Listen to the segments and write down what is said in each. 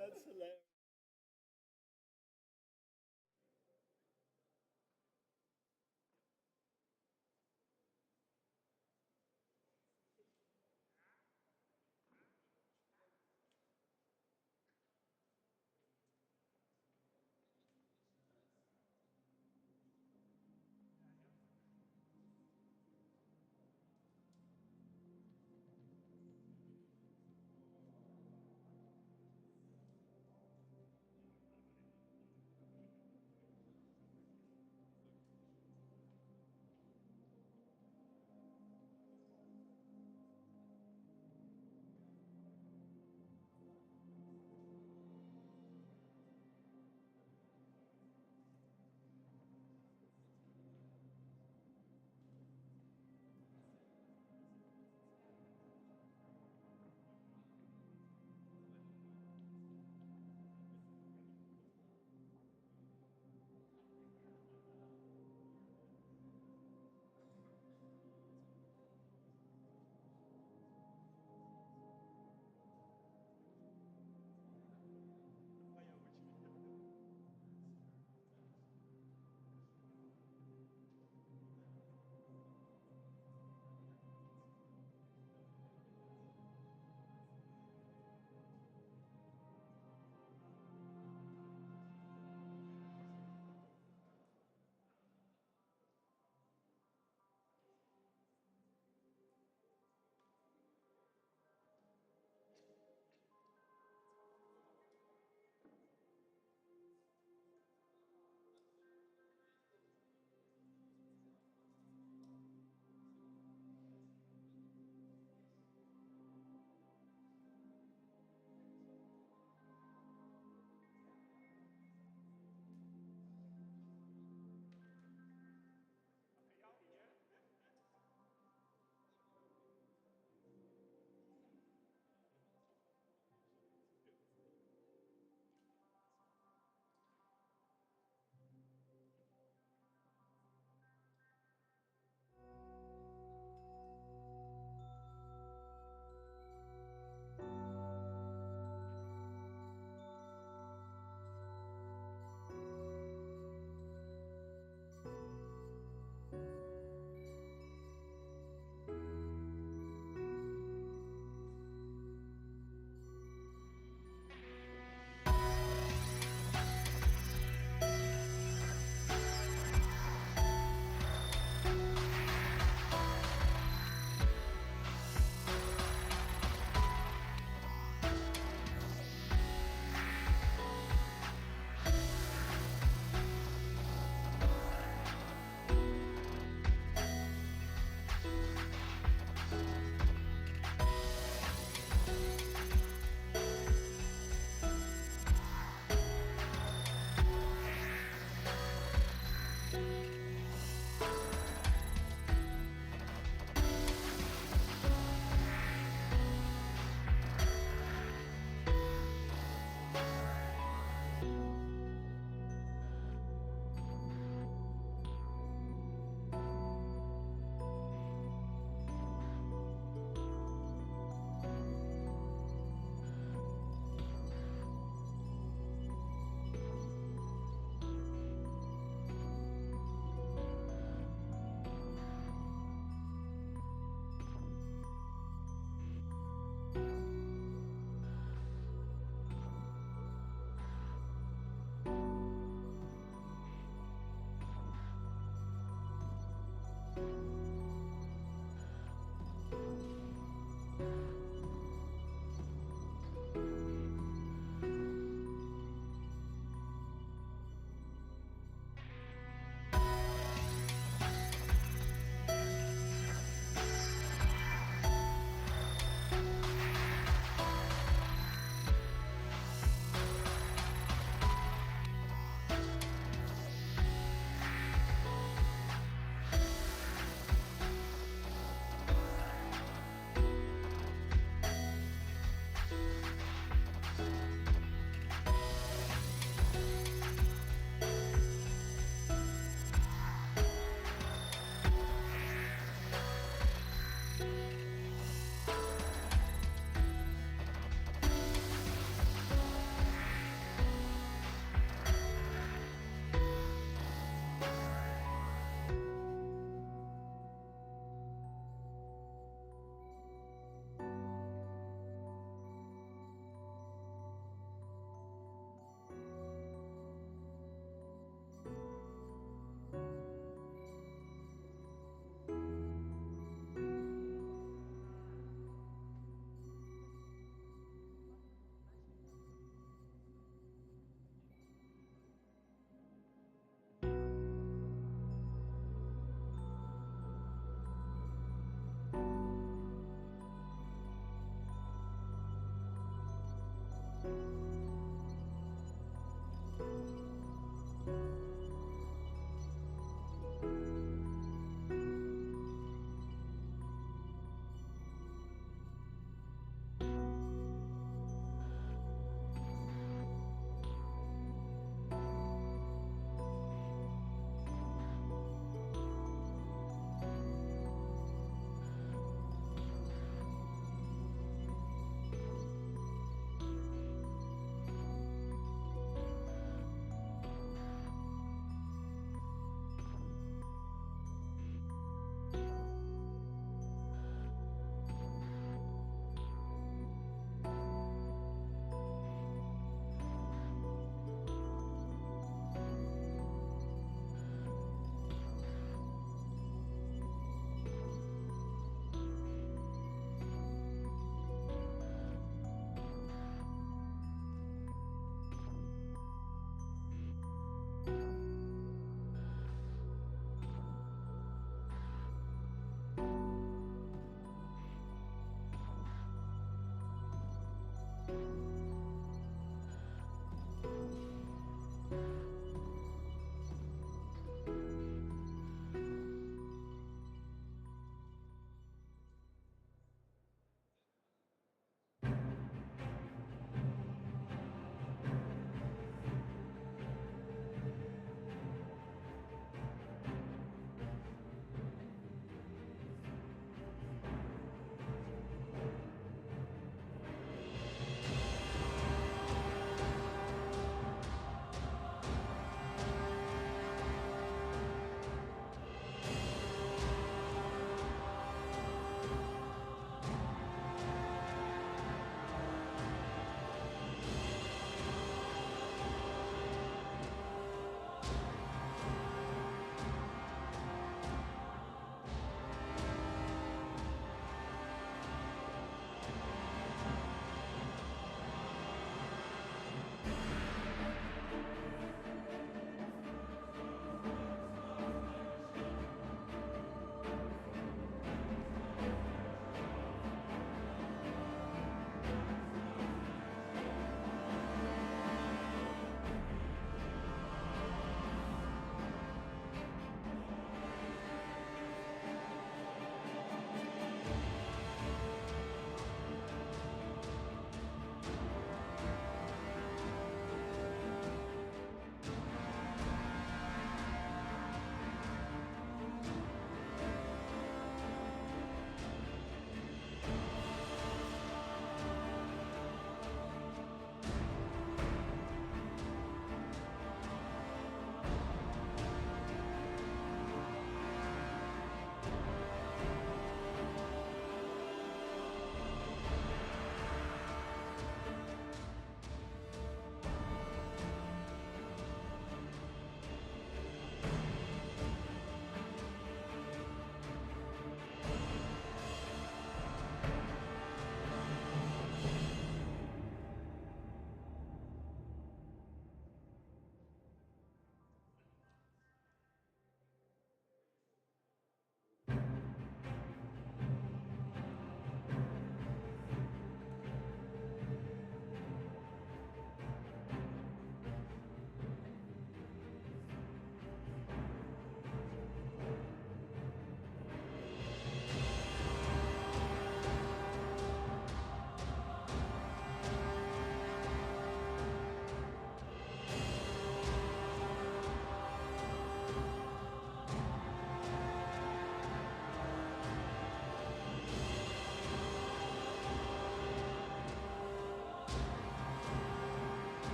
That's hilarious.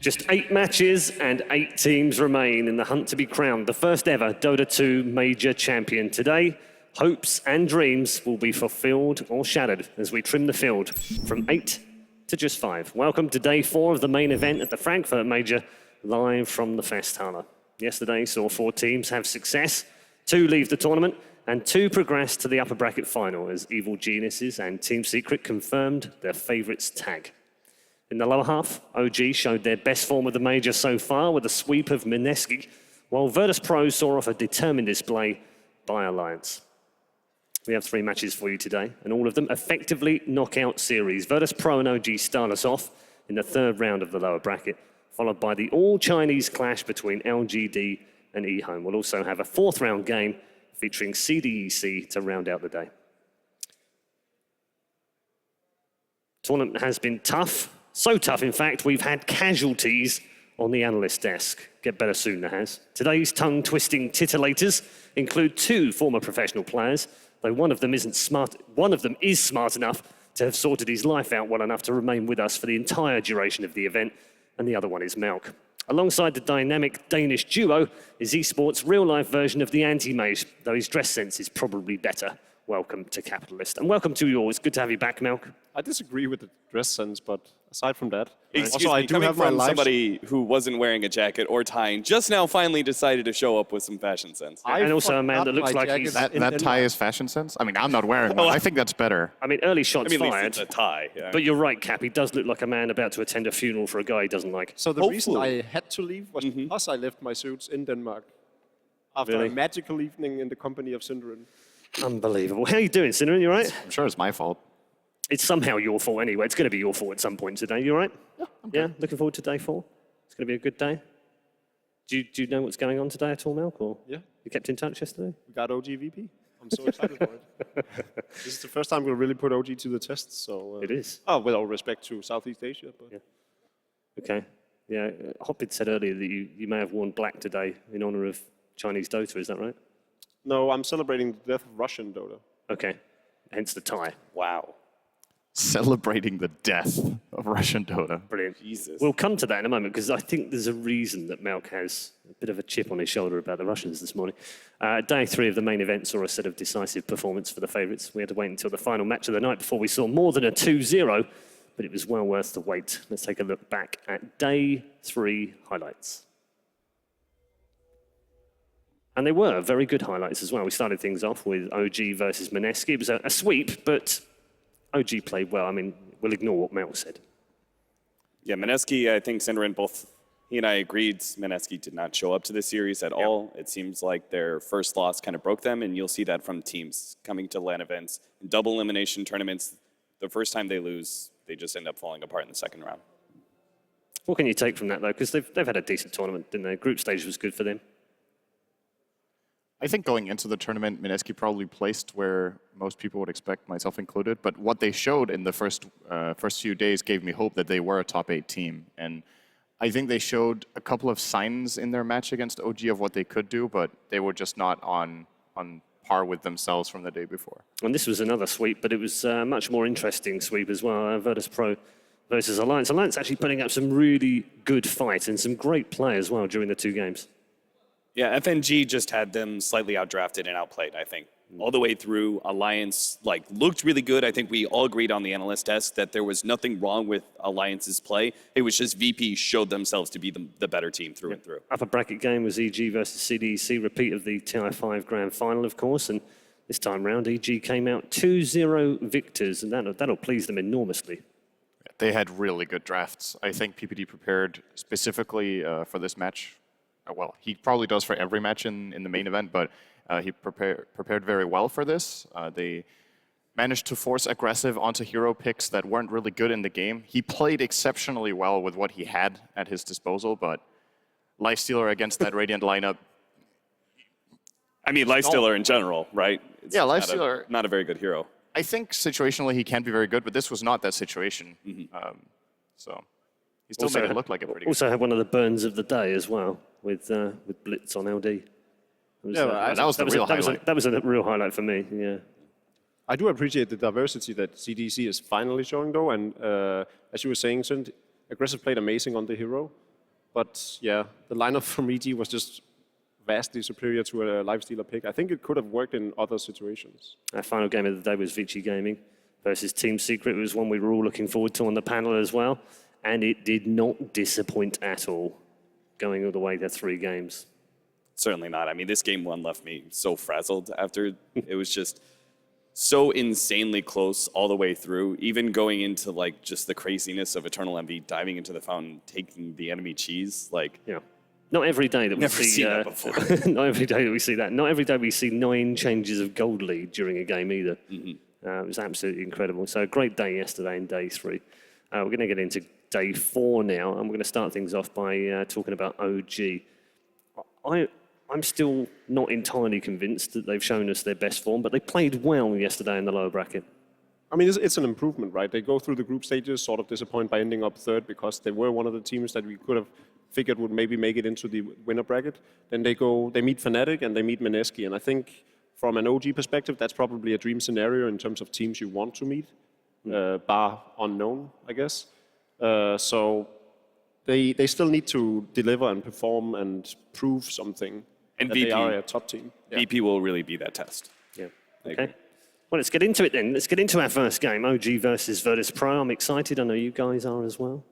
Just 8 matches and 8 teams remain in the hunt to be crowned the first ever Dota 2 Major champion. Today, hopes and dreams will be fulfilled or shattered as we trim the field from 8 to just 5. Welcome to day 4 of the main event at the Frankfurt Major, live from the Festhalle. Yesterday saw 4 teams have success, 2 leave the tournament, and 2 progress to the upper bracket final as Evil Geniuses and Team Secret confirmed their favourites tag. In the lower half, OG showed their best form of the Major so far with a sweep of Mineski, while Virtus.pro saw off a determined display by Alliance. We have 3 matches for you today, and all of them effectively knockout series. Virtus.pro and OG start us off in the 3rd round of the lower bracket, followed by the all-Chinese clash between LGD and eHome. We'll also have a 4th round game featuring CDEC to round out the day. Tournament has been tough. So tough, in fact, we've had casualties on the analyst desk. Get better soon, there has. Today's tongue-twisting titilators include 2 former professional players, though one of them is smart enough to have sorted his life out well enough to remain with us for the entire duration of the event, and the other one is Malk. Alongside the dynamic Danish duo is esports' real-life version of the anti-mage, though his dress sense is probably better. Welcome to Capitalist, and welcome to yours. Good to have you back, Malk. I disagree with the dress sense, but aside from that, Excuse me, coming from somebody who wasn't wearing a jacket or tying, just now finally decided to show up with some fashion sense. And also a man that looks like he's... That tie is fashion sense? I mean, I'm not wearing one. I think that's better. I mean, early shots fired. At least it's a tie. Yeah. But you're right, Cap. He does look like a man about to attend a funeral for a guy he doesn't like. So the reason I had to leave was because I left my suits in Denmark after a magical evening in the company of Synderen. Unbelievable. How are you doing, Synderen? You all right? I'm sure it's my fault. It's somehow your fault anyway. It's going to be your fault at some point today. You all right? Yeah, I'm good. Yeah, looking forward to day 4. It's going to be a good day. Do you know what's going on today at all, Malk? Or yeah. You kept in touch yesterday? We got OG VP. I'm so excited for it. This is the first time we'll really put OG to the test. So it is. Oh, with all respect to Southeast Asia. But. Yeah. Okay. Yeah, Hoppid said earlier that you may have worn black today in honor of Chinese Dota. Is that right? No, I'm celebrating the death of Russian Dota. Okay. Hence the tie. Wow. Celebrating the death of Russian Dota. Brilliant. Jesus. We'll come to that in a moment because I think there's a reason that Malk has a bit of a chip on his shoulder about the Russians this morning. Day 3 of the main event saw a set of decisive performance for the favourites. We had to wait until the final match of the night before we saw more than a 2-0, but it was well worth the wait. Let's take a look back at day 3 highlights. And they were very good highlights as well. We started things off with OG versus Mineski. It was a sweep, but OG played well. I mean, we'll ignore what Mel said. Yeah, Mineski, I think Synderen, both he and I agreed Mineski did not show up to this series at all. It seems like their first loss kind of broke them, and you'll see that from teams coming to LAN events. In double elimination tournaments, the first time they lose, they just end up falling apart in the 2nd round. What can you take from that, though? Because they've had a decent tournament, didn't they? Group stage was good for them. I think going into the tournament, Mineski probably placed where most people would expect, myself included. But what they showed in the first few days gave me hope that they were a top 8 team. And I think they showed a couple of signs in their match against OG of what they could do, but they were just not on par with themselves from the day before. And this was another sweep, but it was a much more interesting sweep as well. Virtus.pro versus Alliance. Alliance actually putting up some really good fight and some great play as well during the 2 games. Yeah, FNG just had them slightly outdrafted and outplayed, I think. All the way through, Alliance looked really good. I think we all agreed on the analyst desk that there was nothing wrong with Alliance's play. It was just VP showed themselves to be the better team through and through. Upper bracket game was EG versus CDEC, repeat of the TI5 Grand Final, of course. And this time round, EG came out 2-0 victors, and that'll please them enormously. They had really good drafts. I think PPD prepared specifically for this match. Well, he probably does for every match in the main event, but he prepared very well for this. They managed to force aggressive onto hero picks that weren't really good in the game. He played exceptionally well with what he had at his disposal, but Lifestealer against that Radiant lineup... I mean, Lifestealer in general, right? It's Lifestealer... Not a very good hero. I think situationally he can be very good, but this was not that situation. So he still made it look like it pretty good. Also had one of the burns of the day as well, with Blitz on LD. That was the real highlight. That was a real highlight for me, yeah. I do appreciate the diversity that CDC is finally showing, though. And as you were saying, Sund, aggressive played amazing on the hero. But yeah, the lineup from EG was just vastly superior to a Lifestealer pick. I think it could have worked in other situations. Our final game of the day was Vici Gaming versus Team Secret. It was one we were all looking forward to on the panel as well. And it did not disappoint at all, going all the way to 3 games. Certainly not. I mean, this game 1 left me so frazzled after. It was just so insanely close all the way through, even going into like just the craziness of Eternal Envy diving into the fountain, taking the enemy cheese. Like, Yeah. Not every day that we Never see seen that before. not every day that we see that. Not every day we see 9 changes of gold lead during a game either. It was absolutely incredible. So a great day yesterday in day 3. We're going to get into day 4 now, and we're going to start things off by talking about OG. I'm still not entirely convinced that they've shown us their best form, but they played well yesterday in the lower bracket. I mean, it's an improvement, right? They go through the group stages, sort of disappoint by ending up 3rd because they were one of the teams that we could have figured would maybe make it into the winner bracket. Then they meet Fnatic and they meet Mineski, and I think from an OG perspective, that's probably a dream scenario in terms of teams you want to meet, bar unknown, I guess. So they still need to deliver and perform and prove something. And that VP, they are a top team. Yeah. VP will really be that test. Yeah. I Okay. agree. Well, let's get into it then. Let's get into our first game, OG versus Virtus Pro. I'm excited. I know you guys are as well.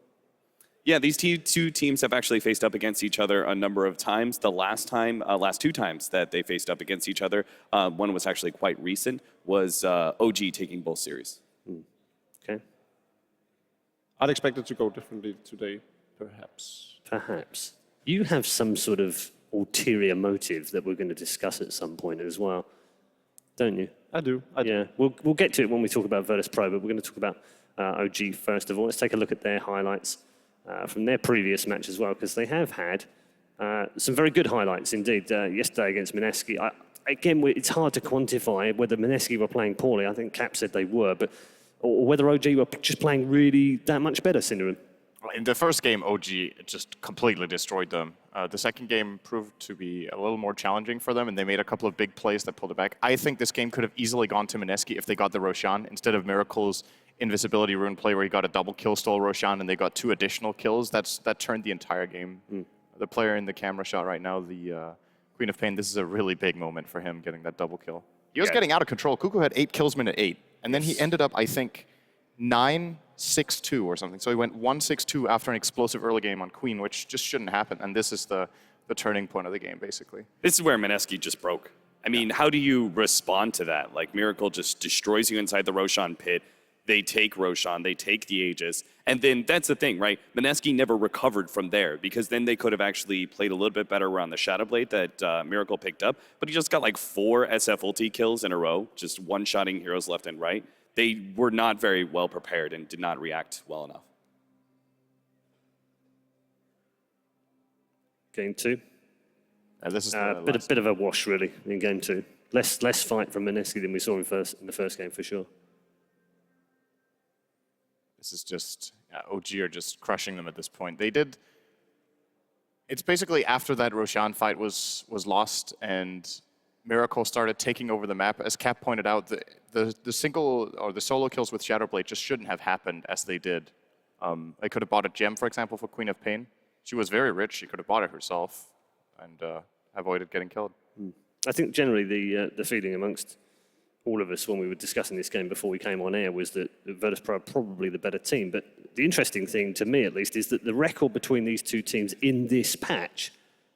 Yeah, these 2 teams have actually faced up against each other a number of times. The last 2 times that they faced up against each other, one was actually quite recent, was OG taking both series. Okay. I'd expect it to go differently today, perhaps. Perhaps. You have some sort of ulterior motive that we're going to discuss at some point as well, don't you? I do. Yeah, we'll get to it when we talk about Virtus Pro, but we're going to talk about OG first of all. Let's take a look at their highlights from their previous match as well, because they have had some very good highlights indeed. Yesterday against Mineski, again, it's hard to quantify whether Mineski were playing poorly. I think Cap said they were, but or whether OG were just playing really that much better, Cinderin. In the first game, OG just completely destroyed them. The second game proved to be a little more challenging for them, and they made a couple of big plays that pulled it back. I think this game could have easily gone to Mineski if they got the Roshan instead of Miracle's invisibility rune play where he got a double kill, stole Roshan, and they got 2 additional kills. That turned the entire game. The player in the camera shot right now, the Queen of Pain, this is a really big moment for him getting that double kill. He was getting out of control. Kuku had 8 kills minute 8, and then he ended up, I think, 9-6-2 or something. So he went 1-6-2 after an explosive early game on Queen, which just shouldn't happen. And this is the turning point of the game, basically. This is where Mineski just broke. I mean, how do you respond to that? Like, Miracle just destroys you inside the Roshan pit. They take Roshan, they take the Aegis. And then that's the thing, right? Mineski never recovered from there because then they could have actually played a little bit better around the Shadowblade that Miracle picked up. But he just got like 4 SF ulti kills in a row, just one-shotting heroes left and right. They were not very well prepared and did not react well enough. Game 2. This is Bit of a wash, really, in game 2. Less fight from Mineski than we saw in the first game, for sure. This is just, OG are just crushing them at this point. They did, it's basically after that Roshan fight was lost and Miracle started taking over the map. As Cap pointed out, the single or the solo kills with Shadowblade just shouldn't have happened as they did. They could have bought a gem, for example, for Queen of Pain. She was very rich. She could have bought it herself and avoided getting killed. I think generally the feeling amongst all of us when we were discussing this game before we came on air was that Virtus Pro are probably the better team. But the interesting thing, to me at least, is that the record between these 2 teams in this patch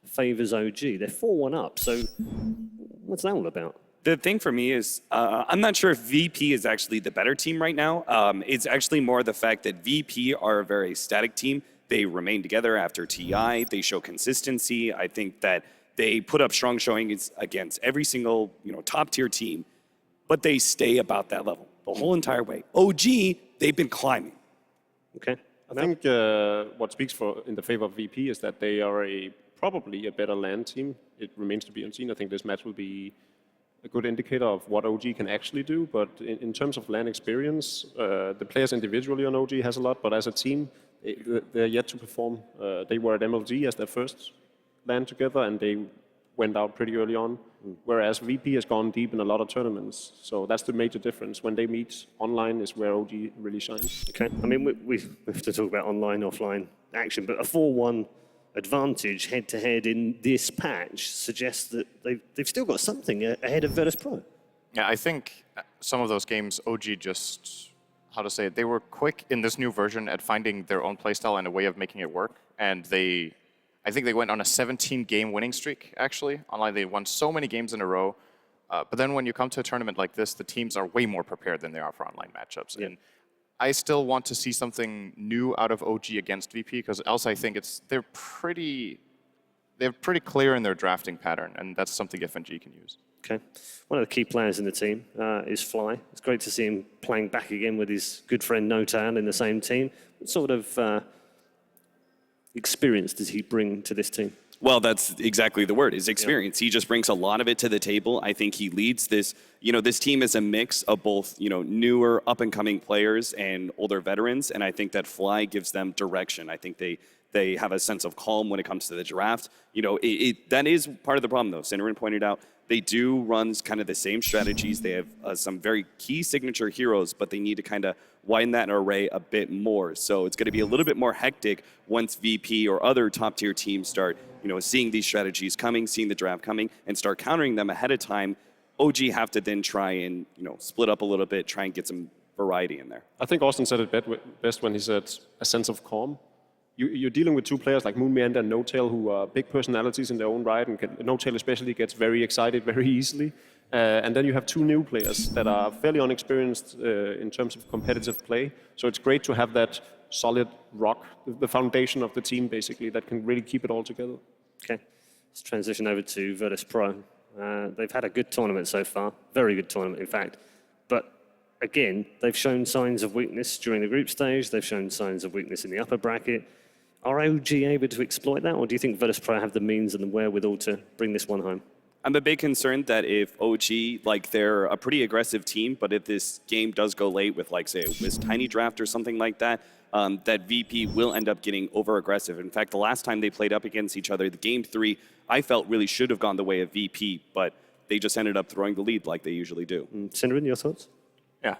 favours OG. They're 4-1 up, so what's that all about? The thing for me is, I'm not sure if VP is actually the better team right now. It's actually more the fact that VP are a very static team. They remain together after TI. They show consistency. I think that they put up strong showings against every single top-tier team, but they stay about that level the whole entire way. OG, they've been climbing. Okay. I think what speaks in the favor of VP is that they are probably a better LAN team. It remains to be unseen. I think this match will be a good indicator of what OG can actually do. But in terms of LAN experience, the players individually on OG has a lot, but as a team, they're yet to perform. They were at MLG as their first LAN together, and they went out pretty early on, whereas VP has gone deep in a lot of tournaments. So that's the major difference. When they meet online is where OG really shines. Okay. I mean, we have to talk about online, offline action, but a 4-1 advantage head-to-head in this patch suggests that they've still got something ahead of Virtus Pro. Yeah, I think some of those games, OG just, how to say it, they were quick in this new version at finding their own playstyle and a way of making it work. And I think they went on a 17-game winning streak, actually. Online, they won so many games in a row. But then when you come to a tournament like this, the teams are way more prepared than they are for online matchups. Yeah. And I still want to see something new out of OG against VP, because else I think they're pretty clear in their drafting pattern, and that's something FNG can use. Okay. One of the key players in the team is Fly. It's great to see him playing back again with his good friend Notan in the same team. What sort of experience does he bring to this team? Well, that's exactly the word, is experience. Yeah. He just brings a lot of it to the table. I think he leads this, this team is a mix of both, newer up-and-coming players and older veterans, and I think that Fly gives them direction. I think they have a sense of calm when it comes to the draft. That is part of the problem, though. Synerin pointed out, they do run kind of the same strategies. They have some very key signature heroes, but they need to kind of widen that array a bit more. So it's going to be a little bit more hectic once VP or other top-tier teams start, seeing these strategies coming, seeing the draft coming, and start countering them ahead of time. OG have to then try and, split up a little bit, try and get some variety in there. I think Austin said it best when he said a sense of calm. You're dealing with two players like Moonmeander and No-Tail, who are big personalities in their own right, and No-Tail especially gets very excited very easily. And then you have two new players that are fairly unexperienced in terms of competitive play. So it's great to have that solid rock, the foundation of the team, basically, that can really keep it all together. Okay, let's transition over to Virtus Pro. They've had a good tournament so far, very good tournament, in fact. But again, they've shown signs of weakness during the group stage. They've shown signs of weakness in the upper bracket. Are OG able to exploit that, or do you think Virtus Pro have the means and the wherewithal to bring this one home? I'm a bit concerned that if OG, they're a pretty aggressive team, but if this game does go late with, say, a Wiz Tiny draft or something like that, that VP will end up getting over-aggressive. In fact, the last time they played up against each other, the Game 3, I felt really should have gone the way of VP, but they just ended up throwing the lead like they usually do. Synerin, your thoughts? Yeah,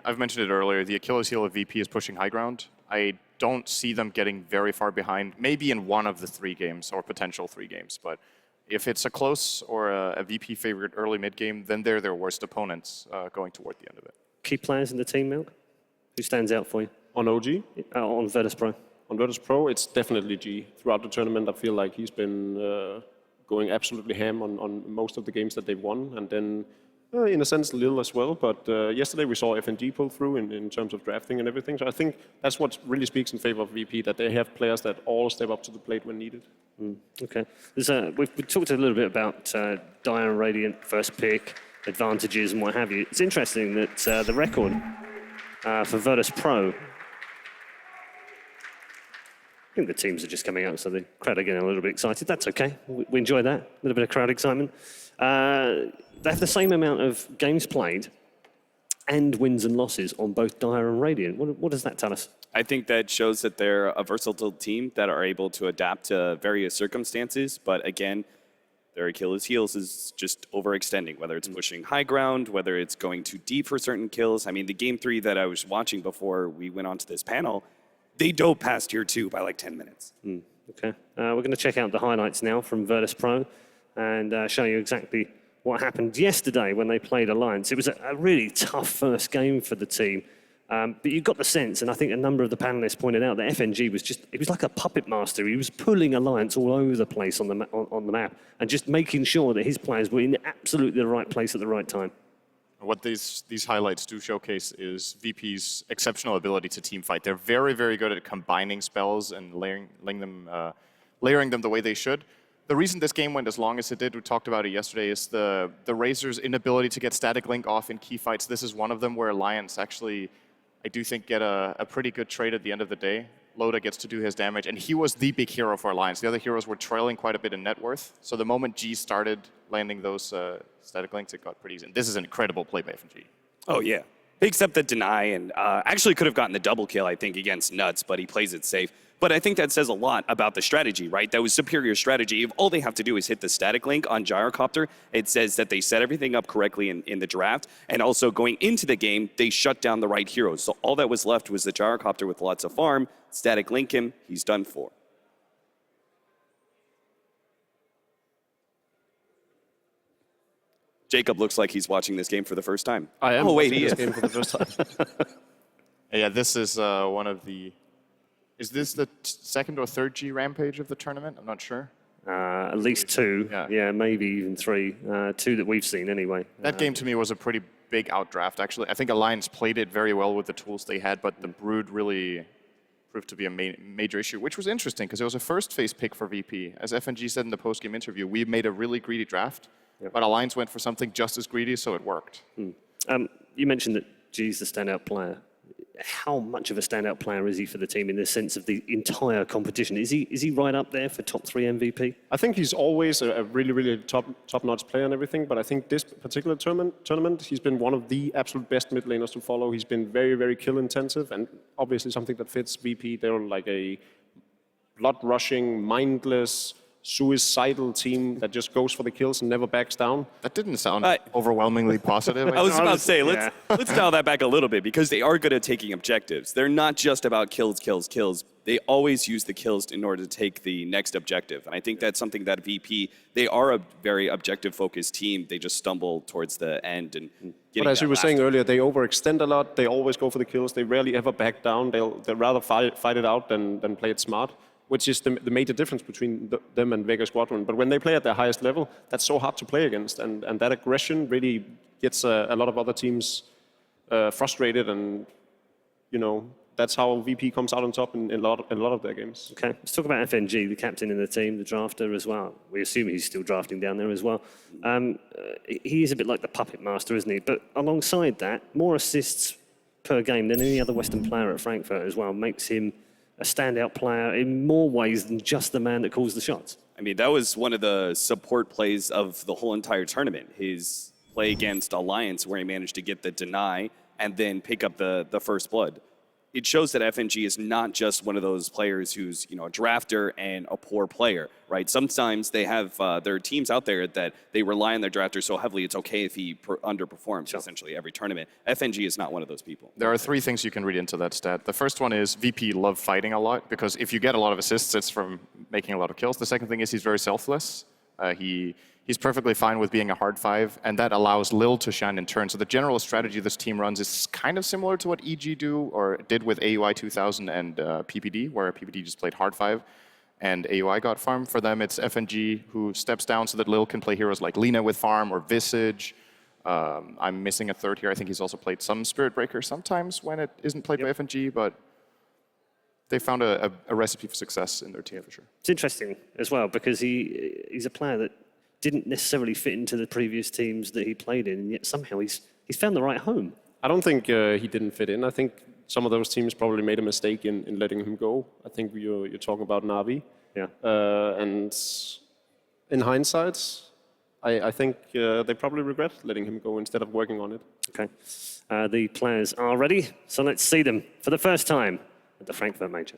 I've mentioned it earlier, the Achilles heel of VP is pushing high ground. I don't see them getting very far behind, maybe in one of the 3 games or potential 3 games. But if it's a close or a VP favorite early mid game, then they're their worst opponents going toward the end of it. Key players in the team, Milk? Who stands out for you? On OG? On Virtus Pro? On Virtus Pro, it's definitely G. Throughout the tournament, I feel like he's been going absolutely ham on most of the games that they've won. And then, in a sense, Lil as well. But yesterday we saw FNG pull through in terms of drafting and everything. So I think that's what really speaks in favor of VP, that they have players that all step up to the plate when needed. Okay. We've talked a little bit about Dire and Radiant, first pick, advantages and what have you. It's interesting that the record for Virtus Pro, I think the teams are just coming out, so the crowd are getting a little bit excited. That's okay. We enjoy that. A little bit of crowd excitement. They have the same amount of games played and wins and losses on both Dire and Radiant. What does that tell us? I think that shows that they're a versatile team that are able to adapt to various circumstances. But again, their Achilles heels is just overextending, whether it's pushing high ground, whether it's going too deep for certain kills. I mean, the Game 3 that I was watching before we went onto this panel, they dove past tier 2 by 10 minutes. Okay. We're going to check out the highlights now from Virtus Pro and show you exactly what happened yesterday when they played Alliance. It was a really tough first game for the team. But you got the sense, and I think a number of the panelists pointed out, that FNG was like a puppet master. He was pulling Alliance all over the place on the map and just making sure that his players were in absolutely the right place at the right time. What these highlights do showcase is VP's exceptional ability to team fight. They're very, very good at combining spells and layering them the way they should. The reason this game went as long as it did, we talked about it yesterday, is the Razor's inability to get static link off in key fights. This is one of them where Alliance actually, I do think, get a pretty good trade at the end of the day. Loda gets to do his damage, and he was the big hero for Alliance. The other heroes were trailing quite a bit in net worth. So the moment G started landing those static links, it got pretty easy. And this is an incredible play by FNG. Oh, yeah. Picks up the deny and actually could have gotten the double kill, I think, against Nuts, but he plays it safe. But I think that says a lot about the strategy, right? That was superior strategy. If all they have to do is hit the static link on Gyrocopter, it says that they set everything up correctly in the draft. And also going into the game, they shut down the right heroes. So all that was left was the Gyrocopter with lots of farm, static link him, he's done for. Jacob looks like he's watching this game for the first time. I am Oh, wait, watching he this is. game for the first time. Yeah, this is one of the. Is this the second or third G Rampage of the tournament? I'm not sure. At least two. Yeah. Yeah, maybe even three. Two that we've seen anyway. That game to me was a pretty big outdraft, actually. I think Alliance played it very well with the tools they had, but the Brood really proved to be a major issue, which was interesting because it was a first phase pick for VP. As FNG said in the post-game interview, we made a really greedy draft, but Alliance went for something just as greedy, so it worked. You mentioned that G's the standout player. How much of a standout player is he for the team in the sense of the entire competition? Is he right up there for top 3 MVP? I think he's always a really, really top-notch player and everything, but I think this particular tournament, he's been one of the absolute best mid laners to follow. He's been very, very kill-intensive, and obviously something that fits VP. They're like a blood-rushing, mindless, suicidal team that just goes for the kills and never backs down. That didn't sound overwhelmingly positive. I was about to say, let's dial that back a little bit because they are good at taking objectives. They're not just about kills, kills, kills. They always use the kills in order to take the next objective. And I think that's something that VP, they are a very objective-focused team. They just stumble towards the end and But as you were saying earlier, they overextend a lot. They always go for the kills. They rarely ever back down. They'll rather fight it out than play it smart, which is the major difference between them and Vega Squadron. But when they play at their highest level, that's so hard to play against. And that aggression really gets a lot of other teams frustrated. And, you know, that's how VP comes out on top in a lot of their games. Okay, let's talk about FNG, the captain in the team, the drafter as well. We assume he's still drafting down there as well. He is a bit like the puppet master, isn't he? But alongside that, more assists per game than any other Western player at Frankfurt as well makes him a standout player in more ways than just the man that calls the shots. I mean, that was one of the support plays of the whole entire tournament. His play against Alliance where he managed to get the deny and then pick up the first blood. It shows that FNG is not just one of those players who's, you know, a drafter and a poor player, right? Sometimes they have there are teams out there that they rely on their drafter so heavily it's okay if he underperforms essentially every tournament. FNG is not one of those people. There are 3 things you can read into that stat. The first one is VP love fighting a lot because if you get a lot of assists, it's from making a lot of kills. The second thing is he's very selfless. He's perfectly fine with being a hard 5, and that allows Lil to shine in turn. So the general strategy this team runs is kind of similar to what EG do or did with AUI 2000 and PPD, where PPD just played hard 5, and AUI got farm. For them, it's FNG who steps down so that Lil can play heroes like Lina with farm or Visage. I'm missing a third here. I think he's also played some Spirit Breaker sometimes when it isn't played by FNG, but they found a recipe for success in their team for sure. It's interesting as well because he's a player that didn't necessarily fit into the previous teams that he played in, and yet somehow he's found the right home. I don't think he didn't fit in. I think some of those teams probably made a mistake in letting him go. I think you're talking about Navi. Yeah. And in hindsight, I think they probably regret letting him go instead of working on it. Okay. The players are ready, so let's see them for the first time at the Frankfurt Major.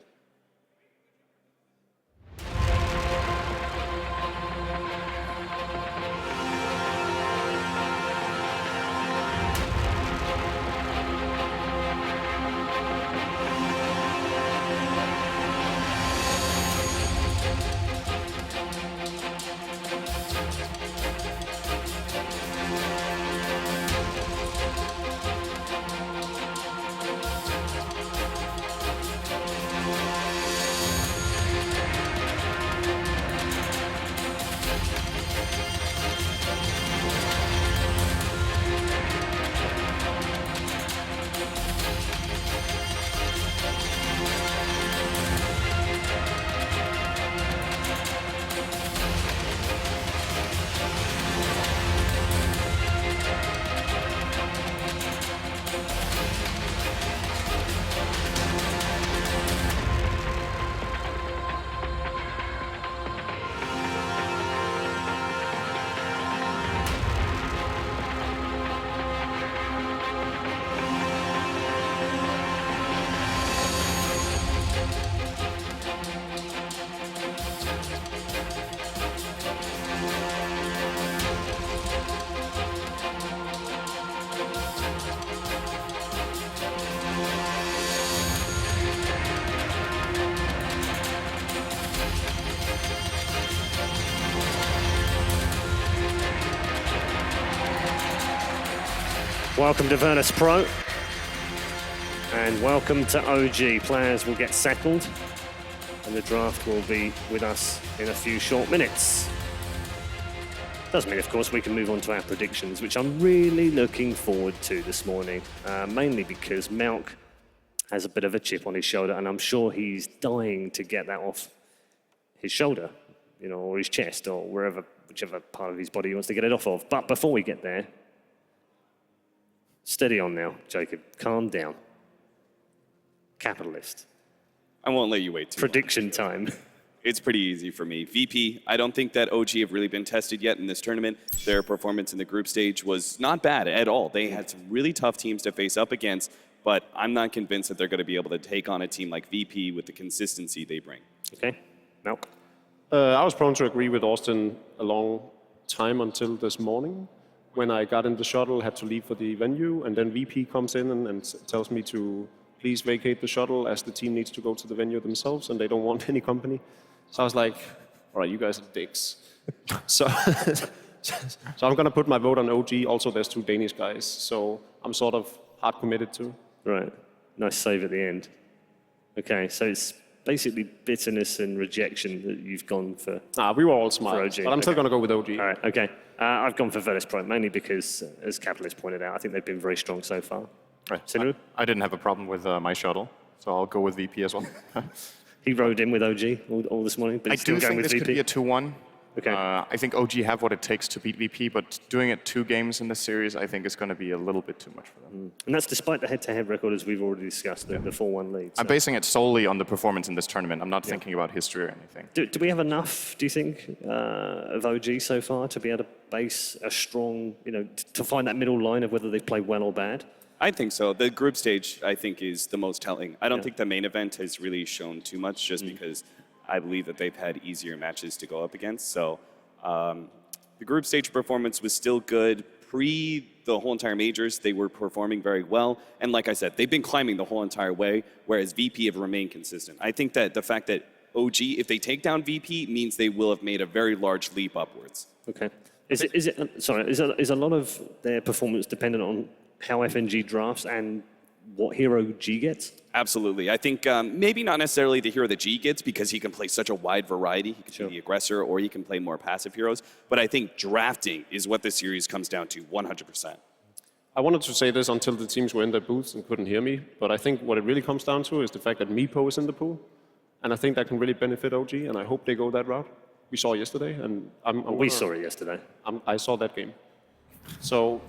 Welcome to Virtus Pro. And welcome to OG. Players will get settled. And the draft will be with us in a few short minutes. Doesn't mean, of course, we can move on to our predictions, which I'm really looking forward to this morning. Mainly because Malk has a bit of a chip on his shoulder, and I'm sure he's dying to get that off his shoulder, you know, or his chest, or wherever, whichever part of his body he wants to get it off of. But before we get there, steady on now, Jacob. Calm down. Capitalist. I won't let you wait too long. Prediction time. It's pretty easy for me. VP, I don't think that OG have really been tested yet in this tournament. Their performance in the group stage was not bad at all. They had some really tough teams to face up against, but I'm not convinced that they're going to be able to take on a team like VP with the consistency they bring. Okay. Malk. I was prone to agree with Austin a long time until this morning, when I got in the shuttle, had to leave for the venue, and then VP comes in and tells me to please vacate the shuttle as the team needs to go to the venue themselves and they don't want any company. So I was like, all right, you guys are dicks. so I'm going to put my vote on OG. Also, there's 2 Danish guys, so I'm sort of hard committed to. Right. Nice save at the end. Okay, so it's basically bitterness and rejection that you've gone for. We were all smart, OG, but I'm still okay. going to go with OG. All right, okay. I've gone for Virtus Pro, mainly because, as Capitalist pointed out, I think they've been very strong so far. Right. Sinru? I didn't have a problem with my shuttle, so I'll go with VP as well. He rode in with OG all this morning, but I he's still do going think with this VP. could be a 2-1. Okay. I think OG have what it takes to beat VP, but doing it 2 games in this series, I think is going to be a little bit too much for them. And that's despite the head-to-head record, as we've already discussed, the 4-1 lead. So. I'm basing it solely on the performance in this tournament. I'm not thinking about history or anything. Do we have enough, do you think, of OG so far to be able to base a strong, to find that middle line of whether they've played well or bad? I think so. The group stage, I think, is the most telling. I don't think the main event has really shown too much, just because I believe that they've had easier matches to go up against. So the group stage performance was still good. Pre the whole entire majors, they were performing very well. And like I said, they've been climbing the whole entire way, whereas VP have remained consistent. I think that the fact that OG, if they take down VP, means they will have made a very large leap upwards. Okay. Is a lot of their performance dependent on how FNG drafts and what hero G gets? Absolutely. I think maybe not necessarily the hero that G gets, because he can play such a wide variety. He can be the aggressor, or he can play more passive heroes. But I think drafting is what this series comes down to 100%. I wanted to say this until the teams were in their booths and couldn't hear me, but I think what it really comes down to is the fact that Meepo is in the pool, and I think that can really benefit OG, and I hope they go that route. We saw yesterday, and We saw it yesterday. I saw that game. So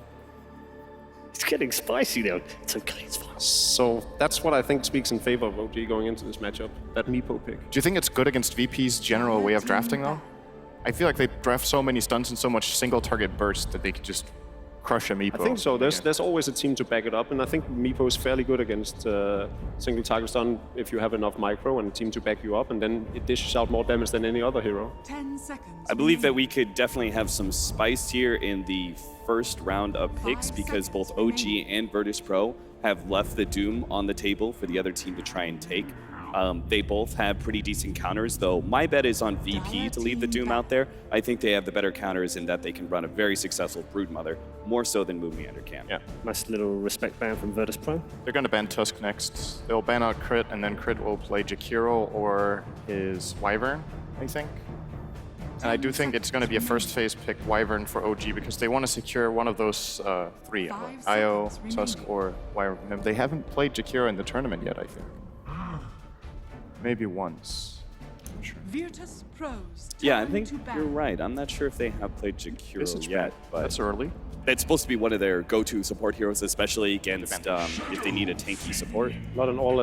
It's getting spicy now. It's okay, it's fine. So that's what I think speaks in favor of OG going into this matchup, that Meepo pick. Do you think it's good against VP's general way of drafting, though? I feel like they draft so many stunts and so much single target bursts that they could just crush a Meepo. I think so. There's always a team to back it up, and I think Meepo is fairly good against single target stun if you have enough micro and a team to back you up, and then it dishes out more damage than any other hero. 10 seconds. I believe that we could definitely have some spice here in the first round of picks, because both OG and Virtus Pro have left the Doom on the table for the other team to try and take. They both have pretty decent counters, though my bet is on VP to leave the Doom out there. I think they have the better counters in that they can run a very successful Broodmother, more so than Moon Meander can. Yeah. Nice little respect ban from Virtus Pro. They're going to ban Tusk next. They'll ban out Crit, and then Crit will play Jakiro or his Wyvern, I think. And I do think it's going to be a first phase pick Wyvern for OG, because they want to secure one of those 3, Io, Tusk, or Wyvern. They haven't played Jakiro in the tournament yet, I think. Maybe once. I'm sure. Virtus Pros. Yeah, I turn think to you're battle. right. I'm not sure if they have played Jakiro yet, but That's early. it's supposed to be one of their go-to support heroes, especially against if they need a tanky support. Not at all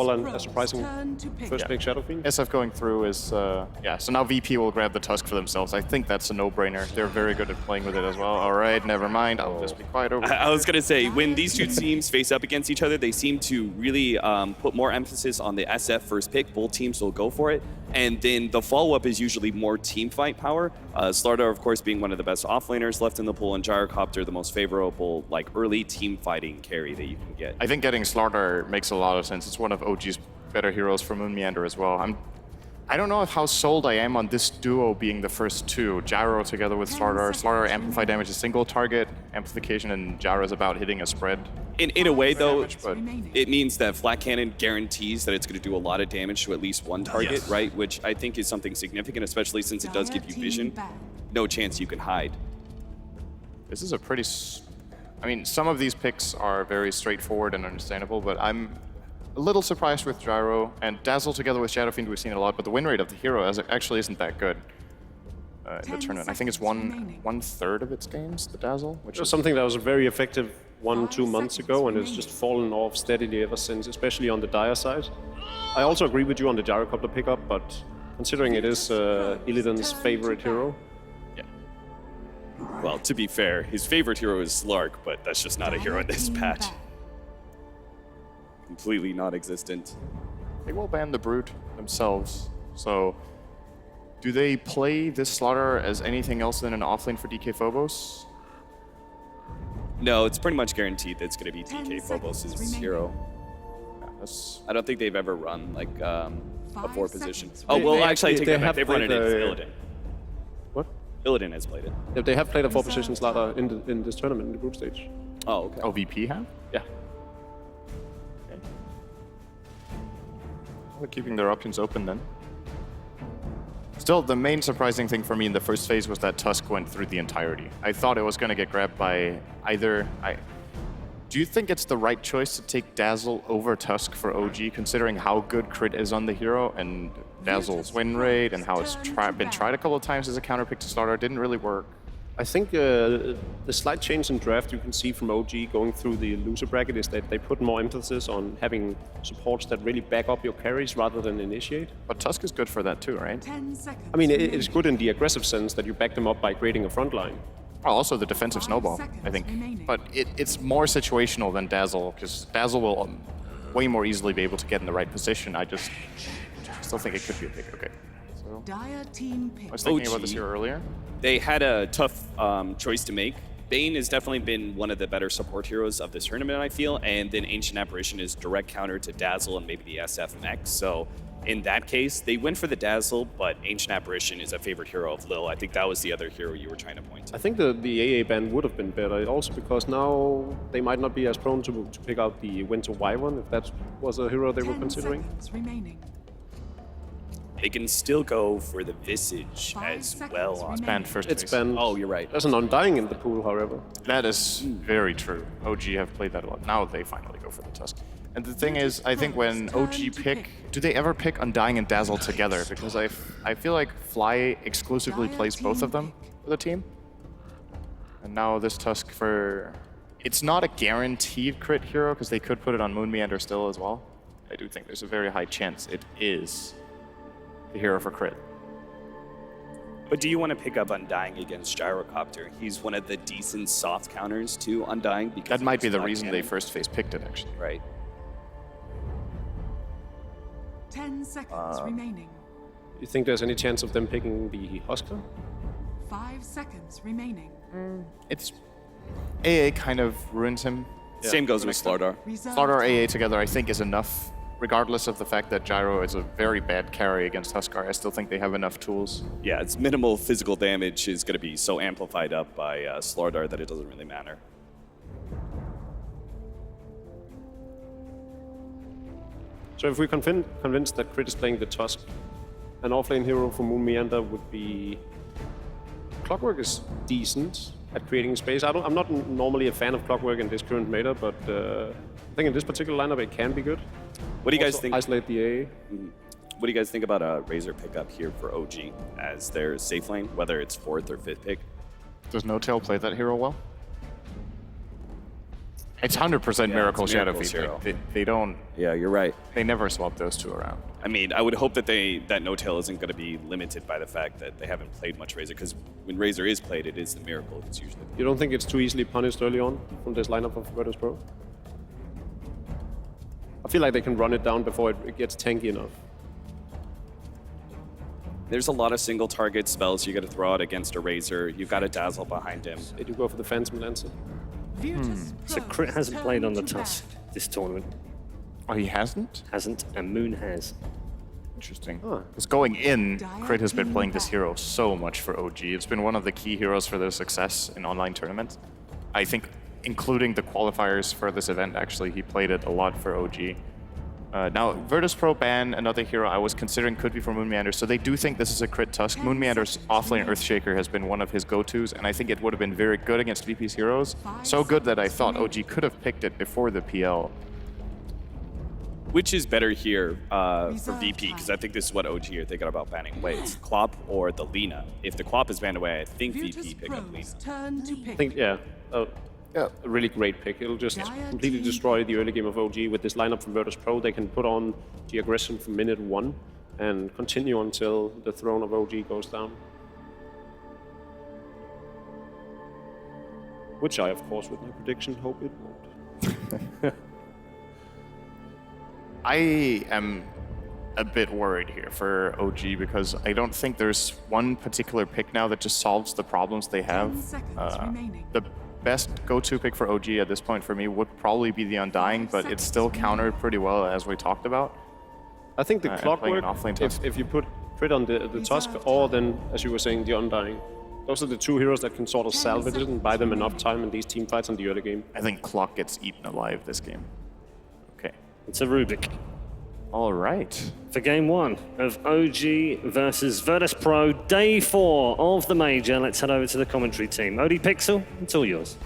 a surprising Turn to pick. first pick Shadow Fiend. SF going through is, so now VP will grab the Tusk for themselves. I think that's a no-brainer. They're very good at playing with it as well. All right, never mind. I'll just be quiet over I was going to say, when these two teams face up against each other, they seem to really put more emphasis on the SF first pick. Both teams will go for it. And then the follow-up is usually more team fight power. Slardar, of course, being one of the best offlaners left in the pool, and Gyrocopter the most favorable early team fighting carry that you can get. I think getting Slardar makes a lot of sense. It's one of OG's better heroes for Moon Meander as well. I don't know how sold I am on this duo being the first two. Gyro together with Slardar. Slardar amplify damage is single target amplification, and Gyro's about hitting a spread. In a way, though, but it means that Flat Cannon guarantees that it's going to do a lot of damage to at least one target, right? Which I think is something significant, especially since it does give you vision. No chance you can hide. this is a pretty... I mean, some of these picks are very straightforward and understandable, but I'm a little surprised with Gyro, and Dazzle together with Shadow Fiend we've seen a lot, but the win rate of the hero actually isn't that good in the tournament. I think it's one third of its games, the Dazzle, which It was is something that was very effective 1-2 months ago, and it's just fallen off steadily ever since, especially on the Dire side. I also agree with you on the Gyrocopter pickup, but considering it is Illidan's favorite hero, Well, to be fair, his favorite hero is Slark, but that's just not a hero in this patch. Completely non-existent. they will ban the Brute themselves. So, do they play this Slaughter as anything else than an offlane for DK Phobos? No, it's pretty much guaranteed that it's going to be DK Phobos' hero. Yeah, that's... I don't think they've ever run like a 4 position. seconds. Oh, well, They actually, I take they that back. have They've run it played in the- Illidan. what? Illidan has played it. Yeah, they have played a 4 position ladder in this tournament, in the group stage. Oh, okay. Oh, VP have? Yeah. They're keeping their options open then. Still, the main surprising thing for me in the first phase was that Tusk went through the entirety. I thought it was going to get grabbed by either... Do you think it's the right choice to take Dazzle over Tusk for OG, considering how good crit is on the hero and Dazzle's win rate and how it's been tried a couple of times as a counterpick to Slaughter? Didn't really work. I think the slight change in draft you can see from OG going through the loser bracket is that they put more emphasis on having supports that really back up your carries rather than initiate. But Tusk is good for that too, right? 10 seconds. I mean, it's good in the aggressive sense that you back them up by creating a front line. Oh, also the defensive 5 snowball, seconds I think. remaining. But it's more situational than Dazzle, because Dazzle will way more easily be able to get in the right position. I still think it could be a pick. Okay. So, Dire team I pick. was thinking about OG. this here earlier. They had a tough choice to make. Bane has definitely been one of the better support heroes of this tournament, I feel, and then Ancient Apparition is direct counter to Dazzle and maybe the SF mech. So in that case, they went for the Dazzle, but Ancient Apparition is a favorite hero of Lil. I think that was the other hero you were trying to point to. I think the AA ban would have been better, also because now they might not be as prone to pick out the Winter Wyvern, if that was a hero they were 10 considering. seconds remaining. They can still go for the Visage 5 as seconds well. remaining. Banned first It's phase. been... Oh, you're right. There's an Undying in the pool, however. That is very true. OG have played that a lot. Now they finally go for the Tusk. And the thing is, I think when OG pick... Do they ever pick Undying and Dazzle together? Because I feel like Fly exclusively plays both of them for the team. And now this Tusk for... It's not a guaranteed crit hero, because they could put it on Moon Meander still as well. I do think there's a very high chance it is the hero for crit. But do you want to pick up Undying against Gyrocopter? He's one of the decent soft counters to Undying. Because That of might his be the flat reason they cannon. first phase picked it, actually. Right. 10 seconds remaining. You think there's any chance of them picking the Husker? 5 seconds remaining. It's... AA kind of ruins him. Same goes with Slardar. Reserve Slardar time. AA together, I think, is enough. Regardless of the fact that Gyro is a very bad carry against Huskar, I still think they have enough tools. Yeah, its minimal physical damage is going to be so amplified up by Slardar that it doesn't really matter. So if we're convinced that Crit is playing the Tusk, an offlane hero for Moon Meander would be... Clockwork is decent at creating space. I'm not normally a fan of Clockwork in this current meta, but I think in this particular lineup it can be good. What do you guys Also think? Isolate the AA. What do you guys think about a Razor pickup here for OG as their safe lane, whether it's 4th or 5th pick? Does No Tail play that hero well? It's 100% Miracle it's Shadow Miracle's Fiend. hero. They don't... Yeah, you're right. They never swap those two around. I mean, I would hope that that No Tail isn't going to be limited by the fact that they haven't played much Razor, because when Razor is played, it is the Miracle. It's usually. You don't think it's too easily punished early on from this lineup of Virtus Pro? I feel like they can run it down before it gets tanky enough. There's a lot of single target spells you got to throw out against a Razor. You've got a Dazzle behind him. They do go for the Phantom Lancer. Virtus So Pro's Crit hasn't turn played on the to Tusk bat. this tournament. Oh, he hasn't? Hasn't, and Moon has. Interesting. Because going in, Crit has been playing this hero so much for OG. It's been one of the key heroes for their success in online tournaments. I think, including the qualifiers for this event, actually, he played it a lot for OG. Now, Virtus Pro ban, another hero I was considering could be for Moon Meander, so they do think this is a Crit Tusk. Moon Meander's offlane Earthshaker has been one of his go-tos, and I think it would have been very good against VP's heroes. So good that I thought OG could have picked it before the PL. Which is better here for VP? Because I think this is what OG are thinking about banning away. It's Klopp or the Lina. If the Klopp is banned away, I think VP pick up Lina. Turn to pick. I think, yeah, a really great pick. It'll just completely destroy the early game of OG. With this lineup from Virtus Pro, they can put on the aggression from minute 1 and continue until the throne of OG goes down. Which I, of course, with my prediction, hope it won't. I am a bit worried here for OG because I don't think there's one particular pick now that just solves the problems they have. 10 seconds remaining. The best go-to pick for OG at this point for me would probably be the Undying, but it's still countered pretty well as we talked about. I think the Clockwork, offlane Tusk. if you put Crit on the Tusk, or then, as you were saying, the Undying, those are the two heroes that can sort of salvage it and buy them enough time in these team fights in the early game. I think Clock gets eaten alive this game. Okay. It's a Rubik. All right. For game 1 of OG versus Virtus Pro, day 4 of the Major. Let's head over to the commentary team. OD Pixel, it's all yours.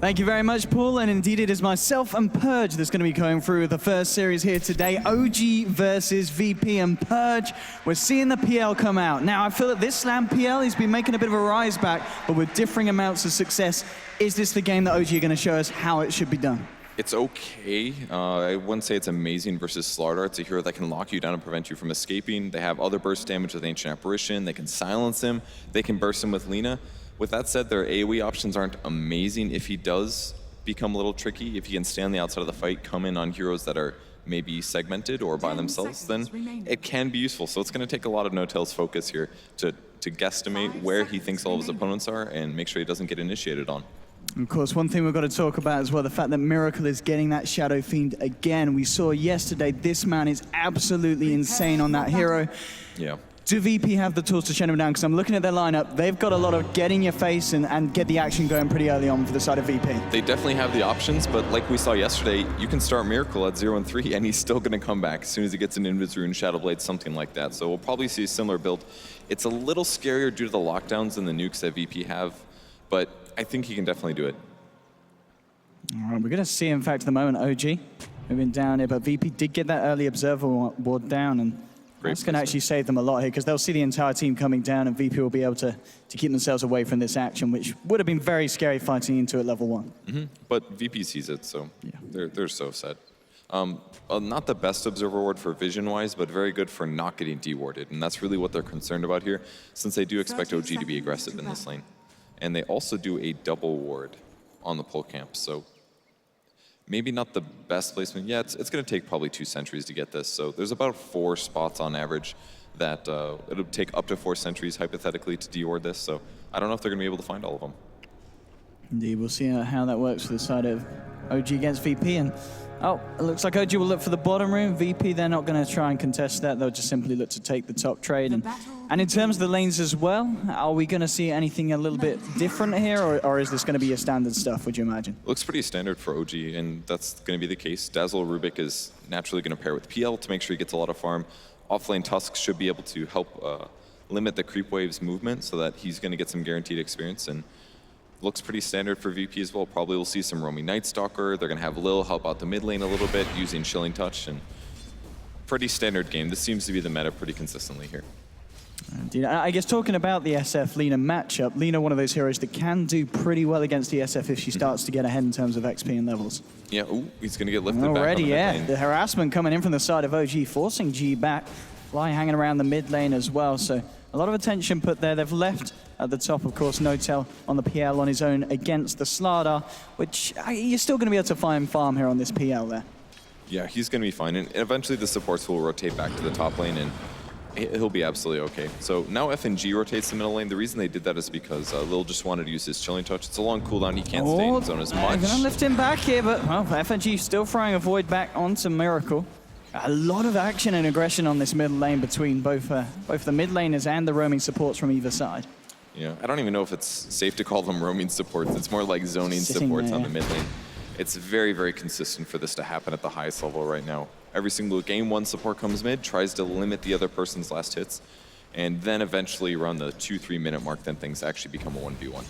Thank you very much, Paul, and indeed it is myself and Purge that's going to be going through the first series here today, OG versus VP and Purge. We're seeing the PL come out. Now, I feel that this Slam PL has been making a bit of a rise back, but with differing amounts of success. Is this the game that OG are going to show us how it should be done? It's okay. I wouldn't say it's amazing versus Slardar. It's a hero that can lock you down and prevent you from escaping. They have other burst damage with Ancient Apparition. They can silence him. They can burst him with Lina. With that said, their AoE options aren't amazing. If he does become a little tricky, if he can stay on the outside of the fight, come in on heroes that are maybe segmented or by themselves, then it can be useful. So it's going to take a lot of No-Tail's focus here to guesstimate where he thinks all of his opponents are and make sure he doesn't get initiated on. Of course, one thing we've got to talk about as well, the fact that Miracle is getting that Shadow Fiend again. We saw yesterday, this man is absolutely insane on that hero. Yeah. Do VP have the tools to shut him down? Because I'm looking at their lineup, they've got a lot of get in your face and get the action going pretty early on for the side of VP. They definitely have the options, but like we saw yesterday, you can start Miracle at 0 and 3, and he's still going to come back as soon as he gets an Invis Rune, Shadow Blade, something like that. So we'll probably see a similar build. It's a little scarier due to the lockdowns and the nukes that VP have, but I think he can definitely do it. All right, we're going to see, in fact, at the moment, OG moving down here, but VP did get that early Observer ward down, and that's going to actually save them a lot here, because they'll see the entire team coming down, and VP will be able to keep themselves away from this action, which would have been very scary fighting into at level 1. Mm-hmm. But VP sees it, so yeah. They're so set. Not the best Observer ward for vision-wise, but very good for not getting dewarded, and that's really what they're concerned about here, since they do expect OG to be aggressive in this lane. And they also do a double ward on the pole camp, so maybe not the best placement. Yeah, it's going to take probably 2 sentries to get this. So there's about 4 spots on average that it'll take up to 4 sentries hypothetically to deward this. So I don't know if they're going to be able to find all of them. Indeed, we'll see how that works for the side of OG against VP. And oh, it looks like OG will look for the bottom room. VP, they're not going to try and contest that. They'll just simply look to take the top trade. And in terms of the lanes as well, are we going to see anything a little bit different here, or is this going to be your standard stuff, would you imagine? Looks pretty standard for OG, and that's going to be the case. Dazzle Rubik is naturally going to pair with PL to make sure he gets a lot of farm. Offlane Tusk should be able to help limit the creep wave's movement so that he's going to get some guaranteed experience. And looks pretty standard for VP as well. Probably we'll see some roaming Night Stalker. They're going to have Lil help out the mid lane a little bit using Chilling Touch. And pretty standard game. This seems to be the meta pretty consistently here. Indeed. I guess talking about the SF-Lina matchup, Lina, one of those heroes that can do pretty well against the SF if she starts to get ahead in terms of XP and levels. Yeah, ooh, he's going to get lifted back already, on the mid lane. The harassment coming in from the side of OG, forcing G back. Fly hanging around the mid lane as well, so a lot of attention put there. They've left at the top, of course, No-Tail on the PL on his own against the Slardar, which you're still going to be able to find farm here on this PL there. Yeah, he's going to be fine, and eventually the supports will rotate back to the top lane, and he'll be absolutely okay. So now FNG rotates the middle lane. The reason they did that is because Lil just wanted to use his Chilling Touch. It's a long cooldown. He can't stay in zone as much. They're going to lift him back here, but well, FNG still throwing a Void back onto Miracle. A lot of action and aggression on this middle lane between both the mid laners and the roaming supports from either side. Yeah, I don't even know if it's safe to call them roaming supports. It's more like zoning Sitting supports there, on the yeah. mid lane. It's very, very consistent for this to happen at the highest level right now. Every single game, one support comes mid, tries to limit the other person's last hits, and then eventually around the 2-3 minute mark, then things actually become a 1v1.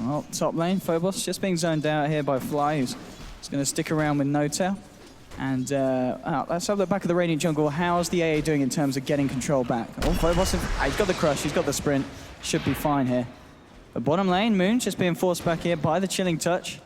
Well, top lane, Phobos just being zoned out here by Fly, who's going to stick around with No-Tail. And let's have the back of the Radiant jungle. How's the AA doing in terms of getting control back? Oh, Phobos, he's got the crush, he's got the sprint. Should be fine here. But bottom lane, Moon just being forced back here by the chilling touch.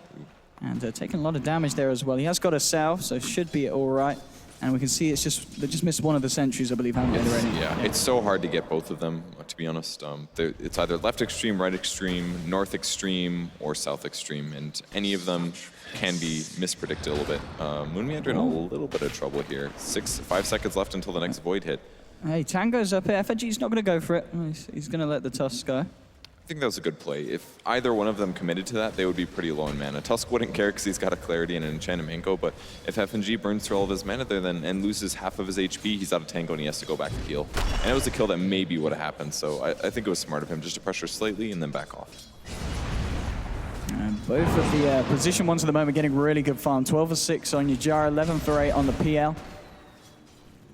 And taking a lot of damage there as well. He has got a salve, so should be all right. And we can see it's just, they just missed one of the sentries, I believe, haven't they, already? Yeah, it's so hard to get both of them, to be honest. It's either left extreme, right extreme, north extreme, or south extreme, and any of them can be mispredicted a little bit. Moonmeander in a little bit of trouble here. 5 seconds left until the next Void hit. Hey, Tango's up here. FNG's not going to go for it. He's going to let the Tusk go. I think that was a good play. If either one of them committed to that, they would be pretty low in mana. Tusk wouldn't care because he's got a Clarity and an Enchanted Mango, but if FNG burns through all of his mana there and loses half of his HP, he's out of Tango and he has to go back to heal. And it was a kill that maybe would have happened, so I think it was smart of him just to pressure slightly and then back off. And both of the position ones at the moment getting really good farm. 12 for 6 on Yajara, 11 for 8 on the PL.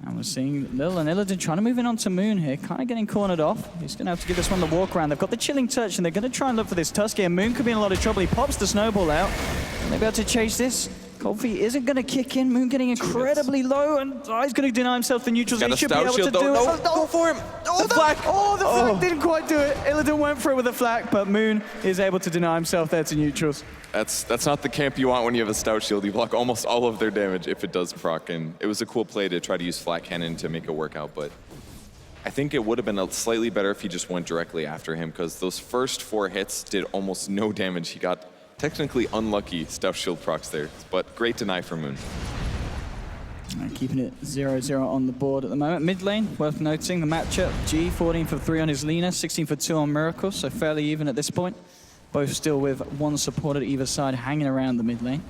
And we're seeing Lil and Illidan trying to move in onto Moon here, kind of getting cornered off. He's going to have to give this one the walk around. They've got the chilling touch, and they're going to try and look for this Tusk here. Moon could be in a lot of trouble. He pops the snowball out. And they'll be able to chase this. Cold Feet isn't going to kick in. Moon getting incredibly low, and he's going to deny himself the neutrals. Got He a should be stout able shield, to do though. it. No, go for him. Oh, the flak! Oh, the flak didn't quite do it. Illidan went for it with the flak, but Moon is able to deny himself there to neutrals. That's not the camp you want when you have a Stout Shield. You block almost all of their damage if it does proc, and it was a cool play to try to use Flat Cannon to make it work out, but I think it would have been slightly better if he just went directly after him, because those first 4 hits did almost no damage. He got technically unlucky Stout Shield procs there, but great deny for Moon. Keeping it 0-0 on the board at the moment. Mid lane, worth noting, the matchup. G, 14 for 3 on his Lina, 16 for 2 on Miracle, so fairly even at this point. Both still with one support at either side hanging around the mid lane.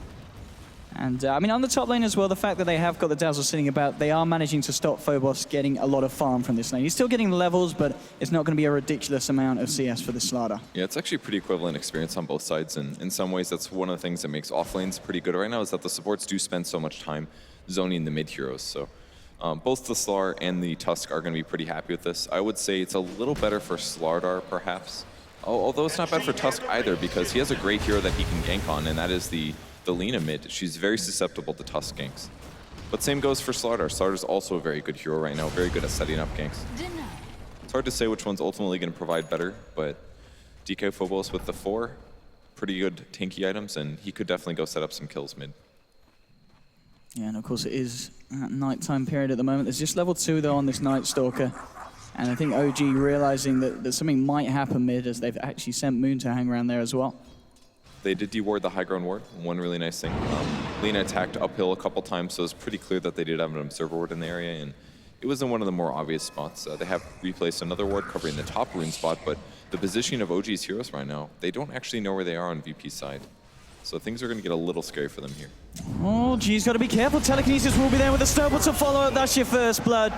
And I mean, on the top lane as well, the fact that they have got the Dazzle sitting about, they are managing to stop Phobos getting a lot of farm from this lane. He's still getting the levels, but it's not going to be a ridiculous amount of CS for this Slardar. Yeah, it's actually pretty equivalent experience on both sides, and in some ways that's one of the things that makes off lanes pretty good right now, is that the supports do spend so much time zoning the mid heroes. So both the Slar and the Tusk are going to be pretty happy with this. I would say it's a little better for Slardar, perhaps. Although it's not bad for Tusk either, because he has a great hero that he can gank on, and that is the Lina mid. She's very susceptible to Tusk ganks. But same goes for Slardar. Slardar's also a very good hero right now, very good at setting up ganks. It's hard to say which one's ultimately going to provide better, but DK Phobos with the 4, pretty good tanky items, and he could definitely go set up some kills mid. Yeah, and of course it is at nighttime period at the moment. There's just level 2 though on this Night Stalker. And I think OG realizing that something might happen mid, as they've actually sent Moon to hang around there as well. They did deward the high ground ward, one really nice thing. Lina attacked uphill a couple times, so it's pretty clear that they did have an observer ward in the area, and it was in one of the more obvious spots. They have replaced another ward covering the top rune spot, but the positioning of OG's heroes right now, they don't actually know where they are on VP's side. So things are going to get a little scary for them here. Oh, G's got to be careful. Telekinesis will be there with a snowball to follow up. That's your first blood.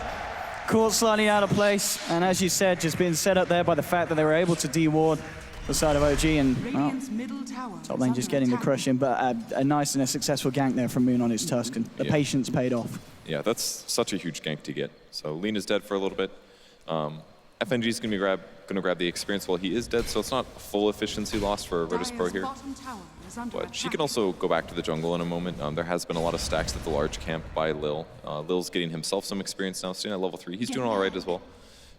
Caught slightly out of place, and as you said, just being set up there by the fact that they were able to deward the side of OG, and well, top lane just getting the crush in, but a nice and a successful gank there from Moon on his Tusk, and the patience paid off. Yeah, that's such a huge gank to get. So Lina's dead for a little bit. FNG's going to grab the experience while he is dead, so it's not a full efficiency loss for Virtus Pro here. But she can also go back to the jungle in a moment. There has been a lot of stacks at the large camp by Lil. Lil's getting himself some experience now, staying at level 3. He's doing all right as well.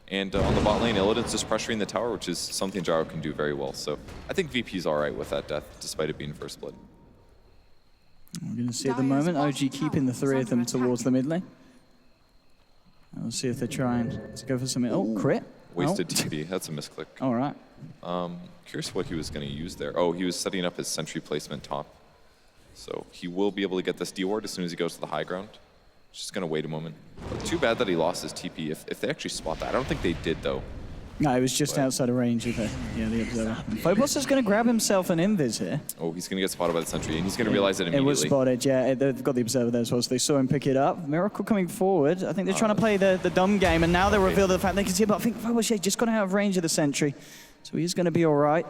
And on the bot lane, Illidan's just pressuring the tower, which is something Gyro can do very well. So I think VP's all right with that death, despite it being first blood. We're going to see at the moment, OG keeping the 3 of them towards the mid lane. And we'll see if they're trying to go for something. Oh, crit. Wasted TP, that's a misclick. All right. Curious what he was going to use there. Oh, he was setting up his sentry placement top. So he will be able to get this deward as soon as he goes to the high ground. Just going to wait a moment. But too bad that he lost his TP. If they actually spot that, I don't think they did though. No, it was just outside of range of the observer. And Phobos is going to grab himself an invis here. Oh, he's going to get spotted by the sentry, and he's going to realize it It immediately. was spotted, yeah. They've got the observer there as well, so they saw him pick it up. Miracle coming forward. I think they're trying to play the dumb game, and now they reveal the fact they can see it, but I think Phobos just got out of range of the sentry, so he's going to be all right.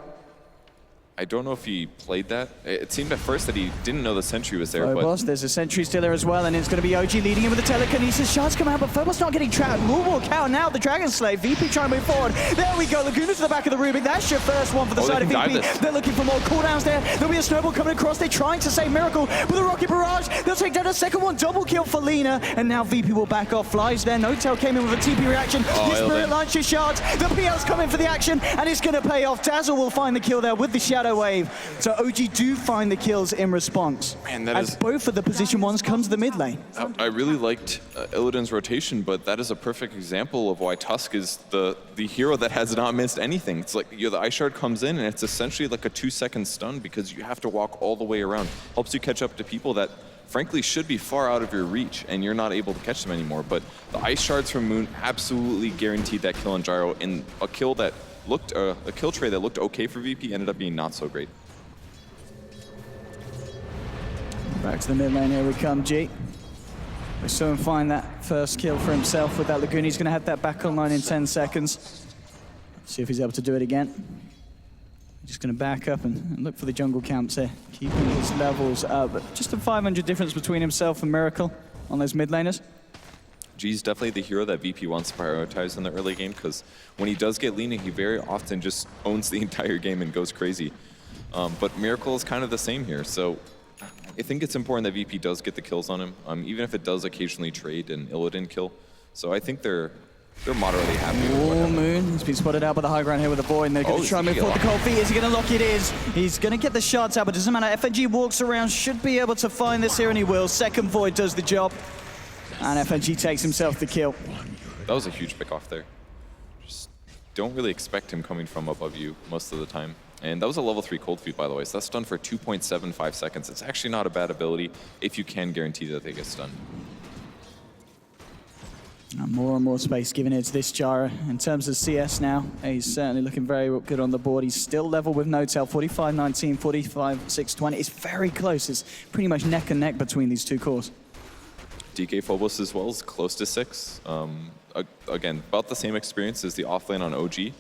I don't know if he played that. It seemed at first that he didn't know the sentry was there, Phobos, there's a sentry still there as well, and it's going to be OG leading him with the telekinesis. Shards come out, but Phobos not getting trapped. Moonwalk out now, the Dragon Slave. VP trying to move forward. There we go, Laguna to the back of the Rubik. That's your first one for the side of VP. They're looking for more cooldowns there. There'll be a snowball coming across. They're trying to save Miracle with a rocket barrage. They'll take down a second one, double kill for Lina, and now VP will back off. Flies there. No-Tail came in with a TP reaction. His Spirit launches Shards. The PL's coming for the action, and it's going to pay off. Dazzle will find the kill there with the Shadow Wave. So OG do find the kills in response. Man, that as is... both of the position ones come to the mid lane. I really liked Illidan's rotation, but that is a perfect example of why Tusk is the hero that has not missed anything. It's like the Ice Shard comes in, and it's essentially like a 2-second stun because you have to walk all the way around. Helps you catch up to people that frankly should be far out of your reach, and you're not able to catch them anymore. But the Ice Shards from Moon absolutely guaranteed that kill on Gyro, and a kill that looked, a kill tray that looked okay for VP ended up being not so great. Back to the mid lane, here we come, G. We saw him find that first kill for himself with that Laguna. He's going to have that back online in 10 seconds. See if he's able to do it again. Just going to back up and look for the jungle camps here. Keeping his levels up. Just a 500 difference between himself and Miracle on those mid laners. G's definitely the hero that VP wants to prioritize in the early game, because when he does get leaning, he very often just owns the entire game and goes crazy. But Miracle is kind of the same here, so I think it's important that VP does get the kills on him, even if it does occasionally trade an Illidan kill. So I think they're moderately happy with what happened. Moon, he's been spotted out by the high ground here with a Void, and they're going to try and move forward the cold feet. Is he going to lock it? Is. He's going to get the shards out, but it doesn't matter. FNG walks around, should be able to find this here, and he will. Second Void does the job, and FNG takes himself the kill. That was a huge pick off there. Just don't really expect him coming from above you most of the time. And that was a level 3 cold feet, by the way, so that's stunned for 2.75 seconds. It's actually not a bad ability if you can guarantee that they get stunned. And more and more space given it to this Jara. In terms of CS now, he's certainly looking very good on the board. He's still level with No-Tail, 45-19, 45-6-20. It's very close. It's pretty much neck and neck between these two cores. DK Phobos as well is close to 6. Again, about the same experience as the offlane on OG.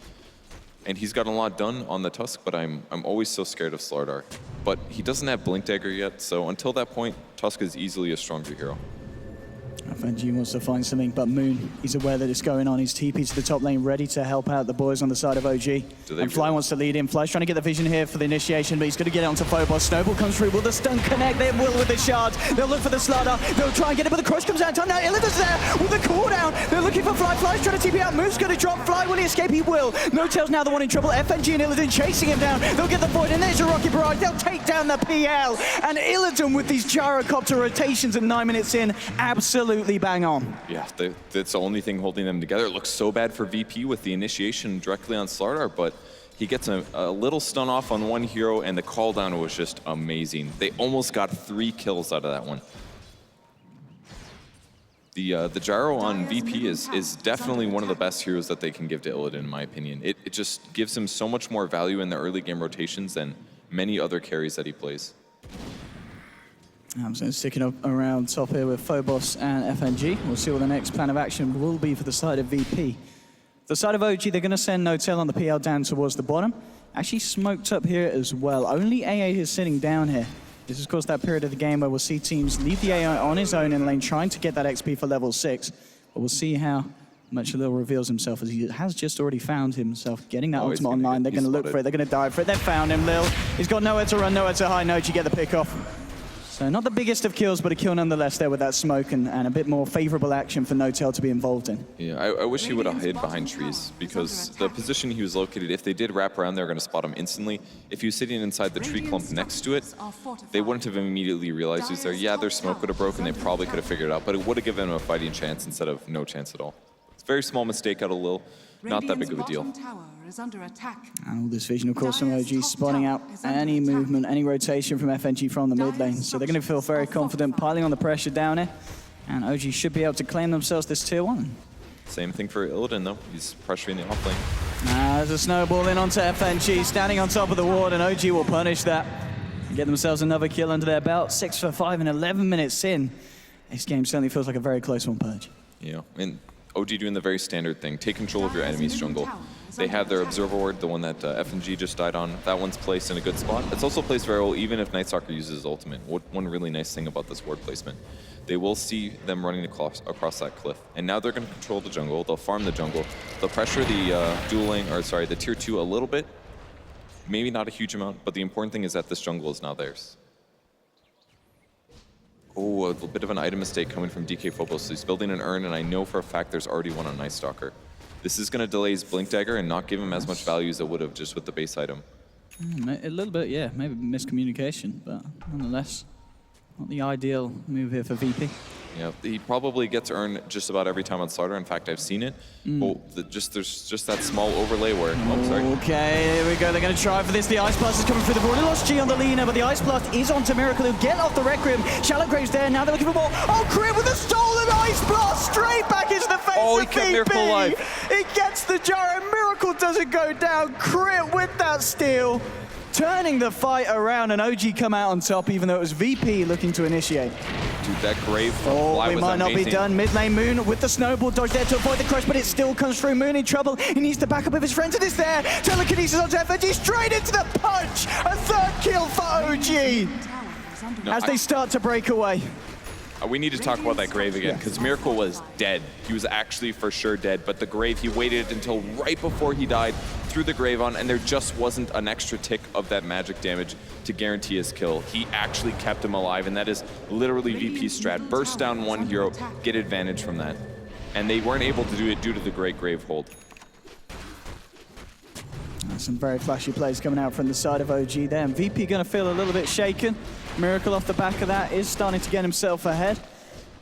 And he's gotten a lot done on the Tusk, but I'm always so scared of Slardar. But he doesn't have Blink Dagger yet, so until that point, Tusk is easily a stronger hero. FNG wants to find something, but Moon, he's aware that it's going on. He's TP to the top lane, ready to help out the boys on the side of OG. And Fly wants to lead in. Fly's trying to get the vision here for the initiation, but he's going to get it onto Phobos. Snowball comes through. Will the stun connect? They will with the shards. They'll look for the Slardar. They'll try and get it, but the crush comes out. Now Illidan's there with the cooldown. They're looking for Fly. Fly's trying to TP out. Move's going to drop. Fly, will he escape? He will. No-Tail's now the one in trouble. FNG and Illidan chasing him down. They'll get the Void, and there's a rocket barrage. They'll take down the PL. And Illidan with these gyrocopter rotations at 9 minutes in, absolutely bang on. Yeah, that's the only thing holding them together. It looks so bad for VP with the initiation directly on Slardar, but he gets a little stun off on one hero, and the call down was just amazing. They almost got 3 kills out of that one. The gyro on VP is definitely one of the best heroes that they can give to Illidan, in my opinion. It just gives him so much more value in the early game rotations than many other carries that he plays. I'm sticking up around top here with Phobos and FNG. We'll see what the next plan of action will be for the side of VP. The side of OG, they're going to send No-Tail on the PL down towards the bottom. Actually smoked up here as well. Only AA is sitting down here. This is, of course, that period of the game where we'll see teams leave the AI on his own in lane, trying to get that XP for level 6. But we'll see how much Lil reveals himself, as he has just already found himself getting that ultimate online. They're going to look for it. They're going to dive for it. They've found him, Lil. He's got nowhere to run, nowhere to hide. No, you get the pick off. So not the biggest of kills, but a kill nonetheless there with that smoke and a bit more favorable action for No-Tail to be involved in. Yeah, I wish he would have hid behind trees, because the position he was located, if they did wrap around, they're going to spot him instantly. If he was sitting inside the tree clump next to it, they wouldn't have immediately realized he's there. Yeah, their smoke would have broken, they probably could have figured it out, but it would have given him a fighting chance instead of no chance at all. It's a very small mistake out of Lil, not that big of a deal. And all this vision, of course, from OG, spotting out any movement, any rotation from FNG from the mid lane. So they're going to feel very confident, piling on the pressure down here. And OG should be able to claim themselves this tier 1. Same thing for Illidan, though. He's pressuring the offlane. There's a snowball in onto FNG, standing on top of the ward, and OG will punish that. Get themselves another kill under their belt. 6 for 5 and 11 minutes in. This game certainly feels like a very close one, Purge. Yeah, and OG doing the very standard thing. Take control of your enemy's jungle. They have their Observer Ward, the one that FNG just died on. That one's placed in a good spot. It's also placed very well, even if Night Stalker uses his ultimate. One really nice thing about this ward placement. They will see them running across that cliff. And now they're going to control the jungle. They'll farm the jungle. They'll pressure the the tier 2 a little bit. Maybe not a huge amount, but the important thing is that this jungle is now theirs. Oh, a little bit of an item mistake coming from DK Phobos. He's building an urn, and I know for a fact there's already one on Night Stalker. This is going to delay his Blink Dagger and not give him as much value as it would have just with the base item. A little bit, yeah, maybe miscommunication, but nonetheless, not the ideal move here for VP. Yeah, he probably gets Urn just about every time on Slaughter. In fact, I've seen it. Oh, there's just that small overlay where... Oh, sorry. Okay, here we go. They're going to try for this. The Ice Blast is coming through the board. They lost G on the Lina, but the Ice Blast is onto Miracle. He'll get off the Requiem. Shallow Grave's there. Now they're looking for more. Oh, Crit with a stolen Ice Blast straight back into the face Oh, of he kept VP. Miracle alive. He gets the Gyro. Miracle doesn't go down. Crit with that steal, turning the fight around, and OG come out on top, even though it was VP looking to initiate. Dude, that Grave from Oh, Fly we was might amazing. not be done. Mid lane Moon with the snowball dodge there to avoid the crush, but it still comes through. Moon in trouble. He needs to back up with his friends. It is there. Telekinesis onto FNG, straight into the punch. A third kill for OG as they start to break away. We need to talk about that Grave again, because Miracle was dead. He was actually for sure dead, but the Grave, he waited until right before he died, threw the Grave on, and there just wasn't an extra tick of that magic damage to guarantee his kill. He actually kept him alive, and that is literally VP's strat. Burst down one hero, get advantage from that. And they weren't able to do it due to the great Grave hold. Some very flashy plays coming out from the side of OG there, and VP going to feel a little bit shaken. Miracle off the back of that is starting to get himself ahead.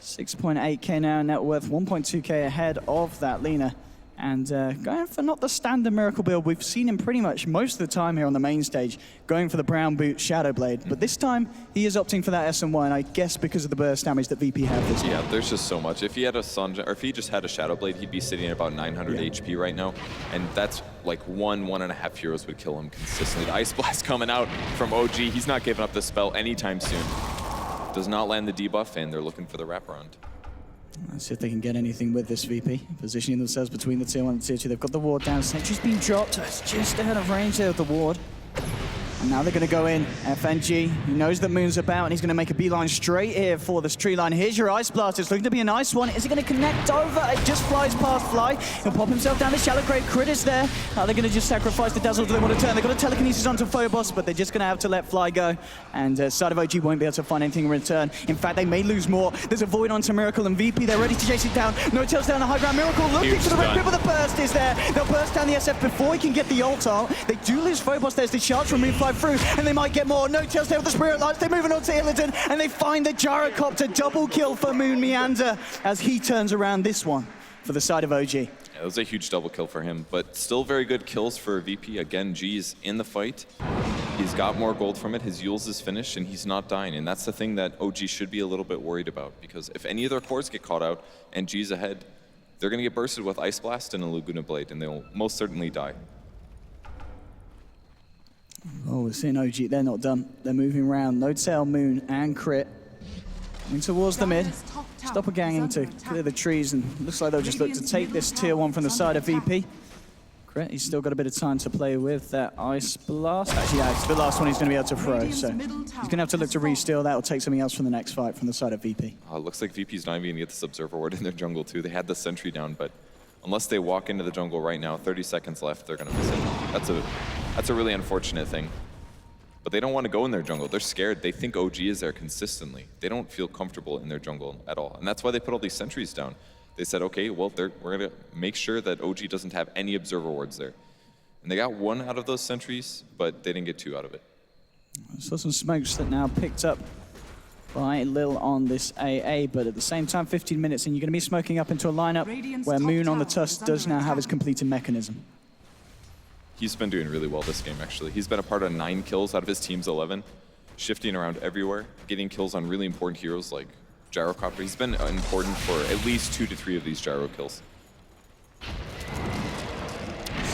6.8k now net worth, 1.2k ahead of that Lina. And going for not the standard Miracle build. We've seen him pretty much most of the time here on the main stage, going for the Brown Boot Shadow Blade. But this time, he is opting for that SMY, and I guess because of the burst damage that VP have this Yeah, there's just so much. If he had a Sanjay, or if he just had a Shadow Blade, he'd be sitting at about 900 HP right now. And that's like 1.5 heroes would kill him consistently. The Ice Blast coming out from OG. He's not giving up the spell anytime soon. Does not land the debuff, and they're looking for the wraparound. Let's see if they can get anything with this VP. Positioning themselves between the tier 1 and tier 2. They've got the ward down. Sentry's been dropped. It's just out of range there with the ward. And now they're going to go in. FNG, he knows that Moon's about, and he's going to make a beeline straight here for this tree line. Here's your Ice Blast. It's looking to be a nice one. Is he going to connect over? It just flies past Fly. He'll pop himself down the Shallow Grave. Crit is there. They're going to just sacrifice the Dazzle. Do they want to turn? They've got a telekinesis onto Phobos, but they're just going to have to let Fly go. And side of OG won't be able to find anything in return. In fact, they may lose more. There's a Void onto Miracle and VP. They're ready to chase it down. No tails down the high ground. Miracle looking for the red grip, but the burst is there. They'll burst down the SF before he can get the ult out. They do lose Phobos. There's the charge from Moonfly through, and they might get more. No tails there with the Spirit Lights. They're moving on to Illidan, and they find the Gyrocopter. Double kill for Moon Meander as he turns around this one for the side of OG. Yeah, it was a huge double kill for him, but still very good kills for VP. Again, G's in the fight. He's got more gold from it. His Yules is finished, and he's not dying. And that's the thing that OG should be a little bit worried about, because if any of their cores get caught out and G's ahead, they're going to get bursted with Ice Blast and a Laguna Blade, and they'll most certainly die. Oh, we're seeing OG. They're not done. They're moving around. No tail, Moon, and Crit. In towards the mid. Stop a ganging to clear the trees, and looks like they'll just look to take this tier 1 from the side of VP. Crit, he's still got a bit of time to play with that Ice Blast. Actually, yeah, it's the last one he's going to be able to throw, so he's going to have to look to re-steal that or take something else from the next fight from the side of VP. It looks like VP's not even going to get this Observer Ward in their jungle, too. They had the sentry down, but unless they walk into the jungle right now, 30 seconds left, they're going to miss it. That's a really unfortunate thing. But they don't want to go in their jungle. They're scared. They think OG is there consistently. They don't feel comfortable in their jungle at all. And that's why they put all these sentries down. They said, okay, well, we're going to make sure that OG doesn't have any Observer Wards there. And they got 1 out of those sentries, but they didn't get 2 out of it. So some smokes that now picked up by Lil on this AA, but at the same time, 15 minutes, and you're going to be smoking up into a lineup where Moon on the Tusk does now have his completed mechanism. He's been doing really well this game, actually. He's been a part of 9 kills out of his team's 11, shifting around everywhere, getting kills on really important heroes like Gyrocopter. He's been important for at least 2 to 3 of these Gyro kills.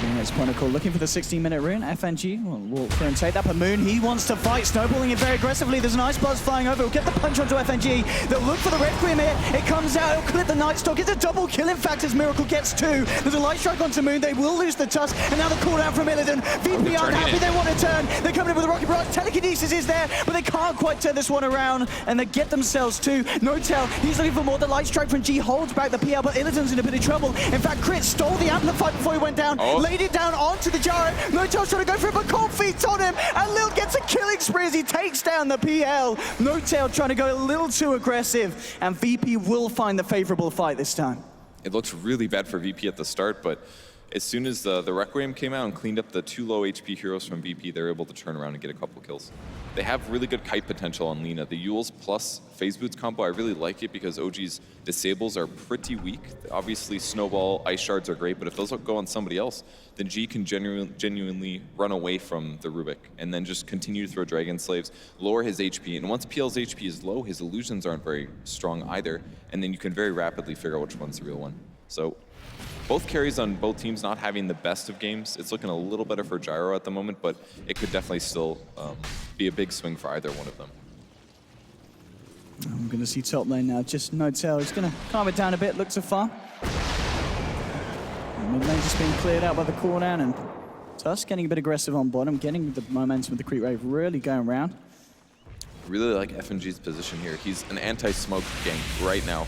Seeing it's Chronicle looking for the 16-minute rune. FNG will walk through and take that. But Moon, he wants to fight, snowballing it very aggressively. There's an Ice Blast flying over. He'll get the punch onto FNG. They'll look for the Red Queen here. It comes out. He'll clip the Nightstalk. It's a double kill, in fact, as Miracle gets 2. There's a Light Strike onto Moon. They will lose the Tusk. And now the cooldown from Illidan. VP aren't happy. They want to turn. They're coming in with a Rocket Barrage. Telekinesis is there, but they can't quite turn this one around. And they get themselves 2. No-Tail, he's looking for more. The Light Strike from G holds back the PL, but Illidan's in a bit of trouble. In fact, Crit stole the Amplify before he went down. Laid it down onto the Gyro. No-Tail's trying to go for it, but Cold Feet's on him. And Lil gets a killing spree as he takes down the PL. No-Tail trying to go a little too aggressive. And VP will find the favorable fight this time. It looks really bad for VP at the start, but as soon as the Requiem came out and cleaned up the 2 low HP heroes from VP, they're able to turn around and get a couple kills. They have really good kite potential on Lina. The Yules plus Phase Boots combo, I really like it because OG's disables are pretty weak. Obviously, Snowball, Ice Shards are great, but if those go on somebody else, then G can genuinely run away from the Rubik and then just continue to throw Dragon Slaves, lower his HP. And once PL's HP is low, his illusions aren't very strong either, and then you can very rapidly figure out which one's the real one. So both carries on both teams not having the best of games. It's looking a little better for Gyro at the moment, but it could definitely still be a big swing for either one of them. I'm going to see top lane now. Just No-Tail. He's going to calm it down a bit, look to far. Mid lane just being cleared out by the cooldown, and Tusk getting a bit aggressive on bottom, getting the momentum with the creep wave really going around. Really like FNG's position here. He's an anti-smoke gank right now.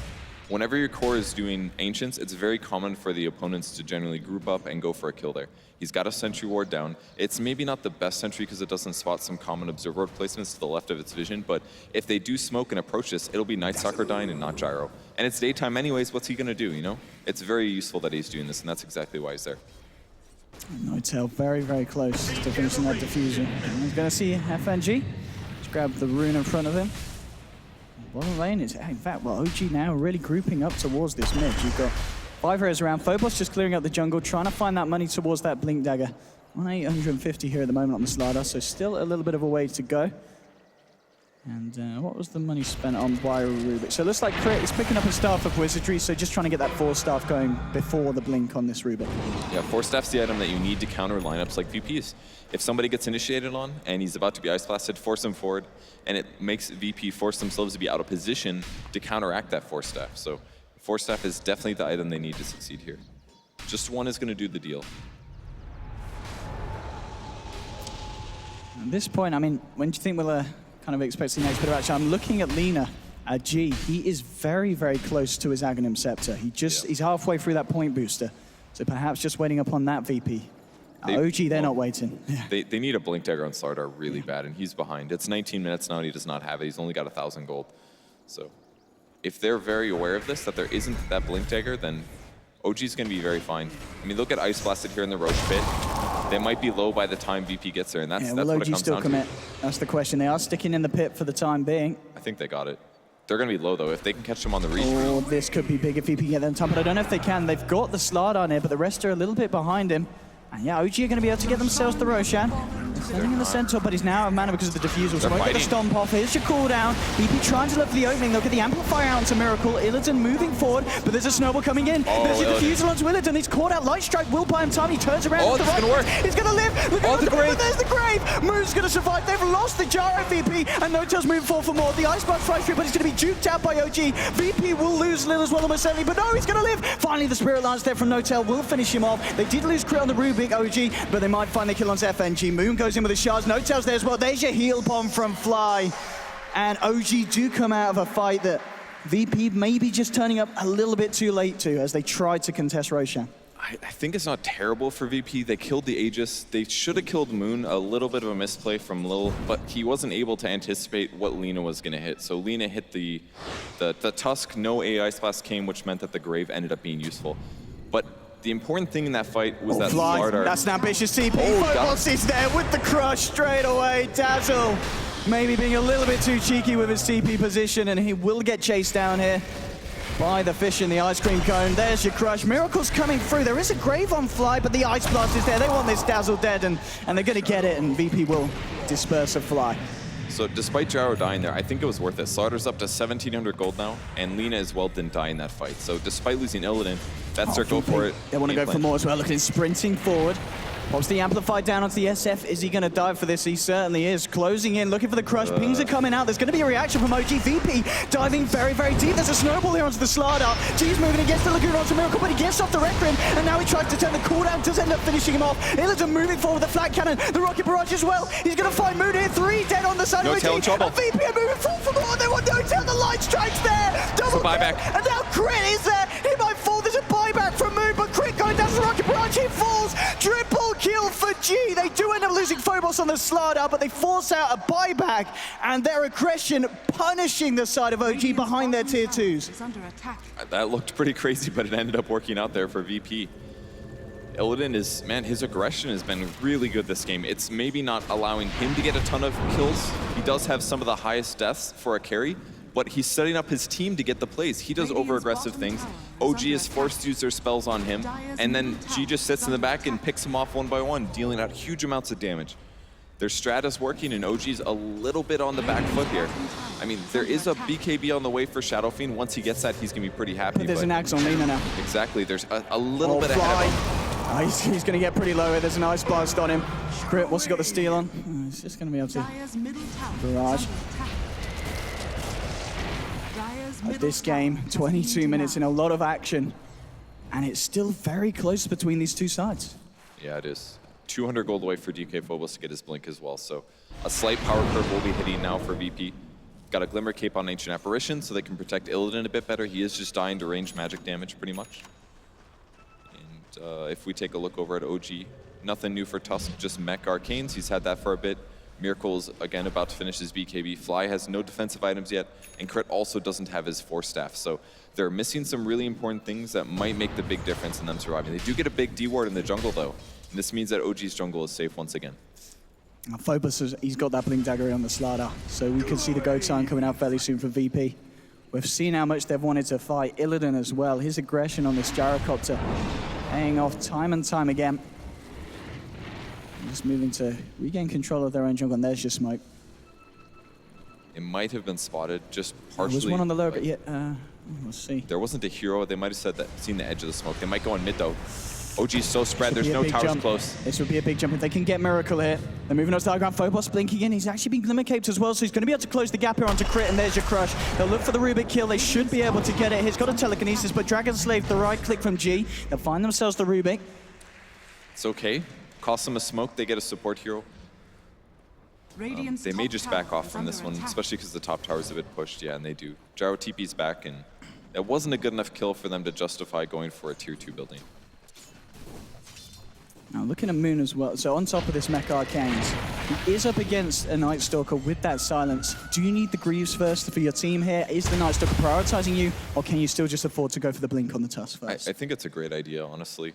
Whenever your core is doing Ancients, it's very common for the opponents to generally group up and go for a kill there. He's got a Sentry Ward down. It's maybe not the best Sentry because it doesn't spot some common Observer Ward placements to the left of its vision, but if they do smoke and approach this, it'll be Night Stalker dying and not Gyro. And it's daytime anyways, what's he gonna do, you know? It's very useful that he's doing this, and that's exactly why he's there. No-Tail very, very close to finishing that diffuser. He's going to see FNG. Just grab the rune in front of him. Bottom lane is, in fact, well, OG now really grouping up towards this mid. You've got 5 heroes around. Phobos just clearing out the jungle, trying to find that money towards that Blink Dagger. On 850 here at the moment on the slider, so still a little bit of a way to go. And what was the money spent on Viral Rubik? So it looks like Crit is picking up a Staff of Wizardry, so just trying to get that 4 staff going before the Blink on this Rubik. Yeah, 4 staff's the item that you need to counter lineups like VP's. If somebody gets initiated on and he's about to be Ice Blasted, force him forward, and it makes VP force themselves to be out of position to counteract that 4 staff. So 4 staff is definitely the item they need to succeed here. Just one is going to do the deal. At this point, I mean, when do you think we'll kind of expect the next bit of action? I'm looking at Lina. G, he is very, very close to his Aghanim Scepter. He's halfway through that point booster. So perhaps just waiting upon that VP. OG, they're not waiting. Yeah. They need a Blink Dagger on Slardar really bad, and he's behind. It's 19 minutes now, and he does not have it. He's only got 1,000 gold. So if they're very aware of this, that there isn't that Blink Dagger, then OG's going to be very fine. I mean, look at Ice Blasted here in the Roche pit. They might be low by the time VP gets there, and that's what it comes still down commit? to. That's the question. They are sticking in the pit for the time being. I think they got it. They're going to be low, though. If they can catch them on the reach. Oh, this could be big if VP can get them top, but I don't know if they can. They've got the Slardar here, but the rest are a little bit behind him. And yeah, OG are going to be able to get themselves the Roshan. Standing in the center, but he's now out of mana because of the defusal. So won't get the stomp off. Here's your cooldown. VP trying to look for the opening. They'll get the amplifier out into Miracle. Illidan moving forward, but there's a snowball coming in. There's a defusal onto Illidan. He's caught out. Light Strike will buy him time. He turns around. Oh, this is going to work. He's going to live. Look at the grave. There's the grave. Moon's going to survive. They've lost the Gyro VP, and No-Tail's moving forward for more. The Ice Blast flies through, but he's going to be juked out by OG. VP will lose Lil as well, almost certainly, but no, he's going to live. Finally, the Spirit Lance there from No-Tail will finish him off. They did lose Crit on the Rubik, OG, but they might find the kill onto FNG. Moon goes in with the shards. No-Tail's there as well. There's your heal bomb from Fly. And OG do come out of a fight that VP may be just turning up a little bit too late to as they try to contest Roshan. I think it's not terrible for VP. They killed the Aegis. They should have killed Moon. A little bit of a misplay from Lil, but he wasn't able to anticipate what Lina was going to hit. So Lina hit the Tusk. No AI Blast came, which meant that the Grave ended up being useful. But the important thing in that fight was that Fly, Slardar. that's an ambitious TP. Phobos is there with the crush straight away. Dazzle maybe being a little bit too cheeky with his TP position, and he will get chased down here by the fish in the ice cream cone. There's your crush. Miracle's coming through. There is a grave on Fly, but the Ice Blast is there. They want this Dazzle dead, and they're going to get it, and VP will disperse a Fly. So despite Gyro dying there, I think it was worth it. Slaughter's up to 1,700 gold now, and Lina as well didn't die in that fight. So despite losing Illidan, that's their go for it. They want to Game go for plan. more as well. Looking sprinting forward. Pops the Amplified down onto the SF. Is he going to dive for this? He certainly is. Closing in, looking for the crush. Pings are coming out. There's going to be a reaction from OG. VP diving very, very deep. There's a snowball here onto the Slardar. G's moving against the Lagoon onto Miracle, but he gets off the Requiem, and now he tries to turn the cooldown, does end up finishing him off. Illidan moving forward with the flat cannon. The rocket barrage as well. He's going to find Moon here. 3 dead on the side of No-tail OG. trouble. And VP are moving forward for more. They want no-tail. The light strikes there. Double a buyback. kill. And now Crit is there. He might fall. There's a buyback from Moon, but Crit going down to the rocket barrage. He falls. Triple kill for G. They do end up losing Phobos on the Slardar, but they force out a buyback, and their aggression punishing the side of OG behind their tier 2s. Is under attack. That looked pretty crazy, but it ended up working out there for VP. Illidan is, man, his aggression has been really good this game. It's maybe not allowing him to get a ton of kills. He does have some of the highest deaths for a carry, but he's setting up his team to get the plays. He does over-aggressive things. OG is forced to use their spells on him, and then G just sits in the back and picks him off one by one, dealing out huge amounts of damage. Their strat is working, and OG's a little bit on the back foot here. I mean, there is a BKB on the way for Shadow Fiend. Once he gets that, he's going to be pretty happy. But there's an axe on Lina now. Exactly. There's a little bit ahead of him. He's going to get pretty low here. There's an ice blast on him. Crit, what's he got the steal on? He's just going to be able to Dire's middle tower barrage. is under attack. Dire's At middle this tower game. has 22 been minutes in a denied. lot of action, and it's still very close between these two sides. Yeah, it is. 200 gold away for DK Phobos to get his blink as well. So a slight power curve will be hitting now for VP. Got a Glimmer Cape on Ancient Apparition so they can protect Illidan a bit better. He is just dying to range magic damage pretty much. And if we take a look over at OG, nothing new for Tusk, just Mech Arcanes. He's had that for a bit. Miracle's again about to finish his BKB. Fly has no defensive items yet, and Crit also doesn't have his Force Staff. So they're missing some really important things that might make the big difference in them surviving. They do get a big D ward in the jungle though, and this means that OG's jungle is safe once again. Now, Phobos, he's got that Blink Dagger on the Slardar, so we could see the go time coming out fairly soon for VP. We've seen how much they've wanted to fight. Illidan as well, his aggression on this Gyrocopter paying off time and time again. Just moving to regain control of their own jungle, and there's your smoke. It might have been spotted just There partially. was one on the low, like, yeah, we'll see. there wasn't a hero. They might have said that, seen the edge of the smoke. They might go in mid though. OG's so spread, there's Be a no big towers jump. close. This would be a big jump if they can get Miracle here. They're moving on to the ground. Phobos blinking in. He's actually been Glimmer Caped as well, so he's going to be able to close the gap here onto Crit, and there's your crush. They'll look for the Rubik kill. They should be able to get it. He's got a telekinesis, but Dragon Slave, the right click from G. They'll find themselves the Rubik. It's okay. Cost them a smoke, they get a support hero. Radiant's They may top just tower back off is from this under one, attack. especially because the top tower's a bit pushed. Yeah, and they do. Gyro TP's back, and it wasn't a good enough kill for them to justify going for a tier 2 building. Now looking at Moon as well, so on top of this Mech Arcanes, he is up against a Night Stalker with that silence. Do you need the Greaves first for your team here? Is the Night Stalker prioritizing you, or can you still just afford to go for the Blink on the Tusk I first? think it's a great idea, honestly.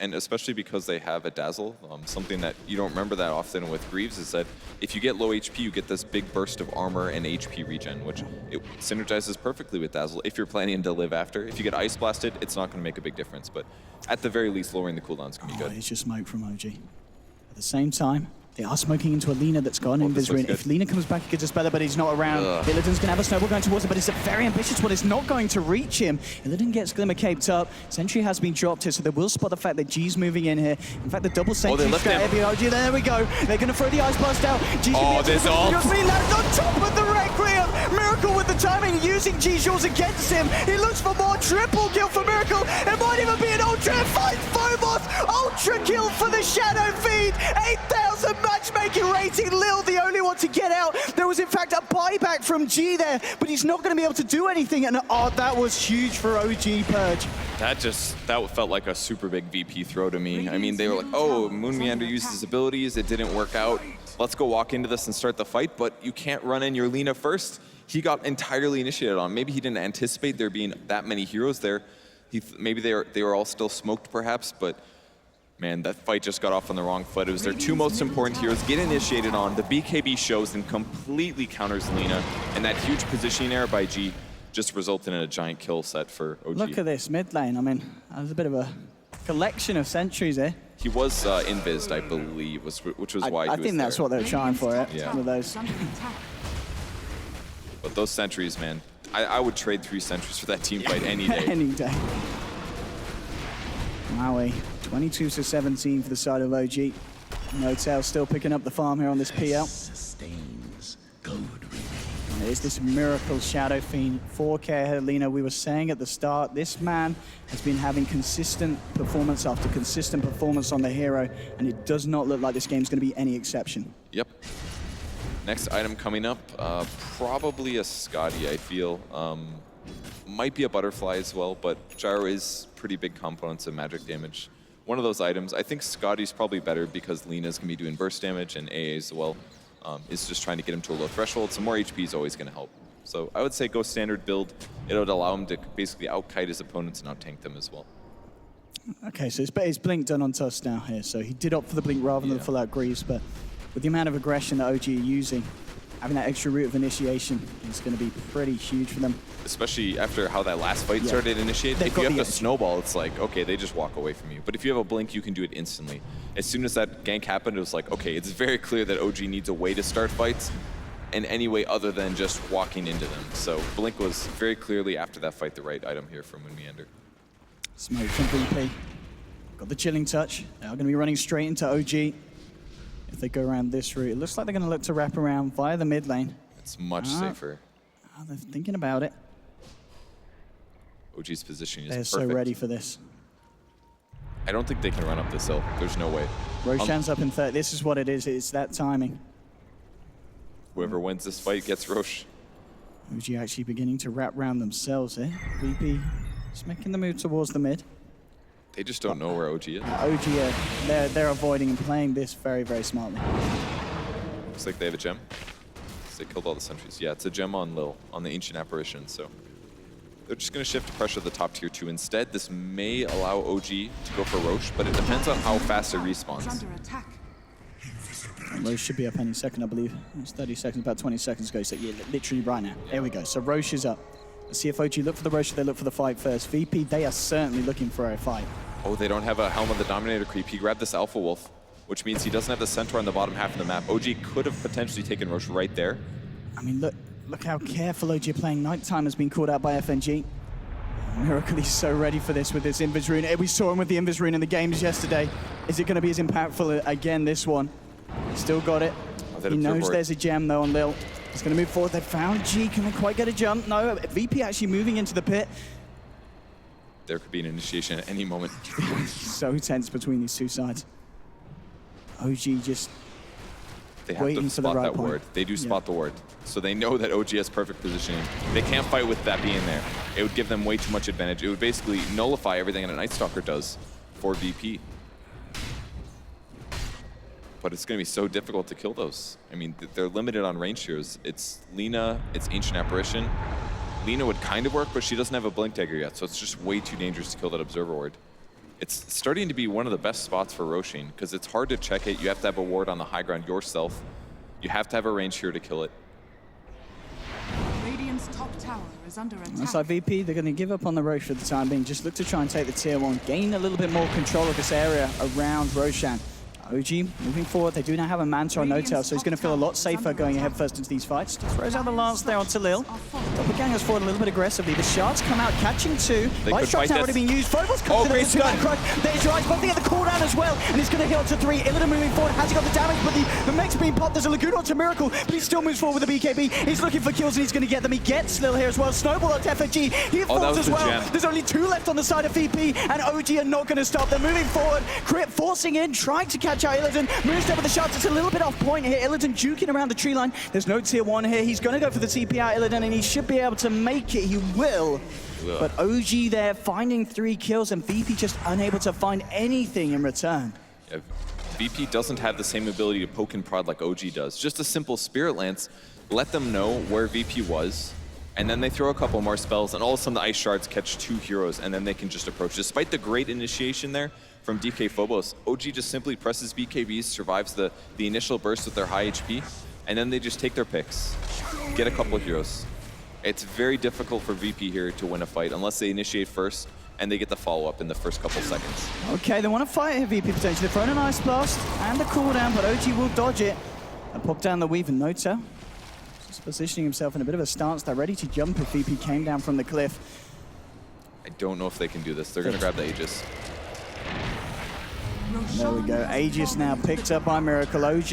And especially because they have a Dazzle. Something that you don't remember that often with Greaves is that if you get low HP, you get this big burst of armor and HP regen, which it synergizes perfectly with Dazzle if you're planning to live after. If you get Ice Blasted, it's not going to make a big difference, but at the very least, lowering the cooldowns can be good. It's just smoke from OG. At the same time, they are smoking into a Lina that's got an this Invis ring. looks If good. Lina comes back, he could dispel it, but he's not around. Illidan's going to have a snowball going towards him, but it's a very ambitious one. It's not going to reach him. Illidan gets Glimmer caped up. Sentry has been dropped here, so they will spot the fact that G's moving in here. In fact, the double Sentry lift straight him. heavy OG. There we go. They're going to throw the Ice Blast out. G's Oh, this ult. lands on top of the Requiem. Miracle with the timing, using G-Shawls against him. He looks for more. Triple kill for Miracle. It might even be an Ultra. Finds Phobos. Ultra kill for the Shadow Fiend. 8,000 matchmaking rating. Lil, the only one to get out. There was, in fact, a buyback from G there, but he's not going to be able to do anything. And that was huge for OG Purge. That felt like a super big VP throw to me. I mean, they were like, oh, Moon Meander used his abilities, it didn't work out. Let's go walk into this and start the fight, but you can't run in your Lina first. He got entirely initiated on. Maybe he didn't anticipate there being that many heroes there. Maybe they were all still smoked perhaps, but man, that fight just got off on the wrong foot. It was their two most important heroes get initiated on. The BKB shows and completely counters Lina, and that huge positioning error by G just resulted in a giant kill set for OG. Look at this mid lane. I mean, there's a bit of a collection of sentries here. He was invised, I believe, which was why he was I think that's there. what they were trying for it. Yeah. One of those. Under attack. But those sentries, man, I would trade 3 sentries for that team fight any day. Any day. Maui, 22-17 for the side of OG. No-Tail still picking up the farm here on this PL. Sustains gold. And it is this miracle Shadow Fiend 4K ahead of Lina. We were saying at the start, this man has been having consistent performance after consistent performance on the hero, and it does not look like this game's going to be any exception. Yep. Next item coming up, probably a Scotty, I feel. Might be a Butterfly as well, but Gyro is pretty big components of magic damage. One of those items, I think Scotty's probably better because Lina's going to be doing burst damage and AA as well. Is just trying to get him to a low threshold, so more HP is always going to help. So I would say go standard build. It would allow him to basically out-kite his opponents and out-tank them as well. Okay, so it's Blink done on Tusk now here, so he did opt for the Blink rather than the full-out Greaves, but with the amount of aggression that OG are using, having that extra route of initiation is going to be pretty huge for them. Especially after how that last fight started to initiate. They've If got you have the to edge. snowball, it's like, okay, they just walk away from you. But if you have a blink, you can do it instantly. As soon as that gank happened, it was like, okay, it's very clear that OG needs a way to start fights in any way other than just walking into them. So blink was very clearly, after that fight, the right item here from Moon Meander. Smoke from VP. Got the chilling touch. Now going to be running straight into OG. If they go around this route, it looks like they're going to look to wrap around via the mid lane. It's much safer. Oh, they're thinking about it. OG's positioning is They're perfect. so ready for this. I don't think they can run up this hill. There's no way. Roshan's up in third. This is what it is. It's that timing. Whoever wins this fight gets Roche. OG actually beginning to wrap round themselves here. VP just making the move towards the mid. They just don't know where OG is. OG, they're avoiding and playing this very, very smartly. Looks like they have a gem. They killed all the sentries. Yeah, it's a gem on Lil, on the Ancient Apparition, so they're just going to shift pressure to the top tier 2 instead. This may allow OG to go for Roche, but it depends on how fast it respawns. Under attack. And Roche should be up any second, I believe. It's 30 seconds, about 20 seconds ago, so yeah, literally right now. There we go. So Roche is up. Let's see if OG look for the Roche or they look for the fight first. VP, they are certainly looking for a fight. Oh, they don't have a Helm of the Dominator creep. He grabbed this Alpha Wolf, which means he doesn't have the Centaur on the bottom half of the map. OG could have potentially taken Roche right there. I mean, look how careful OG are playing. Nighttime has been called out by FNG. Miracle, he's so ready for this with this Invis Rune. We saw him with the Invis Rune in the games yesterday. Is it going to be as impactful again this one? Still got it. He knows there's a gem though on Lil. He's going to move forward. They found G. Can they quite get a jump? No, VP actually moving into the pit. There could be an initiation at any moment. So tense between these two sides. OG just They have waiting to for the spot right that point. ward. They do spot the ward. So they know that OG has perfect positioning. They can't fight with that being there. It would give them way too much advantage. It would basically nullify everything that a Night Stalker does for VP. But it's going to be so difficult to kill those. I mean, they're limited on range heroes. It's Lina, it's Ancient Apparition. Lina would kind of work, but she doesn't have a Blink Dagger yet, so it's just way too dangerous to kill that Observer Ward. It's starting to be one of the best spots for Roshin, because it's hard to check it. You have to have a ward on the high ground yourself. You have to have a range hero to kill it. Radiant's top tower is under attack. That's like VP, they're going to give up on the Roche for the time being. Just look to try and take the tier 1, gain a little bit more control of this area around Roshan. OG moving forward, they do now have a Manta on No-Tail, so he's going to feel a lot safer going ahead first into these fights. Just throws out the lance there onto Lil. Doppelganger's forward a little bit aggressively. The shards come out, catching 2. Light Strike's now already being used. Phobos comes great in stun. crush. There's your eyes, but they get the cooldown as well, and he's going to heal to 3. Illidan moving forward, has he got the damage, but the mech's being popped. There's a Laguna onto Miracle, but he still moves forward with the BKB. He's looking for kills, and he's going to get them. He gets Lil here as well. Snowball onto FNG. He falls as well. Gem. There's only 2 left on the side of VP, and OG are not going to stop. They're moving forward. Crit forcing in, trying to catch out Illidan. Moves down with the shots. It's a little bit off point here. Illidan juking around the tree line. There's no tier 1 here. He's going to go for the TP out Illidan, and he should be able to make it. He will. Ugh. But OG there finding 3 kills, and VP just unable to find anything in return. Yeah, VP doesn't have the same ability to poke and prod like OG does. Just a simple Spirit Lance, let them know where VP was, and then they throw a couple more spells, and all of a sudden the Ice Shards catch 2 heroes, and then they can just approach. Despite the great initiation there from DK Phobos, OG just simply presses BKBs, survives the initial burst with their high HP, and then they just take their picks, get a couple heroes. It's very difficult for VP here to win a fight unless they initiate first and they get the follow-up in the first couple seconds. Okay, they want to fight here, VP potentially. They've thrown an Ice Blast and a cooldown, but OG will dodge it and pop down the Weave and No-Tail. Just positioning himself in a bit of a stance. They're ready to jump if VP came down from the cliff. I don't know if they can do this. They're going to grab the Aegis. There we go. Aegis now picked up by Miracle. OG,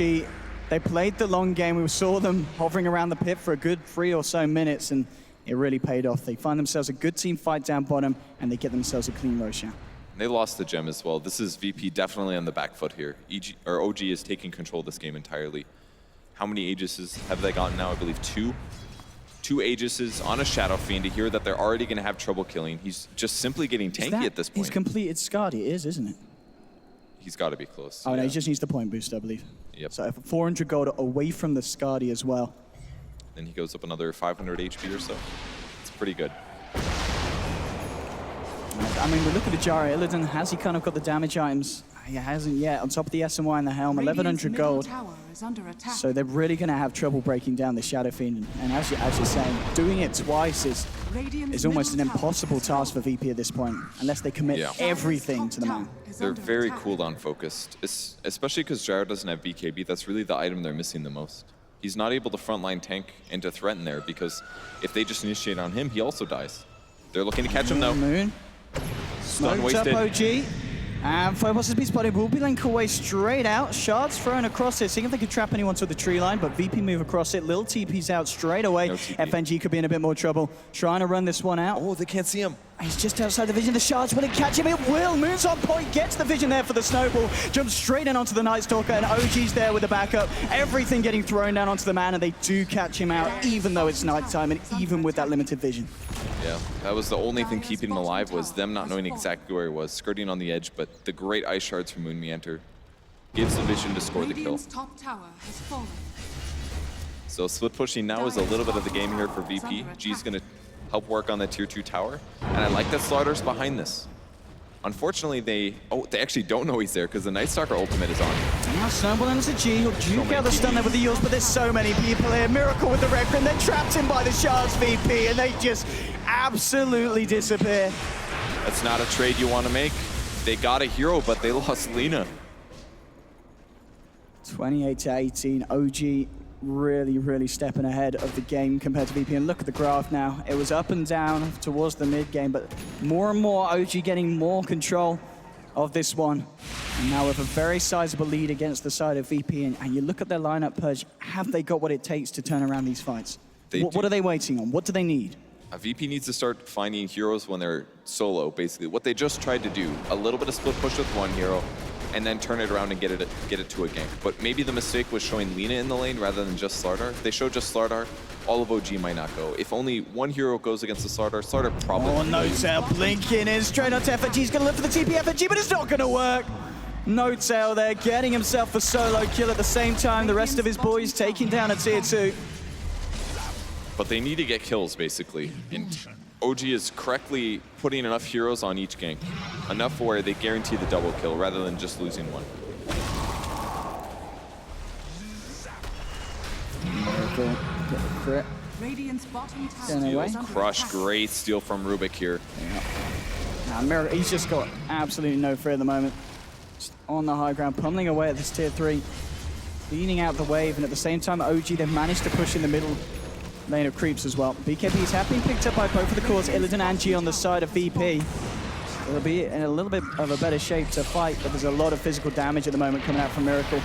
they played the long game. We saw them hovering around the pit for a good 3 or so minutes, and it really paid off. They find themselves a good team fight down bottom, and they get themselves a clean Roshan. They lost the gem as well. This is VP definitely on the back foot here. OG is taking control of this game entirely. How many Aegises have they gotten now? I believe 2. 2 Aegises on a Shadow Fiend to hear that they're already going to have trouble killing. He's just simply getting tanky at this point. He's completed Skadi, it is, isn't it? He's got to be close. Oh, no, he just needs the point boost, I believe. Yep. So 400 gold away from the Skadi as well. Then he goes up another 500 HP or so. It's pretty good. I mean, we look at the Jara Illidan. Has he kind of got the damage items? He hasn't yet. On top of the SMY and the helm, 1100 gold. So they're really going to have trouble breaking down the Shadow Fiend. And as you're saying, doing it twice is almost an impossible task for VP at this point, unless they commit everything to the man. They're very cooldown focused, especially because Jara doesn't have BKB. That's really the item they're missing the most. He's not able to frontline tank and to threaten there, because if they just initiate on him, he also dies. They're looking to catch him though. Moon. Stun Smoked up wasted. OG. And Phobos has been spotted. Will be linked away straight out. Shards thrown across it, seeing if they could trap anyone to the tree line, but VP move across it. Lil TP's out straight away. No TP. FNG could be in a bit more trouble. Trying to run this one out. Oh, they can't see him. He's just outside the vision. The Shards, will it catch him? It will. Moon's on point, gets the vision there for the snowball. Jumps straight in onto the Night Stalker, and OG's there with the backup. Everything getting thrown down onto the man, and they do catch him out, even though it's nighttime, and even with that limited vision. Yeah, that was the only thing keeping him alive, was them not knowing exactly where he was, skirting on the edge, but the great ice shards from Moon Meander gives the vision to score the kill. Top tower has fallen. So split pushing now is a little bit of the game here for VP. G's going to help work on the tier 2 tower, and I like that Slaughter's behind this. Unfortunately, they actually don't know he's there because the Night Stalker ultimate is on. Now Snowball into G, he'll juke out the stun there with the Eels, but there's so many people here. Miracle with the Requiem, they're trapped in by the Shards VP, and they just absolutely disappear. That's not a trade you want to make. They got a hero, but they lost Lina. 28 to 18, OG really stepping ahead of the game compared to VP. And look at the graph now. It was up and down towards the mid game, but more and more OG getting more control of this one. And now with a very sizable lead against the side of VP, and you look at their lineup, Purge, have they got what it takes to turn around these fights? What are they waiting on? What do they need? VP needs to start finding heroes when they're solo, basically. What they just tried to do, a little bit of split push with one hero, and then turn it around and get it to a gank. But maybe the mistake was showing Lina in the lane rather than just Slardar. If they showed just Slardar, all of OG might not go. If only one hero goes against the Slardar probably N0tail blinking in straight onto FNG. He's gonna look for the TP FNG, but it's not gonna work. N0tail there, getting himself a solo kill at the same time. The rest of his boys taking down a tier 2. But they need to get kills, basically. And OG is correctly putting enough heroes on each gank. Enough where they guarantee the double kill rather than just losing one. Crit. Radiant's bottom tower Steal, is under Crush, attack. great steal from Rubik here. Now, Miracle, he's just got absolutely no fear at the moment. Just on the high ground, pummeling away at this tier 3. Leaning out the wave, and at the same time, OG, they've managed to push in the middle lane of creeps as well. BKBs have been picked up by both of the cores, Illidan and G on the side of VP. They'll be in a little bit of a better shape to fight, but there's a lot of physical damage at the moment coming out from Miracle.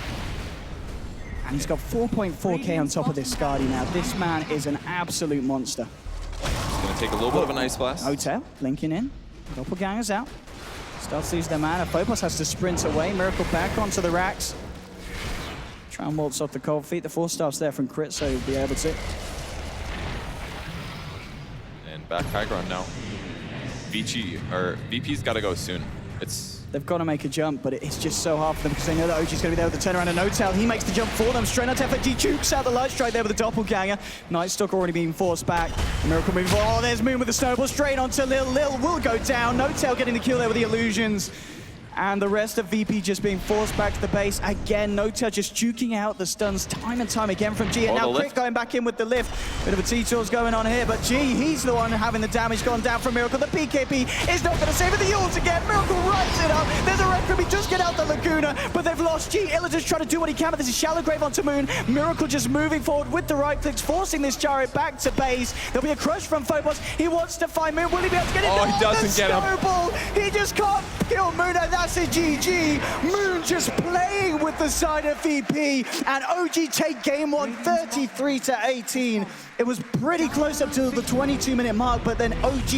And he's got 4.4k on top of this Skadi now. This man is an absolute monster. It's going to take a little bit of an ice blast. N0tail, blinking in. Doppelganger's out. Starts to lose their mana. Phobos has to sprint away. Miracle back onto the racks. Try and waltz off the cold feet. The 4-star's there from Crit, so he'll be able to. And back high ground now. VP's got to go soon. They've got to make a jump, but it's just so hard for them because they know that OG's going to be there with the turnaround. And N0tail, he makes the jump for them. Straight onto FNG, jukes out the light strike there with the doppelganger. Night Stalker already being forced back. Miracle moving forward. Oh, there's Moon with the snowball. Straight onto Lil. Lil will go down. N0tail getting the kill there with the illusions. And the rest of VP just being forced back to the base. Again, N0tail just juking out the stuns time and time again from G. And now Crit going back in with the lift. Bit of a T-Tools going on here, but G, he's the one having the damage gone down from Miracle. The PKP is not going to save it. The ult again. Miracle rides it up. There's a Requiem. He just get out the Laguna, but they've lost G. Illidan's trying to do what he can, but this is Shallow Grave onto Moon. Miracle just moving forward with the right clicks, forcing this Gyro back to base. There'll be a crush from Phobos. He wants to find Moon. Will he be able to get it? Oh, he doesn't get him. Snowball. He just can't kill Moon, and that's a GG. Moon just playing with the side of VP, and OG take game one, 33-18. It was pretty close up to the 22-minute mark, but then OG,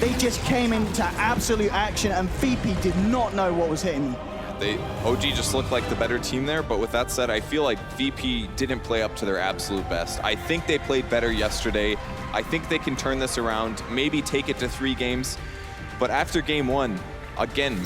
they just came into absolute action, and VP did not know what was hitting them. OG just looked like the better team there, but with that said, I feel like VP didn't play up to their absolute best. I think they played better yesterday. I think they can turn this around, maybe take it to 3 games. But after game 1, again,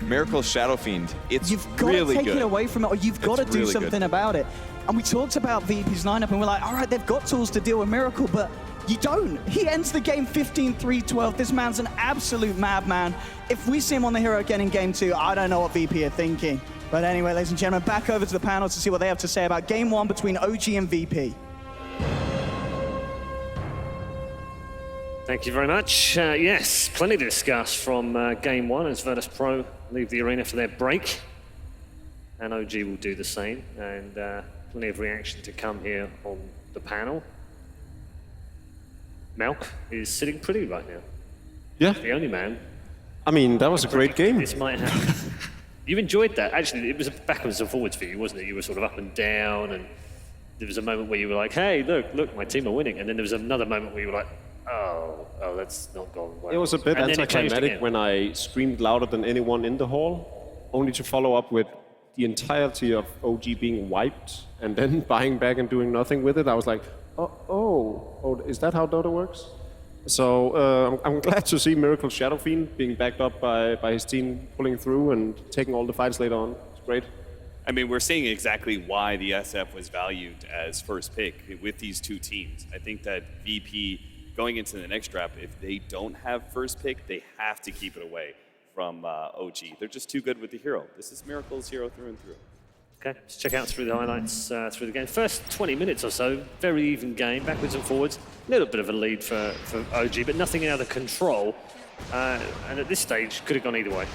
Miracle Shadow Fiend, it's you've got really to take good. it away from it, or you've got to do really something good. about it. And we talked about VP's lineup, and we're like, all right, they've got tools to deal with Miracle, but you don't. He ends the game 15-3-12. This man's an absolute madman. If we see him on the hero again in game 2, I don't know what VP are thinking. But anyway, ladies and gentlemen, back over to the panel to see what they have to say about game 1 between OG and VP. Thank you very much. Yes, plenty to discuss from game 1 as Virtus Pro leave the arena for their break. And OG will do the same. And plenty of reaction to come here on the panel. Malk is sitting pretty right now. Yeah. The only man. I mean, that was a great game. This might happen. You enjoyed that. Actually, it was backwards and forwards for you, wasn't it? You were sort of up and down, and there was a moment where you were like, hey, look, my team are winning. And then there was another moment where you were like, oh, that's not gone well. It was a bit And then it changed anticlimactic again. when I screamed louder than anyone in the hall, only to follow up with the entirety of OG being wiped and then buying back and doing nothing with it. I was like, oh, is that how Dota works? So I'm glad to see Miracle Shadow Fiend being backed up by his team, pulling through and taking all the fights later on. It's great. I mean, we're seeing exactly why the SF was valued as first pick with these 2 teams. I think that VP, going into the next draft, if they don't have first pick, they have to keep it away from OG. They're just too good with the hero. This is Miracle's hero through and through. Okay, let's check out through the highlights through the game. First 20 minutes or so, very even game, backwards and forwards. A little bit of a lead for OG, but nothing out of control. And at this stage, could have gone either way.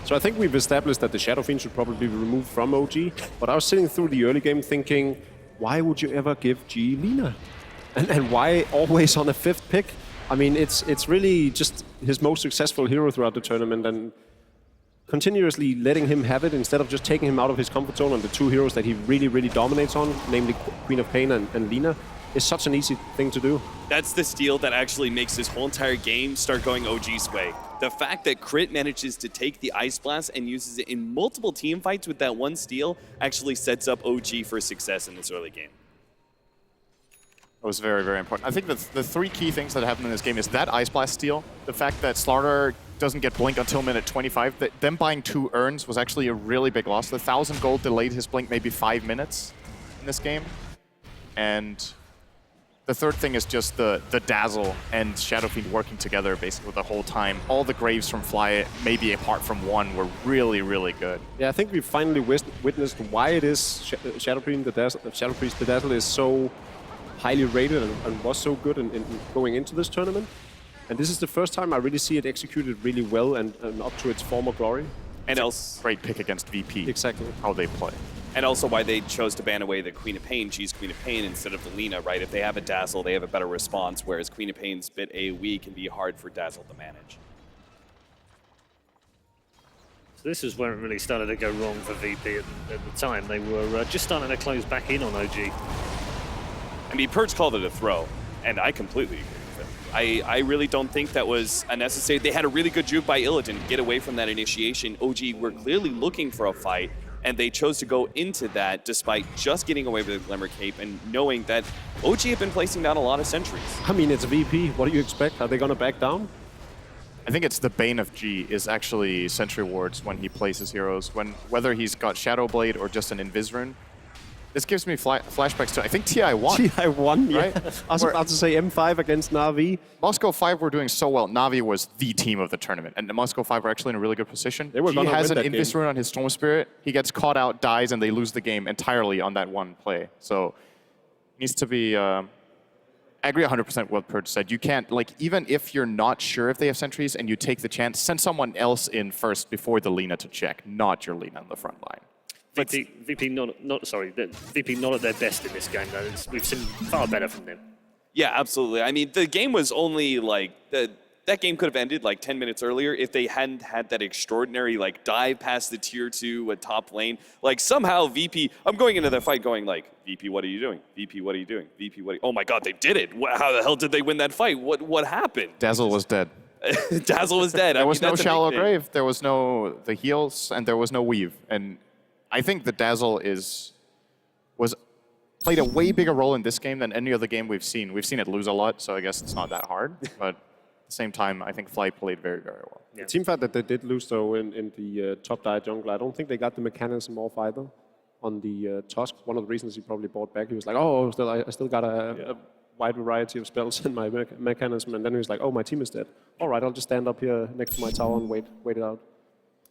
So I think we've established that the Shadow Fiend should probably be removed from OG, but I was sitting through the early game thinking, why would you ever give G Lina? And why always on a 5th pick? I mean, it's really just his most successful hero throughout the tournament, and continuously letting him have it instead of just taking him out of his comfort zone on the 2 heroes that he really, really dominates on, namely Queen of Pain and Lina, is such an easy thing to do. That's the steal that actually makes this whole entire game start going OG's way. The fact that Crit manages to take the Ice Blast and uses it in multiple team fights with that one steal actually sets up OG for success in this early game. That was very, very important. I think the 3 key things that happened in this game is that Ice Blast steal, the fact that Slaughter doesn't get blink until minute 25, that them buying 2 urns was actually a really big loss. The 1,000 gold delayed his blink maybe 5 minutes in this game. And the third thing is just the Dazzle and Shadow Fiend working together basically the whole time. All the Graves from Fly, maybe apart from one, were really, really good. Yeah, I think we finally witnessed why it is Shadow Priest the Dazzle is so highly rated and was so good in going into this tournament. And this is the first time I really see it executed really well and up to its former glory. And else, Great pick against VP. Exactly. How they play. and also why they chose to ban away the Queen of Pain, G's Queen of Pain, instead of the Lina, right? If they have a Dazzle, they have a better response, whereas Queen of Pain's bit AoE can be hard for Dazzle to manage. So this is where it really started to go wrong for VP at the time. They were just starting to close back in on OG. I mean, Purge called it a throw, and I completely agree with him. I really don't think that was unnecessary. They had a really good juke by Illidan to get away from that initiation. OG were clearly looking for a fight, and they chose to go into that despite just getting away with the Glimmer Cape and knowing that OG had been placing down a lot of sentries. I mean, it's VP. What do you expect? Are they going to back down? I think it's the bane of G is actually Sentry Wards when he plays his heroes. Whether he's got Shadow Blade or just an Invis Rune. This gives me flashbacks to, I think, TI1. TI1, yeah. Right? I was about to say M5 against Na'Vi. Moscow 5 were doing so well. Na'Vi was the team of the tournament. And the Moscow 5 were actually in a really good position. They were He gonna has win an that Invis game. Rune on his Storm Spirit. He gets caught out, dies, and they lose the game entirely on that one play. So needs to be I agree 100% what Purge said. You can't, like, even if you're not sure if they have sentries and you take the chance, send someone else in first before the Lina to check, not your Lina on the front line. VP not at their best in this game, though. We've seen far better from them. Yeah, absolutely. I mean, the game was only like that game could have ended like 10 minutes earlier if they hadn't had that extraordinary like dive past the tier 2 at top lane. Like somehow VP, I'm going into the fight going like, VP, what are you doing? VP, what are you doing? VP, what are you, oh my God, they did it. How the hell did they win that fight? What happened? Dazzle was dead. Dazzle was dead. There was no shallow grave, there was no the heals, and there was no weave. And I think the Dazzle was played a way bigger role in this game than any other game we've seen. We've seen it lose a lot, so I guess it's not that hard. But at the same time, I think Fly played very, very well. Yeah. The team fight that they did lose, though, in the top dive jungle, I don't think they got the mechanism off either. On the Tusk, one of the reasons he probably bought back, he was like, oh, I still got a wide variety of spells in my mechanism. And then he was like, oh, my team is dead. All right, I'll just stand up here next to my tower and wait it out.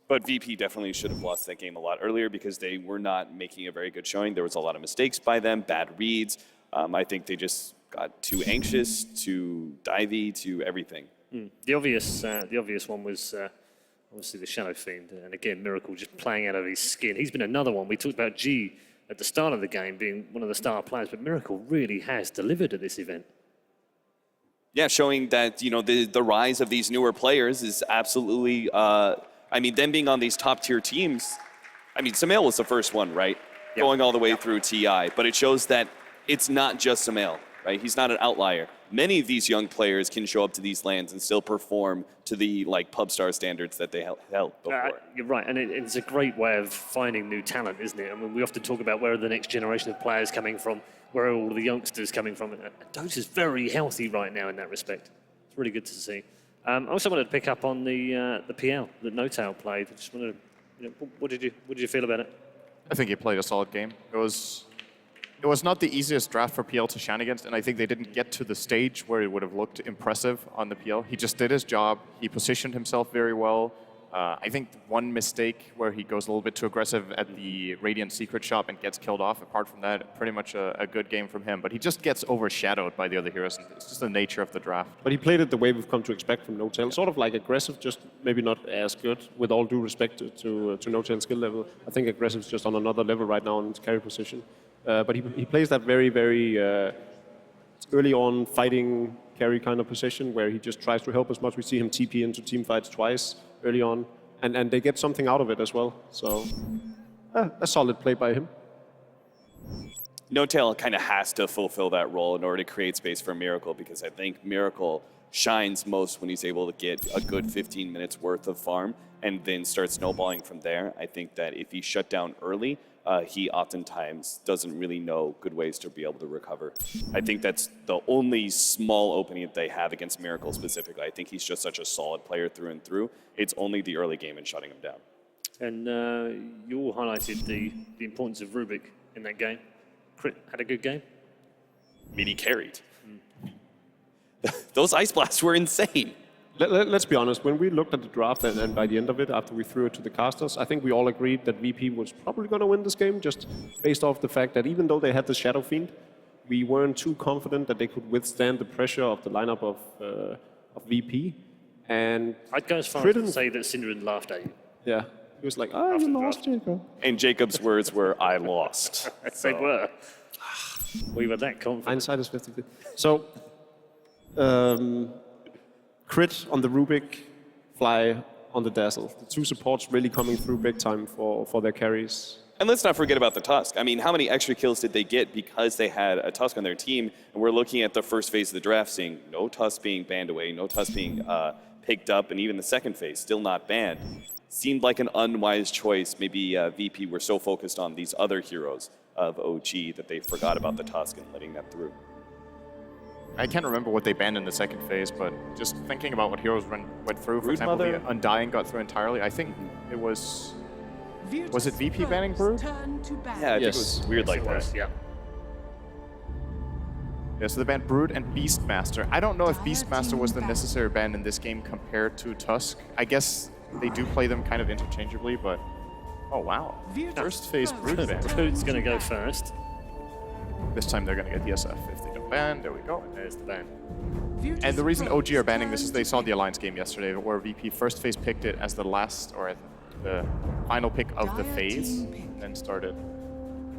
But VP definitely should have lost that game a lot earlier because they were not making a very good showing. There was a lot of mistakes by them, bad reads. I think they just got too anxious, too divey, to everything. The obvious one was obviously the Shadow Fiend, and again Miracle just playing out of his skin. He's been another one. We talked about G at the start of the game being one of the star players, but Miracle really has delivered at this event. Yeah, showing that the rise of these newer players is absolutely. I mean, them being on these top tier teams. I mean, Samael was the first one, right? Yep. Going all the way through TI, but it shows that it's not just Samael, right? He's not an outlier. Many of these young players can show up to these lands and still perform to the pub star standards that they held before. You're right, and it's a great way of finding new talent, isn't it? I mean, we often talk about where are the next generation of players coming from, where are all the youngsters coming from. And Dota's very healthy right now in that respect. It's really good to see. I also wanted to pick up on the PL that NoTail played. I just wanted to, what did you feel about it? I think he played a solid game. It was not the easiest draft for PL to shine against, and I think they didn't get to the stage where it would have looked impressive on the PL. He just did his job. He positioned himself very well. I think one mistake where he goes a little bit too aggressive at the Radiant Secret Shop and gets killed off. Apart from that, pretty much a good game from him. But he just gets overshadowed by the other heroes. And it's just the nature of the draft. But he played it the way we've come to expect from NoTail. Sort of like aggressive, just maybe not as good. With all due respect to NoTail's skill level, I think aggressive's just on another level right now in his carry position. But he plays that very, very early on fighting carry kind of position where he just tries to help as much. We see him TP into team fights twice early on, and they get something out of it as well. So a solid play by him. NoTail kind of has to fulfill that role in order to create space for Miracle, because I think Miracle shines most when he's able to get a good 15 minutes worth of farm and then start snowballing from there. I think that if he's shut down early, he oftentimes doesn't really know good ways to be able to recover. I think that's the only small opening that they have against Miracle specifically. I think he's just such a solid player through and through. It's only the early game and shutting him down. And you all highlighted the importance of Rubik in that game. Crit had a good game. I mean, he carried. Those Ice Blasts were insane. Let's be honest, when we looked at the draft and by the end of it, after we threw it to the casters, I think we all agreed that VP was probably going to win this game, just based off the fact that even though they had the Shadow Fiend, we weren't too confident that they could withstand the pressure of the lineup of VP. And I'd go as far as to say that Synderen laughed at you. Yeah, he was like, oh, you lost, Jacob. And Jacob's words were, I lost. They were. We were that confident. Hindsight is 50. So, crit on the Rubik, Fly on the Dazzle. The two supports really coming through big time for their carries. And let's not forget about the Tusk. I mean, how many extra kills did they get because they had a Tusk on their team? And we're looking at the first phase of the draft, seeing no Tusk being banned away, no Tusk being picked up, and even the second phase, still not banned. Seemed like an unwise choice. Maybe VP were so focused on these other heroes of OG that they forgot about the Tusk and letting them through. I can't remember what they banned in the second phase, but just thinking about what heroes went through, for example, the Undying got through entirely. I think it was it VP banning Brood? Yeah, I think it was weird like that. Yeah. Yeah, so they banned Brood and Beastmaster. I don't know if Beastmaster was the necessary ban in this game compared to Tusk. I guess they do play them kind of interchangeably, but oh wow. First phase Brood ban. Brood's going to go first. This time they're going to get the SF if they don't. ban. There we go. There's the ban. And the reason OG are banning this is they saw the Alliance game yesterday where VP first phase picked it as the last or the final pick of the phase and then started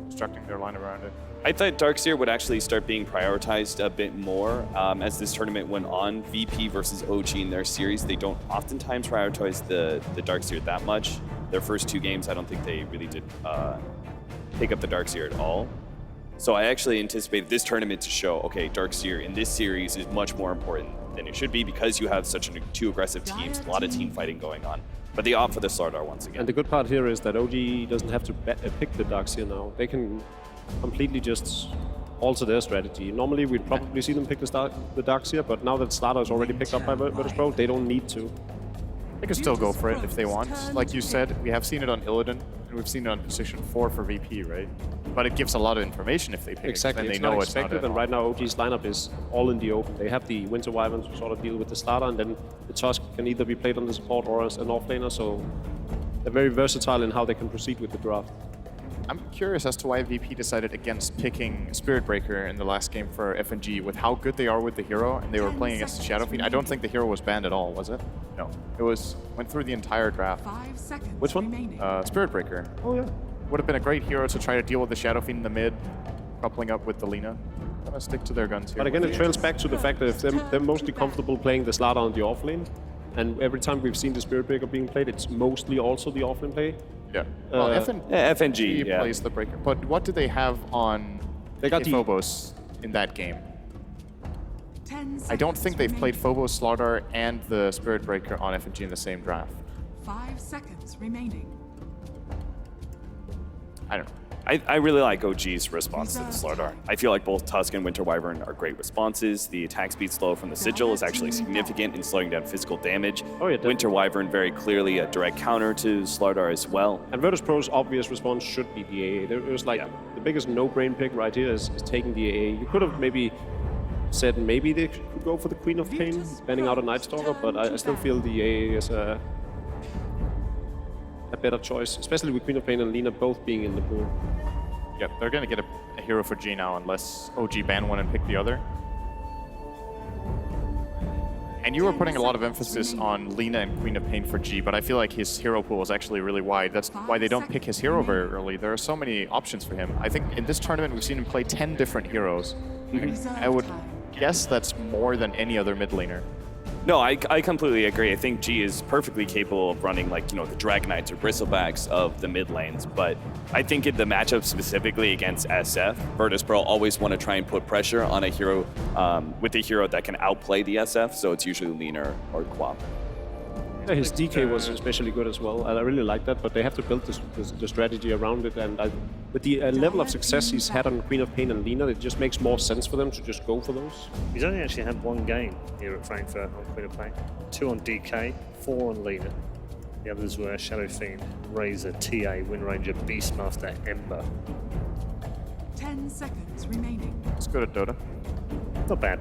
constructing their line around it. I thought Darkseer would actually start being prioritized a bit more as this tournament went on. VP versus OG in their series, they don't oftentimes prioritize the Darkseer that much. Their first 2 games, I don't think they really did pick up the Darkseer at all. So I actually anticipated this tournament to show, okay, Darkseer in this series is much more important than it should be because you have such 2 aggressive teams, a lot of team fighting going on. But they opt for the Slardar once again. And the good part here is that OG doesn't have to pick the Darkseer now. They can completely just alter their strategy. Normally, we'd probably see them pick the Darkseer, but now that Slardar is already picked up by Virtus.pro, they don't need to. They can still go for it if they want. Like you said, we have seen it on Illidan, and we've seen it on position 4 for VP, right? But it gives a lot of information if they pick Exactly, it, then it's they know not it's not expected, at and all. right now OG's lineup is all in the open. They have the Winter Wyverns to sort of deal with the starter, and then the Tusk can either be played on the support or as an offlaner, so they're very versatile in how they can proceed with the draft. I'm curious as to why VP decided against picking Spirit Breaker in the last game for FNG with how good they are with the hero, and they were playing against the Shadow Fiend. I don't think the hero was banned at all, was it? No. It went through the entire draft. 5 seconds Which one? remaining. Spirit Breaker. Oh yeah. Would have been a great hero to try to deal with the Shadow Fiend in the mid, coupling up with the Lina. Gonna stick to their guns here. But again, it trails back to the fact that if they're mostly comfortable playing the Slardar on the offlane, and every time we've seen the Spirit Breaker being played, it's mostly also the offlane play. Yeah. Well, FNG, yeah. plays the Breaker. But what did they have on They got the- Phobos in that game? 10 I don't think they've seconds played Phobos, Slardar, and the Spirit Breaker on FNG in the same draft. 5 seconds remaining. I don't know. I really like OG's response to the Slardar. I feel like both Tusk and Winter Wyvern are great responses. The attack speed slow from the Sigil is actually significant in slowing down physical damage. Oh, yeah, Winter Wyvern very clearly a direct counter to Slardar as well. And Virtus.pro's obvious response should be the AA. There was like the biggest no-brain pick right here is taking the AA. You could have maybe said maybe they could go for the Queen of Pain, banning out a Night Stalker, but I still feel the AA is a better choice, especially with Queen of Pain and Lina both being in the pool. Yeah, they're gonna get a hero for G now unless OG ban one and pick the other. And you were putting a lot of emphasis on Lina and Queen of Pain for G, but I feel like his hero pool is actually really wide. That's why they don't pick his hero very early. There are so many options for him. I think in this tournament we've seen him play 10 different heroes. I would guess that's more than any other mid laner. No, I completely agree. I think G is perfectly capable of running like, the Dragon Knights or Bristlebacks of the mid lanes, but I think in the matchup specifically against SF, Virtus.pro always want to try and put pressure on a hero with a hero that can outplay the SF, so it's usually Lina or Quap. Yeah, his DK was especially good as well. I really like that, but they have to build the strategy around it. And with the level of success he's had on Queen of Pain and Lina, it just makes more sense for them to just go for those. He's only actually had 1 game here at Frankfurt on Queen of Pain, 2 on DK, 4 on Lina. The others were Shadow Fiend, Razor, TA, Wind Ranger, Beastmaster, Ember. 10 seconds remaining. Let's go to Dota. Not bad.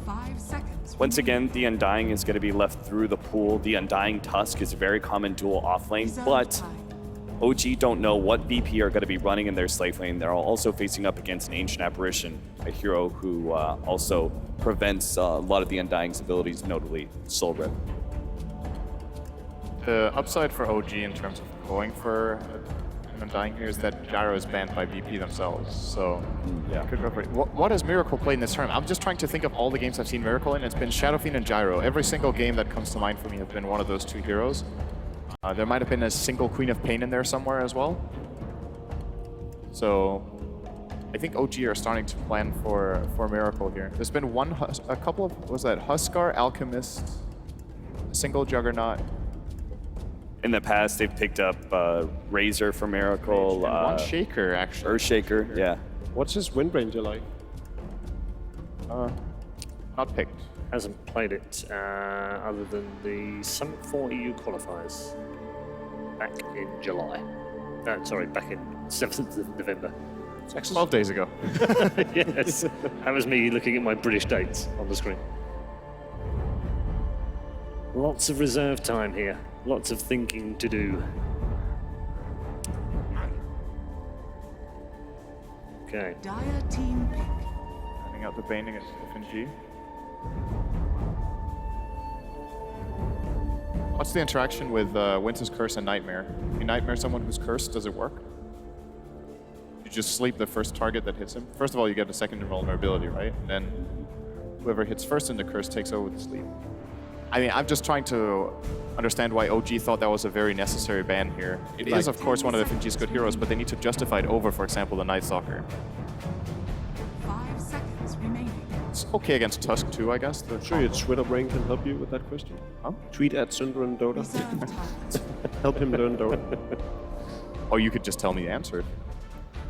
5 seconds. Once again, the Undying is going to be left through the pool. The Undying Tusk is a very common dual offlane, but OG don't know what VP are going to be running in their slave lane. They're also facing up against an Ancient Apparition, a hero who also prevents a lot of the Undying's abilities, notably Soul Rip. The upside for OG in terms of going for an Undying here is that Gyro is banned by VP themselves, so yeah, could go for it. What has Miracle played in this tournament? I'm just trying to think of all the games I've seen Miracle in. It's been Shadow Fiend and Gyro. Every single game that comes to mind for me has been one of those 2 heroes. There might have been a single Queen of Pain in there somewhere as well. So I think OG are starting to plan for Miracle here. There's been a couple of, what was that, Huskar, Alchemist, a single Juggernaut. In the past, they've picked up Razor for Miracle. And one Shaker, actually. Earthshaker, yeah. What's his Wind Ranger like? Not picked. Hasn't played it other than the Summit 4 EU qualifiers back in July. Sorry, back in 7th of November. 12 days ago. Yes, that was me looking at my British dates on the screen. Lots of reserve time here. Lots of thinking to do. Okay. Dire team pick. out the Bane against FNG. What's the interaction with Winter's Curse and Nightmare? If you Nightmare someone who's cursed, does it work? You just sleep the first target that hits him. First of all, you get a second vulnerability, right? And then whoever hits first in the curse takes over the sleep. I mean, I'm just trying to understand why OG thought that was a very necessary ban here. It is, of course, one of FNG's good heroes, but they need to justify it over, for example, the Night Stalker. 5 seconds remaining. It's okay against Tusk too, I guess. I'm sure your Twitter brain can help you with that question. Huh? Tweet at Synderen Dota. Reserve target. Help him learn Dota. Or you could just tell me the answer.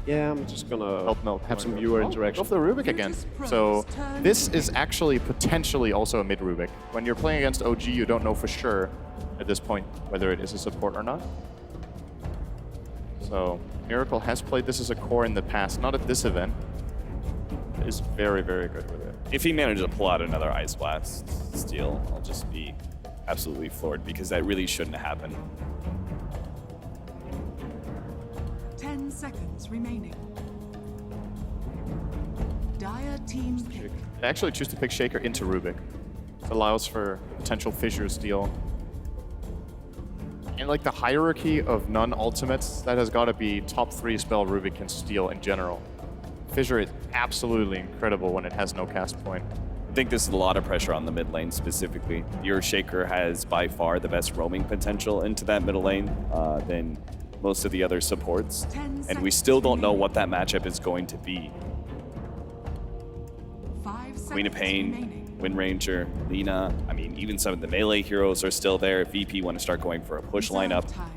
Yeah, I'm just gonna Help Mel. have some viewer Go interaction. for the Rubik again. So this is actually potentially also a mid Rubik. When you're playing against OG, you don't know for sure at this point whether it is a support or not. So Miracle has played this as a core in the past, not at this event. Is very, very good with it. If he manages to pull out another Ice Blast steal, I'll just be absolutely floored because that really shouldn't have happened. 10 seconds remaining. Dire team pick. I actually choose to pick Shaker into Rubik. It allows for potential fissure steal. And like the hierarchy of non-ultimates, that has got to be top 3 spell Rubik can steal in general. Fissure is absolutely incredible when it has no cast point. I think this is a lot of pressure on the mid lane specifically. Your Shaker has by far the best roaming potential into that middle lane than most of the other supports. 10 And we seconds still don't know remaining. what that matchup is going to be. 5 Queen of seconds Pain, remaining. Wind Ranger, Lina. I mean, even some of the melee heroes are still there. VP want to start going for a push Reserve lineup. time.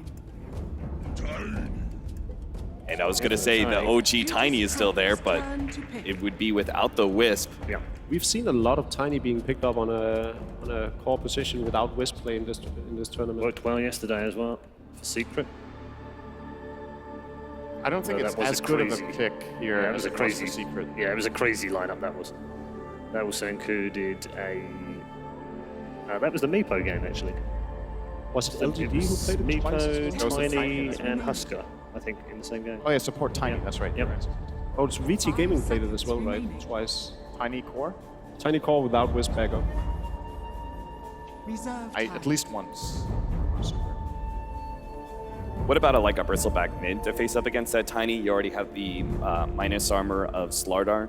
And I was going to say the OG Tiny is still there, but Turn to pick. it would be without the Wisp. Yeah. We've seen a lot of Tiny being picked up on a core position without Wisp play in this tournament. Worked well yesterday as well for Secret. I don't think No, it's that was as a good of crazy- a pick here Yeah, it as was a it was crazy the Secret. Yeah, it was a crazy lineup. That was. That also included a. That was the Meepo game actually. Was it LGD who played it twice? Meepo, Those are Tiny, Tiny. and Husker, I think, in the same game. Oh yeah, support Tiny, that's right. Yep. Oh, it's VT Gaming played it as well, right? remaining. Twice. Tiny core? Tiny core without Wisp backup. Reserve At time. least once. Super. What about a Bristleback mid to face up against that Tiny? You already have the minus armor of Slardar.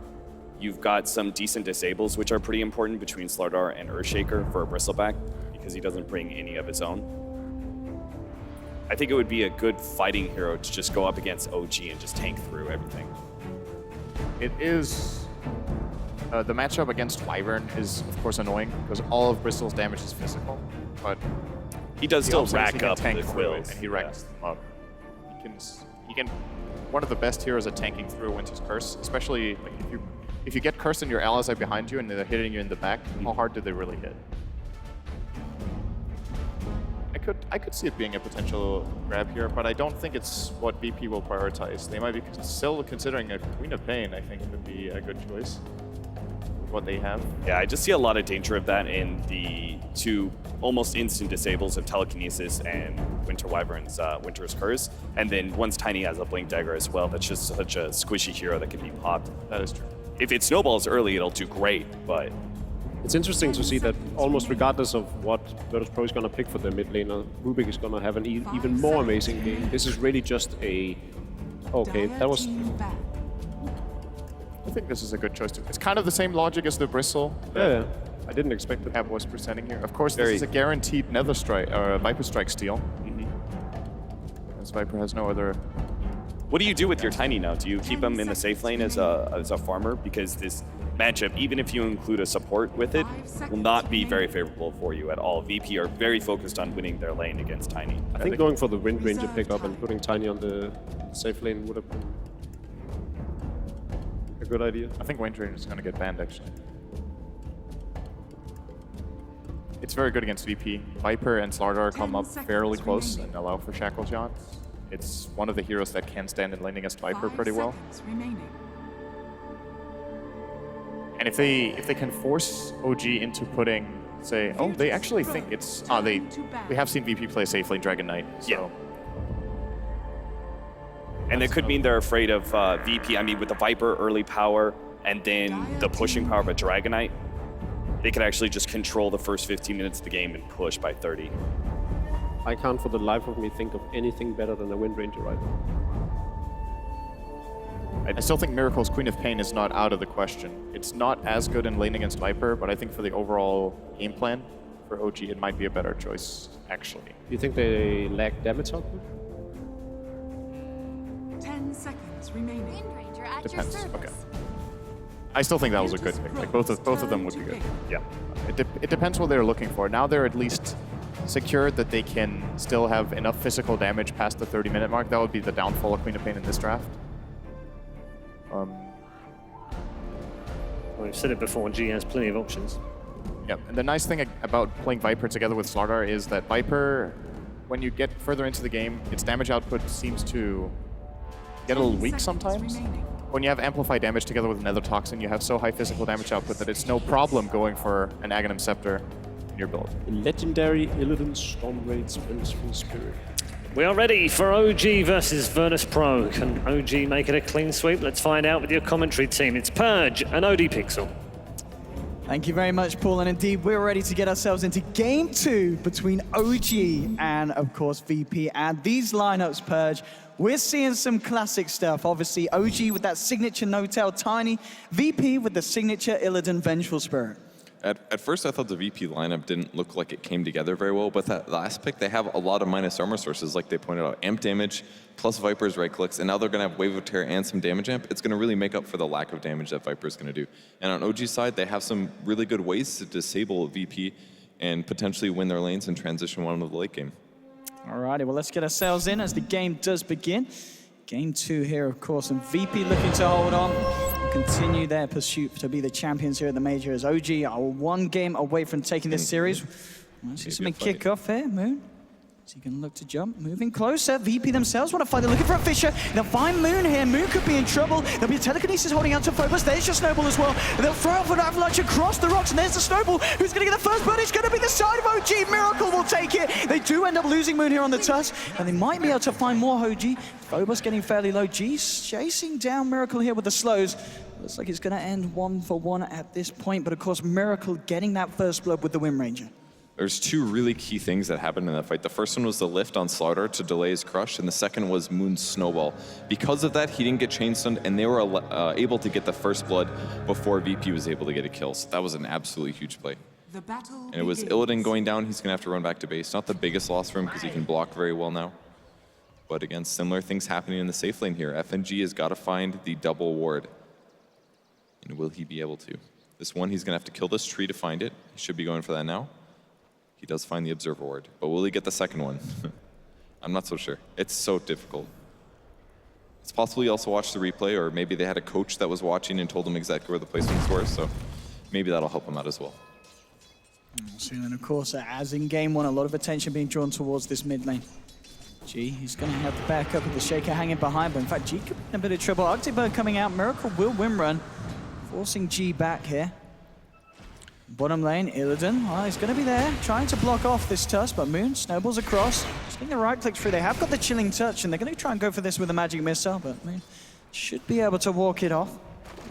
You've got some decent disables, which are pretty important between Slardar and Earthshaker for a Bristleback, because he doesn't bring any of his own. I think it would be a good fighting hero to just go up against OG and just tank through everything. It is... the matchup against Wyvern is, of course, annoying, because all of Bristol's damage is physical, but He does the still upside is rack he can up tank the through it, quills. and he racks them up. He can... One of the best heroes at tanking through Winter's Curse, especially like if you get cursed and your allies are behind you and they're hitting you in the back, how hard do they really hit? I could see it being a potential grab here, but I don't think it's what VP will prioritize. They might be still considering a Queen of Pain, I think would be a good choice with what they have. Yeah, I just see a lot of danger of that in the 2 almost instant disables of Telekinesis and Winter Wyvern's Winter's Curse. And then once Tiny has a Blink Dagger as well, that's just such a squishy hero that can be popped. That is true. If it snowballs early, it'll do great, but It's interesting to see that almost regardless of what Virtus Pro is going to pick for their mid laner, Rubik is going to have an even more amazing game. This is really just a... Okay, Dire that was... team back. I think this is a good choice too. It's kind of the same logic as the Bristle Yeah, I didn't expect it. Ab was presenting here. Of course, Very- this is a guaranteed Nether Strike or a Viper Strike steal. As Viper has no other. what do you do with your Tiny now? Do you keep him in the safe lane as a farmer? Because this matchup, even if you include a support with it, will not be very favorable for you at all. VP are very focused on winning their lane against Tiny. I think going for the Wind Ranger pickup and putting Tiny on the safe lane would have been a good idea. I think Wind Ranger is going to get banned actually. It's very good against VP. Viper and Slardar come 10 up seconds fairly close remaining. and allow for shackle shots. It's one of the heroes that can stand in lane against Viper 5 pretty well. seconds remaining. And if they can force OG into putting, say, oh, they actually think it's we have seen VP play safe lane Dragon Knight. So Yeah. And it could mean they're afraid of VP. I mean, with the Viper early power, and then the pushing power of a Dragonite, they could actually just control the first 15 minutes of the game and push by 30. I can't for the life of me think of anything better than a Wind Ranger right now. I still think Miracle's Queen of Pain is not out of the question. It's not as good in lane against Viper, but I think for the overall game plan for OG, it might be a better choice, actually. Do you think they lack damage output? 10 seconds remaining. Wind Ranger at Depends. your service. Okay. I still think that was a good pick. Like both of them would be good. Yeah. It depends what they're looking for. Now they're at least secured that they can still have enough physical damage past the 30-minute mark. That would be the downfall of Queen of Pain in this draft. We've said it before, G has plenty of options. Yeah, and the nice thing about playing Viper together with Slardar is that Viper, when you get further into the game, its damage output seems to get a little weak sometimes. When you have amplified damage together with another Toxin, you have so high physical damage output that it's no problem going for an Aghanim Scepter in your build. Legendary Illidan Stormraid's Vengeful Spirit. We are ready for OG versus Virtus Pro. Can OG make it a clean sweep? Let's find out with your commentary team. It's Purge and OD Pixel. Thank you very much, Paul. And indeed, we're ready to get ourselves into Game 2 between OG and, of course, VP. And these lineups, Purge, we're seeing some classic stuff. Obviously, OG with that signature No-Tail Tiny, VP with the signature Illidan Vengeful Spirit. At first, I thought the VP lineup didn't look like it came together very well, but that last pick, they have a lot of minus armor sources, like they pointed out. Amp damage, plus Viper's right clicks, and now they're going to have Wave of Terror and some damage amp. It's going to really make up for the lack of damage that Viper's going to do. And on OG's side, they have some really good ways to disable VP and potentially win their lanes and transition one into the late game. Alrighty, well, let's get ourselves in as the game does begin. Game 2 here, of course, and VP looking to hold on and continue their pursuit to be the champions here at the Major, as OG are one game away from taking this series. Let's see something kick off here, Moon. Is he going to look to jump? Moving closer. VP themselves want to fight. They're looking for a Fisher. They'll find Moon here. Moon could be in trouble. There'll be a Telekinesis holding out to Phobos. There's your Snowball as well. And they'll throw off an Avalanche across the rocks. And there's the Snowball. Who's going to get the first blood? It's going to be the side of OG. Miracle will take it. They do end up losing Moon here on the Tusk. And they might be able to find more OG. Phobos getting fairly low. G chasing down Miracle here with the slows. Looks like it's going to end 1-for-1 at this point. But of course, Miracle getting that first blood with the Wind Ranger. There's two really key things that happened in that fight. The first one was the lift on Slardar to delay his crush, and the second was Moon's snowball. Because of that, he didn't get chain stunned, and they were able to get the first blood before VP was able to get a kill. So that was an absolutely huge play. The battle And it was Illidan going down. He's going to have to run back to base. Not the biggest loss for him because he can block very well now. But again, similar things happening in the safe lane here. FNG has got to find the double ward. And will he be able to? This one, he's going to have to kill this tree to find it. He should be going for that now. He does find the Observer Ward, but will he get the second one? I'm not so sure. It's so difficult. It's possible he also watched the replay, or maybe they had a coach that was watching and told him exactly where the placements were, so maybe that'll help him out as well. So then, of course, as in Game 1, a lot of attention being drawn towards this mid lane. G, he's going to have to back up with the Shaker hanging behind, but in fact, G could be in a bit of trouble. Arctic Bird coming out, Miracle will win run, forcing G back here. Bottom lane, Illidan, well, he's going to be there, trying to block off this Tusk, but Moon snowballs across. Just getting the right click through. They have got the Chilling Touch, and they're going to try and go for this with a Magic Missile, but Moon should be able to walk it off.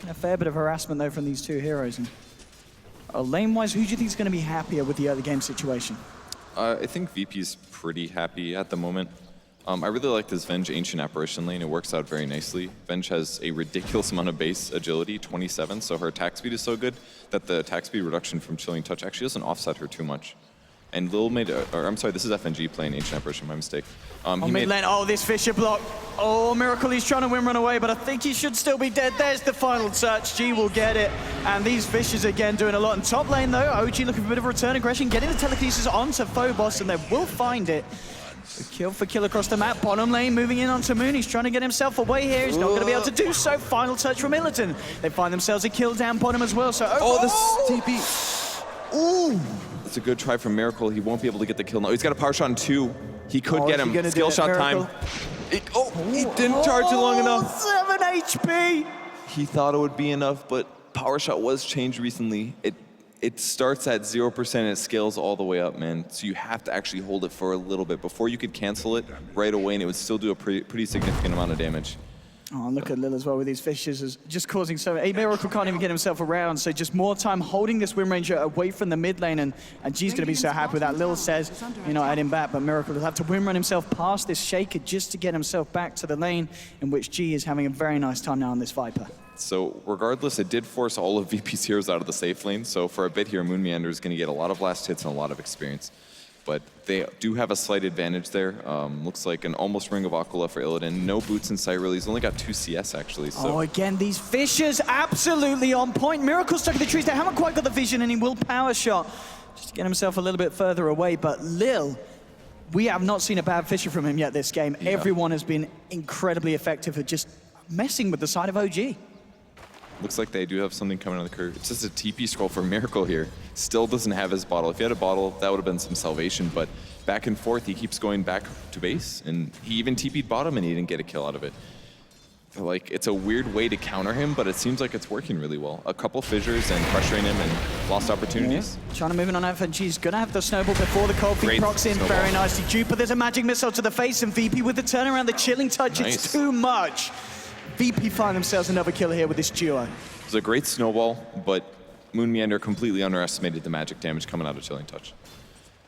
A fair bit of harassment, though, from these two heroes. And lane-wise, who do you think is going to be happier with the early game situation? I think VP's pretty happy at the moment. I really like this Venge Ancient Apparition lane. It works out very nicely. Venge has a ridiculous amount of base agility, 27, so her attack speed is so good that the attack speed reduction from Chilling Touch actually doesn't offset her too much. And Lil made, or I'm sorry, this is FNG playing Ancient Apparition, my mistake. Mid lane, oh, this Fisher block. Oh, Miracle, he's trying to win run away, but I think he should still be dead. There's the final touch. G will get it. And these Fishers again doing a lot. In top lane, though, OG looking for a bit of return aggression, getting the telekinesis onto Phobos, and they will find it. Kill for kill across the map. Bottom lane moving in onto Moon. He's trying to get himself away here. He's not going to be able to do so. Final touch from Illidan. They find themselves a kill down bottom as well. So the TP. Ooh. That's a good try from Miracle. He won't be able to get the kill now. He's got a power shot in 2. He could get him. Skill shot time. He didn't charge it long enough. 7 HP. He thought it would be enough, but power shot was changed recently. It starts at 0% and it scales all the way up, man. So you have to actually hold it for a little bit before you could cancel it right away, and it would still do a pretty significant amount of damage. Oh, look at Lil as well with these fishes, is just causing so... Miracle can't even get himself around, so just more time holding this Wind Ranger away from the mid lane, and G's going to be so happy with that. Lil says, you know, add him back, but Miracle will have to Wind Run himself past this Shaker just to get himself back to the lane, in which G is having a very nice time now on this Viper. So regardless, it did force all of VP's heroes out of the safe lane, so for a bit here, Moon Meander is going to get a lot of last hits and a lot of experience. But they do have a slight advantage there. Looks like an almost Ring of Aquila for Illidan. No boots in sight really. He's only got 2 CS actually. So. Oh, again, these fishers absolutely on point. Miracle stuck in the trees. They haven't quite got the vision, and he will power shot just to get himself a little bit further away. But Lil, we have not seen a bad fisher from him yet this game. Yeah. Everyone has been incredibly effective at just messing with the side of OG. Looks like they do have something coming on the curve. It's just a TP scroll for Miracle here. Still doesn't have his bottle. If he had a bottle, that would have been some salvation, but back and forth, he keeps going back to base, and he even TP'd bottom and he didn't get a kill out of it. Like, it's a weird way to counter him, but it seems like it's working really well. A couple fissures and pressuring him and lost opportunities. Yeah. Trying to move in on FNG's gonna have the snowball before the cold feet procs in snowball. Very nicely. Jupa, there's a magic missile to the face, and VP with the turnaround, the chilling touch, nice. It's too much. VP find themselves another kill here with this duo. It was a great snowball, but Moon Meander completely underestimated the magic damage coming out of Chilling Touch.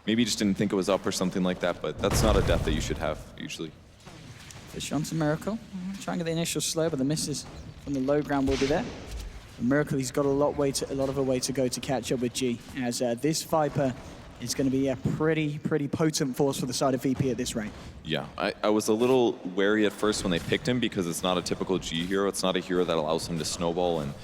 Maybe he just didn't think it was up or something like that, but that's not a death that you should have, usually. Fish onto Miracle. Try and get the initial slow, but the misses from the low ground will be there. And Miracle, he's got a lot of a way to go to catch up with G, as this Viper is going to be a pretty potent force for the side of VP at this rate. Yeah, I was a little wary at first when they picked him because it's not a typical G hero. It's not a hero that allows him to snowball and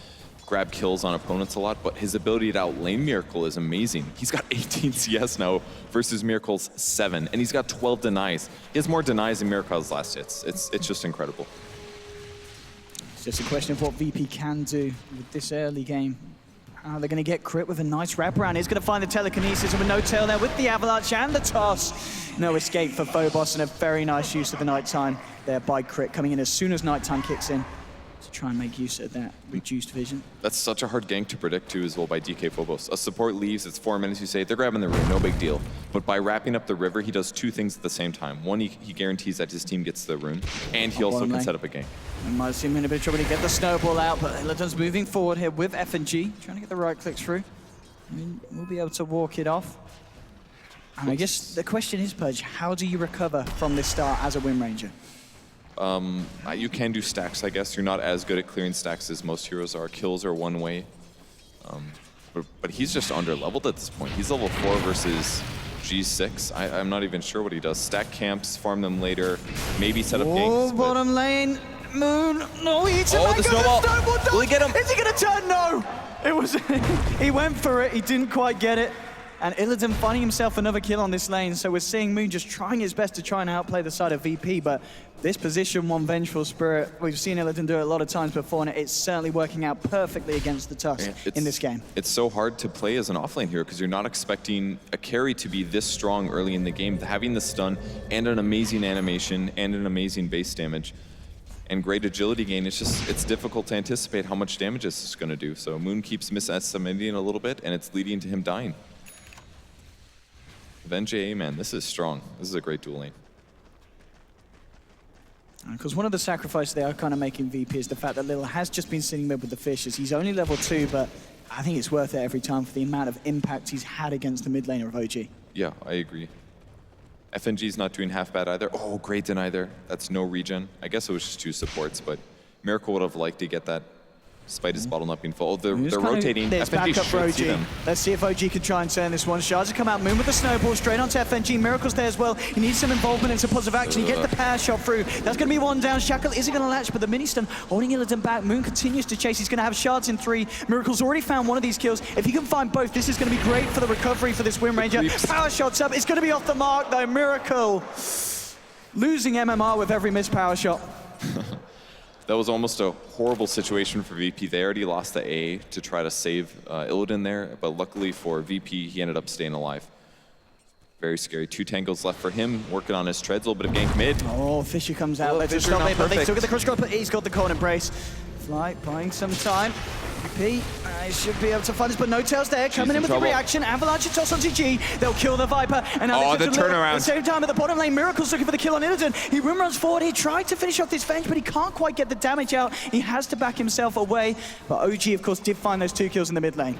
grab kills on opponents a lot, but his ability to outlane Miracle is amazing. He's got 18 CS now versus Miracle's 7, and he's got 12 denies. He has more denies than Miracle's last hits. It's just incredible. It's just a question of what VP can do with this early game. They're going to get crit with a nice wraparound. He's going to find the telekinesis, and with no tail there with the avalanche and the toss. No escape for Phobos, and a very nice use of the nighttime there by crit, coming in as soon as nighttime kicks in to try and make use of that reduced vision. That's such a hard gank to predict too as well by DK Phobos. A support leaves, it's 4 minutes, you say, they're grabbing the rune, no big deal. But by wrapping up the river, he does 2 things at the same time. One, he guarantees that his team gets the rune, and he also can set up a gank. We might see him in a bit of trouble to get the snowball out, but Illidan's moving forward here with FNG, trying to get the right clicks through. I mean, we'll be able to walk it off. And I guess the question is, Purge, how do you recover from this start as a Wind Ranger? You can do stacks, I guess. You're not as good at clearing stacks as most heroes are. Kills are one way. But he's just under-leveled at this point. He's level 4 versus G6. I'm not even sure what he does. Stack camps, farm them later, maybe set up ganks. Oh, bottom lane. Moon. No, he eats it. Oh, the snowball. Will he get him? Is he going to turn? No. It was. He went for it. He didn't quite get it. And Illidan finding himself another kill on this lane. So we're seeing Moon just trying his best to try and outplay the side of VP. But this position, one Vengeful Spirit, we've seen Illidan do it a lot of times before, and it's certainly working out perfectly against the Tusk in this game. It's so hard to play as an offlane hero because you're not expecting a carry to be this strong early in the game. Having the stun and an amazing animation and an amazing base damage and great agility gain, it's difficult to anticipate how much damage this is going to do. So Moon keeps misestimating a little bit, and it's leading to him dying. Venge, man, this is strong. This is a great duel lane. Because one of the sacrifices they are kind of making VP is the fact that Lil has just been sitting mid with the fishes. He's only level 2, but I think it's worth it every time for the amount of impact he's had against the mid laner of OG. Yeah, I agree. FNG's not doing half bad either. Oh, great deny there. That's no regen. I guess it was just 2 supports, but Miracle would have liked to get that despite his bottle not being full. Oh, they're rotating. There's backup for OG. Let's see if OG can try and turn this one. Shards have come out. Moon with the snowball straight onto FNG. Miracle's there as well. He needs some involvement into positive action. He gets the power shot through. That's going to be one down. Shackle isn't going to latch, but the mini stun holding Illidan back. Moon continues to chase. He's going to have Shards in 3. Miracle's already found one of these kills. If he can find both, this is going to be great for the recovery for this Wind Ranger. Power shots up. It's going to be off the mark though. Miracle losing MMR with every missed power shot. That was almost a horrible situation for VP. They already lost the A to try to save Illidan there, but luckily for VP, he ended up staying alive. Very scary. 2 tangles left for him, working on his treads, a little bit of gank mid. Oh, Fisher comes out. Let's stop it, but they still get the crush grab, but he's got the corn embrace. Flight buying some time. VP, They should be able to find this, but no tails there. Coming in with trouble. the reaction. Avalanche toss onto G. They'll kill the Viper. And now Oh, they the just deliver. turnaround. At the same time, at the bottom lane, Miracle's looking for the kill on Illidan. He rim runs forward. He tried to finish off this Venge, but he can't quite get the damage out. He has to back himself away. But OG, of course, did find those 2 kills in the mid lane.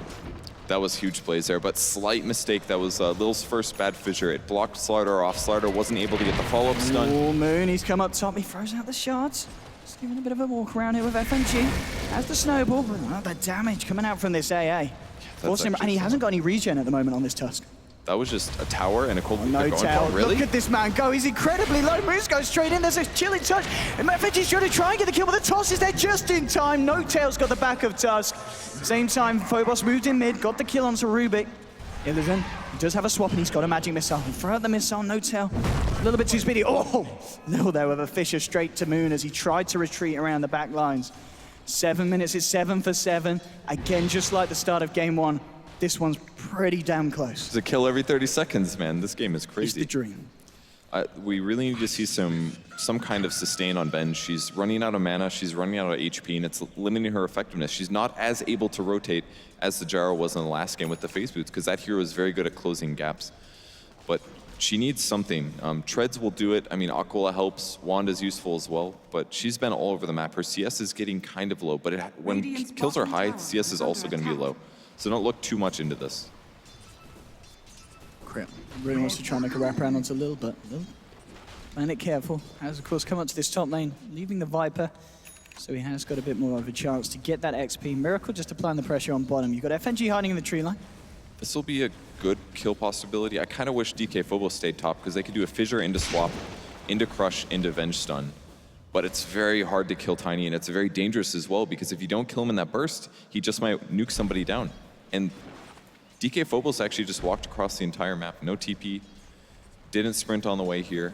That was huge plays there, but slight mistake. That was Lil's first bad fissure. It blocked Slider off. Slider wasn't able to get the follow-up stun. Oh, Moon, he's come up top. He throws out the shards. Just giving a bit of a walk around here with FNG. Has the snowball, but wow, the damage coming out from this AA. Force him, and he hasn't got any regen at the moment on this Tusk. That was just a tower and a cold No tail. Really? Look at this man go. He's incredibly low. Moose goes straight in. There's a chilling touch. And FNG's trying to try and get the kill, but the toss is there just in time. No tail's got the back of Tusk. Same time, Phobos moved in mid, got the kill onto Rubik. Illidan, he does have a swap, and he's got a magic missile. He'll throw out the missile, no tail. A little bit too speedy. Oh, little there with a Fisher straight to Moon as he tried to retreat around the back lines. 7 minutes, it's 7 for 7. Again, just like the start of game 1. This one's pretty damn close. It's a kill every 30 seconds, man. This game is It's crazy. the dream. We really need to see some kind of sustain on Venge. She's running out of mana, she's running out of HP, and it's limiting her effectiveness. She's not as able to rotate as the Gyro was in the last game with the phase boots, because that hero is very good at closing gaps. But she needs something. Treads will do it. I mean, Aquila helps. Wanda's useful as well, but she's been all over the map. Her CS is getting kind of low, but when kills are high, CS is also going to be low. So don't look too much into this. Crap. Really wants to try and make a wraparound onto Lil, but Lil playing it careful. Has, of course, come up to this top lane, leaving the Viper. So he has got a bit more of a chance to get that XP. Miracle just applying the pressure on bottom. You've got FNG hiding in the tree line. This will be a good kill possibility. I kind of wish DK Phobos stayed top, because they could do a fissure into swap, into crush, into Venge stun. But it's very hard to kill Tiny, and it's very dangerous as well, because if you don't kill him in that burst, he just might nuke somebody down. And DK Phobos actually just walked across the entire map. No TP, didn't sprint on the way here.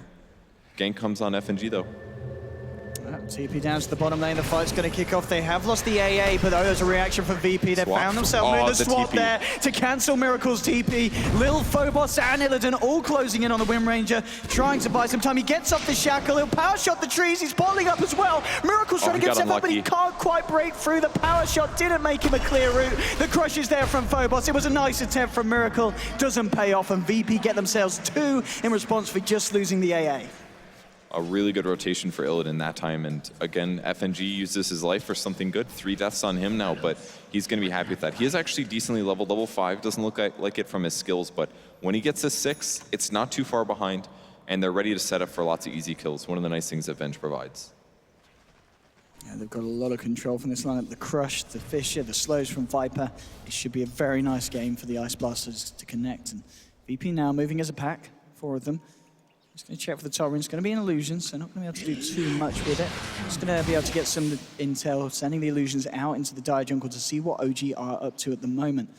Gank comes on FNG though. TP down to the bottom lane. The fight's going to kick off. They have lost the AA, but there's a reaction from VP. They Swap. found themselves Oh, with the swap TP. there to cancel Miracle's TP. Lil, Phobos, and Illidan all closing in on the Wind Ranger, trying to buy some time. He gets off the shackle. He'll power shot the trees. He's bottling up as well. Miracle's trying to he get got himself up, but he unlucky. can't quite break through. The power shot didn't make him a clear route. The crush is there from Phobos. It was a nice attempt from Miracle. Doesn't pay off, and VP get themselves 2 in response for just losing the AA. A really good rotation for Illidan that time, and again, FNG uses his life for something good. 3 deaths on him now, but he's going to be happy with that. He is actually decently leveled, level 5. Doesn't look like it from his skills, but when he gets a 6, it's not too far behind, and they're ready to set up for lots of easy kills. One of the nice things that Venge provides. Yeah, they've got a lot of control from this lineup. The Crush, the Fisher, the slows from Viper. It should be a very nice game for the Ice Blasters to connect. And VP now moving as a pack, 4 of them. Just going to check for the Torrent. It's going to be an illusion, so not going to be able to do too much with it. Just going to be able to get some intel, sending the illusions out into the Dire Jungle to see what OG are up to at the moment.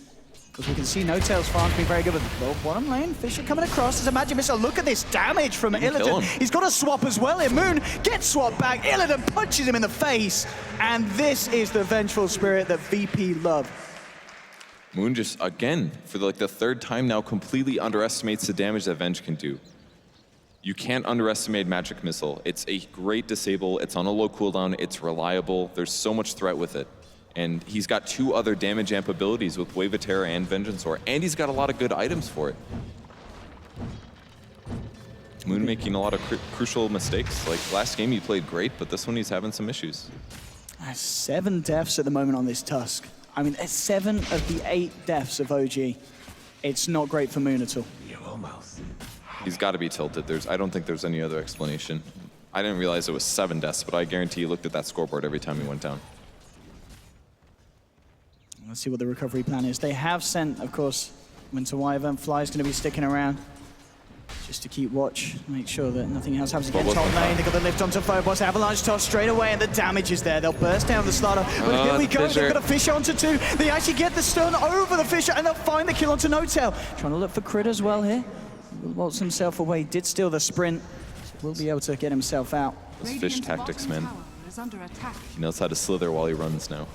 Because we can see No Tail's farms being very good with the bottom lane. Fisher coming across. There's a magic missile. Look at this damage from Illidan. He's got a swap as well here. Moon gets swapped back. Illidan punches him in the face. And this is the vengeful spirit that VP love. Moon just, again, for the 3rd time now, completely underestimates the damage that Venge can do. You can't underestimate Magic Missile. It's a great disable. It's on a low cooldown. It's reliable. There's so much threat with it. And he's got 2 other damage amp abilities with Wave of Terror and Vengeance Sword, and he's got a lot of good items for it. Moon making a lot of crucial mistakes. Like last game he played great, but this one he's having some issues. 7 deaths at the moment on this Tusk. I mean, it's 7 of the 8 deaths of OG. It's not great for Moon at all. He's got to be tilted. I don't think there's any other explanation. I didn't realize it was 7 deaths, but I guarantee he looked at that scoreboard every time he went down. Let's see what the recovery plan is. They have sent, of course, Winter Wyvern. Fly's going to be sticking around just to keep watch, make sure that nothing else happens against top lane. They got the lift onto Phobos. Avalanche toss straight away, and the damage is there. They'll burst down the Slaughter. But here we go. They've got a Fisher onto 2. They actually get the stun over the Fisher, and they'll find the kill onto No Tail. Trying to look for Crit as well here. Will waltz himself away. Did steal the sprint. So will be able to get himself out. Those Fish tactics, man. He knows how to slither while he runs now.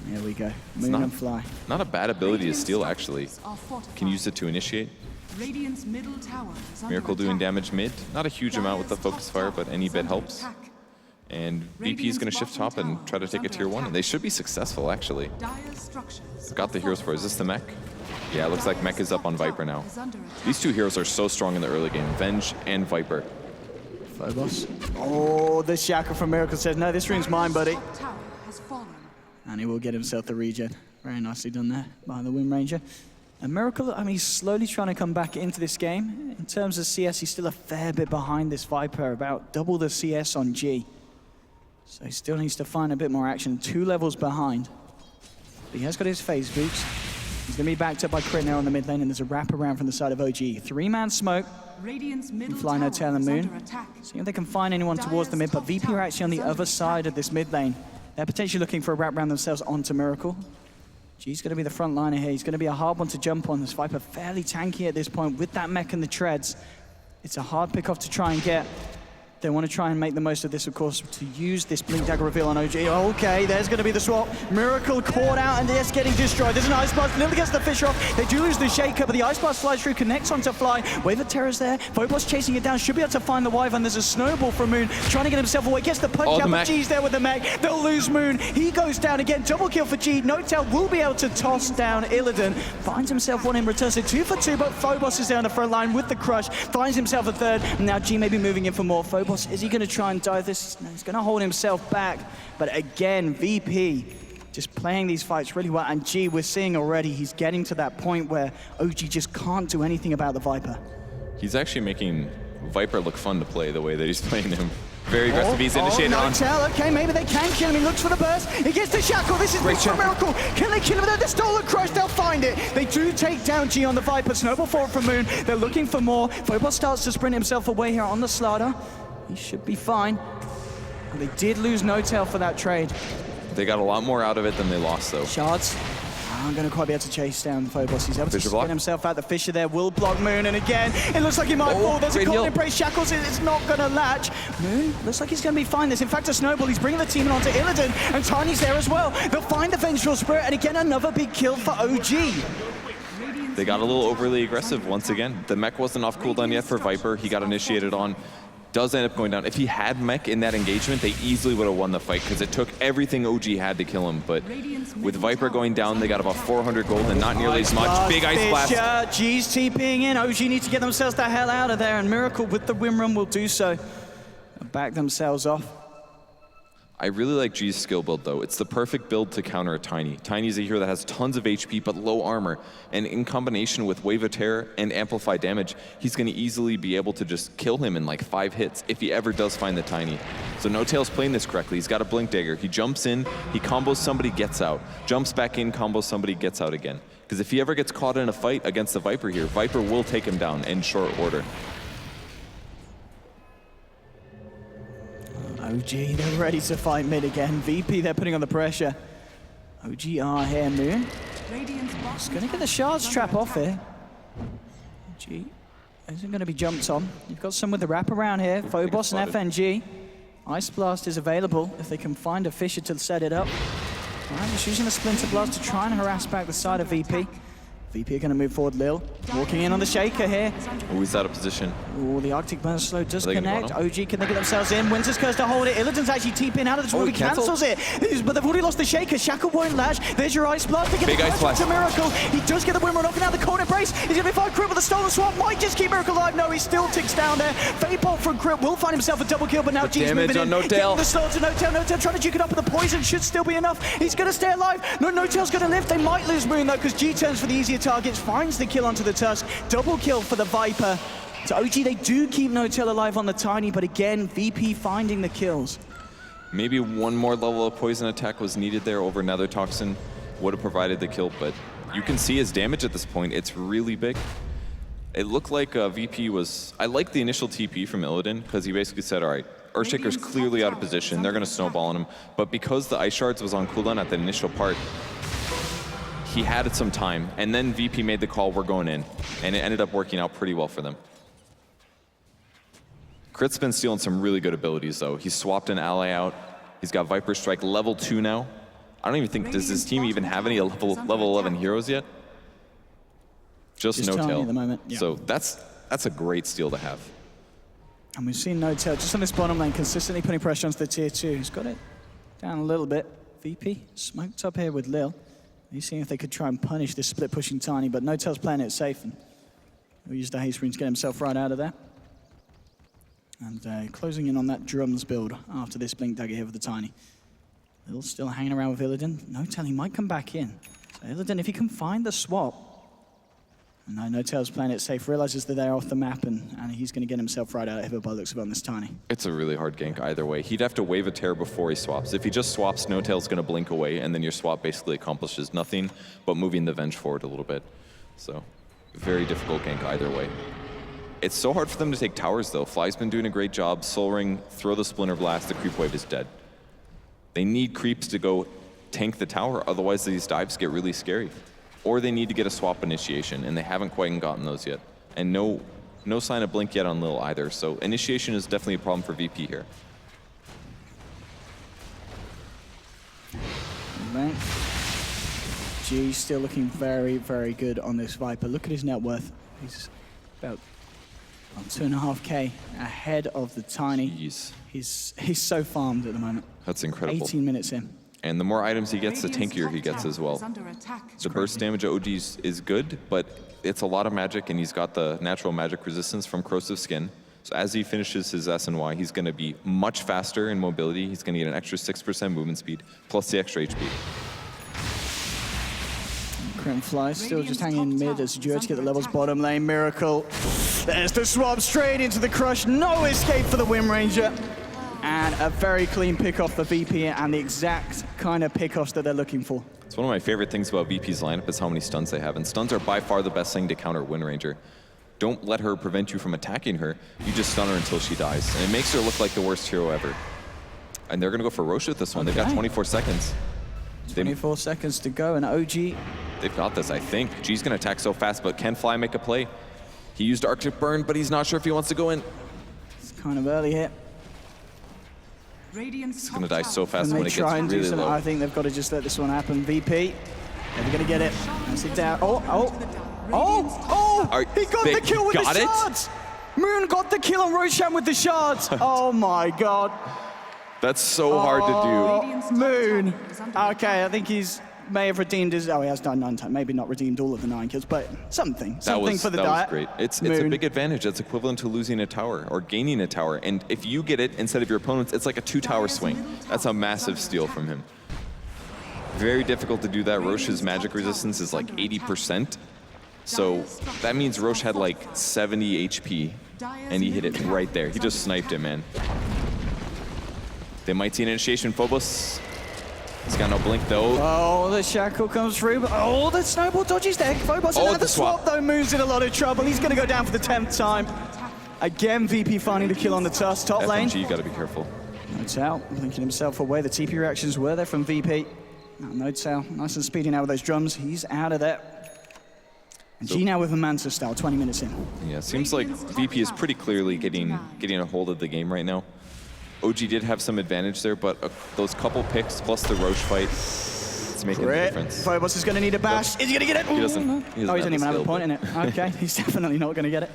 Here we go. Moon and Fly. Not a bad ability to steal, actually. Can use it to initiate. Miracle doing damage mid. Not a huge amount with the focus fire, but any bit helps. And VP is going to shift top and try to take a tier 1. And they should be successful, actually. Got the heroes for. Is this the mech? Yeah, it looks like mech is up on Viper now. These two heroes are so strong in the early game. Venge and Viper. Phobos. Oh, the Shackle from Miracle says, no, this room's mine, buddy. And he will get himself the regen. Very nicely done there by the Wind Ranger. And Miracle, I mean, he's slowly trying to come back into this game. In terms of CS, he's still a fair bit behind this Viper, about double the CS on G. So he still needs to find a bit more action, 2 levels behind. But he has got his phase boots. He's going to be backed up by Crit now on the mid lane, and there's a wraparound from the side of OG. 3-man smoke. Fly No Tail and Moon. See if they can find anyone towards the mid, but VP are actually on the other side of this mid lane. They're potentially looking for a wraparound themselves onto Miracle. G's going to be the front liner here. He's going to be a hard one to jump on. This Viper fairly tanky at this point with that mech and the treads. It's a hard pick off to try and get. They want to try and make the most of this, of course, to use this Blink Dagger reveal on OG. Okay, there's going to be the swap. Miracle caught out and just getting destroyed. There's an Ice Blast. Nearly gets the Fisher off. They do lose the Shaker, but the Ice Blast flies through, connects onto Fly. Wave of Terror's there. Phobos chasing it down. Should be able to find the Wyvern. There's a snowball from Moon, trying to get himself away. Gets the punch out, but G's there with the mech. They'll lose Moon. He goes down again. Double kill for G. No-Tail will be able to toss down Illidan. Finds himself one in return. So 2 for 2, but Phobos is there on the front line with the crush. Finds himself a third. And now G may be moving in for more. Phobos, is he going to try and dive this? No, he's going to hold himself back. But again, VP just playing these fights really well. And G, we're seeing already, he's getting to that point where OG just can't do anything about the Viper. He's actually making Viper look fun to play the way that he's playing him. Very aggressive. He's initiated on. No-Tail. Okay, maybe they can kill him. He looks for the burst. He gets the Shackle. This is for Miracle. Can they kill him with the Stolen Crush? They'll find it. They do take down G on the Viper. Snowball forward from Moon. They're looking for more. Phobos starts to sprint himself away here on the Slider. He should be fine. They did lose No-Tail for that trade. They got a lot more out of it than they lost, though. Shards. I'm going to quite be able to chase down Phobos. He's able to get himself out. The Fisher there will block Moon. And again, it looks like he might fall. There's a Golden Embrace. Shackles. It's not going to latch. Moon looks like he's going to be fine. There's in fact a Snowball. He's bringing the team in onto Illidan. And Tiny's there as well. They'll find the Vengeful Spirit. And again, another big kill for OG. They got a little overly aggressive once again. The mech wasn't off cooldown yet for Viper. He got initiated on. Does end up going down. If he had mech in that engagement, they easily would have won the fight because it took everything OG had to kill him. But with Viper going down, they got about 400 gold and not nearly as much. Big Ice Blast. G's TPing in. OG needs to get themselves the hell out of there, and Miracle with the win run will do so. Back themselves off. I really like G's skill build, though. It's the perfect build to counter a Tiny. Tiny's a hero that has tons of HP, but low armor. And in combination with Wave of Terror and Amplify damage, he's going to easily be able to just kill him in like 5 hits if he ever does find the Tiny. So No-Tail's playing this correctly. He's got a Blink Dagger. He jumps in, he combos somebody, gets out. Jumps back in, combos somebody, gets out again. Because if he ever gets caught in a fight against the Viper here, Viper will take him down in short order. OG, they're ready to fight mid again. VP, they're putting on the pressure. OG are here, Moon. Just going to get the Shards trap off here. OG isn't going to be jumped on. You've got some with the wraparound here. Phobos and FNG. Ice Blast is available if they can find a Fisher to set it up. All right, just using the Splinter Blast to try and harass back the side of VP. VP are going to move forward. Lil walking in on the Shaker here. Oh, he's out of position. Oh, the Arctic Burn Slow does connect. OG, can they get themselves in? Winter's Curse to hold it. Illidan's actually TPing out of this room. He cancels it. But they've already lost the Shaker. Shackle won't latch. There's your Ice Blast. Big Ice Blast to Miracle. He does get the win run off. And now the Cold Embrace. He's going to be fine. Crit with a Stolen Swap. Might just keep Miracle alive. No, he still ticks down there. Faybolt from Crit will find himself a double kill, but now G's moving in. No-Tail. The slow to No-Tail. No-Tail trying to duke it up with the poison. Should still be enough. He's going to stay alive. No-Tail's going to live. They might lose Moon, though, because G turns for the easier targets. Finds the kill onto the Tusk. Double kill for the Viper. So OG, they do keep No-Tail alive on the Tiny, but again, VP finding the kills. Maybe one more level of poison attack was needed there over Nether Toxin. Would have provided the kill, but you can see his damage at this point. It's really big. It looked like VP was... I like the initial TP from Illidan, because he basically said, all right, Earthshaker's clearly out of position. They're going to snowball on him. But because the Ice Shards was on cooldown at the initial part, he had some time, and then VP made the call, we're going in. And it ended up working out pretty well for them. Crit's been stealing some really good abilities, though. He's swapped an ally out. He's got Viper Strike level 2 now. I don't even think, does this team even have any level 11 heroes yet? Just No-Tail. at the moment. Yeah. So that's a great steal to have. And we've seen No-Tail just on this bottom lane consistently putting pressure onto the tier 2. He's got it down a little bit. VP smoked up here with Lil. He's seeing if they could try and punish this split pushing Tiny, but No-Tail's playing it safe, and he'll use the haste ring to get himself right out of there. And closing in on that drums build after this blink dagger here with the Tiny. Lil still hanging around with Illidan. No-Tail, he might come back in. So Illidan, if he can find the swap. No, No-Tail's playing it safe, realizes that they're off the map, and he's going to get himself right out of here by the looks of it on this Tiny. It's a really hard gank either way. He'd have to wave a tear before he swaps. If he just swaps, No-Tail's going to blink away, and then your swap basically accomplishes nothing but moving the Venge forward a little bit. So, very difficult gank either way. It's so hard for them to take towers, though. Fly's been doing a great job. Soul Ring, throw the Splinter Blast, the creep wave is dead. They need creeps to go tank the tower, otherwise these dives get really scary. Or they need to get a swap initiation, and they haven't quite gotten those yet. And no sign of blink yet on Lil either, so initiation is definitely a problem for VP here. Right. G still looking very, very good on this Viper. Look at his net worth. He's about 2.5K ahead of the Tiny. Jeez. He's so farmed at the moment. That's incredible. 18 minutes in. And the more items he gets, the tankier he gets as well. The burst damage of OG is good, but it's a lot of magic, and he's got the natural magic resistance from Corrosive Skin. So as he finishes his S and Y, he's going to be much faster in mobility. He's going to get an extra 6% movement speed, plus the extra HP. Crim Fly still just hanging mid as Duo to get the levels bottom lane. Miracle. There's the swap straight into the crush. No escape for the Wind Ranger. And a very clean pick off for VP, and the exact kind of pick-offs that they're looking for. It's one of my favorite things about VP's lineup is how many stuns they have. And stuns are by far the best thing to counter Wind Ranger. Don't let her prevent you from attacking her. You just stun her until she dies. And it makes her look like the worst hero ever. And they're going to go for Roche with this one. They've got 24 seconds. 24 seconds to go, and OG. They've got this, I think. G's going to attack so fast, but can Fly make a play? He used Arctic Burn, but he's not sure if he wants to go in. It's kind of early here. It's going to die so fast when it gets really low. I think they've got to just let this one happen. VP, never going to get it. Sit down. Oh! He got the kill with the shards! Moon got the kill on Roshan with the shards. Oh my god. That's so hard to do. Moon. Okay, I think he's may have redeemed his... Oh, he has done 9 times. Maybe not redeemed all of the 9 kills, but something for the diet. That was great. It's a big advantage. That's equivalent to losing a tower or gaining a tower. And if you get it instead of your opponents, it's like a 2-tower swing. That's a massive steal from him. Very difficult to do that. Roche's magic resistance is like 80%. So that means Roche had like 70 HP, and he hit it right there. He just sniped it, man. They might see an initiation. Phobos. He's got no blink though. Oh, the shackle comes through. But oh, the snowball dodges there. Phobos another swap though, moves in a lot of trouble. He's going to go down for the 10th time. Again, VP finding the kill on the tusk. Top lane. FMG, got to be careful. No-Tail blinking himself away. The TP reactions were there from VP. No-Tail nice and speedy now with those drums. He's out of there. And G now with a Manta style, 20 minutes in. Yeah, seems like VP is pretty clearly getting a hold of the game right now. OG did have some advantage there, but those couple picks plus the Roche fight, it's making a difference. Phobos is going to need a bash. Is he going to get it? He doesn't he doesn't even have a point in it. Okay, he's definitely not going to get it.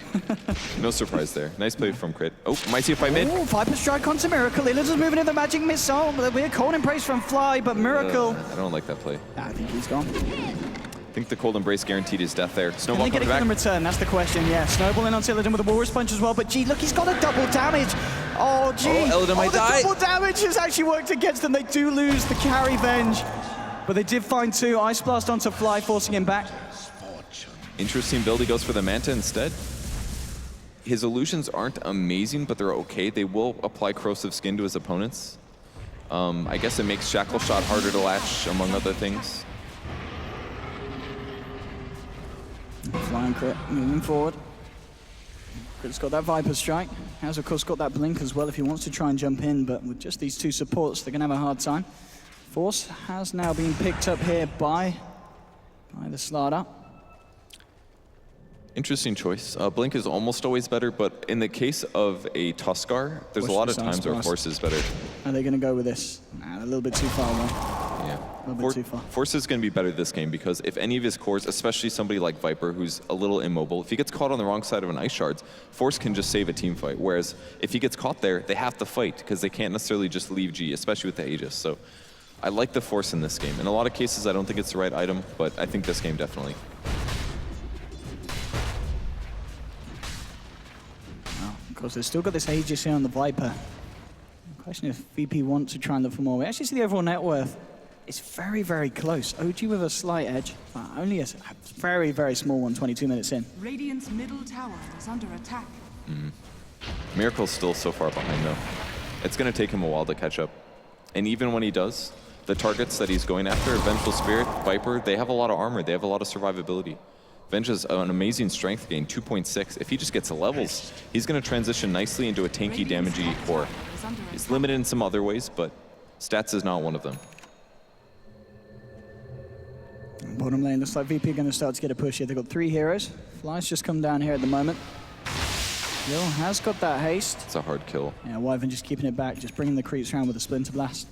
No surprise there. Nice play from Crit. Oh, might see a fight mid. Oh, Viper strike onto Miracle. Illidan's moving in the magic missile. We're cold embrace from Fly, but Miracle... I don't like that play. I think he's gone. I think the cold embrace guaranteed his death there. Snowball Can they get a kill in return? That's the question, yeah. Snowball in on Illidan with a Walrus Punch as well, but G, look, he's got a double damage. Oh, G. Oh, Illidan might die. The double damage has actually worked against them. They do lose the carry Venge, but they did find 2. Ice Blast onto Fly, forcing him back. Interesting build. He goes for the Manta instead. His illusions aren't amazing, but they're okay. They will apply Corrosive Skin to his opponents. I guess it makes Shackle Shot harder to latch, among other things. Flying Crit, moving forward. Crit's got that Viper Strike. Has, of course, got that Blink as well if he wants to try and jump in, but with just these 2 supports, they're going to have a hard time. Force has now been picked up here by the Slardar. Interesting choice. Blink is almost always better, but in the case of a Tuskar, there's a lot of times where Force is better. Are they going to go with this? Nah, a little bit too far away. Yeah. A little bit too far. Force is going to be better this game because if any of his cores, especially somebody like Viper, who's a little immobile, if he gets caught on the wrong side of an Ice Shards, Force can just save a team fight. Whereas if he gets caught there, they have to fight because they can't necessarily just leave G, especially with the Aegis. So I like the Force in this game. In a lot of cases, I don't think it's the right item, but I think this game definitely. Of course, they've still got this Aegis here on the Viper. The question if VP want to try and look for more. We actually see the overall net worth. It's very, very close. OG with a slight edge. Only a very, very small one, 22 minutes in. Radiant's middle tower is under attack. Miracle's still so far behind, though. It's going to take him a while to catch up. And even when he does, the targets that he's going after, Vengeful Spirit, Viper, they have a lot of armor. They have a lot of survivability. Venge is an amazing strength gain, 2.6. If he just gets the levels, he's going to transition nicely into a tanky, damagey core. He's limited in some other ways, but stats is not one of them. Bottom lane, looks like VP are going to start to get a push here. They've got 3 heroes. Fly's just come down here at the moment. Lil has got that haste. It's a hard kill. Yeah, Wyvern just keeping it back, just bringing the creeps around with a Splinter Blast.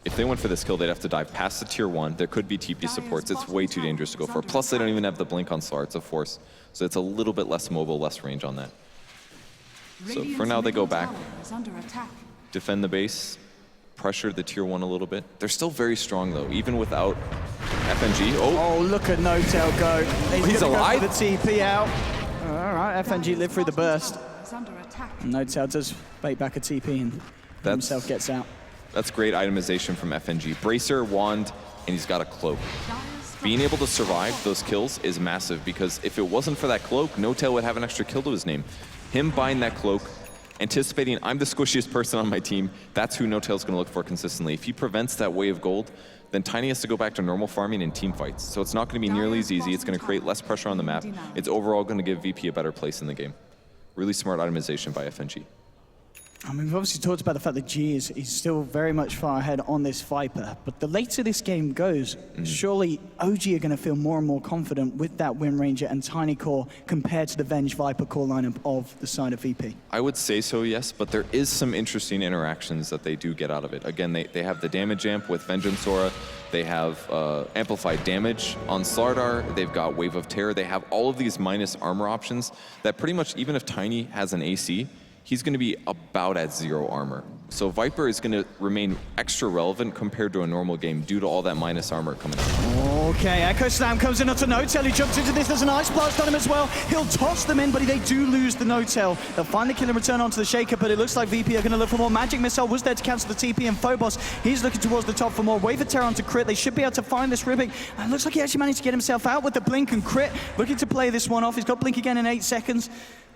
If they went for this kill, they'd have to dive past the tier 1. There could be TP supports. It's way too dangerous to go for. Plus, they don't even have the blink on Slar. It's a Force. So it's a little bit less mobile, less range on that. So for now, they go back, defend the base, pressure the tier 1 a little bit. They're still very strong, though, even without FNG. Oh, look at N0tail go. He's alive? Go for the TP out. All right, FNG lived through the burst. And N0tail does bait back a TP and himself gets out. That's great itemization from FNG. Bracer, Wand, and he's got a Cloak. Being able to survive those kills is massive because if it wasn't for that Cloak, N0tail would have an extra kill to his name. Him buying that Cloak, anticipating I'm the squishiest person on my team, that's who N0tail's going to look for consistently. If he prevents that wave of gold, then Tiny has to go back to normal farming and team fights. So it's not going to be nearly as easy. It's going to create less pressure on the map. It's overall going to give VP a better place in the game. Really smart itemization by FNG. I mean, we've obviously talked about the fact that G is still very much far ahead on this Viper, but the later this game goes, surely OG are going to feel more and more confident with that Wind Ranger and Tiny core compared to the Venge Viper core lineup of the side of VP. I would say so, yes, but there is some interesting interactions that they do get out of it. Again, they have the damage amp with Vengeance Aura, they have amplified damage on Slardar, they've got Wave of Terror, they have all of these minus armor options that pretty much, even if Tiny has an AC, he's going to be about at 0 armor. So Viper is going to remain extra relevant compared to a normal game due to all that minus armor coming out. Okay, Echo Slam comes in onto N0tail. He jumps into this. There's an Ice Blast on him as well. He'll toss them in, but they do lose the N0tail. They'll find the kill and return onto the Shaker, but it looks like VP are going to look for more. Magic Missile was there to cancel the TP, and Phobos, he's looking towards the top for more. Wave of Terror onto Crit. They should be able to find this Ribbing. And it looks like he actually managed to get himself out with the Blink, and Crit looking to play this one off. He's got Blink again in 8 seconds.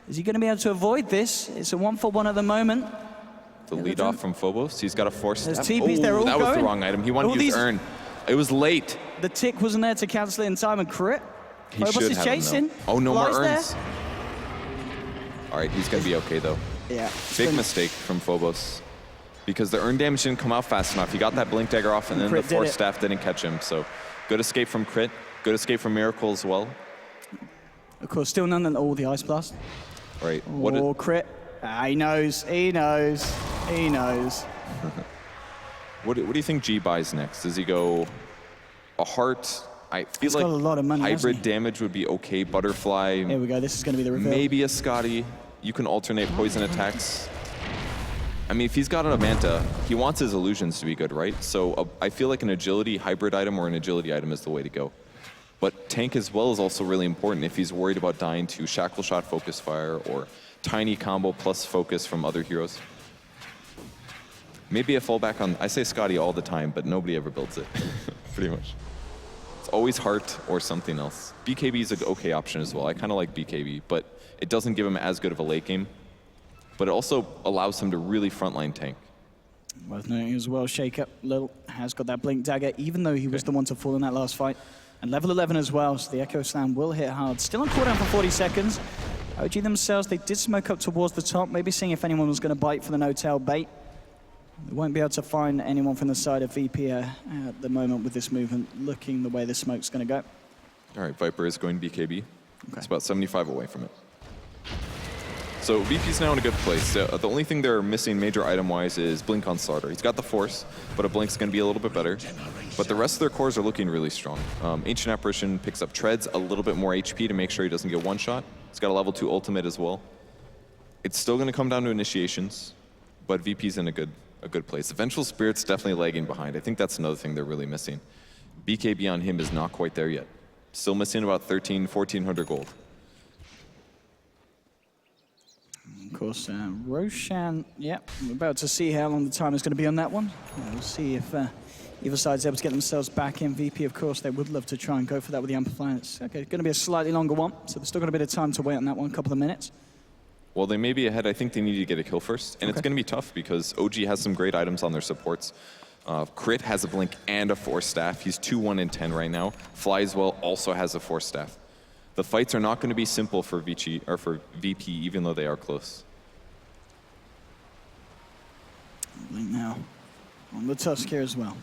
Is he going to be able to avoid this? It's a 1-for-1 at the moment. The lead off from Phobos. He's got a Force There's step. TPs, they're all that was going. the wrong item. He wanted to use Earn. It was late. The tick wasn't there to cancel it in time, and Crit. He Phobos should is have him, chasing. though. Oh, no more Flies Earns. All right, he's going to be okay, though. Yeah. Big mistake from Phobos because the Earn damage didn't come out fast enough. He got that Blink Dagger off, and then the Crit did Force it. Staff didn't catch him. So good escape from Crit. Good escape from Miracle as well. Of course, still none of all the Ice Blast. Right. Oh, Crit. He knows. He knows. He knows. What do you think G buys next? Does he go a Heart? I feel He's like got a lot of money, hasn't hybrid he? damage would be okay. Butterfly. Here we go. This is going to be the reveal. Maybe a Scotty. You can alternate poison attacks. I mean, if he's got an Amanta, he wants his illusions to be good, right? So I feel like an agility hybrid item or an agility item is the way to go. But tank as well is also really important if he's worried about dying to Shackle Shot, Focus Fire, or Tiny combo plus focus from other heroes. Maybe a fallback on, I say Scotty all the time, but nobody ever builds it, pretty much. It's always Heart or something else. BKB is an okay option as well. I kind of like BKB, but it doesn't give him as good of a late game. But it also allows him to really frontline tank. Worth noting as well, Shake Up Lil has got that Blink Dagger, even though he was the one to fall in that last fight. And level 11 as well, so the Echo Slam will hit hard. Still on cooldown for 40 seconds. OG themselves, they did smoke up towards the top, maybe seeing if anyone was going to bite for the N0tail bait. They won't be able to find anyone from the side of VP at the moment with this movement, looking the way the smoke's going to go. All right, Viper is going BKB. It's about 75 away from it. So VP's now in a good place. The only thing they're missing major item-wise is Blink on Slaughter. He's got the Force, but a Blink's going to be a little bit better. But the rest of their cores are looking really strong. Ancient Apparition picks up Treads, a little bit more HP to make sure he doesn't get one-shot. He's got a level 2 ultimate as well. It's still going to come down to initiations, but VP's in a good place. Vengeful Spirit's definitely lagging behind. I think that's another thing they're really missing. BKB on him is not quite there yet. Still missing about 1,400 gold. Of course, Roshan, yeah, we're about to see how long the time is going to be on that one. We'll see if either side's able to get themselves back in. VP, of course, they would love to try and go for that with the Amplifier. It's okay, going to be a slightly longer one, so there's still got a bit of time to wait on that one, a couple of minutes. Well, they may be ahead. I think they need to get a kill first, and it's going to be tough because OG has some great items on their supports. Crit has a Blink and a Force Staff. He's 2-1 in 10 right now. Flyzwell also has a Force Staff. The fights are not going to be simple for VP, even though they are close. Blink now on the Tusk here as well.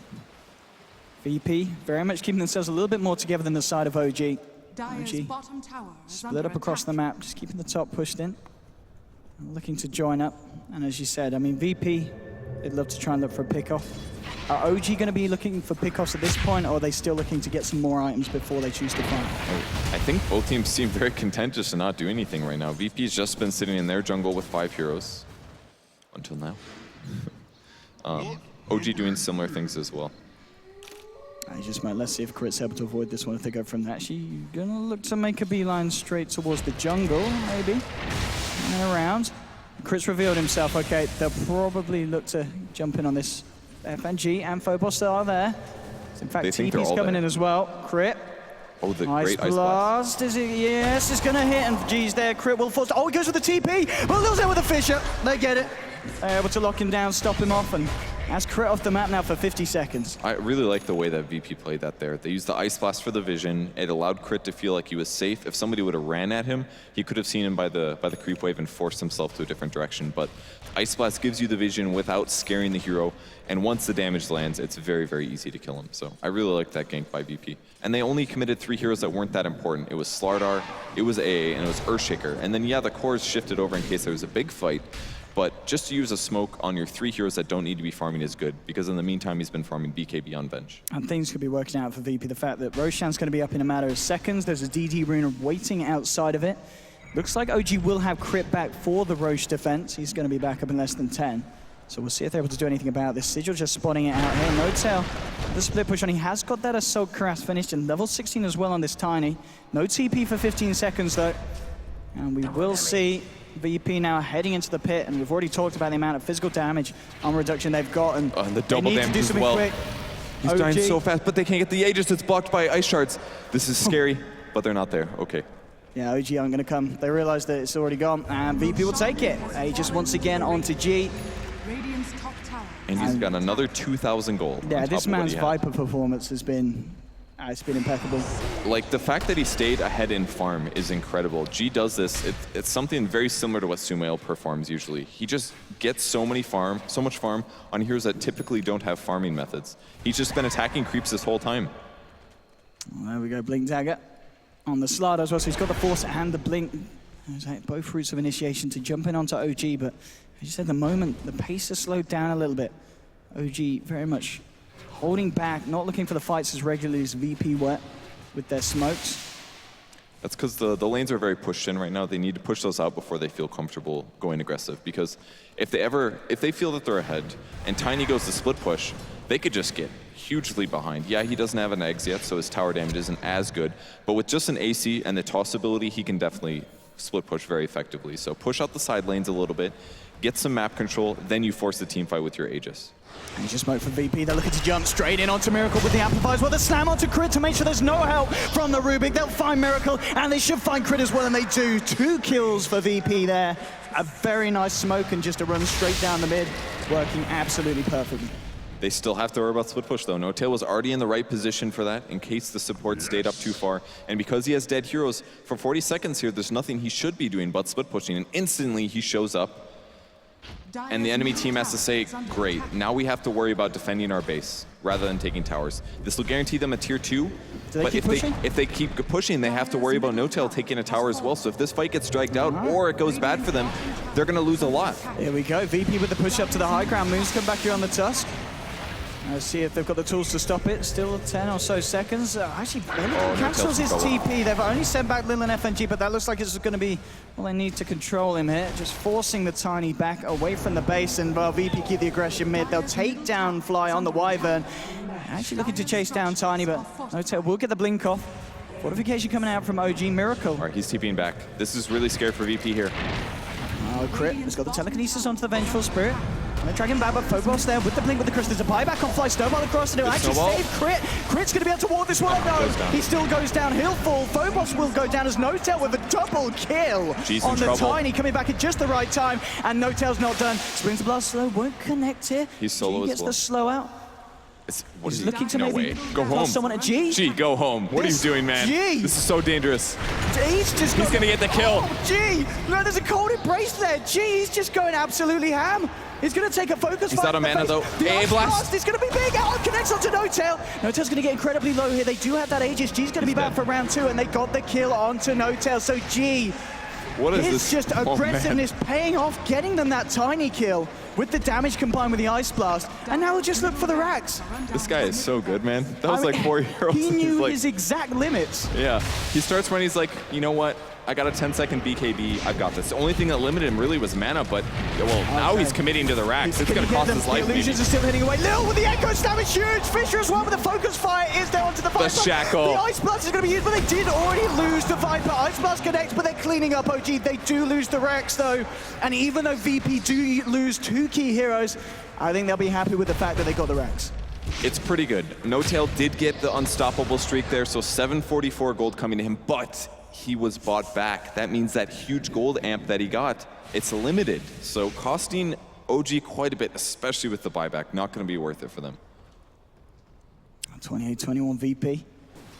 VP very much keeping themselves a little bit more together than the side of OG. Dire's bottom tower is Split under up across the attack. map, just keeping the top pushed in. Looking to join up. And as you said, I mean, VP, they'd love to try and look for a pick-off. Are OG going to be looking for pick-offs at this point, or are they still looking to get some more items before they choose to fight? I think both teams seem very content just to not do anything right now. VP's just been sitting in their jungle with 5 heroes. Until now. OG doing similar things as well. I just might, let's see if Crit's able to avoid this one if they go from that. She's gonna look to make a beeline straight towards the jungle, maybe. And around. Crit's revealed himself. Okay, they'll probably look to jump in on this. FNG and Phobos are there. In fact, TP's coming in as well. Crit. Oh, the Ice great Ice Blast. Blast. Is it? Yes, it's gonna hit, and G's there. Crit will force. Oh, he goes with the TP. Well, they'll with the Fisher. They get it. They're able to lock him down, stop him off, and has Crit off the map now for 50 seconds. I really like the way that VP played that there. They used the Ice Blast for the vision. It allowed Crit to feel like he was safe. If somebody would have ran at him, he could have seen him by the creep wave and forced himself to a different direction. But Ice Blast gives you the vision without scaring the hero, and once the damage lands, it's very, very easy to kill him. So I really like that gank by VP. And they only committed 3 heroes that weren't that important. It was Slardar, it was AA, and it was Earthshaker. And then, yeah, the cores shifted over in case there was a big fight. But just to use a smoke on your 3 heroes that don't need to be farming is good, because in the meantime, he's been farming BKB on Venge. And things could be working out for VP. The fact that Roshan's going to be up in a matter of seconds. There's a DD rune waiting outside of it. Looks like OG will have Crit back for the Roche defense. He's going to be back up in less than 10. So we'll see if they're able to do anything about this. Sigil just spotting it out here. No tail. The split push on. He has got that Assault Cuirass finished and level 16 as well on this Tiny. No TP for 15 seconds though. And we will see VP now heading into the pit, and we've already talked about the amount of physical damage on reduction they've got, and the double damage as well. Quick. He's dying so fast, but they can't get the Aegis. It's blocked by ice shards. This is scary, but they're not there. Okay. Yeah, OG aren't going to come. They realize that it's already gone, and VP will take it. Aegis once again onto G. Radiant's top tower. And he's got another 2,000 gold. Yeah, this man's Viper performance has been, it's been impeccable. Like, the fact that he stayed ahead in farm is incredible. G does this. It's something very similar to what Sumail performs usually. He just gets so much farm on heroes that typically don't have farming methods. He's just been attacking creeps this whole time. Well, there we go, Blink Dagger on the slide as well. So he's got the Force and the Blink. Both routes of initiation to jump in onto OG, but as you said, the moment the pace has slowed down a little bit. OG very much holding back, not looking for the fights as regularly as VP were with their smokes. That's because the lanes are very pushed in right now. They need to push those out before they feel comfortable going aggressive. Because if they feel that they're ahead and Tiny goes to split push, they could just get hugely behind. Yeah, he doesn't have an eggs yet, so his tower damage isn't as good. But with just an AC and the toss ability, he can definitely split push very effectively. So push out the side lanes a little bit, get some map control, then you force the team fight with your Aegis. And just smoke from VP. They're looking to jump straight in onto Miracle with the amplifiers. Well, the slam onto Crit to make sure there's no help from the Rubik. They'll find Miracle, and they should find Crit as well, and they do. 2 kills for VP there. A very nice smoke and just a run straight down the mid, working absolutely perfectly. They still have to worry about split push though. No-Tail was already in the right position for that in case the support stayed up too far. And because he has dead heroes, for 40 seconds here, there's nothing he should be doing but split pushing. And instantly he shows up. And the enemy team has to say, great, now we have to worry about defending our base rather than taking towers. This will guarantee them a tier 2, but if they keep pushing, they have to worry about N0tail taking a tower as well. So if this fight gets dragged out or it goes bad for them, they're going to lose a lot. Here we go, VP with the push up to the high ground. Moons come back here on the Tusk. Let's see if they've got the tools to stop it. Still 10 or so seconds. Actually, cancels his TP. They've only sent back Lil and FNG, but that looks like it's going to be, well, they need to control him here. Just forcing the Tiny back away from the base, and while VP keep the aggression mid, they'll take down Fly on the Wyvern. Actually looking to chase down Tiny, but N0tail will get the blink off. Fortification coming out from OG Miracle. All right, he's TPing back. This is really scary for VP here. Oh, Crit has got the telekinesis onto the Vengeful Spirit. And they're dragging back, but Phobos there with the blink with the crystal. There's a buyback on Fly. Snowball across, and it'll actually save Crit. Crit's going to be able to ward this one. No, he still goes down. He'll fall. Phobos will go down as N0tail with a double kill on the Tiny, coming back at just the right time. And N0tail's not done. Springs the Blast slow, won't connect here. He's solo G gets as well. the slow out. He's looking to no maybe way. Go home. someone at G. G, go home. What are you doing, man? G. This is so dangerous. He's gonna get the kill. Oh, G! No, there's a cold embrace there. G, he's just going absolutely ham. He's going to take a focus. He's out of mana though. The A blast. It's going to be big. Oh, connects onto N0tail. N0tail's going to get incredibly low here. They do have that Aegis. G's going to be back for round 2, and they got the kill onto N0tail. So G, what is his this? just aggressiveness paying off, getting them that Tiny kill with the damage combined with the Ice Blast. And now we'll just look for the racks. This guy is so good, man. That was like 4 years old. He knew his exact limits. Yeah. He starts when he's like, you know what? I got a 10-second BKB. I've got this. The only thing that limited him really was mana, but well, now he's committing to the racks. It's going to cost his life. The illusions are still hitting away. Lil with the echo damage, huge. Fisher as well with the focus fire is there onto the Viper. The shackle. The Ice Blast is going to be used, but they did already lose the Viper. Ice Blast connects, but they're cleaning up OG. They do lose the racks though, and even though VP do lose 2 key heroes, I think they'll be happy with the fact that they got the racks. It's pretty good. N0tail did get the unstoppable streak there, so 744 gold coming to him, but he was bought back. That means that huge gold amp that he got, it's limited. So costing OG quite a bit, especially with the buyback. Not going to be worth it for them. 28-21 VP.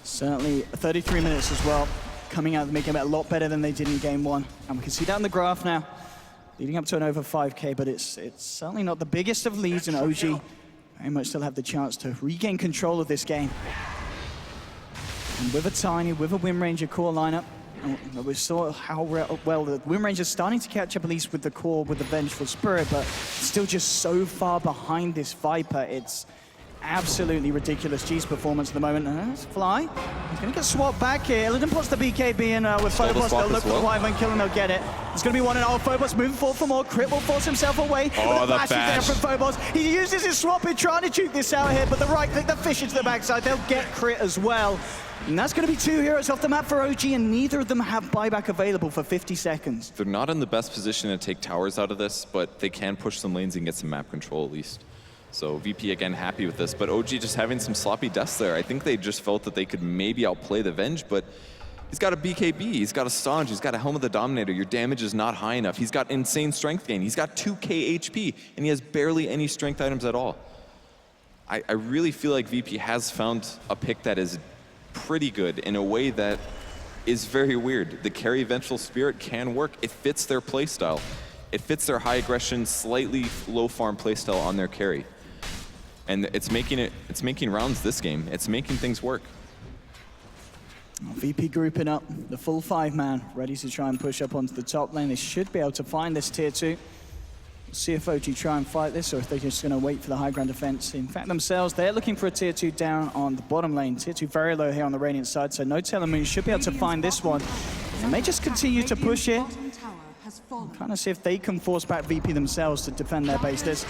Certainly 33 minutes as well. Coming out, making it a lot better than they did in game 1. And we can see that in the graph now. Leading up to an over 5k, but it's certainly not the biggest of leads, and OG very much still have the chance to regain control of this game. And with a Tiny, with a Wind Ranger core lineup, we saw how well the Wind Ranger's starting to catch up, at least with the core, with the Vengeful Spirit, but still just so far behind this Viper. It's absolutely ridiculous. G's performance at the moment. That's Fly. He's going to get swapped back here. Illidan puts the BKB in with Phobos. They'll look for the Wyvern kill and they'll get it. It's going to be 1-0. Phobos moving forward for more. Crit will force himself away. Oh, the bash. There from Phobos. He uses his swap in trying to juke this out here, but the right click, the fish into the backside. They'll get Crit as well. And that's going to be 2 heroes off the map for OG, and neither of them have buyback available for 50 seconds. They're not in the best position to take towers out of this, but they can push some lanes and get some map control at least. So VP again happy with this, but OG just having some sloppy deaths there. I think they just felt that they could maybe outplay the Venge, but he's got a BKB, he's got a Stange, he's got a Helm of the Dominator. Your damage is not high enough. He's got insane strength gain. He's got 2k HP, and he has barely any strength items at all. I really feel like VP has found a pick that is pretty good in a way that is very weird. The carry Vengeful Spirit can work. It fits their playstyle. It fits their high aggression, slightly low farm playstyle on their carry. And it's making rounds this game. It's making things work. VP grouping up, the full 5-man, ready to try and push up onto the top lane. They should be able to find this tier 2. We'll see if OG try and fight this, or if they're just going to wait for the high ground defense. In fact, themselves, they're looking for a tier 2 down on the bottom lane. Tier 2 very low here on the Radiant side, so N0tail and Moon should be able to find this one. They may just continue to push it. Kind of see if they can force back VP themselves to defend their base. There's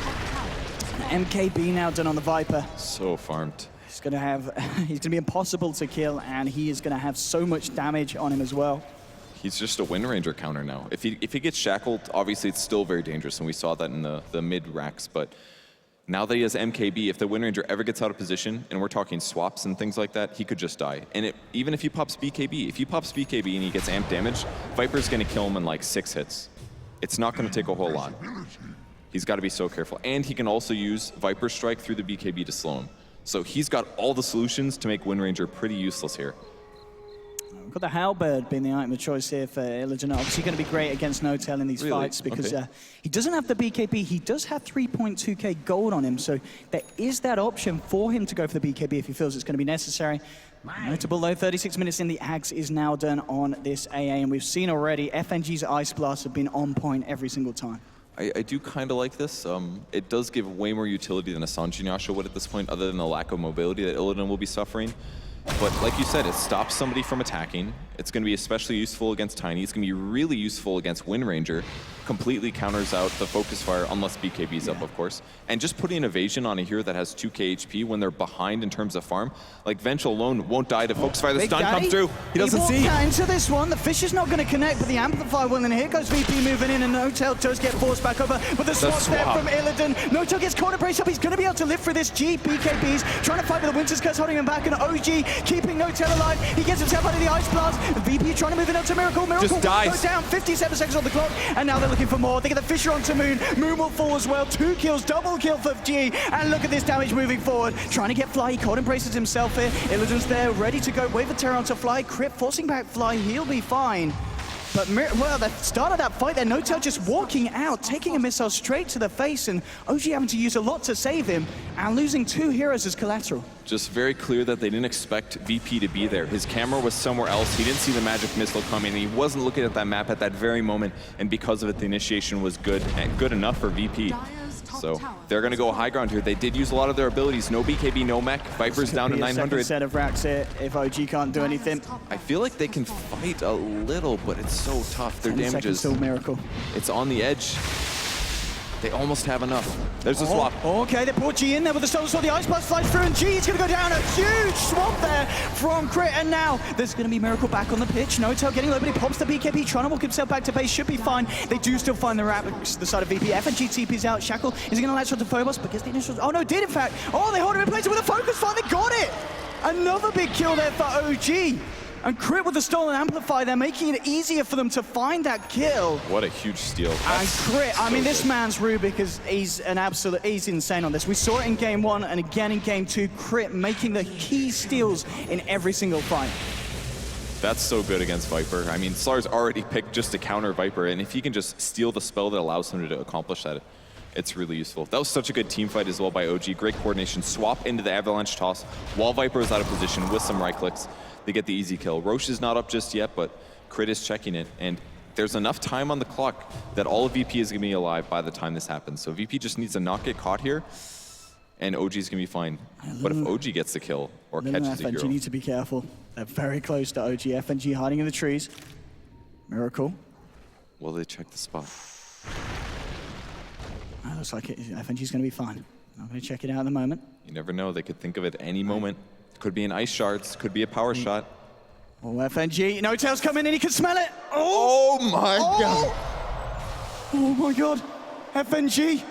MKB now done on the Viper. So farmed. He's going to be impossible to kill, and he is going to have so much damage on him as well. He's just a Wind Ranger counter now. If he gets shackled, obviously it's still very dangerous, and we saw that in the mid racks, but now that he has MKB, if the Wind Ranger ever gets out of position, and we're talking swaps and things like that, he could just die. And even if he pops BKB, and he gets amp damage, Viper's going to kill him in like 6 hits. It's not going to take a whole lot. He's got to be so careful. And he can also use Viper Strike through the BKB to slow him. So he's got all the solutions to make Wind Ranger pretty useless here. Got the Halberd being the item of choice here for Illidan. Obviously going to be great against No-Tail in these fights because he doesn't have the BKB. He does have 3.2k gold on him, so there is that option for him to go for the BKB if he feels it's going to be necessary. Notable though, 36 minutes in, the Axe is now done on this AA, and we've seen already FNG's Ice Blast have been on point every single time. I do kind of like this. It does give way more utility than a Sanjin Yasha would at this point, other than the lack of mobility that Illidan will be suffering. But like you said, it stops somebody from attacking. It's going to be especially useful against Tiny. It's going to be really useful against Wind Ranger. Completely counters out the focus fire, unless BKB's up, of course. And just putting an evasion on a hero that has 2k HP when they're behind in terms of farm, like Venture alone won't die to focus fire. The stun comes through. He doesn't see. Into this one, the fish is not going to connect, but the amplifier will, and here goes VP moving in, and No-Tail does get forced back over, but the swap there from Illidan. No-Tail gets corner brace up. He's going to be able to live through this. BKBs trying to fight with the Winter's Curse, holding him back, and OG keeping No-Tail alive. He gets himself out of the Ice Blast. VP trying to move in onto Miracle. Miracle just dies. Go down. 57 seconds on the clock, and now they're looking for more. They get the Fisher onto Moon. Moon will fall as well. 2 kills, double kill for G, and look at this damage moving forward. Trying to get Fly. He cold embraces himself here. Illidan's there, ready to go. Wave of Terror onto Fly. Crit forcing back Fly. He'll be fine. But, well, the start of that fight there, No-Tail just walking out, taking a missile straight to the face, and OG having to use a lot to save him, and losing 2 heroes as collateral. Just very clear that they didn't expect VP to be there. His camera was somewhere else. He didn't see the magic missile coming. He wasn't looking at that map at that very moment, and because of it, the initiation was good and good enough for VP. So they're going to go high ground here. They did use a lot of their abilities. No BKB, no mech. Viper's down to 900. Set of racks here if OG can't do anything. I feel like they can fight a little, but it's so tough. Their damage is still Miracle. It's on the edge. They almost have enough. There's a swap. Okay, they brought G in there with the Solar Sword. The Ice Blast flies through, and G is going to go down. A huge swap there from Crit, and now there's going to be Miracle back on the pitch. No-Tail getting low, but he pops the BKB, trying to walk himself back to base. Should be fine. They do still find the rat, the side of VP. FNG TP's out. Shackle is going to latch onto Phobos, but gets the initial. Oh no, did in fact. Oh, they hold him in place with a focus fire. They got it. Another big kill there for OG. And Crit with the stolen amplifier, they're making it easier for them to find that kill. What a huge steal. And Crit, I mean, this man's Rubik he's insane on this. We saw it in game 1 and again in game 2. Crit making the key steals in every single fight. That's so good against Viper. I mean, Slar's already picked just to counter Viper, and if he can just steal the spell that allows him to accomplish that, it's really useful. That was such a good team fight as well by OG. Great coordination. Swap into the Avalanche toss while Viper is out of position with some right clicks. They get the easy kill. Roche is not up just yet, but Crit is checking it, and there's enough time on the clock that all of VP is going to be alive by the time this happens. So VP just needs to not get caught here, and OG is going to be fine. But if OG gets the kill or catches a hero... FNG need to be careful. They're very close to OG. FNG hiding in the trees. Miracle. Will they check the spot? Looks like FNG's going to be fine. I'm going to check it out in a moment. You never know. They could think of it any moment. Could be an ice shards, could be a power shot. Oh, FNG, No-Tail's coming in, he can smell it. Oh my God. Oh my God. FNG,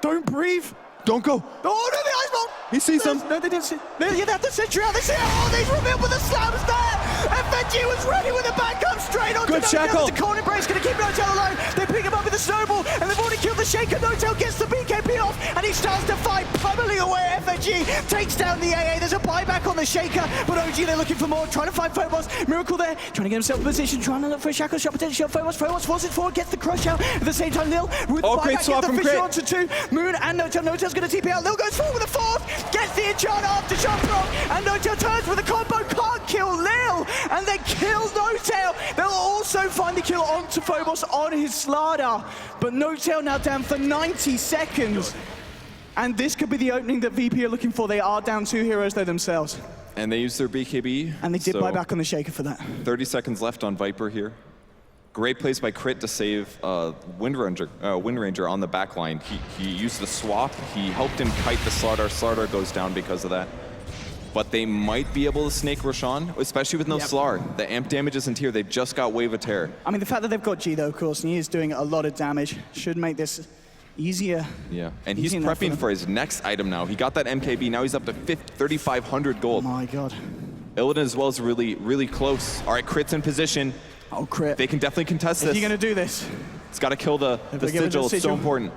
don't breathe. Don't go. Oh, no, the ice bomb. He sees them. No, they didn't see. They have the sentry out. They see it. Oh, they've revealed with the slams there. FNG was ready with the backup straight on. Good Shackle. The corner brace going to keep No-Tail alive. They pick him up with the snowball, and they've already killed the Shaker. No-Tail gets the BKB off, and he starts to fight, pummeling away. FNG takes down the AA. There's a buyback on the Shaker, but OG, they're looking for more, trying to find Phobos. Miracle there, trying to get himself in position, trying to look for a Shackle shot, potentially on Phobos. Phobos forces forward, gets the crush out. At the same time, Lil with the buyback, gets the Fisher onto 2. Moon and No-Tail. No-Tail's going to TP out. Lil goes forward with the 4th, gets the enchant after shot proc, and No-Tail turns with a combo, can't kill Lil, and they kill No-Tail. They'll also find the kill onto Phobos on his Slardar, but No-Tail now down for 90 seconds. And this could be the opening that VP are looking for. They are down 2 heroes though themselves. And they used their BKB. And they did buy back on the Shaker for that. 30 seconds left on Viper here. Great place by Crit to save Wind Ranger on the back line. He used the swap. He helped him kite the Slardar. Slardar goes down because of that. But they might be able to snake Roshan, especially with no Slar. The amp damage isn't here. They've just got Wave of Terror. I mean, the fact that they've got G though, of course, and he is doing a lot of damage, should make this easier. Yeah, and he's prepping for his next item now. He got that MKB. Now he's up to 3,500 gold. Oh my God. Illidan as well is really, really close. All right, Crit's in position. Oh, Crit. They can definitely contest this. Is he going to do this? It's got to kill the sigil. It's so important.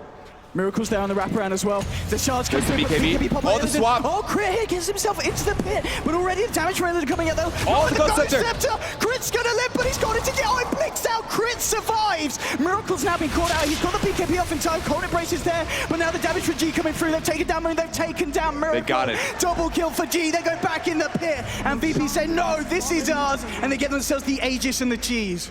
Miracle's there on the wraparound as well. The charge comes There's the through, but BKB. pop Oh, out the of it. swap. Oh, Crit here gets himself into the pit, but already the damage railer coming out though. Oh, the Ghost Scepter. Crit's gonna live, but he's got it to get. Oh, it blinks out. Crit survives. Miracle's now been caught out. He's got the BKB off in time. Cold Embrace is there, but now the damage for G coming through. They've taken down Moon. They've taken down Miracle. They got it. Double kill for G. They go back in the pit, and VP say, no, this is ours, and they get themselves the Aegis and the cheese.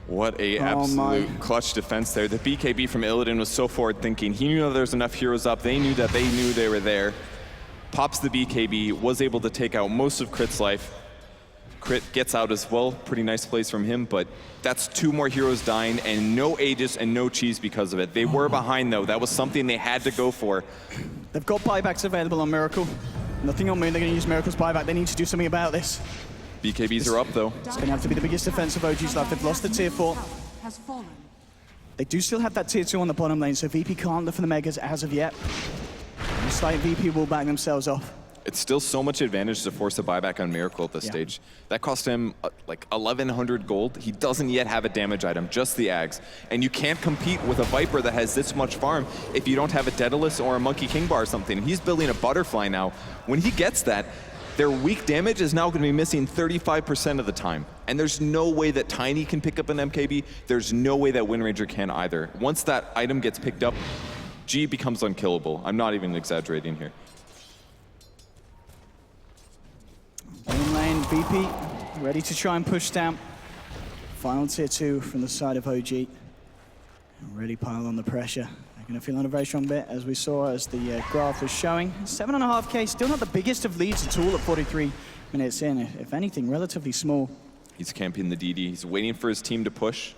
What a absolute clutch defense there. The BKB from Illidan was so forward thinking. He knew there was enough heroes up. They knew that they knew they were there. Pops the BKB, was able to take out most of Crit's life. Crit gets out as well. Pretty nice plays from him, but that's 2 more heroes dying and no Aegis and no cheese because of it. They were behind though. That was something they had to go for. They've got buybacks available on Miracle. Nothing on Moon. They're going to use Miracle's buyback. They need to do something about this. BKBs are up though. It's going to have to be the biggest defense of OG's left. They've lost the tier 4. Has fallen. They do still have that tier 2 on the bottom lane, so VP can't look for the Megas as of yet. Looks like VP will back themselves off. It's still so much advantage to force a buyback on Miracle at this stage. That cost him like 1,100 gold. He doesn't yet have a damage item, just the Ags. And you can't compete with a Viper that has this much farm if you don't have a Daedalus or a Monkey King Bar or something. He's building a Butterfly now. When he gets that, their weak damage is now going to be missing 35% of the time. And there's no way that Tiny can pick up an MKB. There's no way that Windranger can either. Once that item gets picked up, G becomes unkillable. I'm not even exaggerating here. Bottom lane, VP ready to try and push down. Final tier 2 from the side of OG. Really pile on the pressure. They're going to feel on a very strong bit, as we saw as the graph was showing. 7.5k, still not the biggest of leads at all at 43 minutes in. If anything, relatively small. He's camping the DD. He's waiting for his team to push,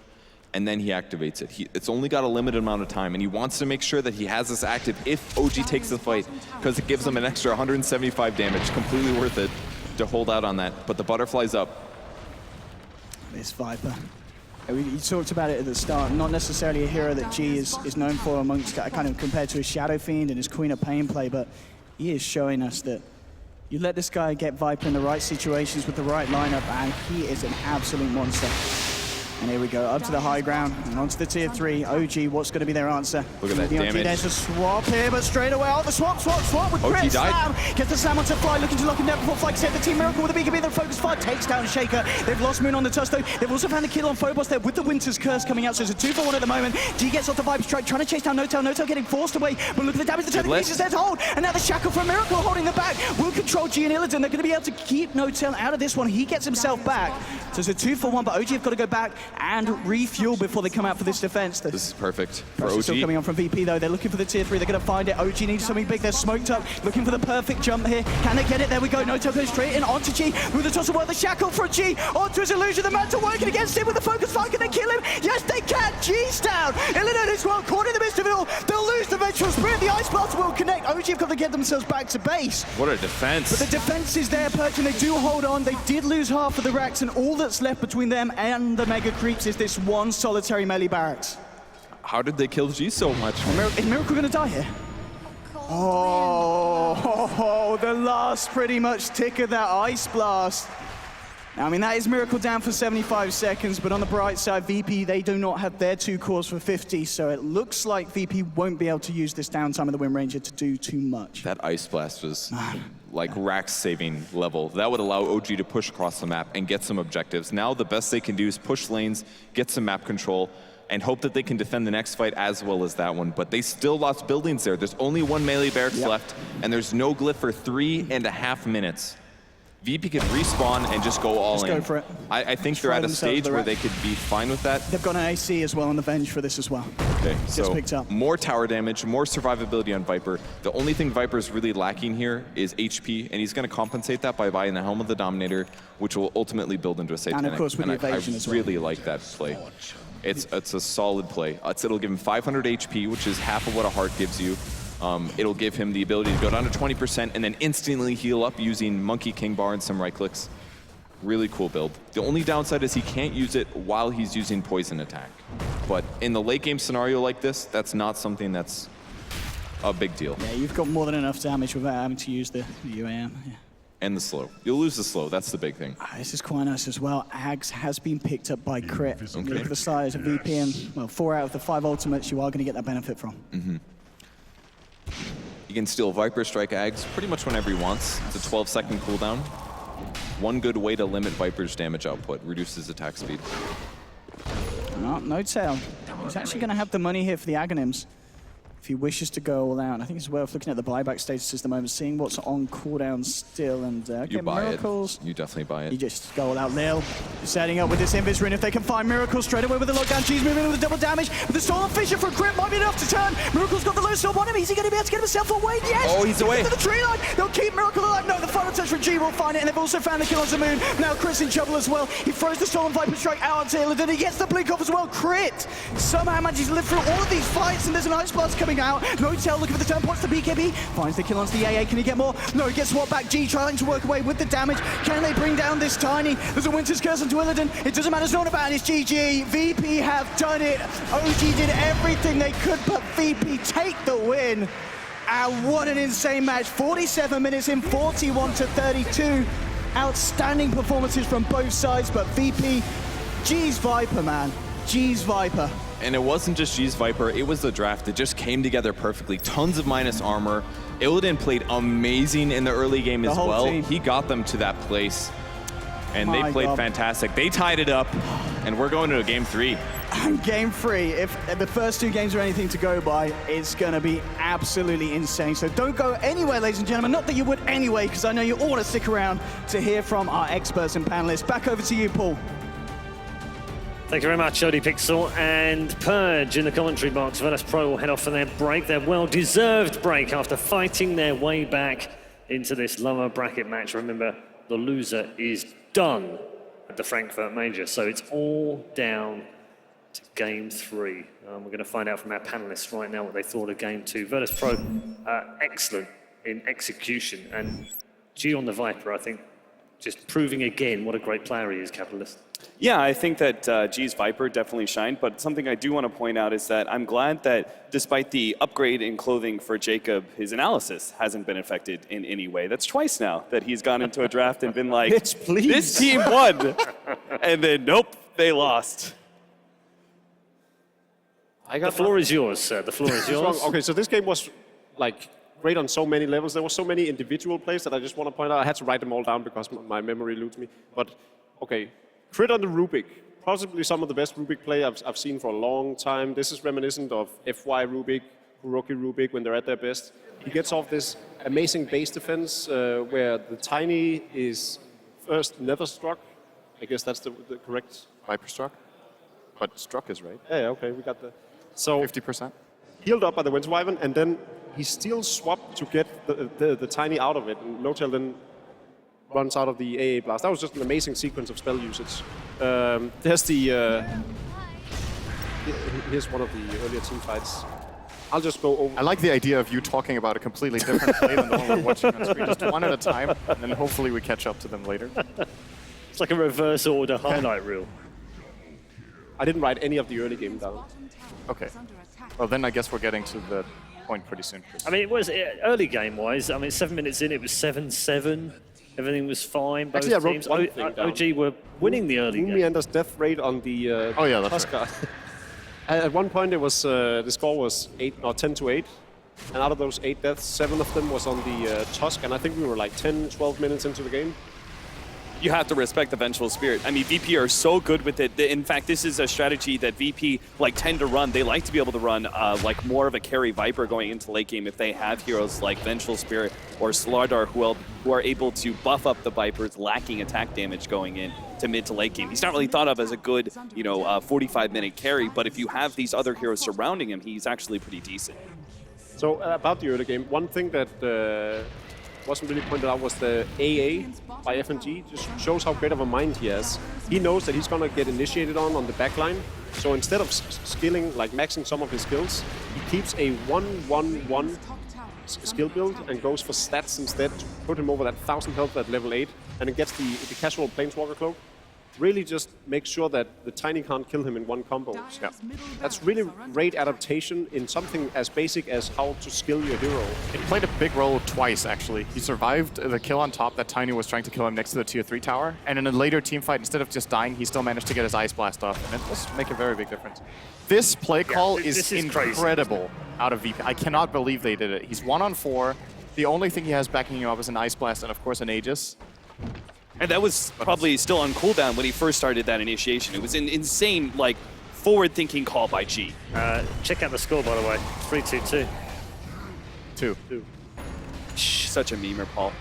and then he activates it. It's only got a limited amount of time, and he wants to make sure that he has this active if OG takes the fight, because it gives him an extra 175 damage. Completely worth it to hold out on that. But the Butterfly's up. This Viper. You talked about it at the start, not necessarily a hero that G is known for amongst, kind of compared to his Shadow Fiend and his Queen of Pain play, but he is showing us that you let this guy get Viper in the right situations with the right lineup, and he is an absolute monster. And here we go, up to the high ground, and onto the tier 3. OG, what's going to be their answer? Look at that damage. There's a swap here, but straight away, oh, the swap with OG Crit died. Slam. Gets the slam onto Fly, looking to lock him down before Fly can save the team. Miracle with a BKB, the focus fire takes down Shaker. They've lost Moon on the Tusk though. They've also found a kill on Phobos there with the Winter's Curse coming out, so it's a 2-for-1 at the moment. G gets off the Vibe strike, trying to chase down No-Tail. No-Tail getting forced away, but look at the damage the turning pieces there to hold. And now the Shackle from Miracle holding the back. Will control G and Illidan. They're going to be able to keep No-Tail out of this one. He gets himself back. So it's a 2-for-1, but OG have got to go back and refuel before they come out for this defense. This is perfect for Pressure's OG. still coming on from VP though. They're looking for the tier 3. They're going to find it. OG needs something big. They're smoked up, looking for the perfect jump here. Can they get it? There we go. No-Tail goes straight in onto G with the toss of the Shackle for G onto his illusion. The Mantle working against him with the focus fire. Can they kill him? Yes, they can. G's down. Illidan is well caught in the midst of it all. They'll lose the Vengeful Spirit. The Ice Blast will connect. OG have got to get themselves back to base. What a defense. But the defense is there, Perch, and they do hold on. They did lose half of the racks, and all that's left between them and the Mega Creeps is this one solitary melee barracks. How did they kill G so much? Is Miracle going to die here? Oh, the last pretty much tick of that Ice Blast. Now, I mean, that is Miracle down for 75 seconds, but on the bright side, VP, they do not have their 2 cores for 50, so it looks like VP won't be able to use this downtime of the Wind Ranger to do too much. That Ice Blast was like rack saving level. That would allow OG to push across the map and get some objectives. Now the best they can do is push lanes, get some map control, and hope that they can defend the next fight as well as that one. But they still lost buildings there. There's only 1 melee barracks left, and there's no glyph for 3.5 minutes. VP could respawn and just go all in. Go for it. I think they're at a stage where they could be fine with that. They've got an AC as well on the Venge for this as well. Okay, so picked up. more tower damage, more survivability on Viper. The only thing Viper's really lacking here is HP, and he's going to compensate that by buying the Helm of the Dominator, which will ultimately build into a Satanic. And of course with the evasion as well. I really like that play. It's a solid play. It'll give him 500 HP, which is half of what a heart gives you. It'll give him the ability to go down to 20% and then instantly heal up using Monkey King Bar and some right clicks. Really cool build. The only downside is he can't use it while he's using Poison Attack. But in the late game scenario like this, that's not something that's a big deal. Yeah, you've got more than enough damage without having to use the UAM. Yeah. And the slow. You'll lose the slow. That's the big thing. This is quite nice as well. Ags has been picked up by Crit. Look at the size of VP and, well, 4 out of the 5 ultimates you are going to get that benefit from. You can steal Viper Strike Ags pretty much whenever he wants. It's a 12-second cooldown. One good way to limit Viper's damage output, reduces attack speed. Oh, no tail. He's actually going to have the money here for the Aghanims if he wishes to go all out. I think it's worth looking at the buyback statuses at the moment, seeing what's on cooldown still, and You buy Miracles. it. You definitely buy You it. just go all out. Lil setting up with this Invis Rune. If they can find Miracles straight away with the lockdown, G's moving in with the double damage. But the Stolen Fisher from Grip might be enough to turn. Miracles got the low stop on him. Is he going to be able to get himself away? Yes! Oh, he's away. To the tree line. They'll keep Miracle alive. No, the final touch from G will find it, and they've also found the kill on Zamoon. Now Chris in trouble as well. He throws the Stolen Viper Strike out to Illidan. He gets the blink off as well. Crit somehow manages to live through all of these fights, and there's an Ice Blast coming out. No tail looking for the turn points. The BKB finds the kill onto the AA. Can he get more? No, he gets swapped back. G trying to work away with the damage. Can they bring down this Tiny? There's a Winter's Curse onto Illidan. It doesn't matter. It's not about it. It's GG. VP have done it. OG did everything they could, but VP take the win. And what an insane match. 47 minutes in, 41-32. Outstanding performances from both sides, but VP, G's Viper, man. G's Viper. And it wasn't just G's Viper, it was the draft. It just came together perfectly. Tons of minus armor. Illidan played amazing in the early game as well. Team. He got them to that place. And My they played God. fantastic. They tied it up, and we're going to a game 3. And game 3, if the first 2 games are anything to go by, it's going to be absolutely insane. So don't go anywhere, ladies and gentlemen. Not that you would anyway, because I know you all want to stick around to hear from our experts and panelists. Back over to you, Paul. Thank you very much, Odie Pixel and Purge in the commentary box. Virtus Pro will head off for their break, their well-deserved break after fighting their way back into this lower bracket match. Remember, the loser is done at the Frankfurt Major, so it's all down to game 3. We're going to find out from our panelists right now what they thought of game 2. Virtus Pro, excellent in execution, and G on the Viper, I think, just proving again what a great player he is, Capitalist. Yeah, I think that G's Viper definitely shined, but something I do want to point out is that I'm glad that despite the upgrade in clothing for Jacob, his analysis hasn't been affected in any way. That's twice now that he's gone into a draft and been like, Bitch, please. this team won, and then nope, they lost. The floor is yours, sir. The floor is yours. Okay, so this game was like great on so many levels. There were so many individual plays that I just want to point out. I had to write them all down because my memory eludes me. But okay, Crit on the Rubik. Possibly some of the best Rubik play I've seen for a long time. This is reminiscent of FY Rubik, Kuroki Rubik when they're at their best. He gets off this amazing base defense where the Tiny is first never struck. I guess that's the correct. Viper struck? But struck is right. Yeah, okay, we got the. So 50%. healed up by the Winter Wyvern, and then he still swapped to get the Tiny out of it. And No-Tail then runs out of the AA blast. That was just an amazing sequence of spell usage. There's the... here's one of the earlier team fights. I'll just go over... I like the idea of you talking about a completely different play than the one we're watching on screen, just one at a time, and then hopefully we catch up to them later. It's like a reverse order highlight reel. I didn't write any of the early game down. Okay. Well, then I guess we're getting to the point pretty soon, Chris. I mean, it was early game-wise. I mean, 7 minutes in, it was 7-7. Everything was fine. Both Actually, I wrote teams. one thing down. OG were winning the early game. Moonmeander's death rate on the Oh, yeah, that's Tusker. At one point, it was the score was 10-8, and out of those 8 deaths, 7 of them was on the Tusk, and I think we were like 10-12 minutes into the game. You have to respect the Vengeful Spirit. I mean, VP are so good with it. In fact, this is a strategy that VP tend to run. They like to be able to run more of a carry Viper going into late game if they have heroes like Vengeful Spirit or Slardar who are able to buff up the Viper's lacking attack damage going in to mid to late game. He's not really thought of as a good, 45-minute carry, but if you have these other heroes surrounding him, he's actually pretty decent. So about the early game, one thing that wasn't really pointed out was the AA by FNG. Just shows how great of a mind he has. He knows that he's going to get initiated on the backline. So instead of skilling, maxing some of his skills, he keeps a 1-1-1 skill build and goes for stats instead to put him over that 1000 health at level 8, and it gets the casual Planeswalker cloak. really just make sure that the Tiny can't kill him in one combo. Dire's middle That's barracks really are under great attack. adaptation in something as basic as how to skill your hero. It played a big role twice, actually. He survived the kill on top that Tiny was trying to kill him next to the tier 3 tower. And in a later team fight, instead of just dying, he still managed to get his Ice Blast off. And it does make a very big difference. This play call this is is crazy. incredible out of VP. I cannot believe they did it. He's 1-on-4. The only thing he has backing him up is an Ice Blast and, of course, an Aegis. And that was probably still on cooldown when he first started that initiation. It was an insane, like, forward-thinking call by G. Check out the score, by the way. 3-2-2. 2. Such a memer, Paul.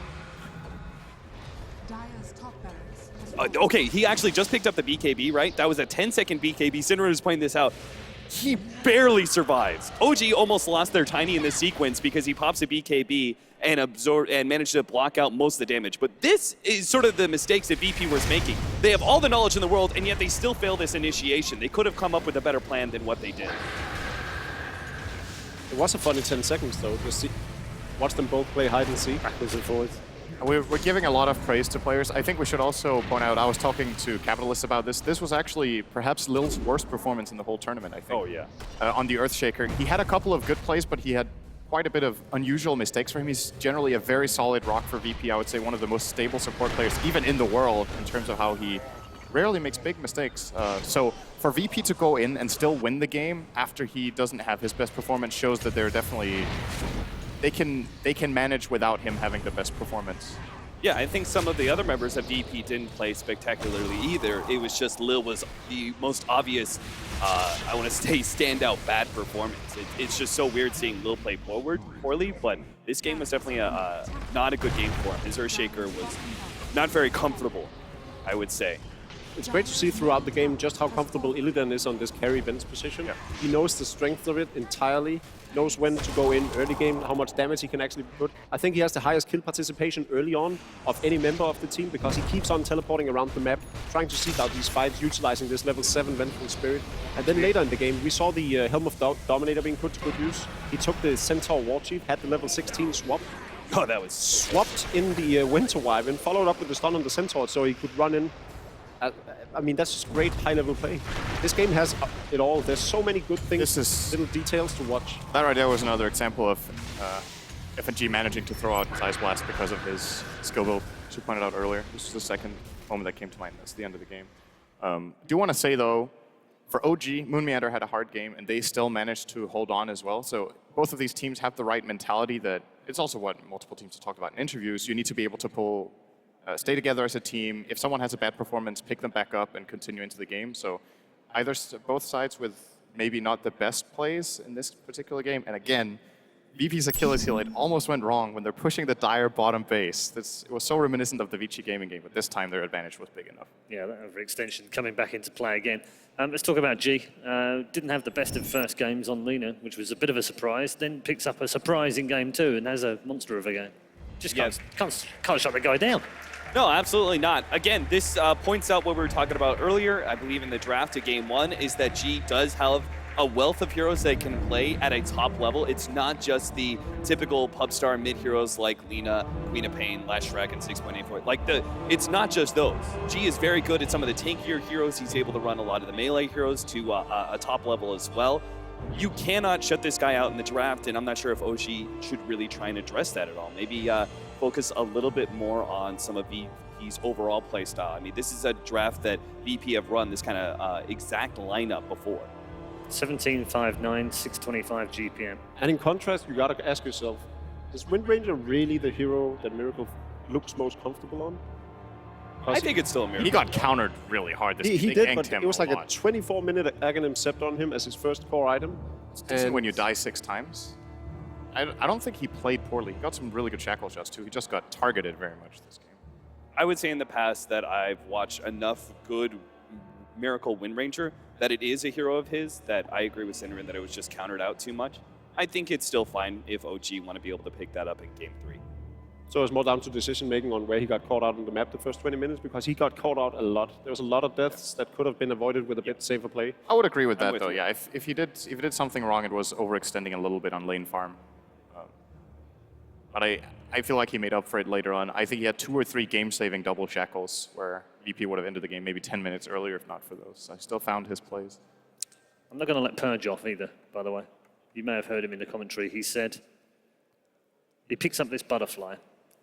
Dire's top barracks has Okay, he actually just picked up the BKB, right? That was a 10-second BKB. Syndra is pointing this out. He barely survives. OG almost lost their Tiny in this sequence because he pops a BKB and managed to block out most of the damage. But this is sort of the mistakes that VP was making. They have all the knowledge in the world, and yet they still fail this initiation. They could have come up with a better plan than what they did. It was a funny 10 seconds, though. Just watch them both play hide and seek. Backwards and forwards. We're giving a lot of praise to players. I think we should also point out, I was talking to Capitalists about this. This was actually perhaps Lil's worst performance in the whole tournament, I think. Oh, yeah. On the Earthshaker. He had a couple of good plays, but he had quite a bit of unusual mistakes for him. He's generally a very solid rock for VP. I would say one of the most stable support players, even in the world, in terms of how he rarely makes big mistakes. So for VP to go in and still win the game after he doesn't have his best performance shows that they're definitely... They can manage without him having the best performance. Yeah, I think some of the other members of VP didn't play spectacularly either. It was just Lil was the most obvious, I want to say, standout bad performance. It's just so weird seeing Lil play poorly, but this game was definitely not a good game for him. His Earthshaker was not very comfortable, I would say. It's great to see throughout the game just how comfortable Illidan is on this carry Ben's position. Yeah. He knows the strength of it entirely, knows when to go in early game, how much damage he can actually put. I think he has the highest kill participation early on of any member of the team because he keeps on teleporting around the map, trying to seek out these fights, utilizing this level 7 Vengeful Spirit. And then later in the game, we saw the Helm of Dominator being put to good use. He took the Centaur Warchief, had the level 16 swap. Oh, that was Swapped in the Winter Wyvern, followed up with the stun on the Centaur so he could run in. I mean, that's just great high-level play. This game has it all. There's so many good things, little details to watch. That right there was another example of FNG managing to throw out his Ice Blast because of his skill build, as you pointed out earlier. This was the second moment that came to mind. That's the end of the game. Do want to say, though, for OG, Moon Meander had a hard game, and they still managed to hold on as well. So both of these teams have the right mentality that it's also what multiple teams have talked about in interviews. You need to be able to pull... stay together as a team. If someone has a bad performance, pick them back up and continue into the game. So both sides with maybe not the best plays in this particular game. And again, VP's Achilles heel, it almost went wrong when they're pushing the Dire bottom base. It was so reminiscent of the Vici gaming game, but this time their advantage was big enough. Yeah, that overextension coming back into play again. Let's talk about G. Didn't have the best of first games on Lina, which was a bit of a surprise. Then picks up a surprise in game 2 and has a monster of a game. Just can't shut the guy down. No, absolutely not. Again, this points out what we were talking about earlier, I believe in the draft to game 1, is that G does have a wealth of heroes that can play at a top level. It's not just the typical pub star mid heroes like Lina, Queen of Pain, Last Dragon, 6.84. Like it's not just those. G is very good at some of the tankier heroes. He's able to run a lot of the melee heroes to a top level as well. You cannot shut this guy out in the draft, and I'm not sure if OG should really try and address that at all. Maybe focus a little bit more on some of VP's overall play style. I mean, this is a draft that VP have run this kind of exact lineup before. 17, 5, 9, 625 GPM. And in contrast, you gotta ask yourself, is Wind Ranger really the hero that Miracle looks most comfortable on? I think it's still a Miracle. He got countered really hard this game. He They did, ganked but him it was like lot. a 24-minute Aghanim Scepter on him as his first core item. And when you die 6 times, I don't think he played poorly. He got some really good shackle shots too. He just got targeted very much this game. I would say in the past that I've watched enough good Miracle Wind Ranger that it is a hero of his, that I agree with Syndra that it was just countered out too much. I think it's still fine if OG want to be able to pick that up in game 3. So it's more down to decision making on where he got caught out on the map the first 20 minutes, because he got caught out a lot. There was a lot of deaths that could have been avoided with a bit safer play. I would agree with that, with though. you. Yeah, if he did something wrong, it was overextending a little bit on lane farm. But I feel like he made up for it later on. I think he had 2 or 3 game-saving double shackles where VP would have ended the game maybe 10 minutes earlier if not for those. I still found his plays. I'm not going to let Purge off either, by the way. You may have heard him in the commentary. He said he picks up this butterfly,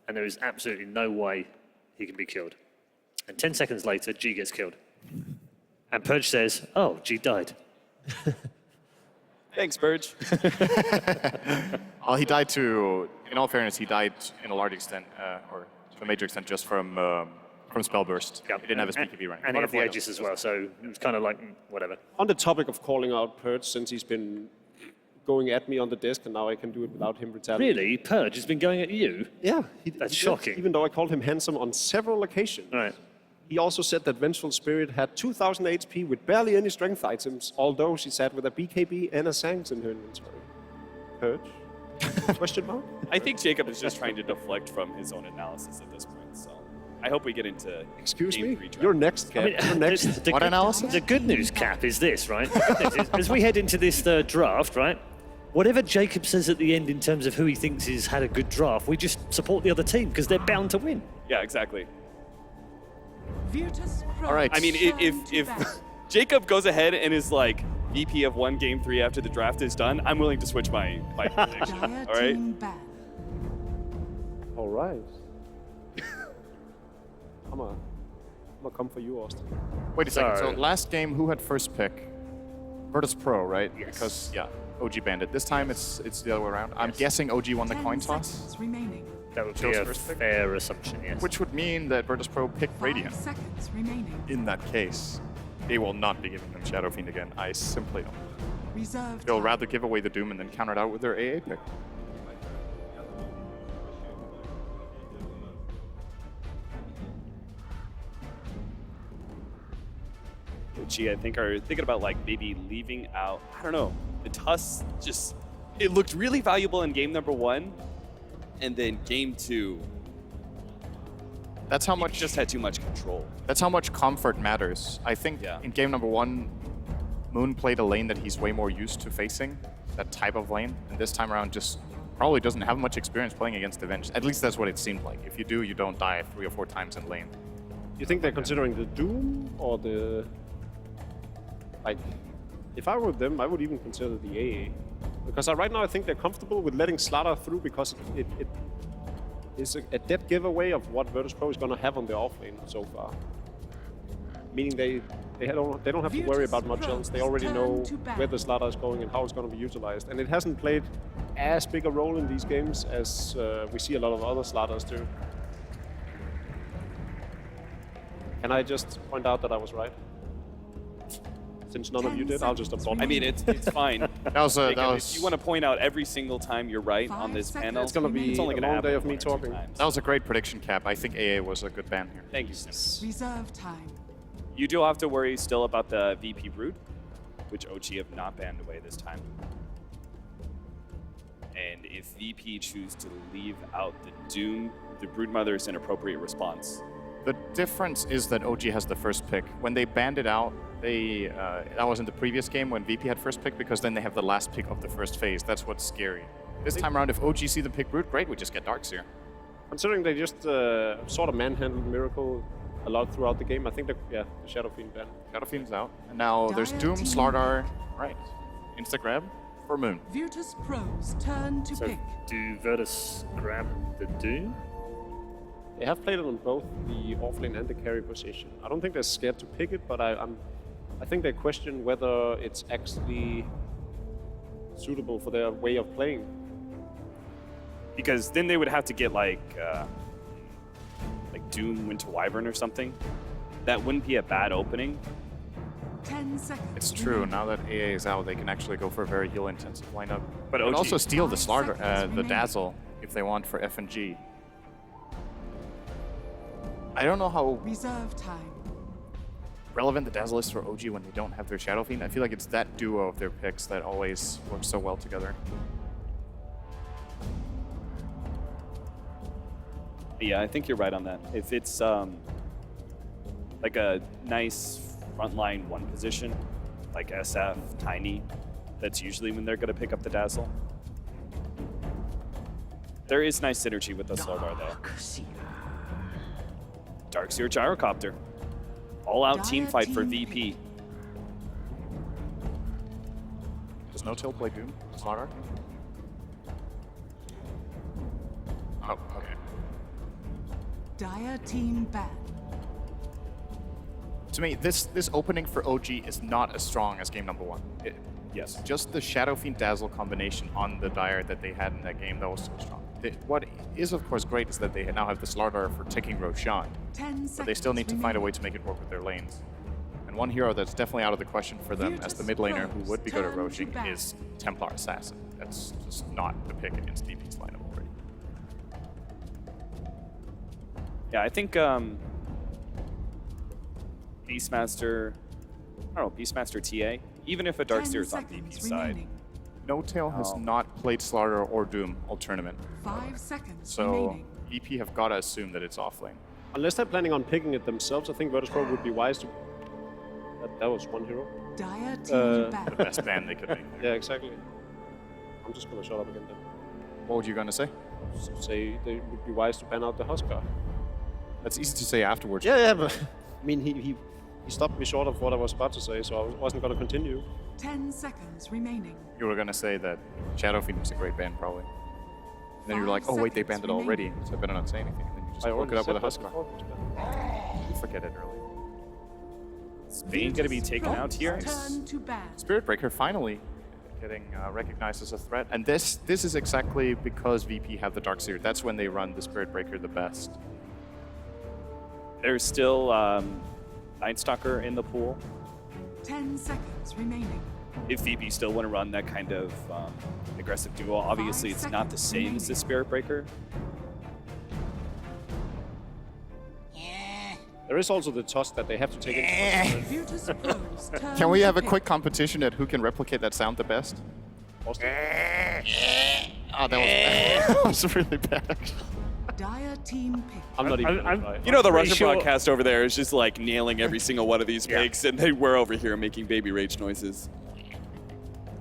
and there is absolutely no way he can be killed. And 10 seconds later, G gets killed. And Purge says, oh, G died. Thanks, Burge. Well, he died in all fairness, he died in a large extent, or to a major extent, just from spell burst. Yeah. He didn't have his PKB rank. And he had the Aegis as well, so it was kind of like, whatever. On the topic of calling out Purge, since he's been going at me on the desk, and now I can do it without him retaliating. Really? Purge has been going at you? Yeah. That's he did, shocking. even though I called him handsome on several occasions. All right. He also said that Vengeful Spirit had 2,000 HP with barely any strength items, although she sat with a BKB and a Sangs in her inventory. Purge? Question mark? I think Jacob is just trying to deflect from his own analysis at this point. So I hope we get into Excuse game me? 3 draft. You're next, Cap. You're next. What analysis? The good news, Cap, is this, right? The good news is, as we head into this third draft, right? Whatever Jacob says at the end in terms of who he thinks has had a good draft, we just support the other team because they're bound to win. Yeah, exactly. Virtus Pro. All right. I mean, if Jacob goes ahead and is like VP of 1 game 3 after the draft is done, I'm willing to switch my prediction. Dire All right. team ban. All right. I'm gonna come for you, Austin. Wait a second. Sorry. So last game, who had first pick? Virtus Pro, right? Yes. Because, yeah, OG Bandit. This time it's the other way around. I'm guessing OG won the 10 coin toss, seconds remaining. That would be Joe's a first pick? fair assumption, yes. which would mean that Virtus Pro picked 5 Radiant. seconds remaining. In that case, they will not be giving them Shadow Fiend again. I simply don't. Reserve They'll time. rather give away the Doom and then counter it out with their AA pick. Gee, I think are thinking about like maybe leaving out. I don't know. The Tusk just it looked really valuable in game number 1, and then game 2 That's how he much. just had too much control. That's how much comfort matters. I think Yeah. in game number 1, Moon played a lane that he's way more used to facing, that type of lane, and this time around just probably doesn't have much experience playing against Avenged. At least that's what it seemed like. If you do, you don't die 3 or 4 times in lane. You think they're considering the Doom or the... Like, if I were them, I would even consider the AA. Because right now I think they're comfortable with letting Slaughter through because it is a dead giveaway of what Virtus Pro is going to have on their offlane so far. Meaning they don't have to worry about much else. They already know where the Slaughter is going and how it's going to be utilized. And it hasn't played as big a role in these games as we see a lot of other Slaughters do. Can I just point out that I was right? Since none of you did, I'll just applaud. I mean, it's fine. That was Jacob, if you want to point out every single time you're right on 5 this seconds. panel, It's gonna be only a gonna long happen day of me 1 or 2 talking. times. That was a great prediction, Cap. I think AA was a good ban here. Thank you, Sim. Reserve time. You do have to worry still about the VP Brood, which OG have not banned away this time. And if VP choose to leave out the Doom, the Broodmother is an appropriate response. The difference is that OG has the first pick. When they banned it out, that was in the previous game when VP had first pick because then they have the last pick of the first phase. That's what's scary. This time around, if OG see the pick Brood, great, we just get Darks here. Considering they just sort of manhandled Miracle a lot throughout the game, I think that, yeah, the Shadow Fiend ban. Shadow Fiend's out. And now there's Dire Doom, team. Slardar, right. Insta-grab for Moon. Virtus Pro's turn to So pick. do Virtus grab the Doom? They have played it on both the offlane and the carry position. I don't think they're scared to pick it, but I think they question whether it's actually suitable for their way of playing. Because then they would have to get like Doom Winter Wyvern or something. That wouldn't be a bad opening. 10 seconds. It's true. Now that AA is out, they can actually go for a very heal-intensive lineup. But They can OG also steal the 5 Slardar, seconds the remaining. Dazzle, if they want for F&G. I don't know how Reserve time. relevant the Dazzle is for OG when they don't have their Shadow Fiend. I feel like it's that duo of their picks that always works so well together. Yeah, I think you're right on that. If it's like a nice frontline 1 position, like SF, Tiny, that's usually when they're going to pick up the Dazzle. There is nice synergy with the Slardar, though. Darkseer Gyrocopter. All-out team fight for VP. Does No-Till play Doom? Slardar? Oh, okay. Dire team ban. To me, this opening for OG is not as strong as game number 1. Yes. Just the Shadow Fiend Dazzle combination on the Dire that they had in that game, that was so strong. What is, of course, great is that they now have the Slardar for taking Roshan, 10 seconds but they still need to find a way to make it work with their lanes. And one hero that's definitely out of the question for them as the mid laner who would be good at roaching is Templar Assassin. That's just not the pick against VP's lineup already. Yeah, I think Beastmaster, I don't know, Beastmaster TA, even if a 10 Darkseer is on seconds VP's side. remaining. No-Tail has Oh. not played Slardar or Doom all tournament, 5 seconds so remaining. VP have got to assume that it's off lane. Unless they're planning on picking it themselves, I think Virtus.pro would be wise to... That was one hero. Dire team The ban. best ban they could make. Yeah, exactly. I'm just going to shut up again then. What were you going to say? Say they would be wise to ban out the Huskar. That's easy to say afterwards. Yeah, but I mean, he stopped me short of what I was about to say, so I wasn't going to continue. 10 seconds remaining. You were going to say that Shadow Fiend was a great ban, probably. And then you were like, oh wait, they banned it already, so I better not say anything. And then you just I woke already it up with a said that Huskar. before it was banned. You forget it early. Is Bane going to be taken out here? Turn to ban. Spirit Breaker finally getting recognized as a threat. And this is exactly because VP have the Darkseer. That's when they run the Spirit Breaker the best. There's still Nightstalker in the pool. 10 seconds remaining. If VP still want to run that kind of aggressive duo, obviously it's not the same as the Spirit Breaker. There is also the tusk that they have to take into consideration. Virtus Pros turn Can we to have a pick. quick competition at who can replicate that sound the best? Austin. Oh, that was bad. That was really bad, actually. Dire team pick. I'm not even I'm- gonna try. You know, the Pretty Russian sure- broadcast over there is just like nailing every single one of these Yeah. picks, and they were over here making baby rage noises.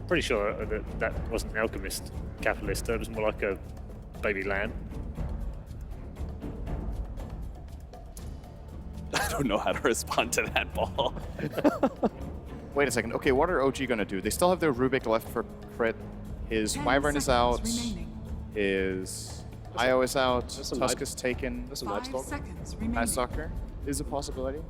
Pretty sure that wasn't Alchemist Capitalist. It was more like a baby lamb. I don't know how to respond to that ball. Wait a second. Okay, what are OG going to do? They still have their Rubik left for crit. His 10 Wyvern is out. seconds remaining. His Io is out. That's a Tusk Night- is taken. That's a 5 Nightstalker. seconds remaining. Night Stalker is a possibility.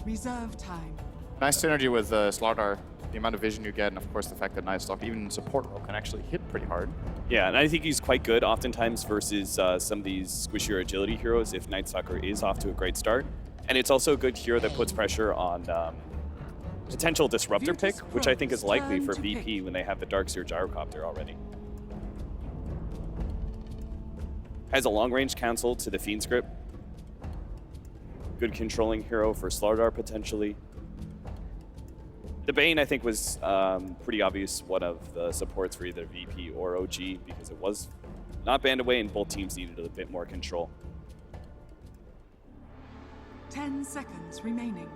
Reserve time. Nice synergy with Slardar. The amount of vision you get, and of course the fact that Night Stalker, even in support role, can actually hit pretty hard. Yeah, and I think he's quite good oftentimes versus some of these squishier agility heroes if Nightstalker is off to a great start. And it's also a good hero that puts pressure on potential disruptor pick, which I think is likely for VP when they have the Darkseer Gyrocopter already. Has a long-range cancel to the Fiend script. Good controlling hero for Slardar potentially. The Bane, I think, was pretty obvious one of the supports for either VP or OG because it was not banned away and both teams needed a bit more control. 10 seconds remaining.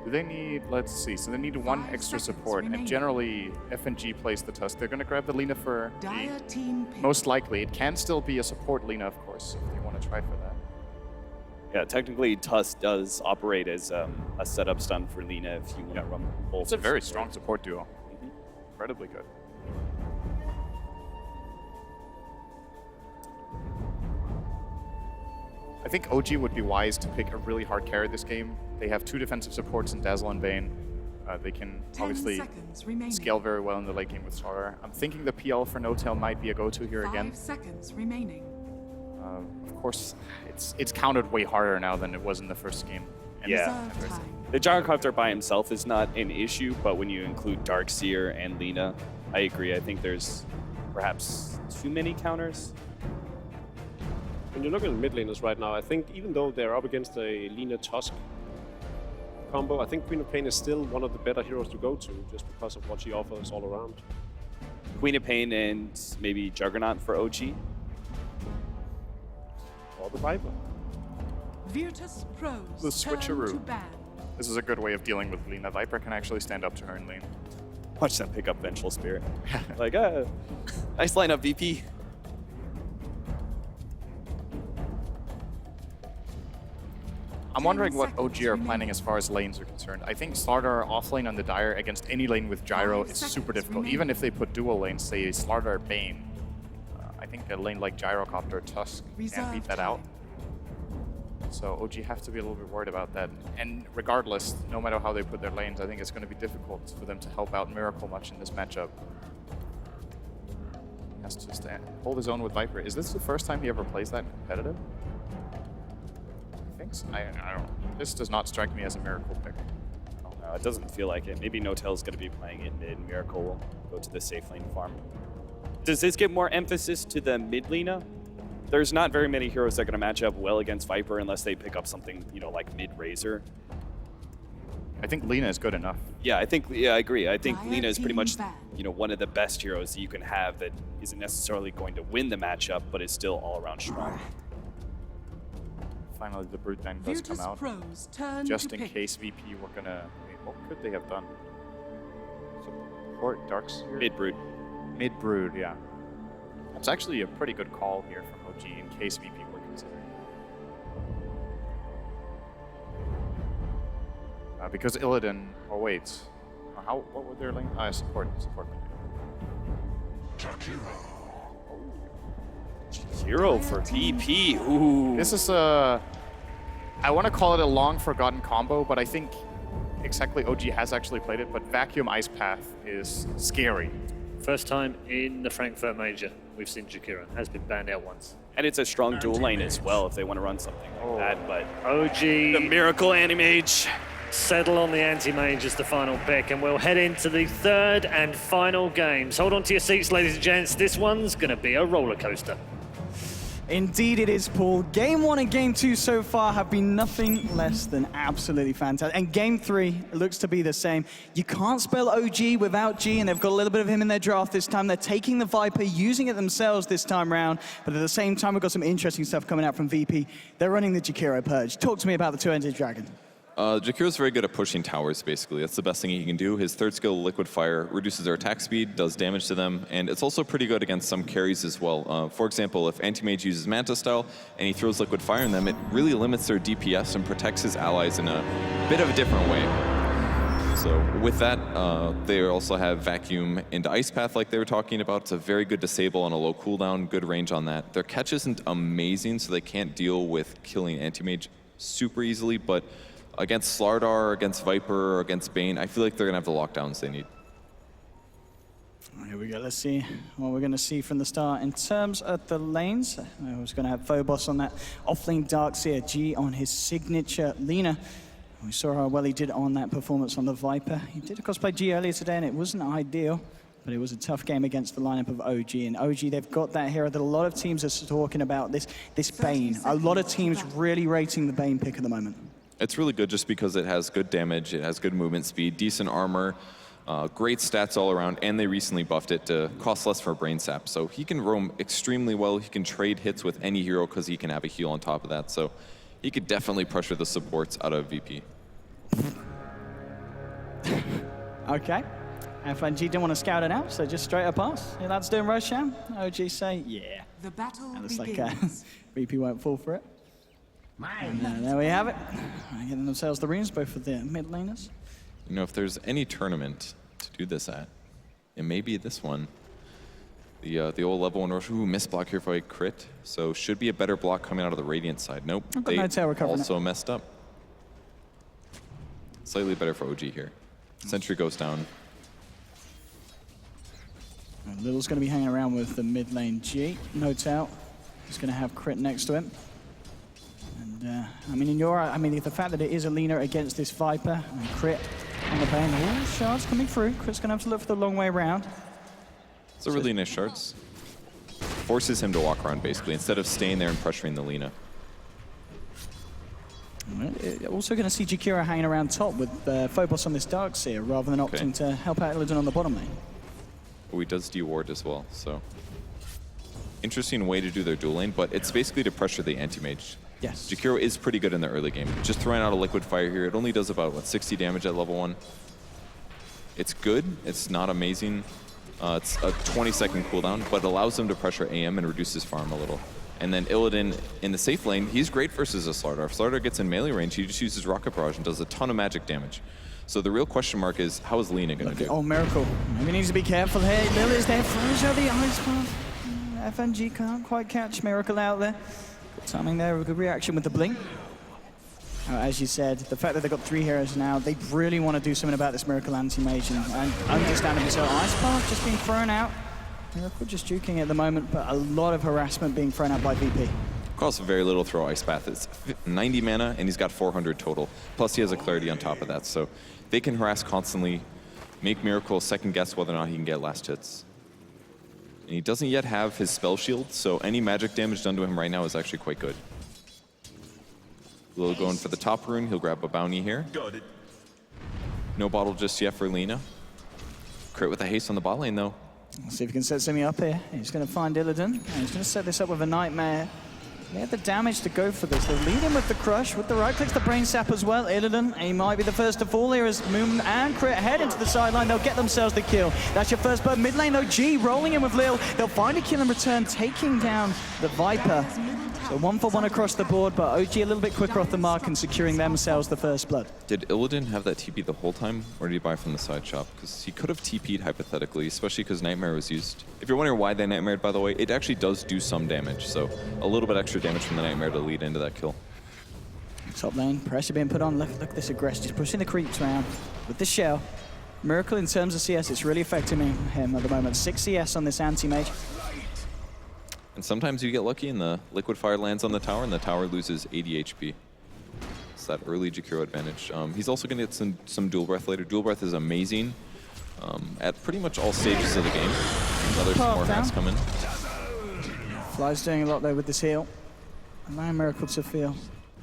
Do they need, let's see, so they need one 5 extra seconds support, remaining. and generally FNG plays the Tusk. They're going to grab the Lina for Dire the team pick. most likely. It can still be a support Lina, of course, if they want to try for that. Yeah, technically Tusk does operate as a setup stun for Lina if you want to run both. It's a very strong support duo. Incredibly good. I think OG would be wise to pick a really hard carry this game. They have two defensive supports in Dazzle and Bane. They can 10 obviously seconds remaining. scale very well in the late game with Slardar. I'm thinking the PL for No-Tail might be a go-to here 5 again. seconds remaining. Of course, it's counted way harder now than it was in the first game. And Yeah. Reserve time. The Gyrocopter by himself is not an issue, but when you include Darkseer and Lina, I agree. I think there's perhaps too many counters. When you look at the mid laners right now, I think even though they're up against a Lina Tusk combo, I think Queen of Pain is still one of the better heroes to go to, just because of what she offers all around. Queen of Pain and maybe Juggernaut for OG. Or the Viper. Virtus Pros The turn switcheroo. to ban. This is a good way of dealing with Lina. Viper can actually stand up to her in lane. Watch them pick up Vengeful Spirit. Like, nice lineup, VP. I'm wondering what OG are planning as far as lanes are concerned. I think Slardar offlane on the Dire against any lane with Gyro is super difficult. Even if they put dual lanes, say Slardar Bane, I think a lane like Gyrocopter Tusk can't beat that out. So OG have to be a little bit worried about that. And regardless, no matter how they put their lanes, I think it's going to be difficult for them to help out Miracle much in this matchup. He has to hold his own with Viper. Is this the first time he ever plays that competitive? I don't. This does not strike me as a Miracle pick. No, it doesn't feel like it. Maybe No-Tail's going to be playing it mid. Miracle will go to the safe lane farm. Does this give more emphasis to the mid laner? There's not very many heroes that are going to match up well against Viper unless they pick up something, you know, like mid Razor. I think Lina is good enough. Yeah, I agree. I think Lina is pretty much, you know, one of the best heroes that you can have that isn't necessarily going to win the matchup, but is still all around strong. Finally, the Brute Bank does come out. Just in case VP were gonna... Wait, what could they have done? Support Darkseer? Mid-Brood. Mid-Brood, yeah. That's actually a pretty good call here from OG in case VP were considering. Because Illidan... Oh, wait. What were their lane? Support lane. Hero for VP. Ooh. This is I want to call it a long forgotten combo, but I think exactly OG has actually played it, but Vacuum Ice Path is scary. First time in the Frankfurt Major we've seen Jakiro. Has been banned out once. And it's a strong dual lane as well if they want to run something like that, but OG, the Miracle Anti-Mage. Settle on the anti-mage as the final pick, and we'll head into the third and final games. Hold on to your seats, ladies and gents. This one's going to be a roller coaster. Indeed it is, Paul. Game 1 and Game 2 so far have been nothing less than absolutely fantastic. And Game 3 looks to be the same. You can't spell OG without G, and they've got a little bit of him in their draft this time. They're taking the Viper, using it themselves this time round. But at the same time, we've got some interesting stuff coming out from VP. They're running the Jakiro Purge. Talk to me about the two-ended dragon. Jakiro's very good at pushing towers, basically. That's the best thing he can do. His third skill, Liquid Fire, reduces their attack speed, does damage to them, and it's also pretty good against some carries as well. For example, if Anti-Mage uses Manta Style and he throws Liquid Fire in them, it really limits their DPS and protects his allies in a bit of a different way. So with that, they also have Vacuum into Ice Path like they were talking about. It's a very good disable on a low cooldown, good range on that. Their catch isn't amazing, so they can't deal with killing Anti-Mage super easily, but against Slardar, against Viper, or against Bane, I feel like they're going to have the lockdowns they need. Here we go. Let's see what we're going to see from the start. In terms of the lanes, I was going to have Phobos on that offlane Darkseer, G on his signature Lina. We saw how well he did on that performance on the Viper. He did, of course, play G earlier today, and it wasn't ideal, but it was a tough game against the lineup of OG. And OG, they've got that hero that a lot of teams are talking about, this Bane. A lot of teams really rating the Bane pick at the moment. It's really good just because it has good damage, it has good movement speed, decent armor, great stats all around, and they recently buffed it to cost less for Brain Sap. So he can roam extremely well. He can trade hits with any hero because he can have a heal on top of that. So he could definitely pressure the supports out of VP. Okay. FNG didn't want to scout it out, so just straight up pass. Your lads doing Roshan? OG say, yeah. The battle And looks like begins. VP won't fall for it. And there we have it. Getting themselves the runes, both for the mid laners. You know, if there's any tournament to do this at, it may be this one. The old level 1 Rosh. Ooh, miss block here for a crit. So should be a better block coming out of the Radiant side. Nope. They also messed up. Slightly better for OG here. Sentry goes down. And Little's going to be hanging around with the mid lane G. No doubt. He's going to have crit next to him. And I mean, the fact that it is a Lina against this Viper and crit on the Bane. All shards coming through. Crit's going to have to look for the long way around. It's a really nice shards. Forces him to walk around basically instead of staying there and pressuring the Lina. Also going to see Jakiro hanging around top with Phobos on this Darkseer rather than opting to help out Illidan on the bottom lane. Oh, he does deward as well, so interesting way to do their dual lane, but it's basically to pressure the anti-mage. Yes. Jakiro is pretty good in the early game. Just throwing out a Liquid Fire here, it only does about, what, 60 damage at level 1? It's good. It's not amazing. It's a 20-second cooldown, but allows them to pressure AM and reduce his farm a little. And then Illidan in the safe lane, he's great versus a Slardar. If Slardar gets in melee range, he just uses Rocket Barrage and does a ton of magic damage. So the real question mark is, how is Lina going to do? Oh, Miracle. Maybe needs to be careful here. Lily's there. Throws out the ice path. FNG can't quite catch Miracle out there. Good timing there. A good reaction with the blink. As you said, the fact that they've got 3 heroes now, they really want to do something about this Miracle anti-mage, and understandably so. Ice path just being thrown out. Miracle just juking at the moment, but a lot of harassment being thrown out by VP. Costs very little throw Ice Path. It's 90 mana, and he's got 400 total. Plus, he has a clarity on top of that. So they can harass constantly, make Miracle second guess whether or not he can get last hits. And he doesn't yet have his spell shield, so any magic damage done to him right now is actually quite good. Lil going for the top rune. He'll grab a bounty here. Got it. No bottle just yet for Lina. Crit with a haste on the bot lane, though. Let's see if he can set something up here. He's going to find Illidan, and he's going to set this up with a Nightmare. They have the damage to go for this. They'll lead him with the Crush, with the right clicks, the Brain Sap as well. Illidan, he might be the first to fall here as Moon and Crit head into the sideline. They'll get themselves the kill. That's your first bird. Mid lane though, G rolling in with Lil. They'll find a kill in return, taking down the Viper. So 1-for-1 across the board, but OG a little bit quicker off the mark and securing themselves the first blood. Did Illidan have that TP the whole time, or did he buy from the side shop? Because he could have TP'd hypothetically, especially because Nightmare was used. If you're wondering why they Nightmared, by the way, it actually does do some damage, so a little bit extra damage from the Nightmare to lead into that kill. Top lane, pressure being put on. Look at this aggressive, just pushing the creeps around with the shell. Miracle in terms of CS, it's really affecting him at the moment. 6 CS on this anti-mage. And sometimes you get lucky and the Liquid Fire lands on the tower and the tower loses 80 HP. It's that early Jakiro advantage. He's also going to get some Dual Breath later. Dual Breath is amazing at pretty much all stages of the game. Another more hacks coming. Fly's doing a lot there with this heal. Allowing Miracle to feel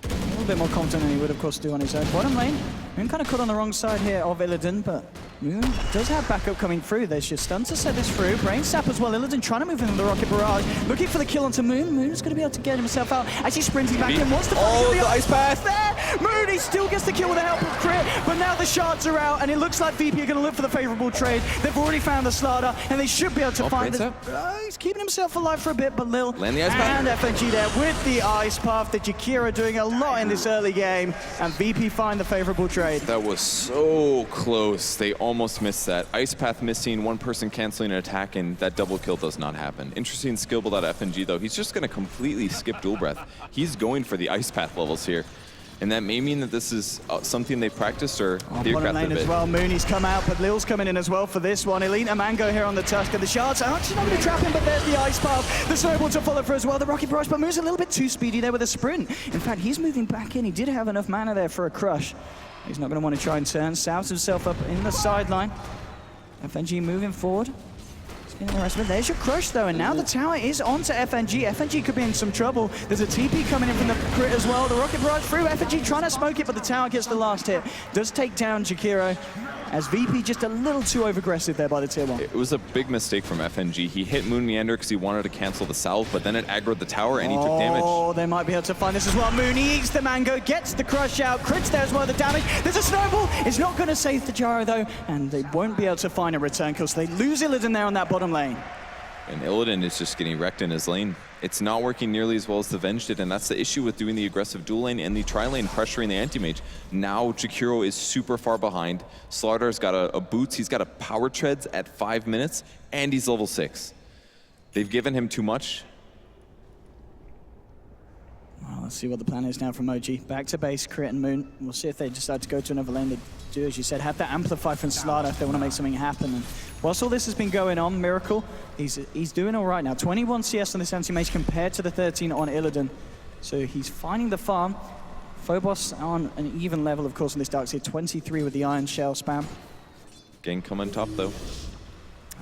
a little bit more confident than he would, of course, do on his own. Bottom lane, Moon kind of caught on the wrong side here of Illidan, but Moon does have backup coming through. There's your stun to set this through. Brain Sap as well. Illidan trying to move into the Rocket Barrage. Looking for the kill onto Moon. Moon's going to be able to get himself out. Actually sprinting back in. Wants to Oh, the Ice Path! There! Moon, he still gets the kill with the help of Crit, but now the shards are out, and it looks like VP are going to look for the favorable trade. They've already found the Slardar, and they should be able to find it. He's keeping himself alive for a bit, but Lil Land the Ice Path. and FNG there with the Ice Path. The Jakiro doing a lot in this early game, and VP find the favorable trade. That was so close. They almost missed that. Ice Path missing, one person canceling an attack, and that double kill does not happen. Interesting skill build out FNG, though. He's just going to completely skip Dual Breath. He's going for the Ice Path levels here. And that may mean that this is something they practiced or Bottom lane as well. Mooney's come out, but Lil's coming in as well for this one. Elena Mango here on the Tusk, and the shards are actually not going to trap him, but there's the Ice Path. The Snowball to follow for as well. The Rocket Barrage, but Moon's a little bit too speedy there with a sprint. In fact, he's moving back in. He did have enough mana there for a crush. He's not going to want to try and turn. Salves himself up in the sideline. FNG moving forward. There's your crush though, and now the tower is onto FNG. FNG could be in some trouble. There's a TP coming in from the Crit as well. The Rocket Barrage through. FNG trying to smoke it, but the tower gets the last hit. Does take down Jakiro, as VP just a little too over-aggressive there by the tier 1. It was a big mistake from FNG. He hit Moon Meander because he wanted to cancel the salve, but then it aggroed the tower and he took damage. Oh, they might be able to find this as well. Mooney eats the Mango, gets the crush out. Crits there as well, the damage. There's a Snowball. It's not going to save the Jaro though, and they won't be able to find a return because they lose Illidan there on that bottom lane. And Illidan is just getting wrecked in his lane. It's not working nearly as well as the Venge did, and that's the issue with doing the aggressive dual lane and the tri-lane pressuring the anti-mage. Now Jakiro is super far behind. Slardar's got a boots, he's got a power treads at 5 minutes, and he's level 6. They've given him too much. Well, let's see what the plan is now from OG. Back to base, Crit and Moon. We'll see if they decide to go to another lane. They do, as you said, have that amplify from Slardar if they want to make something happen. And whilst all this has been going on, Miracle, he's doing all right now. 21 CS on this anti-mage compared to the 13 on Illidan. So he's finding the farm. Phobos on an even level, of course, on this Darkseid. 23 with the Iron Shell spam. Gang coming top, though.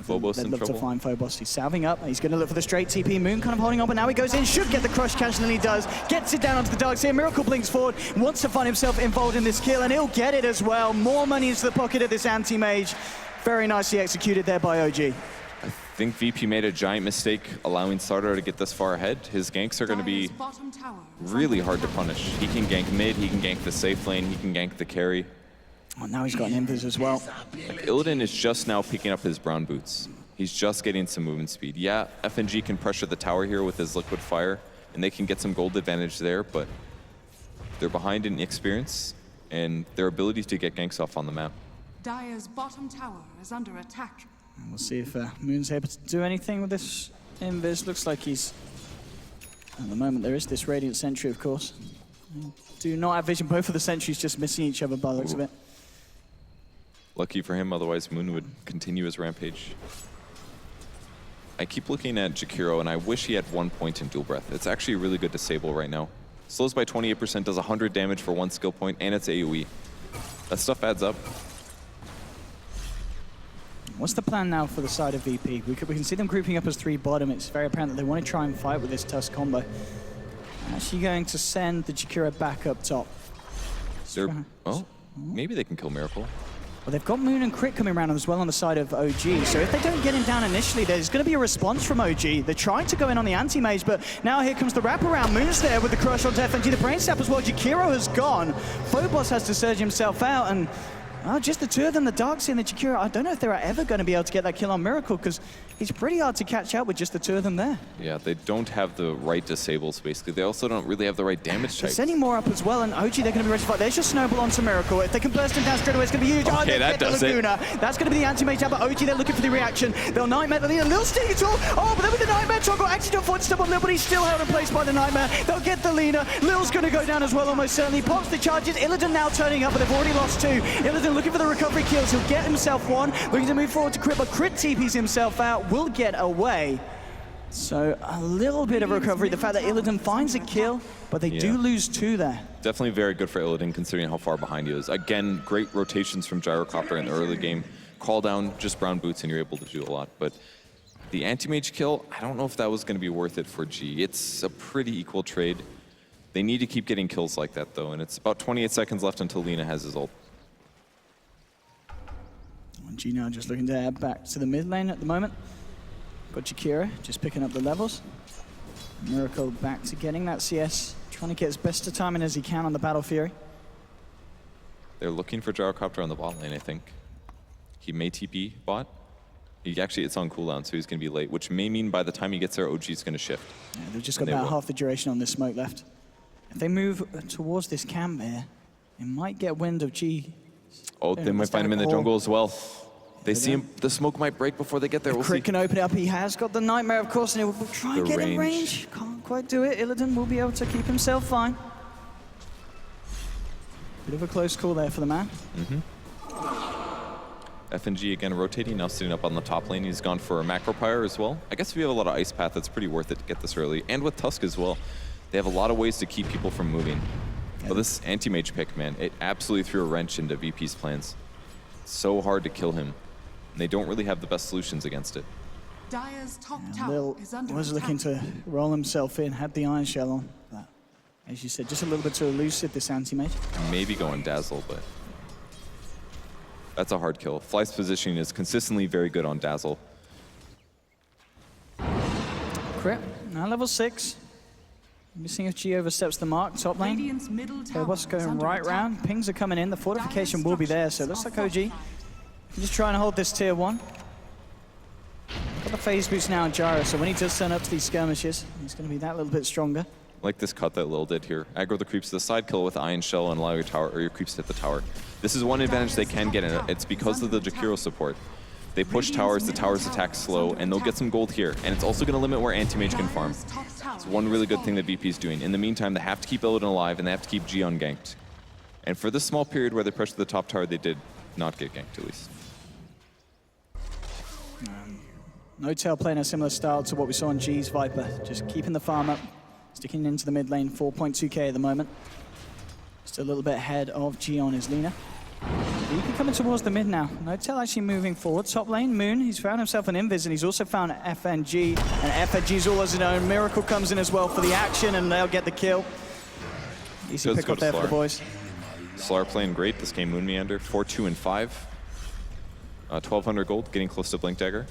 Phobos in They'd love trouble. to find Phobos. He's salving up. He's going to look for the straight TP. Moon kind of holding on, but now he goes in. Should get the crush catch, and he does. Gets it down onto the Darkseid. Miracle blinks forward. Wants to find himself involved in this kill, and he'll get it as well. More money into the pocket of this anti-mage. Very nicely executed there by OG. I think VP made a giant mistake allowing Slardar to get this far ahead. His ganks are going to be really hard to punish. He can gank mid, he can gank the safe lane, he can gank the carry. Oh, now he's got an invis as well. Like, Illidan is just now picking up his brown boots. He's just getting some movement speed. Yeah, FNG can pressure the tower here with his liquid fire, and they can get some gold advantage there, but they're behind in experience and their ability to get ganks off on the map. Dire's bottom tower is under attack. And we'll see if Moon's able to do anything with this invis. Looks like he's... At the moment, there is this Radiant Sentry, of course. Do not have vision. Both of the sentries just missing each other by the looks of it. Lucky for him, otherwise Moon would continue his rampage. I keep looking at Jakiro, and I wish he had 1 point in Dual Breath. It's actually a really good disable right now. Slows by 28%, does 100 damage for 1 skill point, and it's AoE. That stuff adds up. What's the plan now for the side of VP? We can see them grouping up as 3 bottom. It's very apparent that they want to try and fight with this Tusk combo. Actually going to send the Jakiro back up top. Well, maybe they can kill Miracle. Well, they've got Moon and Crit coming around as well on the side of OG. So if they don't get him down initially, there's going to be a response from OG. They're trying to go in on the anti-mage, but now here comes the wraparound. Moon's there with the crush onto FNG. The brain sap as well. Jakiro has gone. Phobos has to surge himself out, and just the two of them, the Darkseid and the Jakiro. I don't know if they're ever going to be able to get that kill on Miracle, because it's pretty hard to catch out with just the two of them there. Yeah, they don't have the right disables, basically. They also don't really have the right damage They're type. sending more up as well, and OG, they're going to be ready to fight. There's just Snowball onto Miracle. If they can burst him down straight away, it's going to be huge. Okay, they that get the does it. Laguna. That's going to be the anti-mage jab, but OG, they're looking for the reaction. They'll Nightmare the leader. Lil sneaky tool. Oh, but then with the Nightmare toggle, actually don't force step on Lil, but he's still held in place by the Nightmare. They'll get the Lina. Lil's going to go down as well, almost certainly. Pops the charges. Illidan now turning up, but they've already lost 2. Illidan looking for the recovery kills. He'll get himself 1. Looking to move forward to Crit, but Crit TPs himself out. Will get away. So a little bit of recovery. The fact that Illidan finds a kill, but they do lose 2 there. Definitely very good for Illidan considering how far behind he is. Again, great rotations from Gyrocopter in the early game. Call down just brown boots and you're able to do a lot. But the anti-mage kill, I don't know if that was going to be worth it for G. It's a pretty equal trade. They need to keep getting kills like that though, and it's about 28 seconds left until Lina has his ult. G now just looking to head back to the mid lane at the moment. Got Jakiro just picking up the levels. Miracle back to getting that CS, trying to get as best of timing as he can on the Battle Fury. They're looking for Gyrocopter on the bot lane, I think. He may TP bot. It's on cooldown, so he's going to be late, which may mean by the time he gets there, OG's going to shift. Yeah, they've just got about half the duration on this smoke left. If they move towards this camp here, they might get wind of G. Oh, they might find him in the jungle as well. They see him, the smoke might break before they get there. We'll see. Crit can open it up. He has got the Nightmare, of course, and he'll try and get in range. Can't quite do it. Illidan will be able to keep himself fine. Bit of a close call there for the man. FNG again rotating, now sitting up on the top lane. He's gone for a Macro Pyre as well. I guess if you have a lot of Ice Path, it's pretty worth it to get this early. And with Tusk as well, they have a lot of ways to keep people from moving. But this anti-mage pick, man, it absolutely threw a wrench into VP's plans. It's so hard to kill him. And they don't really have the best solutions against it. Dire's top tower Lil is under was attack. looking to roll himself in, had the Iron Shell on. But as you said, just a little bit too elusive, this anti-mage. Maybe going Dazzle, but that's a hard kill. Fly's positioning is consistently very good on Dazzle. Crit, now level 6. Let me see if G oversteps the mark. Top lane. Radiant's middle tower What's is going under right attack. round? Pings are coming in. The fortification will be there, so it looks like OG Fortified. just trying to hold this tier 1. Got the phase boost now on Gyro, so when he does turn up to these skirmishes, he's going to be that little bit stronger. Like this cut that Lil did here. Aggro the creeps to the side, kill with Iron Shell, and allow your tower or your creeps to hit the tower. This is one advantage they can get in it. It's because of the Jakiro support. They push towers, the towers attack slow, and they'll get some gold here. And it's also going to limit where anti-mage can farm. It's one really good thing that VP's doing. In the meantime, they have to keep Illidan alive, and they have to keep G unganked. And for this small period where they pressured the top tower, they did not get ganked, at least. No-Tail playing a similar style to what we saw on G's Viper. Just keeping the farm up, sticking into the mid lane, 4.2k at the moment. Just a little bit ahead of G on his Lina. He can come in towards the mid now. No-Tail actually moving forward. Top lane, Moon, he's found himself an invis, and he's also found FNG. And FNG's all as his own. Miracle comes in as well for the action, and they'll get the kill. Easy Let's pick go up to there for the Slar. boys. Slar playing great. This game Moon Meander, 4-2 and 5. 1,200 gold, getting close to Blink Dagger.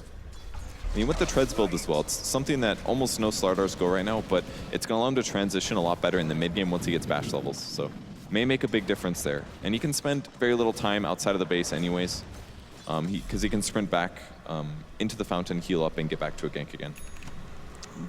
I mean, with the Treads build as well, it's something that almost no Slardars go right now, but it's going to allow him to transition a lot better in the mid game once he gets bash levels. So may make a big difference there. And he can spend very little time outside of the base anyways, because he can sprint back into the fountain, heal up, and get back to a gank again.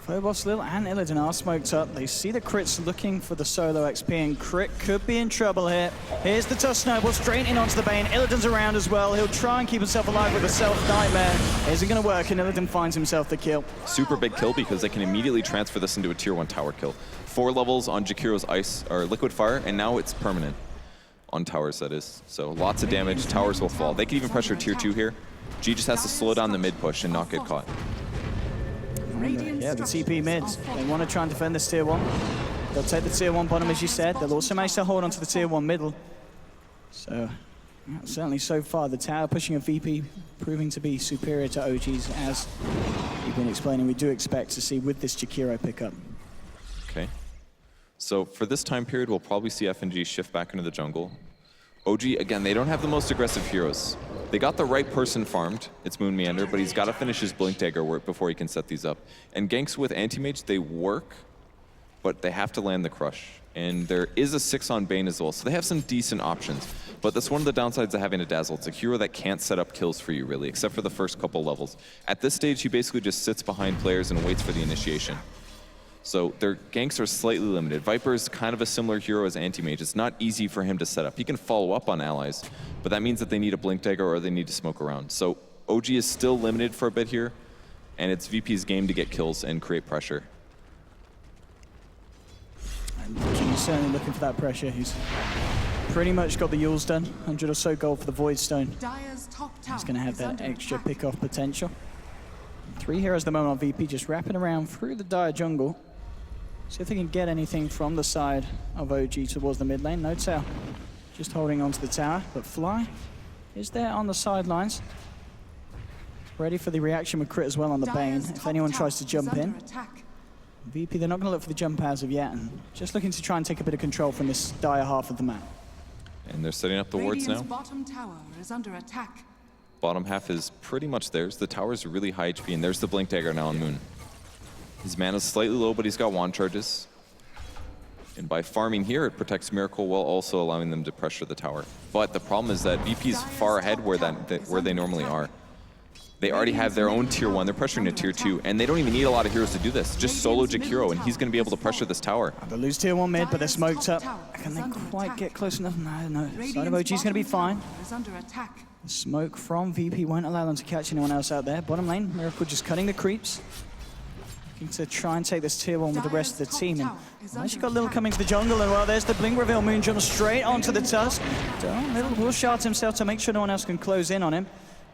Phobos, Lil, and Illidan are smoked up. They see the crits looking for the solo XP, and Crit could be in trouble here. Here's the tough snowball straight in onto the Bane. Illidan's around as well. He'll try and keep himself alive with a self-nightmare. Isn't going to work, and Illidan finds himself the kill. Super big kill because they can immediately transfer this into a tier 1 tower kill. 4 levels on Jakiro's ice or liquid fire, and now it's permanent on towers, that is. So lots of damage. Towers will fall. They can even pressure tier 2 here. G just has to slow down the mid push and not get caught. Yeah, the TP mids. They want to try and defend this tier 1. They'll take the tier 1 bottom, as you said. They'll also manage to hold on to the tier 1 middle. So, yeah, certainly so far, the tower pushing a VP proving to be superior to OG's, as we've been explaining. We do expect to see with this Jakiro pickup. Okay. So for this time period, we'll probably see FNG shift back into the jungle. OG, again, they don't have the most aggressive heroes. They got the right person farmed. It's Moon Meander, but he's got to finish his Blink Dagger work before he can set these up. And ganks with Anti-Mage, they work, but they have to land the Crush. And there is a 6 on Bane as well, so they have some decent options. But that's one of the downsides of having a Dazzle. It's a hero that can't set up kills for you, really, except for the first couple levels. At this stage, he basically just sits behind players and waits for the initiation. So their ganks are slightly limited. Viper is kind of a similar hero as Anti-Mage. It's not easy for him to set up. He can follow up on allies, but that means that they need a Blink Dagger or they need to smoke around. So OG is still limited for a bit here, and it's VP's game to get kills and create pressure. And King's certainly looking for that pressure. He's pretty much got the Yules done. 100 or so gold for the Void Stone. Dire's top tower He's going to have is that under extra attack. pick-off potential. 3 heroes at the moment on VP, just wrapping around through the Dire jungle. See if they can get anything from the side of OG towards the mid lane. No tail, just holding onto the tower, but Fly is there on the sidelines. Ready for the reaction with Crit as well on the Bane, Dire's if top anyone tower tries to is jump under in. attack. VP, they're not going to look for the jump as of yet, and just looking to try and take a bit of control from this Dire half of the map. And they're setting up the wards now. Radiant's bottom tower is under attack. Bottom half is pretty much theirs. The tower's really high HP, and there's the Blink Dagger now on Moon. His mana's slightly low, but he's got wand charges. And by farming here, it protects Miracle while also allowing them to pressure the tower. But the problem is that VP's far ahead where they normally are. They already have their own tier 1, they're pressuring a tier 2, and they don't even need a lot of heroes to do this. Just solo Jakiro, and he's going to be able to pressure this tower. They lose tier 1 mid, but they're smoked up. Can they quite get close enough? No. Side of OG's going to be fine. Is under attack. The smoke from VP won't allow them to catch anyone else out there. Bottom lane, Miracle just cutting the creeps. Looking to try and take this tier 1 with the rest of the team. And actually got Lil coming to the jungle, and well, there's the blink reveal. Moon jumps straight onto the Tusk. Lil will shard himself to make sure no one else can close in on him.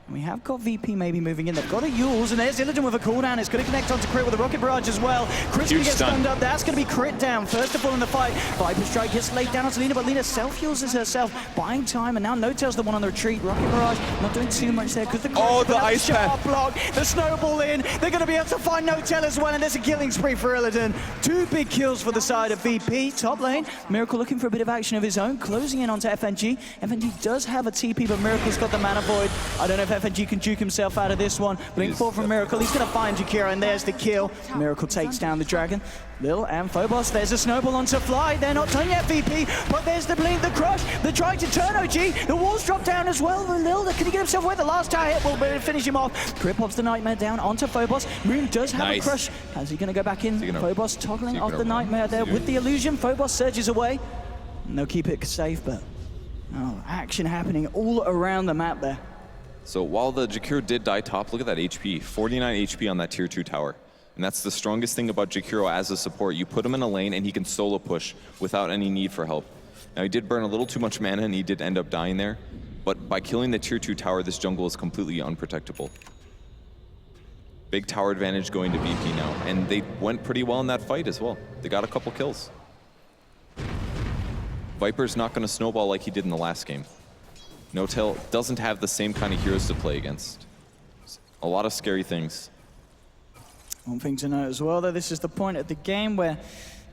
And we have got VP maybe moving in. They've got a Yules, and there's Illidan with a cooldown. It's going to connect onto Crit with a Rocket Barrage as well. Crit's going to get stunned up. That's going to be Crit down. First of all in the fight. Viper Strike gets laid down onto Lina, but Lina self-heals herself, buying time, and now No-Tail's the one on the retreat. Rocket Barrage not doing too much there because the the ice sharp block. The snowball in. They're going to be able to find No-Tail as well, and there's a killing spree for Illidan. 2 big kills for the side of VP. Top lane, Miracle looking for a bit of action of his own, closing in onto FNG. FNG does have a TP, but Miracle's got the mana void. I don't know if FNG can juke himself out of this one. Blink 4 from Miracle. He's going to find Jakiro, and there's the kill. Miracle takes down the dragon. Lil and Phobos, there's a snowball onto Fly. They're not done yet, VP, but there's the blink, the crush. They're trying to turn OG. The walls drop down as well. Lil, can he get himself away? The last tower hit will finish him off. Crit pops the Nightmare down onto Phobos. Moon does have a crush. Is he going to go back in? Phobos toggling off the Nightmare there with the illusion. Phobos surges away. And they'll keep it safe, but action happening all around the map there. So while the Jakiro did die top, look at that HP. 49 HP on that tier 2 tower. And that's the strongest thing about Jakiro as a support. You put him in a lane and he can solo push without any need for help. Now he did burn a little too much mana and he did end up dying there. But by killing the tier 2 tower, this jungle is completely unprotectable. Big tower advantage going to VP now. And they went pretty well in that fight as well. They got a couple kills. Viper's not going to snowball like he did in the last game. No-Tail doesn't have the same kind of heroes to play against. A lot of scary things. One thing to note as well, though, this is the point of the game where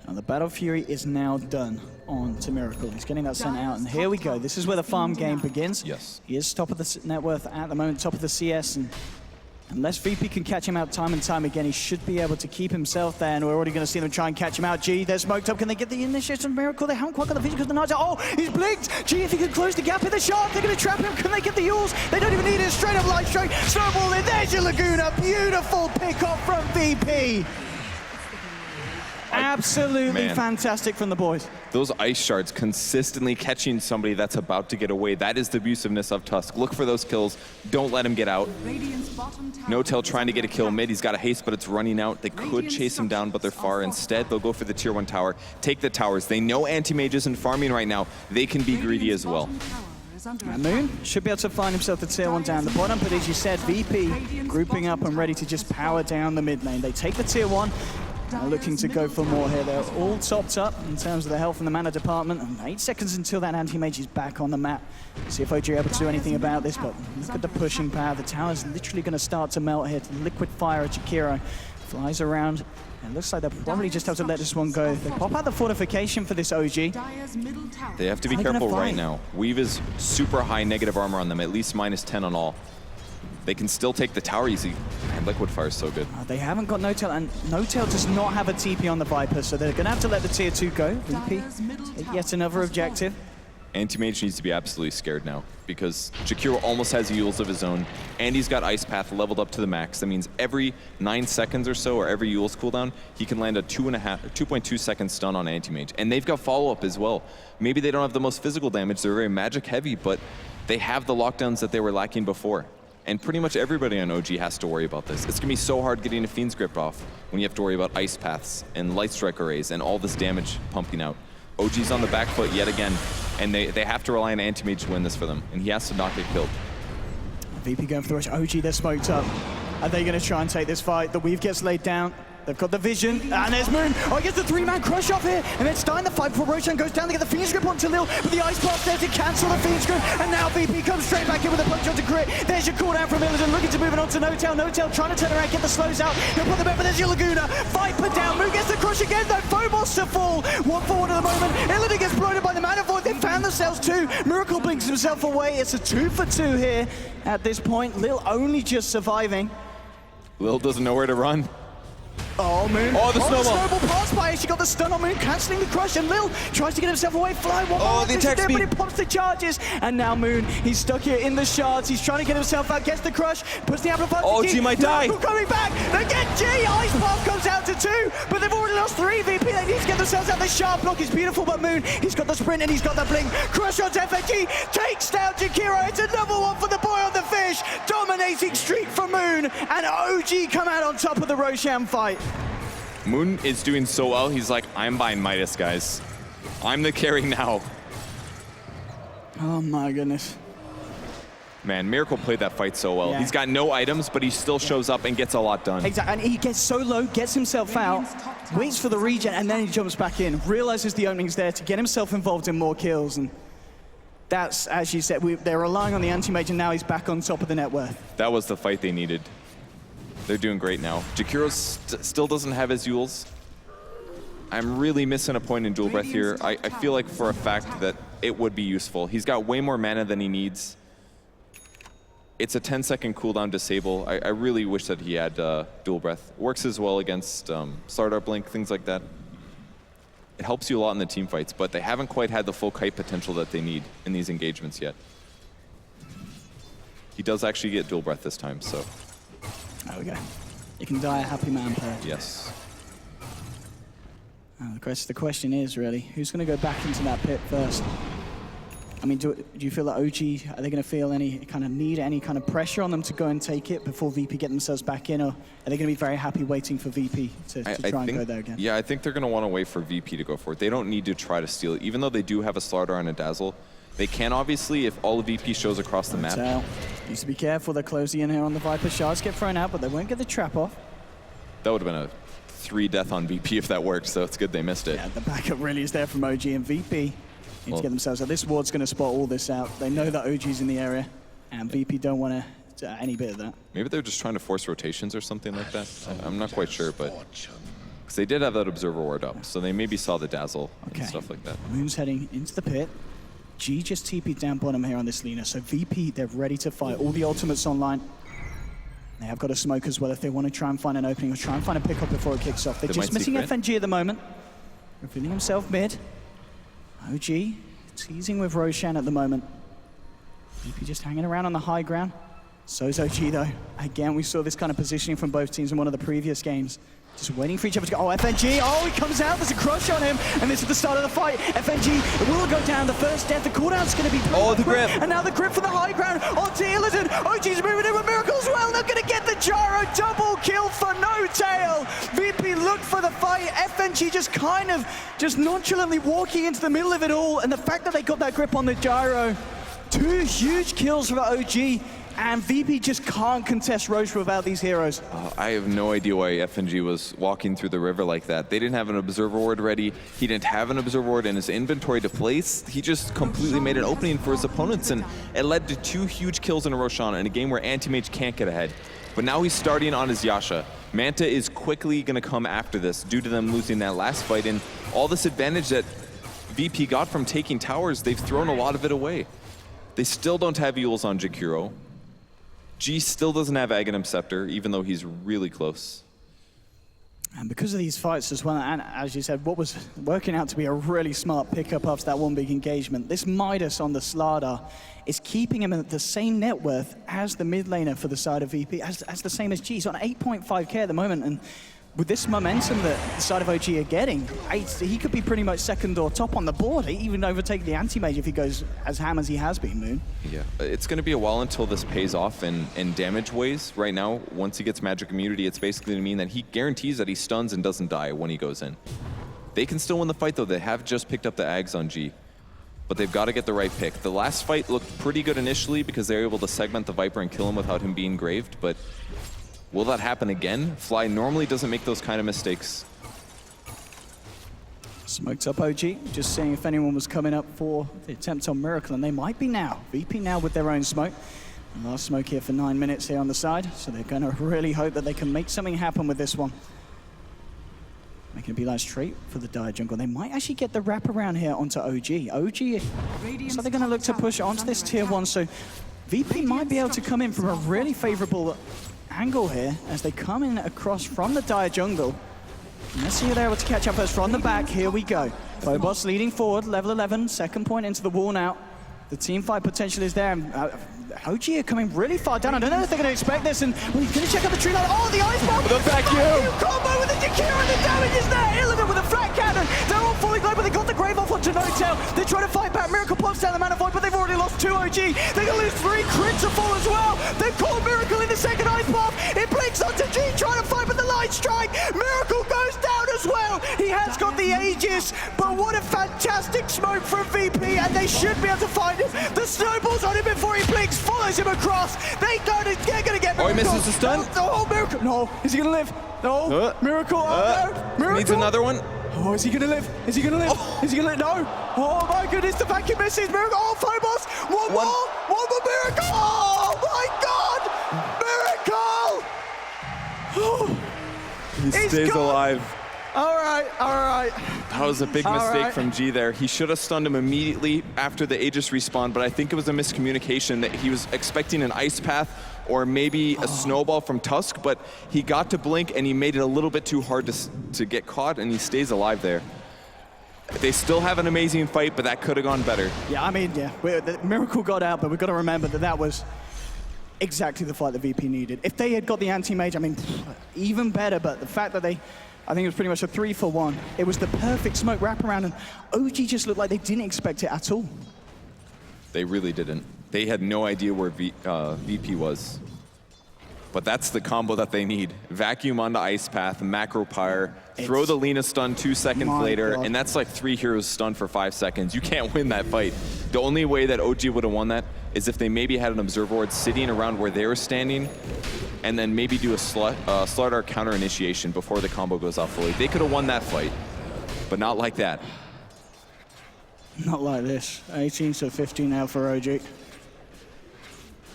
the Battle Fury is now done on to Miracle. He's getting that sent out, and here we go. This is where the farm game begins. Yes. He is top of the net worth at the moment, top of the CS, and Unless VP can catch him out time and time again, he should be able to keep himself there, and we're already going to see them try and catch him out. G, they're smoked up. Can they get the initiation miracle? They haven't quite got the vision because the Knights are... Oh, he's blinked! G, if he can close the gap in the shard, they're going to trap him. Can they get the Yules? They don't even need it. Straight up light strike. Snowball in. There's your Laguna. Beautiful pick off from VP. Absolutely fantastic from the boys. Those ice shards consistently catching somebody that's about to get away. That is the abusiveness of Tusk. Look for those kills. Don't let him get out. No-Tail trying to get a kill mid. He's got a haste, but it's running out. They could chase him down, but they're far. Instead, they'll go for the tier 1 tower, take the towers. They know Anti-Mage isn't farming right now. They can be greedy as well. Moon should be able to find himself the tier 1 down the bottom, but as you said, VP grouping up and ready to just power down the mid lane. They take the tier 1. Looking to go for more here. They're all topped up in terms of the health and the mana department. And 8 seconds until that anti-mage is back on the map. See if OG are able to do anything about this, but look at the pushing power. The tower's literally going to start to melt here. Liquid fire at Jakiro. Flies around. And it looks like they'll probably just have to let this one go. They pop out the fortification for this OG. They have to be careful right now. Weave is super high negative armor on them, at least -10 on all. They can still take the tower easy. And Liquid Fire is so good. They haven't got No-Tail, and No-Tail does not have a TP on the Viper, so they're going to have to let the tier 2 go. VP, yet another objective. Anti-Mage needs to be absolutely scared now, because Jakiro almost has Yules of his own, and he's got Ice Path leveled up to the max. That means every 9 seconds or so, or every Yules cooldown, he can land a 2.2 second stun on Anti-Mage. And they've got follow-up as well. Maybe they don't have the most physical damage, they're very magic heavy, but they have the lockdowns that they were lacking before. And pretty much everybody on OG has to worry about this. It's going to be so hard getting a Fiend's Grip off when you have to worry about Ice Paths and Light Strike Arrays and all this damage pumping out. OG's on the back foot yet again, and they have to rely on Anti-Mage to win this for them, and he has to not get killed. VP going for the rush. OG, they're smoked up. Are they going to try and take this fight? The Weave gets laid down. They've got the vision, and there's Moon. Oh, he gets the 3-man crush off here, and then starting the fight before Roshan goes down to get the Fiend's Grip onto Lil, but the Ice Blast there to cancel the Fiend's Grip, and now VP comes straight back in with a punch onto Grit. There's your cooldown from Illidan, looking to move it on to No-Tail. No-Tail trying to turn around, get the slows out. He'll put the bet, but there's your Laguna. Viper down, Moon gets the crush again, though. Phobos to fall. 1 forward at the moment. Illidan gets bloated by the Mana Void. They found themselves 2. Miracle blinks himself away. It's a 2 for 2 here at this point. Lil only just surviving. Lil doesn't know where to run. Oh, Moon. Oh, the snowball. The pass by. She got the stun on Moon, cancelling the crush, and Lil tries to get himself away. Fly one more. The attack speed. But it pops the charges, and now Moon, he's stuck here in the shards. He's trying to get himself out, gets the crush, puts the amplifier. Oh, G might die. Coming back. They get G. Ice Path comes out to 2, but they've already lost 3. VP, they need to get themselves out. The sharp block is beautiful, but Moon, he's got the sprint and he's got the blink. Crush on FNG, takes down Jakiro. It's another one for the boy on the fish. Dominating streak for Moon, and OG come out on top of the Roshan fight. Moon is doing so well, he's like, I'm buying Midas, guys. I'm the carry now. Oh my goodness. Man, Miracle played that fight so well. Yeah. He's got no items, but he still shows up and gets a lot done. Exactly, and he gets so low, gets himself out, waits for the regen, and then he jumps back in, realizes the opening's there to get himself involved in more kills, and that's, as you said, they're relying on the anti-mage, and now he's back on top of the net worth. That was the fight they needed. They're doing great now. Jakiro still doesn't have his Yules. I'm really missing a point in Dual Breath here. I feel like for a fact that it would be useful. He's got way more mana than he needs. It's a 10-second cooldown disable. I really wish that he had Dual Breath. Works as well against Slardar Blink, things like that. It helps you a lot in the team fights, but they haven't quite had the full kite potential that they need in these engagements yet. He does actually get Dual Breath this time, so. There we go. You can die a happy man player. Yes. The question is really, who's going to go back into that pit first? I mean, do you feel that OG, are they going to feel any kind of need, any kind of pressure on them to go and take it before VP get themselves back in, or are they going to be very happy waiting for VP to try and go there again? Yeah, I think they're going to want to wait for VP to go for it. They don't need to try to steal it, even though they do have a Slardar and a Dazzle. They can, obviously, if all of VP shows across the map. Needs to be careful. They're closing in here on the Viper. Shards get thrown out, but they won't get the trap off. That would have been a 3 death on VP if that worked, so it's good they missed it. Yeah, the backup really is there from OG, and VP need to get themselves out. This ward's going to spot all this out. They know that OG's in the area, and VP don't want to any bit of that. Maybe they're just trying to force rotations or something like that. I'm not quite sure, but because they did have that Observer ward up, so they maybe saw the Dazzle and stuff like that. Moon's heading into the pit. G just TP'd down bottom here on this Lina, so VP, they're ready to fight. All the ultimates online. They have got a smoke as well if they want to try and find an opening or try and find a pickup before it kicks off. They're just missing FNG at the moment. Revealing himself mid. OG teasing with Roshan at the moment. VP just hanging around on the high ground. So's OG though. Again, we saw this kind of positioning from both teams in one of the previous games. Just waiting for each other to go. Oh, FNG. Oh, he comes out. There's a crush on him. And this is the start of the fight. FNG will go down. The first death. The cooldown's going to be... Oh, the grip. And now the grip from the high ground onto Illidan. OG's moving in with Miracle as well. They're going to get the gyro. Double kill for No Tail. VP looked for the fight. FNG just kind of just nonchalantly walking into the middle of it all. And the fact that they got that grip on the gyro. 2 huge kills for OG. And VP just can't contest Roche without these heroes. I have no idea why FNG was walking through the river like that. They didn't have an observer ward ready. He didn't have an observer ward in his inventory to place. He just completely made an opening for his opponents, and it led to 2 huge kills in Roshan in a game where Anti-Mage can't get ahead. But now he's starting on his Yasha. Manta is quickly going to come after this due to them losing that last fight, and all this advantage that VP got from taking towers, they've thrown a lot of it away. They still don't have Euls on Jakiro. G still doesn't have Aghanim Scepter, even though he's really close. And because of these fights as well, and as you said, what was working out to be a really smart pickup after that one big engagement, this Midas on the Slardar is keeping him at the same net worth as the mid laner for the side of VP, as the same as G. He's on 8.5k at the moment, and with this momentum that the side of OG are getting, he could be pretty much second or top on the board, even overtake the anti-mage if he goes as ham as he has been, Moon. Yeah, it's going to be a while until this pays off in damage ways. Right now, once he gets magic immunity, it's basically going to mean that he guarantees that he stuns and doesn't die when he goes in. They can still win the fight, though. They have just picked up the Ags on G, but they've got to get the right pick. The last fight looked pretty good initially because they were able to segment the Viper and kill him without him being graved, but will that happen again? Fly normally doesn't make those kind of mistakes. Smoked up OG, just seeing if anyone was coming up for the attempt on Miracle, and they might be now. VP now with their own smoke. And last smoke here for 9 minutes here on the side, so they're going to really hope that they can make something happen with this one. Making a beeline straight for the Dire Jungle. They might actually get the wraparound here onto OG. OG, so they're going to look to push onto this tier 1, so VP might be able to come in from a really favorable angle here as they come in across from the Dire Jungle. And let's see if they're able to catch up us from the back. Here we go. Phobos leading forward, level 11, second point into the wall now. The team fight potential is there. And, OG are coming really far down. I don't know if they're going to expect this. And we're going to check out the tree line. Oh, the ice bomb! The vacuum! Combo with the Jakiro, and the damage is there. Illidan with a flat cannon. They're all fully low, but they got the grave off onto No Tail. They're trying to fight back. Miracle pops down the Mana Void, but they've already lost 2 OG. They're going to lose 3 crits to fall as well. They've caught Miracle in the second ice bomb. It blinks onto G, trying to fight, but the light strike. Miracle goes down as well. He has got the Aegis, but what a fantastic smoke from VP, and they should be able to find him. The snowball's on him before he blinks, follows him across. They're going to get Miracle. Oh, he misses the stun? Oh, Miracle. No, is he going to live? No. Miracle. Oh, no. Miracle. Needs another one. Oh, is he going to live? Is he going to live? Oh. Is he going to live? No. Oh, my goodness, the vacuum misses. Miracle. Oh, Phobos. One more Miracle. Oh, my God. Miracle. Oh. He stays alive. All right. That was a big mistake from G there. He should have stunned him immediately after the Aegis respawn, but I think it was a miscommunication that he was expecting an ice path or maybe a snowball from Tusk, but he got to blink and he made it a little bit too hard to get caught, and he stays alive there. They still have an amazing fight, but that could have gone better. Yeah, I mean, yeah, the Miracle got out, but we've got to remember that was exactly the fight that VP needed. If they had got the anti-mage, I mean, even better, but the fact that I think it was pretty much a 3-for-1. It was the perfect smoke wraparound, and OG just looked like they didn't expect it at all. They really didn't. They had no idea where VP was. But that's the combo that they need. Vacuum onto Ice Path, Macro Pyre, throw the Lina stun 2 seconds later, and that's like 3 heroes stunned for 5 seconds. You can't win that fight. The only way that OG would have won that is if they maybe had an Observer Ward sitting around where they were standing, and then maybe do a Slardar counter initiation before the combo goes off fully. They could have won that fight, but not like that. Not like this. 18 to 15 now for OG.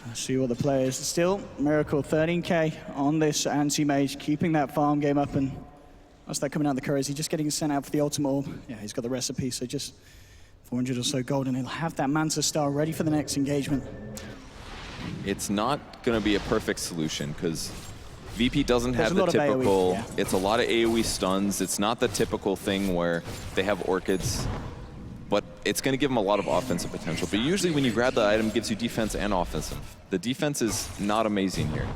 Let's see what the players. Still, Miracle 13k on this anti-mage, keeping that farm game up, and what's that coming out of the courier? Is he just getting sent out for the ultimate orb? Yeah, he's got the recipe, so just 400 or so gold, and he'll have that Manta Star ready for the next engagement. It's not going to be a perfect solution because VP doesn't There's have a the lot of AoE, typical, yeah. it's a lot of AoE stuns. It's not the typical thing where they have orchids, but it's going to give them a lot of offensive potential. But usually when you grab the item, it gives you defense and offensive. The defense is not amazing here.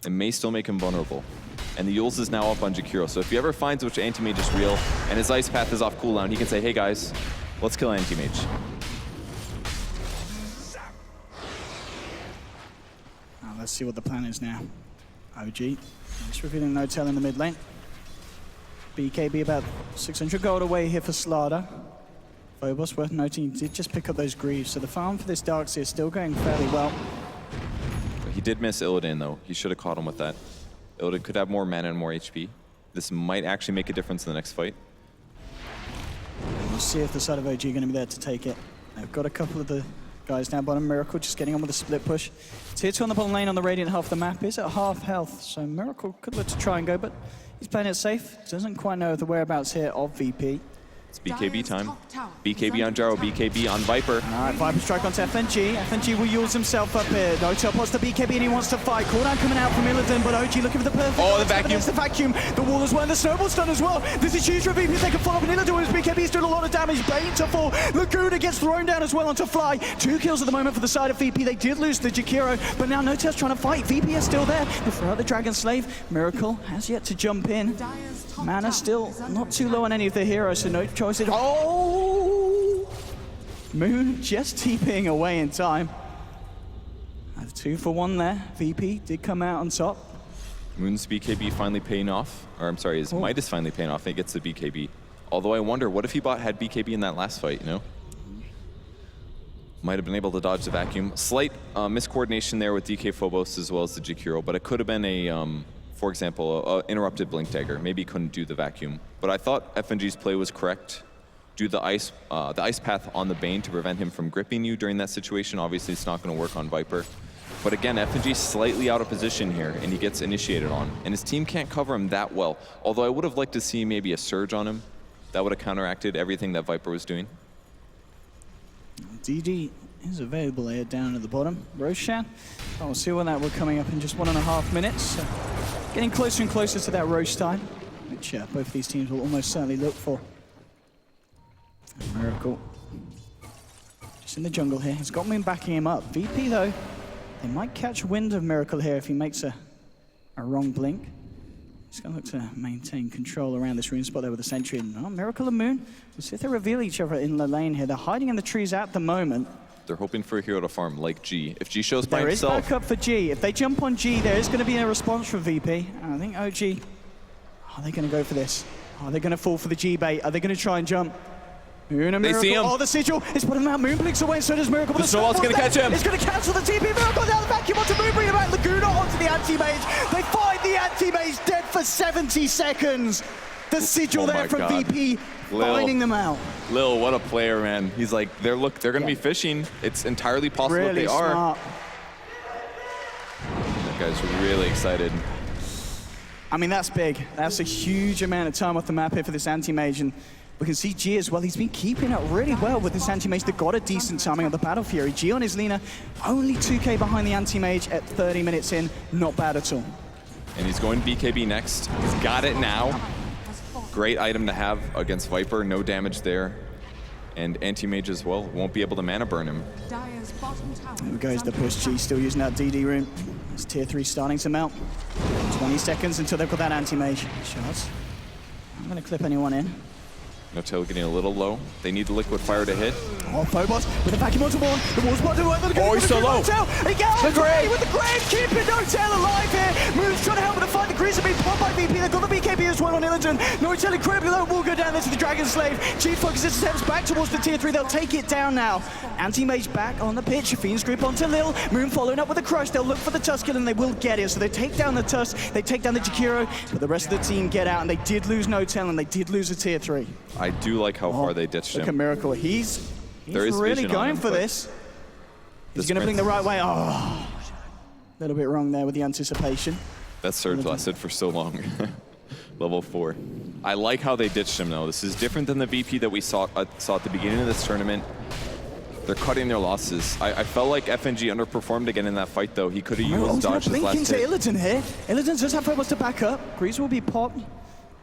It may still make him vulnerable. And the Yules is now up on Jakiro. So if he ever finds which Anti-Mage is real and his Ice Path is off cooldown, he can say, hey guys, let's kill Anti-Mage. Let's see what the plan is now. OG, just revealing Notel in the mid lane. BKB about 600 gold away here for Slada. Phobos, worth noting, did just pick up those Greaves, so the farm for this Darkseer is still going fairly well. He did miss Illidan though. He should have caught him with that. Illidan could have more mana and more HP. This might actually make a difference in the next fight. We'll see if the side of OG are going to be there to take it. They've got a couple of the guys down bottom. Miracle just getting on with the split push. Tier 2 on the bottom lane on the Radiant half the map is at half health, so Miracle could look to try and go, but he's playing it safe. Doesn't quite know the whereabouts here of VP. It's BKB time. BKB on Jaro, BKB on Viper. All right, Viper strike onto FNG. FNG will use himself up here. Notel pots the BKB and he wants to fight. Cooldown coming out from Illidan, but OG looking for the perfect. Oh, the vacuum. The vacuum. The wall as well, and the snowball stun as well. This is huge for VP. They can follow up, and Illidan with his BKB is doing a lot of damage. Bane to fall. Laguna gets thrown down as well onto Fly. 2 kills at the moment for the side of VP. They did lose the Jakiro, but now Notel's trying to fight. VP is still there. They throw out the Dragon Slave. Miracle has yet to jump in. Mana still not too low on any of the heroes, so no choices. Oh! Moon just TPing away in time. Have 2 for 1 there. VP did come out on top. Moon's BKB finally paying off. Or I'm sorry, his might is finally paying off. He gets the BKB. Although I wonder, what if he had BKB in that last fight, you know? Might have been able to dodge the vacuum. Slight miscoordination there with DK Phobos as well as the Jakiro, but it could have been a, for example, a interrupted Blink Dagger. Maybe he couldn't do the vacuum. But I thought FNG's play was correct. Do the ice path on the Bane to prevent him from gripping you during that situation. Obviously, it's not going to work on Viper. But again, FNG's slightly out of position here, and he gets initiated on. And his team can't cover him that well. Although I would have liked to see maybe a surge on him. That would have counteracted everything that Viper was doing. DD is available here down at the bottom. Roshan, we'll see when that we're coming up in just 1.5 minutes. So getting closer and closer to that Roche time, which both of these teams will almost certainly look for. Miracle. Just in the jungle here. He's got Moon backing him up. VP, though, they might catch wind of Miracle here if he makes a wrong blink. He's going to look to maintain control around this rune spot there with the sentry. And Miracle and Moon, we'll see if they reveal each other in the lane here. They're hiding in the trees at the moment. They're hoping for a hero to farm, like G. If G shows by There is himself... backup for G. If they jump on G, there is going to be a response from VP. And I think OG, are they going to go for this? Are they going to fall for the G bait? Are they going to try and jump? Moon and Miracle. see him. Oh, the sigil is putting him out. Moon blinks away, so does Miracle. The snowball's going to catch him. It's going to cancel the TP. Miracle down the vacuum onto Moon, bring him back. Laguna onto the anti-mage. They find the anti-mage dead for 70 seconds. The sigil there from God. VP, finding them out. Lil, what a player, man. He's like, they're going to be fishing. It's entirely possible Really that they are. smart. That guy's really excited. I mean, that's big. That's a huge amount of time off the map here for this anti-mage. And we can see G as well. He's been keeping up really well with this anti-mage that got a decent timing on the Battle Fury. G on his Lina, only 2k behind the anti-mage at 30 minutes in. Not bad at all. And he's going BKB next. He's got it now. Great item to have against Viper. No damage there. And anti-mage as well. Won't be able to mana burn him. There goes the push. G still using that DD rune. It's tier 3 starting to melt. 20 seconds until they've got that anti-mage. Shots. I'm going to clip anyone in. Notel getting a little low. They need the liquid fire to hit. Oh, Phobos with a vacuum onto one. The wall's blocked. Oh, he's so low. He got the grave with the grave, keeping Notel alive here. Moon's trying to help him to fight the Grease. Being popped by VP. They've got the BKB as well on Illidan. Notel incredibly low. Will go down there to the Dragon Slave. G focuses steps back towards the tier 3. They'll take it down now. Anti-mage back on the pitch. Fiend's grip onto Lil. Moon following up with a crush. They'll look for the Tusk and they will get it. So they take down the Tusk. They take down the Jakiro. But the rest of the team get out. And they did lose Notel and they did lose a tier 3. I do like how far they ditched him. Look at Miracle. He's There is really vision on going him, for but this. He's the going to blink sprint- the right way. Oh, a little bit wrong there with the anticipation. That surge lasted for so long. Level 4. I like how they ditched him, though. This is different than the VP that we saw at the beginning of this tournament. They're cutting their losses. I felt like FNG underperformed again in that fight, though. He could have used dodge his blink last into hit. Illidan here. Illidan does have Phobos to back up. Greaves will be popped.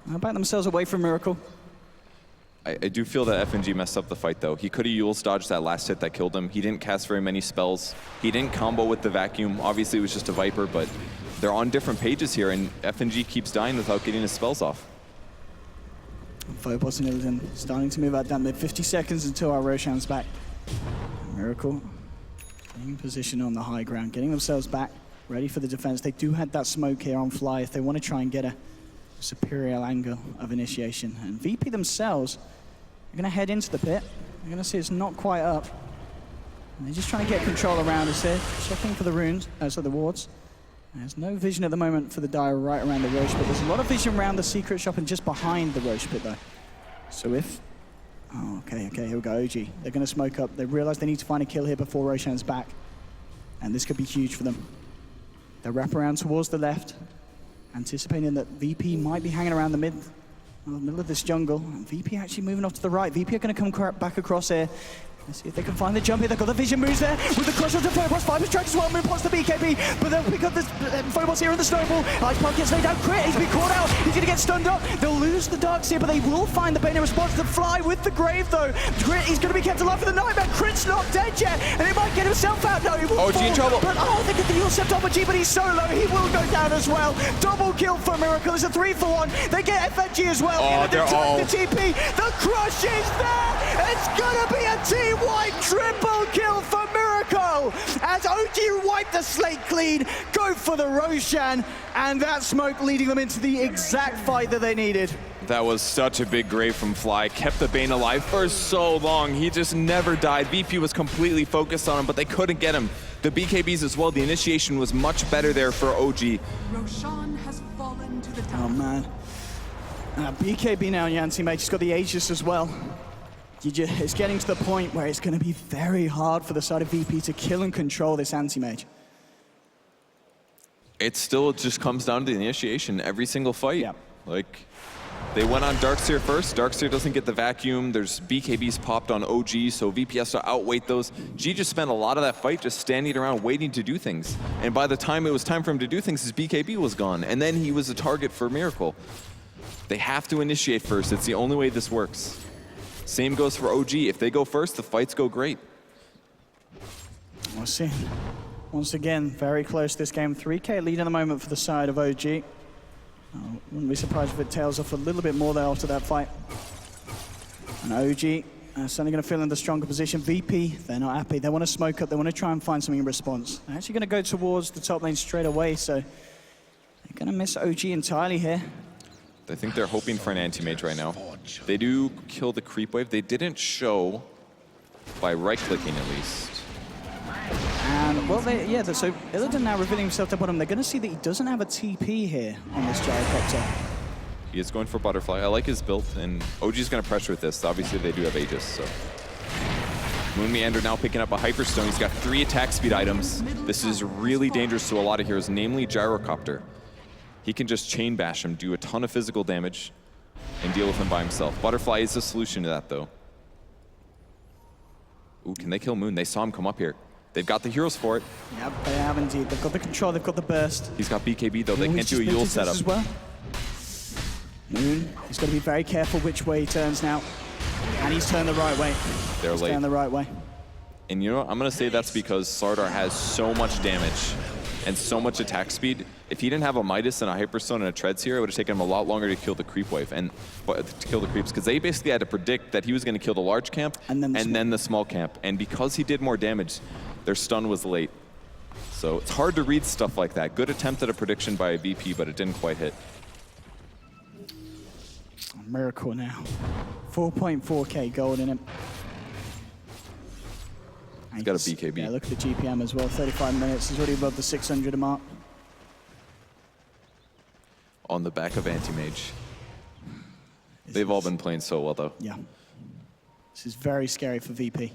They'll back themselves away from Miracle. I do feel that FNG messed up the fight, though. He could have Yule's dodged that last hit that killed him. He didn't cast very many spells. He didn't combo with the vacuum. Obviously, it was just a Viper, but they're on different pages here, and FNG keeps dying without getting his spells off. Phobos and Illidan starting to move out down mid. 50 seconds until our Roshan's back. Miracle getting in position on the high ground, getting themselves back, ready for the defense. They do have that smoke here on Fly if they want to try and get a superior angle of initiation. And VP themselves are going to head into the pit. They're going to see it's not quite up. And they're just trying to get control around us here, checking for the runes, so the wards. There's no vision at the moment for the Dire right around the Roche pit. There's a lot of vision around the secret shop and just behind the Roche pit though. So if... Oh, okay, here we go, OG. They're going to smoke up. They realize they need to find a kill here before Roshan's back. And this could be huge for them. They'll wrap around towards the left, anticipating that VP might be hanging around the middle of this jungle. And VP actually moving off to the right. VP are going to come back across here. Let's see if they can find the jump here. They've got the vision moves there with the crush onto Phobos. 5 is tracked as well. Moon pots the BKB, but they'll pick up this Phobos here in the snowball. Ice Park gets laid down. Crit, he's been caught out. He's going to get stunned up. They'll lose the Darks here, but they will find the Bane in response to Fly with the Grave though. Crit, he's going to be kept alive for the Nightmare. Crit's not dead yet, and he might get himself out. No, he will OG fall. in trouble. But they get the Yule Sept off OG, but he's solo. He will go down as well. Double kill for Miracle. It's a 3-for-1. They get FNG as well. Oh, they're all... The TP. The crush is there. It's going to be a team wipe. Triple kill for Miracle as OG wipe the slate clean, go for the Roshan, and that smoke leading them into the exact fight that they needed. That was such a big grave from Fly. Kept the Bane alive for so long. He just never died. VP was completely focused on him, but they couldn't get him. The BKBs as well, the initiation was much better there for OG. Roshan has fallen to the Oh town. man. BKB now, Yancy mate, he's got the Aegis as well. It's getting to the point where it's going to be very hard for the side of VP to kill and control this anti-mage. It still just comes down to the initiation every single fight. Yeah. Like, they went on Darkseer first. Darkseer doesn't get the vacuum. There's BKBs popped on OG, so VP has to outweight those. G just spent a lot of that fight just standing around waiting to do things. And by the time it was time for him to do things, his BKB was gone. And then he was a target for Miracle. They have to initiate first. It's the only way this works. Same goes for OG. If they go first, the fights go great. We'll see. Once again, very close this game. 3K lead at the moment for the side of OG. Wouldn't be surprised if it tails off a little bit more there after that fight. And OG certainly going to feel in the stronger position. VP, they're not happy. They want to smoke up. They want to try and find something in response. They're actually going to go towards the top lane straight away, so they're going to miss OG entirely here. I think they're hoping for an anti-mage right now. They do kill the creep wave. They didn't show by right-clicking at least. And, well, so Illidan now revealing himself to bottom. They're going to see that he doesn't have a TP here on this gyrocopter. He is going for Butterfly. I like his build, and OG's going to pressure with this. Obviously, they do have Aegis, so. Moon Meander now picking up a Hyperstone. He's got 3 attack speed items. This is really dangerous to a lot of heroes, namely Gyrocopter. He can just chain bash him, do a ton of physical damage, and deal with him by himself. Butterfly is the solution to that, though. Ooh, can they kill Moon? They saw him come up here. They've got the heroes for it. Yep, they have indeed. They've got the control, they've got the burst. He's got BKB, though. They can't do a Yule setup. As well. Moon, he's got to be very careful which way he turns now. And he's turned the right way. They're he's late. turned the right way. And you know what? I'm going to say that's because Sardar has so much damage and so much attack speed. If he didn't have a Midas and a Hyperstone and a Treads here, it would have taken him a lot longer to kill the creep wave and to kill the creeps, because they basically had to predict that he was going to kill the large camp and then the small camp. And because he did more damage, their stun was late. So it's hard to read stuff like that. Good attempt at a prediction by a VP, but it didn't quite hit. Miracle now. 4.4k gold in him. He's got a BKB. Yeah, look at the GPM as well. 35 minutes. He's already above the 600 mark. On the back of Anti-Mage. They've all been playing so well, though. Yeah. This is very scary for VP.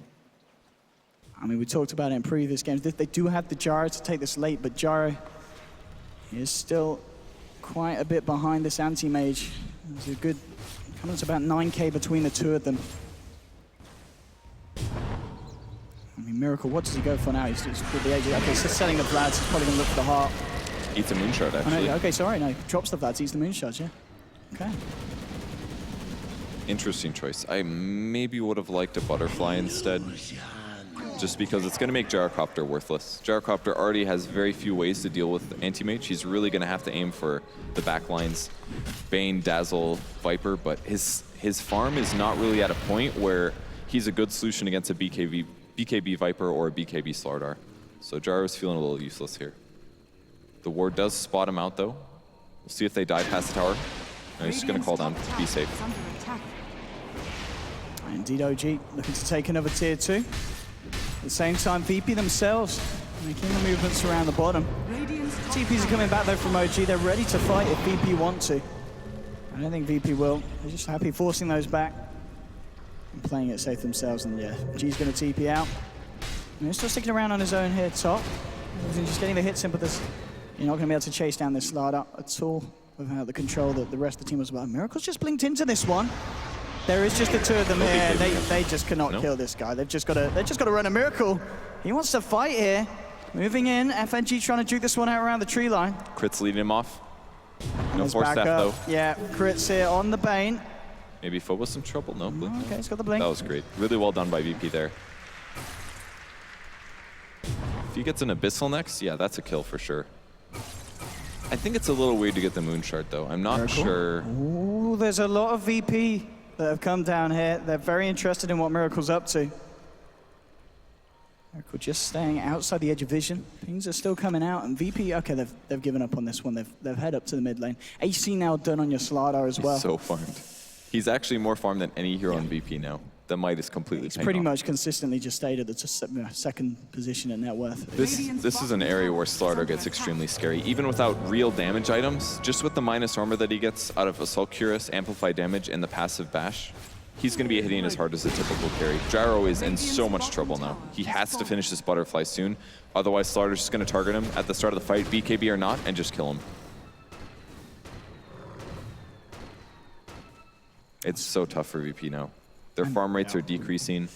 I mean, we talked about it in previous games. They do have the Gyro to take this late, but Gyro is still quite a bit behind this Anti-Mage. There's a good, coming to about 9k between the two of them. I mean, Miracle, what does he go for now? He's pulled the AJ. Okay, so selling the Vlads. He's probably going to look for the heart. Eats a moonshot, Oh, actually. no, okay, sorry, no. Drops the Vlads, eats the moonshots, yeah. Okay. Interesting choice. I maybe would have liked a butterfly instead, just because it's going to make Gyrocopter worthless. Gyrocopter already has very few ways to deal with anti-mage. He's really going to have to aim for the backlines, Bane, Dazzle, Viper, but his farm is not really at a point where he's a good solution against a BKB Viper or a BKB Slardar. So Gyro's feeling a little useless here. The ward does spot him out, though. We'll see if they dive past the tower. No, he's just going to call down, be safe. Indeed, OG looking to take another tier 2. At the same time, VP themselves making the movements around the bottom. TPs are coming back though from OG. They're ready to fight if VP want to. I don't think VP will. They're just happy forcing those back and playing it safe themselves. And yeah, G's going to TP out. And he's still sticking around on his own here top. He's just getting the hits in, but you're not going to be able to chase down this Slardar at all without the control that the rest of the team was about. Miracle's just blinked into this one. There is just the two of them here. They just cannot kill this guy. They've just got to run a Miracle. He wants to fight here. Moving in, FNG trying to juke this one out around the tree line. Crit's leading him off. No force staff though. Yeah, Crit's here on the Bane. Maybe Phobos some trouble. No, blink. Okay, he's got the blink. That was great. Really well done by VP there. If he gets an Abyssal next, yeah, that's a kill for sure. I think it's a little weird to get the Moonshard though. I'm not sure. Ooh, there's a lot of VP that have come down here. They're very interested in what Miracle's up to. Miracle just staying outside the edge of vision. Pings are still coming out, and VP, okay, they've given up on this one. They've head up to the mid lane. AC now done on your Slardar as well. He's so farmed. He's actually more farmed than any hero on VP now. The might is completely He's pretty much consistently just stayed at the second position in net worth. This is an area where Slardar gets extremely scary. Even without real damage items, just with the minus armor that he gets out of Assault Cuirass, Amplified Damage, and the passive Bash, he's going to be hitting as hard as a typical carry. Gyro is in so much trouble now. He has to finish this butterfly soon. Otherwise, Slardar's just going to target him at the start of the fight, BKB or not, and just kill him. It's so tough for VP now. Their farm rates are decreasing.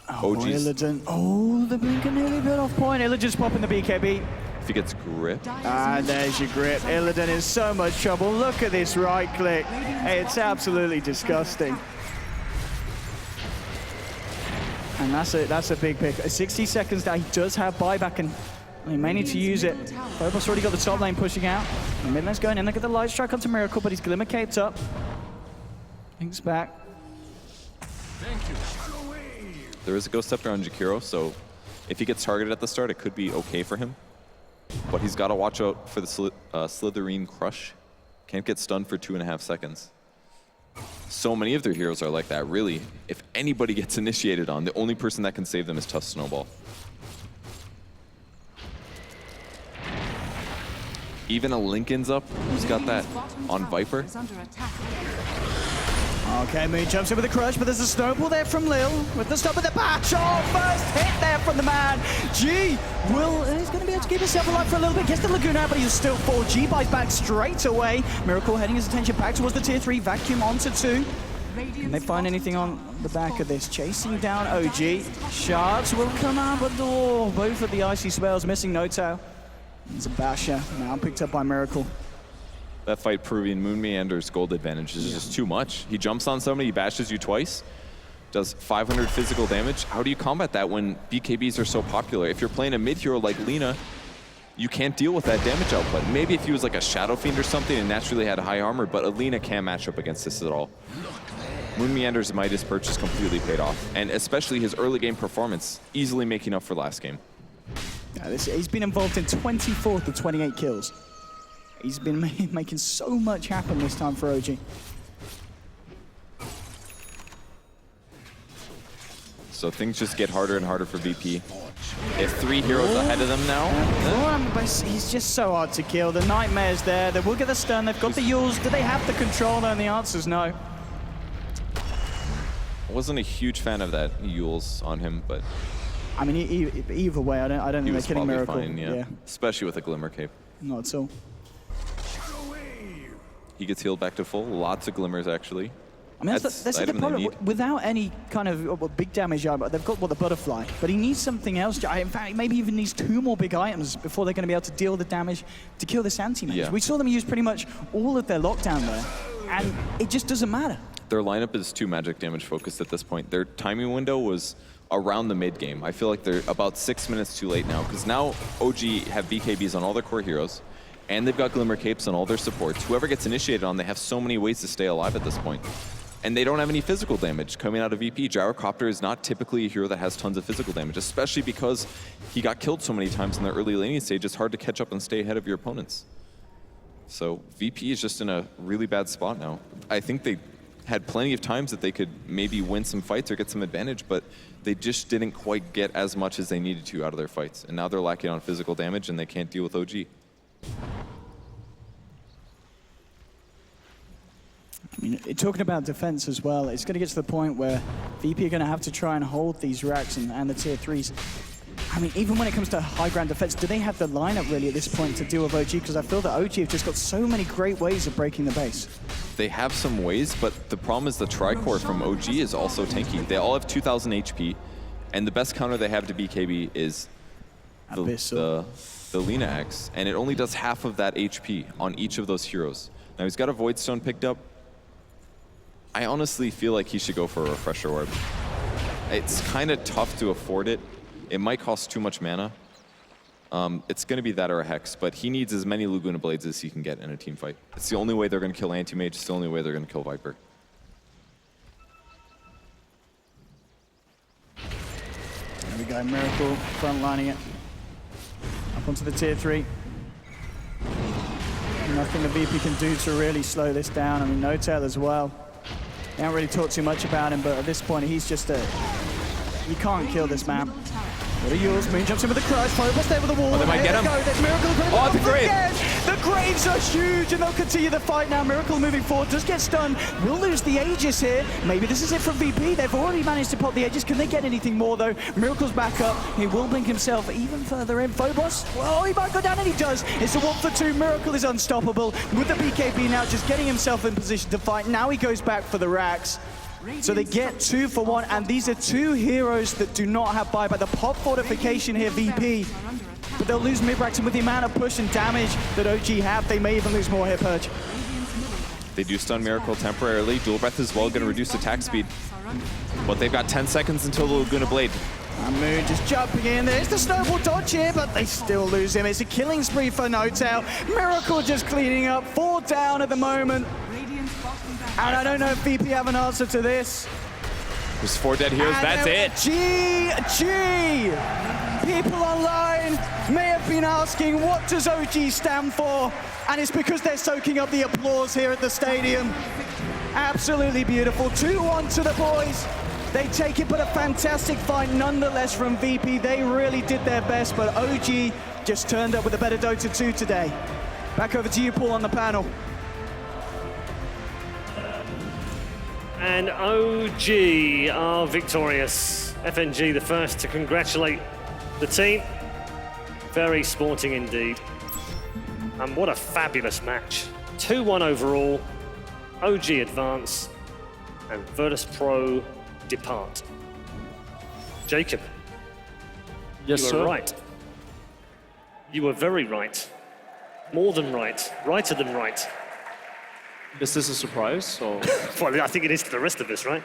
Oh, Illidan. Oh, the blink nearly bit off point. Illidan's popping the BKB. If he gets grip. And there's your grip. Illidan is so much trouble. Look at this right click. It's absolutely disgusting. And that's a big pick. 60 seconds now. He does have buyback, and he may need to use it. Phobos already got the top lane pushing out. The mid lane's going in. Look at the light strike onto Miracle, but he's Glimmer caped up. Thinks back. There is a Ghost Scepter on Jakiro, so if he gets targeted at the start, it could be okay for him. But he's got to watch out for the Slitherine Crush. Can't get stunned for 2.5 seconds. So many of their heroes are like that, really. If anybody gets initiated on, the only person that can save them is Tough Snowball. Even a Lincoln's up. Who's got that? On Viper? Okay, Moon jumps in with a crush, but there's a snowball there from Lil with the stop of the bash. Oh, first hit there from the man. G he's going to be able to keep himself alive for a little bit. Gets the Lagoon out, but he's still 4. G buys back straight away. Miracle heading his attention back towards the tier 3. Vacuum onto 2. Can they find anything on the back of this? Chasing down OG. Shards will come out, but both of the icy spells missing Noto. There's a basher now picked up by Miracle. That fight proving Moon Meander's gold advantage is just too much. He jumps on somebody, he bashes you twice, does 500 physical damage. How do you combat that when BKBs are so popular? If you're playing a mid hero like Lina, you can't deal with that damage output. Maybe if he was like a Shadow Fiend or something and naturally had high armor, but Alina can't match up against this at all. Moon Meander's Midas purchase completely paid off, and especially his early game performance, easily making up for last game. Yeah, he's been involved in 24 to 28 kills. He's been making so much happen this time for OG. So things just get harder and harder for VP. If 3 heroes ahead of them now. But he's just so hard to kill. The Nightmare's there. They will get the stun. They've got the Yules. Do they have the controller? And the answer's no. I wasn't a huge fan of that Yules on him, but I mean, either way, I don't think they're killing Miracle. Fine, yeah. Especially with a Glimmer Cape. Not at all. He gets healed back to full. Lots of glimmers, actually. I mean, that's the item they problem. need. Without any kind of big damage, they've got the butterfly, but he needs something else. In fact, maybe even needs 2 more big items before they're going to be able to deal the damage to kill this anti-mage. Yeah. We saw them use pretty much all of their lockdown there, and it just doesn't matter. Their lineup is too magic damage focused at this point. Their timing window was around the mid game. I feel like they're about 6 minutes too late now, because now OG have BKBs on all their core heroes, and they've got Glimmer Capes on all their supports. Whoever gets initiated on, they have so many ways to stay alive at this point. And they don't have any physical damage coming out of VP. Gyrocopter is not typically a hero that has tons of physical damage, especially because he got killed so many times in the early laning stage. It's hard to catch up and stay ahead of your opponents. So VP is just in a really bad spot now. I think they had plenty of times that they could maybe win some fights or get some advantage, but they just didn't quite get as much as they needed to out of their fights. And now they're lacking on physical damage and they can't deal with OG. I mean, talking about defense as well, it's going to get to the point where VP are going to have to try and hold these racks and the tier 3s. I mean, even when it comes to high ground defense, do they have the lineup really at this point to deal with OG? Because I feel that OG have just got so many great ways of breaking the base. They have some ways, but the problem is the Tricore from OG is also tanky. They all have 2,000 HP, and the best counter they have to BKB is the Lina X, and it only does half of that HP on each of those heroes. Now he's got a Void Stone picked up. I honestly feel like he should go for a Refresher Orb. It's kind of tough to afford it. It might cost too much mana. It's going to be that or a Hex, but he needs as many Laguna Blades as he can get in a team fight. It's the only way they're going to kill Anti-Mage. It's the only way they're going to kill Viper. There we go, Miracle frontlining it. Up onto the tier 3. Nothing the VP can do to really slow this down. I mean, No-Tail as well. They haven't really talked too much about him, but at this point, he's just a... You can't kill this man. What are yours? Moon jumps in with a crush. Phobos there with a wall. Oh, they might get him. There's Miracle. Oh, the grave. The graves are huge, and they'll continue the fight now. Miracle moving forward, does get stunned. Will lose the Aegis here. Maybe this is it from VP. They've already managed to pop the Aegis. Can they get anything more, though? Miracle's back up. He will blink himself even further in. Phobos, well, he might go down, and he does. It's a 1-for-2. Miracle is unstoppable. With the BKB now just getting himself in position to fight. Now he goes back for the racks. So they get 2 for 1, and these are 2 heroes that do not have buyback. The pop fortification here, VP, but they'll lose mid-racks, and with the amount of push and damage that OG have, they may even lose more here, Purge. They do stun Miracle temporarily. Dual Breath as well, going to reduce attack speed. But they've got 10 seconds until the Laguna Blade. And Moon just jumping in. There's the snowball dodge here, but they still lose him. It's a killing spree for No-Tail. Miracle just cleaning up. 4 down at the moment. And I don't know if VP have an answer to this. There's 4 dead heroes, that's it. GG! People online may have been asking, what does OG stand for? And it's because they're soaking up the applause here at the stadium. Absolutely beautiful. 2-1 to the boys. They take it, but a fantastic fight nonetheless from VP. They really did their best, but OG just turned up with a better Dota 2 today. Back over to you, Paul, on the panel. And OG are victorious. FNG the first to congratulate the team. Very sporting indeed. And what a fabulous match. 2-1 overall. OG advance and Virtus Pro depart. Jacob, Yes, you sir. were right. You were very right. More than right. Righter than right. Is this a surprise? Or? Well, I think it is to the rest of us, right?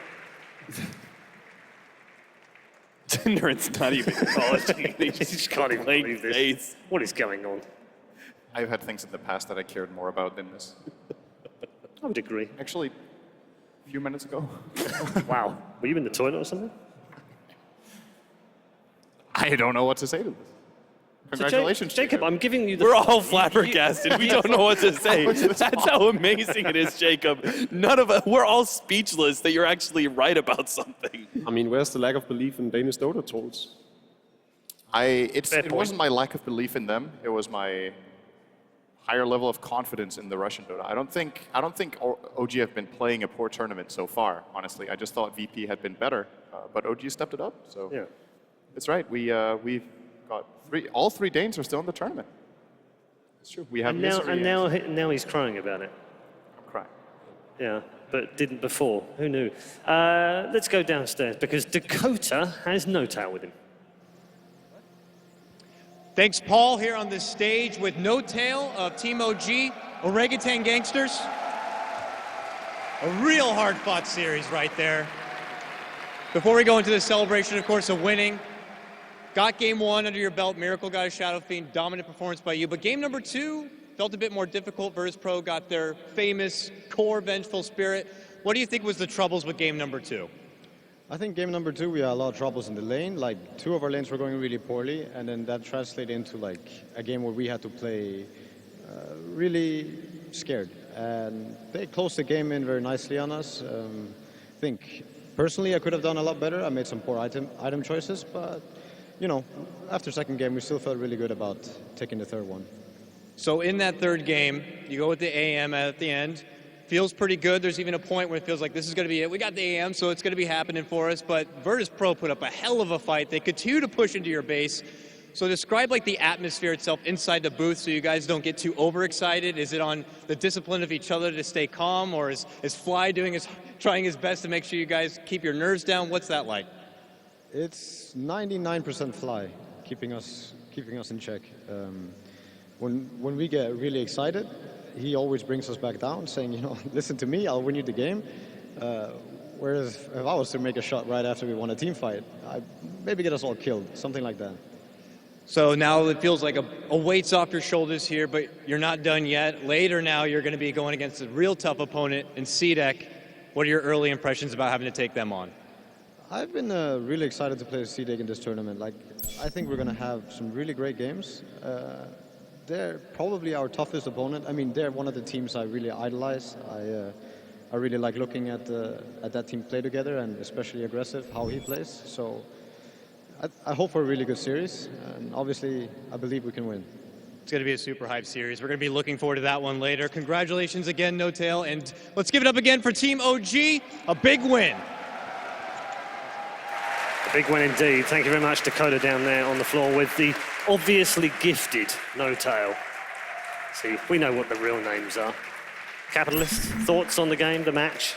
It's not even. I just can't even believe this. What is going on? I've had things in the past that I cared more about than this. I would agree. Actually, a few minutes ago. Wow. Were you in the toilet or something? I don't know what to say to this. Congratulations, Jacob. I'm giving you the... We're all flabbergasted. We don't know what to say. That's how amazing it is, Jacob. None of us, we're all speechless that you're actually right about something. I mean, where's the lack of belief in Danish Dota trolls? It wasn't my lack of belief in them. It was my higher level of confidence in the Russian Dota. I don't think OG have been playing a poor tournament so far, honestly. I just thought VP had been better, but OG stepped it up. So Yeah. it's right. We've got all 3 Danes are still in the tournament. It's true. We have And now he's crying about it. I'm crying. Yeah. but didn't before. Who knew? Let's go downstairs because Dakota has No Tail with him. Thanks, Paul, here on the stage with No Tail of Team OG, Orangutan Gangsters. A real hard-fought series right there. Before we go into the celebration, of course, of winning, got game one under your belt. Miracle got a Shadow Fiend, dominant performance by you. But game number two felt a bit more difficult. Virtus.pro got their famous core vengeful spirit. What do you think was the troubles with game number two? I think game number two, we had a lot of troubles in the lane. Like, two of our lanes were going really poorly, and then that translated into like a game where we had to play really scared. And they closed the game in very nicely on us. I think personally I could have done a lot better. I made some poor item choices, but you know, after second game we still felt really good about taking the third one. So in that third game, you go with the AM at the end. Feels pretty good. There's even a point where it feels like this is going to be it. We got the AM, so it's going to be happening for us. But Virtus.pro put up a hell of a fight. They continue to push into your base. So describe like the atmosphere itself inside the booth so you guys don't get too overexcited. Is it on the discipline of each other to stay calm, or is Fly trying his best to make sure you guys keep your nerves down? What's that like? It's 99% Fly keeping us in check. When we get really excited, he always brings us back down, saying, you know, listen to me, I'll win you the game. Whereas if I was to make a shot right after we won a team fight, I'd maybe get us all killed, something like that. So now it feels like a weight's off your shoulders here, but you're not done yet. Later now, you're going to be going against a real tough opponent in CDEC. What are your early impressions about having to take them on? I've been really excited to play CDEC in this tournament. Like, I think we're going to have some really great games. They're probably our toughest opponent. I mean, they're one of the teams I really idolize. I really like looking at that team play together, and especially aggressive, how he plays. So I hope for a really good series, and obviously I believe we can win. It's going to be a super hype series. We're going to be looking forward to that one later. Congratulations again, No Tail, and let's give it up again for Team OG. A big win. A big win indeed. Thank you very much, Dakota, down there on the floor with the obviously gifted No Tail. See, we know what the real names are. Capitalist, thoughts on the game, the match?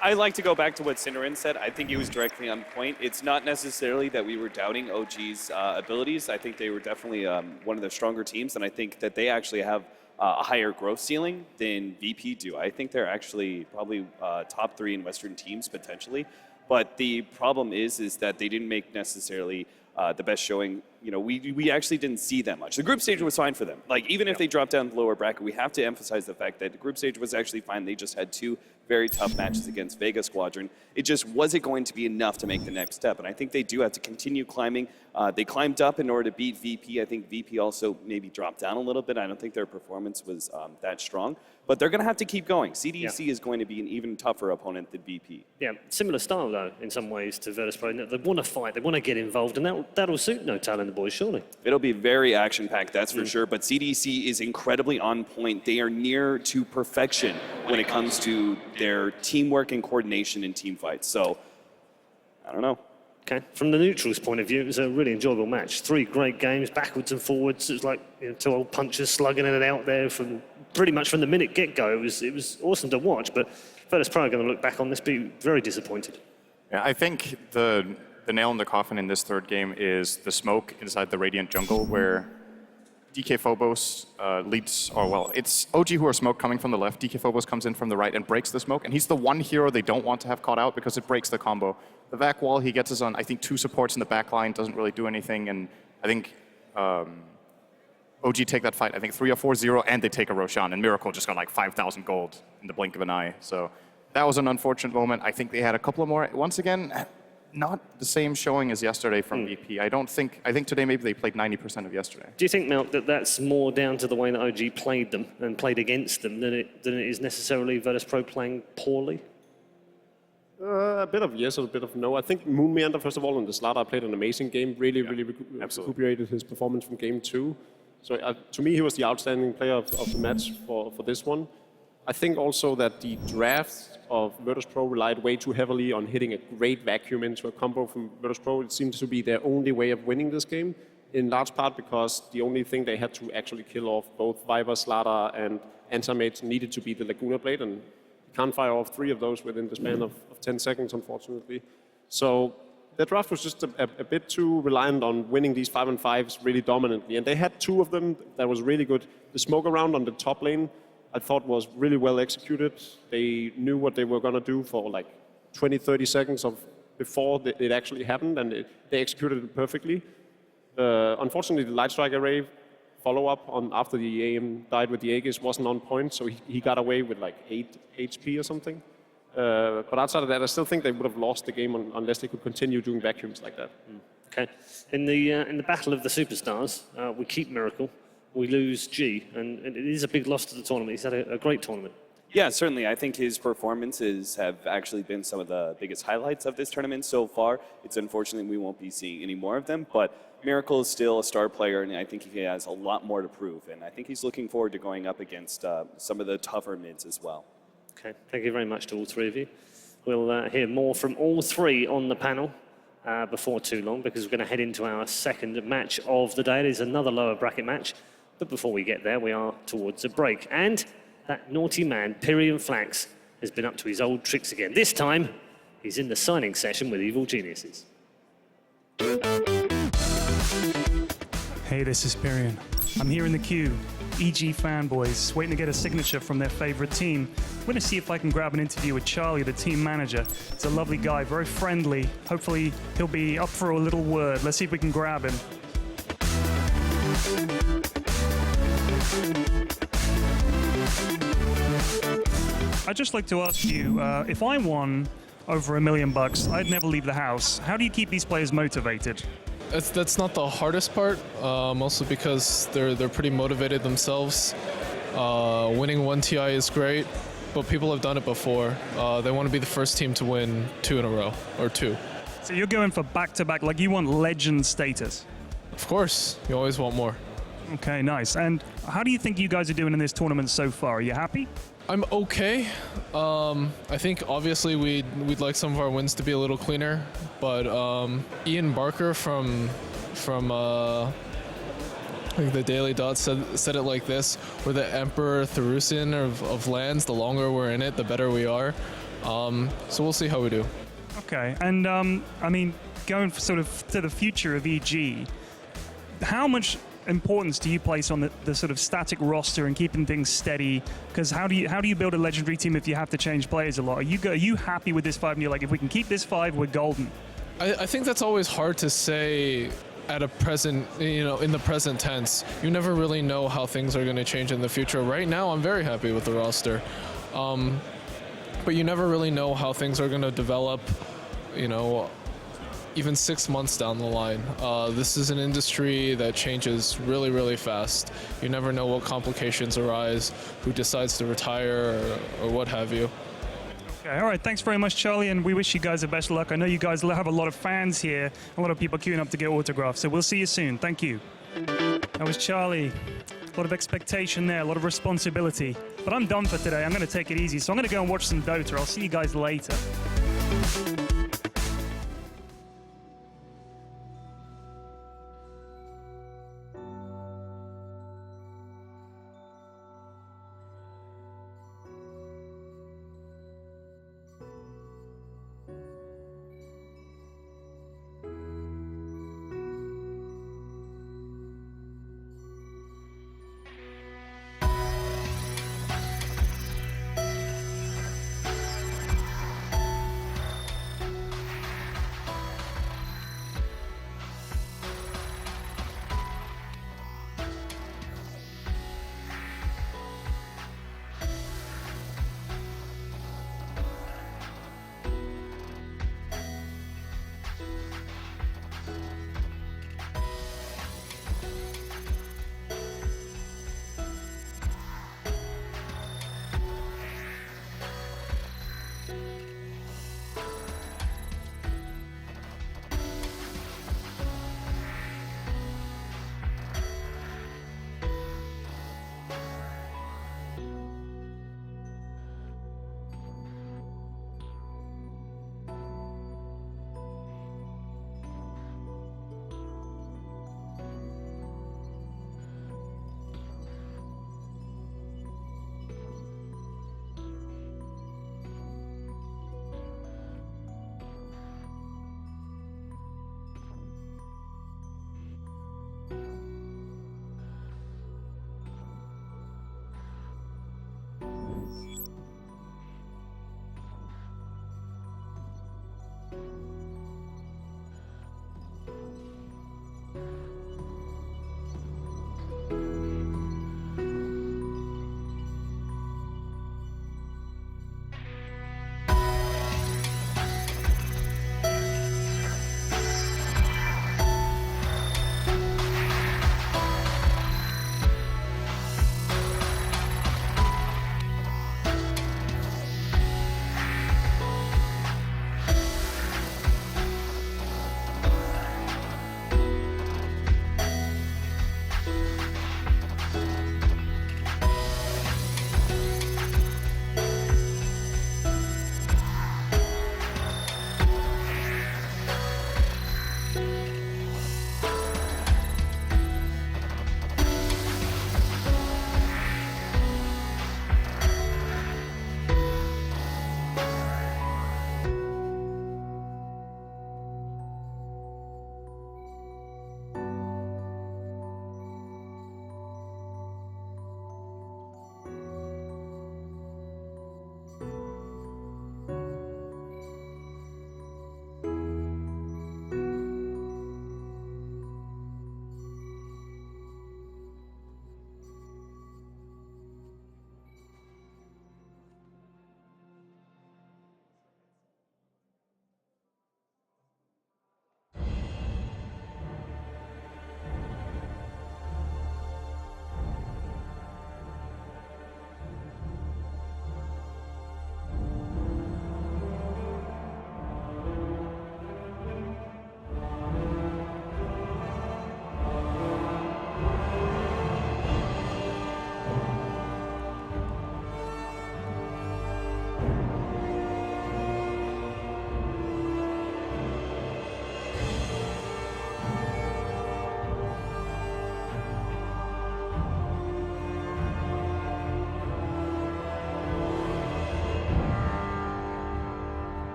I like to go back to what Cinderin said. I think he was directly on point. It's not necessarily that we were doubting OG's abilities. I think they were definitely one of the stronger teams, and I think that they actually have a higher growth ceiling than VP do. I think they're actually probably top 3 in Western teams, potentially. But the problem is that they didn't make necessarily the best showing. You know, we actually didn't see that much. The group stage was fine for them. Like, even if they dropped down the lower bracket, we have to emphasize the fact that the group stage was actually fine. They just had 2 very tough matches against Vega Squadron. It just wasn't going to be enough to make the next step. And I think they do have to continue climbing. They climbed up in order to beat VP. I think VP also maybe dropped down a little bit. I don't think their performance was that strong. But they're going to have to keep going. CDC is going to be an even tougher opponent than VP. Yeah, similar style, though, in some ways to Virtus.pro. They want to fight, they want to get involved, and that'll suit No Tail and the boys, surely. It'll be very action-packed, that's for sure. But CDC is incredibly on point. They are near to perfection when it comes to their teamwork and coordination in team fights. So, I don't know. Okay, from the neutrals' point of view, it was a really enjoyable match. 3 great games, backwards and forwards. It was like 2 old punchers slugging in and out there from pretty much from the minute get-go. It was awesome to watch, but Virtus.pro are going to look back on this, be very disappointed. Yeah, I think the nail in the coffin in this third game is the smoke inside the Radiant jungle, where DK Phobos leads, or well, it's OG who are smoke coming from the left. DK Phobos comes in from the right and breaks the smoke, and he's the one hero they don't want to have caught out because it breaks the combo. The vac wall, he gets us on, I think, 2 supports in the back line, doesn't really do anything, and I think OG take that fight, I think 3 or 4-0, and they take a Roshan, and Miracle just got like 5,000 gold in the blink of an eye. So that was an unfortunate moment. I think they had a couple of more. Once again, not the same showing as yesterday from VP. I think today maybe they played 90% of yesterday. Do you think, Malk, that that's more down to the way that OG played them and played against them than it is necessarily Virtus.pro playing poorly? A bit of yes, a bit of no. I think Moon Meander, first of all, and the Slaughter played an amazing game, really recuperated his performance from game 2. So to me, he was the outstanding player of the match for this one. I think also that the draft of Virtus.pro relied way too heavily on hitting a great vacuum into a combo from Virtus.pro. It seems to be their only way of winning this game, in large part because the only thing they had to actually kill off both Viper, Slaughter, and Antamate needed to be the Laguna Blade, and Can't fire off 3 of those within the span of 10 seconds, unfortunately. So the draft was just a bit too reliant on winning these 5-on-5s really dominantly. And they had 2 of them that was really good. The smoke around on the top lane, I thought was really well executed. They knew what they were going to do for like 20, 30 seconds before it actually happened, and they executed it perfectly. Unfortunately, the Light Strike Array follow-up after the AM died with the Aegis wasn't on point, so he got away with like 8 HP or something. But outside of that, I still think they would have lost the game unless they could continue doing vacuums like that. Okay. In the battle of the superstars, we keep Miracle, we lose G, and it is a big loss to the tournament. He's had a great tournament. Yeah, certainly. I think his performances have actually been some of the biggest highlights of this tournament so far. It's unfortunate we won't be seeing any more of them, but Miracle is still a star player, and I think he has a lot more to prove. And I think he's looking forward to going up against some of the tougher mids as well. Okay, thank you very much to all 3 of you. We'll hear more from all 3 on the panel before too long, because we're going to head into our second match of the day. It is another lower bracket match, but before we get there, we are towards a break. And that naughty man, Pyrian Flax, has been up to his old tricks again. This time, he's in the signing session with Evil Geniuses. Hey, this is Pyrian. I'm here in the queue. EG fanboys, waiting to get a signature from their favorite team. I'm going to see if I can grab an interview with Charlie, the team manager. He's a lovely guy, very friendly. Hopefully, he'll be up for a little word. Let's see if we can grab him. I'd just like to ask you, if I won over $1 million, I'd never leave the house. How do you keep these players motivated? That's not the hardest part, mostly because they're pretty motivated themselves. Winning 1 TI is great, but people have done it before. They want to be the first team to win 2 in a row, or 2. So you're going for back-to-back, like you want legend status? Of course, you always want more. Okay, nice. And how do you think you guys are doing in this tournament so far? Are you happy? I'm okay. I think obviously we'd like some of our wins to be a little cleaner, but Ian Barker from I think the Daily Dot said it like this: we're the Emperor Therusian of lands. The longer we're in it, the better we are. So we'll see how we do. Okay, and I mean, going sort of to the future of EG, how much importance do you place on the sort of static roster and keeping things steady? Because how do you build a legendary team if you have to change players a lot? Are you happy with this 5 and you're like, if we can keep this 5, we're golden? I think that's always hard to say at a present, in the present tense. You never really know how things are going to change in the future. Right now, I'm very happy with the roster. But you never really know how things are going to develop, even 6 months down the line. This is an industry that changes really, really fast. You never know what complications arise, who decides to retire, or what have you. Okay, all right, thanks very much, Charlie, and we wish you guys the best of luck. I know you guys have a lot of fans here, a lot of people queuing up to get autographs, so we'll see you soon. Thank you. That was Charlie. A lot of expectation there, a lot of responsibility. But I'm done for today. I'm going to take it easy, so I'm going to go and watch some Dota. I'll see you guys later.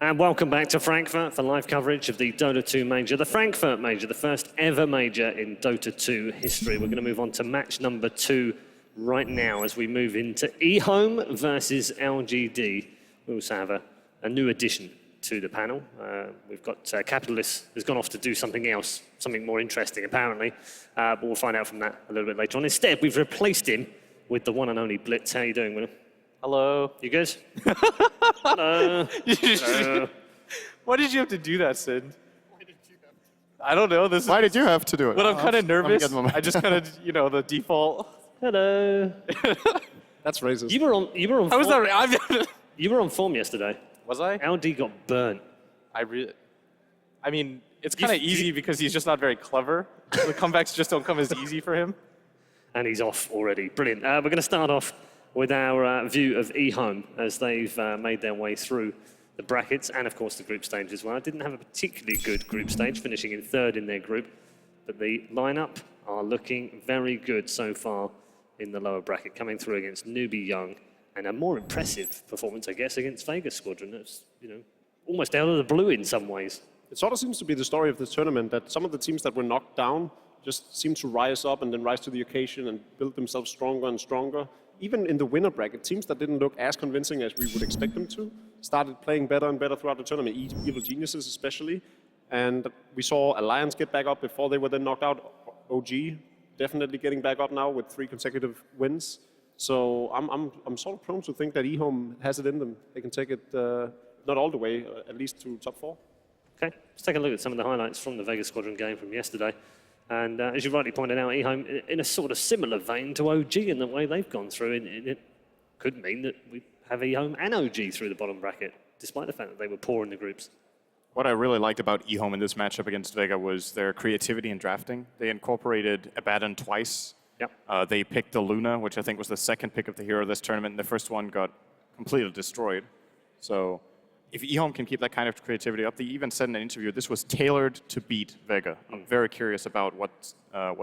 And welcome back to Frankfurt for live coverage of the Dota 2 Major, the Frankfurt Major, the first ever major in Dota 2 history. We're going to move on to match number 2 right now as we move into eHome versus LGD. We also have a new addition to the panel. We've got Capitalist has gone off to do something else, something more interesting apparently, but we'll find out from that a little bit later on. Instead, we've replaced him with the one and only Blitz. How are you doing, William? Hello. You good? Hello. Hello. Why did you have to do that, Sid? I don't know. Why did you have to do it? But I'm kind of nervous. I just kind of, the default. Hello. That's racist. You were on. How was that? You were on form yesterday. Was I? LD got burnt. I mean, it's kind of easy because he's just not very clever. The comebacks just don't come as easy for him. And he's off already. Brilliant. We're going to start off with our view of eHome as they've made their way through the brackets and, of course, the group stage as well. Didn't have a particularly good group stage, finishing in 3rd in their group, but the lineup are looking very good so far in the lower bracket, coming through against Newbie Young and a more impressive performance, I guess, against Vegas Squadron. That's, almost out of the blue in some ways. It sort of seems to be the story of this tournament that some of the teams that were knocked down just seem to rise up and then rise to the occasion and build themselves stronger and stronger. Even in the winner bracket, teams that didn't look as convincing as we would expect them to started playing better and better throughout the tournament, Evil Geniuses especially. And we saw Alliance get back up before they were then knocked out. OG definitely getting back up now with 3 consecutive wins. So I'm sort of prone to think that eHome has it in them. They can take it not all the way, at least to top 4. Okay, let's take a look at some of the highlights from the Vegas Squadron game from yesterday. And as you rightly pointed out, eHome in a sort of similar vein to OG in the way they've gone through. And it could mean that we have eHome and OG through the bottom bracket, despite the fact that they were poor in the groups. What I really liked about eHome in this matchup against Vega was their creativity in drafting. They incorporated Abaddon twice. Yep. They picked the Luna, which I think was the 2nd pick of the hero this tournament. The first one got completely destroyed. So if eHome can keep that kind of creativity up, they even said in an interview this was tailored to beat Vega. I'm very curious about what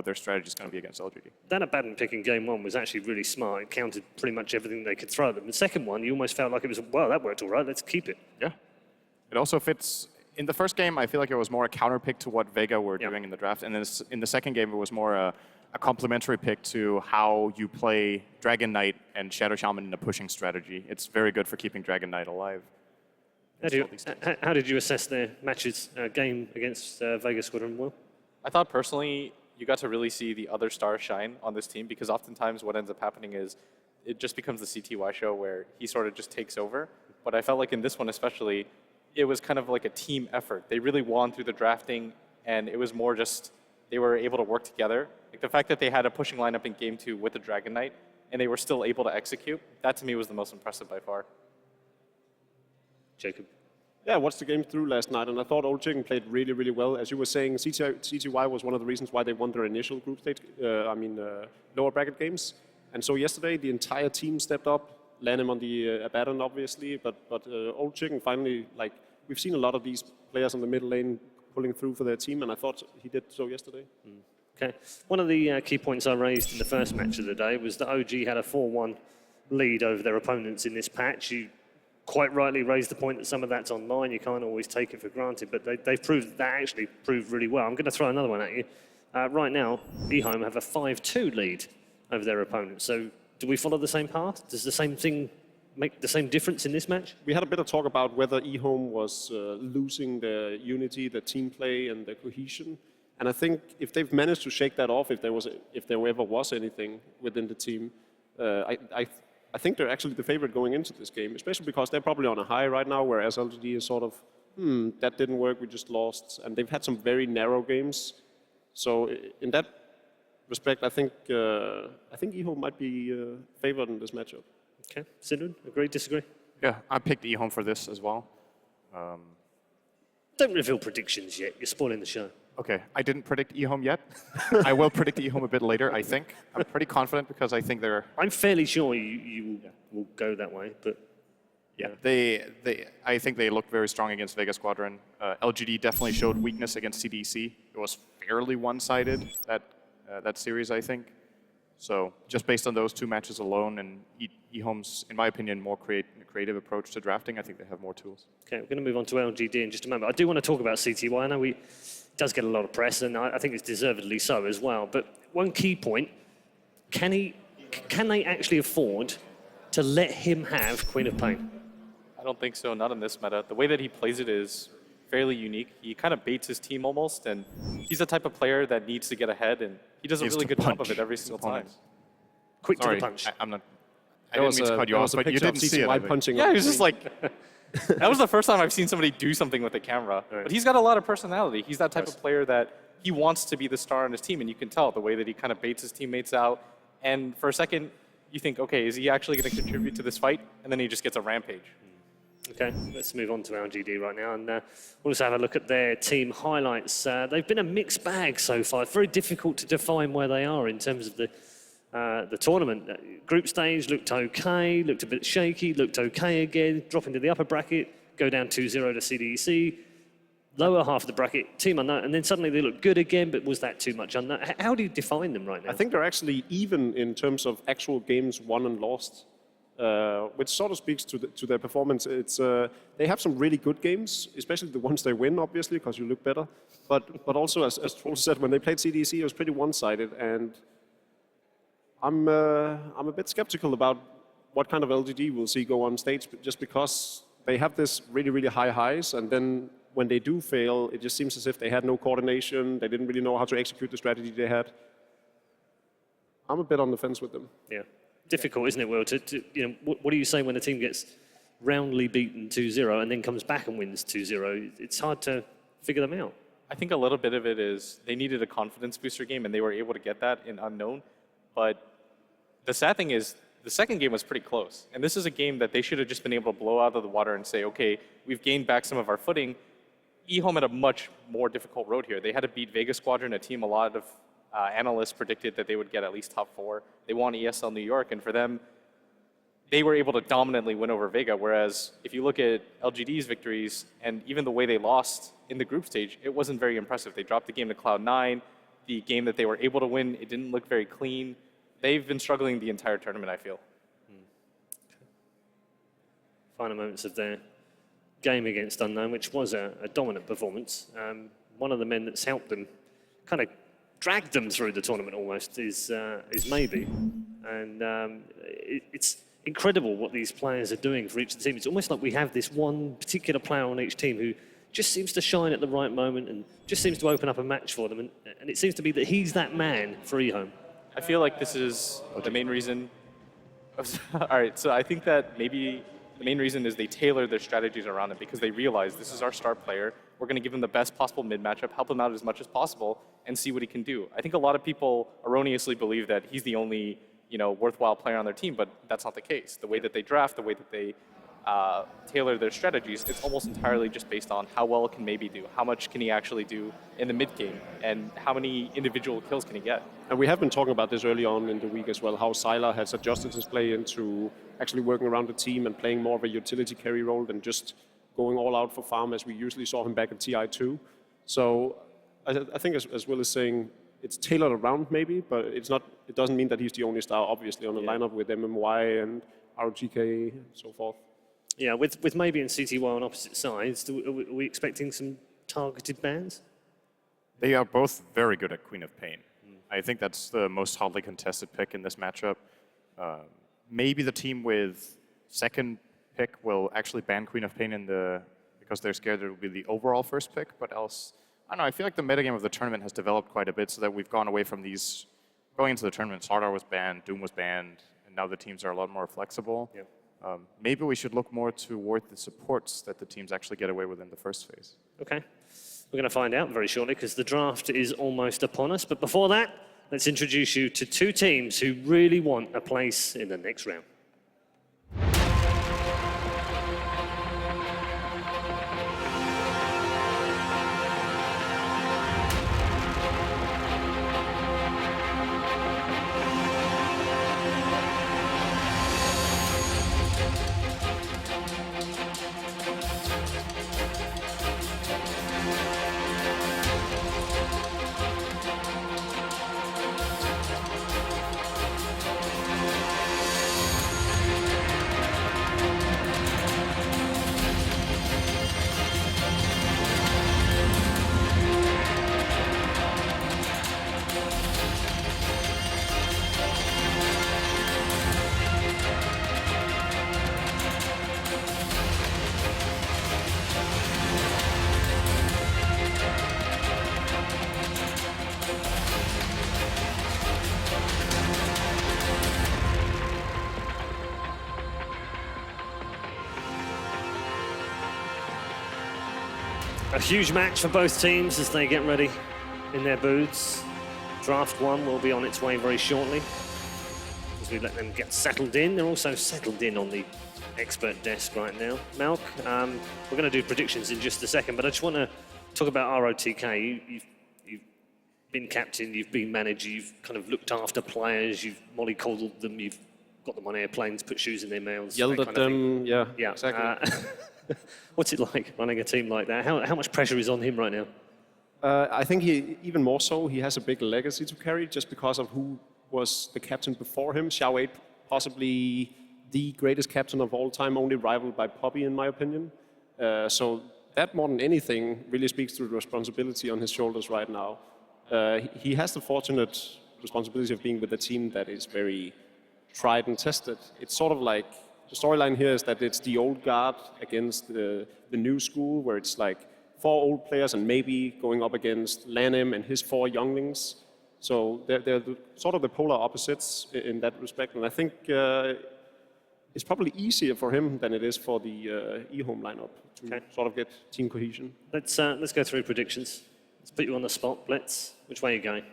their strategy is going to be against LGD. That Abaddon pick in game 1 was actually really smart. It countered pretty much everything they could throw at them. The second one, you almost felt like it was, well, that worked all right, let's keep it. Yeah. It also fits. In the first game, I feel like it was more a counter pick to what Vega were doing in the draft. And then in the second game, it was more a complementary pick to how you play Dragon Knight and Shadow Shaman in a pushing strategy. It's very good for keeping Dragon Knight alive. How did you assess their matches game against Vegas Squadron, Will? I thought personally, you got to really see the other stars shine on this team because oftentimes what ends up happening is it just becomes the CTY show where he sort of just takes over. But I felt like in this one especially, it was kind of like a team effort. They really won through the drafting, and it was more just they were able to work together. Like the fact that they had a pushing lineup in game 2 with the Dragon Knight, and they were still able to execute, that to me was the most impressive by far. Jacob? Yeah, I watched the game through last night, and I thought Old Chicken played really, really well. As you were saying, CTY was one of the reasons why they won their initial group stage, lower bracket games. And so yesterday, the entire team stepped up, landed him on the Abaddon, obviously, but Old Chicken finally, we've seen a lot of these players on the middle lane pulling through for their team, and I thought he did so yesterday. Okay. One of the key points I raised in the first match of the day was that OG had a 4-1 lead over their opponents in this patch. You quite rightly raised the point that some of that's online. You can't always take it for granted, but they've proved that actually proved really well. I'm going to throw another one at you. Right now, eHome have a 5-2 lead over their opponents. So do we follow the same path? Does the same thing make the same difference in this match? We had a bit of talk about whether eHome was losing their unity, their team play, and their cohesion. And I think if they've managed to shake that off, if there ever was anything within the team, I think they're actually the favorite going into this game, especially because they're probably on a high right now, whereas LGD is sort of, that didn't work, we just lost. And they've had some very narrow games. So in that respect, I think eHome might be favored in this matchup. Okay, Sidwin, agree, disagree? Yeah, I picked eHome for this as well. Don't reveal predictions yet, you're spoiling the show. Okay, I didn't predict eHome yet. I will predict eHome a bit later, I think. I'm pretty confident because I think they're... I'm fairly sure you will go that way, but... Yeah, I think they looked very strong against Vega Squadron. LGD definitely showed weakness against CDC. It was fairly one-sided, that series, I think. So just based on those 2 matches alone, and eHome's, in my opinion, more creative approach to drafting, I think they have more tools. Okay, we're going to move on to LGD in just a moment. I do want to talk about CTY. I know it does get a lot of press, and I think it's deservedly so as well. But one key point, can they actually afford to let him have Queen of Pain? I don't think so, not in this meta. The way that he plays it is fairly unique. He kind of baits his team almost, and he's the type of player that needs to get ahead, and he does a really good job of it every single time. Quick Sorry, to the punch. I'm not. I didn't mean to cut you off, but you didn't see it. I think. punching. Yeah, he was just like, that was the first time I've seen somebody do something with the camera. Right. But he's got a lot of personality. He's that type of player that he wants to be the star on his team, and you can tell the way that he kind of baits his teammates out. And for a second, you think, okay, is he actually going to contribute to this fight? And then he just gets a rampage. Okay, let's move on to LGD right now, and we'll also have a look at their team highlights. They've been a mixed bag so far. It's very difficult to define where they are in terms of the tournament. Group stage looked okay, looked a bit shaky, looked okay again, drop into the upper bracket, go down 2-0 to CDEC, lower half of the bracket, team unknown, and then suddenly they look good again, but was that too much unknown? How do you define them right now? I think they're actually even in terms of actual games won and lost, which sort of speaks to their performance. It's they have some really good games, especially the ones they win, obviously, because you look better. But also, as Troll said, when they played CDC, it was pretty one-sided, and I'm a bit skeptical about what kind of LGD we'll see go on stage, just because they have this really, really high highs, and then when they do fail, it just seems as if they had no coordination, they didn't really know how to execute the strategy they had. I'm a bit on the fence with them. Yeah, difficult, isn't it, Will? What do you say when a team gets roundly beaten 2-0 and then comes back and wins 2-0? It's hard to figure them out. I think a little bit of it is they needed a confidence booster game, and they were able to get that in Unknown. But the sad thing is, the second game was pretty close. And this is a game that they should have just been able to blow out of the water and say, okay, we've gained back some of our footing. eHome had a much more difficult road here. They had to beat Vegas Squadron, a team a lot of analysts predicted that they would get at least top 4. They won ESL New York, and for them, they were able to dominantly win over Vega, whereas if you look at LGD's victories and even the way they lost in the group stage, it wasn't very impressive. They dropped the game to Cloud9. The game that they were able to win, it didn't look very clean. They've been struggling the entire tournament, I feel. Final moments of their game against Unknown, which was a dominant performance. One of the men that's helped them, kind of dragged them through the tournament almost, is Maybe. And it's incredible what these players are doing for each of the team. It's almost like we have this one particular player on each team who just seems to shine at the right moment and just seems to open up a match for them. And it seems to be that he's that man for eHome. I feel like this is the main reason. All right, so I think that maybe the main reason is they tailor their strategies around him because they realize this is our star player. We're going to give him the best possible mid matchup, help him out as much as possible, and see what he can do. I think a lot of people erroneously believe that he's the only, worthwhile player on their team, but that's not the case. The way that they draft, the way that they tailor their strategies, it's almost entirely just based on how well can Maybe do, how much can he actually do in the mid game, and how many individual kills can he get. And we have been talking about this early on in the week as well, how Sylar has adjusted his play into actually working around the team and playing more of a utility carry role than just going all out for farm as we usually saw him back at TI2. So I think as Will is saying, it's tailored around Maybe, but it doesn't mean that he's the only star, obviously, on the lineup with MMY and RGK and so forth. Yeah, with Maybe and CTY on opposite sides, are we expecting some targeted bans? They are both very good at Queen of Pain. I think that's the most hotly contested pick in this matchup. Maybe the team with second pick will actually ban Queen of Pain because they're scared it will be the overall first pick, but else, I don't know, I feel like the metagame of the tournament has developed quite a bit so that we've gone away from these, going into the tournament, Sardar was banned, Doom was banned, and now the teams are a lot more flexible. Yep. Maybe we should look more toward the supports that the teams actually get away with in the first phase. Okay. We're going to find out very shortly because the draft is almost upon us. But before that, let's introduce you to two teams who really want a place in the next round. A huge match for both teams as they get ready in their booths. Draft 1 will be on its way very shortly as we let them get settled in. They're also settled in on the expert desk right now. Malk, we're going to do predictions in just a second, but I just want to talk about ROTK. You've been captain, you've been manager, you've kind of looked after players, you've mollycoddled them, you've got them on airplanes, put shoes in their mouths. Yelled at them, yeah, exactly. What's it like running a team like that? How much pressure is on him right now? I think even more so, he has a big legacy to carry just because of who was the captain before him. Xiao Wei, possibly the greatest captain of all time, only rivaled by Poppy, in my opinion. So that more than anything really speaks to the responsibility on his shoulders right now. He has the fortunate responsibility of being with a team that is very tried and tested. It's sort of like, the storyline here is that it's the old guard against the new school, where it's like 4 old players and maybe going up against Lanem and his 4 younglings. So they're sort of the polar opposites in that respect. And I think it's probably easier for him than it is for the eHome lineup to sort of get team cohesion. Let's go through predictions. Let's put you on the spot. Blitz, which way are you going?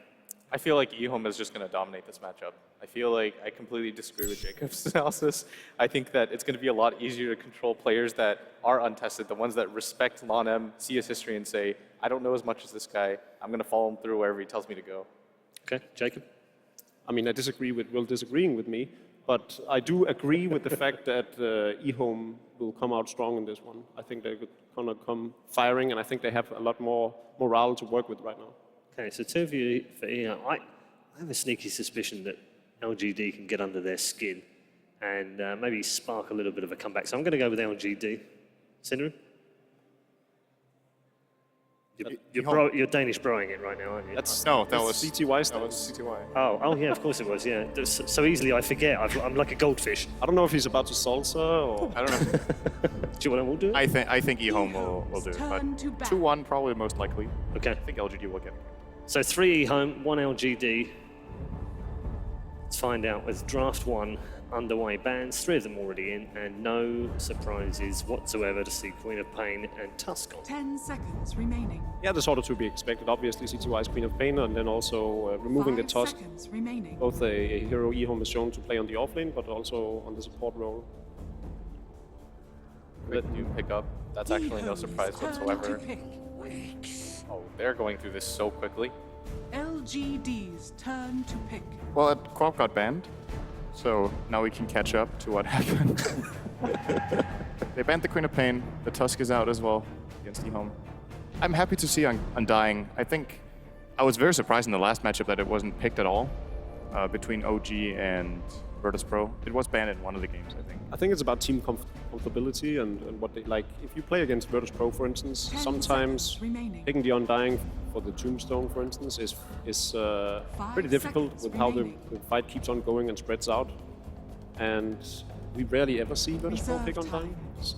I feel like eHome is just going to dominate this matchup. I feel like I completely disagree with Jacob's analysis. I think that it's going to be a lot easier to control players that are untested, the ones that respect Lanem, see his history, and say, I don't know as much as this guy. I'm going to follow him through wherever he tells me to go. Okay, Jacob? I mean, I disagree with Will disagreeing with me, but I do agree with the fact that eHome will come out strong in this one. I think they're going to come firing, and I think they have a lot more morale to work with right now. Okay, so 2 of you for eHome. I have a sneaky suspicion that LGD can get under their skin and maybe spark a little bit of a comeback. So I'm going to go with LGD. Sindren? You're Danish broing it right now, aren't you? That was CTY stuff. That was CTY. Oh, yeah, of course it was, yeah. So easily I forget. I'm like a goldfish. I don't know if he's about to salsa or... I don't know. Do you want to all do it? I think eHome will do it, but 2-1 probably most likely. Okay. I think LGD will get it. So 3 eHome, 1 LGD. Let's find out with Draft 1 underway. Bands, 3 of them already in, and no surprises whatsoever to see Queen of Pain and Tuscon. 10 seconds remaining. Yeah, that's sort of to be expected. Obviously, CTY is Queen of Pain, and then also removing the 5 Tusk. seconds remaining. Both a hero eHome is shown to play on the offlane, but also on the support role. Quick new pickup. That's actually no surprise whatsoever. Oh, they're going through this so quickly. LGD's turn to pick. Well, Quap got banned, so now we can catch up to what happened. They banned the Queen of Pain. The Tusk is out as well against eHome. I'm happy to see Undying. I think I was very surprised in the last matchup that it wasn't picked at all between OG and Virtus Pro. It was banned in one of the games, I think. I think it's about team comfortability and what they like. If you play against Virtus Pro, for instance, sometimes picking the Undying for the Tombstone, for instance, is pretty difficult with how the fight keeps on going and spreads out. And we rarely ever see Virtus Pro pick Undying.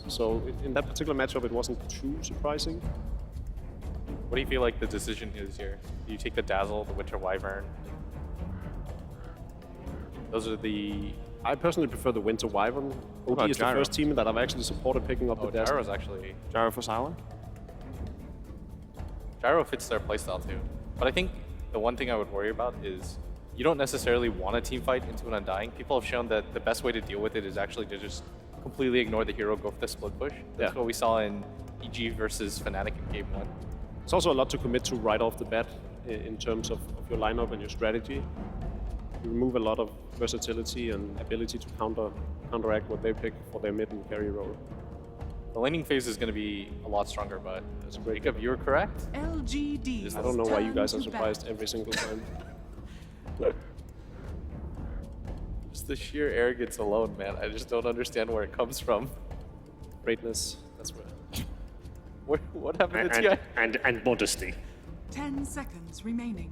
So in that particular matchup, it wasn't too surprising. What do you feel like the decision is here? Do you take the Dazzle, the Winter Wyvern? Those are the... I personally prefer the Winter Wyvern. OG is the first team that I've actually supported picking up the Dazzle. Gyro's actually... Gyro for Silent? Gyro fits their playstyle too. But I think the one thing I would worry about is you don't necessarily want a team fight into an Undying. People have shown that the best way to deal with it is actually to just completely ignore the hero, go for the split push. That's what we saw in EG versus Fnatic in Game 1. It's also a lot to commit to right off the bat in terms of your lineup and your strategy. You remove a lot of versatility and ability to counteract what they pick for their mid and carry role. The laning phase is going to be a lot stronger, but Jacob, you were correct. LGD. I don't know why you guys are surprised every single time. Just the sheer arrogance alone, man. I just don't understand where it comes from. Greatness, that's where. What happened to TI? And modesty. 10 seconds remaining.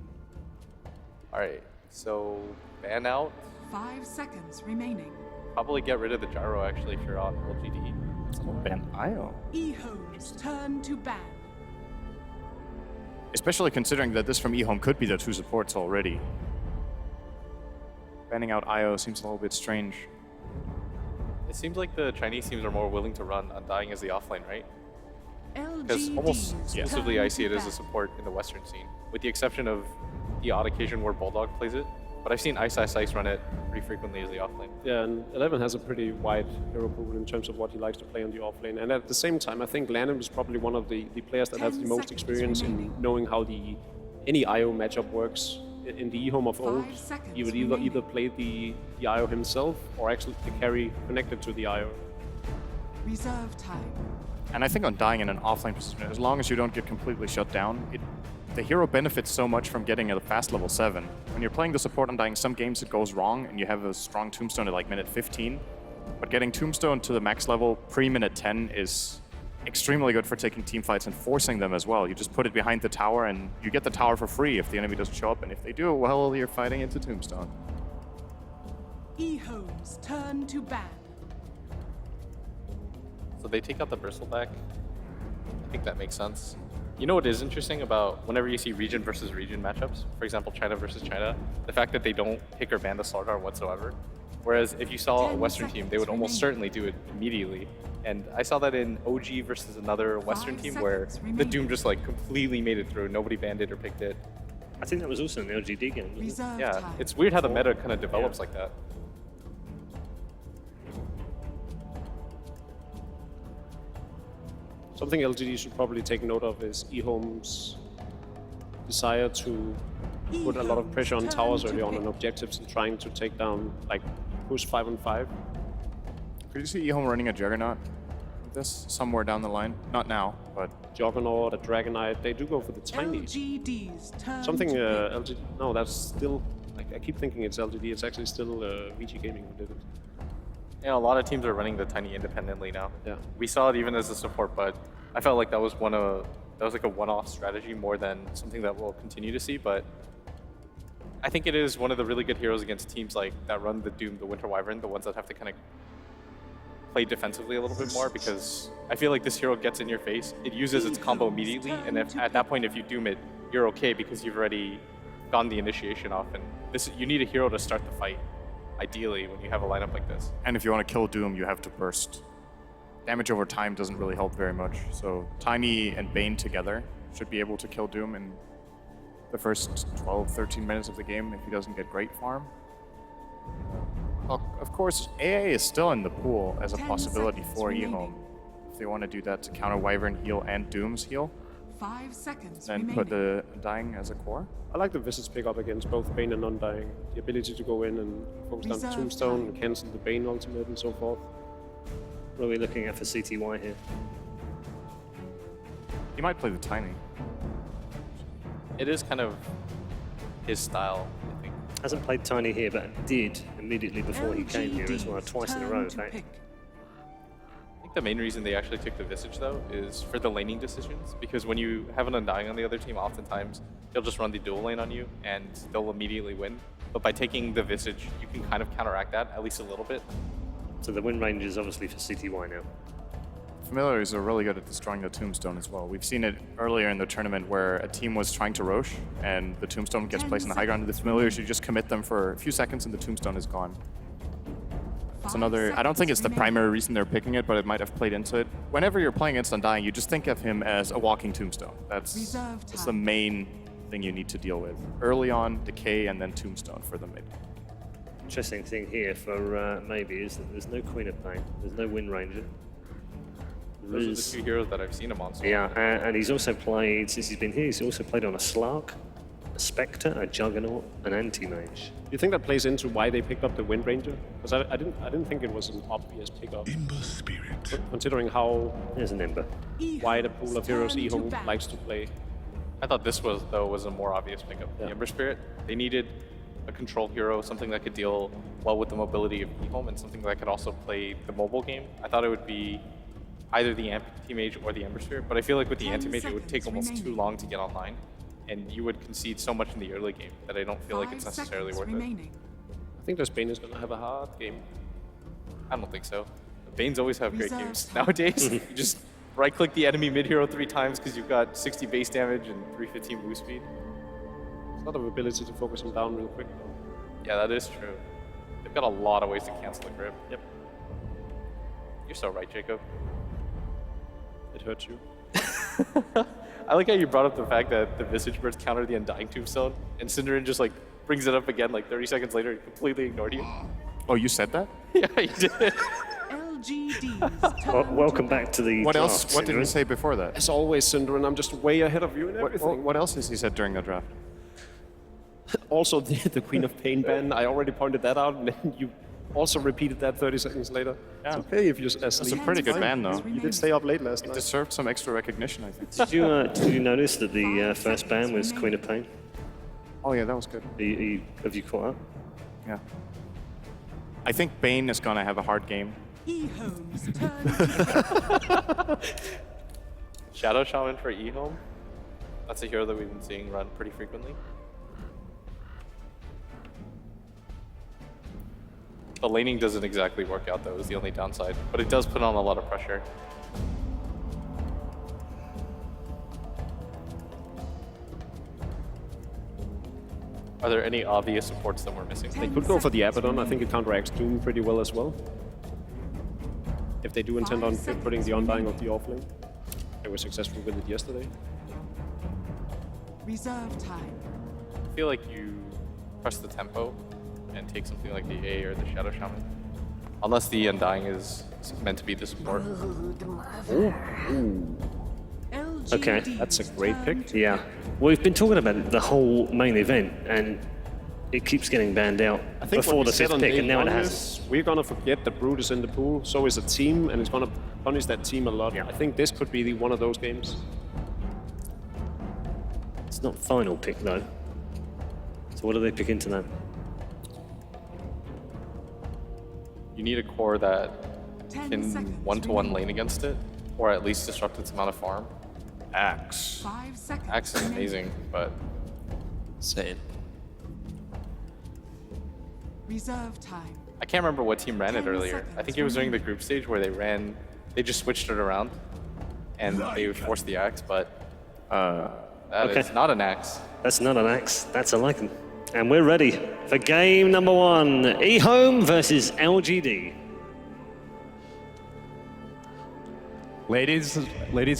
All right, so ban out. 5 seconds remaining. Probably get rid of the gyro actually if you're on LGD. Ban IO. eHome's turn to ban. Especially considering that this from eHome could be the 2 supports already. Banning out IO seems a little bit strange. It seems like the Chinese teams are more willing to run Undying as the offlane, right? Because almost exclusively I see it as a support in the Western scene, with the exception of the odd occasion where Bulldog plays it. But I've seen Ice run it pretty frequently as the offlane. Yeah, and 11 has a pretty wide hero pool in terms of what he likes to play on the offlane. And at the same time, I think Lanham is probably one of the players that has the most experience in knowing how any IO matchup works. In the eHome of old, he would either play the IO himself or actually the carry connected to the IO. Reserve time. And I think on dying in an offlane position, as long as you don't get completely shut down, the hero benefits so much from getting a fast level 7. When you're playing the support on dying, some games it goes wrong and you have a strong tombstone at like minute 15. But getting tombstone to the max level pre-minute 10 is extremely good for taking team fights and forcing them as well. You just put it behind the tower and you get the tower for free if the enemy doesn't show up, and if they do, well, you're fighting into tombstone. eHome's turn to ban. So they take out the bristleback. I think that makes sense. You know what is interesting about whenever you see region versus region matchups, for example, China versus China, the fact that they don't pick or ban the Slardar whatsoever. Whereas if you saw a Western team, they would almost certainly do it immediately. And I saw that in OG versus another Western team where the Doom just like completely made it through. Nobody banned it or picked it. I think that was also an LGD game, wasn't it? Yeah, it's weird how the meta kind of develops like that. Something LGD should probably take note of is eHome's desire to put a lot of pressure on towers early on objectives and trying to take down, like, push 5-on-5. Could you see eHome running a Juggernaut with this somewhere down the line? Not now, but... Juggernaut, a Dragonite, they do go for the tiny. LGD's turn Something to LGD, no, that's still, like, I keep thinking it's LGD, it's actually still VG Gaming who did it. Yeah, a lot of teams are running the tiny independently now. Yeah. We saw it even as a support, but I felt like that was like a one-off strategy more than something that we'll continue to see. But I think it is one of the really good heroes against teams like that run the Doom, the Winter Wyvern, the ones that have to kind of play defensively a little bit more, because I feel like this hero gets in your face, it uses its combo immediately, and if at that point if you Doom it, you're okay because you've already gotten the initiation off, and you need a hero to start the fight. Ideally, when you have a lineup like this. And if you want to kill Doom, you have to burst. Damage over time doesn't really help very much, so Tiny and Bane together should be able to kill Doom in the first 12-13 minutes of the game if he doesn't get great farm. Well, of course, AA is still in the pool as a possibility for eHome. If they want to do that to counter Wyvern heal and Doom's heal, 5 seconds then remaining. put the Undying as a core. I like the Visage pickup against both Bane and Undying. The ability to go in and focus down the Tombstone and cancel the Bane ultimate and so forth. What are we looking at for CTY here? He might play the Tiny. It is kind of his style, I think. Hasn't played Tiny here, but did immediately before he came here as well, twice in a row, in fact. I think the main reason they actually took the Visage, though, is for the laning decisions, because when you have an Undying on the other team, oftentimes they'll just run the dual lane on you, and they'll immediately win. But by taking the Visage, you can kind of counteract that, at least a little bit. So the win range is obviously for CTY now. Familiars are really good at destroying the Tombstone as well. We've seen it earlier in the tournament where a team was trying to Roche, and the Tombstone gets placed in the high ground, and the Familiars, you just commit them for a few seconds, and the Tombstone is gone. It's another, I don't think it's the primary reason they're picking it, but it might have played into it. Whenever you're playing against Undying, you just think of him as a walking Tombstone. That's the main thing you need to deal with. Early on, Decay, and then Tombstone for the mid. Interesting thing here for maybe is that there's no Queen of Pain, there's no Wind Ranger. Those are the two heroes that I've seen him on. So yeah, and he's also played, since he's been here, he's also played on a Slark, a Spectre, a Juggernaut, an Anti-Mage. Do you think that plays into why they picked up the Wind Ranger? Because I didn't think it was an obvious pickup. Ember Spirit. Considering how there's an Ember. Wide a pool of heroes eHome likes to play. I thought this was a more obvious pickup. Yeah. The Ember Spirit, they needed a control hero, something that could deal well with the mobility of eHome, and something that could also play the mobile game. I thought it would be either the Anti-Mage or the Ember Spirit, but I feel like with the Anti-Mage it would take almost too long to get online, and you would concede so much in the early game that I don't feel like it's necessarily worth it. I think this Bane is going to have a hard game. I don't think so. Banes always have great games nowadays. You just right-click the enemy mid-hero 3 times because you've got 60 base damage and 315 move speed. There's a lot of ability to focus him down real quick, though. Yeah, that is true. They've got a lot of ways to cancel the grip. Yep. You're so right, Jacob. It hurts you. I like how you brought up the fact that the Visage Birds counter the Undying Tombstone, and Cinderin just like brings it up again like 30 seconds later. He completely ignored you. Oh, you said that? Yeah, he did. LGD's Well, turn welcome to back to the What draft, else? What did he Cinderin. say before that? As always, Syndra, I'm just way ahead of you in everything. What else has he said during the draft? Also, the Queen of Pain ban, I already pointed that out, and then you also repeated that 30 seconds later. It's okay if you're asleep. That's a pretty good ban, though. You did stay up late last It night. deserved some extra recognition, I think. Did you notice that the first ban was Queen of Pain? Oh yeah, that was good. Have you caught up? Yeah. I think Bane is gonna have a hard game. E-Home's turn to Shadow Shaman for E-Home. That's a hero that we've been seeing run pretty frequently. The laning doesn't exactly work out, though, is the only downside. But it does put on a lot of pressure. Are there any obvious supports that we're missing? They could go for the Abaddon. I think it counteracts Doom pretty well as well. If they do intend on putting the Undying of the offlane. They were successful with it yesterday. reserve time. I feel like you press the tempo and take something like the A or the Shadow Shaman. Unless the Undying is meant to be the support. Okay. That's a great pick. Yeah. We've been talking about it the whole main event, and it keeps getting banned out I think before what the we said fifth on pick, day and now it one has. is we're gonna forget that Brood is in the pool, so is a team, and it's gonna punish that team a lot. Yeah. I think this could be one of those games. It's not final pick though. So what do they pick into that? You need a core that 10 can seconds one-to-one lane against it, or at least disrupt its amount of farm. Axe. 5 seconds. Axe is remaining. amazing, but Insane. Reserve time. I can't remember what team ran it 10 earlier. I seconds think it was during the group stage where they just switched it around and they forced the axe, but that is Okay. not an axe. That's not an axe. That's a lichen. And we're ready for game number one. eHome versus LGD. Ladies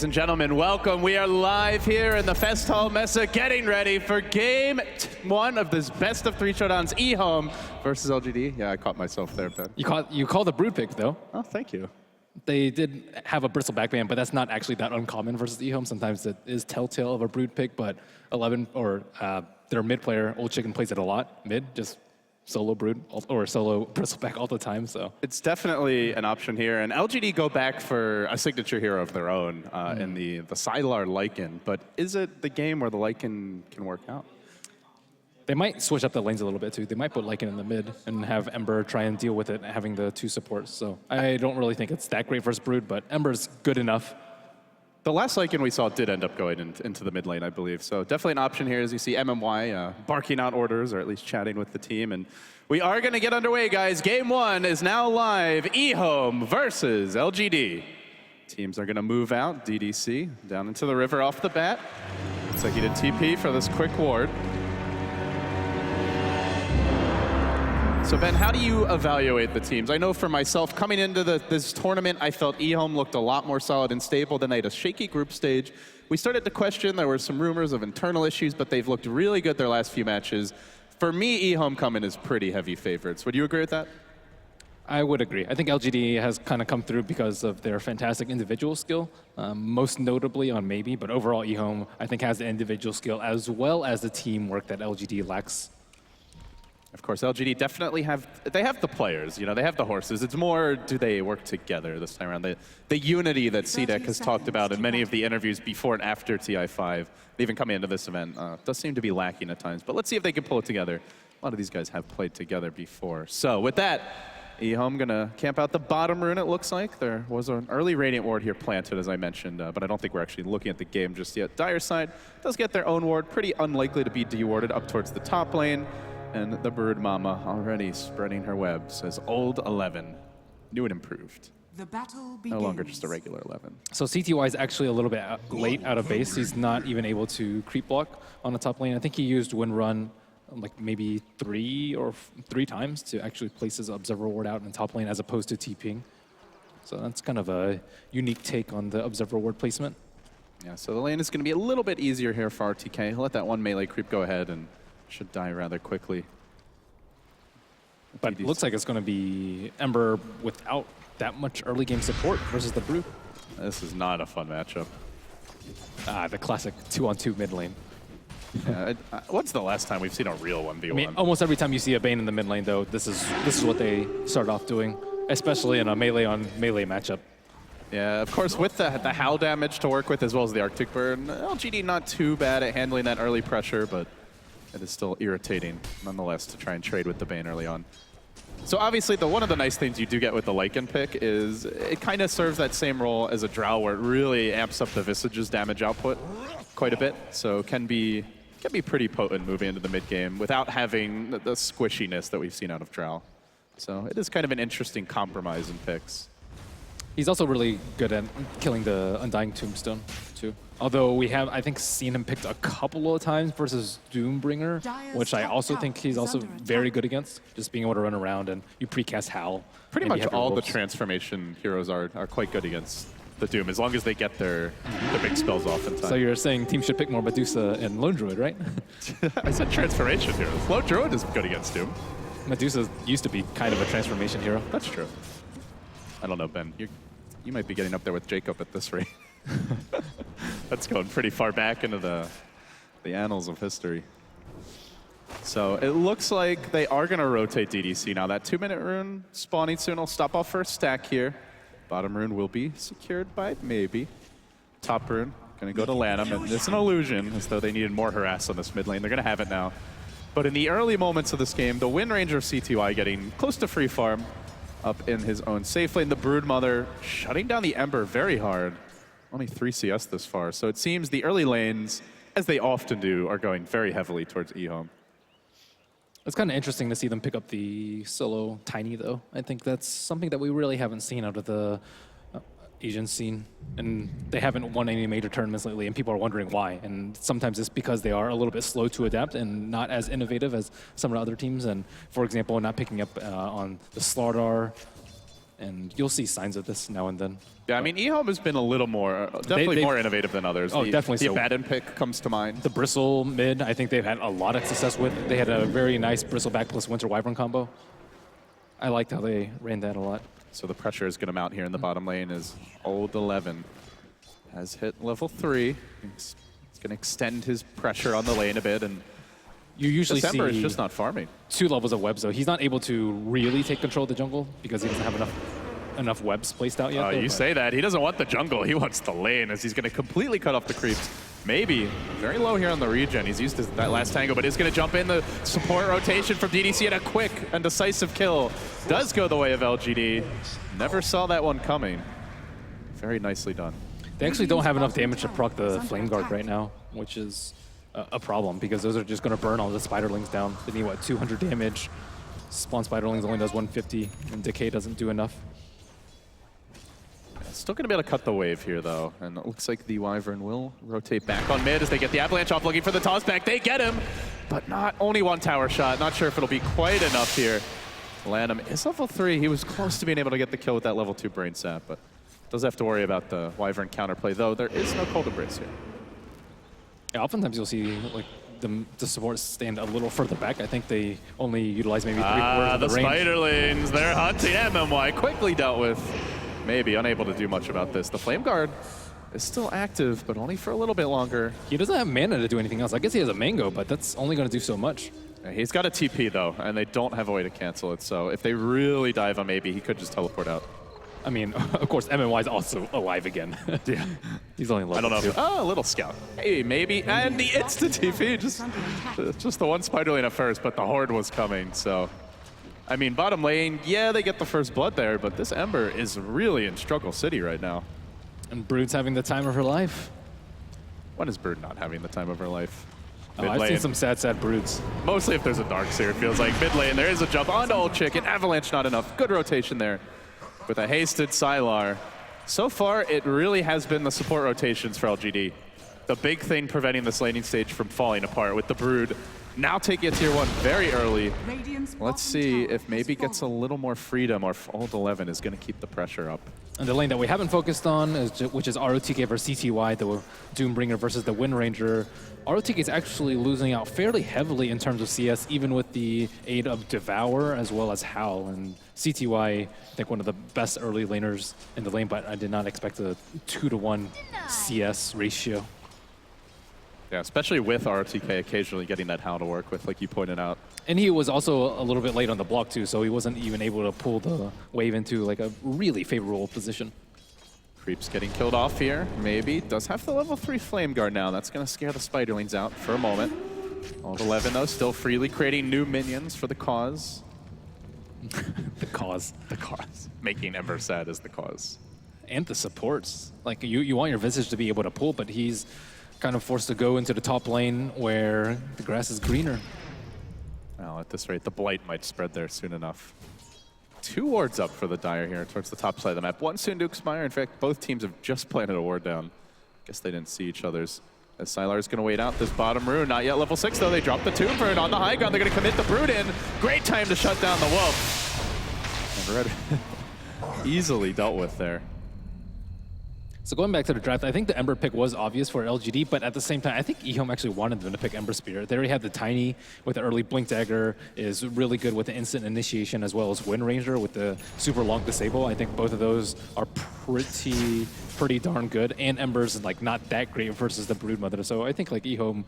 and gentlemen, welcome. We are live here in the Fest Hall Messe, getting ready for game one of this best of three showdowns. eHome versus LGD. Yeah, I caught myself there, Ben. You called a brood pick though. Oh, thank you. They did have a bristle backband, but that's not actually that uncommon versus eHome. Sometimes it is telltale of a brood pick, but 11 or their mid player, Old Chicken, plays it a lot. Mid, just solo brood or solo bristleback all the time. So It's definitely an option here, and LGD go back for a signature hero of their own in the Sylar Lycan. But is it the game where the Lycan can work out? they might switch up the lanes a little bit too. They might put Lycan in the mid and have Ember try and deal with it, having the two supports. So I don't really think it's that great versus brood, but Ember's good enough. The last Lycan we saw did end up going into the mid lane, I believe. So definitely an option here as you see MMY barking out orders, or at least chatting with the team. And we are going to get underway, guys. Game one is now live. eHome versus LGD. Teams are going to move out. DDC down into the river off the bat. Looks like he did TP for this quick ward. So Ben, how do you evaluate the teams? I know for myself, coming into this tournament, I felt eHome looked a lot more solid and stable. Then they had a shaky group stage. We started to question, there were some rumors of internal issues, but they've looked really good their last few matches. For me, eHome coming is pretty heavy favorites. Would you agree with that? I would agree. I think LGD has kind of come through because of their fantastic individual skill, most notably on Maybe, but overall eHome, I think, has the individual skill as well as the teamwork that LGD lacks. Of course, LGD definitely have the players, you know, they have the horses. It's more, do they work together this time around? The unity that CDEC has talked about in many of the interviews before and after TI5, even coming into this event, does seem to be lacking at times. But let's see if they can pull it together. A lot of these guys have played together before. So with that, eHome gonna camp out the bottom rune, it looks like. There was an early Radiant ward here planted, as I mentioned, but I don't think we're actually looking at the game just yet. Dire side does get their own ward, pretty unlikely to be dewarded up towards the top lane. And the Brood Mama already spreading her web, says old 11, new and improved. The battle begins. No longer just a regular 11. So CTY is actually a little bit late out of base. He's not even able to creep block on the top lane. I think he used Wind Run like maybe three times to actually place his Observer Ward out in the top lane as opposed to TPing. So that's kind of a unique take on the Observer Ward placement. Yeah, so the lane is going to be a little bit easier here for RTK. He'll let that one melee creep go ahead and should die rather quickly. But it looks like it's going to be Ember without that much early game support versus the Brute. This is not a fun matchup. The classic 2-on-2 mid lane. Yeah, what's the last time we've seen a real 1v1? I mean, almost every time you see a Bane in the mid lane, though, this is what they start off doing, especially in a melee on melee matchup. Yeah, of course, with the HAL damage to work with as well as the Arctic Burn, LGD not too bad at handling that early pressure, but it is still irritating, nonetheless, to try and trade with the Bane early on. So obviously, one of the nice things you do get with the Lycan pick is it kind of serves that same role as a Drow, where it really amps up the Visage's damage output quite a bit. So can be pretty potent moving into the mid game without having the squishiness that we've seen out of Drow. So it is kind of an interesting compromise in picks. He's also really good at killing the Undying Tombstone, too. Although we have, I think, seen him picked a couple of times versus Doombringer, which I also think he's also very good against, just being able to run around and you precast Hal. Pretty much all the transformation heroes are quite good against the Doom, as long as they get their big spells off in time. So you're saying teams should pick more Medusa and Lone Druid, right? I said transformation heroes. Lone Druid is good against Doom. Medusa used to be kind of a transformation hero. That's true. I don't know, Ben. You might be getting up there with Jacob at this rate. That's going pretty far back into the annals of history. So it looks like they are going to rotate DDC now. That 2-minute rune spawning soon will stop off for a stack here. Bottom rune will be secured by maybe. Top rune going to go to Lanham, and it's an illusion, as though they needed more harass on this mid lane. They're going to have it now. But in the early moments of this game, the Wind Ranger of CTY getting close to free farm up in his own safe lane. The Broodmother shutting down the Ember very hard. Only 3 CS this far, so it seems the early lanes, as they often do, are going very heavily towards eHome. It's kind of interesting to see them pick up the solo Tiny, though. I think that's something that we really haven't seen out of the Asian scene. And they haven't won any major tournaments lately, and people are wondering why. And sometimes it's because they are a little bit slow to adapt and not as innovative as some of the other teams. And, for example, not picking up on the Slardar. And you'll see signs of this now and then. Yeah, I mean, eHome has been a little more, definitely more innovative than others. Oh, definitely the so. Abaddon pick comes to mind. The Bristle mid, I think they've had a lot of success with. They had a very nice Bristleback plus Winter Wyvern combo. I liked how they ran that a lot. So the pressure is going to mount here in the bottom lane as Old 11 has hit level 3. He's going to extend his pressure on the lane a bit, and you usually see is just not farming. 2 levels of webs, though. He's not able to really take control of the jungle because he doesn't have enough webs placed out yet. You say that. He doesn't want the jungle. He wants the lane, as he's going to completely cut off the creeps. Maybe. Very low here on the regen. He's used to that last tango, but is going to jump in. The support rotation from DDC, and a quick and decisive kill does go the way of LGD. Never saw that one coming. Very nicely done. They actually don't have enough damage to proc the Flame Guard right now, which is a problem, because those are just going to burn all the Spiderlings down. They need, what, 200 damage? Spawn Spiderlings only does 150, and Decay doesn't do enough. Still going to be able to cut the wave here, though. And it looks like the Wyvern will rotate back on mid as they get the Avalanche off, looking for the toss back. They get him, but not only 1 tower shot. Not sure if it'll be quite enough here. Lanham is level 3. He was close to being able to get the kill with that level 2 Brain Sap, but does have to worry about the Wyvern counterplay, though. There is no Cold Embrace here. Yeah, oftentimes you'll see like the supports stand a little further back. I think they only utilize maybe 3/4 of the range. Spiderlings, they're hunting MMY. Quickly dealt with. Maybe unable to do much about this. The Flame Guard is still active, but only for a little bit longer. He doesn't have mana to do anything else. I guess he has a Mango, but that's only going to do so much. Yeah, he's got a TP, though, and they don't have a way to cancel it. So if they really dive on maybe, he could just teleport out. I mean, of course, MMY is also alive again. Yeah. He's only level 2. I don't know. Oh, a little scout. Hey, maybe. And the instant TP. Just the one Spiderling at first, but the Horde was coming, so... I mean, bottom lane, yeah, they get the first blood there, but this Ember is really in struggle city right now. And Brood's having the time of her life. When is Brood not having the time of her life? I've seen some sad Broods. Mostly if there's a Darks here, it feels like. Mid lane, there is a jump onto Old Chicken. Avalanche not enough. Good rotation there with a hasted Sylar. So far, it really has been the support rotations for LGD. The big thing preventing this laning stage from falling apart, with the Brood Now taking a tier 1 very early. Radiant's Let's bottom see tower if maybe has gets a fallen. little more freedom, or if Old 11 is going to keep the pressure up. And the lane that we haven't focused on, which is ROTK versus CTY, the Doombringer versus the Wind Ranger. ROTK is actually losing out fairly heavily in terms of CS, even with the aid of Devour as well as Howl. And CTY, I think one of the best early laners in the lane, but I did not expect a 2-to-1 CS ratio. Yeah, especially with ROTK occasionally getting that Howl to work with, like you pointed out. And he was also a little bit late on the block too, so he wasn't even able to pull the wave into like a really favorable position. Creep's getting killed off here, maybe. Does have the level 3 Flame Guard now. That's going to scare the Spiderlings out for a moment. Old 11, though, still freely creating new minions for the cause. The cause. The cause. Making Ember sad is the cause. And the supports. Like, you want your Visage to be able to pull, but he's kind of forced to go into the top lane where the grass is greener. Well, at this rate, the Blight might spread there soon enough. 2 wards up for the Dire here towards the top side of the map. One soon to expire. In fact, both teams have just planted a ward down. Guess they didn't see each other's. As Sylar's going to wait out this bottom rune. Not yet level 6, though. They drop the Tomb Bird on the high ground. They're going to commit the Brood in. Great time to shut down the Wolf. And Red easily dealt with there. So going back to the draft, I think the Ember pick was obvious for LGD, but at the same time, I think eHome actually wanted them to pick Ember Spirit. They already had the Tiny with the early Blink Dagger, is really good with the instant initiation, as well as Wind Ranger with the super long disable. I think both of those are pretty darn good, and Ember's like not that great versus the Broodmother. So I think like eHome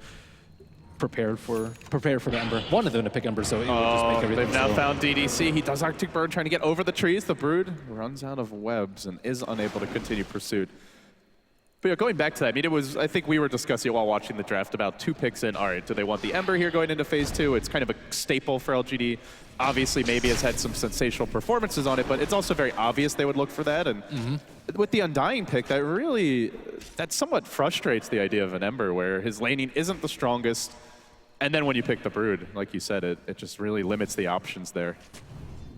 prepared for the Ember. Wanted them to pick Ember, so it would just make everything They've now slow. found DDC. He does Arctic Bird trying to get over the trees. The Brood runs out of webs and is unable to continue pursuit. But yeah, going back to that, I mean, I think we were discussing it while watching the draft about 2 picks in. All right, do they want the Ember here going into phase 2? It's kind of a staple for LGD. Obviously, maybe it's had some sensational performances on it, but it's also very obvious they would look for that. And with the Undying pick, that somewhat frustrates the idea of an Ember, where his laning isn't the strongest. And then when you pick the Brood, like you said, it just really limits the options there.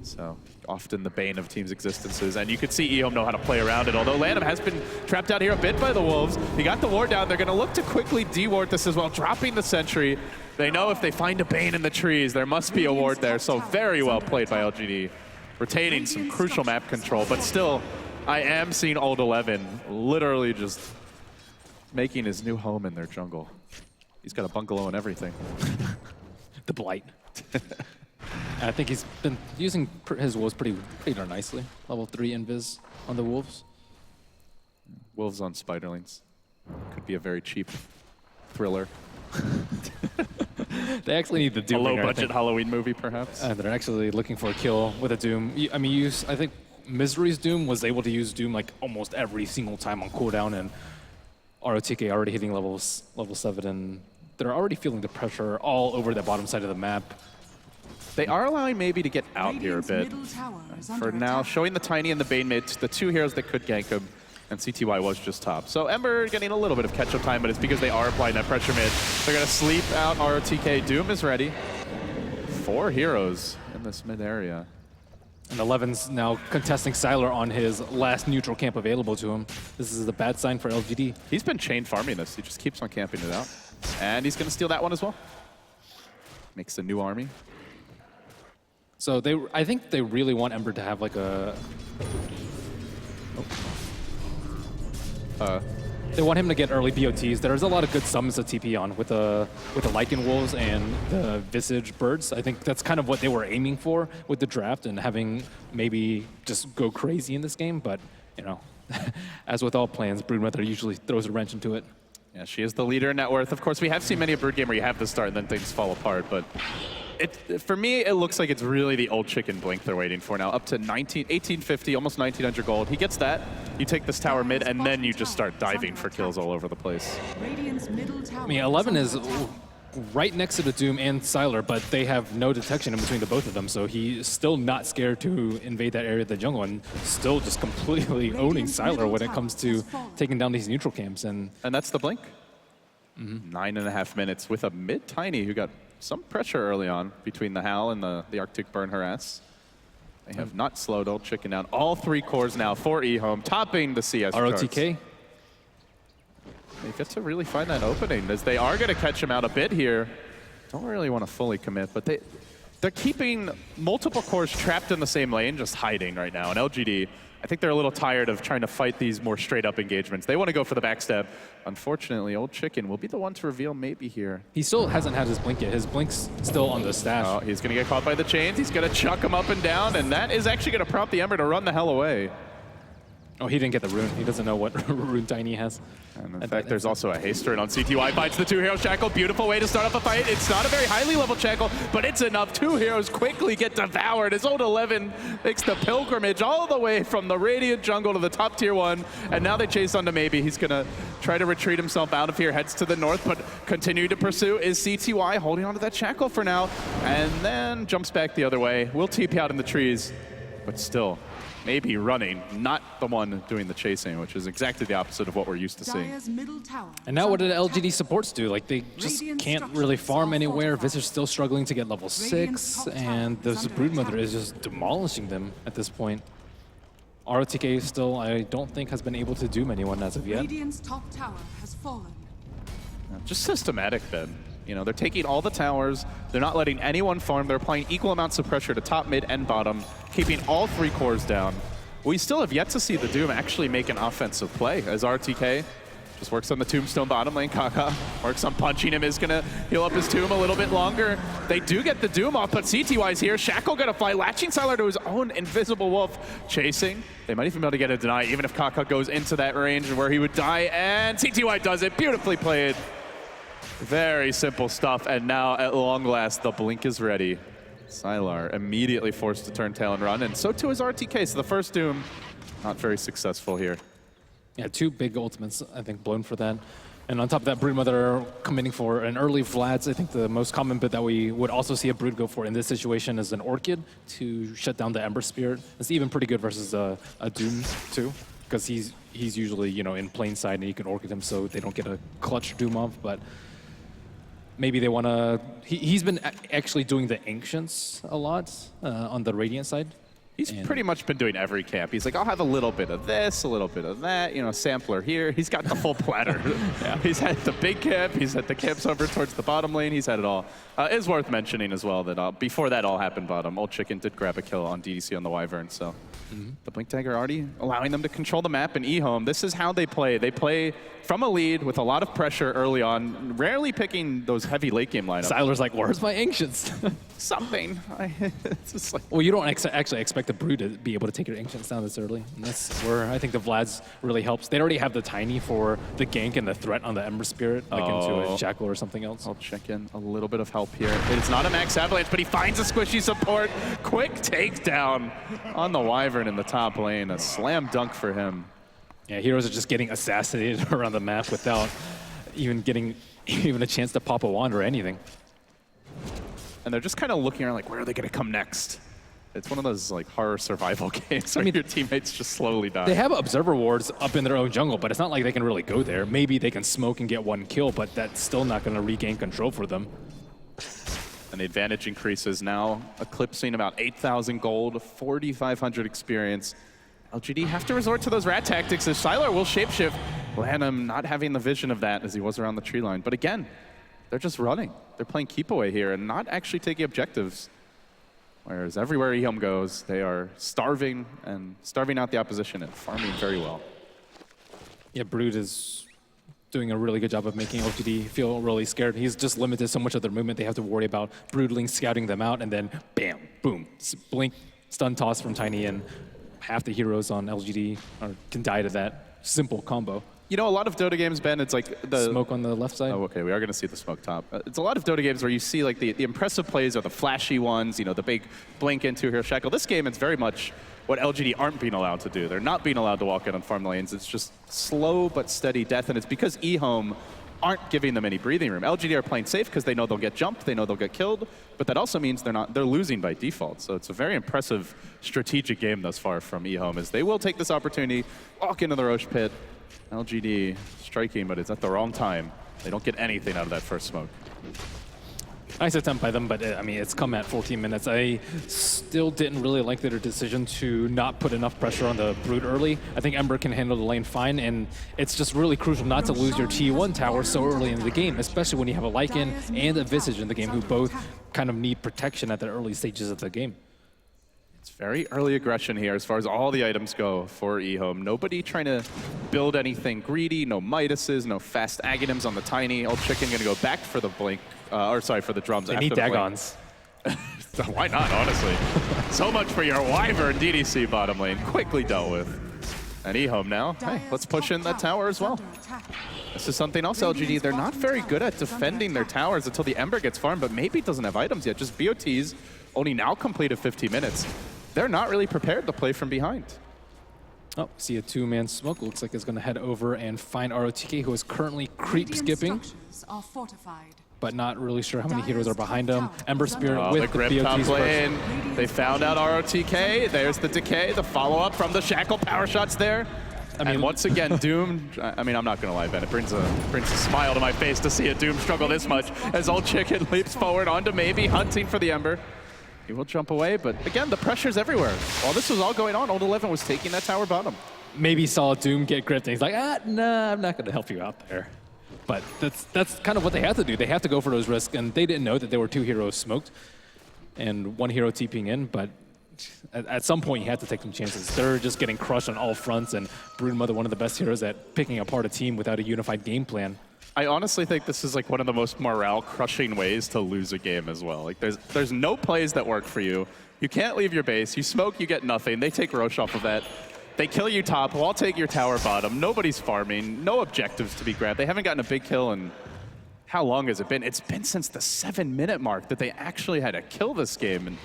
So often the bane of teams' existences. And you could see eHome know how to play around it, although Lanham has been trapped out here a bit by the Wolves. He got the ward down. They're going to look to quickly deward this as well, dropping the sentry. They know if they find a bane in the trees, there must be a ward there. So very well played by LGD, retaining some crucial map control. But still, I am seeing Old 11 literally just making his new home in their jungle. He's got a bungalow and everything. The Blight. I think he's been using his wolves pretty darn nicely. Level 3 invis on the wolves. Wolves on Spiderlings. Could be a very cheap thriller. They actually need the Doom. A low-budget Halloween movie, perhaps. And they're actually looking for a kill with a Doom. I mean, I think Misery's Doom was able to use Doom like almost every single time on cooldown, and ROTK already hitting level 7, and they're already feeling the pressure all over the bottom side of the map. They are allowing maybe to get out here a bit. For now, showing the Tiny and the Bane mid, the 2 heroes that could gank him, and CTY was just top. So Ember getting a little bit of catch-up time, but it's because they are applying that pressure mid. They're going to sleep out ROTK. Doom is ready. 4 heroes in this mid area. And 11's now contesting Sylar on his last neutral camp available to him. This is a bad sign for LGD. He's been chain farming this. He just keeps on camping it out. And he's going to steal that one as well. Makes a new army. So I think they really want Ember to have like a... They want him to get early BOTs. There's a lot of good summons to TP on with the Lycan Wolves and the Visage Birds. I think that's kind of what they were aiming for with the draft and having maybe just go crazy in this game. But, you know, as with all plans, Broodmother usually throws a wrench into it. Yeah, she is the leader in net worth. Of course, we have seen many a Brood game where you have to start and then things fall apart, but for me, it looks like it's really the old chicken blink they're waiting for now. Up to 1850, almost 1900 gold. He gets that. You take this tower mid, and then you just start diving for kills all over the place. I mean, 11 is right next to the Doom and Sylar, but they have no detection in between the both of them, so he's still not scared to invade that area of the jungle and still just completely owning Sylar when it comes to taking down these neutral camps. And that's the blink. 9.5 minutes with a mid Tiny who got some pressure early on between the Howl and the Arctic Burn harass. They have not slowed Old Chicken down. All 3 cores now for eHome, topping the CS ROTK. charts. They get to really find that opening, as they are going to catch him out a bit here. don't really want to fully commit, but they're keeping multiple cores trapped in the same lane, just hiding right now. And LGD, I think they're a little tired of trying to fight these more straight-up engagements. They want to go for the backstab. Unfortunately, Old Chicken will be the one to reveal maybe here. He still hasn't had his blink yet. His blink's still on the stash. Oh, he's going to get caught by the chains. He's going to chuck him up and down, and that is actually going to prompt the Ember to run the hell away. Oh, he didn't get the rune. He doesn't know what rune Tiny has. And in fact, there's also a haste turn on CTY. Finds the 2-hero shackle. Beautiful way to start off a fight. It's not a very highly leveled shackle, but it's enough. 2 heroes quickly get devoured. His old 11 makes the pilgrimage all the way from the Radiant jungle to the top tier 1. And now they chase onto maybe. He's going to try to retreat himself out of here. Heads to the north, but continue to pursue is CTY holding onto that shackle for now. And then jumps back the other way. Will TP out in the trees, but still. Maybe running, not the one doing the chasing, which is exactly the opposite of what we're used to seeing. And now what did LGD supports do? Like, they just can't really farm anywhere. Viscer's still struggling to get level 6, and the Broodmother is just demolishing them at this point. ROTK still, I don't think, has been able to doom anyone as of yet. Radiant's top tower has fallen. Just systematic, then. You know, they're taking all the towers, they're not letting anyone farm, they're applying equal amounts of pressure to top, mid, and bottom, keeping all 3 cores down. We still have yet to see the Doom actually make an offensive play, as RTK just works on the Tombstone bottom lane. Kaka works on punching him, is gonna heal up his Tomb a little bit longer. They do get the Doom off, but CTY's here. Shackle gonna fly, latching Sylar to his own Invisible Wolf, chasing. They might even be able to get a deny, even if Kaka goes into that range where he would die, and CTY does it, beautifully played. Very simple stuff, and now at long last, the blink is ready. Sylar immediately forced to turn tail and run, and so too is RTK, so the first Doom, not very successful here. Yeah, 2 big ultimates, I think, blown for that. And on top of that, Broodmother committing for an early Vlad's. I think the most common bit that we would also see a Brood go for in this situation is an Orchid to shut down the Ember Spirit. It's even pretty good versus a Doom, too, because he's usually, you know, in plain sight, and you can Orchid him so they don't get a clutch Doom off, but maybe they want to... He's been actually doing the Ancients a lot on the Radiant side. He's pretty much been doing every camp. He's like, I'll have a little bit of this, a little bit of that, you know, sampler here. He's got the full platter. Yeah. He's had the big camp, he's had the camps over towards the bottom lane, he's had it all. It is worth mentioning as well that before that all happened bottom, Old Chicken did grab a kill on DDC on the Wyvern, so the Blink Dagger already allowing them to control the map in eHome. This is how they play. They play from a lead with a lot of pressure early on, rarely picking those heavy late game lineups. Sylar's like, where's my Ancients? Something. It's just like... Well, you don't actually expect the Brood to be able to take your Ancients down this early. And that's where I think the Vlad's really helps. They already have the Tiny for the gank and the threat on the Ember Spirit, like into a Jackal or something else. I'll check in a little bit of help here. It's not a max avalanche, but he finds a squishy support. Quick takedown on the Wyvern in the top lane. A slam dunk for him. Yeah, heroes are just getting assassinated around the map without even getting a chance to pop a wand or anything. And they're just kind of looking around like, where are they going to come next? It's one of those like horror survival games where your teammates just slowly die. They have observer wards up in their own jungle, but it's not like they can really go there. Maybe they can smoke and get 1 kill, but that's still not going to regain control for them. And the advantage increases now, eclipsing about 8,000 gold, 4,500 experience. LGD have to resort to those rat tactics as Sylar will shapeshift. Lanham not having the vision of that as he was around the tree line. But again, they're just running. They're playing keep away here and not actually taking objectives. Whereas everywhere eHome goes, they are starving out the opposition and farming very well. Yeah, Brood is doing a really good job of making LGD feel really scared. He's just limited so much of their movement. They have to worry about Broodlings scouting them out, and then bam, boom, blink, stun toss from Tiny, and half the heroes on LGD can die to that simple combo. You know, a lot of Dota games, Ben, it's like the... Smoke on the left side? Oh, okay, we are going to see the smoke top. It's a lot of Dota games where you see like the impressive plays or the flashy ones, you know, the big blink into hero shackle. This game, it's very much what LGD aren't being allowed to do. They're not being allowed to walk in on farm lanes. It's just slow but steady death, and it's because eHome aren't giving them any breathing room. LGD are playing safe because they know they'll get jumped, they know they'll get killed, but that also means they're losing by default. So it's a very impressive strategic game thus far from eHome, as they will take this opportunity, walk into the Roche pit. LGD striking, but it's at the wrong time. They don't get anything out of that first smoke. Nice attempt by them, but I mean, it's come at 14 minutes. I still didn't really like their decision to not put enough pressure on the Brood early. I think Ember can handle the lane fine, and it's just really crucial not to lose your T1 tower so early in the game, especially when you have a Lycan and a Visage in the game who both kind of need protection at the early stages of the game. It's very early aggression here as far as all the items go for eHome. Nobody trying to build anything greedy, no Midases, no fast Aghanims on the Tiny. Old Chicken gonna go back for the Blink, for the drums. They need Dagons. Why not, honestly? So much for your Wyvern DDC bottom lane. Quickly dealt with. And eHome now, hey, let's push in that tower as well. This is something else, LGD. They're not very good at defending their towers until the Ember gets farmed, but maybe doesn't have items yet. Just BOTs only now completed 50 minutes. They're not really prepared to play from behind. Oh, see a two-man smoke. Looks like it's going to head over and find ROTK, who is currently creep skipping, but not really sure how many heroes are behind him. Ember Spirit with the grip top lane. They found out ROTK. There's the decay, the follow-up from the Shackle power shots there. I mean, once again, Doom, I mean, I'm not going to lie, Ben. It brings a smile to my face to see a Doom struggle this much as Old Chicken leaps forward onto maybe hunting for the Ember. He will jump away, but again, the pressure's everywhere. While this was all going on, Old 11 was taking that tower bottom. Maybe saw Doom get gripped, and he's like, nah, I'm not going to help you out there. But that's kind of what they have to do. They have to go for those risks, and they didn't know that there were two heroes smoked and one hero TPing in, but at some point you have to take some chances. They're just getting crushed on all fronts, and Broodmother, one of the best heroes at picking apart a team without a unified game plan. I honestly think this is like one of the most morale-crushing ways to lose a game as well. Like there's no plays that work for you. You can't leave your base. You smoke, you get nothing. They take Roche off of that. They kill you top. We'll take your tower bottom. Nobody's farming. No objectives to be grabbed. They haven't gotten a big kill in how long has it been? It's been since the 7-minute mark that they actually had to kill this game, and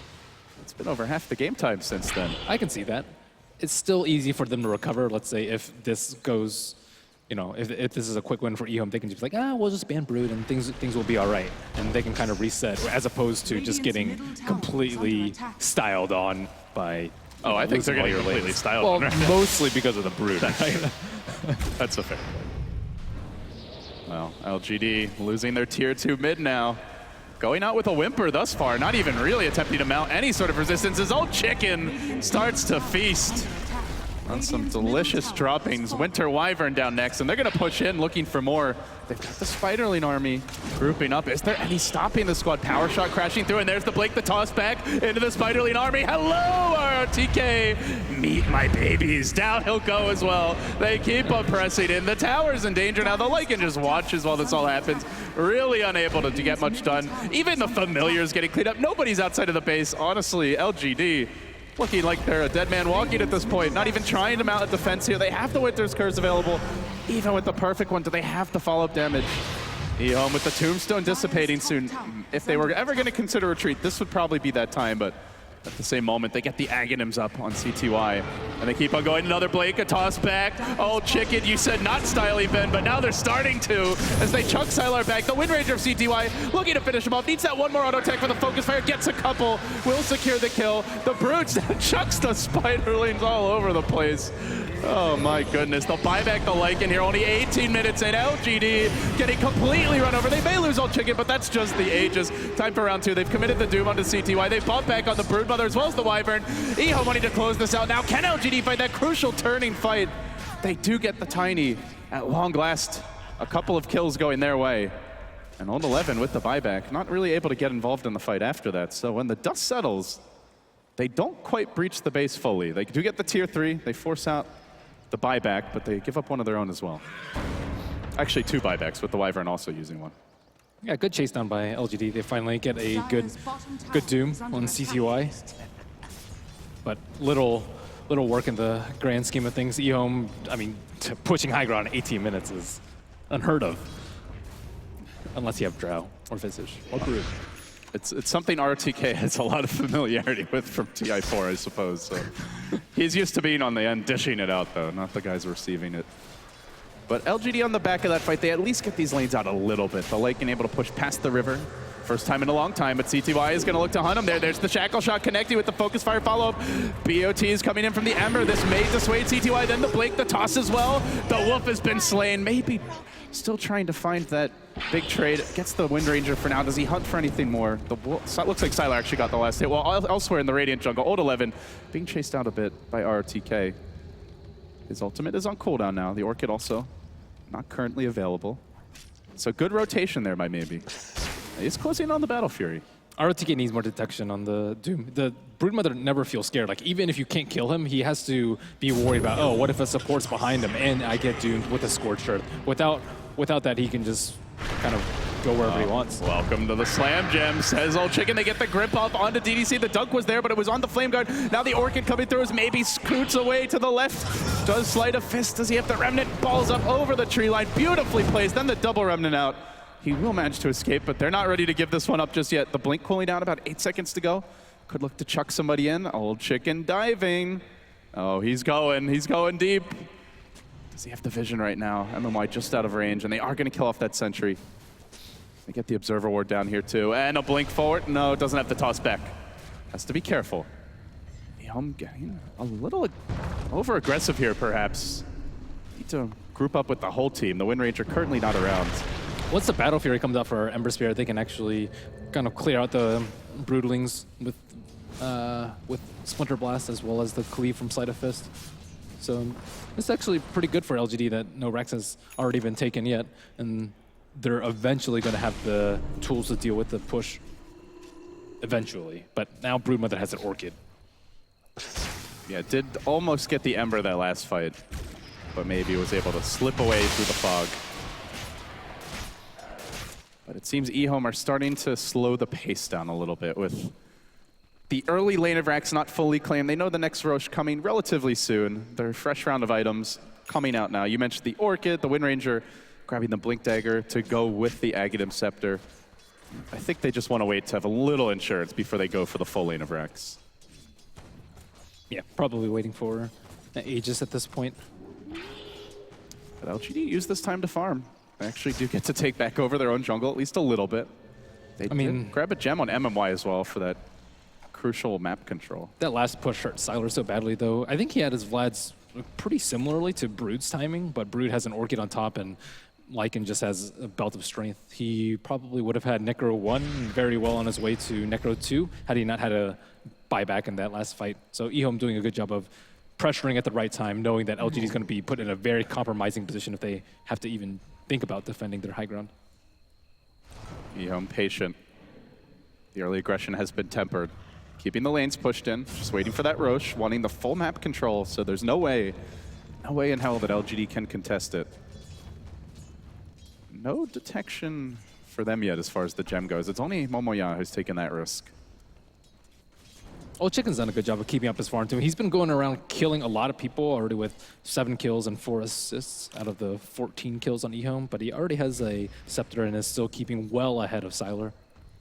it's been over half the game time since then. I can see that. It's still easy for them to recover. Let's say if this goes, you know, if this is a quick win for eHome, they can just be like, we'll just ban Brood and things will be all right. And they can kind of reset, as opposed to just getting completely styled on by. Oh, I think they're getting completely styled on. Well, mostly because of the Brood. That's a fair point. Well, LGD losing their tier 2 mid now. Going out with a whimper thus far, not even really attempting to mount any sort of resistance as Old Chicken starts to feast on some delicious droppings. Winter Wyvern down next, and they're going to push in looking for more. They've got the Spiderling army grouping up. Is there any stopping the squad? Power shot crashing through, and there's the Blake, the toss back into the Spiderling army. Hello, ROTK. Meet my babies. Down he'll go as well. They keep on pressing in. The tower's in danger now. The Lycan just watches while this all happens. Really unable to get much done. Even the Familiar's getting cleaned up. Nobody's outside of the base. Honestly, LGD looking like they're a dead man walking at this point, not even trying to mount a defense here. They have the Winter's Curse available. Even with the perfect one, do they have the follow-up damage? eHome with the Tombstone dissipating soon. If they were ever going to consider retreat, this would probably be that time, but at the same moment, they get the Aghanims up on CTY, and they keep on going. Another Blake, a toss back. Old Chicken, you said not styling, Ben, but now they're starting to as they chuck Sylar back. The Wind Ranger of CTY looking to finish him off. Needs that one more auto tech for the focus fire. Gets a couple. Will secure the kill. The Brutes chucks the Spiderlings all over the place. Oh my goodness. They'll buy back the Lycan here. Only 18 minutes in. LGD getting completely run over. They may lose Old Chicken, but that's just the ages. Time for round 2. They've committed the Doom onto CTY. They bought back on the Broodmother as well as the Wyvern. eHome wanting to close this out now. Can LGD fight that crucial turning fight? They do get the Tiny at long last. A couple of kills going their way. And Old 11 with the buyback, not really able to get involved in the fight after that. So when the dust settles, they don't quite breach the base fully. They do get the tier 3. They force out the buyback, but they give up one of their own as well. Actually, 2 buybacks, with the Wyvern also using one. Yeah, good chase down by LGD. They finally get a good Doom on CTY. But little work in the grand scheme of things. eHome, I mean, pushing high ground in 18 minutes is unheard of. Unless you have Drow or Visage or Brood. It's something RTK has a lot of familiarity with from TI4, I suppose. So he's used to being on the end, dishing it out, though, not the guys receiving it. But LGD on the back of that fight, they at least get these lanes out a little bit. The Lycan able to push past the river, First time in a long time, but CTY is going to look to hunt him there. There's the shackle shot connecting with the focus fire follow-up. BOT is coming in from the Ember. This may dissuade CTY. Then the blink, the toss as well. The Wolf has been slain. Maybe still trying to find that big trade. Gets the Wind Ranger for now. Does he hunt for anything more? The Wolf, looks like Sylar actually got the last hit. Well, elsewhere in the Radiant jungle, Old 11 being chased out a bit by RTK. His ultimate is on cooldown now. The Orchid also not currently available. So good rotation there by Maybe. He's closing on the Battle Fury. RTK needs more detection on the Doom. The Broodmother never feels scared. Like, even if you can't kill him, he has to be worried about, oh, what if a support's behind him and I get doomed with a Scorched Earth. Without that, he can just kind of go wherever he wants. Welcome to the Slam Gem, says Old Chicken. They get the grip up onto DDC. The dunk was there, but it was on the Flame Guard. Now the Orchid coming through as Maybe scoots away to the left. Does Sleight of Fist. Does he have the Remnant? Balls up over the tree line. Beautifully placed. Then the double Remnant out. He will manage to escape, but they're not ready to give this one up just yet. The blink cooling down, about 8 seconds to go. Could look to chuck somebody in. Old Chicken diving. Oh, he's going deep. Does he have the vision right now? MMY just out of range, and they are going to kill off that sentry. They get the Observer Ward down here too. And a blink forward. No, doesn't have the toss back. Has to be careful. eHome getting a little over-aggressive here, perhaps. Need to group up with the whole team. The Wind Ranger currently not around. Once the Battle Fury comes out for Ember Spirit, they can actually kind of clear out the Broodlings with Splinter Blast as well as the Cleave from Sleight of Fist. So it's actually pretty good for LGD that no Rex has already been taken yet, and they're eventually going to have the tools to deal with the push eventually. But now Broodmother has an Orchid. Yeah, did almost get the Ember that last fight, but maybe was able to slip away through the fog. But it seems eHome are starting to slow the pace down a little bit with the early lane of Rax not fully claimed. They know the next Roche coming relatively soon. Their fresh round of items coming out now. You mentioned the Orchid, the Wind Ranger grabbing the Blink Dagger to go with the Aghanim Scepter. I think they just want to wait to have a little insurance before they go for the full lane of Rax. Yeah, probably waiting for Aegis at this point. But LGD used this time to farm. They actually do get to take back over their own jungle, at least a little bit. They did grab a gem on MMY as well for that crucial map control. That last push hurt Sylar so badly, though. I think he had his Vlads pretty similarly to Brood's timing, but Brood has an Orchid on top, and Lycan just has a Belt of Strength. He probably would have had Necro 1 very well on his way to Necro 2 had he not had a buyback in that last fight. So eHome doing a good job of pressuring at the right time, knowing that LGD is going to be put in a very compromising position if they have to even think about defending their high ground. eHome patient. The early aggression has been tempered. Keeping the lanes pushed in, just waiting for that Roche, wanting the full map control, so there's no way in hell that LGD can contest it. No detection for them yet as far as the gem goes. It's only Momoya who's taken that risk. Old Chicken's done a good job of keeping up his farm too. He's been going around killing a lot of people already with 7 kills and 4 assists out of the 14 kills on eHome, but he already has a Scepter and is still keeping well ahead of Sylar.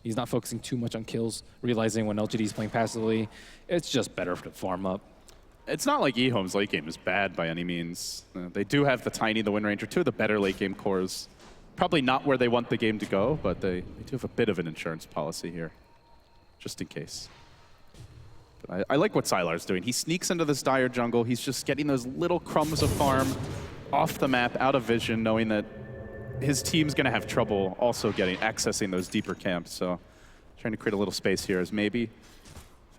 He's not focusing too much on kills, realizing when LGD is playing passively, it's just better to farm up. It's not like eHome's late game is bad by any means. They do have the Tiny, the Wind Ranger, two of the better late game cores. Probably not where they want the game to go, but they do have a bit of an insurance policy here, just in case. But I like what Sylar's doing. He sneaks into this dire jungle. He's just getting those little crumbs of farm off the map, out of vision, knowing that his team's going to have trouble also accessing those deeper camps. So trying to create a little space here as maybe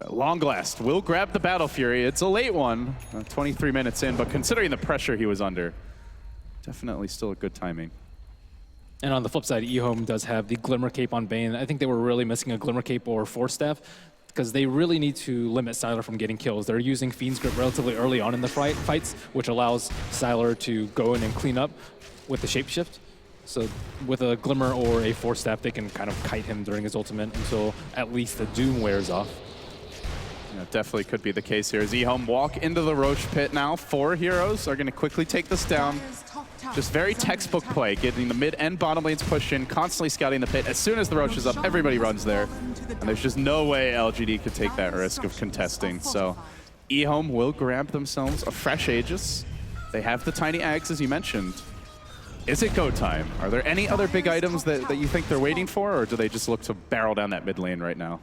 Long Last will grab the Battle Fury. It's a late one, 23 minutes in, but considering the pressure he was under, definitely still a good timing. And on the flip side, eHome does have the Glimmer Cape on Bane. I think they were really missing a Glimmer Cape or Force Staff because they really need to limit Sylar from getting kills. They're using Fiend's Grip relatively early on in the fights, which allows Sylar to go in and clean up with the Shapeshift. So with a Glimmer or a Force Staff, they can kind of kite him during his ultimate until at least the Doom wears off. Yeah, definitely could be the case here. As eHome walk into the Roche pit now. 4 heroes are going to quickly take this down. Just very textbook play, getting the mid and bottom lanes pushed in, constantly scouting the pit. As soon as the Roche is up, everybody runs there. And there's just no way LGD could take that risk of contesting. So eHome will grab themselves a fresh Aegis. They have the Tiny Ags, as you mentioned. Is it go time? Are there any other big items that you think they're waiting for, or do they just look to barrel down that mid lane right now?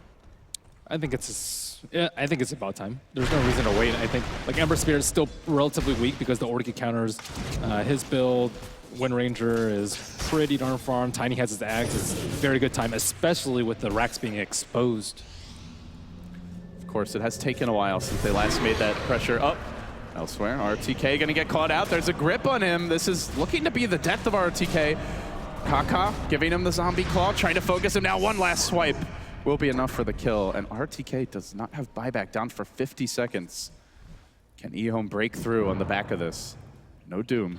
I think it's about time. There's no reason to wait. I think like Ember Spirit is still relatively weak because the Orchid counters his build. Wind Ranger is pretty darn farm. Tiny has his axe. It's a very good time, especially with the racks being exposed. Of course, it has taken a while since they last made that pressure up. Elsewhere, RTK gonna get caught out. There's a grip on him. This is looking to be the death of RTK. Kaka giving him the zombie claw, trying to focus him now. One last swipe will be enough for the kill. And RTK does not have buyback, down for 50 seconds. Can eHome break through on the back of this? No Doom.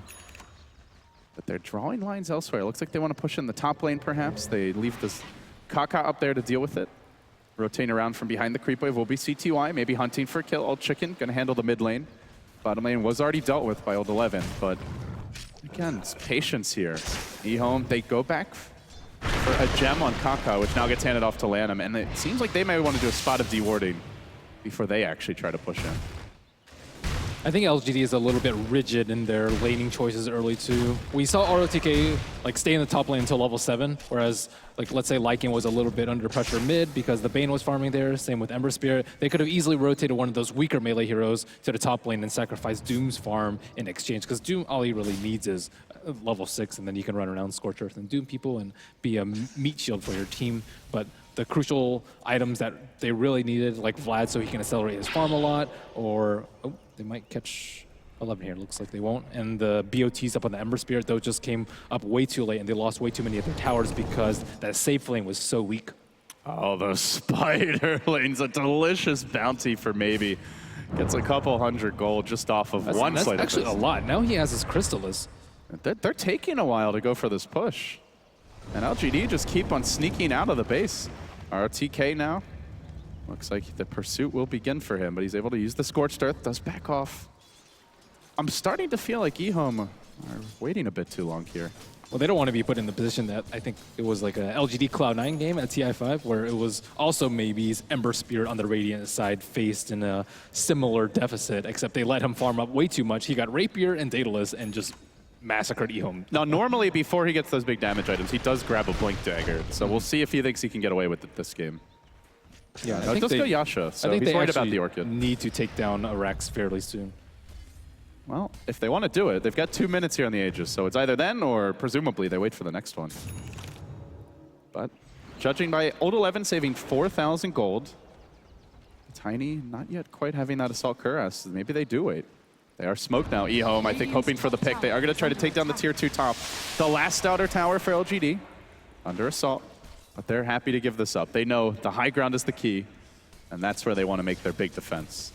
But they're drawing lines elsewhere. It looks like they want to push in the top lane, perhaps. They leave this Kaka up there to deal with it. Rotating around from behind the creep wave will be CTY, maybe hunting for a kill. Old Chicken gonna handle the mid lane. Bottom lane was already dealt with by Old 11, but again, it's patience here. eHome, they go back for a gem on Kaka, which now gets handed off to Lanham, and it seems like they may want to do a spot of dewarding before they actually try to push in. I think LGD is a little bit rigid in their laning choices early too. We saw ROTK like stay in the top lane until level 7, whereas like let's say Lycan was a little bit under pressure mid because the Bane was farming there. Same with Ember Spirit. They could have easily rotated one of those weaker melee heroes to the top lane and sacrificed Doom's farm in exchange, because Doom all he really needs is level 6, and then you can run around Scorch Earth and Doom people and be a meat shield for your team. But the crucial items that they really needed, like Vlad so he can accelerate his farm a lot, or they might catch 11 here. Looks like they won't. And the BOTs up on the Ember Spirit, though, just came up way too late, and they lost way too many of their towers because that safe lane was so weak. Oh, those spider lanes, a delicious bounty for maybe. Gets a couple hundred gold just off of one slight. That's actually a lot. Now he has his Crystallis. They're taking a while to go for this push. And LGD just keep on sneaking out of the base. RTK now. Looks like the pursuit will begin for him, but he's able to use the Scorched Earth, does back off. I'm starting to feel like eHome are waiting a bit too long here. Well, they don't want to be put in the position that I think it was like a LGD Cloud9 game at TI5, where it was also maybe's Ember Spirit on the Radiant side faced in a similar deficit, except they let him farm up way too much. He got Rapier and Daedalus and just massacred eHome. Now, normally before he gets those big damage items, he does grab a Blink Dagger. So we'll see if he thinks he can get away with it this game. Yeah, no, let's go Yasha. So I think he's they worried about actually the Orchid. need to take down Arax fairly soon. Well, if they want to do it, they've got 2 minutes here on the Aegis, so it's either then or presumably they wait for the next one. But judging by Old 11 saving 4,000 gold, Tiny not yet quite having that Assault Cuirass. Maybe they do wait. They are smoked now. eHome, I think, hoping for the pick. They are going to try to take down the tier 2 top. The last outer tower for LGD, under assault, but they're happy to give this up. They know the high ground is the key, and that's where they want to make their big defense.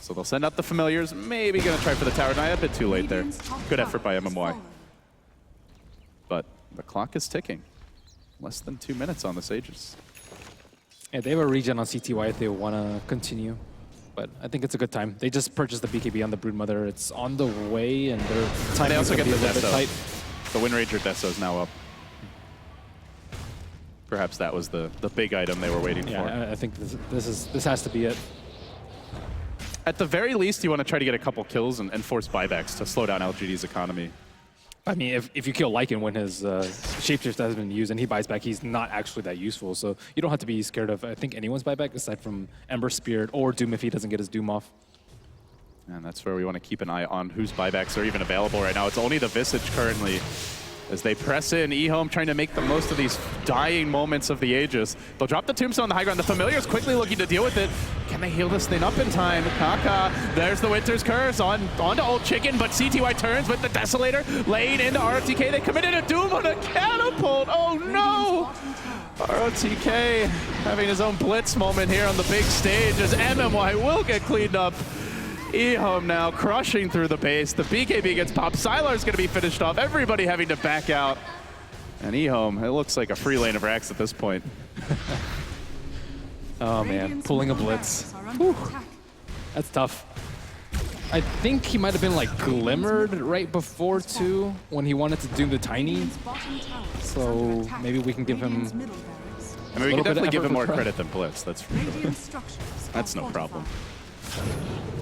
So they'll send out the familiars, maybe going to try for the tower. Not a bit too late there. Good effort by MMY. But the clock is ticking. Less than 2 minutes on this Aegis. Yeah, they have a regen on CTY if they want to continue. But I think it's a good time. They just purchased the BKB on the Broodmother. It's on the way, and their time they also get the Deso. tight. The Wind Ranger Deso is now up. Perhaps that was the big item they were waiting for. Yeah, I think this has to be it. At the very least, you want to try to get a couple kills and force buybacks to slow down LGD's economy. I mean, if you kill Lycan when his shapeshift has been used and he buys back, he's not actually that useful. So you don't have to be scared of, I think, anyone's buyback aside from Ember Spirit or Doom if he doesn't get his Doom off. And that's where we want to keep an eye on whose buybacks are even available right now. It's only the Visage currently. As they press in, eHome trying to make the most of these dying moments of the Aegis. They'll drop the Tombstone on the high ground. The Familiar's quickly looking to deal with it. Can they heal this thing up in time? Kaka, there's the Winter's Curse onto Old Chicken, but CTY turns with the Desolator. Laid into ROTK. They committed a Doom on a catapult. Oh no! ROTK having his own blitz moment here on the big stage as MMY will get cleaned up. eHome now crushing through the base. The BKB gets popped. Sylar's going to be finished off. Everybody having to back out. And eHome, it looks like a free lane of Rax at this point. Oh man, pulling a blitz. Whew. That's tough. I think he might have been like glimmered right before too when he wanted to do the Tiny. So maybe we can give him. I mean, we can definitely give him more credit than blitz. That's for sure. That's no problem.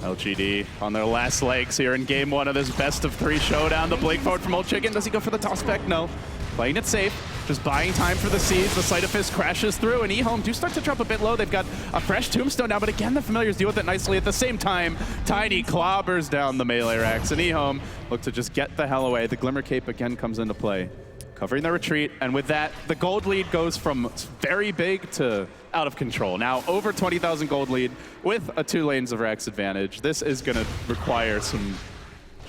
LGD on their last legs here in game 1 of this best of 3 showdown. The blink forward from Old Chicken. Does he go for the toss back? No. Playing it safe, just buying time for the seeds. The Sleight of Fist crashes through, and eHome do start to drop a bit low. They've got a fresh Tombstone now, but again, the Familiars deal with it nicely. At the same time, Tiny clobbers down the melee racks, and eHome look to just get the hell away. The Glimmer Cape again comes into play, covering the retreat, and with that, the gold lead goes from very big to out of control. Now over 20,000 gold lead with a 2 lanes of racks advantage. This is going to require some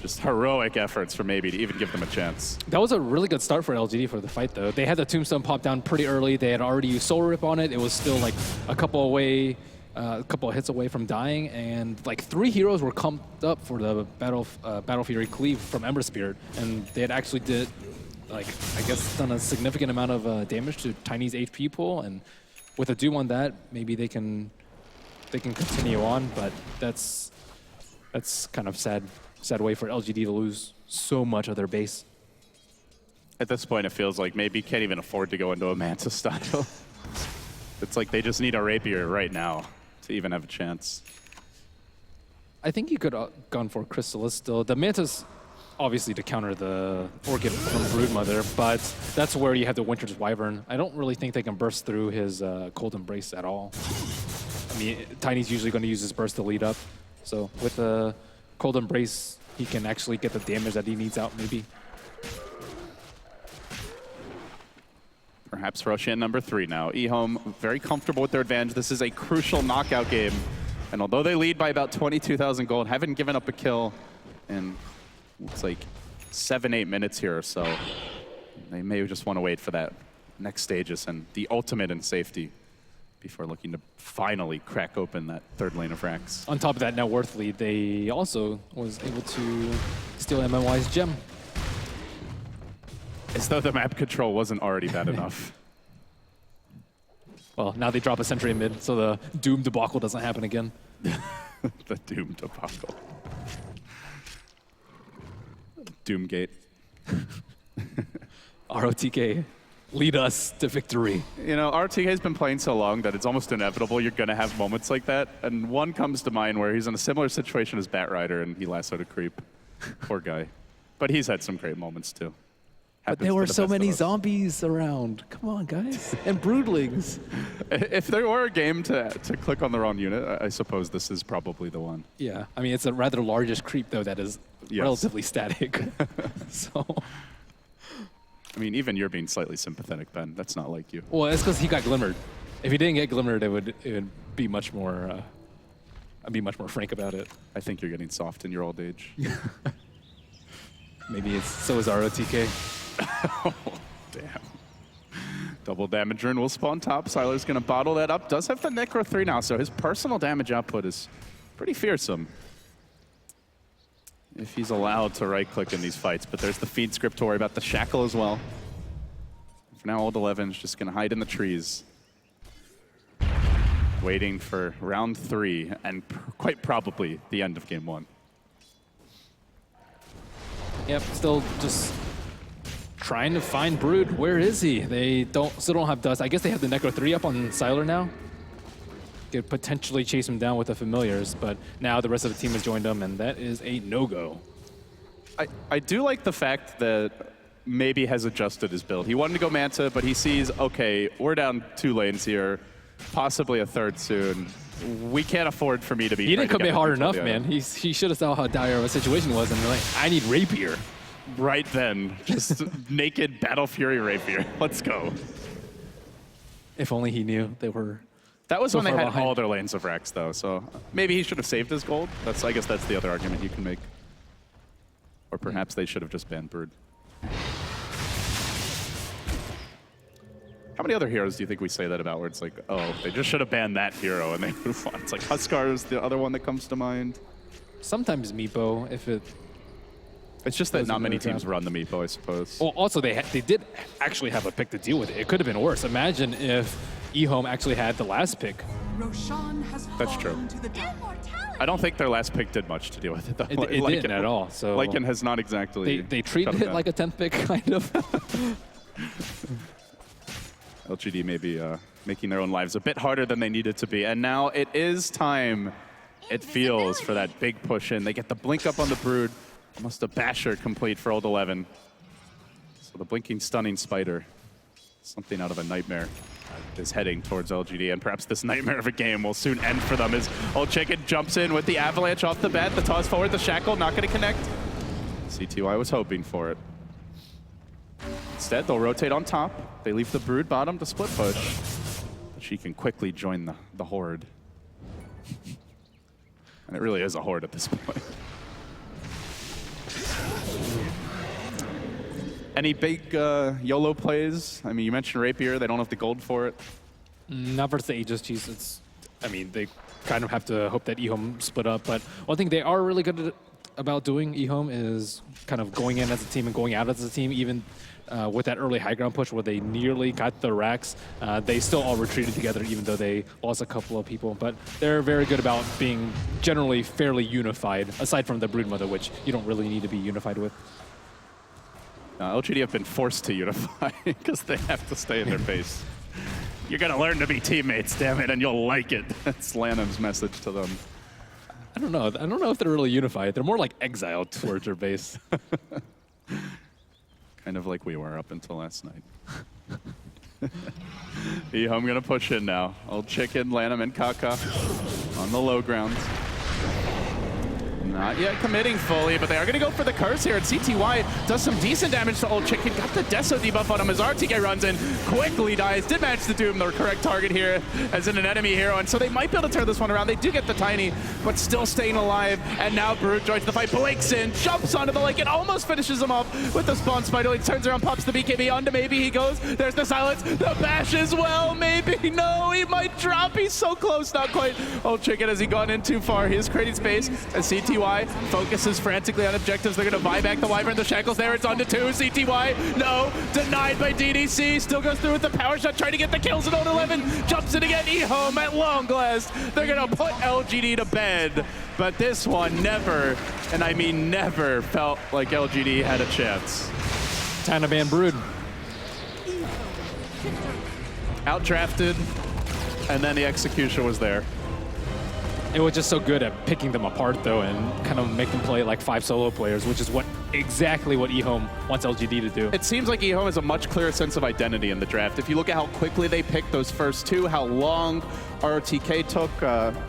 just heroic efforts for maybe to even give them a chance. That was a really good start for LGD for the fight, though. They had the Tombstone pop down pretty early. They had already used Soul Rip on it. It was still like a couple of hits away from dying, and like 3 heroes were comped up for the Battle Fury Cleave from Ember Spirit, and they had actually did, like, I guess, done a significant amount of damage to Tiny's HP pool, and with a Doom on that, maybe they can continue on, but that's kind of sad way for LGD to lose so much of their base. At this point, it feels like maybe can't even afford to go into a Manta style. It's like they just need a Rapier right now to even have a chance. I think you could have gone for Chrysalis still. The Manta's obviously to counter the Orchid from Broodmother, but that's where you have the Winter's Wyvern. I don't really think they can burst through his Cold Embrace at all. I mean, Tiny's usually going to use his burst to lead up. So with the Cold Embrace, he can actually get the damage that he needs out, maybe. Perhaps Roshan number 3 now. eHome very comfortable with their advantage. This is a crucial knockout game. And although they lead by about 22,000 gold, haven't given up a kill in, looks like 7-8 minutes here or so. They may just want to wait for that next stages and the ultimate in safety before looking to finally crack open that 3rd lane of racks. On top of that net worth lead, they also was able to steal MMY's gem. As though the map control wasn't already bad enough. Well, now they drop a sentry in mid, so the Doom debacle doesn't happen again. The Doom debacle. Doomgate. ROTK, lead us to victory. You know, ROTK has been playing so long that it's almost inevitable you're going to have moments like that. And one comes to mind where he's in a similar situation as Batrider and he lassoed a creep. Poor guy. But he's had some great moments too. But there were so many zombies around. Come on, guys. And broodlings. If there were a game to click on the wrong unit, I suppose this is probably the one. Yeah, I mean, it's a rather largest creep, though, that is relatively static. So, I mean, even you're being slightly sympathetic, Ben. That's not like you. Well, it's because he got glimmered. If he didn't get glimmered, it would be much more. I'd be much more frank about it. I think you're getting soft in your old age. Maybe so is ROTK. Oh, damn. Double damage rune will spawn top. Siler's going to bottle that up. Does have the Necro 3 now, so his personal damage output is pretty fearsome if he's allowed to right-click in these fights. But there's the feed script to worry about, the Shackle as well. For now, Old 11's just going to hide in the trees, waiting for round 3 and quite probably the end of game 1. Yep, still just trying to find Brood. Where is he? They still don't have Dust. I guess they have the Necro 3 up on Siler now. Could potentially chase him down with the Familiars, but now the rest of the team has joined them, and that is a no-go. I do like the fact that maybe has adjusted his build. He wanted to go Manta, but he sees, okay, we're down 2 lanes here, possibly a 3rd soon. We can't afford for me to be. He didn't commit hard enough, man. He should have saw how dire of a situation was, and like, I need Rapier. Right then, just naked Battle Fury Rapier. Let's go. If only he knew they were. That was so when they had behind. all their lanes of Rex, though. So maybe he should have saved his gold. I guess that's the other argument you can make. Or perhaps they should have just banned Brood. How many other heroes do you think we say that about where it's like, oh, they just should have banned that hero and they move on? It's like Huskar is the other one that comes to mind. Sometimes Meepo, if it. It's just that not many teams run the Meepo, I suppose. Well, also they did actually have a pick to deal with it. It could have been worse. Imagine if eHome actually had the last pick. Roshan has That's true. fallen to the dark. I don't think their last pick did much to deal with it, though. It didn't at all. So Lycan has not exactly. They treated it like a 10th pick, kind of. LGD may be making their own lives a bit harder than they needed to be. And now it is time it feels for that big push in. They get the blink up on the Brood. Almost a basher complete for Old 11. So the blinking stunning spider, something out of a nightmare, is heading towards LGD, and perhaps this nightmare of a game will soon end for them as Old Chicken jumps in with the avalanche off the bat, the toss forward, the shackle, not going to connect. CTY was hoping for it. Instead, they'll rotate on top. They leave the Brood bottom to split push. But she can quickly join the Horde. And it really is a Horde at this point. Any big YOLO plays? I mean, you mentioned Rapier. They don't have the gold for it. Not versus the HSGs. I mean, they kind of have to hope that eHome split up. But one thing they are really good about doing, eHome, is kind of going in as a team and going out as a team. Even with that early high ground push where they nearly got the racks, they still all retreated together even though they lost a couple of people. But they're very good about being generally fairly unified, aside from the Broodmother, which you don't really need to be unified with. LGD have been forced to unify because they have to stay in their base. You're going to learn to be teammates, damn it, and you'll like it. That's Lanham's message to them. I don't know. I don't know if they're really unified. They're more like exiled towards their base. Kind of like we were up until last night. eHome going to push in now. Old Chicken, Lanham, and Kaka on the low ground. Not yet committing fully, but they are going to go for the curse here. And CTY does some decent damage to Old Chicken. Got the Deso debuff on him as RTK runs in. Quickly dies. Did manage to doom the correct target here as in an enemy hero. And so they might be able to turn this one around. They do get the Tiny, but still staying alive. And now Brood joins the fight. Breaks in, jumps onto the lake, and almost finishes him off with the Spawn Spider. He turns around, pops the BKB onto maybe. He goes. There's the silence. The bash as well. Maybe. No, he might drop. He's so close. Not quite. Old Chicken, has he gone in too far? He is creating space as CTY focuses frantically on objectives. They're going to buy back the Wyvern, the Shackles there. It's on to 2. CTY, no. Denied by DDC. Still goes through with the power shot, trying to get the kills at Old 11. Jumps in again. eHome at long last. They're going to put LGD to bed. But this one never, and I mean never, felt like LGD had a chance. Time to ban Brood. Outdrafted, and then the execution was there. It was just so good at picking them apart, though, and kind of make them play like 5 solo players, which is exactly what eHome wants LGD to do. It seems like eHome has a much clearer sense of identity in the draft. If you look at how quickly they picked those first 2, how long RTK took,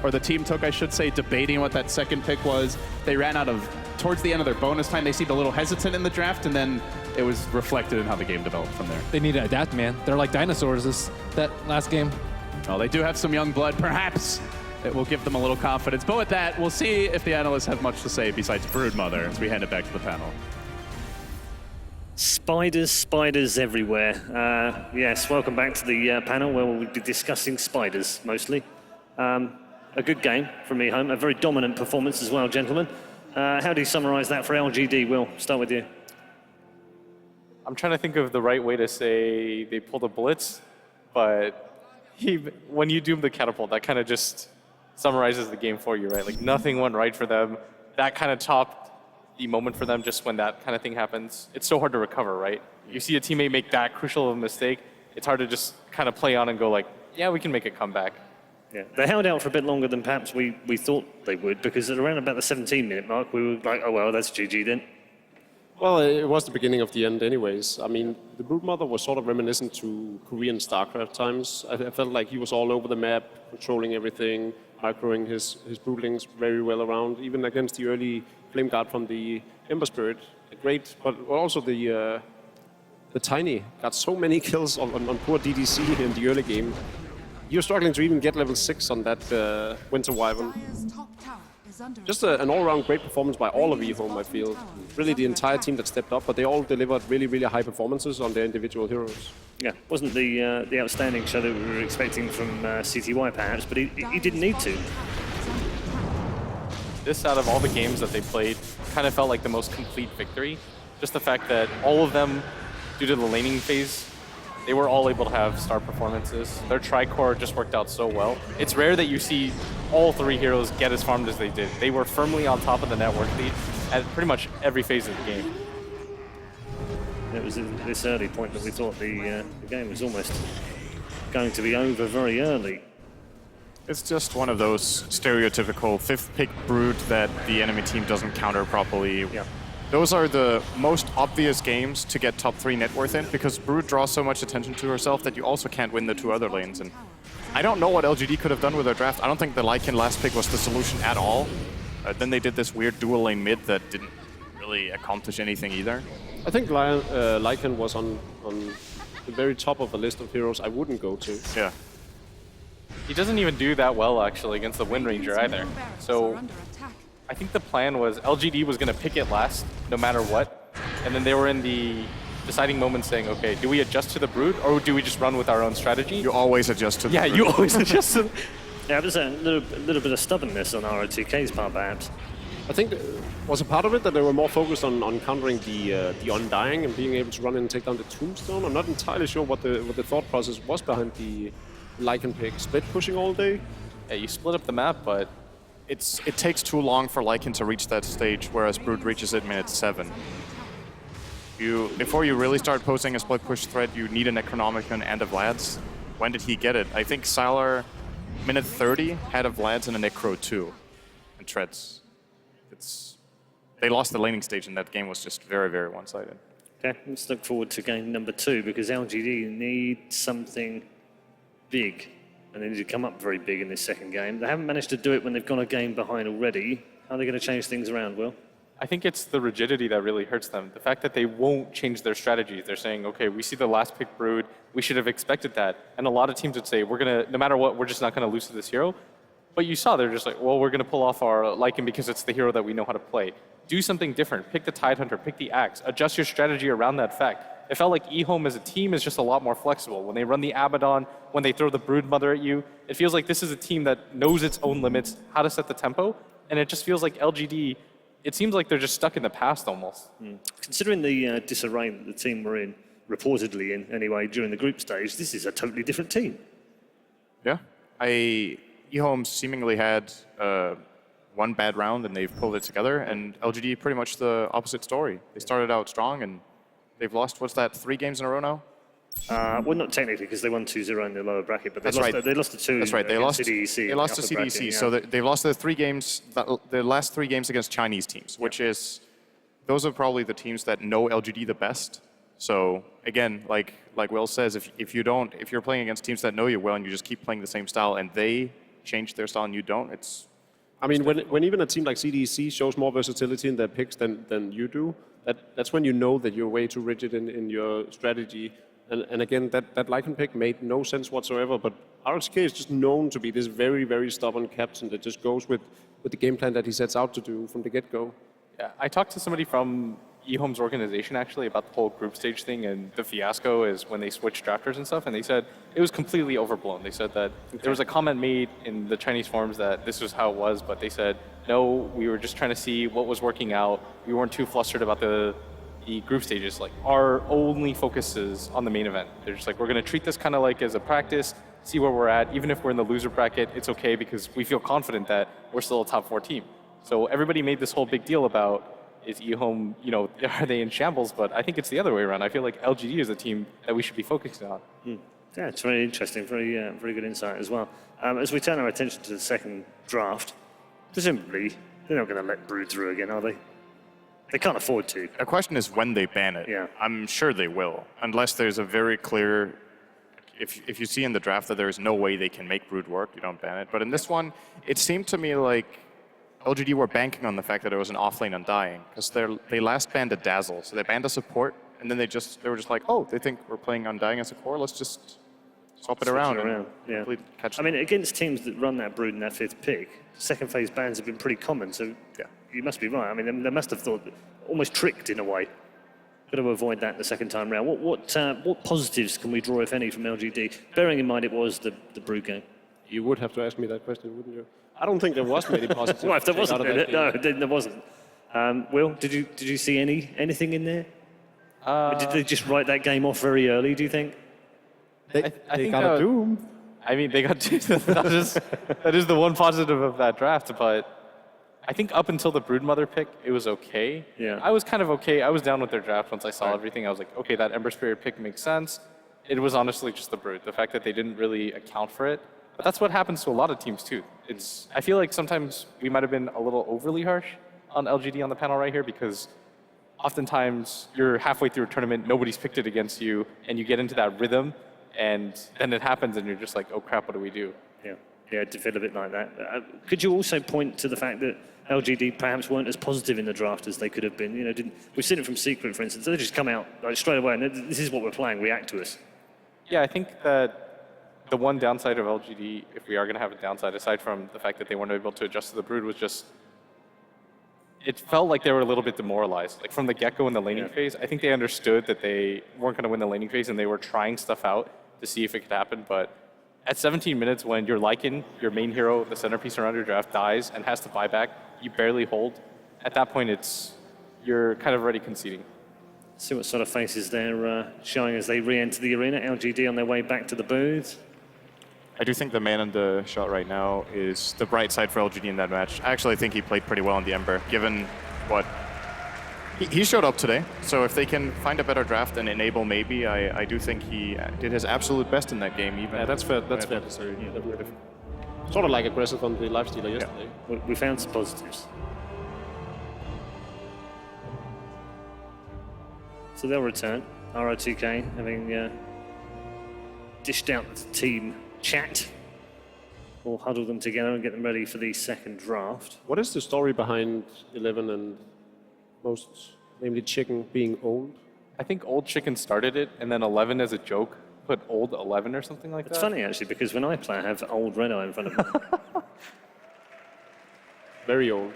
or the team took, I should say, debating what that second pick was. They ran out of, towards the end of their bonus time, they seemed a little hesitant in the draft, and then it was reflected in how the game developed from there. They need to adapt, man. They're like dinosaurs that last game. Well, they do have some young blood, perhaps. It will give them a little confidence. But with that, we'll see if the analysts have much to say besides Broodmother as we hand it back to the panel. Spiders everywhere. Yes, welcome back to the panel where we'll be discussing spiders mostly. A good game from eHome, a very dominant performance as well, gentlemen. How do you summarize that for LGD? Will, start with you. I'm trying to think of the right way to say they pulled a blitz, but when you doom the catapult, that kind of just summarizes the game for you, right? Like nothing went right for them. That kind of topped the moment for them just when that kind of thing happens. It's so hard to recover, right? You see a teammate make that crucial of a mistake, it's hard to just kind of play on and go like, yeah, we can make a comeback. Yeah, they held out for a bit longer than perhaps we thought they would, because at around about the 17-minute mark, we were like, oh, well, that's GG then. Well, it was the beginning of the end anyways. I mean, the Broodmother was sort of reminiscent to Korean StarCraft times. I felt like he was all over the map, controlling everything, microing his Broodlings very well around, even against the early Flame Guard from the Ember Spirit. Great, but also the Tiny got so many kills on poor DDC in the early game. You're struggling to even get level 6 on that Winter Wyvern. Just an all-around great performance by all of eHome, I feel. Really the entire team that stepped up, but they all delivered really, really high performances on their individual heroes. Yeah, wasn't the outstanding show that we were expecting from CTY perhaps, but he didn't need to. This, out of all the games that they played, kind of felt like the most complete victory. Just the fact that all of them, due to the laning phase, they were all able to have star performances. Their tri-core just worked out so well. It's rare that you see all 3 heroes get as farmed as they did. They were firmly on top of the network lead at pretty much every phase of the game. It was at this early point that we thought the game was almost going to be over very early. It's just one of those stereotypical fifth pick brood that the enemy team doesn't counter properly. Yeah. Those are the most obvious games to get top 3 net worth in, because Brood draws so much attention to herself that you also can't win the 2 other lanes. And I don't know what LGD could have done with their draft. I don't think the Lycan last pick was the solution at all. Then they did this weird dual lane mid that didn't really accomplish anything either. I think Lycan was on the very top of a list of heroes I wouldn't go to. Yeah. He doesn't even do that well, actually, against the Wind Ranger either. So I think the plan was LGD was going to pick it last, no matter what. And then they were in the deciding moment saying, okay, do we adjust to the Brood, or do we just run with our own strategy? You always adjust to the Brood. Yeah, you always adjust to Yeah, there's a little bit of stubbornness on ROTK's part, perhaps. I think was a part of it that they were more focused on countering the Undying and being able to run in and take down the Tombstone. I'm not entirely sure what the thought process was behind the Lycan pick. Split pushing all day? Yeah, you split up the map, but it takes too long for Lycan to reach that stage, whereas Brood reaches it minute 7. Before you really start posing a split push threat, you need a Necronomicon and a Vlad's. When did he get it? I think Sylar, minute 30, had a Vlad's and a Necro 2. And Treads. They lost the laning stage, and that game was just very, very one-sided. Okay, let's look forward to game number 2, because LGD need something big. And they need to come up very big in this second game. They haven't managed to do it when they've gone a game behind already. How are they going to change things around, Will? I think it's the rigidity that really hurts them. The fact that they won't change their strategies. They're saying, okay, we see the last pick Brood, we should have expected that. And a lot of teams would say, we're going to, no matter what, we're just not going to lose to this hero. But you saw, they're just like, well, we're going to pull off our Lycan because it's the hero that we know how to play. Do something different. Pick the Tidehunter, pick the Axe, adjust your strategy around that fact. It felt like eHome as a team is just a lot more flexible. When they run the Abaddon, when they throw the Brood Mother at you, it feels like this is a team that knows its own limits, how to set the tempo, and it just feels like LGD, it seems like they're just stuck in the past almost. Considering the disarray that the team were in, reportedly in anyway, during the group stage, this is a totally different team. Yeah. eHome seemingly had one bad round and they've pulled it together, and LGD pretty much the opposite story. They started out strong and they've lost, what's that, 3 games in a row now? Well, not technically, because they won 2-0 in the lower bracket, but That's right. They lost to 2. That's right. They lost. CDEC. They lost to CDEC. Bracket, yeah. So they've lost the 3 games. The last 3 games against Chinese teams, which is, those are probably the teams that know LGD the best. So again, like Will says, if you're playing against teams that know you well and you just keep playing the same style and they change their style and you don't, it's. I mean, when even a team like CDEC shows more versatility in their picks than you do, that's when you know that you're way too rigid in your strategy. And again, that Lycan pick made no sense whatsoever, but RTK is just known to be this very, very stubborn captain that just goes with the game plan that he sets out to do from the get-go. Yeah, I talked to somebody from eHome's organization actually about the whole group stage thing, and the fiasco is when they switched drafters and stuff, and they said it was completely overblown. They said that there was a comment made in the Chinese forums that this was how it was, but they said, no, we were just trying to see what was working out. We weren't too flustered about the group stages. Like, our only focus is on the main event. They're just like, we're going to treat this kind of like as a practice, see where we're at. Even if we're in the loser bracket, it's okay because we feel confident that we're still a top 4 team. So everybody made this whole big deal about, is eHome, are they in shambles? But I think it's the other way around. I feel like LGD is a team that we should be focusing on. Yeah, it's very interesting, very good insight as well. As we turn our attention to the second draft, presumably they're not going to let Brood through again, are they? They can't afford to. The question is when they ban it. Yeah. I'm sure they will, unless there's a very clear. If you see in the draft that there is no way they can make Brood work, you don't ban it. But in this one, it seemed to me like LGD were banking on the fact that there was an offlane Undying, because they last banned a Dazzle, so they banned a support, and then they were just like, oh, they think we're playing Undying as a core, let's just swap it around. Yeah. Catch I mean, against teams that run that Brood in that 5th pick, second phase bans have been pretty common, so yeah. You must be right. I mean, they must have thought, almost tricked in a way. Got to avoid that the second time round. What positives can we draw, if any, from LGD? Bearing in mind it was the Brood game. You would have to ask me that question, wouldn't you? I don't think there was many positives. Well, if there wasn't, no, there wasn't. Will, did you see anything in there? Did they just write that game off very early, do you think? I think got doomed. I mean, they got doomed. that is the one positive of that draft, but I think up until the Broodmother pick, it was okay. Yeah. I was kind of okay. I was down with their draft once I saw everything. I was like, okay, that Ember Spirit pick makes sense. It was honestly just the Brood. The fact that they didn't really account for it But that's what happens to a lot of teams too. I feel like sometimes we might have been a little overly harsh on LGD on the panel right here because oftentimes you're halfway through a tournament, nobody's picked it against you, and you get into that rhythm, and then it happens, and you're just like, oh crap, what do we do? Yeah, to feel a bit like that. Could you also point to the fact that LGD perhaps weren't as positive in the draft as they could have been? You know, we've seen it from Secret, for instance. They just come out like, straight away, and this is what we're playing. React to us. Yeah, I think that the one downside of LGD, if we are going to have a downside, aside from the fact that they weren't able to adjust to the Brood, was just it felt like they were a little bit demoralized. Like from the get-go in the laning phase, I think they understood that they weren't going to win the laning phase, and they were trying stuff out to see if it could happen. But at 17 minutes, when your Lycan, your main hero, the centerpiece around your draft, dies and has to buy back, you barely hold. At that point, you're kind of already conceding. See what sort of faces they're showing as they re-enter the arena. LGD on their way back to the booth. I do think the man on the shot right now is the bright side for LGD in that match. I actually think he played pretty well on the Ember, given what he showed up today. So if they can find a better draft and enable maybe, I do think he did his absolute best in that game. Even yeah, that's fair. That's fair to say. Sort of like aggressive on the lifestealer yesterday. Yeah. We found some positives. So they'll return. ROTK having dished out the team chat. We'll huddle them together and get them ready for the second draft. What is the story behind 11 and most, namely Chicken, being old? I think Old Chicken started it, and then 11 as a joke put Old 11 or something like that. It's funny actually, because when I play, I have Old Red Eye in front of me. Very old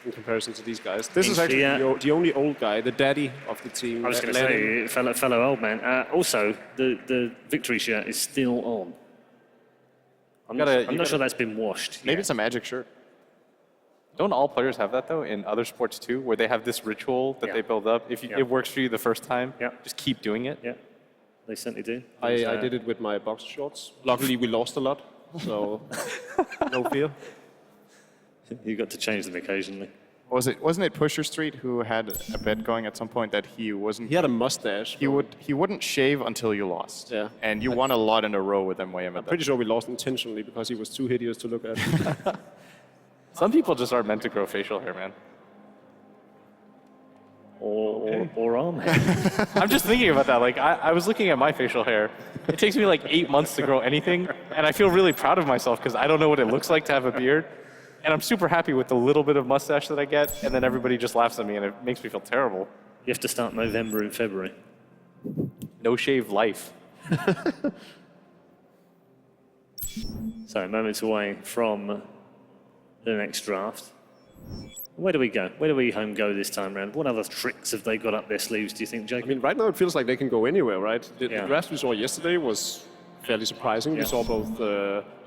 in comparison to these guys. This is actually the only old guy, the daddy of the team. I was going to say, fellow old man. Also, the victory shirt is still on. I'm not sure that's been washed. Maybe it's a magic shirt. Don't all players have that, though, in other sports, too, where they have this ritual that they build up? If it works for you the first time, just keep doing it. Yeah, they certainly do. I did it with my boxer shorts. Luckily, we lost a lot, so no fear. You got to change them occasionally. Wasn't it Pusher Street who had a bet going at some point that he wasn't? He had a mustache. He wouldn't shave until you lost. Yeah. And you won a lot in a row with MYM. I'm pretty sure we lost intentionally because he was too hideous to look at. Some people just aren't meant to grow facial hair, man. Or arm hair. I'm just thinking about that. Like, I was looking at my facial hair. It takes me like 8 months to grow anything, and I feel really proud of myself because I don't know what it looks like to have a beard. And I'm super happy with the little bit of mustache that I get, and then everybody just laughs at me, and it makes me feel terrible. You have to start November and February. No shave life. So, moments away from the next draft. Where do we go? Where do we home go this time round? What other tricks have they got up their sleeves, do you think, Jacob? I mean, right now it feels like they can go anywhere, right? The draft we saw yesterday was fairly surprising. We saw both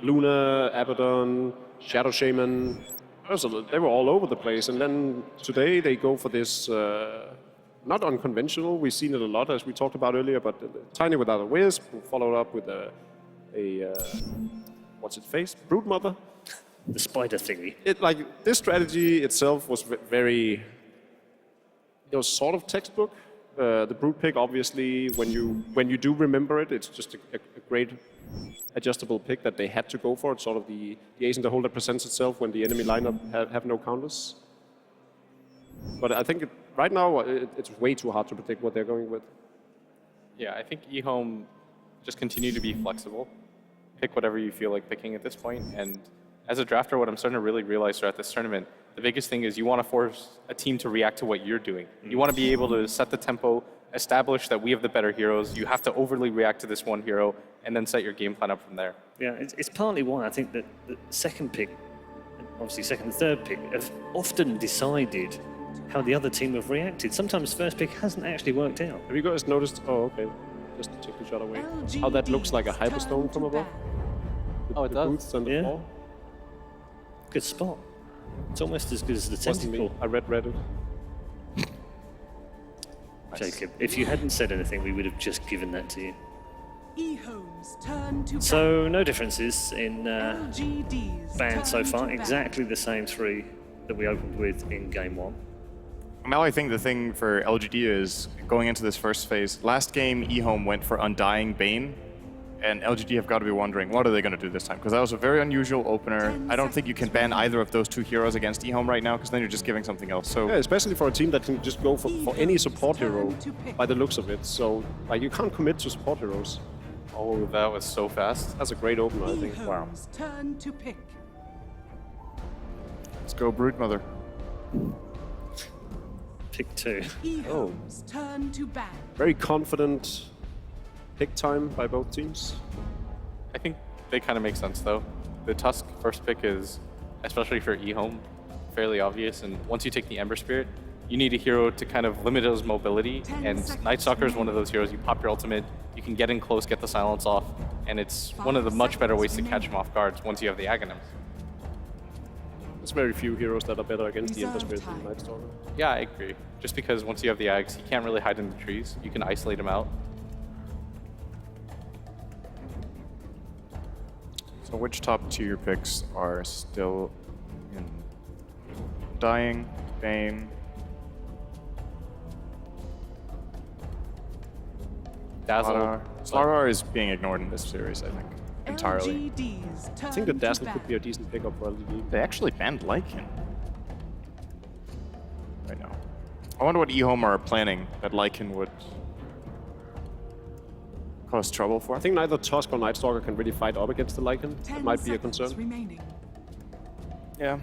Luna, Abaddon, Shadow Shaman. They were all over the place. And then today they go for this, not unconventional. We've seen it a lot, as we talked about earlier, but Tiny without a Wisp, followed up with a what's it face? Broodmother? The spider thingy. This strategy itself was very, it was sort of textbook. The Brood pick, obviously, when you do remember it, it's just a great adjustable pick that they had to go for. It's sort of the ace in the hole that presents itself when the enemy lineup have no counters. But I think right now it's way too hard to predict what they're going with. Yeah, I think eHome just continue to be flexible. Pick whatever you feel like picking at this point. And as a drafter, what I'm starting to really realize throughout this tournament, the biggest thing is you want to force a team to react to what you're doing. You want to be able to set the tempo, establish that we have the better heroes. You have to overly react to this one hero, and then set your game plan up from there. Yeah, it's partly why I think that the second pick, obviously second and third pick, have often decided how the other team have reacted. Sometimes first pick hasn't actually worked out. Have you guys noticed, okay, just to take the shot away, how that looks like a hyperstone from above? Oh, it does? Boots and the floor. Good spot. It's almost as good as the Wasn't me. tentacle. I read it. Jacob, if you hadn't said anything, we would have just given that to you. eHome's turn to So no differences in LGD's band turn so far. to Exactly the same three that we opened with in game one. Now I think the thing for LGD is going into this first phase. Last game, eHome went for Undying Bane, And LGD have got to be wondering, what are they going to do this time? Because that was a very unusual opener. I don't think you can ban either of those two heroes against eHome right now, because then you're just giving something else. So yeah, especially for a team that can just go for any support hero by the looks of it. So like you can't commit to support heroes. Oh, that was so fast. That's a great opener, I think. Wow. Turn to pick. Let's go Broodmother. Pick 2. eHome's turn to ban. Very confident pick time by both teams. I think they kind of make sense though. The Tusk first pick is, especially for eHome, fairly obvious. And once you take the Ember Spirit, you need a hero to kind of limit his mobility. And Night Stalker is one of those heroes. You pop your ultimate, you can get in close, get the silence off, and it's one of the much better ways to catch him off guard once you have the Aghanim. There's very few heroes that are better against the Ember Spirit than Night Stalker. Yeah, I agree. Just because once you have the Ags, he can't really hide in the trees. You can isolate him out. So which top tier picks are still in? Dying, Bane, Dazzle. Slardar is being ignored in this series, I think, entirely. I think that Dazzle could be a decent pickup for LGD. They actually banned Lycan right now. I wonder what eHome are planning that Lycan would cause trouble for. I think neither Tusk or Night Stalker can really fight up against the Lycan. That might be a concern. Remaining. Yeah.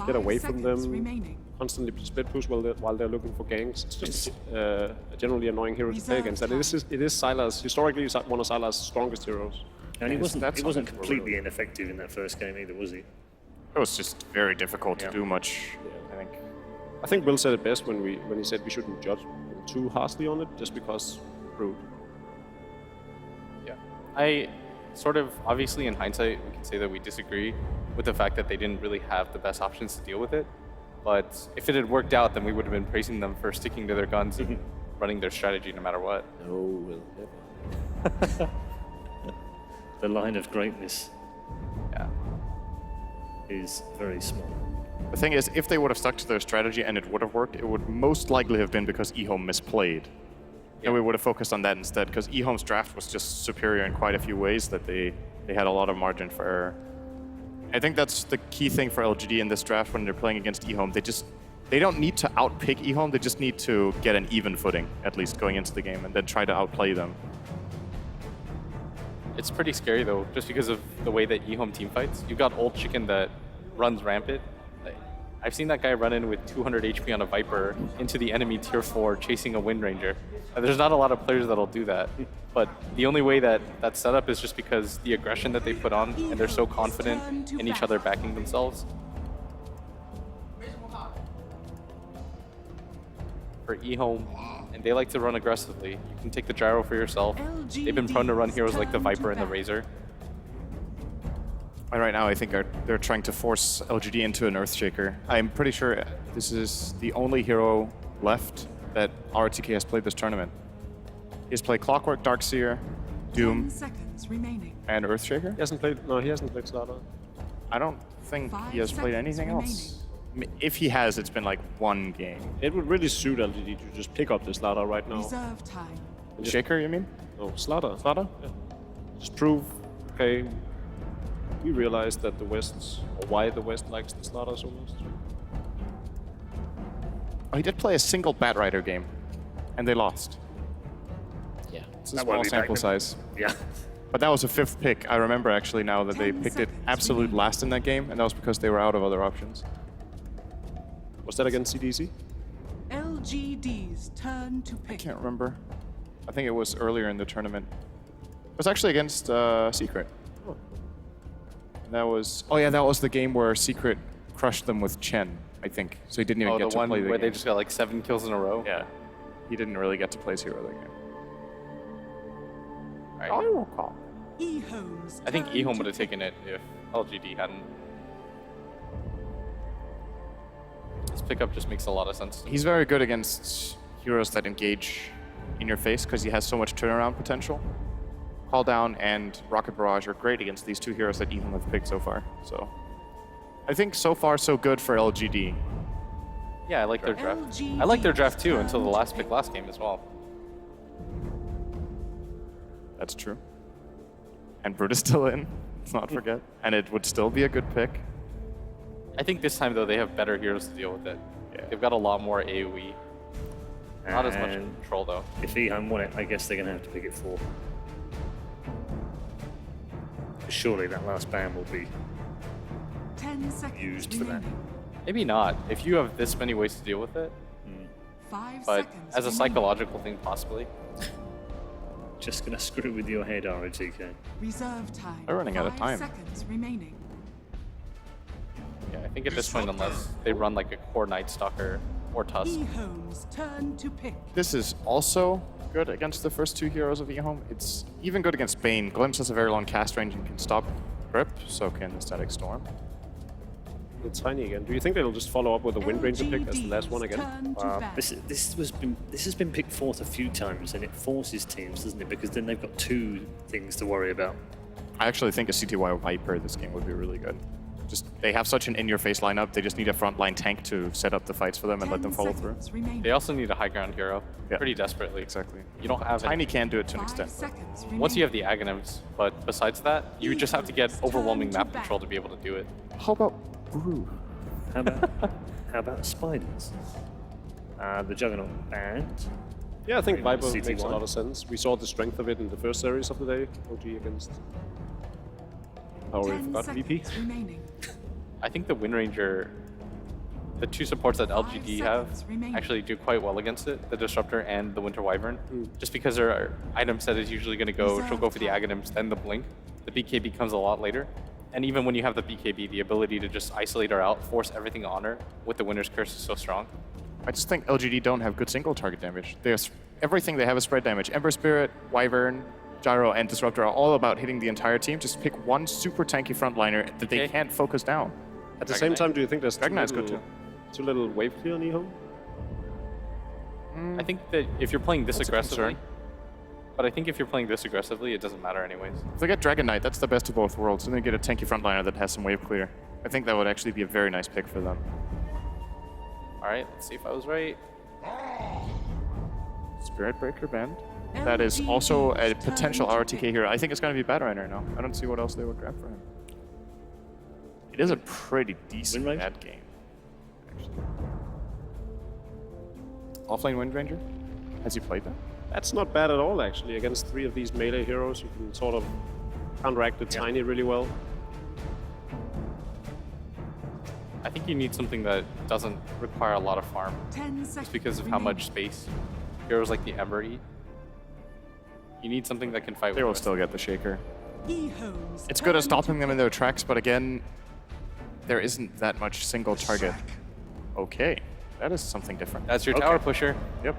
Get away from them. Remaining. Constantly split push while they're looking for ganks. It's just a generally annoying hero to play against. And it is Sylas, historically one of Sylas' strongest heroes. And he wasn't completely ineffective in that first game either, was he? It was just very difficult to do much, I think. I think Will said it best when he said we shouldn't judge too harshly on it, just because rude. Yeah. I sort of, obviously in hindsight, we can say that we disagree with the fact that they didn't really have the best options to deal with it. But if it had worked out, then we would have been praising them for sticking to their guns and running their strategy no matter what. No, Will, never. The line of greatness is very small. The thing is, if they would have stuck to their strategy and it would have worked, it would most likely have been because eHome misplayed. And we would have focused on that instead, because eHome's draft was just superior in quite a few ways that they had a lot of margin for error. I think that's the key thing for LGD in this draft when they're playing against eHome. They don't need to outpick eHome, they just need to get an even footing, at least going into the game, and then try to outplay them. It's pretty scary though, just because of the way that eHome team fights. You've got Old Chicken that runs rampant. I've seen that guy run in with 200 HP on a Viper into the enemy tier 4 chasing a Wind Ranger. There's not a lot of players that'll do that, but the only way that that's set up is just because the aggression that they put on, and they're so confident in each other backing themselves. For eHome, and they like to run aggressively. You can take the gyro for yourself. They've been prone to run heroes like the Viper and the Razor. And right now, I think they're trying to force LGD into an Earthshaker. I'm pretty sure this is the only hero left that RTK has played this tournament. He has played Clockwork, Darkseer, Doom, and Earthshaker. He hasn't played Slaughter. I don't think he has played anything else. I mean, if he has, it's been like one game. It would really suit LGD to just pick up the Slaughter right now. Reserve time. Shaker, you mean? No, Slaughter. Slaughter? Yeah. Just prove, okay, we realized that the West, or why the West likes the Slaughter so much. Oh, he did play a single Batrider game, and they lost. Yeah. It's a small sample size. Yeah. But that was a 5th pick. I remember actually now that they picked it absolute last in that game, and that was because they were out of other options. Was that against CDC? LGD's turn to pick. I can't remember. I think it was earlier in the tournament. It was actually against Secret. Oh. And that was, oh yeah, that was the game where Secret crushed them with Chen, I think. So he didn't even get to play the game. Oh, the one where they just got like 7 kills in a row? Yeah. He didn't really get to play Zero that game. Right. I recall. I think eHome would have taken it if LGD hadn't. This pickup just makes a lot of sense. He's very good against heroes that engage in your face because he has so much turnaround potential. Call Down and Rocket Barrage are great against these two heroes that eHome have picked so far. So I think so far so good for LGD. Yeah, I like their draft. I like their draft too until the last pick last game as well. That's true. And Brute is still in, let's not forget. And it would still be a good pick. I think this time, though, they have better heroes to deal with it. Yeah. They've got a lot more AoE. Not as much And control, though. If eHome want it, I guess they're going to have to pick it 4. Surely that last ban will be 10 seconds used for that. remaining. Maybe not. If you have this many ways to deal with it, 5 but seconds as a remaining. psychological thing, possibly. Just going to screw with your head, ROTK. Reserve time. They're running out of 5 time. seconds remaining. Yeah, I think at this point, unless they run like a core Night Stalker or Tusk. eHome's turn to pick. This is also good against the first 2 heroes of eHome. It's even good against Bane. Glimpse has a very long cast range and can stop Grip, so can the Static Storm. The Tiny again. Do you think they'll just follow up with a Wind Ranger pick as the last one again? Turn to ban. This has been picked 4th a few times, and it forces teams, doesn't it? Because then they've got 2 things to worry about. I actually think a CTY Viper this game would be really good. Just they have such an in-your-face lineup. They just need a frontline tank to set up the fights for them and let them follow through. They also need a high ground hero Yeah. pretty desperately. Exactly. You don't have Tiny any. can do it to an 5 extent. seconds Once you remaining. have the Aghanims, but besides that, you just have to get overwhelming map control to be able to do it. How about Brew? How about spiders? The Juggernaut banned. Yeah, I think Viper CTY. makes a lot of sense. We saw the strength of it in the first series of the day, OG against... Oh, we 10 forgot VP. seconds remaining. I think the Wind Ranger, the 2 supports that LGD have, seconds remaining. actually do quite well against it, the Disruptor and the Winter Wyvern. Just because their item set is usually going to go, she'll go for the Aghanims, then the Blink. The BKB comes a lot later. And even when you have the BKB, the ability to just isolate her out, force everything on her with the Winter's Curse is so strong. I just think LGD don't have good single target damage. There's everything they have is spread damage. Ember Spirit, Wyvern, Gyro, and Disruptor are all about hitting the entire team. Just pick one super tanky frontliner that they can't focus down. At the same time, do you think there's Dragon Knight's good too little wave clear on eHome? I think that if you're playing this That's a aggressively, concern. but I think if you're playing this aggressively, it doesn't matter anyways. If they get Dragon Knight, that's the best of both worlds. And then get a tanky frontliner that has some wave clear. I think that would actually be a very nice pick for them. All right, let's see if I was right. Spirit Breaker banned. That is also a potential RTK hero. I think it's going to be Batrunner now. I don't see what else they would grab for him. It is a pretty decent bad game, actually. Offlane Wind Ranger? Has he played that? That's not bad at all, actually. Against 3 of these melee heroes, you can sort of counteract the Tiny really well. I think you need something that doesn't require a lot of farm. 10 Just seconds because of how much space heroes like the Ember eat. You need something that can fight They with will the still get the Shaker. eHome's It's good at turn stopping to them in their tracks, but again, there isn't that much single target. Okay, that is something different. That's your tower pusher. Yep.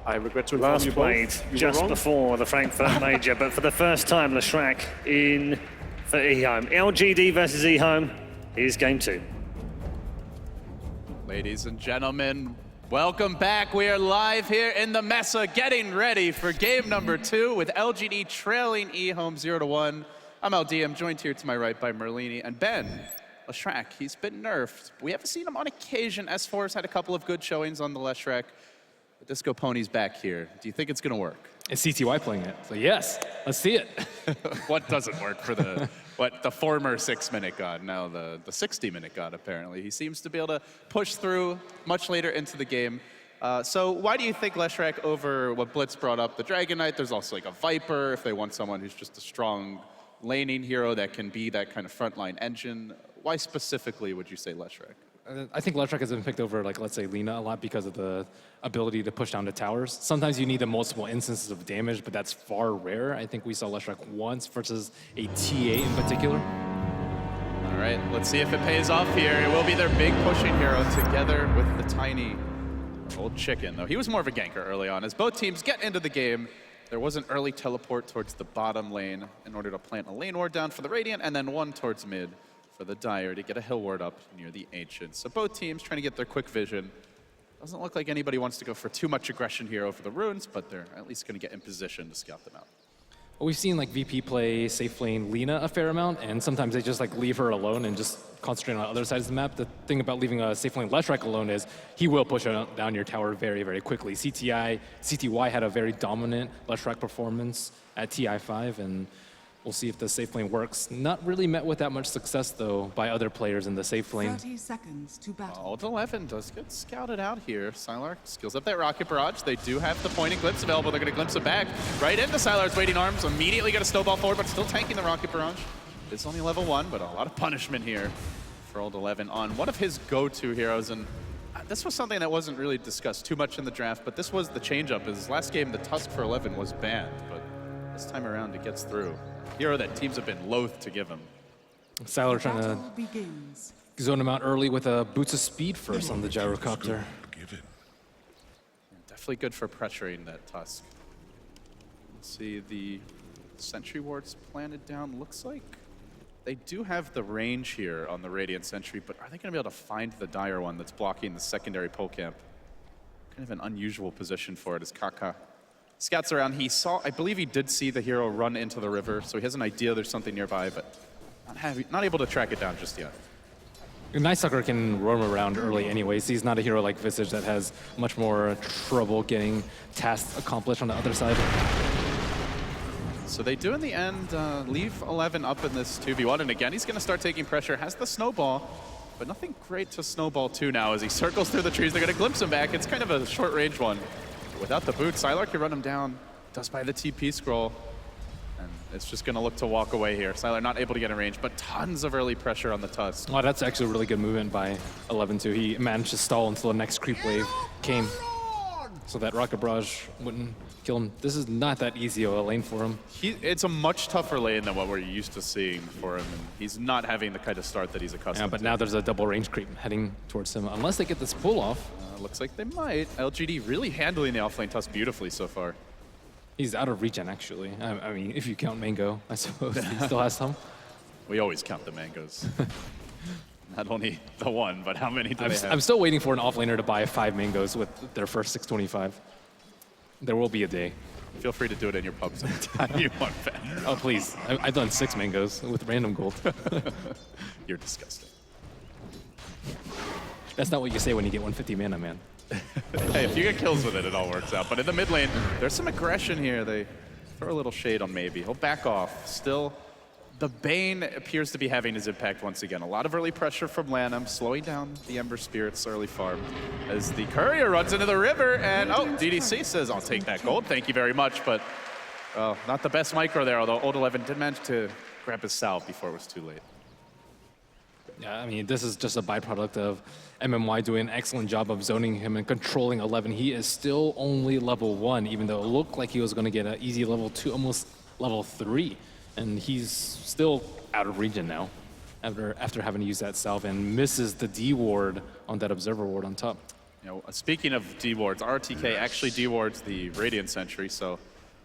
I regret to inform Last you played both. You were just wrong. before the Frankfurt Major, but for the first time, Leshrac in for eHome. LGD versus eHome is game 2. Ladies and gentlemen, welcome back. We are live here in the Mesa, getting ready for game number 2 with LGD trailing eHome 0-1. I'm LD. I'm joined here to my right by Merlini and Ben. Leshrac, he's been nerfed. We haven't seen him on occasion. S4's had a couple of good showings on the Leshrac. The Disco Pony's back here. Do you think it's going to work? It's CTY playing it, so yes, let's see it. What doesn't work for the former 6-minute god, now the 60-minute god, apparently. He seems to be able to push through much later into the game. So why do you think Leshrac over what Blitz brought up, the Dragon Knight? There's also like a Viper if they want someone who's just a strong laning hero that can be that kind of frontline engine. Why specifically would you say Leshrac? I think Leshrac has been picked over, like, let's say, Lina a lot because of the ability to push down to towers. Sometimes you need the multiple instances of damage, but that's far rare. I think we saw Leshrac once versus a TA in particular. All right, let's see if it pays off here. It will be their big pushing hero together with the tiny old chicken, though. He was more of a ganker early on. As both teams get into the game, there was an early teleport towards the bottom lane in order to plant a lane ward down for the Radiant, and then one towards mid for the Dire to get a hill ward up near the Ancient. So both teams trying to get their quick vision. Doesn't look like anybody wants to go for too much aggression here over the runes, but they're at least going to get in position to scout them out. we've seen like VP play safe lane Lina a fair amount, and sometimes they just like leave her alone and just concentrate on the other sides of the map. The thing about leaving a safe lane Leshrac alone is he will push down your tower very, very quickly. CTY had a very dominant Leshrac performance at TI5, and we'll see if the safe lane works. Not really met with that much success, though, by other players in the safe lane. 30 seconds to battle. Old 11 does get scouted out here. Sylar skills up that rocket barrage. They do have the point and glimpse available. They're going to glimpse it back right into Sylar's waiting arms. Immediately got a snowball forward, but still tanking the rocket barrage. It's only level 1, but a lot of punishment here for Old 11 on one of his go-to heroes. And this was something that wasn't really discussed too much in the draft, but this was the change-up. His last game, the Tusk for 11 was banned, but this time around it gets through. Hero that teams have been loath to give him. Sylar trying to zone him out early with a Boots of Speed first on the gyrocopter. Definitely good for pressuring that Tusk. Let's see, the Sentry Ward's planted down. Looks like they do have the range here on the Radiant Sentry, but are they going to be able to find the Dire one that's blocking the secondary pole camp? Kind of an unusual position for it as Kaka scouts around. He saw, I believe he did see the hero run into the river, so he has an idea there's something nearby, but not able to track it down just yet. Night Stalker can roam around early anyways. He's not a hero like Visage that has much more trouble getting tasks accomplished on the other side. So they do in the end leave 11 up in this 2v1, and again he's going to start taking pressure, has the snowball, but nothing great to snowball to now as he circles through the trees. They're going to glimpse him back. It's kind of a short range one. Without the boot, Sylar can run him down, does buy the TP scroll, and it's just going to look to walk away here. Sylar not able to get in range, but tons of early pressure on the Tusk. Oh, that's actually a really good movement by 11 too. He managed to stall until the next creep wave came, so that rocket barrage wouldn't kill him. This is not that easy of a lane for him. It's a much tougher lane than what we're used to seeing for him, and he's not having the kind of start that he's accustomed to. Yeah, but now there's a double range creep heading towards him, unless they get this pull off. Looks like they might. LGD really handling the offlane Tusk beautifully so far. He's out of regen, actually. I mean, if you count Mango, I suppose he still has some. We always count the mangoes. Not only the one, but how many do they have? I'm still waiting for an offlaner to buy 5 mangoes with their first 625. There will be a day. Feel free to do it in your pubs anytime you want, Ben. Oh, please. I've done 6 mangoes with random gold. You're disgusting. That's not what you say when you get 150 mana, man. Hey, if you get kills with it, it all works out. But in the mid lane, there's some aggression here. They throw a little shade on Maybe. He'll back off. Still, the Bane appears to be having his impact once again. A lot of early pressure from Lanham, slowing down the Ember Spirit's early farm. As the Courier runs into the river, and oh, DDC says, I'll take that gold, thank you very much. But not the best micro there, although Old 11 did manage to grab his salve before it was too late. Yeah, I mean, this is just a byproduct of MMY doing an excellent job of zoning him and controlling 11. He is still only level 1, even though it looked like he was going to get an easy level 2, almost level 3. And he's still out of region now after having to use that salve and misses the D ward on that Observer ward on top. You know, speaking of D wards, RTK actually D wards the Radiant Sentry, so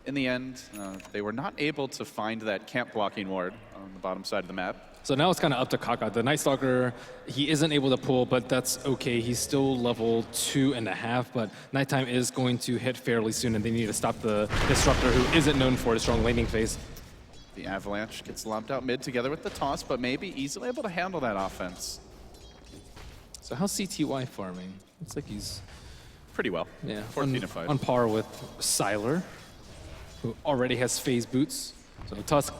in the end, they were not able to find that camp blocking ward on the bottom side of the map. So now it's kind of up to Kaka. The Night Stalker, he isn't able to pull, but that's okay. He's still level 2.5, but Nighttime is going to hit fairly soon, and they need to stop the Disruptor, who isn't known for his strong laning phase. The Avalanche gets lobbed out mid together with the toss, but maybe easily able to handle that offense. So how's CTY farming? Looks like he's pretty well. Yeah, 14-5. On par with Sylar, who already has phase boots. So Tusk,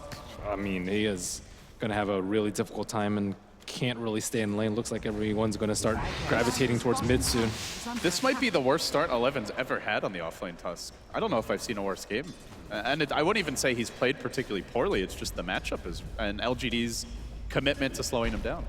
I mean, he is going to have a really difficult time and can't really stay in lane. Looks like everyone's going to start gravitating towards mid soon. This might be the worst start 11's ever had on the offlane Tusk. I don't know if I've seen a worse game. And I wouldn't even say he's played particularly poorly. It's just the matchup and LGD's commitment to slowing him down.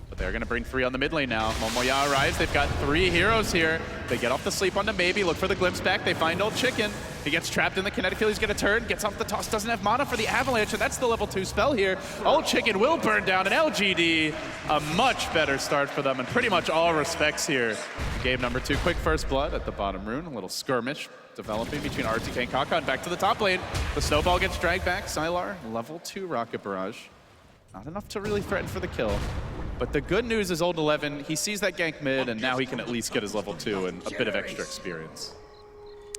But they're going to bring 3 on the mid lane now. Momoya arrives. They've got 3 heroes here. They get off the sleep onto Maybe, look for the glimpse back. They find Old Chicken. He gets trapped in the kinetic field. He's going to turn, gets off the toss, doesn't have mana for the Avalanche, and that's the level 2 spell here. Old Chicken will burn down an LGD. A much better start for them in pretty much all respects here. Game number 2, quick first blood at the bottom rune. A little skirmish developing between RTK and Kaka, and back to the top lane. The snowball gets dragged back. Sylar, level 2 rocket barrage. Not enough to really threaten for the kill. But the good news is Old 11, he sees that gank mid, and now he can at least get his level 2 and a bit of extra experience.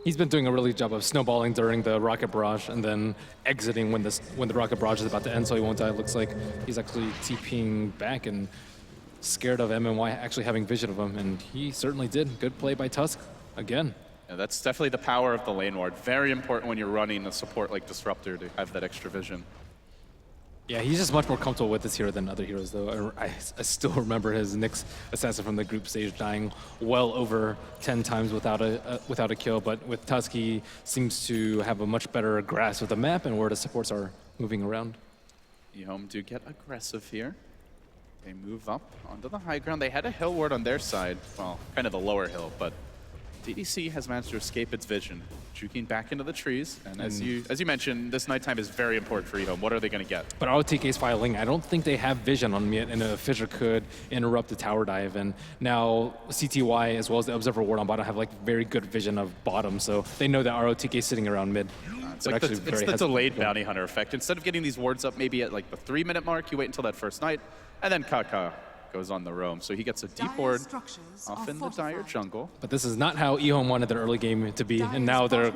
He's been doing a really good job of snowballing during the rocket barrage and then exiting when the rocket barrage is about to end, so he won't die. It looks like he's actually TPing back and scared of MMY actually having vision of him, and he certainly did. Good play by Tusk again. Yeah, that's definitely the power of the lane ward. Very important when you're running a support like Disruptor to have that extra vision. Yeah, he's just much more comfortable with this hero than other heroes, though. I still remember his Nyx assassin from the group stage dying well over 10 times without a kill, but with Tusk, he seems to have a much better grasp of the map and where the supports are moving around. eHome do get aggressive here. They move up onto the high ground. They had a hill ward on their side, well, kind of the lower hill, but DDC has managed to escape its vision, juking back into the trees. And as you mentioned, this nighttime is very important for eHome. What are they going to get? But ROTK's filing, I don't think they have vision on me, and a fissure could interrupt the tower dive. And now CTY as well as the Observer Ward on bottom have like very good vision of bottom, so they know that ROTK is sitting around mid. It's like it's the delayed bounty hunter effect. Instead of getting these wards up maybe at like the 3-minute mark, you wait until that first night, and then Kaka goes on the roam. So he gets a deep ward off in the Dire jungle. But this is not how eHome wanted their early game to be, and now they're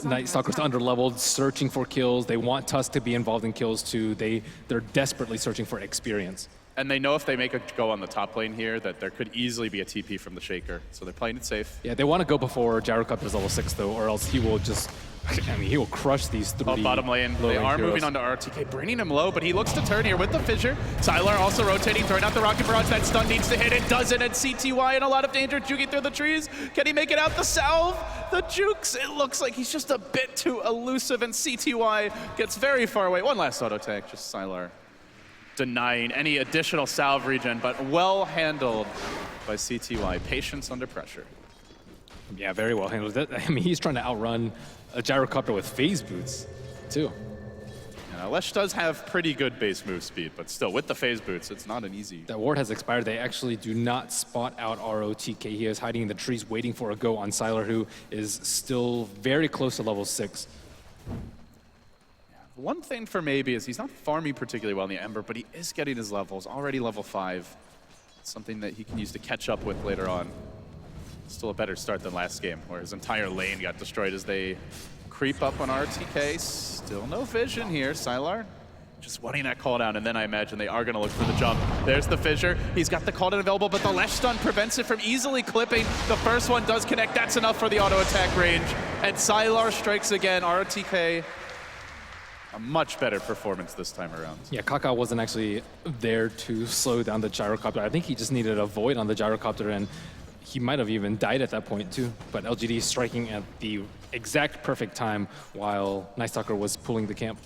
Night Stalkers under-leveled, searching for kills. They want Tusk to be involved in kills too. They're desperately searching for experience. And they know if they make a go on the top lane here that there could easily be a TP from the Shaker. So they're playing it safe. Yeah, they want to go before Gyrocopter's level 6 though, or else he will just, I mean, he will crush these three. Bottom lane, they are moving on to RTK, bringing him low, but he looks to turn here with the fissure. Sylar also rotating, throwing out the rocket barrage. That stun needs to hit, it doesn't, and CTY in a lot of danger, juking through the trees. Can he make it out? The salve, the jukes, it looks like he's just a bit too elusive, and CTY gets very far away. One last auto tag, just Sylar denying any additional salve regen, but well handled by CTY. Patience under pressure. Yeah, very well handled. I mean, he's trying to outrun a Gyrocopter with phase boots, too. Yeah, Lesh does have pretty good base move speed, but still, with the phase boots, it's not an easy. That ward has expired. They actually do not spot out ROTK. He is hiding in the trees, waiting for a go on Sylar, who is still very close to level 6. One thing for maybe is he's not farming particularly well in the Ember, but he is getting his levels, already level 5. Something that he can use to catch up with later on. Still a better start than last game, where his entire lane got destroyed as they creep up on RTK. Still no vision here, Sylar. Just wanting that call down, and then I imagine they are going to look for the jump. There's the fissure. He's got the call down available, but the Lesh stun prevents it from easily clipping. The first one does connect. That's enough for the auto attack range. And Sylar strikes again. RTK, a much better performance this time around. Yeah, Kaka wasn't actually there to slow down the Gyrocopter. I think he just needed a void on the Gyrocopter, and he might have even died at that point too. But LGD striking at the exact perfect time while Night Stalker was pulling the camp.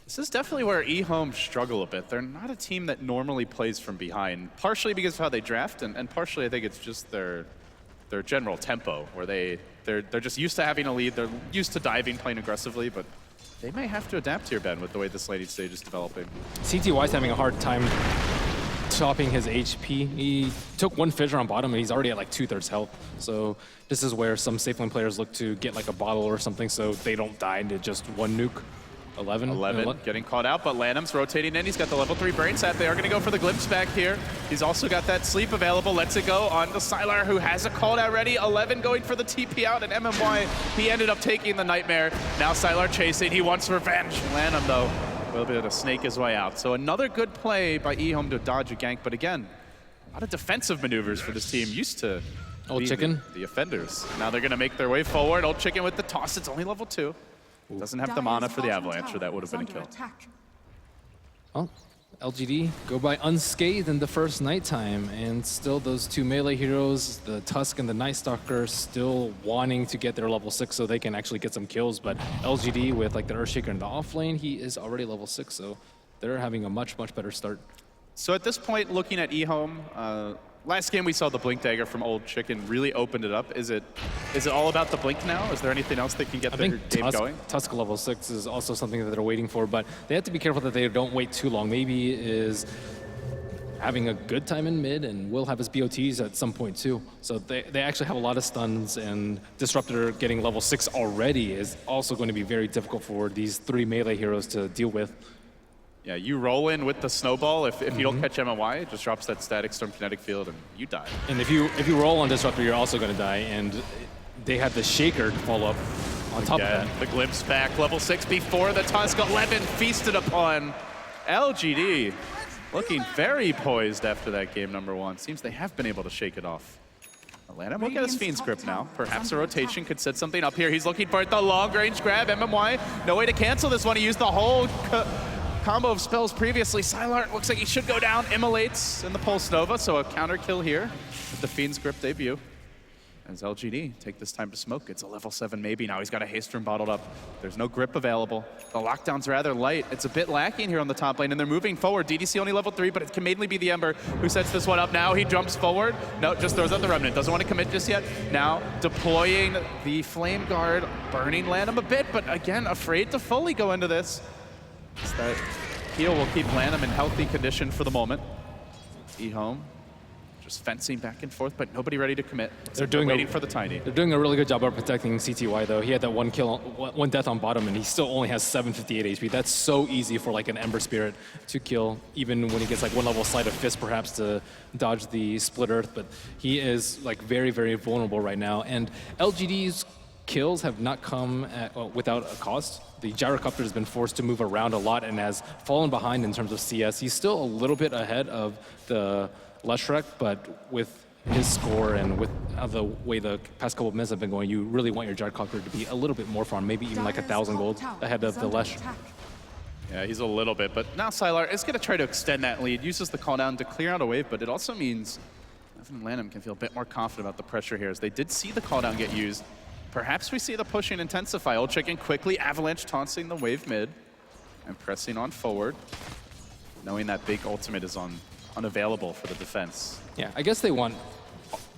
This is definitely where eHome struggle a bit. They're not a team that normally plays from behind, partially because of how they draft, and partially I think it's just their general tempo, where they're just used to having a lead. They're used to diving, playing aggressively, but they may have to adapt here, Ben, with the way this laning stage is developing. CTY's having a hard time topping his HP. He took one fissure on bottom and he's already at like 2/3 health. So this is where some safe lane players look to get like a bottle or something so they don't die to just one nuke. 11 getting caught out, but Lanham's rotating in. He's got the level 3 brain sap. They are going to go for the glimpse back here. He's also got that sleep available. Lets it go on to Sylar, who has a call out ready. 11 going for the TP out, and MMY, he ended up taking the Nightmare. Now Sylar chasing. He wants revenge. Lanham, though, will be able to snake his way out. So another good play by eHome to dodge a gank, but again, a lot of defensive maneuvers for this team. Used to Old Chicken. The offenders. Now they're going to make their way forward. Old Chicken with the toss. It's only level 2. Doesn't have the mana for the avalanche, or that would have been a kill. Well, LGD go by unscathed in the first nighttime, and still those two melee heroes, the Tusk and the Night Stalker, still wanting to get their level 6 so they can actually get some kills. But LGD with like the Earthshaker in the off lane, he is already level 6, so they're having a much better start. So at this point, looking at eHome, last game we saw the Blink Dagger from Old Chicken really opened it up. Is it all about the Blink now? Is there anything else that can get their game going? Tusk level 6 is also something that they're waiting for, but they have to be careful that they don't wait too long. Maybe is having a good time in mid, and will have his BOTs at some point too. So they actually have a lot of stuns, and Disruptor getting level 6 already is also going to be very difficult for these 3 melee heroes to deal with. Yeah, you roll in with the snowball. If you don't catch MMY, it just drops that static storm kinetic field and you die. And if you roll on Disruptor, you're also going to die. And they had the Shaker to follow up on top of that. The glimpse back, level 6 before the Tusk. 11 feasted upon LGD. Looking very poised after that game number 1. Seems they have been able to shake it off. Atlanta will get his Fiend's Grip now. Perhaps a rotation could set something up here. He's looking for the long-range grab. MMY, no way to cancel this one. He used the whole combo of spells previously. Sylar looks like he should go down. Immolates in the Pulse Nova, so a counter kill here with the Fiend's Grip debut. As LGD take this time to smoke. It's a level 7 maybe. Now he's got a haste room bottled up. There's no grip available. The lockdown's rather light. It's a bit lacking here on the top lane, and they're moving forward. DDC only level 3, but it can mainly be the Ember who sets this one up. Now he jumps forward. No, just throws out the Remnant. Doesn't want to commit just yet. Now deploying the Flame Guard, burning Lanham a bit, but again, afraid to fully go into this. So that heal will keep Lanham in healthy condition for the moment. E-Home. Just fencing back and forth, but nobody ready to commit. They're waiting for the Tiny. They're doing a really good job of protecting CTY though. He had that one kill, one death on bottom, and he still only has 758 HP. That's so easy for like an Ember Spirit to kill, even when he gets like one level Sleight of Fist perhaps to dodge the Split Earth. But he is like very, very vulnerable right now. And LGD's kills have not come without a cost. The Gyrocopter has been forced to move around a lot and has fallen behind in terms of CS. He's still a little bit ahead of the Leshrac, but with his score and with the way the past couple of minutes have been going, you really want your Gyrocopter to be a little bit more farm, maybe even like 1,000 gold ahead of the Lesh. Yeah, he's a little bit, but now Sylar is going to try to extend that lead, uses the call down to clear out a wave, but it also means Evan and Lanham can feel a bit more confident about the pressure here, as they did see the call down get used. Perhaps we see the pushing intensify. Old Chicken quickly avalanche taunting the wave mid and pressing on forward, knowing that big ultimate is unavailable for the defense. Yeah, I guess they want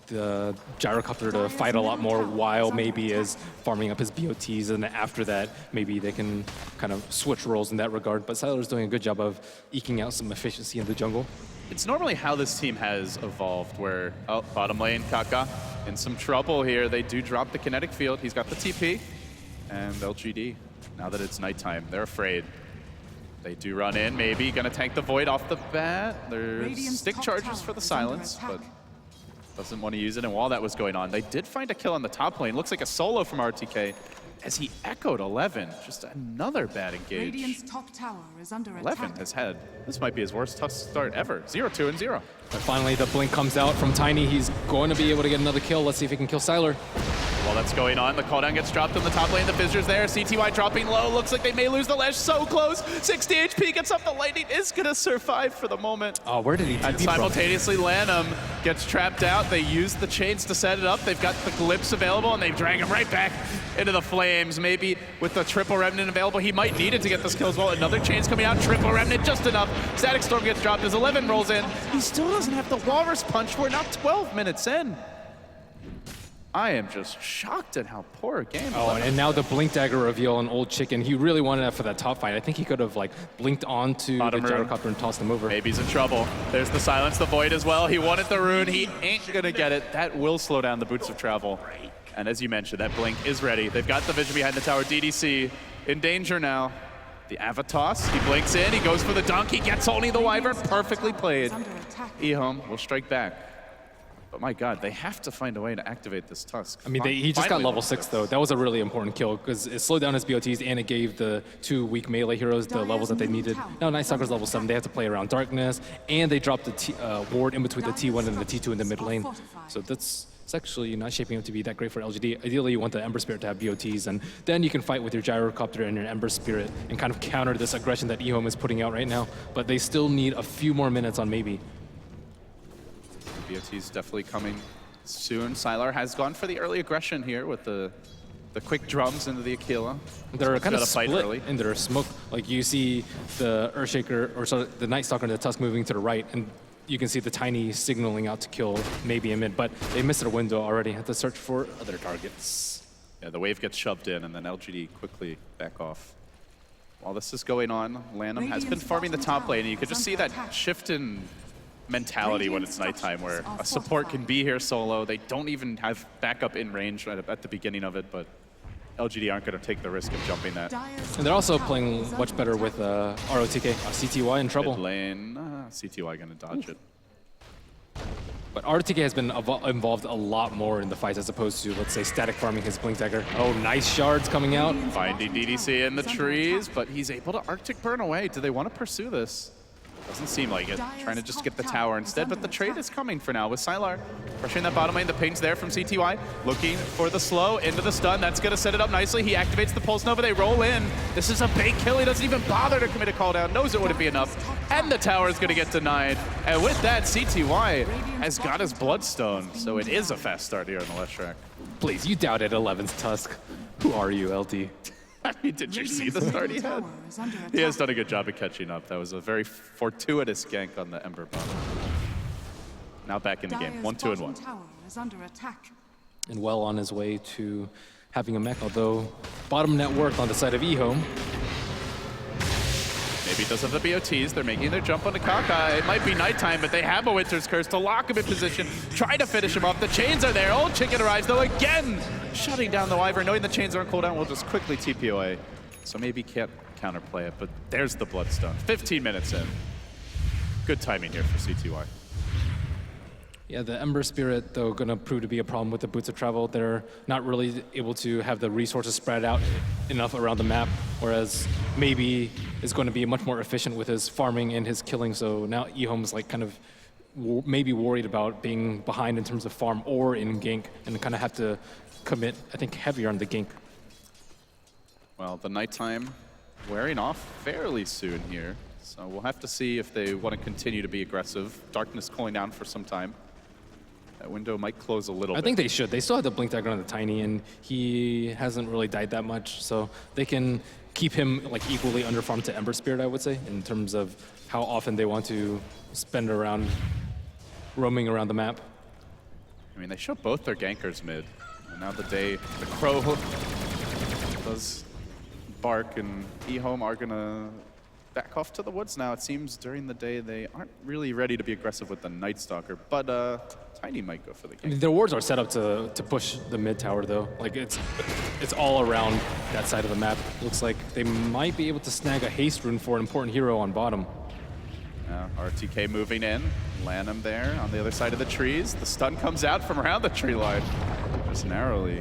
the Gyrocopter to fight a lot more while maybe is farming up his BOTs, and after that maybe they can kind of switch roles in that regard. But Sylar's doing a good job of eking out some efficiency in the jungle. It's normally how this team has evolved, where, oh, bottom lane, Kaka in some trouble here. They do drop the kinetic field. He's got the TP, and LGD, now that it's nighttime, they're afraid. They do run in, maybe gonna tank the Void off the bat. There's stick charges for the silence, but doesn't want to use it. And while that was going on, they did find a kill on the top lane. Looks like a solo from RTK as he echoed 11. Just another bad engage. Radiant's top tower is under 11 attack. has had, this might be his worst tough start ever. 0-2 and 0. But finally the blink comes out from Tiny. He's going to be able to get another kill. Let's see if he can kill Sylar. While that's going on, the cooldown gets dropped on the top lane. The Fissures there. CTY dropping low. Looks like they may lose the Lesh. So close. 60 HP gets up. The Lightning is going to survive for the moment. Oh, where did he And simultaneously, Lanham gets trapped out. They use the chains to set it up. They've got the Glimpse available, and they drag him right back into the flames. Maybe with the triple Remnant available, he might need it to get this kill as well. Another chain's coming out. Triple Remnant, just enough. Static Storm gets dropped as 11 rolls in. He still doesn't have the Walrus Punch. We're now 12 minutes in. I am just shocked at how poor a game. Oh, and now the Blink Dagger reveal on Old Chicken. He really wanted that for that top fight. I think he could have like blinked onto Bottom the rune. Gyrocopter and tossed him over. Maybe he's in trouble. There's the Silence, the Void as well. He wanted the rune. He ain't gonna get it. That will slow down the Boots of Travel. And as you mentioned, that Blink is ready. They've got the vision behind the tower. DDC in danger now. The Avatos, he blinks in, he goes for the dunk, he gets only the Wyvern. Perfectly played. E-Home will strike back. But my God, they have to find a way to activate this Tusk. I mean, he just got level 6 though. That was a really important kill because it slowed down his BOTs and it gave the two weak melee heroes the levels that they needed. Now Night Stalker's level 7, they have to play around darkness, and they dropped the ward in between the T1 and the T2 in the mid lane. So it's actually not shaping up to be that great for LGD. Ideally, you want the Ember Spirit to have BOTs, and then you can fight with your Gyrocopter and your Ember Spirit and kind of counter this aggression that E-Home is putting out right now. But they still need a few more minutes on maybe. BOT's definitely coming soon. Sylar has gone for the early aggression here with the quick drums into the Aquila. They're kind of fight split early. in their smoke. Like you see the Earthshaker, or sorry, the Night Stalker and the Tusk moving to the right, and you can see the Tiny signaling out to kill maybe a mid, but they missed their window already. Have to search for other targets. Yeah, the wave gets shoved in, and then LGD quickly back off. While this is going on, Lanham has been farming the top lane, and you can just see that shift in mentality when it's nighttime, where a support can be here solo. They don't even have backup in range at the beginning of it, but LGD aren't going to take the risk of jumping that. And they're also playing much better with ROTK. CTY in trouble. Mid lane, CTY going to dodge it. But RTK has been involved a lot more in the fights as opposed to, let's say, static farming his Blink Dagger. Oh, nice shards coming out. Finding DDC in the trees, but he's able to Arctic Burn away. Do they want to pursue this? Doesn't seem like it. Trying to just get the tower instead, but the trade is coming for now with Sylar. Pressuring that bottom lane, the ping's there from CTY. Looking for the slow into the stun. That's going to set it up nicely. He activates the Pulse Nova. They roll in. This is a big kill. He doesn't even bother to commit a call down. Knows it wouldn't be enough. And the tower is going to get denied. And with that, CTY has got his Bloodstone. So it is a fast start here on the left track. Please, you doubted 11's Tusk. Who are you, LD? I mean, did you see the start he had? He has done a good job of catching up. That was a very fortuitous gank on the Ember bottom. Now back in the game, 1-2 and 1. Tower is under attack. And well on his way to having a mech, although bottom network on the side of eHome. Maybe does have the BOTs. They're making their jump on the Kaka. It might be nighttime, but they have a Winter's Curse to lock him in position. Try to finish him off. The chains are there. Old Chicken arrives, though, again. Shutting down the Wyvern. Knowing the chains aren't cooldown, we'll just quickly TP away. So maybe can't counterplay it, but there's the Bloodstone. 15 minutes in. Good timing here for CTY. Yeah, the Ember Spirit, though, going to prove to be a problem with the Boots of Travel. They're not really able to have the resources spread out enough around the map, whereas maybe is going to be much more efficient with his farming and his killing. So now eHome's like kind of maybe worried about being behind in terms of farm or in gank, and kind of have to commit, I think, heavier on the gank. Well, the nighttime wearing off fairly soon here. So we'll have to see if they want to continue to be aggressive. Darkness cooling down for some time. That window might close a little bit. I think they should. They still have the Blink Dagger on the Tiny, and he hasn't really died that much. So they can keep him like equally underfarmed to Ember Spirit, I would say, in terms of how often they want to spend around roaming around the map. I mean, they show both their gankers mid. And now the Crow does bark, and eHome are gonna back off to the woods now. It seems during the day they aren't really ready to be aggressive with the Night Stalker, but Tiny might go for the gank. I mean, their wards are set up to push the mid tower, though. Like it's all around that side of the map. Looks like they might be able to snag a haste rune for an important hero on bottom. RTK moving in, land him there on the other side of the trees. The stun comes out from around the tree line, just narrowly.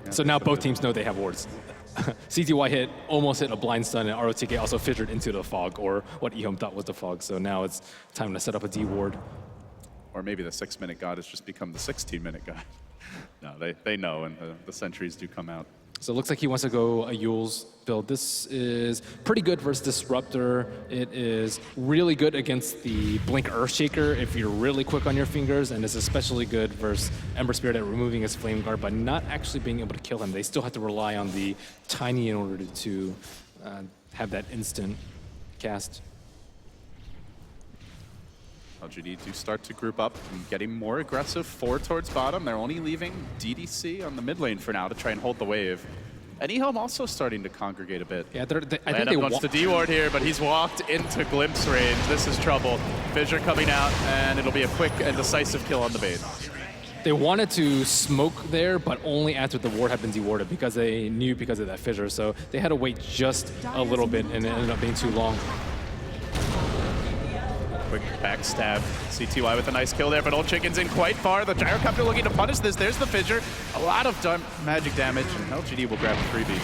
Yeah, so now both teams know they have wards. CTY almost hit a blind stun, and ROTK also fissured into the fog, or what eHome thought was the fog. So now it's time to set up a D ward. Or maybe the 6-minute god has just become the 16-minute god. No, they know, and the sentries do come out. So it looks like he wants to go a Yule's build. This is pretty good versus Disruptor. It is really good against the Blink Earthshaker if you're really quick on your fingers, and it's especially good versus Ember Spirit at removing his Flame Guard, but not actually being able to kill him. They still have to rely on the Tiny in order to have that instant cast. LGD do start to group up and getting more aggressive forward towards bottom. They're only leaving DDC on the mid lane for now to try and hold the wave. And eHome also starting to congregate a bit. Yeah, I think they wants the D-ward here, but he's walked into glimpse range. This is trouble. Fissure coming out, and it'll be a quick and decisive kill on the bait. They wanted to smoke there, but only after the ward had been dewarded, because they knew because of that fissure. So they had to wait just a little bit, and it ended up being too long. Quick backstab. CTY with a nice kill there, but Old Chicken's in quite far. The Gyrocopter looking to punish this. There's the fissure. A lot of magic damage, and LGD will grab a freebie.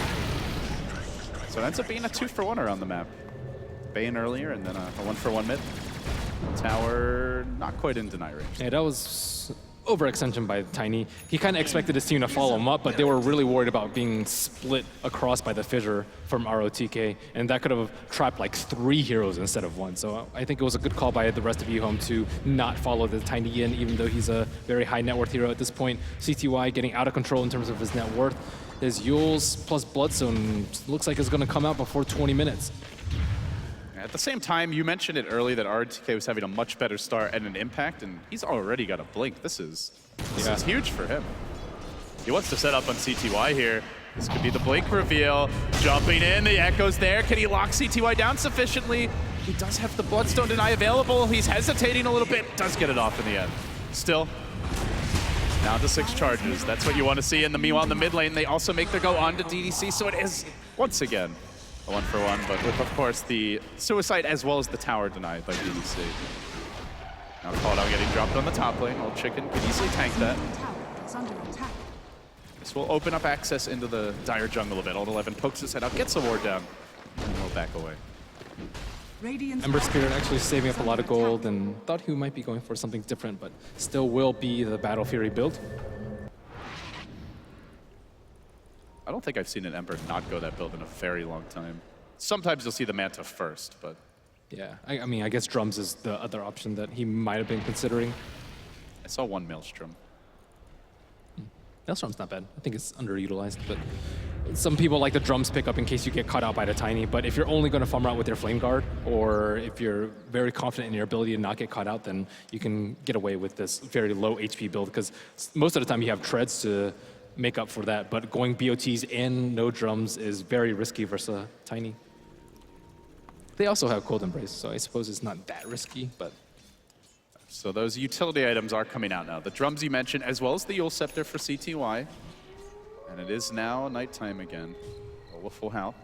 So it ends up being a 2-for-1 around the map. Bane earlier, and then a 1-for-1 mid. Tower not quite in deny range. Yeah, that was overextension by Tiny. He kind of expected his team to follow him up, but they were really worried about being split across by the fissure from ROTK, and that could have trapped like 3 heroes instead of 1. So I think it was a good call by the rest of eHome to not follow the Tiny in, even though he's a very high net worth hero at this point. CTY getting out of control in terms of his net worth. His Yules plus Bloodstone looks like it's going to come out before 20 minutes. At the same time, you mentioned it early that RTK was having a much better start and an impact, and he's already got a blink. This is huge for him. He wants to set up on CTY here. This could be the blink reveal. Jumping in, the echo's there. Can he lock CTY down sufficiently? He does have the Bloodstone deny available. He's hesitating a little bit. Does get it off in the end. Still, down to 6 charges. That's what you want to see. Meanwhile, in the mid lane, they also make their go on to DDC, so it is, once again, a 1-for-1, but with, of course, the suicide as well as the tower denied by DDC. Now called out getting dropped on the top lane. Old Chicken could easily tank that. Tower is under attack. This will open up access into the dire jungle a bit. Old 11 pokes his head out, gets the ward down, and will back away. Radiant's Ember bottom Spirit actually tower saving is up a lot of under attack. gold and thought he might be going for something different, but still will be the Battle Fury build. I don't think I've seen an Ember not go that build in a very long time. Sometimes you'll see the Manta first, but Yeah, I mean, I guess Drums is the other option that he might have been considering. I saw one Maelstrom. Maelstrom's not bad. I think it's underutilized, but some people like the Drums pickup in case you get caught out by the Tiny, but if you're only going to farm out with your Flame Guard, or if you're very confident in your ability to not get caught out, then you can get away with this very low HP build, because most of the time you have treads to make up for that, but going BOTs in no Drums is very risky versus a Tiny. They also have Cold Embrace, so I suppose it's not that risky, but... So those utility items are coming out now. The drums you mentioned, as well as the Yule Scepter for CTY. And it is now nighttime again. Roll a full howl.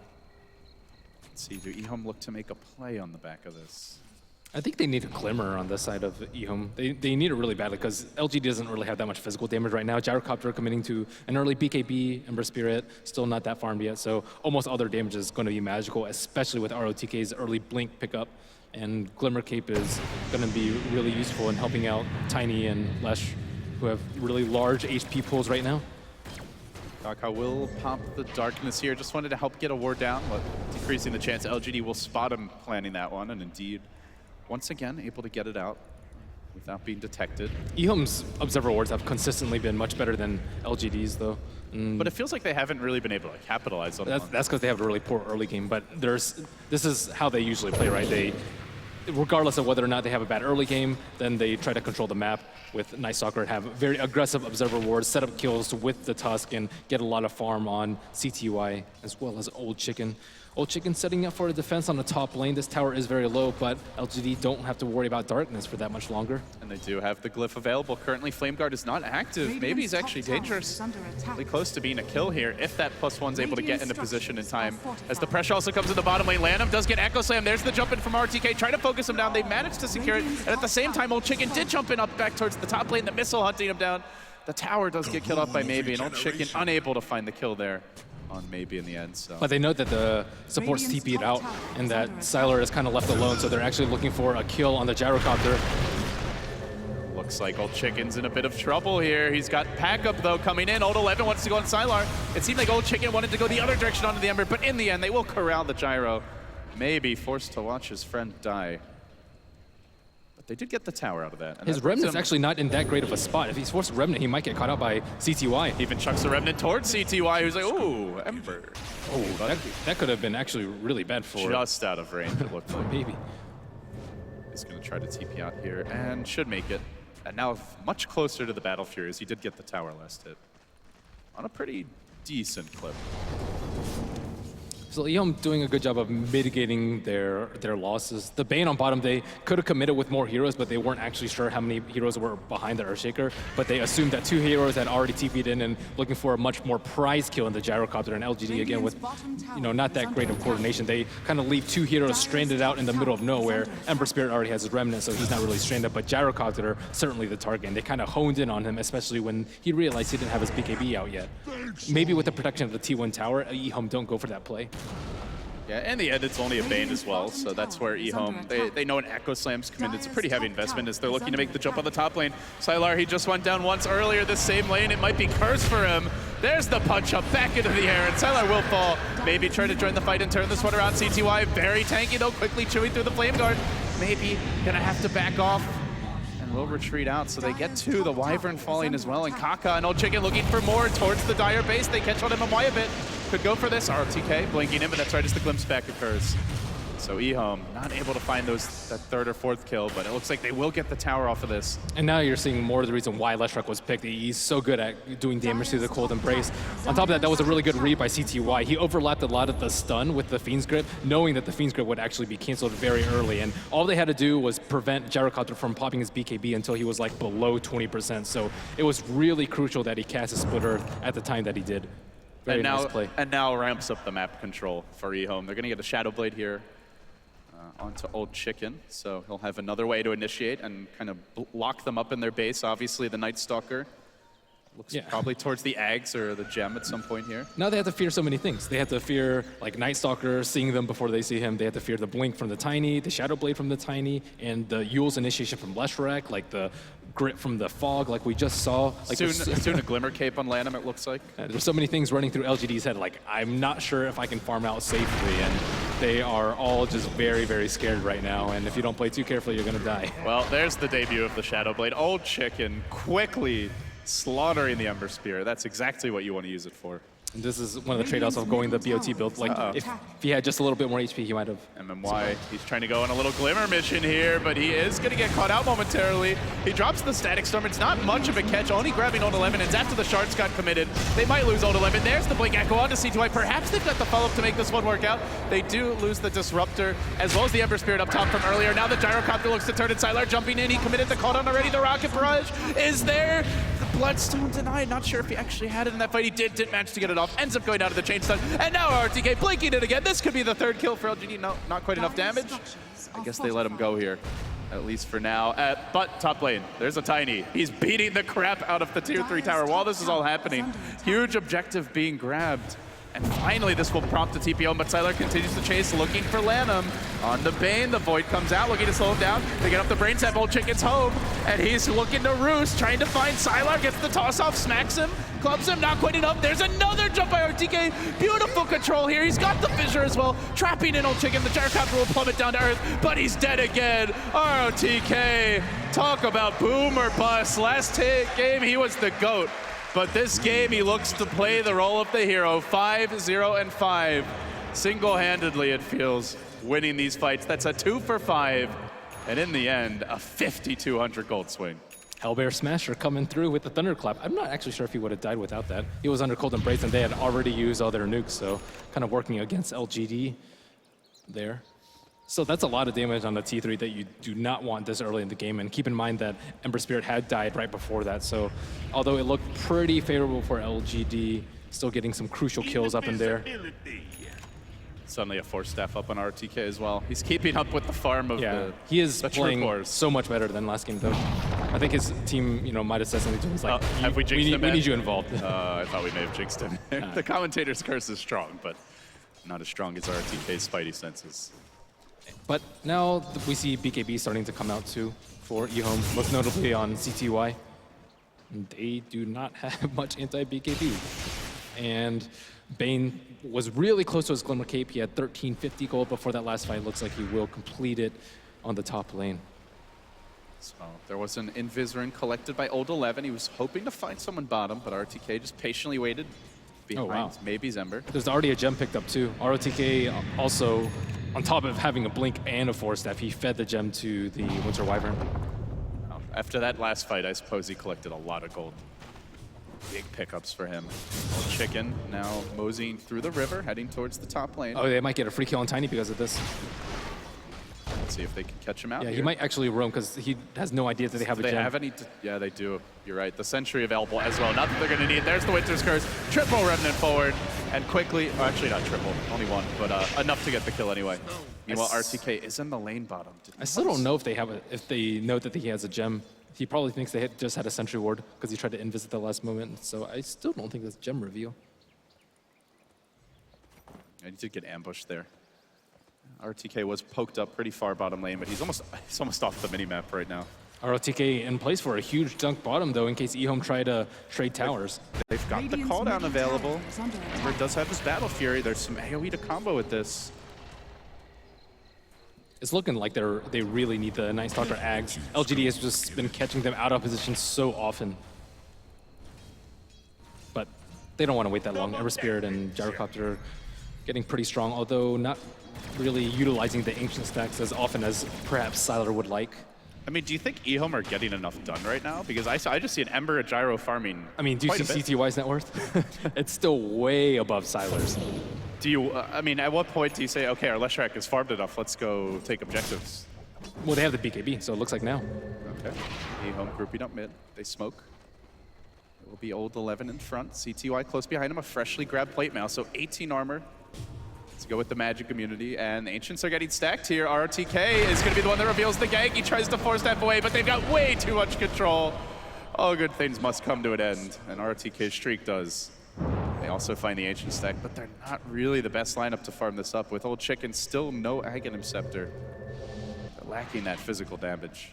Let's see, do eHome look to make a play on the back of this? I think they need a Glimmer on this side of eHome. They need it really badly because LGD doesn't really have that much physical damage right now. Gyrocopter committing to an early BKB, Ember Spirit, still not that farmed yet, so almost all their damage is going to be magical, especially with ROTK's early Blink pickup. And Glimmer Cape is going to be really useful in helping out Tiny and Lesh, who have really large HP pools right now. Kaka will pop the darkness here. Just wanted to help get a ward down, but decreasing the chance LGD will spot him planning that one, and indeed, once again, able to get it out without being detected. eHome's Observer wards have consistently been much better than LGD's, though. But it feels like they haven't really been able to capitalize on them. That's because they have a really poor early game, but this is how they usually play, right? They, regardless of whether or not they have a bad early game, then they try to control the map with Night Stalker and have very aggressive Observer wards, set up kills with the Tusk, and get a lot of farm on CTY, as well as Old Chicken. Old Chicken setting up for a defense on the top lane. This tower is very low, but LGD don't have to worry about darkness for that much longer. And they do have the glyph available. Currently, Flame Guard is not active. Maybe he's actually dangerous. Really close to being a kill here if that +1's able to get into position in time. As the pressure also comes in the bottom lane, Lanham does get Echo Slam. There's the jump in from RTK, trying to focus him down. They managed to secure it. And at the same time, Old Chicken did jump in up back towards the top lane. The missile hunting him down. The tower does get killed off by Maybe, and Old Chicken unable to find the kill there on Maybe in the end. So. But they know that the supports TP'd out and that Sylar is kind of left alone, so they're actually looking for a kill on the Gyrocopter. Looks like Old Chicken's in a bit of trouble here. He's got Pack-Up, though, coming in. Old 11 wants to go on Sylar. It seemed like Old Chicken wanted to go the other direction onto the Ember, but in the end, they will corral the Gyro. Maybe forced to watch his friend die. But they did get the tower out of that. His Remnant's actually not in that great of a spot. If he's forced Remnant, he might get caught out by CTY. Even chucks the Remnant towards CTY, who's like, ooh, Ember. Oh, that could have been actually really bad for... Just out of range, it looked like. Maybe. He's going to try to TP out here and should make it. And now much closer to the Battle Fury as he did get the tower last hit. On a pretty decent clip. So eHome doing a good job of mitigating their losses. The Bane on bottom, they could have committed with more heroes, but they weren't actually sure how many heroes were behind the Earthshaker. But they assumed that 2 heroes had already TP'd in and looking for a much more prize kill in the Gyrocopter. And LGD, again, with not that great of coordination, they kind of leave 2 heroes stranded out in the middle of nowhere. Ember Spirit already has his Remnant, so he's not really stranded, but Gyrocopter certainly the target. And they kind of honed in on him, especially when he realized he didn't have his BKB out yet. Maybe with the protection of the T1 tower, eHome don't go for that play. Yeah, in the end, it's only a Bane as well, so that's where eHome, they know an Echo Slam's come in. It's a pretty heavy investment as they're looking to make the jump on the top lane. Sylar, he just went down once earlier this same lane. It might be cursed for him. There's the punch up back into the air, and Sylar will fall. Maybe try to join the fight and turn this one around. CTY, very tanky though, quickly chewing through the Flame Guard. Maybe gonna have to back off. Will retreat out, so they get 2. The Wyvern falling as well, and Kaka and Old Chicken looking for more towards the Dire base. They catch on him a bit. Could go for this. RTK blinking in, but that's right as the glimpse back occurs. So eHome not able to find that 3rd or 4th kill, but it looks like they will get the tower off of this. And now you're seeing more of the reason why Leshrac was picked. He's so good at doing damage through the Cold Embrace. On top of that, that was a really good read by CTY. He overlapped a lot of the stun with the Fiend's Grip, knowing that the Fiend's Grip would actually be canceled very early. And all they had to do was prevent Gyrocopter from popping his BKB until he was like below 20%. So it was really crucial that he cast a Split Earth at the time that he did. Very nice play. And now ramps up the map control for eHome. They're going to get a Shadow Blade here. onto Old Chicken. So he'll have another way to initiate and kind of lock them up in their base. Obviously, the Night Stalker looks probably towards the Ags or the Gem at some point here. Now they have to fear so many things. They have to fear like Night Stalker seeing them before they see him. They have to fear the Blink from the Tiny, the Shadow Blade from the Tiny, and the Yule's initiation from Leshrac, like the Grit from the Fog, like we just saw. Like soon a Glimmer Cape on Lanham, it looks like. There's so many things running through LGD's head. Like, I'm not sure if I can farm out safely, and they are all just very, very scared right now. And if you don't play too carefully, you're gonna die. Well, there's the debut of the Shadow Blade. Old Chicken quickly slaughtering the Ember Spear. That's exactly what you want to use it for. And this is one of the trade-offs of going the BOT build. Like, if he had just a little bit more HP, he might have. MMY, he's trying to go on a little Glimmer mission here, but he is going to get caught out momentarily. He drops the Static Storm. It's not much of a catch, only grabbing Old 11, and after the Shards got committed, they might lose Old 11. There's the Blink Echo onto C2I. Perhaps they've got the follow-up to make this one work out. They do lose the Disruptor, as well as the Ember Spirit up top from earlier. Now the Gyrocopter looks to turn, and Sylar jumping in. He committed the call down already. The Rocket Barrage is there. The Bloodstone denied. Not sure if he actually had it in that fight. He didn't manage to get it off. Ends up going out of the chain stun. And now RTK blinking it again. This could be the third kill for LGD. No, not quite enough damage. I guess they let him go here, at least for now. But top lane, there's a Tiny. He's beating the crap out of the tier 3 tower while this is all happening. Huge objective being grabbed. And finally, this will prompt the TPO, but Sylar continues to chase, looking for Lanham. On the Bane, the Void comes out, looking to slow him down. They get up the Brain Tap, Old Chicken's home, and he's looking to roost, trying to find Sylar, gets the toss-off, smacks him, clubs him, not quite enough. There's another jump by RTK. Beautiful control here. He's got the Fissure as well, trapping in Old Chicken. The Gyrocopter will plummet down to Earth, but he's dead again. RTK, talk about boom or bust. Last game, he was the GOAT. But this game, he looks to play the role of the hero. 5-0-5. Single-handedly, it feels, winning these fights. That's a 2 for 5. And in the end, a 5,200 gold swing. Hellbear Smasher coming through with the Thunderclap. I'm not actually sure if he would have died without that. He was under Cold Embrace, and they had already used all their nukes, so kind of working against LGD there. So that's a lot of damage on the T3 that you do not want this early in the game. And keep in mind that Ember Spirit had died right before that. So although it looked pretty favorable for LGD, still getting some crucial kills up in there. Suddenly a Force Staff up on RTK as well. He's keeping up with the farm of he is the playing so much better than last game, though. I think his team, might have said something to him. Like, have we jinxed him? We need you involved. I thought we may have jinxed him. The commentator's curse is strong, but not as strong as RTK's Spidey senses. But now we see BKB starting to come out too for eHome, most notably on CTY. They do not have much anti-BKB. And Bane was really close to his Glimmer Cape. He had 1350 gold before that last fight. Looks like he will complete it on the top lane. So there was an Invis Rune collected by Old 11. He was hoping to find someone bottom, but RTK just patiently waited behind maybe Zember. There's already a gem picked up too. ROTK also, on top of having a Blink and a Force Staff, he fed the gem to the Winter Wyvern. After that last fight, I suppose he collected a lot of gold. Big pickups for him. Old Chicken now moseying through the river, heading towards the top lane. Oh, they might get a free kill on Tiny because of this. Let's see if they can catch him out. Yeah, here. he might actually roam because he has no idea that they have a gem. They have any? Yeah, they do. You're right. The Sentry available as well. Not that they're going to need. There's the Winter's Curse. Triple Remnant forward. And quickly, or actually not triple, only one, but enough to get the kill anyway. Meanwhile, RTK is in the lane bottom. I still don't know if they know that he has a gem. He probably thinks they just had a Sentry Ward because he tried to invis at the last moment. So I still don't think that's a gem reveal. And he did get ambushed there. RTK was poked up pretty far bottom lane, but he's almost off the minimap right now. ROTK in place for a huge dunk bottom, though, in case eHome try to trade towers. They've got the call down available. Ember does have his Battle Fury. There's some AoE to combo with this. It's looking like they really need the Night Stalker Ags. LGD has just been catching them out of position so often. But they don't want to wait that long. Ember Spirit and Gyrocopter getting pretty strong, although not really utilizing the Ancient stacks as often as perhaps Sylar would like. I mean, do you think eHome are getting enough done right now? Because I just see an Ember at Gyro farming. I mean, do you see CTY's net worth? It's still way above Sylar's. Do you, I mean, at what point do you say, okay, our Leshrac is farmed enough, let's go take objectives? Well, they have the BKB, so it looks like now. Okay. eHome grouping up mid. They smoke. It will be Old 11 in front. CTY close behind him, a freshly grabbed plate mail, so 18 armor. Let's go with the Magic immunity, and the Ancients are getting stacked here. RTK is going to be the one that reveals the gank. He tries to force that away, but they've got way too much control. All good things must come to an end, and RTK's streak does. They also find the Ancient stack, but they're not really the best lineup to farm this up with Old Chicken still no Aghanim Scepter. They're lacking that physical damage,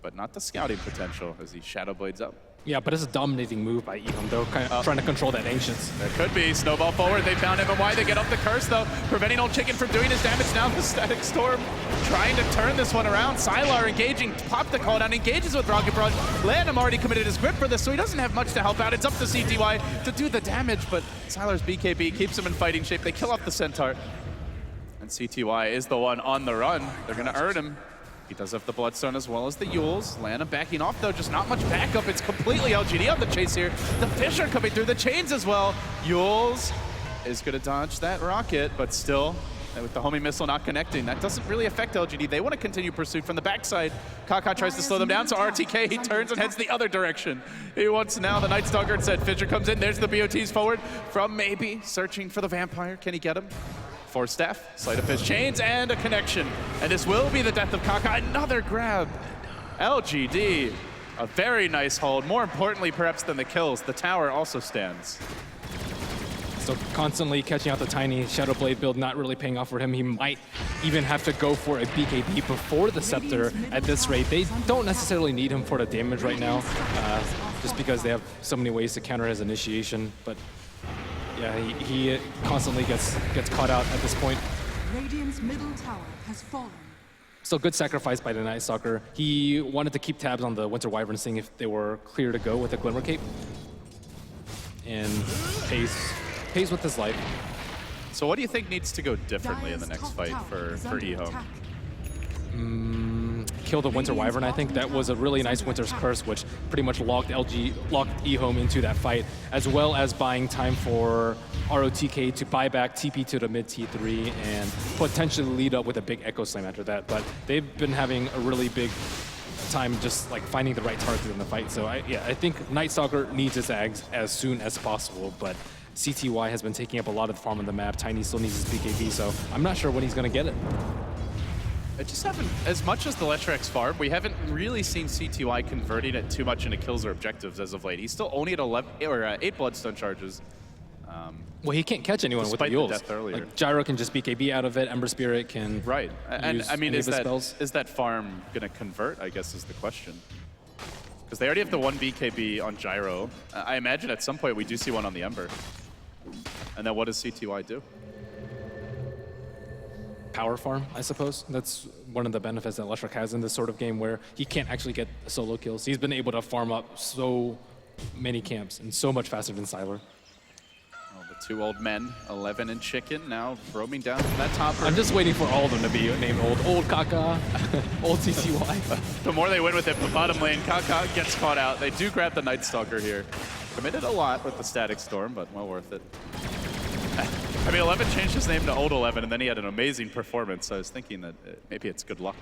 but not the scouting potential as he Shadow Blades up. Yeah, but it's a dominating move by Ehom, though, kind of trying to control that Ancients. There could be. Snowball forward. They found MMY. They get up the curse, though, preventing Old Chicken from doing his damage. Now the Static Storm trying to turn this one around. Sylar engaging. Pop the call down. Engages with Rocket Barrage. Lanham already committed his grip for this, so he doesn't have much to help out. It's up to CTY to do the damage, but Sylar's BKB keeps him in fighting shape. They kill off the Centaur. And CTY is the one on the run. They're going to earn him. He does have the Bloodstone as well as the Yules. Lana backing off, though, just not much backup. It's completely LGD on the chase here. The Fisher coming through the chains as well. Yules is going to dodge that rocket, but still, with the homing missile not connecting, that doesn't really affect LGD. They want to continue pursuit from the backside. Kaka tries to slow them down, so RTK, he turns and heads the other direction. He wants now the Night Stalker instead. Fisher comes in, there's the BOTs forward from maybe, searching for the Vampire. Can he get him? Force Staff, Sleight of Fist chains, and a connection. And this will be the death of Kaka. Another grab. LGD, a very nice hold. More importantly, perhaps, than the kills, the tower also stands. So constantly catching out the Tiny Shadow Blade build, not really paying off for him. He might even have to go for a BKB before the Scepter at this rate. They don't necessarily need him for the damage right now, just because they have so many ways to counter his initiation. But yeah, he constantly gets caught out at this point. Radiant's middle tower has fallen. So good sacrifice by the Night Stalker. He wanted to keep tabs on the Winter Wyvern, seeing if they were clear to go with the Glimmer Cape. And pays with his life. So what do you think needs to go differently in the next fight for Ehom? Kill the Winter Wyvern, I think. That was a really nice Winter's Curse, which pretty much locked Ehom into that fight, as well as buying time for ROTK to buy back TP to the mid T3 and potentially lead up with a big Echo Slam after that. But they've been having a really big time just like finding the right target in the fight. So I think Night Stalker needs his Ags as soon as possible, but CTY has been taking up a lot of the farm on the map. Tiny still needs his BKB, so I'm not sure when he's going to get it. I just haven't, as much as the Letrex farm, we haven't really seen CTY converting it too much into kills or objectives as of late. He's still only at 8 Bloodstone charges. Well, he can't catch anyone with the Yules. Death earlier. Like, Gyro can just BKB out of it, Ember Spirit can Right, and I mean, is spells. that farm going to convert, I guess is the question. Because they already have the 1 BKB on Gyro. I imagine at some point we do see one on the Ember. And then what does CTY do? Power farm, I suppose. That's one of the benefits that Leshrac has in this sort of game where he can't actually get solo kills. He's been able to farm up so many camps and so much faster than Sylar. Well, the 2 old men, 11 and Chicken, now roaming down from that top. I'm just waiting for all of them to be named old Kaka, old CTY. The more they win with it, the bottom lane, Kaka gets caught out. They do grab the Night Stalker here. Committed a lot with the Static Storm, but well worth it. I mean, 11 changed his name to Old 11, and then he had an amazing performance. I was thinking that maybe it's good luck.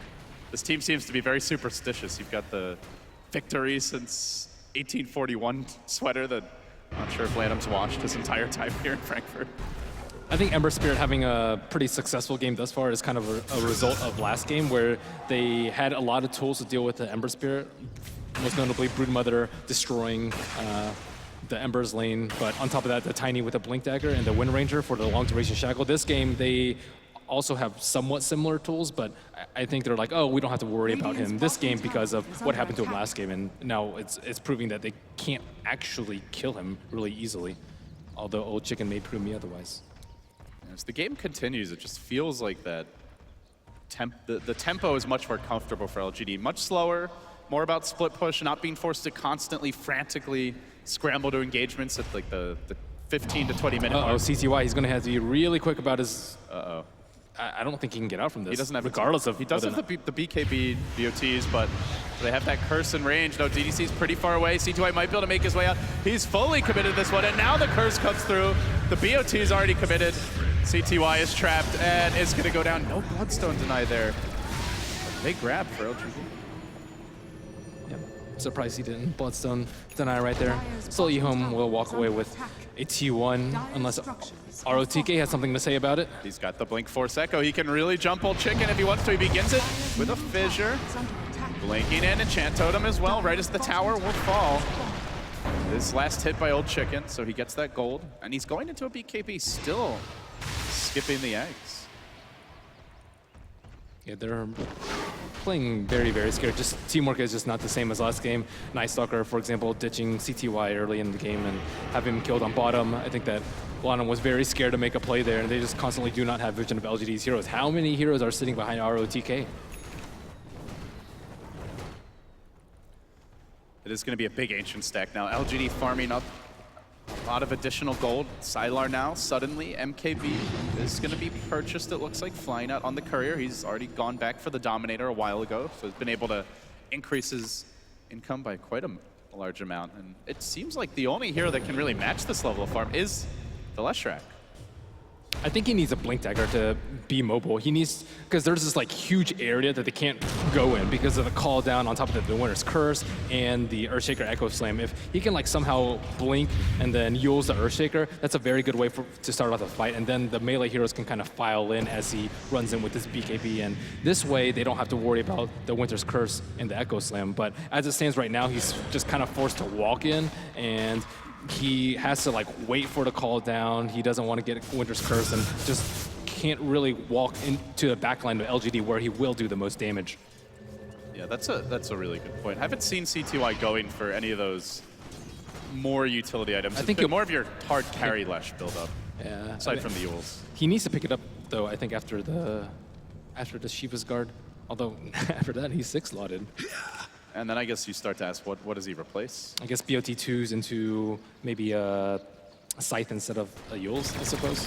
This team seems to be very superstitious. You've got the victory since 1841 sweater that I'm not sure if Lanham's washed his entire time here in Frankfurt. I think Ember Spirit having a pretty successful game thus far is kind of a result of last game where they had a lot of tools to deal with the Ember Spirit, most notably Broodmother destroying the Ember's lane, but on top of that, the Tiny with a Blink Dagger and the Wind Ranger for the long duration shackle. This game, they also have somewhat similar tools, but I think they're like, oh, we don't have to worry about him this game because of what happened to him last game, and now it's proving that they can't actually kill him really easily, although Old Chicken may prove me otherwise. As the game continues, it just feels like that the tempo is much more comfortable for LGD. Much slower, more about split push, not being forced to constantly, frantically scramble to engagements at like the 15 to 20 minute mark. CTY, he's going to have to be really quick about his... I don't think he can get out from this. He doesn't have regardless of... He does have the BKB BOTs, but they have that curse in range. No, DDC's pretty far away. CTY might be able to make his way out. He's fully committed to this one, and now the curse comes through. The BOT is already committed. CTY is trapped and is going to go down. No Bloodstone denied there. Big grab for LGD. Surprised he didn't Bloodstone deny right there. So eHome will walk away with a T1 unless ROTK has something to say about it. He's got the Blink Force Echo. He can really jump Old Chicken if he wants to. He begins it with a Fissure. Blinking in Enchant Totem as well, right as the tower will fall. This last hit by Old Chicken, so he gets that gold. And he's going into a BKB, still skipping the eggs. Yeah, they're playing very, very scared. Just teamwork is just not the same as last game. Night Stalker, for example, ditching CTY early in the game and having him killed on bottom. I think that Lanham was very scared to make a play there, and they just constantly do not have vision of LGD's heroes. How many heroes are sitting behind ROTK? It is going to be a big Ancient stack now. LGD farming up a lot of additional gold. Sylar now, suddenly, MKB is going to be purchased, it looks like, flying out on the Courier. He's already gone back for the Dominator a while ago, so he's been able to increase his income by quite a large amount. And it seems like the only hero that can really match this level of farm is the Leshrac. I think he needs a Blink Dagger to be mobile. He needs, because there's this like huge area that they can't go in because of the call down on top of the Winter's Curse and the Earthshaker Echo Slam. If he can like somehow blink and then use the Earthshaker, that's a very good way to start off the fight. And then the melee heroes can kind of file in as he runs in with this BKB. And this way, they don't have to worry about the Winter's Curse and the Echo Slam. But as it stands right now, he's just kind of forced to walk in, and he has to like wait for the call down. He doesn't want to get Winter's Curse and just can't really walk into the backline of LGD where he will do the most damage. Yeah, that's a really good point. I haven't seen CTY going for any of those more utility items. I think more of your hard carry Lesh build up. Yeah. Aside from the Yules. He needs to pick it up though, I think after the Shiva's Guard. Although after that he's 6-slotted. And then I guess you start to ask, what does he replace? I guess BOT2s into maybe a Scythe instead of a Yules, I suppose.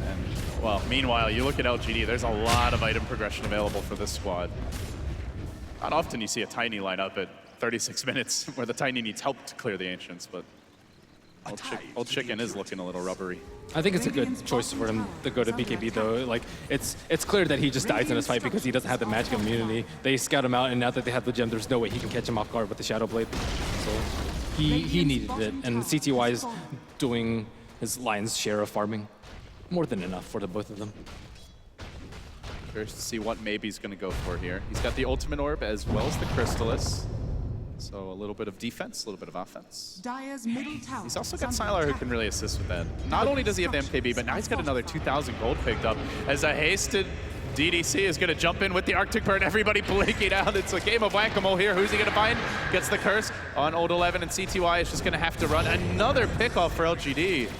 And, well, meanwhile, you look at LGD, there's a lot of item progression available for this squad. Not often you see a Tiny line up at 36 minutes where the Tiny needs help to clear the Ancients, but Old Chicken is looking a little rubbery. I think it's a good choice for him to go to BKB though. Like it's clear that he just dies in this fight because he doesn't have the magic immunity. They scout him out, and now that they have the gem, there's no way he can catch him off guard with the Shadow Blade. So he needed it, and CTY is doing his lion's share of farming. More than enough for the both of them. Curious to see what maybe he's going to go for here. He's got the Ultimate Orb as well as the Crystallis. So a little bit of defense, a little bit of offense. Dire's middle tower. He's also got Sylar who can really assist with that. Not only does he have the MKB, but now he's got another 2,000 gold picked up as a hasted DDC is going to jump in with the Arctic Burn. Everybody blinking out. It's a game of whack-a-mole here. Who's he going to find? Gets the curse on Old 11, and CTY is just going to have to run. Another pick-off for LGD. It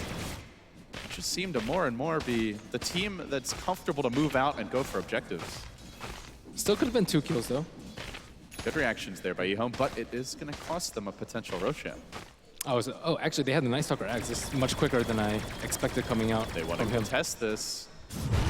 just seemed to more and more be the team that's comfortable to move out and go for objectives. Still could have been 2 kills though. Good reactions there by eHome, but it is going to cost them a potential Roshan. Oh, actually, they had the Night Stalker Axe. This is much quicker than I expected coming out. They want to test this.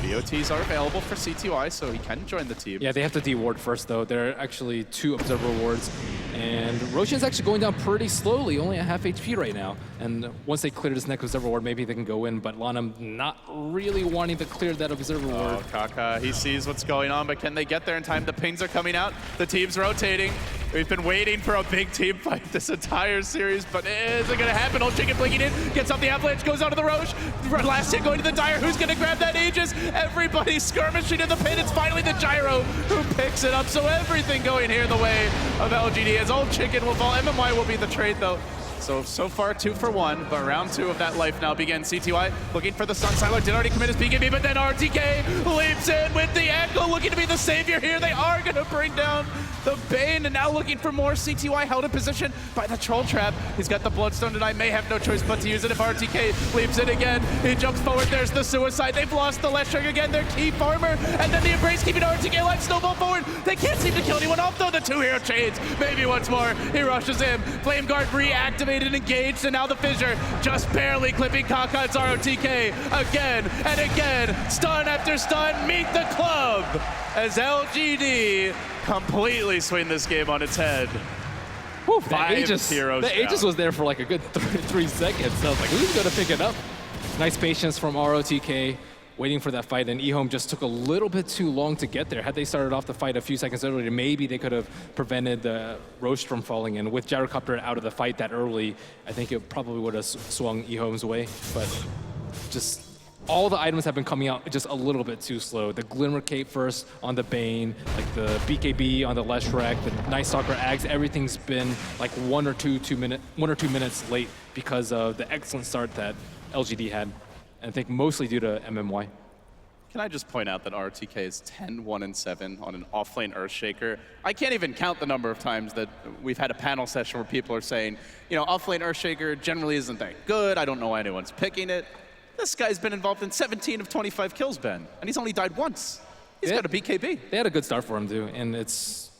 BOTs are available for CTY, so he can join the team. Yeah, they have to de-ward first, though. There are actually 2 Observer wards, and Roshan's actually going down pretty slowly, only at half HP right now. And once they clear this next Observer ward, maybe they can go in, but Lanham not really wanting to clear that Observer ward. Oh, Kaka, he sees what's going on, but can they get there in time? The pings are coming out, the team's rotating. We've been waiting for a big team fight this entire series, but is it going to happen? Old Chicken blinking in, gets off the Avalanche, goes onto the Roche. Last hit going to the Dire. Who's going to grab that Aegis? Everybody skirmishing in the pit. It's finally the Gyro who picks it up. So everything going here the way of LGD as Old Chicken will fall. MMY will be the trade, though. So far 2 for 1, but round 2 of that life now begins. CTY looking for the Sun. Sylar did already commit his BKB, but then RTK leaps in with the Echo, looking to be the savior here. They are going to bring down the Bane, and now looking for more. CTY held in position by the Troll Trap. He's got the Bloodstone tonight, may have no choice but to use it if RTK leaps in again. He jumps forward, there's the Suicide. They've lost the Leshrac again, their key farmer, and then the Embrace keeping RTK alive, snowball forward. They can't seem to kill anyone off though, the 2 hero chains. Maybe once more, he rushes in. Flame Guard reactivated and engaged, and now the Fissure just barely clipping Kaka. It's ROTK again and again. Stun after stun, meet the club as LGD completely swing this game on its head. Whew, 5 heroes The Aegis was there for like a good 3 seconds. So I was like, who's going to pick it up? Nice patience from ROTK. waiting for that fight, and eHome just took a little bit too long to get there. Had they started off the fight a few seconds earlier, maybe they could have prevented the roast from falling in. With Gyrocopter out of the fight that early, I think it probably would have swung eHome's way, but just all the items have been coming out just a little bit too slow. The Glimmer Cape first on the Bane, like the BKB on the Leshrac, the Night Stalker Ags, everything's been like 1 or 2 minutes late because of the excellent start that LGD had. And I think mostly due to MMY. Can I just point out that RTK is 10-1-7 on an offlane Earthshaker? I can't even count the number of times that we've had a panel session where people are saying, you know, offlane Earthshaker generally isn't that good. I don't know why anyone's picking it. This guy's been involved in 17 of 25 kills, Ben, and he's only died once. He's got a BKB. They had a good start for him, too, and it's,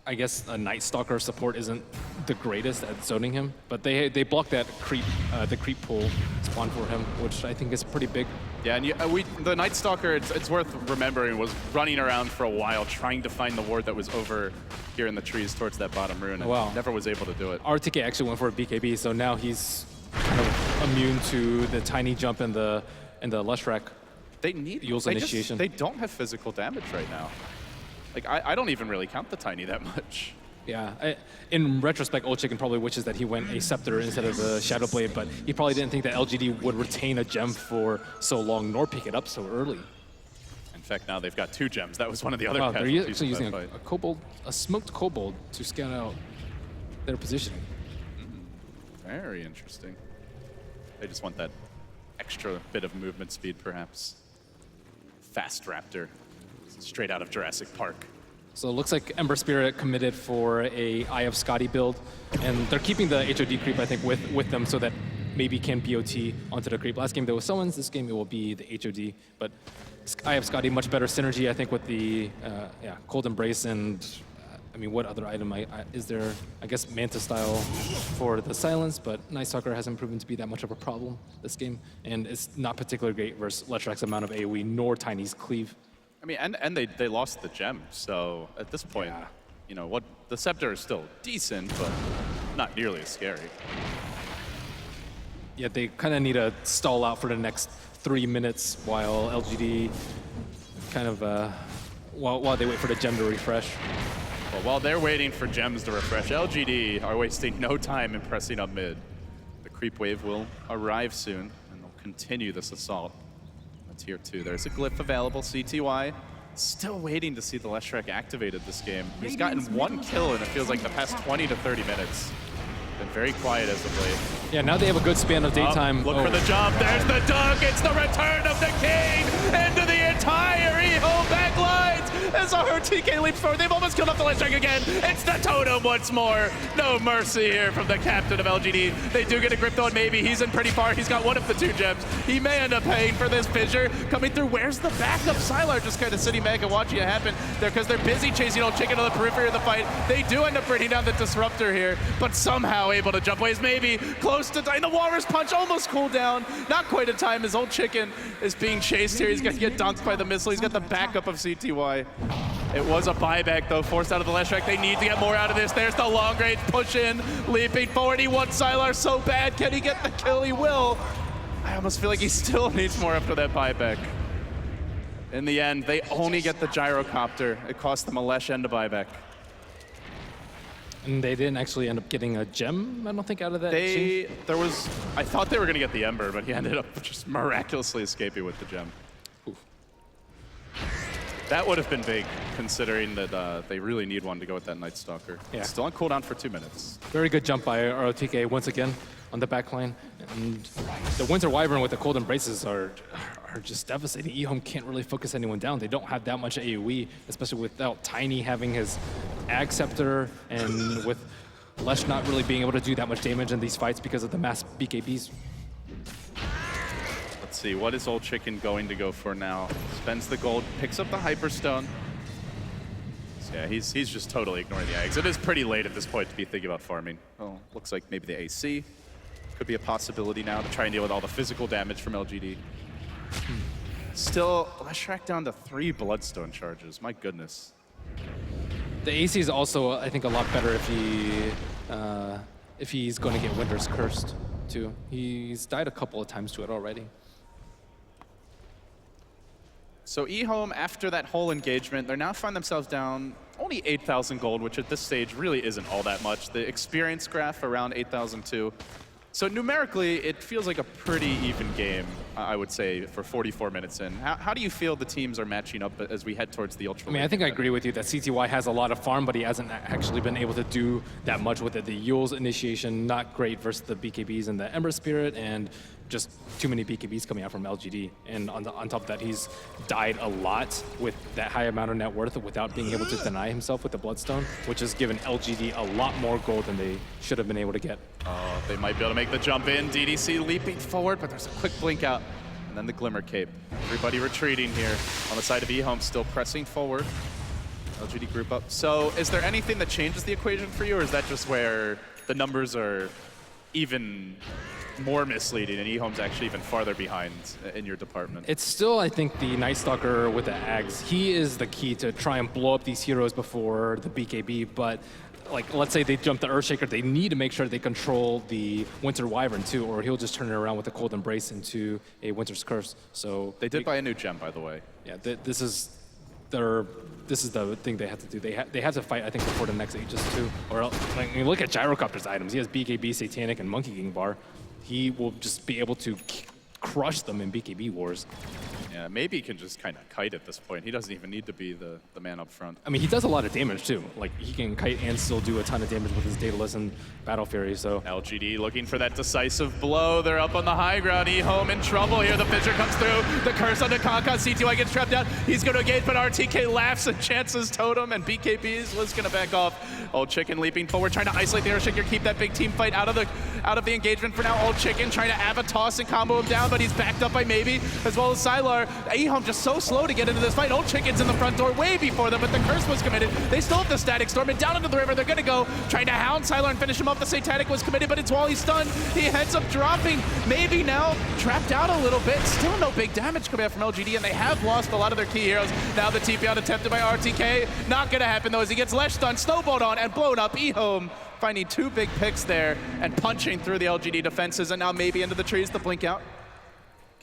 I guess a Night Stalker support isn't the greatest at zoning him, but they blocked that creep, the creep pool spawn for him, which I think is pretty big. Yeah, and the Night Stalker, it's worth remembering, was running around for a while trying to find the ward that was over here in the trees towards that bottom rune, and never was able to do it. RTK actually went for a BKB, so now he's kind of immune to the tiny jump and the Leshrac. They need Yule's initiation. They don't have physical damage right now. Like, I don't even really count the tiny that much. Yeah, in retrospect, Old Chicken probably wishes that he went a Scepter instead of the Shadow Blade, but he probably didn't think that LGD would retain a gem for so long, nor pick it up so early. In fact, now they've got 2 gems. That was one of the other Wow, casualties. they're actually using a smoked kobold to scout out their positioning. Very interesting. They just want that extra bit of movement speed, perhaps. Fast Raptor, straight out of Jurassic Park. So it looks like Ember Spirit committed for a Eye of Scotty build, and they're keeping the HOD creep, I think, with them so that maybe can BOT onto the creep. Last game there was summons, this game it will be the HOD, but Eye of Scotty, much better synergy, I think, with the Cold Embrace and I mean, what other item is there? I guess Manta style for the silence, but Night Stalker hasn't proven to be that much of a problem this game, and it's not particularly great versus Leshrac's amount of AoE nor Tiny's cleave. I mean, and they lost the gem, so at this point, you know, what the Scepter is still decent, but not nearly as scary. Yeah, they kind of need to stall out for the next 3 minutes while LGD kind of, while they wait for the gem to refresh. Well, while they're waiting for gems to refresh, LGD are wasting no time in pressing up mid. The creep wave will arrive soon, and they'll continue this assault. Tier 2, there's a glyph available, CTY. Still waiting to see the Leshrac activated this game. He's gotten 1 kill in it feels like the past 20 to 30 minutes. Been very quiet as of late. Yeah, now they have a good span of daytime. Look for the jump, there's the dunk, it's the return of the king into the entire eHome backlines as RTK leaps forward. They've almost killed off the Leshrac again. It's the totem once more. No mercy here from the captain of LGD. They do get a grip though, and maybe he's in pretty far. He's got 1 of the 2 gems. He may end up paying for this fissure coming through. Where's the backup? Sylar just kind of sitting back and watching it happen there because they're busy chasing Old Chicken to the periphery of the fight. They do end up bringing down the Disruptor here, but somehow able to jump away. Is maybe close to dying. The Walrus Punch almost cooled down. Not quite in time as Old Chicken is being chased here. He's going to get dunked by the missile. He's got the backup of CTY. It was a buyback though, forced out of the Leshrac. They need to get more out of this. There's the long range push in, leaping forward. He wants Sylar so bad. Can he get the kill? He will. I almost feel like he still needs more after that buyback. In the end, they only get the Gyrocopter. It cost them a Lesh and a buyback. And they didn't actually end up getting a gem, I don't think, out of that. I thought they were going to get the Ember, but he ended up just miraculously escaping with the gem. Oof. That would have been big, considering that they really need one to go with that Night Stalker. Yeah. Still on cooldown for 2 minutes. Very good jump by ROTK once again on the backline. And the Winter Wyvern with the Cold Embraces are just devastating. eHome can't really focus anyone down. They don't have that much AoE, especially without Tiny having his Ag Scepter and with Lesh not really being able to do that much damage in these fights because of the mass BKBs. Let's see, what is Old Chicken going to go for now? Spends the gold, picks up the Hyperstone. So yeah, he's just totally ignoring the Ags. It is pretty late at this point to be thinking about farming. Well, looks like maybe the AC could be a possibility now to try and deal with all the physical damage from LGD. Still, Leshrac down to 3 Bloodstone charges. My goodness. The AC is also, I think, a lot better if he's going to get Winter's Cursed, too. He's died a couple of times to it already. So eHome, after that whole engagement, they now find themselves down only 8,000 gold, which at this stage really isn't all that much. The experience graph around 8,002. So numerically, it feels like a pretty even game, I would say, for 44 minutes in. How do you feel the teams are matching up as we head towards the Ultra? I mean, I think I agree with you that CTY has a lot of farm, but he hasn't actually been able to do that much with it. The Yule's initiation, not great versus the BKBs and the Ember Spirit, and just too many BKBs coming out from LGD. And on top of that, he's died a lot with that high amount of net worth without being able to deny himself with the Bloodstone, which has given LGD a lot more gold than they should have been able to get. Oh, they might be able to make the jump in. DDC leaping forward, but there's a quick blink out. And then the Glimmer Cape. Everybody retreating here on the side of eHome, still pressing forward. LGD group up. So is there anything that changes the equation for you, or is that just where the numbers are even more misleading and eHome's actually even farther behind in your department? It's still, I think, the Night Stalker with the Ags. He is the key to try and blow up these heroes before the BKB, but like, let's say they jump the Earthshaker, they need to make sure they control the Winter Wyvern too, or he'll just turn it around with a Cold Embrace into a Winter's Curse. So they did buy a new gem, by the way. Yeah, this is the thing they have to do. They have to fight, I think, before the next Aegis too. Or else, like, you look at Gyrocopter's items. He has BKB, Satanic, and Monkey King Bar. He will just be able to crush them in BKB wars. Yeah, maybe he can just kind of kite at this point. He doesn't even need to be the man up front. I mean, he does a lot of damage too. Like, he can kite and still do a ton of damage with his Daedalus and Battle Fury, so. LGD looking for that decisive blow. They're up on the high ground. eHome in trouble here. The Fissure comes through. The curse on the Kanka. CTY gets trapped out. He's going to engage, but RTK laughs and chances Totem, and BKB's Liz going to back off. Old Chicken leaping forward, trying to isolate the Earthshaker, keep that big team fight out of the engagement for now. Old Chicken trying to have a toss and combo him down, but he's backed up by Maybe, as well as Sylar. eHome just so slow to get into this fight. Old Chicken's in the front door way before them, but the curse was committed. They still have the Static Storm, and down into the river they're gonna go, trying to hound Sylar and finish him off. The Satanic was committed, but it's while he's stunned. He heads up dropping. Maybe now trapped out a little bit. Still no big damage coming out from LGD, and they have lost a lot of their key heroes. Now the TP out attempted by RTK. Not gonna happen though, as he gets Lesh stunned, snowballed on, and blown up. eHome finding two big picks there and punching through the LGD defenses, and now maybe into the trees to blink out.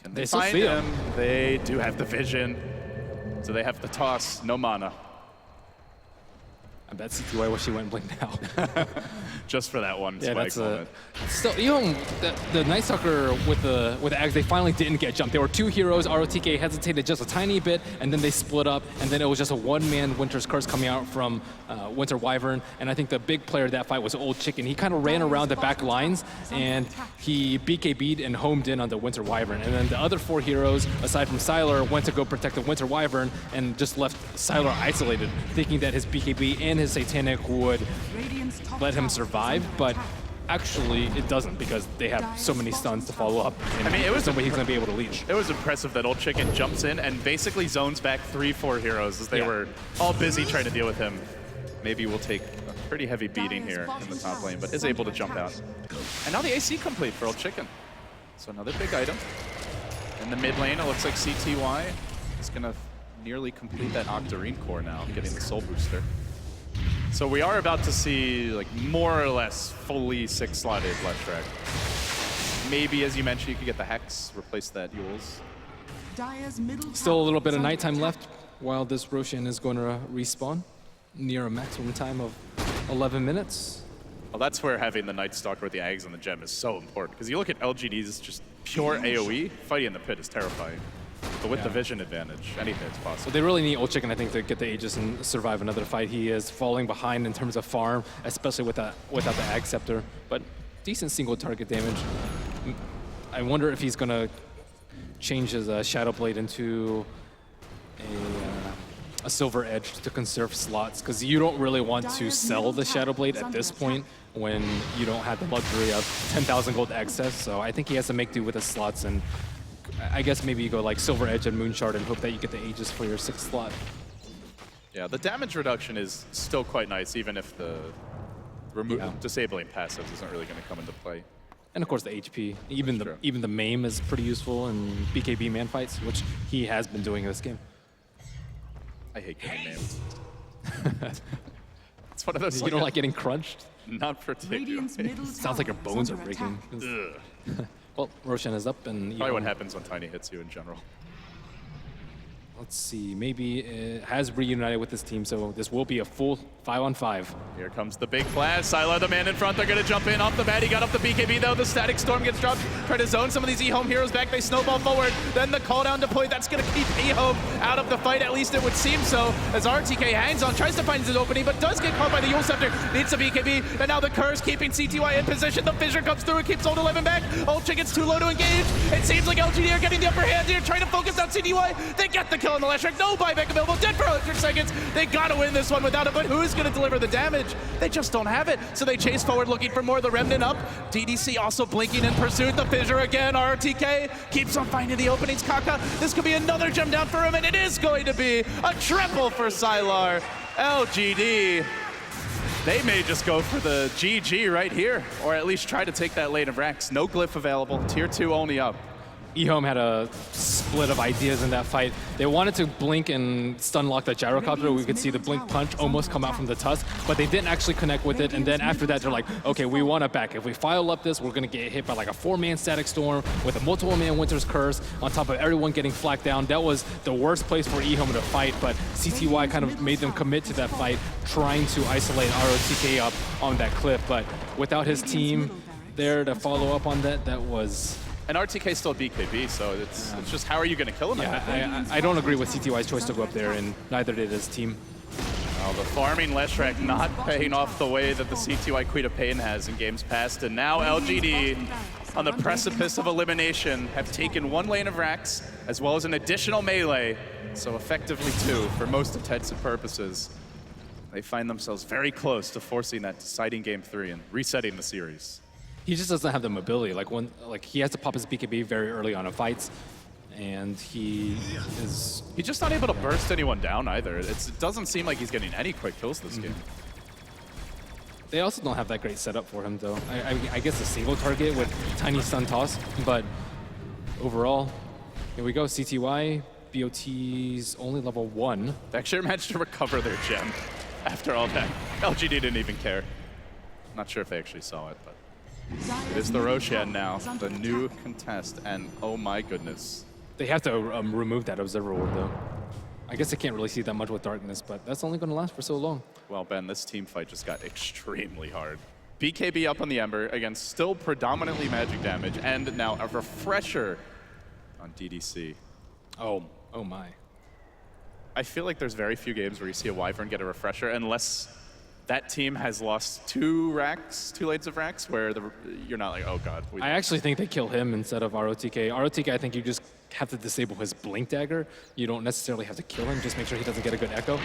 Can they find him? They do have the vision. So they have the toss, no mana. I bet CTY wish he went blink now. Just for that one yeah, spike moment. Still, the Night Stalker with the Ags, they finally didn't get jumped. There were two heroes. ROTK hesitated just a tiny bit, and then they split up, and then it was just a one-man Winter's Curse coming out from Winter Wyvern, and I think the big player of that fight was Old Chicken. He kind of ran around the back lines, and he BKB'd and homed in on the Winter Wyvern. And then the other four heroes, aside from Sylar, went to go protect the Winter Wyvern, and just left Sylar isolated, thinking that his BKB and his Satanic would let him survive, but actually it doesn't, because they have so many stuns to follow up. And I mean, it was no way he's going to be able to leech. It was impressive that Old Chicken jumps in and basically zones back 3-4 heroes as they were all busy trying to deal with him. Maybe we'll take a pretty heavy beating here in the top lane, but is able to jump out. And now the AC complete for Old Chicken. So another big item. In the mid lane, it looks like CTY is going to nearly complete that Octarine core now, getting the Soul Booster. So we are about to see, like, more or less fully 6-slotted Leshrac. Maybe, as you mentioned, you could get the Hex, replace that Yules. Still a little bit of nighttime left while this Roshan is going to respawn near a maximum time of 11 minutes. Well, that's where having the Night Stalker with the Ags and the Gem is so important, because you look at LGD's just pure AoE, fighting in the pit is terrifying. But with the vision advantage, anything's possible. So they really need Old Chicken, I think, to get the Aegis and survive another fight. He is falling behind in terms of farm, especially without the Ag Scepter, but decent single target damage. I wonder if he's going to change his Shadow Blade into a Silver Edge to conserve slots, because you don't really want to sell the Shadow Blade at this point when you don't have the luxury of 10,000 gold excess. So I think he has to make do with his slots, and I guess maybe you go like Silver Edge and Moonshard and hope that you get the Aegis for your 6th slot. Yeah, the damage reduction is still quite nice, even if the disabling passives isn't really going to come into play. And of course the HP, even the MAME is pretty useful in BKB man fights, which he has been doing in this game. I hate getting maimed. It's one of those. You don't like getting crunched? Not particularly. Sounds like your bones are breaking. Well, Roshan is up, and probably what happens when Tiny hits you in general. let's see, maybe has reunited with this team, so this will be a full 5-on-5. Here comes the big flash. Sylar, the man in front, they're going to jump in off the bat. He got up the BKB though. The Static Storm gets dropped. Try to zone some of these eHome heroes back. They snowball forward. Then the call down deploy. That's going to keep eHome out of the fight, at least it would seem so, as RTK hangs on, tries to find his opening, but does get caught by the Yule Scepter. Needs the BKB, and now the Curse keeping CTY in position. The Fissure comes through and keeps Old 11 back. Old Chicken's too low to engage. It seems like LGD are getting the upper hand here, trying to focus on CTY. They get the kill on the last track. No buyback available. Dead for 100 seconds. They got to win this one without it, but who's going to deliver the damage? They just don't have it. So they chase forward looking for more. The Remnant up. DDC also blinking in pursuit. The Fissure again. RTK keeps on finding the openings. Kaka, this could be another gem down for him, and it is going to be a triple for Sylar. LGD, they may just go for the GG right here, or at least try to take that lane of Rax. No glyph available. Tier 2 only up. eHome had a split of ideas in that fight. They wanted to blink and stun lock the gyrocopter. We could see the blink punch almost come out from the tusk, but they didn't actually connect with it. And then after that, they're like, okay, we want it back. If we file up this, we're gonna get hit by like a 4-man Static Storm with a multiple-man Winter's Curse on top of everyone getting flacked down. That was the worst place for eHome to fight, but CTY kind of made them commit to that fight, trying to isolate ROTK up on that cliff. But without his team there to follow up on that, that was... And RTK still BKB, so it's just how are you going to kill him? Yeah, I don't agree with CTY's choice to go up there, and neither did his team. Well, the farming Leshrac not paying off the way that the CTY Queen of Pain has in games past, and now LGD, on the precipice of elimination, have taken one lane of Rax, as well as an additional melee, so effectively 2 for most intents and purposes. They find themselves very close to forcing that deciding game 3 and resetting the series. He just doesn't have the mobility. Like he has to pop his BKB very early on in fights, and he's just not able to burst anyone down either. It doesn't seem like he's getting any quick kills this game. They also don't have that great setup for him, though. I guess a single target with tiny stun toss, but overall, here we go. CTY, BOT's only level 1. They actually managed to recover their gem after all that. LGD didn't even care. Not sure if they actually saw it, but it is the Roshan now, the new contest, and oh my goodness. They have to remove that Observer Ward, though. I guess they can't really see that much with darkness, but that's only going to last for so long. Well, Ben, this team fight just got extremely hard. BKB up on the Ember, against still predominantly magic damage, and now a refresher on DDC. Oh my. I feel like there's very few games where you see a Wyvern get a refresher, unless that team has lost 2 lanes of Rax, where you're not like, oh god. I actually think they kill him instead of ROTK. ROTK, I think you just have to disable his Blink Dagger. You don't necessarily have to kill him, just make sure he doesn't get a good echo.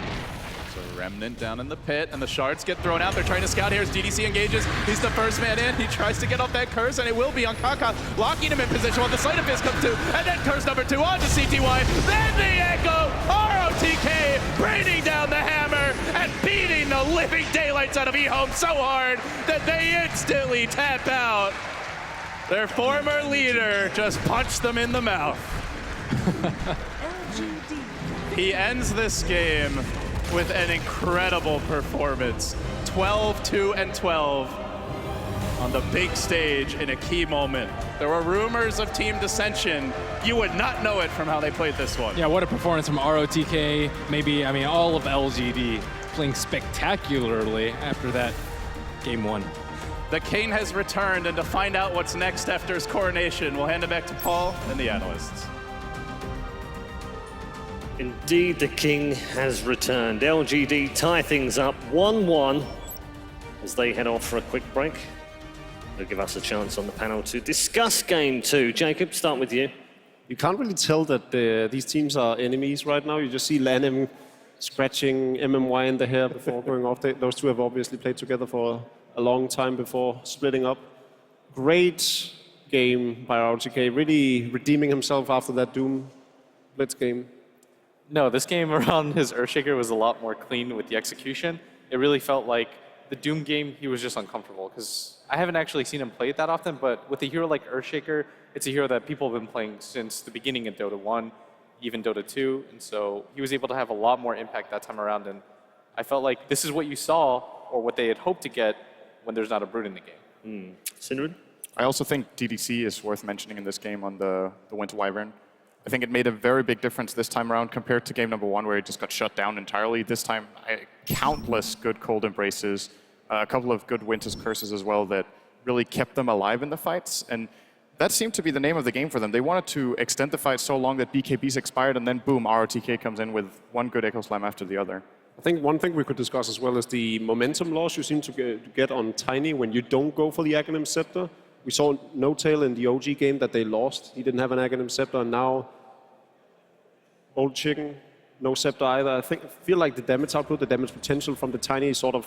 So Remnant down in the pit, and the shards get thrown out. They're trying to scout here as DDC engages. He's the first man in. He tries to get off that curse, and it will be on Kaka, locking him in position while the Sleight of Fist comes to, and then curse number 2 onto CTY. Then the echo, ROTK braining down the hammer and beating the living daylights out of eHome so hard that they instantly tap out. Their former leader just punched them in the mouth. He ends this game with an incredible performance. 12-2-12 on the big stage in a key moment. There were rumors of team dissension. You would not know it from how they played this one. Yeah, what a performance from ROTK. Maybe, I mean, all of LGD playing spectacularly after that game 1. The king has returned, and to find out what's next after his coronation, we'll hand it back to Paul and the analysts. Indeed, the king has returned. LGD tie things up 1-1 as they head off for a quick break. They'll give us a chance on the panel to discuss game 2. Jacob, start with you. You can't really tell that these teams are enemies right now. You just see Lanem scratching MMY in the hair before going off. Those two have obviously played together for a long time before splitting up. Great game by RTK, really redeeming himself after that Doom Blitz game. No, this game around his Earthshaker was a lot more clean with the execution. It really felt like the Doom game, he was just uncomfortable, because I haven't actually seen him play it that often, but with a hero like Earthshaker, it's a hero that people have been playing since the beginning of Dota 1, even Dota 2, and so he was able to have a lot more impact that time around, and I felt like this is what you saw, or what they had hoped to get when there's not a Brute in the game. Syndred? I also think DDC is worth mentioning in this game on the Winter Wyvern. I think it made a very big difference this time around compared to game number 1 where he just got shut down entirely. This time, countless good cold embraces, a couple of good Winter's Curses as well that really kept them alive in the fights. And that seemed to be the name of the game for them. They wanted to extend the fight so long that BKBs expired, and then boom, ROTK comes in with one good Echo Slam after the other. I think one thing we could discuss as well is the momentum loss you seem to get on Tiny when you don't go for the Aghanim Scepter. We saw No Tail in the OG game that they lost. He didn't have an Aghanim Scepter, and now Old Chicken, no Scepter either. I feel like the damage output, the damage potential from the Tiny sort of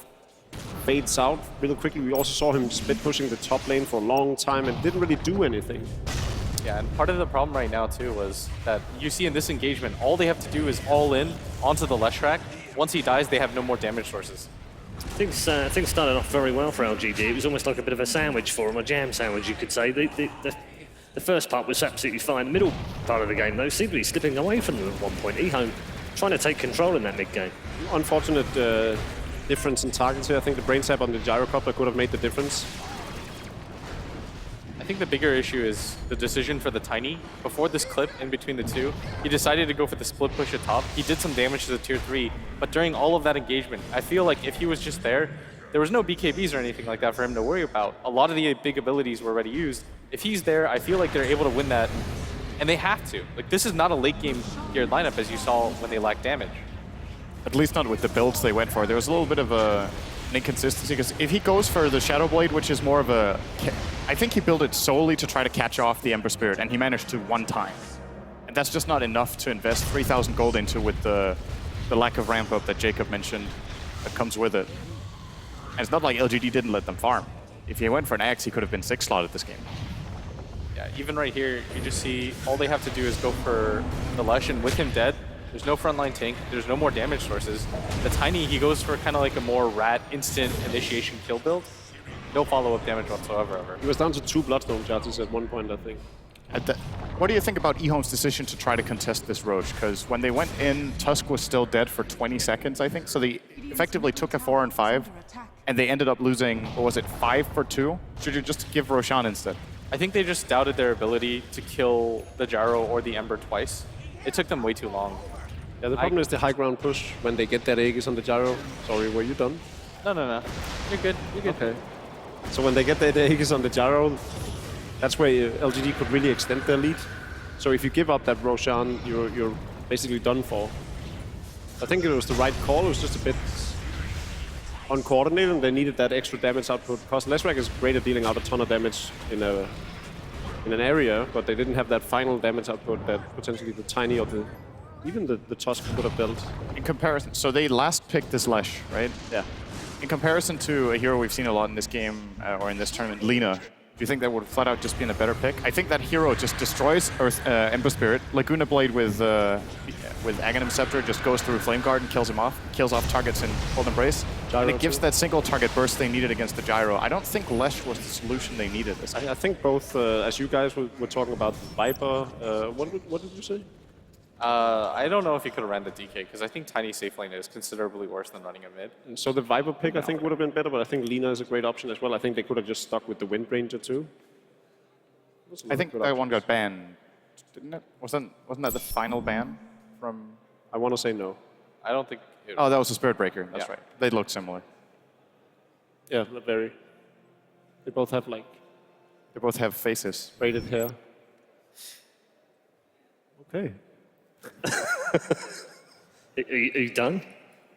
fades out really quickly. We also saw him split pushing the top lane for a long time and didn't really do anything. Yeah, and part of the problem right now too was that you see in this engagement, all they have to do is all in onto the Leshrac. Once he dies, they have no more damage sources. Things started off very well for LGD. It was almost like a bit of a sandwich for them, a jam sandwich, you could say. The first part was absolutely fine. The middle part of the game, though, seemed to be slipping away from them at one point. Ehome trying to take control in that mid-game. Unfortunate difference in targets here. I think the brain tap on the gyrocopter could have made the difference. I think the bigger issue is the decision for the Tiny. Before this clip in between the two, he decided to go for the split push at top. He did some damage to the tier 3, but during all of that engagement, I feel like if he was just there was no BKBs or anything like that for him to worry about. A lot of the big abilities were already used. If he's there, I feel like they're able to win that, and they have to. Like, this is not a late game geared lineup as you saw when they lacked damage. At least not with the builds they went for. There was a little bit of an inconsistency, because if he goes for the Shadow Blade, which is more of a... I think he built it solely to try to catch off the Ember Spirit, and he managed to one time. And that's just not enough to invest 3,000 gold into with the lack of ramp-up that Jacob mentioned that comes with it. And it's not like LGD didn't let them farm. If he went for an axe, he could have been 6 slotted this game. Yeah, even right here, you just see all they have to do is go for the Lesh, and with him dead, there's no frontline tank, there's no more damage sources. The Tiny, he goes for kind of like a more rat instant initiation kill build. No follow-up damage whatsoever. He was down to 2 Bloodstone charges at one point, I think. What do you think about Ehome's decision to try to contest this Roche? Because when they went in, Tusk was still dead for 20 seconds, I think. So they effectively took a 4 and 5, and they ended up losing, what was it, 5 for 2? Should you just give Roshan instead? I think they just doubted their ability to kill the Gyro or the Ember twice. It took them way too long. Yeah, the problem is the high ground push when they get that Aegis on the Gyro. Sorry, were you done? No. You're good. Okay. So when they get that Aegis on the Gyro, that's where LGD could really extend their lead. So if you give up that Roshan, you're basically done for. I think it was the right call. It was just a bit uncoordinated, and they needed that extra damage output. Because Leshrac is great at dealing out a ton of damage in an area, but they didn't have that final damage output that potentially the Tiny or even the Tusk could have built. In comparison, so they last picked this Lesh, right? Yeah. In comparison to a hero we've seen a lot in this game, or in this tournament, Lina, do you think that would flat out just been a better pick? I think that hero just destroys Ember Spirit. Laguna Blade with Aghanim Scepter just goes through Flame Guard and kills him off. Kills off targets in Cold Embrace. Gyro and it gives that single target burst they needed against the Gyro. I don't think Lesh was the solution they needed this time. I think both, as you guys were talking about Viper, what did you say? I don't know if he could have ran the DK, because I think Tiny safe lane is considerably worse than running a mid. And so the Viper pick, I think, would have been better, but I think Lina is a great option as well. I think they could have just stuck with the Wind Ranger too. I think that one got banned, didn't it? Wasn't that the final ban from... I want to say no. I don't think... Oh, that was a Spirit Breaker. That's right. They looked similar. Yeah, very. They both have like... They both have faces. Braided hair. Okay. Are you done?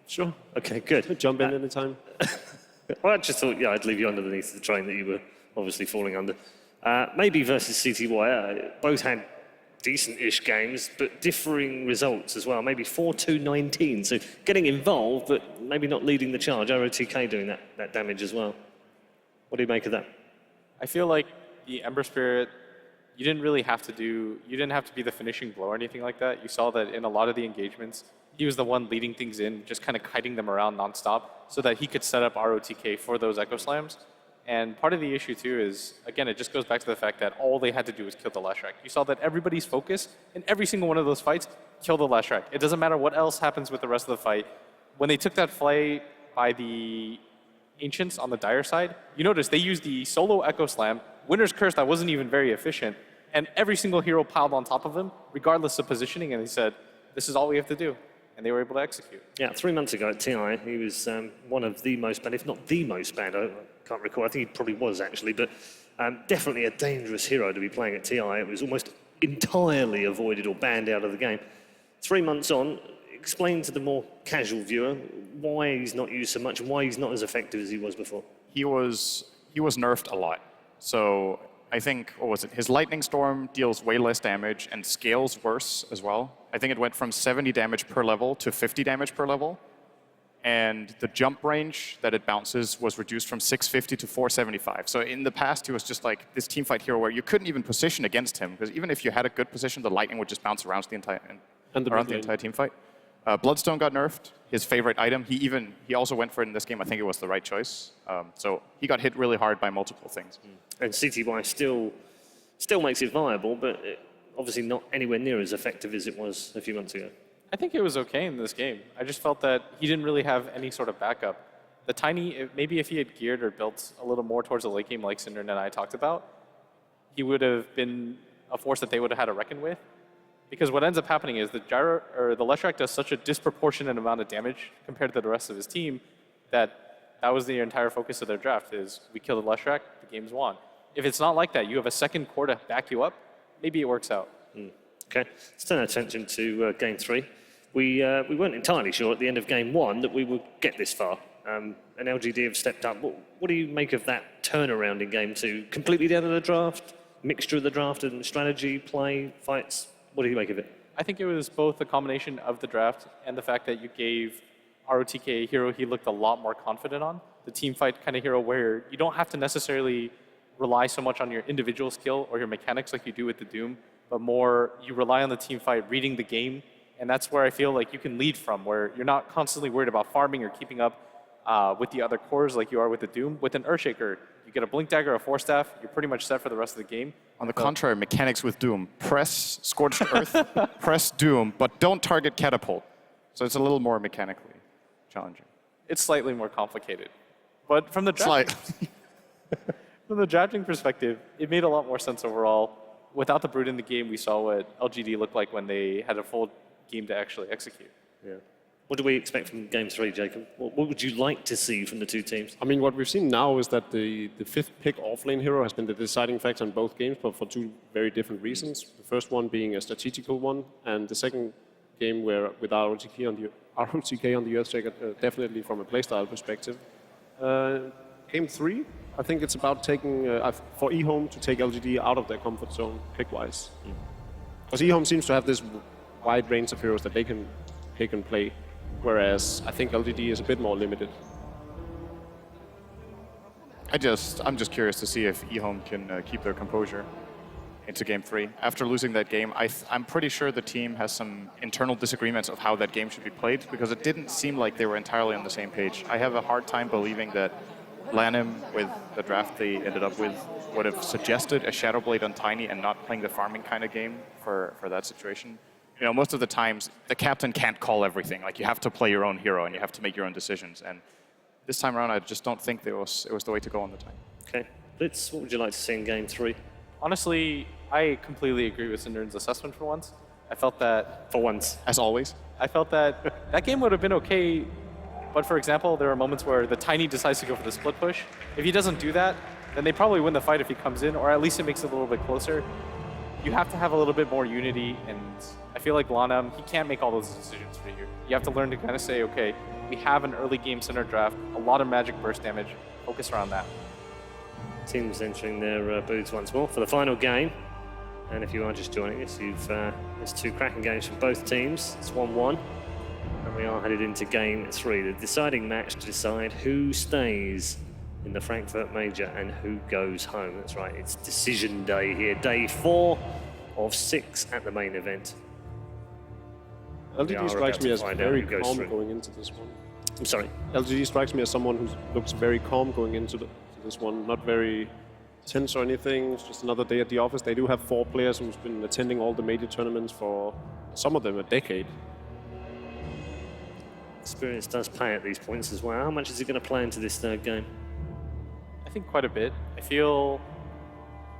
Sure. Okay, good. Jump in anytime. Well, I just thought, I'd leave you underneath the train that you were obviously falling under. Maybe versus CTY, both had decent-ish games, but differing results as well. Maybe 4-2-19, so getting involved, but maybe not leading the charge. ROTK doing that damage as well. What do you make of that? I feel like the Ember Spirit, you didn't have to be the finishing blow or anything like that. You saw that in a lot of the engagements, he was the one leading things in, just kind of kiting them around nonstop so that he could set up ROTK for those Echo Slams. And part of the issue too is, again, it just goes back to the fact that all they had to do was kill the Leshrac. You saw that everybody's focus in every single one of those fights, kill the Leshrac. It doesn't matter what else happens with the rest of the fight. When they took that play by the Ancients on the Dire side, you notice they used the solo Echo Slam, Winter's Curse that wasn't even very efficient, and every single hero piled on top of him, regardless of positioning, and he said, this is all we have to do. And they were able to execute. Yeah, 3 months ago at TI, he was one of the most banned, if not the most banned. I can't recall. I think he probably was actually, but definitely a dangerous hero to be playing at TI. It was almost entirely avoided or banned out of the game. 3 months on, explain to the more casual viewer why he's not used so much and why he's not as effective as he was before. He was nerfed a lot. So I think, what was it? His Lightning Storm deals way less damage and scales worse as well. I think it went from 70 damage per level to 50 damage per level. And the jump range that it bounces was reduced from 650 to 475. So in the past, he was just like this teamfight hero where you couldn't even position against him, because even if you had a good position, the Lightning would just bounce around the entire teamfight. Bloodstone got nerfed, his favorite item. He also went for it in this game. I think it was the right choice. So he got hit really hard by multiple things. And CTY still makes it viable, but obviously not anywhere near as effective as it was a few months ago. I think it was okay in this game. I just felt that he didn't really have any sort of backup. The Tiny, maybe if he had geared or built a little more towards the late game like Synderen and I talked about, he would have been a force that they would have had to reckon with. Because what ends up happening is the Leshrac does such a disproportionate amount of damage compared to the rest of his team that was the entire focus of their draft is we kill the Leshrac, the game's won. If it's not like that, you have a second core to back you up, maybe it works out. Okay, let's turn our attention to Game 3. We weren't entirely sure at the end of Game 1 that we would get this far. And LGD have stepped up. What do you make of that turnaround in Game 2? Completely down to the draft, mixture of the draft and strategy, play, fights? What do you make of it? I think it was both a combination of the draft and the fact that you gave ROTK a hero he looked a lot more confident on. The team fight kind of hero where you don't have to necessarily rely so much on your individual skill or your mechanics like you do with the Doom, but more you rely on the team fight, reading the game, and that's where I feel like you can lead from, where you're not constantly worried about farming or keeping up with the other cores like you are with the Doom. With an Earthshaker, you get a Blink Dagger, a Force Staff, you're pretty much set for the rest of the game. On the contrary, mechanics with Doom. Press Scorched Earth, press Doom, but don't target Catapult. So it's a little more mechanically challenging. It's slightly more complicated. But from the from the drafting perspective, it made a lot more sense overall. Without the Brood in the game, we saw what LGD looked like when they had a full game to actually execute. Yeah. What do we expect from Game 3, Jacob? What would you like to see from the two teams? I mean, what we've seen now is that the fifth pick offlane hero has been the deciding factor in both games, but for two very different reasons. The first one being a strategical one, and the second game where with ROTK on the Earthshaker, definitely from a playstyle perspective. Game 3, I think it's about taking, for eHome to take LGD out of their comfort zone pick-wise. Because eHome seems to have this wide range of heroes that they can pick and play, whereas I think LGD is a bit more limited. I'm just curious to see if eHome can keep their composure into Game 3. After losing that game, I'm pretty sure the team has some internal disagreements of how that game should be played, because it didn't seem like they were entirely on the same page. I have a hard time believing that Lanham, with the draft they ended up with, would have suggested a Shadow Blade on Tiny and not playing the farming kind of game for that situation. You know, most of the times, the captain can't call everything. Like, you have to play your own hero and you have to make your own decisions. And this time around, I just don't think it was the way to go on the time. Okay. Blitz, what would you like to see in Game 3? Honestly, I completely agree with Synderen's assessment for once. I felt that... For once. As always. I felt that that game would have been okay, but for example, there are moments where the Tiny decides to go for the split push. If he doesn't do that, then they probably win the fight if he comes in, or at least it makes it a little bit closer. You have to have a little bit more unity, and I feel like Lanham, he can't make all those decisions for you. You have to learn to kind of say, okay, we have an early game center draft, a lot of magic burst damage, focus around that. Teams entering their booths once more for the final game. And if you are just joining us, there's two cracking games from both teams. It's 1-1. And we are headed into Game 3, the deciding match to decide who stays in the Frankfurt Major and who goes home. That's right, it's decision day here. Day 4 of 6 at the main event. LGD strikes me as very calm going into this one. I'm sorry? LGD strikes me as someone who looks very calm going into this one, not very tense or anything. It's just another day at the office. They do have 4 players who's been attending all the major tournaments for, some of them, a decade. Experience does pay at these points as well. How much is it going to play into this third game? I think quite a bit. I feel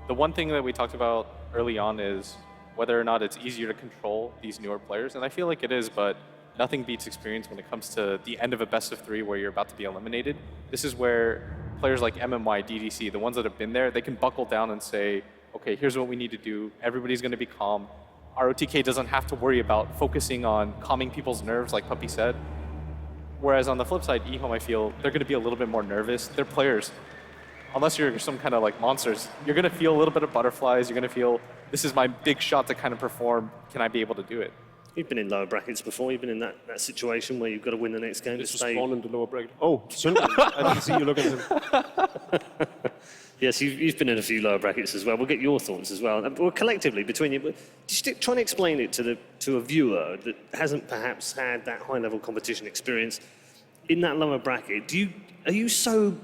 The one thing that we talked about early on is whether or not it's easier to control these newer players, and I feel like it is, but nothing beats experience when it comes to the end of a best of 3 where you're about to be eliminated. This is where players like MMY, DDC, the ones that have been there, they can buckle down and say, okay, here's what we need to do. Everybody's going to be calm. ROTK doesn't have to worry about focusing on calming people's nerves, like Puppy said. Whereas on the flip side, eHome, I feel they're going to be a little bit more nervous. They're players. Unless you're some kind of like monsters, you're going to feel a little bit of butterflies. You're going to feel, this is my big shot to kind of perform. Can I be able to do it? You've been in lower brackets before. You've been in that situation where you've got to win the next game This to was stay. spawned in the lower bracket. Oh, Sundgren. I didn't see you looking at him. Yes, you've been in a few lower brackets as well. We'll get your thoughts as well. Well, collectively, between you, just try and explain it to a viewer that hasn't perhaps had that high-level competition experience in that lower bracket. Are you so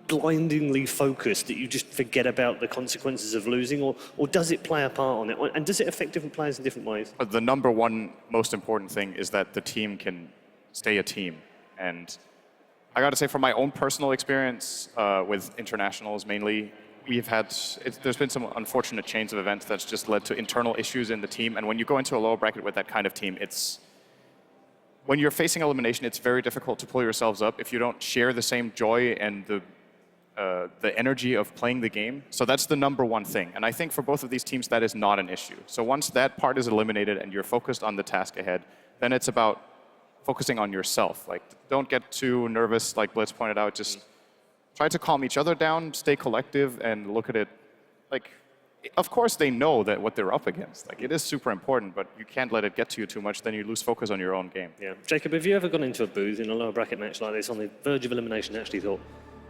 blindingly focused that you just forget about the consequences of losing, or does it play a part on it? And does it affect different players in different ways? The number one most important thing is that the team can stay a team. And I got to say, from my own personal experience with internationals mainly, there's been some unfortunate chains of events that's just led to internal issues in the team. And when you go into a lower bracket with that kind of team, when you're facing elimination, it's very difficult to pull yourselves up if you don't share the same joy and the energy of playing the game. So that's the number one thing. And I think for both of these teams, that is not an issue. So once that part is eliminated and you're focused on the task ahead, then it's about focusing on yourself. Like, don't get too nervous, like Blitz pointed out. Just try to calm each other down, stay collective, and look at it. Like, of course they know that what they're up against. Like, it is super important, but you can't let it get to you too much, then you lose focus on your own game. Yeah. Jacob, have you ever gone into a booth in a lower bracket match like this on the verge of elimination and actually thought,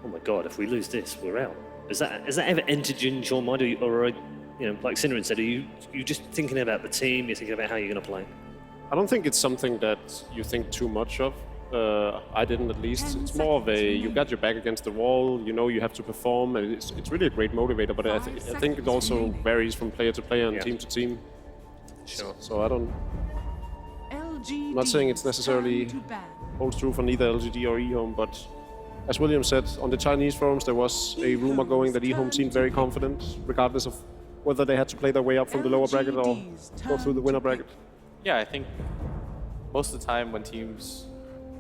oh my God, if we lose this, we're out? Has that ever entered into your mind, or like Synderen said, are you just thinking about the team? You're thinking about how you're going to play? I don't think it's something that you think too much of. I didn't, at least. It's more of you got your back against the wall, you know you have to perform, and it's really a great motivator, but I think it also varies from player to player and team to team. Sure. So I'm not saying it's necessarily holds true for neither LGD or eHome, but as William said, on the Chinese forums there was a rumor going that eHome seemed very confident, regardless of whether they had to play their way up from the lower bracket or go through the winner bracket. Yeah, I think most of the time when teams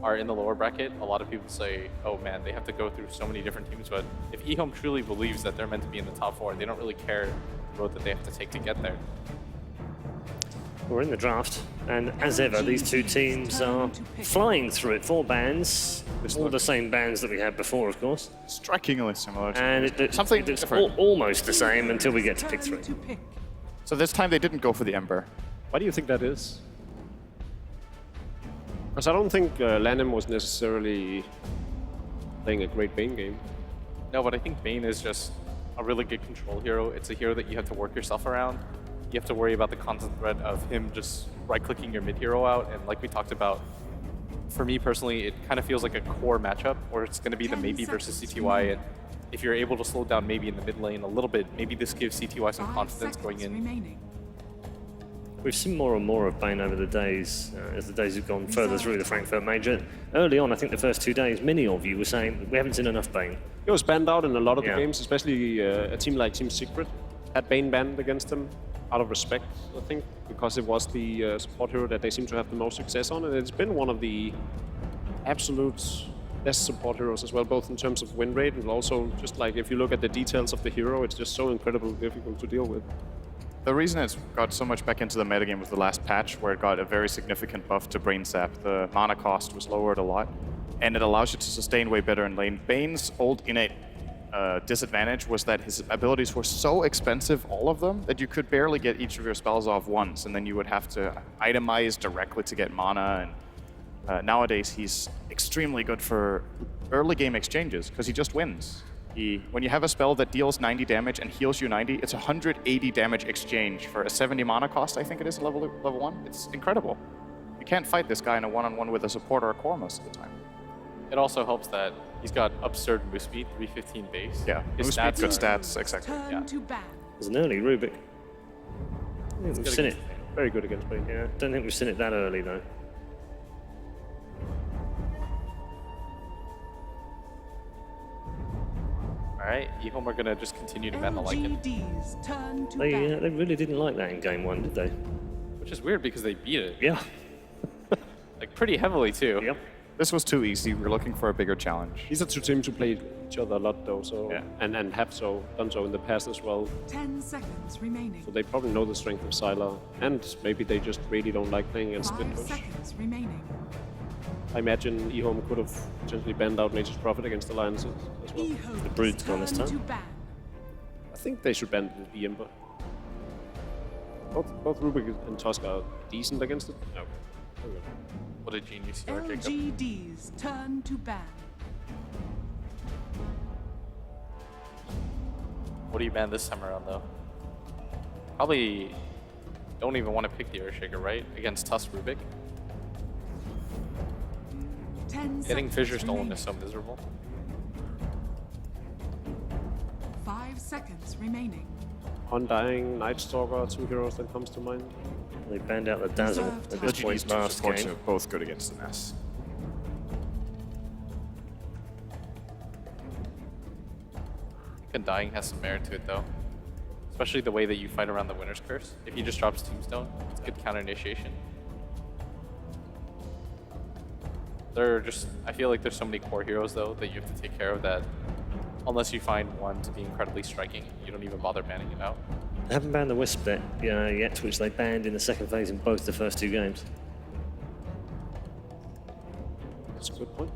are in the lower bracket, a lot of people say, oh man, they have to go through so many different teams, but if eHome truly believes that they're meant to be in the top 4, they don't really care the road that they have to take to get there. We're in the draft, and as ever, these two teams are flying through it. 4 bands, all the same bands that we had before, of course. Strikingly similar. And it's almost the same until we get to pick 3. So this time they didn't go for the Ember. Why do you think that is? Because I don't think Lanham was necessarily playing a great Bane game. No, but I think Bane is just a really good control hero. It's a hero that you have to work yourself around. You have to worry about the constant threat of him just right-clicking your mid-hero out. And like we talked about, for me personally, it kind of feels like a core matchup where it's going to be the Maybe versus CTY. And if you're able to slow down Maybe in the mid lane a little bit, maybe this gives CTY some confidence going in. We've seen more and more of Bane over the days, as the days have gone further through the Frankfurt Major. Early on, I think the first 2 days, many of you were saying, we haven't seen enough Bane. It was banned out in a lot of the games, especially a team like Team Secret had Bane banned against them out of respect, I think, because it was the support hero that they seem to have the most success on, and it's been one of the absolute best support heroes as well, both in terms of win rate and also just like if you look at the details of the hero, it's just so incredibly difficult to deal with. The reason it's got so much back into the metagame was the last patch, where it got a very significant buff to Brain Sap. The mana cost was lowered a lot, and it allows you to sustain way better in lane. Bane's old innate disadvantage was that his abilities were so expensive, all of them, that you could barely get each of your spells off once, and then you would have to itemize directly to get mana. And nowadays, he's extremely good for early game exchanges, because he just wins. When you have a spell that deals 90 damage and heals you 90, it's 180 damage exchange for a 70 mana cost, I think it is, level 1. It's incredible. You can't fight this guy in a one-on-one with a support or a core most of the time. It also helps that he's got absurd move speed, 315 base. Yeah, move speed, good stats, exactly. Yeah. There's an early Rubik. We've seen it. Very good against Bane. Yeah, don't think we've seen it that early, though. All right, eHome are going to just continue to ban the Lycan. LGD's turn to They ban. they really didn't like that in game one, did they? Which is weird because they beat it. Yeah. Like pretty heavily too. Yep. This was too easy. We're looking for a bigger challenge. These are two teams who play each other a lot, though, so Yeah. and have done so in the past as well. 10 seconds remaining. So they probably know the strength of Sylar, and maybe they just really don't like playing against 5 Split Push. seconds remaining. I imagine eHome could have potentially banned out Nature's Prophet against Alliances as well. eHome's The Brood's gone this turn time. to ban. I think they should ban the Ember. Both Rubik and Tusk are decent against it. No. Okay. What a genius you are, Jacob. LGD's turn to ban. What do you ban this time around, though? Probably don't even want to pick the Earthshaker, right? Against Tusk Rubik. 10 Getting seconds Fissure Stolen remaining. is so miserable. 5 seconds remaining. Undying, Night Stalker are two heroes that comes to mind. They banned out the Dazzle Reserve at this time. point last supports game. are both good against the Ness. Undying has some merit to it, though. Especially the way that you fight around the Winner's Curse. If he just drops Tombstone, it's good counter initiation. I feel like there's so many core heroes, though, that you have to take care of that unless you find one to be incredibly striking, you don't even bother banning it out. They haven't banned the Wisp yet, which they banned in the second phase in both the first two games. That's a good point.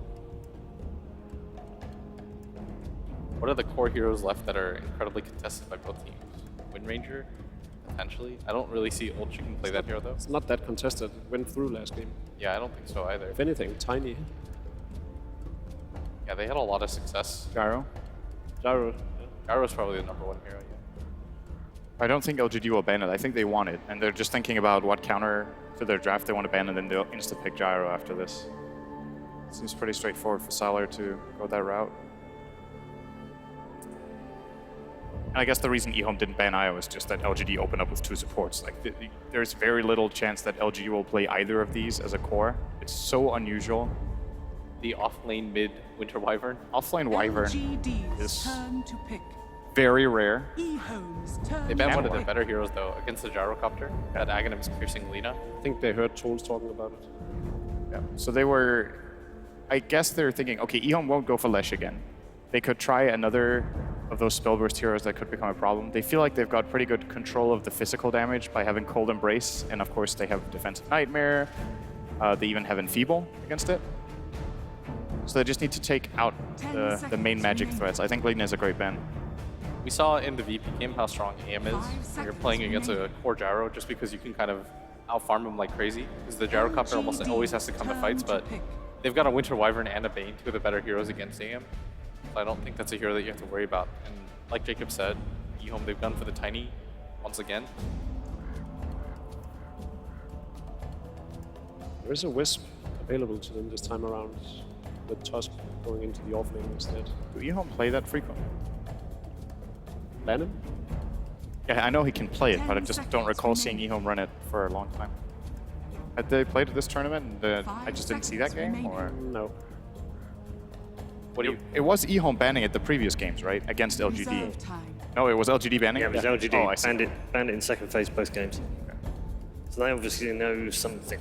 What are the core heroes left that are incredibly contested by both teams? Wind Ranger, potentially. I don't really see Old Chicken play that hero, though. It's not that contested. Went through last game. Yeah, I don't think so either. If anything, Tiny. Yeah, they had a lot of success. Gyro? Gyro. Gyro's probably the #1 hero, yeah. I don't think LGD will ban it. I think they want it, and they're just thinking about what counter to their draft they want to ban, and then they'll insta-pick Gyro after this. Seems pretty straightforward for Sylar to go that route. And I guess the reason eHome didn't ban IO is just that LGD opened up with two supports. Like, there's very little chance that LGD will play either of these as a core. It's so unusual. The off-lane mid Winter Wyvern. Off-lane Wyvern LGD's is turn to pick. very rare. eHome's turn They banned to one of the pick. better heroes, though, against the Gyrocopter. That Aghanim's piercing Lina. I think they heard Trolls talking about it. Yeah. So they were, I guess they're thinking, okay, eHome won't go for Lesh again. They could try another of those Spellburst heroes that could become a problem. They feel like they've got pretty good control of the physical damage by having Cold Embrace, and of course they have Defensive Nightmare. They even have Enfeeble against it. So they just need to take out the main magic threats. I think Lina is a great ban. We saw in the VP game how strong AM is when you're playing against a core Gyro, just because you can kind of out-farm him like crazy. Because the Gyrocopter almost always has to come to fights, but they've got a Winter Wyvern and a Bane, two of the better heroes against AM. So I don't think that's a hero that you have to worry about. And like Jacob said, eHome, they've gone for the Tiny once again. There is a Wisp available to them this time around, with Tusk going into the offlane instead. Do eHome play that frequently? Ban him? Yeah, I know he can play it, but I just don't recall seeing eHome run it for a long time. Had they played it this tournament and I just didn't see that game, or? No. What do you? It was eHome banning it the previous games, right? Against LGD. Reserve time. No, it was LGD banning Yeah, it? it was LGD. Oh, I see. Banned it in second phase both games. So they obviously know something.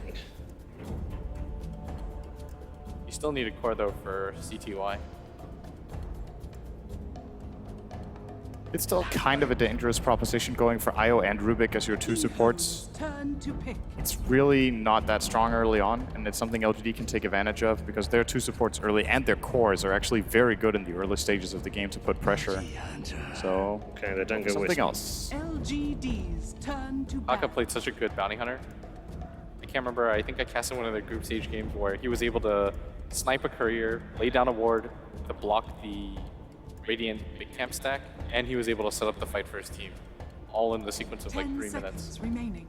You still need a core, though, for CTY. It's still kind of a dangerous proposition going for IO and Rubik as your two supports. Turn to pick. It's really not that strong early on, and it's something LGD can take advantage of because their two supports early and their cores are actually very good in the early stages of the game to put pressure. So, okay, they don't go something Wisp. else. LGD's turn to Haka ban. played such a good bounty hunter. I can't remember, I think I casted one of the group stage games where he was able to snipe a courier, lay down a ward to block the Radiant big camp stack, and he was able to set up the fight for his team, all in the sequence of like 10 3 minutes. seconds remaining.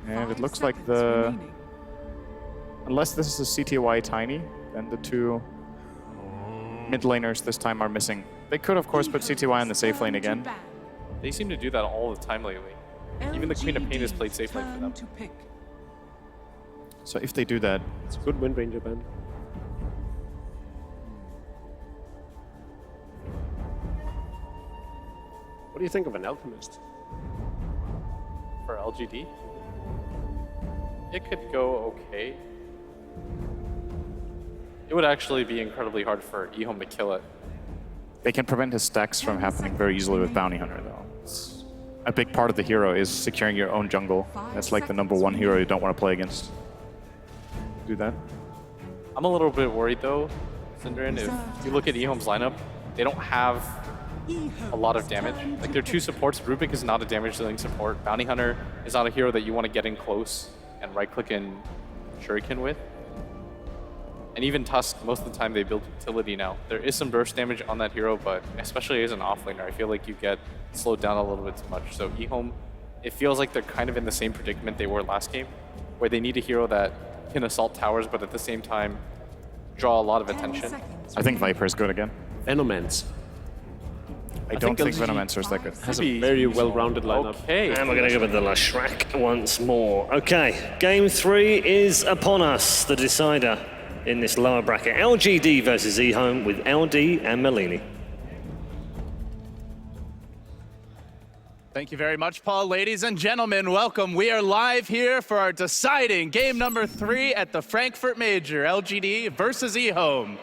And it 5 looks like seconds the... remaining. Unless this is a CTY Tiny, then the two mid laners this time are missing. They could, of course, put CTY in the safe lane again. They seem to do that all the time lately. Even the Queen of Pain has played safe lane for them. Turn to pick. So if they do that, It's a good Wind Ranger ban. What do you think of an Alchemist? For LGD, it could go okay. It would actually be incredibly hard for eHome to kill it. They can prevent his stacks from happening very easily with Bounty Hunter, though. A big part of the hero is securing your own jungle. That's like the #1 hero you don't want to play against. Do that. I'm a little bit worried though, Synderen, if you look at eHome's lineup, they don't have a lot of damage. Like their 2 supports, Rubik is not a damage dealing support. Bounty Hunter is not a hero that you want to get in close and right click and shuriken with. And even Tusk, most of the time they build utility now. There is some burst damage on that hero, but especially as an offlaner, I feel like you get slowed down a little bit too much. So eHome, it feels like they're kind of in the same predicament they were last game, where they need a hero that can assault towers, but at the same time, draw a lot of attention. I think Viper is good again. Venomance. I don't think Venomancer is that good. Has a very well-rounded lineup. Okay. And we're going to go with the Lashrak once more. Okay, game 3 is upon us, the decider in this lower bracket. LGD versus eHome with LD and Melini. Thank you very much, Paul. Ladies and gentlemen, welcome. We are live here for our deciding game number 3 at the Frankfurt Major, LGD versus eHome.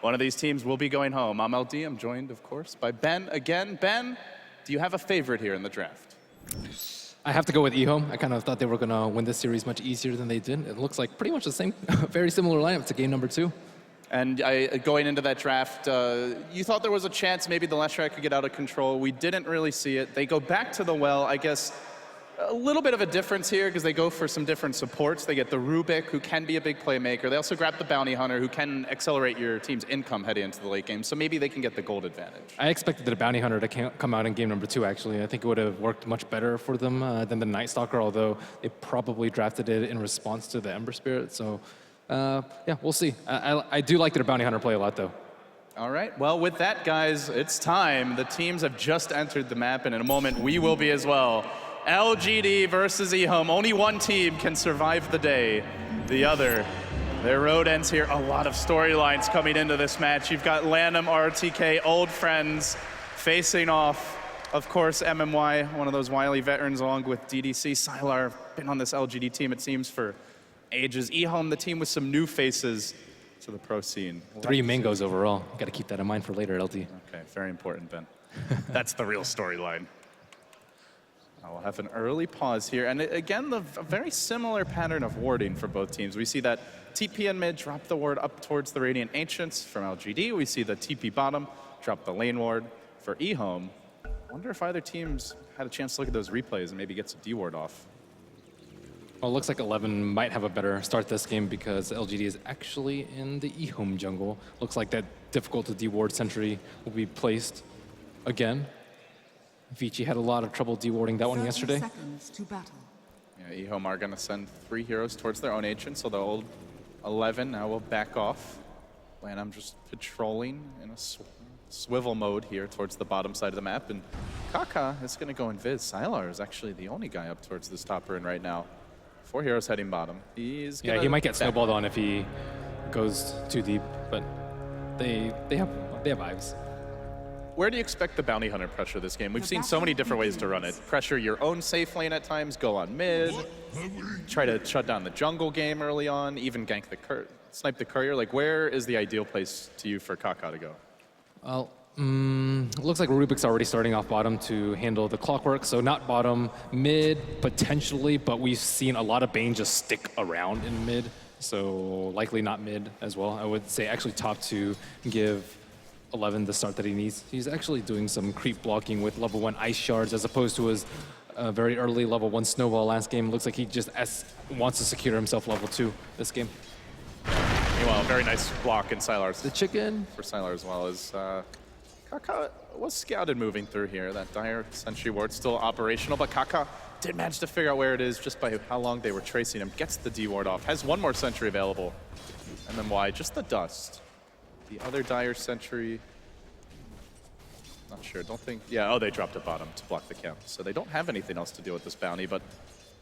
One of these teams will be going home. I'm LD. I'm joined, of course, by Ben again. Ben, do you have a favorite here in the draft? I have to go with eHome. I kind of thought they were going to win this series much easier than they did. It looks like pretty much the same, very similar lineup to game number 2. And going into that draft, you thought there was a chance maybe the Lashrak could get out of control. We didn't really see it. They go back to the well. I guess a little bit of a difference here because they go for some different supports. They get the Rubik, who can be a big playmaker. They also grab the Bounty Hunter, who can accelerate your team's income heading into the late game. So maybe they can get the gold advantage. I expected the Bounty Hunter to come out in game number 2, actually. I think it would have worked much better for them than the Night Stalker, although they probably drafted it in response to the Ember Spirit. So, yeah, we'll see. I do like their Bounty Hunter play a lot, though. All right. Well, with that, guys, it's time. The teams have just entered the map, and in a moment, we will be as well. LGD versus eHome. Only one team can survive the day. The other, their road ends here. A lot of storylines coming into this match. You've got Lanham, RTK, old friends, facing off. Of course, MMY, one of those wily veterans, along with DDC. Sylar, been on this LGD team, it seems, for ages. eHome, the team with some new faces to the pro scene. 3 mangoes overall. Got to keep that in mind for later, LT. Okay, very important, Ben. That's the real storyline. We'll have an early pause here. And again, a very similar pattern of warding for both teams. We see that TP in mid drop the ward up towards the Radiant Ancients from LGD. We see the TP bottom drop the lane ward for eHome. I wonder if either team's had a chance to look at those replays and maybe get some D-ward off. Well, it looks like 11 might have a better start this game because LGD is actually in the eHome jungle. Looks like that difficult to D-ward sentry will be placed again. Vici had a lot of trouble dewarding that one yesterday. Seconds to battle. Yeah, eHome are going to send 3 heroes towards their own agent, so the old 11 now will back off. I'm just patrolling in a swivel mode here towards the bottom side of the map, and Kaka is going to go invis. Sylar is actually the only guy up towards this top rune right now. 4 heroes heading bottom. He's Yeah, he might get snowballed on if he goes too deep, but they have vibes. Where do you expect the Bounty Hunter pressure this game? We've seen so many different ways to run it. Pressure your own safe lane at times, go on mid, try to shut down the jungle game early on, even gank the snipe the courier. Like, where is the ideal place to you for Kaka to go? Well, it looks like Rubik's already starting off bottom to handle the clockwork, so not bottom, mid potentially, but we've seen a lot of Bane just stick around in mid, so likely not mid as well. I would say actually top to give 11 the start that he needs. He's actually doing some creep blocking with level 1 ice shards as opposed to his very early level 1 snowball last game. Looks like he just wants to secure himself level 2 this game. Meanwhile, very nice block in Sylar's. The chicken. For Sylar as well as Kaka was scouted moving through here. That dire sentry ward still operational, but Kaka did manage to figure out where it is just by how long they were tracing him. Gets the D ward off, has 1 more sentry available. And then why? Just the dust. The other dire sentry, not sure, don't think, yeah, oh, they dropped it bottom to block the camp. So they don't have anything else to do with this bounty, but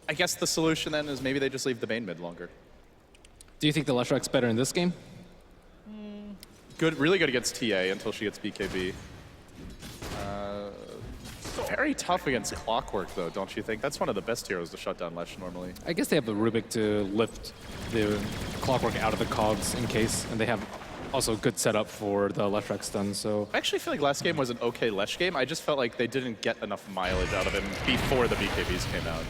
I guess the solution then is maybe they just leave the Bane mid longer. Do you think the Lashrak's better in this game? Good, really good against TA until she gets BKB. Very tough against Clockwork, though, don't you think? That's one of the best heroes to shut down Lesh normally. I guess they have the Rubik to lift the Clockwork out of the cogs in case, and they have also good setup for the Leshrac stun, so... I actually feel like last game was an okay Lesh game. I just felt like they didn't get enough mileage out of him before the BKBs came out.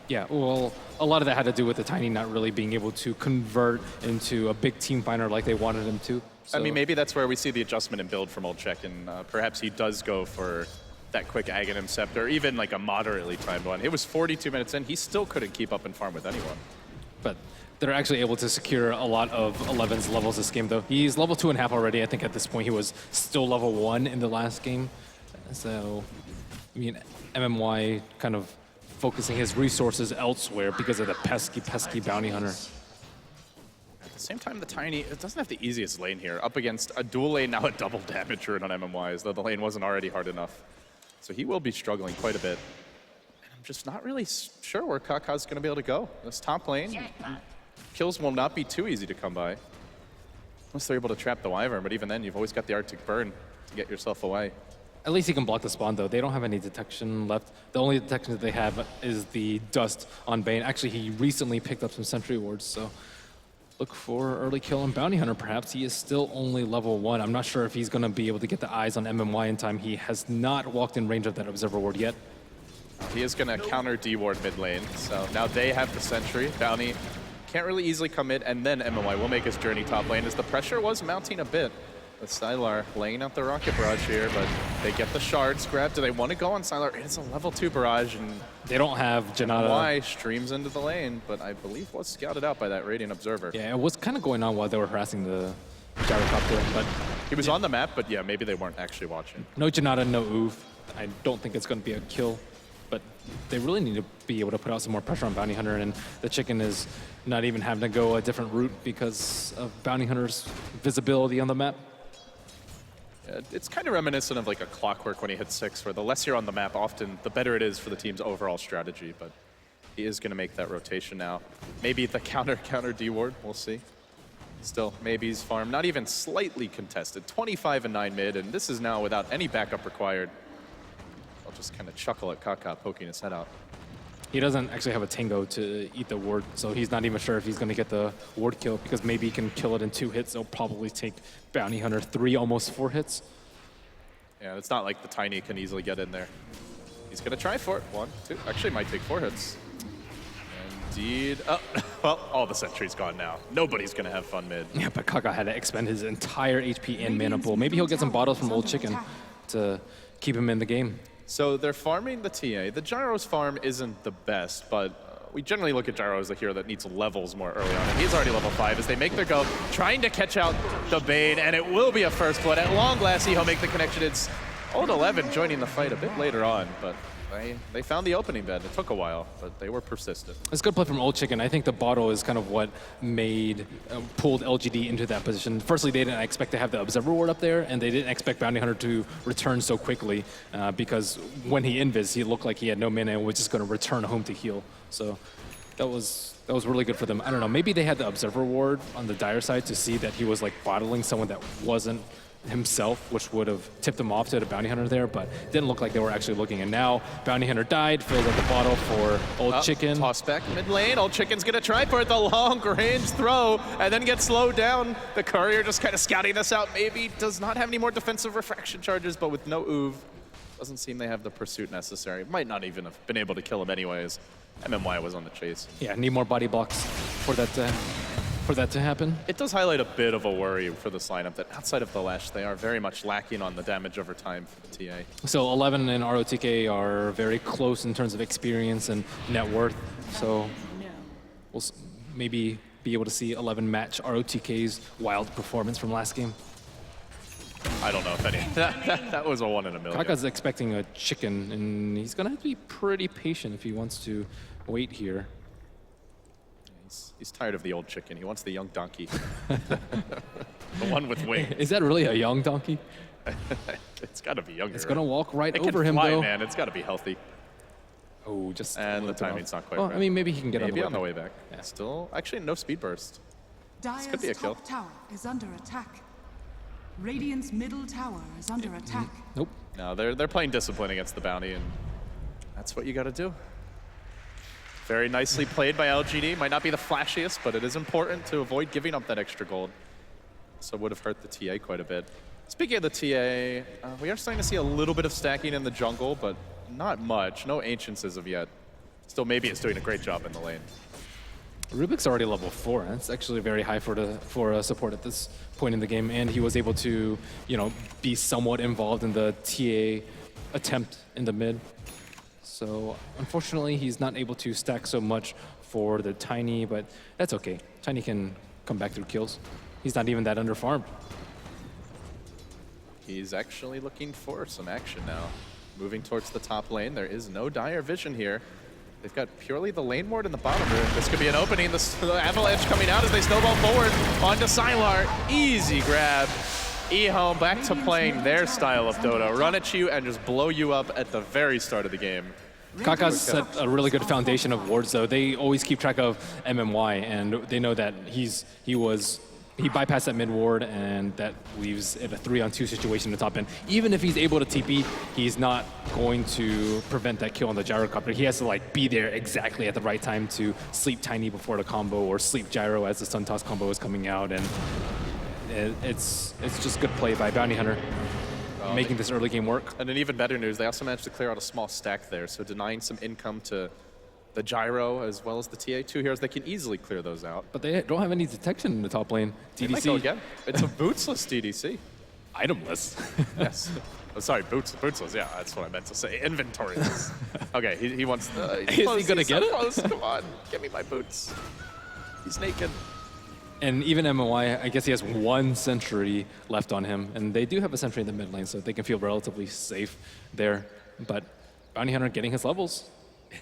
Yeah, well, a lot of that had to do with the Tiny not really being able to convert into a big team fighter like they wanted him to. So. I mean, maybe that's where we see the adjustment in build from Old Check, and perhaps he does go for that quick Aghanim Scepter, even like a moderately timed one. It was 42 minutes in, he still couldn't keep up and farm with anyone. But they're actually able to secure a lot of 11's levels this game, though. He's level 2.5 already. I think at this point he was still level 1 in the last game. So, I mean, MMY kind of focusing his resources elsewhere because of the pesky bounty hunter. At the same time, the Tiny, it doesn't have the easiest lane here. Up against a dual lane, now a double damage rune on MMY, as though the lane wasn't already hard enough. So he will be struggling quite a bit. And I'm just not really sure where Kaka's going to be able to go. This top lane, kills will not be too easy to come by. Unless they're able to trap the Wyvern, but even then, you've always got the Arctic Burn to get yourself away. At least he can block the spawn, though. They don't have any detection left. The only detection that they have is the dust on Bane. Actually, he recently picked up some sentry wards, so look for early kill on Bounty Hunter, perhaps. He is still only level 1. I'm not sure if he's going to be able to get the eyes on MMY in time. He has not walked in range of that Observer ward yet. He is going to counter D-ward mid lane, so now they have the sentry. Bounty can't really easily come in, and then MMY will make his journey top lane, as the pressure was mounting a bit. With Sylar laying out the rocket barrage here, but they get the shards grabbed. Do they want to go on Sylar? It's a level 2 barrage, and they don't have Janata. Why streams into the lane, but I believe was scouted out by that Radiant Observer. Yeah, it was kind of going on while they were harassing the gyrocopter, but he was on the map, but yeah, maybe they weren't actually watching. No Janata, no Oof. I don't think it's going to be a kill, but they really need to be able to put out some more pressure on Bounty Hunter, and the Chicken is not even having to go a different route because of Bounty Hunter's visibility on the map. It's kind of reminiscent of like a Clockwork when he hits 6, where the less you're on the map, often the better it is for the team's overall strategy, but he is going to make that rotation now. Maybe the counter D-ward, we'll see. Still, maybe's farm, not even slightly contested. 25 and 9 mid, and this is now without any backup required. I'll just kind of chuckle at Kaka poking his head out. He doesn't actually have a Tango to eat the ward, so he's not even sure if he's going to get the ward kill, because maybe he can kill it in 2 hits. It'll probably take Bounty Hunter 3, almost 4 hits. Yeah, it's not like the Tiny can easily get in there. He's going to try for it. 1, 2, actually might take 4 hits. Indeed. Oh, well, all the sentry's gone now. Nobody's going to have fun mid. Yeah, but Kaka had to expend his entire HP and mana pool. Maybe he'll get some bottles from Old Chicken to keep him in the game. So they're farming the TA. The Gyro's farm isn't the best, but we generally look at Gyro as a hero that needs levels more early on, and he's already level 5 as they make their go, trying to catch out the Bane, and it will be a first blood. At long last, he'll make the connection. It's Old 11 joining the fight a bit later on, but they found the opening bed. It took a while, but they were persistent. It's good play from Old Chicken. I think the bottle is kind of what pulled LGD into that position. Firstly, they didn't expect to have the Observer Ward up there, and they didn't expect Bounty Hunter to return so quickly because when he invis, he looked like he had no mana and was just going to return home to heal. So that was really good for them. I don't know, maybe they had the Observer Ward on the Dire side to see that he was like bottling someone that wasn't himself, which would have tipped him off to the Bounty Hunter there, but it didn't look like they were actually looking. And now Bounty Hunter died, fills up the bottle for Old Chicken. Toss back mid lane. Old Chicken's gonna try for the long range throw and then get slowed down. The Courier just kind of scouting this out. Maybe does not have any more defensive refraction charges, but with no Oov, doesn't seem they have the pursuit necessary. Might not even have been able to kill him anyways. MMY was on the chase. Yeah, need more body blocks for that to happen. It does highlight a bit of a worry for this lineup that outside of the Lash, they are very much lacking on the damage over time for the TA. So 11 and ROTK are very close in terms of experience and net worth. So we'll maybe be able to see 11 match ROTK's wild performance from last game. I don't know if any. That was a 1 in a million. Kaka's expecting a chicken, and he's going to have to be pretty patient if he wants to wait here. He's tired of the old chicken. He wants the young donkey. The one with wings. Is that really a young donkey? It's got to be younger. It's going to walk right it over can him, fly, though. Man, it's got to be healthy. Oh, just and the timing's not quite right. right. I mean, maybe he can get maybe on the way back. Yeah. Still, actually, no speed burst. This could be a kill. Top tower is under attack. Radiant's middle tower is under attack. Nope. No, they're playing discipline against the bounty, and that's what you got to do. Very nicely played by LGD. Might not be the flashiest, but it is important to avoid giving up that extra gold. So would have hurt the TA quite a bit. Speaking of the TA, we are starting to see a little bit of stacking in the jungle, but not much. No Ancients as of yet. Still, maybe it's doing a great job in the lane. Rubik's already level 4. That's actually very high for a support at this point in the game, and he was able to, you know, be somewhat involved in the TA attempt in the mid. So unfortunately, he's not able to stack so much for the Tiny, but that's okay. Tiny can come back through kills. He's not even that underfarmed. He's actually looking for some action now. Moving towards the top lane. There is no dire vision here. They've got purely the lane ward in the bottom room. This could be an opening. The Avalanche coming out as they snowball forward onto Sylar. Easy grab. eHome back to playing their style of Dota. Run at you and just blow you up at the very start of the game. Kaka's set a really good foundation of wards, though. They always keep track of MMY, and they know that he bypassed that mid ward, and that leaves it a 3-on-2 situation in the top end. Even if he's able to TP, he's not going to prevent that kill on the gyrocopter. He has to like be there exactly at the right time to sleep Tiny before the combo, or sleep Gyro as the Stun Toss combo is coming out, and it's just good play by Bounty Hunter, making this early game work. And then even better news, they also managed to clear out a small stack there, so denying some income to the Gyro as well as the TA. 2 heroes, they can easily clear those out. But they don't have any detection in the top lane. They might go again. It's a bootsless DDC. Itemless. Yes. Oh, sorry, bootsless. Yeah, that's what I meant to say. Inventoryless. Okay, he wants. Is he gonna get it? Close. Come on, give me my boots. He's naked. And even MOI, I guess he has 1 sentry left on him, and they do have a sentry in the mid lane, so they can feel relatively safe there. But Bounty Hunter getting his levels.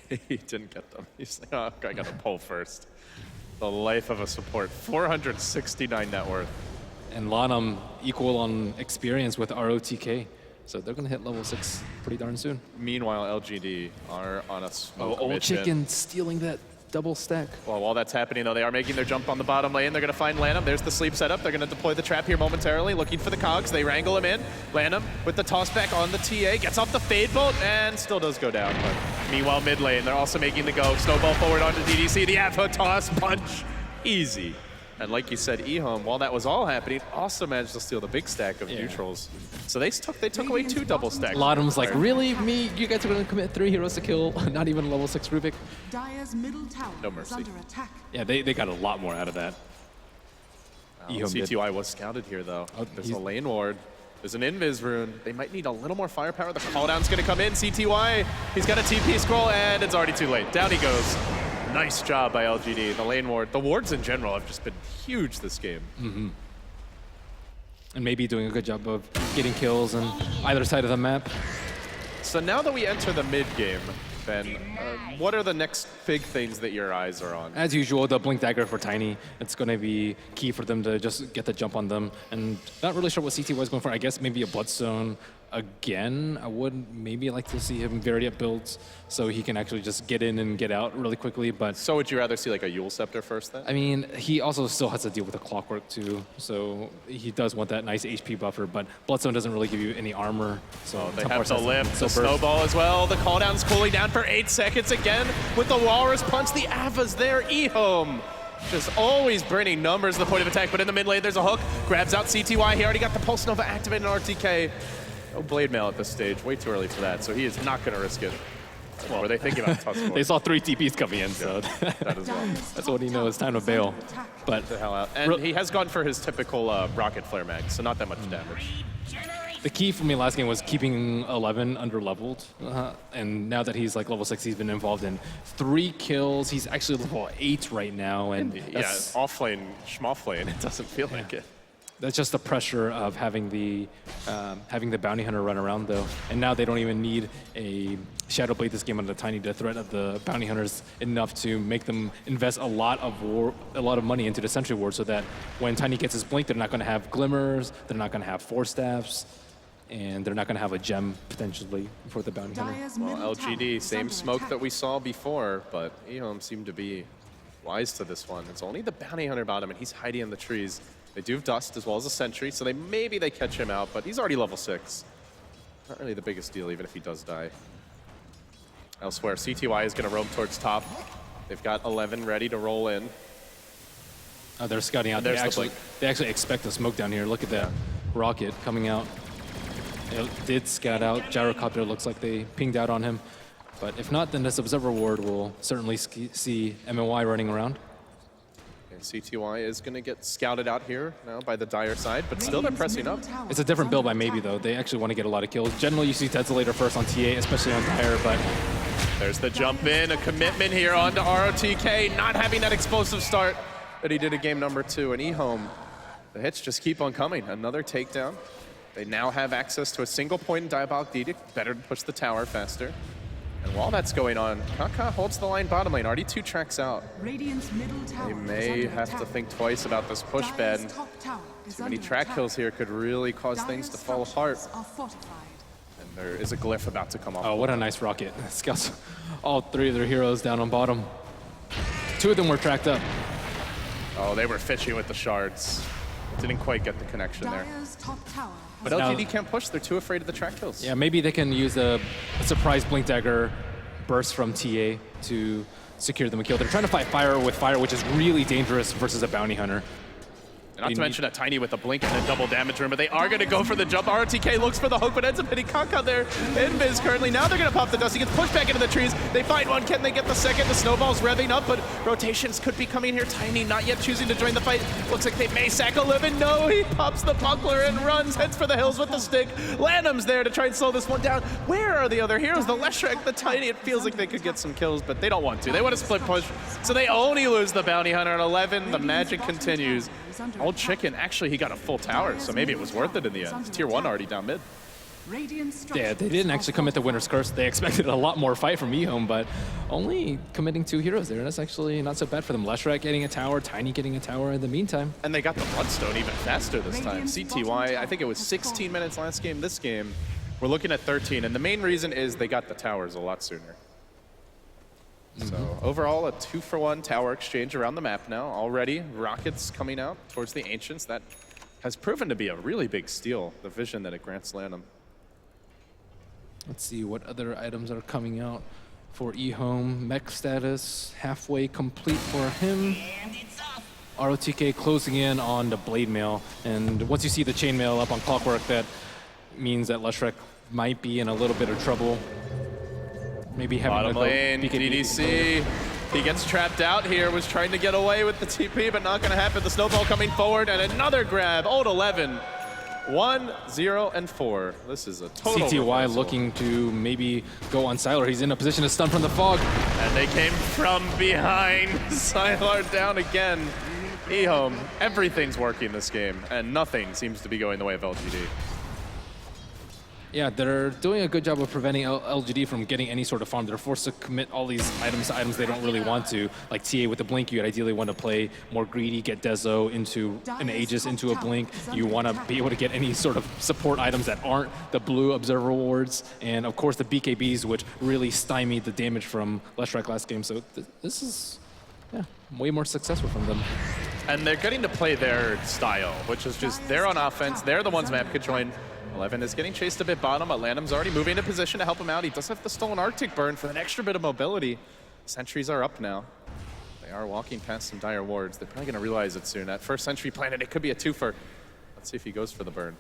He didn't get them. He's like, oh, I got to pull first. The life of a support. 469 net worth. And Lanham equal on experience with ROTK. So they're going to hit level 6 pretty darn soon. Meanwhile, LGD are on a smoke Old mission. Chicken stealing that double stack. Well, while that's happening, though, they are making their jump on the bottom lane. They're going to find Lanham. There's the sleep setup. They're going to deploy the trap here momentarily, looking for the cogs. They wrangle him in. Lanham with the toss back on the TA. Gets off the Fade Bolt and still does go down. But meanwhile, mid lane, they're also making the go. Snowball forward onto DDC. The Ava toss punch. Easy. And like you said, eHome, while that was all happening, also managed to steal the big stack of neutrals. So they took away 2 double stacks. Lanham's like, really? Me? You guys are going to commit 3 heroes to kill? Not even level 6 Rubik? Dire's middle tower No is mercy. under attack. Yeah, they got a lot more out of that. CTY was scouted here, though. There's a lane ward. There's an invis rune. They might need a little more firepower. The calldown's going to come in. CTY, he's got a TP scroll, and it's already too late. Down he goes. Nice job by LGD. The lane ward. The wards in general have just been huge this game. Mm-hmm. And maybe doing a good job of getting kills on either side of the map. So now that we enter the mid game, Ben, what are the next big things that your eyes are on? As usual, the Blink Dagger for Tiny. It's going to be key for them to just get the jump on them. And not really sure what CT was going for. I guess maybe a Bloodstone again. I would maybe like to see him vary up builds so he can actually just get in and get out really quickly. But so would you rather see like a Yule Scepter first then? I mean, he also still has to deal with the clockwork too. So he does want that nice HP buffer, but Bloodstone doesn't really give you any armor. So they have to lift the snowball as well. The cooldown's cooling down for 8 seconds again with the Walrus Punch. The Ava's there. eHome just always bringing numbers to the point of attack, but in the mid lane there's a hook. Grabs out CTY. He already got the Pulse Nova activated in RTK. No Blade Mail at this stage, way too early for that, so he is not going to risk it. Well, were they thinking about toss They saw 3 TPs coming in, so that as well. That's what he knows. Time to bail. But the hell out. And he has gone for his typical rocket flare mag, so not that much damage. The key for me last game was keeping 11 under leveled, and now that he's like level 6, he's been involved in 3 kills. He's actually level 8 right now, and yeah, off lane, schmoff lane, it doesn't feel like it. That's just the pressure of having the bounty hunter run around, though. And now they don't even need a Shadow Blade this game on the Tiny to threaten the bounty hunters enough to make them invest a lot of money into the Sentry Ward, so that when Tiny gets his blink, they're not going to have glimmers, they're not going to have Force Staffs, and they're not going to have a gem potentially for the bounty hunter. Well, LGD, same smoke that we saw before, but eHome seemed to be wise to this one. It's only the bounty hunter bottom, and he's hiding in the trees. They do have Dust as well as a Sentry, so maybe they catch him out, but he's already level 6. Not really the biggest deal, even if he does die. Elsewhere, CTY is going to roam towards top. They've got 11 ready to roll in. Oh, they're scouting out. They actually expect a smoke down here. Look at that rocket coming out. It did scout out. Gyrocopter looks like they pinged out on him. But if not, then this Observer Ward will certainly see MNY running around. And CTY is going to get scouted out here now by the Dire side, but still they're pressing up. It's a different build by Maybe, though. They actually want to get a lot of kills. Generally, you see Tesolator first on TA, especially on Dire, but... There's the jump in, a commitment here onto ROTK, not having that explosive start that he did in game number 2. And eHome, the hits just keep on coming. Another takedown. They now have access to a single point in Diabolic Edict. Better to push the tower faster. And while that's going on, Kaka holds the line bottom lane. Already 2 tracks out. Radiant's middle tower They may have to think twice about this push bed. Too many track kills here could really cause things to fall apart. And there is a glyph about to come off. Oh, what a nice rocket. Scouts all 3 of their heroes down on bottom. 2 of them were tracked up. Oh, they were fishing with the shards. Didn't quite get the connection there. But LGD can't push. They're too afraid of the track kills. Yeah, maybe they can use a surprise Blink Dagger burst from TA to secure them a kill. They're trying to fight fire with fire, which is really dangerous versus a bounty hunter. Not to mention a Tiny with a blink and a double damage room, but they are going to go for the jump. RTK looks for the hook, but ends up hitting Kaka there. Invis currently. Now they're going to pop the dust. He gets pushed back into the trees. They find one. Can they get the second? The snowball's revving up, but rotations could be coming here. Tiny not yet choosing to join the fight. Looks like they may sack a living. No, he pops the buckler and runs, heads for the hills with the stick. Lanham's there to try and slow this one down. Where are the other heroes? The Leshrac, the Tiny. It feels like they could get some kills, but they don't want to. They want to split push, so they only lose the bounty hunter at 11. The magic continues. Old Chicken, actually, he got a full tower, so maybe it was worth it in the end. Tier 1 already down mid. Yeah, they didn't actually commit the Winter's Curse. They expected a lot more fight from eHome, but only committing 2 heroes there. That's actually not so bad for them. Leshrac getting a tower, Tiny getting a tower in the meantime. And they got the Bloodstone even faster this time. CTY, I think it was 16 minutes last game. This game, we're looking at 13, and the main reason is they got the towers a lot sooner. So overall, a 2-for-1 tower exchange around the map now. Already, rockets coming out towards the Ancients. That has proven to be a really big steal, the vision that it grants Lanham. Let's see what other items are coming out for eHome. Mech status, halfway complete for him. ROTK closing in on the Blade Mail. And once you see the Chainmail up on Clockwork, that means that Leshrac might be in a little bit of trouble. Maybe having bottom lane, DDC. He gets trapped out here, was trying to get away with the TP, but not going to happen. The snowball coming forward, and another grab. Old 11. 1, 0, and 4. This is a total CTY reversal. looking to maybe go on Sylar. He's in a position to stun from the fog. And they came from behind. Sylar down again. eHome, everything's working this game, and nothing seems to be going the way of LGD. Yeah, they're doing a good job of preventing LGD from getting any sort of farm. They're forced to commit all these items to items they don't really want to. Like TA with the Blink, you'd ideally want to play more greedy, get Dezo into an Aegis, into a Blink. You want to be able to get any sort of support items that aren't the blue Observer Wards. And of course the BKBs, which really stymied the damage from Leshrac last game. So this is, yeah, way more successful from them. And they're getting to play their style, which is just they're on offense. They're the ones map could join. 11 is getting chased a bit bottom, but Lanham's already moving into position to help him out. He does have the stolen Arctic burn for an extra bit of mobility. Sentries are up now. They are walking past some dire wards. They're probably going to realize it soon. That first sentry planted, it could be a 2-fer. Let's see if he goes for the burn.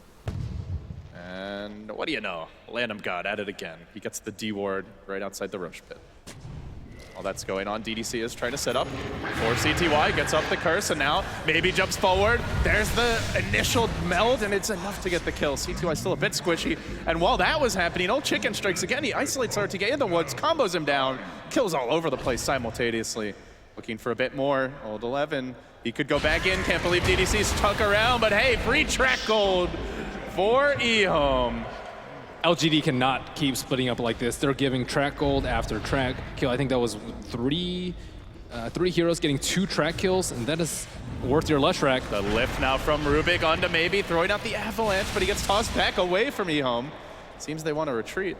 And what do you know? Lanham got at it again. He gets the D ward right outside the Roche pit. While that's going on, DDC is trying to set up for CTY, gets up the curse, and now maybe jumps forward. There's the initial meld, and it's enough to get the kill. CTY still a bit squishy, and while that was happening, Old Chicken strikes again. He isolates RTK in the woods, combos him down, kills all over the place simultaneously. Looking for a bit more. Old 11, he could go back in. Can't believe DDC stuck around, but hey, free track gold for eHome. LGD cannot keep splitting up like this. They're giving track gold after track kill. I think that was three heroes getting 2 track kills, and that is worth your Leshrac. The lift now from Rubik onto maybe throwing out the avalanche, but he gets tossed back away from eHome. Seems they want to retreat.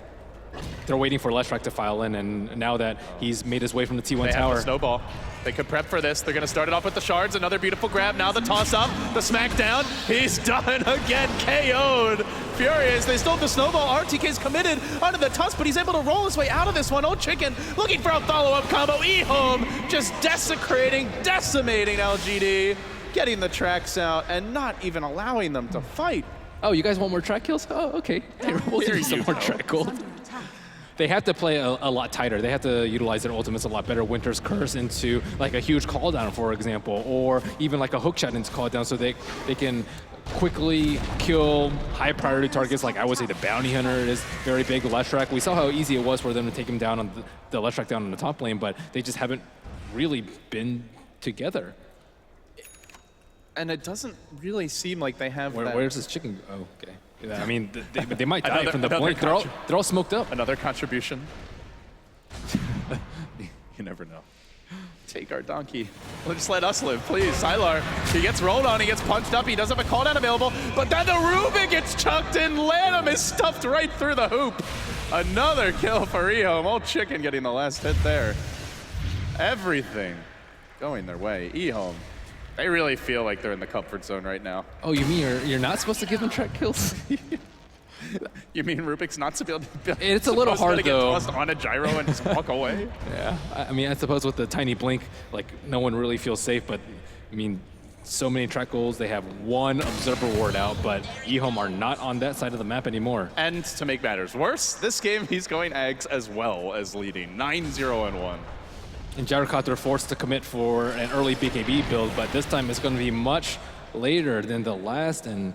they're waiting for Leshrac to file in, and now that he's made his way from the T1 They tower. have the snowball. They could prep for this. They're going to start it off with the shards. Another beautiful grab. Now the toss up, the smackdown. He's done again. KO'd. Furious. They still have the snowball. RTK's committed onto the tusk, but he's able to roll his way out of this one. Old Chicken looking for a follow-up combo. eHome just decimating LGD, getting the tracks out and not even allowing them to fight. Oh, you guys want more track kills? Oh, okay. Here, we'll give you some more track gold. They have to play a lot tighter. They have to utilize their ultimates a lot better. Winter's Curse into like a huge call down, for example, or even like a hook shot into call down, so they can quickly kill high priority targets. Like I would say the Bounty Hunter is very big. Leshrac, we saw how easy it was for them to take him down on the Leshrac down in the top lane, but they just haven't really been together. And it doesn't really seem like they have that. Where's this chicken? Oh, okay. Yeah, I mean, they might die from the blink. They're all smoked up. Another contribution. You never know. Take our donkey. Well, just let us live, please. Sylar, he gets rolled on, he gets punched up, he does have a call down available, but then the Rubik gets chucked in. Lanham is stuffed right through the hoop. Another kill for eHome. Old Chicken getting the last hit there. Everything going their way. eHome. They really feel like they're in the comfort zone right now. Oh, you mean you're not supposed to give them track kills? You mean Rubik's not supposed to be It's a little hard, to get though. tossed on a gyro and just walk away? Yeah, I mean, I suppose with the tiny blink, like, no one really feels safe, but, I mean, so many track goals, they have one observer ward out, but eHome are not on that side of the map anymore. And to make matters worse, this game he's going Ags as well as leading 9-0-1. And Gyrocopter forced to commit for an early BKB build, but this time it's going to be much later than the last, and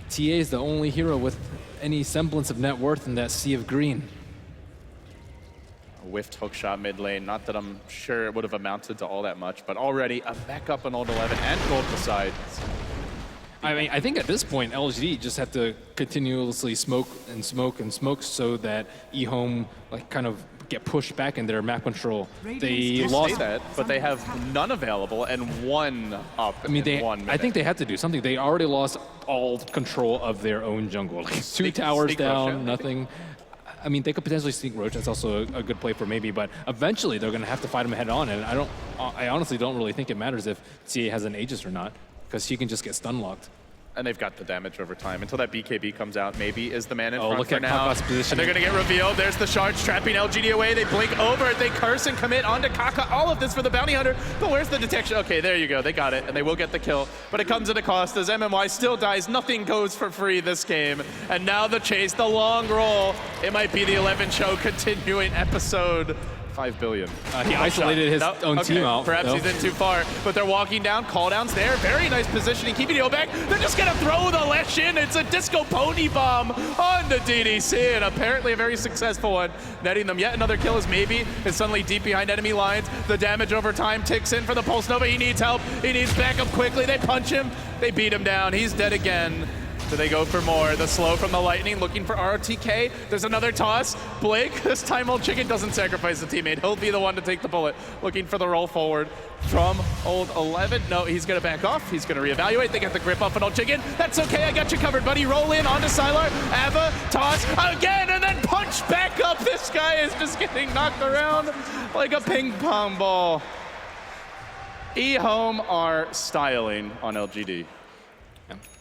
TA is the only hero with any semblance of net worth in that sea of green. A whiffed hook shot mid lane, not that I'm sure it would have amounted to all that much, but already a backup on Old 11 and gold besides. I mean, I think at this point, LGD just have to continuously smoke and smoke and smoke so that eHome like kind of get pushed back in their map control. They lost that, but they have none available and one up. I mean, in 1 minute. I think they had to do something. They already lost all control of their own jungle. Like two towers down, Roche, nothing. I mean, they could potentially sneak Roach. That's also a good play for maybe, but eventually they're going to have to fight him head on. And I honestly don't really think it matters if TA has an Aegis or not, because he can just get stun locked. And they've got the damage over time. Until that BKB comes out, maybe is the man in front look for at now. Kaka's positioning. And they're going to get revealed. There's the shards trapping LGD away. They blink over it. They curse and commit onto Kaka. All of this for the Bounty Hunter. But where's the detection? Okay, there you go. They got it, and they will get the kill. But it comes at a cost as MMY still dies. Nothing goes for free this game. And now the chase, the long roll. It might be the 11 show continuing episode 5 billion. He isolated his own team out. Perhaps he's in too far, but they're walking down. Call downs there. Very nice positioning. Keeping it back. They're just going to throw the Lesh in. It's a disco pony bomb on the DDC, and apparently a very successful one. Netting them yet another kill as maybe is suddenly deep behind enemy lines. The damage over time ticks in for the Pulse Nova. He needs help. He needs backup quickly. They punch him. They beat him down. He's dead again. Do they go for more? The slow from the Lightning looking for RTK. There's another toss. Blake, this time Old Chicken doesn't sacrifice the teammate. He'll be the one to take the bullet. Looking for the roll forward from Old 11. No, he's gonna back off. He's gonna reevaluate. They get the grip up on Old Chicken. That's okay, I got you covered, buddy. Roll in onto Sylar. Ava, toss again, and then punch back up. This guy is just getting knocked around like a ping pong ball. eHome are styling on LGD.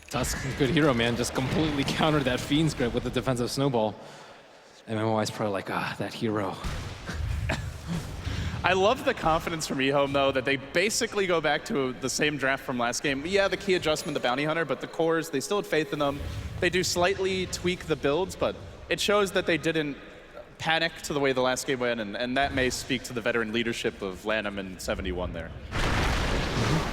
Tusk, good hero, man. Just completely countered that Fiend's grip with the defensive snowball. MMY's probably like, that hero. I love the confidence from eHome, though, that they basically go back to the same draft from last game. Yeah, the key adjustment, the Bounty Hunter, but the cores, they still had faith in them. They do slightly tweak the builds, but it shows that they didn't panic to the way the last game went, and that may speak to the veteran leadership of Lanham and 71 there.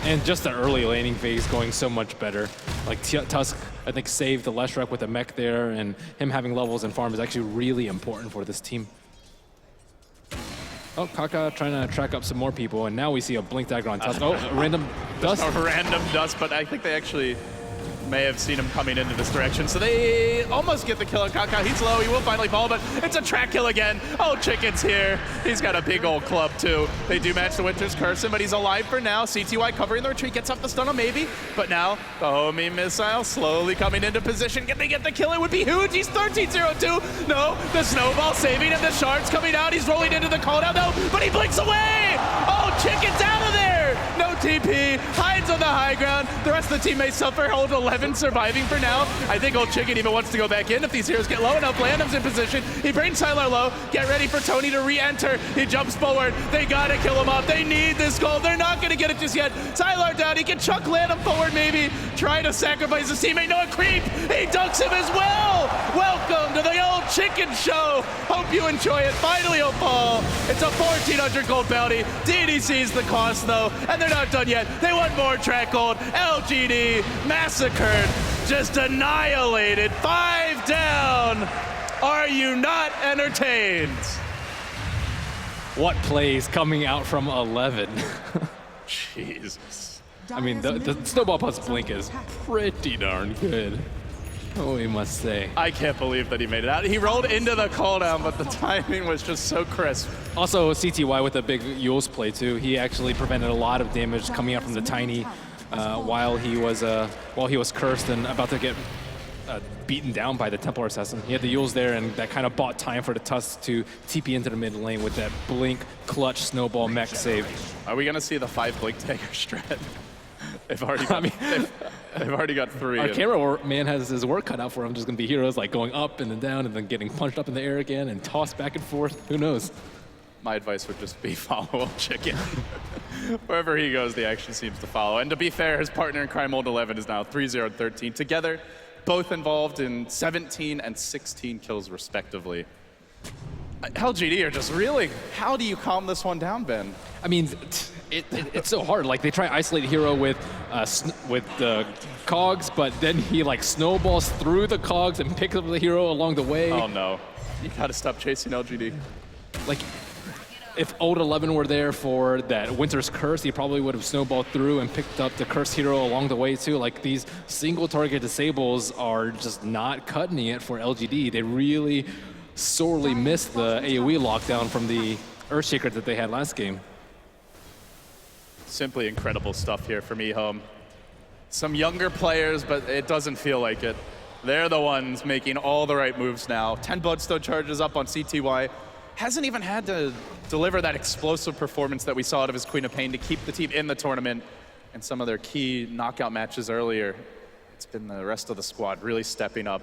And just the early laning phase going so much better. Like Tusk, I think, saved the Leshrac with the mech there, and him having levels and farm is actually really important for this team. Oh, Kaka trying to track up some more people, and now we see a blink dagger on Tusk. Oh, a random dust. A random dust, but I think they actually may have seen him coming into this direction. So they almost get the kill on Kaka. He's low, he will finally fall, but it's a track kill again. Oh, Chicken's here. He's got a big old club too. They do match the Winter's Curse him, but he's alive for now. CTY covering the retreat, gets up the stun on maybe, but now the homing missile slowly coming into position. Can they get the kill? It would be huge. He's 13-0-2. No, the snowball saving him. The shards coming out. He's rolling into the call down. No, but he blinks away. Oh, Chicken's out of there. No TP, hides on the high ground. The rest of the teammates suffer. Old 11 surviving for now. I think Old Chicken even wants to go back in if these heroes get low enough. Blandham's in position. He brings Sylar low. Get ready for Tony to re-enter. He jumps forward. They gotta kill him off. They need this goal. They're not gonna get it just yet. Sylar down. He can chuck Blandham forward maybe. Try to sacrifice his teammate. No, a creep. He dunks him as well. Welcome to the Old Chicken Show. Hope you enjoy it. Finally, Opal. It's a 1,400 gold bounty. DDC's the cost though, and they're not done yet. They want more track gold. LGD massacred, just annihilated. 5 down. Are you not entertained? What plays coming out from 11? Jesus. I mean, the snowball plus blink is pretty darn good. Oh, we must say. I can't believe that he made it out. He rolled into the cooldown, but the timing was just so crisp. Also, CTY with a big Yule's play too. He actually prevented a lot of damage coming out from the Tiny while he was cursed and about to get beaten down by the Templar Assassin. He had the Yules there, and that kind of bought time for the Tusk to TP into the mid lane with that blink clutch snowball mech save. Are we gonna see the 5 blink dagger strat? They've already got, they've already got 3. Our camera man has his work cut out for him. Just gonna be heroes like going up and then down and then getting punched up in the air again and tossed back and forth. Who knows? My advice would just be follow Old Chicken. Wherever he goes, the action seems to follow. And to be fair, his partner in crime, Old 11, is now 3-0-13. Together, both involved in 17 and 16 kills respectively. LGD are just reeling. How do you calm this one down, Ben? I mean, it's so hard. Like, they try to isolate a hero with the cogs, but then he like snowballs through the cogs and picks up the hero along the way. Oh no, you gotta stop chasing LGD. Like, if Old 11 were there for that Winter's Curse, he probably would have snowballed through and picked up the cursed hero along the way too. Like, these single target disables are just not cutting it for LGD. They really sorely missed the AoE lockdown from the Earthshaker that they had last game. Simply incredible stuff here from eHome. Some younger players, but it doesn't feel like it. They're the ones making all the right moves now. 10 Bloodstone charges up on CTY. Hasn't even had to deliver that explosive performance that we saw out of his Queen of Pain to keep the team in the tournament and some of their key knockout matches earlier. It's been the rest of the squad really stepping up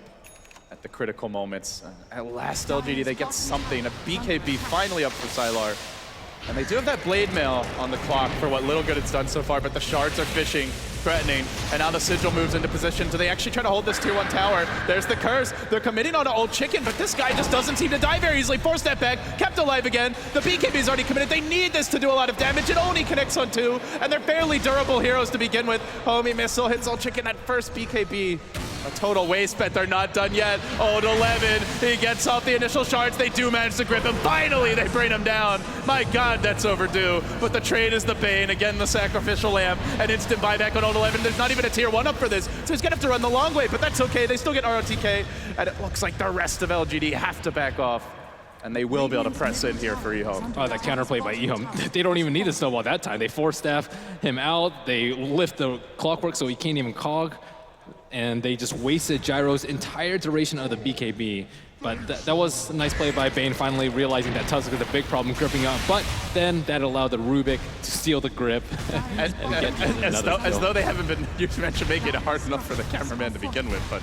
at the critical moments. At last, LGD, they get something. A BKB finally up for Sylar. And they do have that Blade Mail on the clock for what little good it's done so far, but the shards are fishing, threatening, and now the Sigil moves into position. Do they actually try to hold this tier 1 tower? There's the curse. They're committing on Old Chicken, but this guy just doesn't seem to die very easily. 4-step back, kept alive again. The BKB is already committed. They need this to do a lot of damage. It only connects on 2, and they're fairly durable heroes to begin with. Homie Missile hits Old Chicken at first BKB. A total waste, but they're not done yet. Old 11, he gets off the initial shards. They do manage to grip him. Finally, they bring him down. My God, that's overdue. But the trade is the Bane. Again, the Sacrificial Lamb. An instant buyback on Old 11. There's not even a tier 1 up for this, so he's gonna have to run the long way, but that's okay. They still get ROTK, and it looks like the rest of LGD have to back off. And they will be able to press in here for eHome. Oh, that counterplay by eHome. They don't even need a snowball that time. They 4-staff him out. They lift the clockwork so he can't even cog. And they just wasted Gyro's entire duration of the BKB. But that was a nice play by Bane, finally realizing that Tusk is a big problem gripping up. But then that allowed the Rubik to steal the grip and get as though they haven't been, you mentioned making it hard enough for the cameraman to begin with. But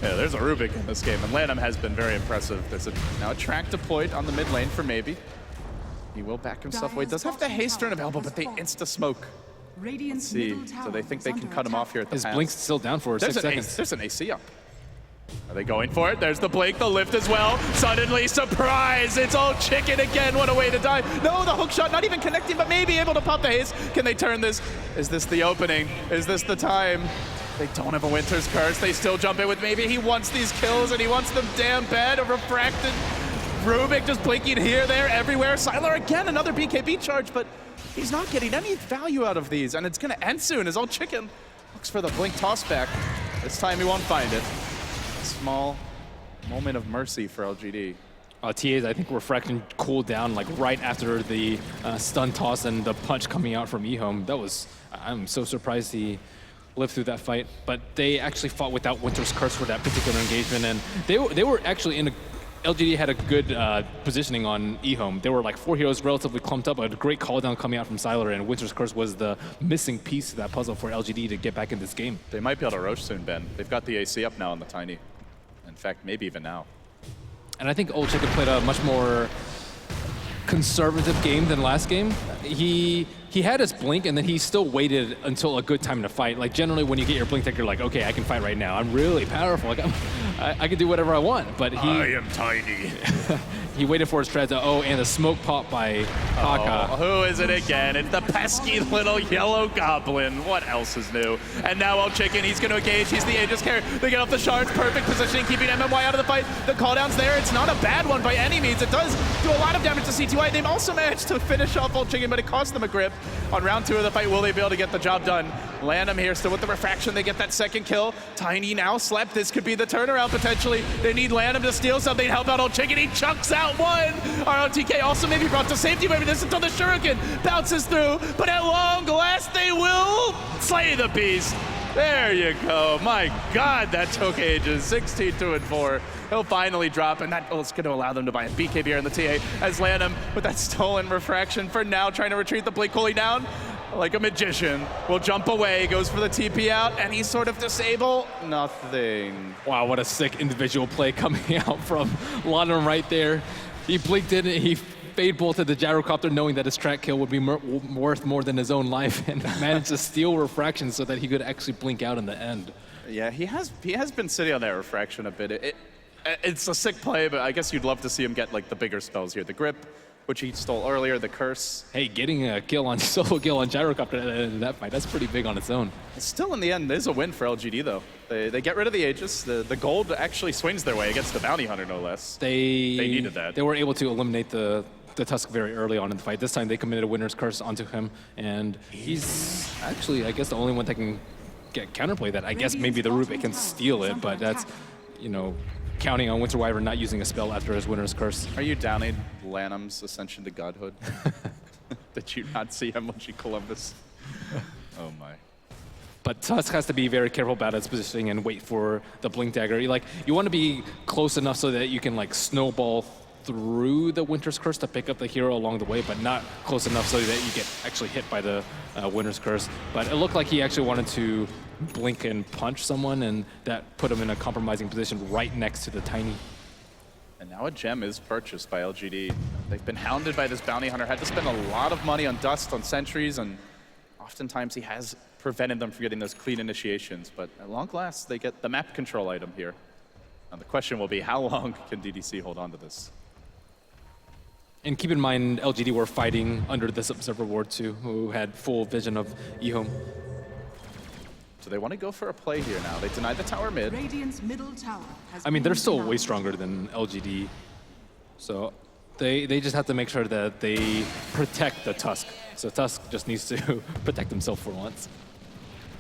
yeah, there's a Rubik in this game, and Lanham has been very impressive. There's now a track deployed on the mid lane for Maybe. He will back himself away. Does have the haste turn available, but they insta-smoke. Let's see, so they think they can cut him off here at the His blink's still down for 6 seconds. There's an AC up. Are they going for it? There's the blink, the lift as well. Suddenly, surprise! It's Old Chicken again. What a way to die. No, the hook shot not even connecting, but maybe able to pop the haste. Can they turn this? Is this the opening? Is this the time? They don't have a Winter's Curse. They still jump in with Maybe. He wants these kills, and he wants them damn bad. A refracted Rubik just blinking here, there, everywhere. Sylar again, another BKB charge, but he's not getting any value out of these, and it's going to end soon as Old Chicken looks for the blink toss back. This time he won't find it. Small moment of mercy for LGD. TA's, I think, refraction cooled down like right after the stun toss and the punch coming out from eHome. That was, I'm so surprised he lived through that fight. But they actually fought without Winter's Curse for that particular engagement, and they were actually in a, LGD had a good positioning on eHome. There were like 4 heroes relatively clumped up, a great call down coming out from Sylar, and Winter's Curse was the missing piece of that puzzle for LGD to get back in this game. They might be able to Roche soon, Ben. They've got the AC up now on the Tiny. In fact, maybe even now. And I think Old Chicken played a much more conservative game than last game. He had his blink, and then he still waited until a good time to fight. Like generally, when you get your blink tech, you're like, okay, I can fight right now. I'm really powerful. Like I can do whatever I want. But I am tiny. He waited for his treads. Oh, and the smoke pop by Haka. Oh, who is it again? It's the pesky little yellow goblin. What else is new? And now Old Chicken, he's going to engage. He's the Aegis carrier. They get off the shards. Perfect positioning, keeping MMY out of the fight. The cooldown's there. It's not a bad one by any means. It does do a lot of damage to CTY. They've also managed to finish off Old Chicken, but it cost them a grip. On round 2 of the fight, will they be able to get the job done? Lanham here still with the refraction. They get that second kill. Tiny now slept. This could be the turnaround potentially. They need Lanham to steal something, help out Old Chicken. He chucks out one. ROTK also maybe brought to safety, maybe this until the Shuriken bounces through. But at long last, they will slay the beast. There you go. My God, that took ages. 16-2 and 4. He'll finally drop, and that's going to allow them to buy a BKB here in the TA as Lanham with that stolen refraction for now, trying to retreat the blink cooling down like a magician. Will jump away, goes for the TP out, and he's sort of disable. Nothing. Wow, what a sick individual play coming out from Lanham right there. He blinked in, he fade bolted the gyrocopter knowing that his track kill would be worth more than his own life, and managed to steal refraction so that he could actually blink out in the end. Yeah, he has been sitting on that refraction a bit. It's a sick play, but I guess you'd love to see him get like the bigger spells here. The grip, which he stole earlier, the curse. Hey, getting a kill on solo kill on gyrocopter in that fight, that's pretty big on its own. Still in the end, there's a win for LGD though. They get rid of the Aegis. The gold actually swings their way against the bounty hunter, no less. They needed that. They were able to eliminate the Tusk very early on in the fight. This time they committed a Winter's Curse onto him, and he's actually, I guess, the only one that can get counterplay that. I guess maybe the Rubik can steal it, but that's, you know, counting on Winter Wyvern not using a spell after his Winter's Curse. Are you downing Lanham's ascension to godhood? Did you not see how much he Columbus? Oh my. But Tusk has to be very careful about its positioning and wait for the Blink Dagger. You want to be close enough so that you can like snowball through the Winter's Curse to pick up the hero along the way, but not close enough so that you get actually hit by the Winter's Curse. But it looked like he actually wanted to blink and punch someone, and that put him in a compromising position right next to the Tiny. And now a gem is purchased by LGD. They've been hounded by this bounty hunter, had to spend a lot of money on dust, on sentries, and oftentimes he has prevented them from getting those clean initiations. But at long last, they get the map control item here. Now the question will be, how long can DDC hold on to this? And keep in mind, LGD were fighting under this Observer Ward too, who had full vision of eHome. So they want to go for a play here now. They denied the tower mid. Radiant's middle tower has I mean, they're been still denied. way stronger than LGD. So they just have to make sure that they protect the Tusk. So Tusk just needs to protect himself for once.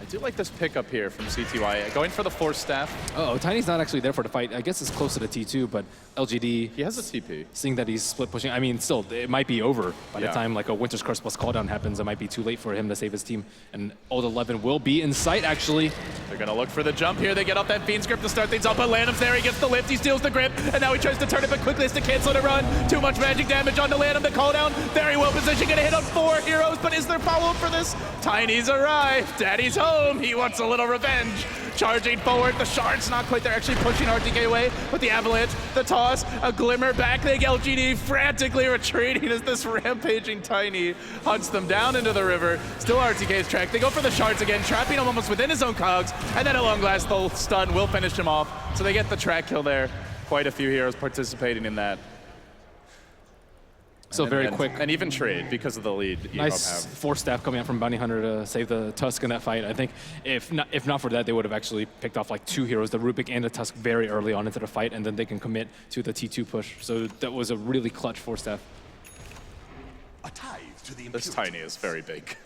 I do like this pickup here from CTY. Going for the Force Staff. Uh-oh, Tiny's not actually there for the fight. I guess it's close to the T2, but LGD... He has a TP. Seeing that he's split pushing, I mean, still, it might be over by the time like a Winter's Curse plus cooldown happens. It might be too late for him to save his team. And Old 11 will be in sight, actually. They're going to look for the jump here. They get off that Fiend's Grip to start things off, but Lanham's there. He gets the lift. He steals the grip, and now he tries to turn it, but quickly has to cancel the run. Too much magic damage onto Lanham. The cooldown, very well positioned. Going to hit on 4 heroes, but is there follow-up for this? Tiny's arrived. Daddy's home. He wants a little revenge. Charging forward, the shards not quite there, actually pushing RTK away with the avalanche, the toss, a glimmer back. They LGD frantically retreating as this rampaging Tiny hunts them down into the river. Still RTK's track. They go for the shards again, trapping him almost within his own cogs, and then at long last, the stun will finish him off. So they get the track kill there. Quite a few heroes participating in that. So very quick. And even trade because of the lead. Nice Force Staff coming out from Bounty Hunter to save the Tusk in that fight. I think if not for that, they would have actually picked off like 2 heroes, the Rubik and the Tusk, very early on into the fight, and then they can commit to the T2 push. So that was a really clutch Force Staff. This Tiny is very big.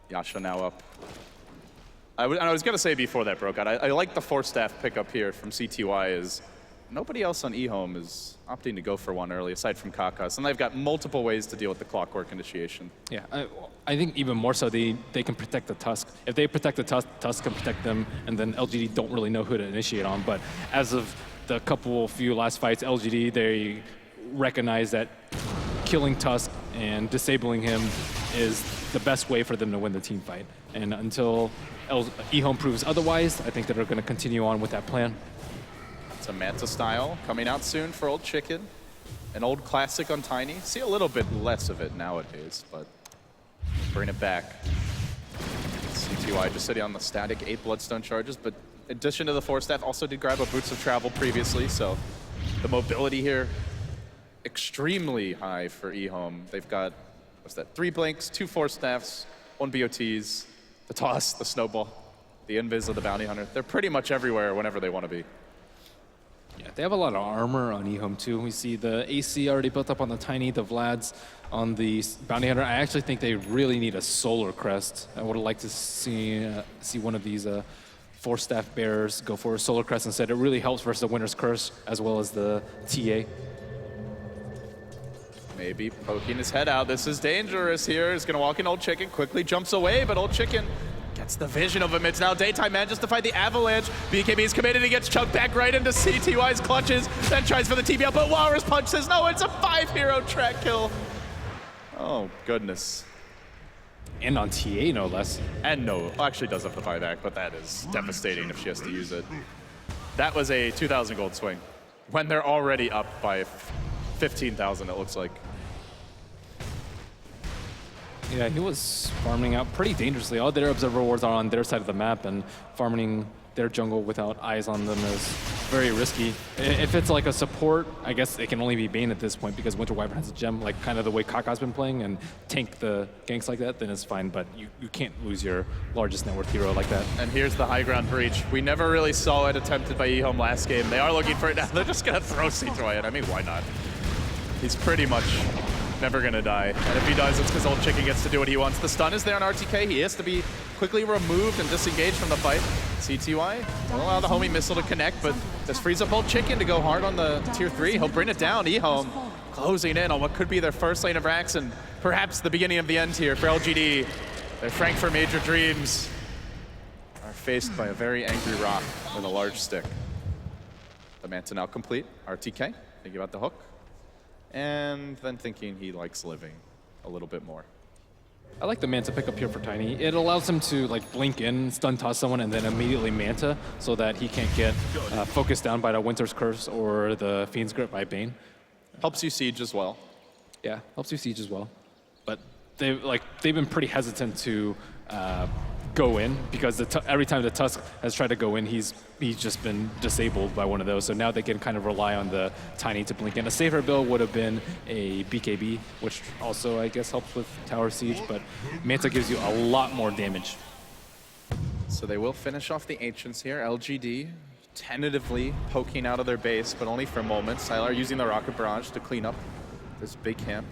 Yasha now up. I was going to say before that broke out, I like the Force Staff pickup here from CTY is nobody else on eHome is opting to go for one early, aside from Kakas, and they've got multiple ways to deal with the clockwork initiation. Yeah, I think even more so they can protect the Tusk. If they protect the Tusk, Tusk can protect them, and then LGD don't really know who to initiate on. But as of the few last fights, LGD, they recognize that killing Tusk and disabling him is the best way for them to win the team fight. And until eHome proves otherwise, I think that they're going to continue on with that plan. It's a Manta style coming out soon for Old Chicken. An old classic on Tiny. See a little bit less of it nowadays, but bring it back. CTY just sitting on the static 8 Bloodstone charges, but in addition to the Force Staff, also did grab a Boots of Travel previously, so the mobility here extremely high for eHome. They've got, what's that, 3 Blinks, 2 Force Staffs, 1 BOTs, the Toss, the Snowball, the Invis of the Bounty Hunter. They're pretty much everywhere whenever they want to be. Yeah, they have a lot of armor on eHome too. We see the AC already built up on the Tiny, the Vlads on the Bounty Hunter. I actually think they really need a Solar Crest. I would like to see one of these Force Staff bearers go for a Solar Crest instead. It really helps versus the Winter's Curse as well as the TA. Maybe poking his head out. This is dangerous here. He's going to walk in Old Chicken, quickly jumps away, but Old Chicken gets the vision of him. It's now Daytime, manages to fight the Avalanche. BKB is committed. He gets chunked back right into CTY's clutches, then tries for the TBL, but Walrus Punch says no, it's a 5-hero track kill. Oh, goodness. And on TA, no less. And no, actually does have the buyback, but that is devastating if she has to use it. That was a 2,000 gold swing when they're already up by 15,000, it looks like. Yeah, he was farming out pretty dangerously. All their observer wards are on their side of the map, and farming their jungle without eyes on them is very risky. If it's like a support, I guess it can only be Bane at this point because Winter Wyvern has a gem, like kind of the way Kaka's been playing, and tank the ganks like that, then it's fine, but you can't lose your largest net worth hero like that. And here's the high ground breach. We never really saw it attempted by eHome last game. They are looking for it now. They're just gonna throw CTY in. I mean, why not? He's pretty much never gonna die. And if he does, it's because Old Chicken gets to do what he wants. The stun is there on RTK. He has to be quickly removed and disengaged from the fight. CTY will allow the homie missile to connect, but this frees up Old Chicken to go hard on the tier 3. He'll bring it down. eHome closing in on what could be their first lane of racks and perhaps the beginning of the end here for LGD. Their Frankfurt Major dreams are faced by a very angry Rock with a large stick. The Manta now complete. RTK, thinking about the hook. And then thinking he likes living a little bit more. I like the Manta pickup here for Tiny. It allows him to like blink in, stun toss someone, and then immediately Manta so that he can't get focused down by the Winter's Curse or the Fiend's Grip by Bane. Helps you siege as well. Yeah, helps you siege as well. But they've been pretty hesitant to go in because every time the Tusk has tried to go in, he's just been disabled by one of those. So now they can kind of rely on the Tiny to blink in. A safer build would have been a BKB, which also I guess helps with tower siege, but Manta gives you a lot more damage. So they will finish off the Ancients here. LGD tentatively poking out of their base, but only for a moment. Sylar using the Rocket Barrage to clean up this big camp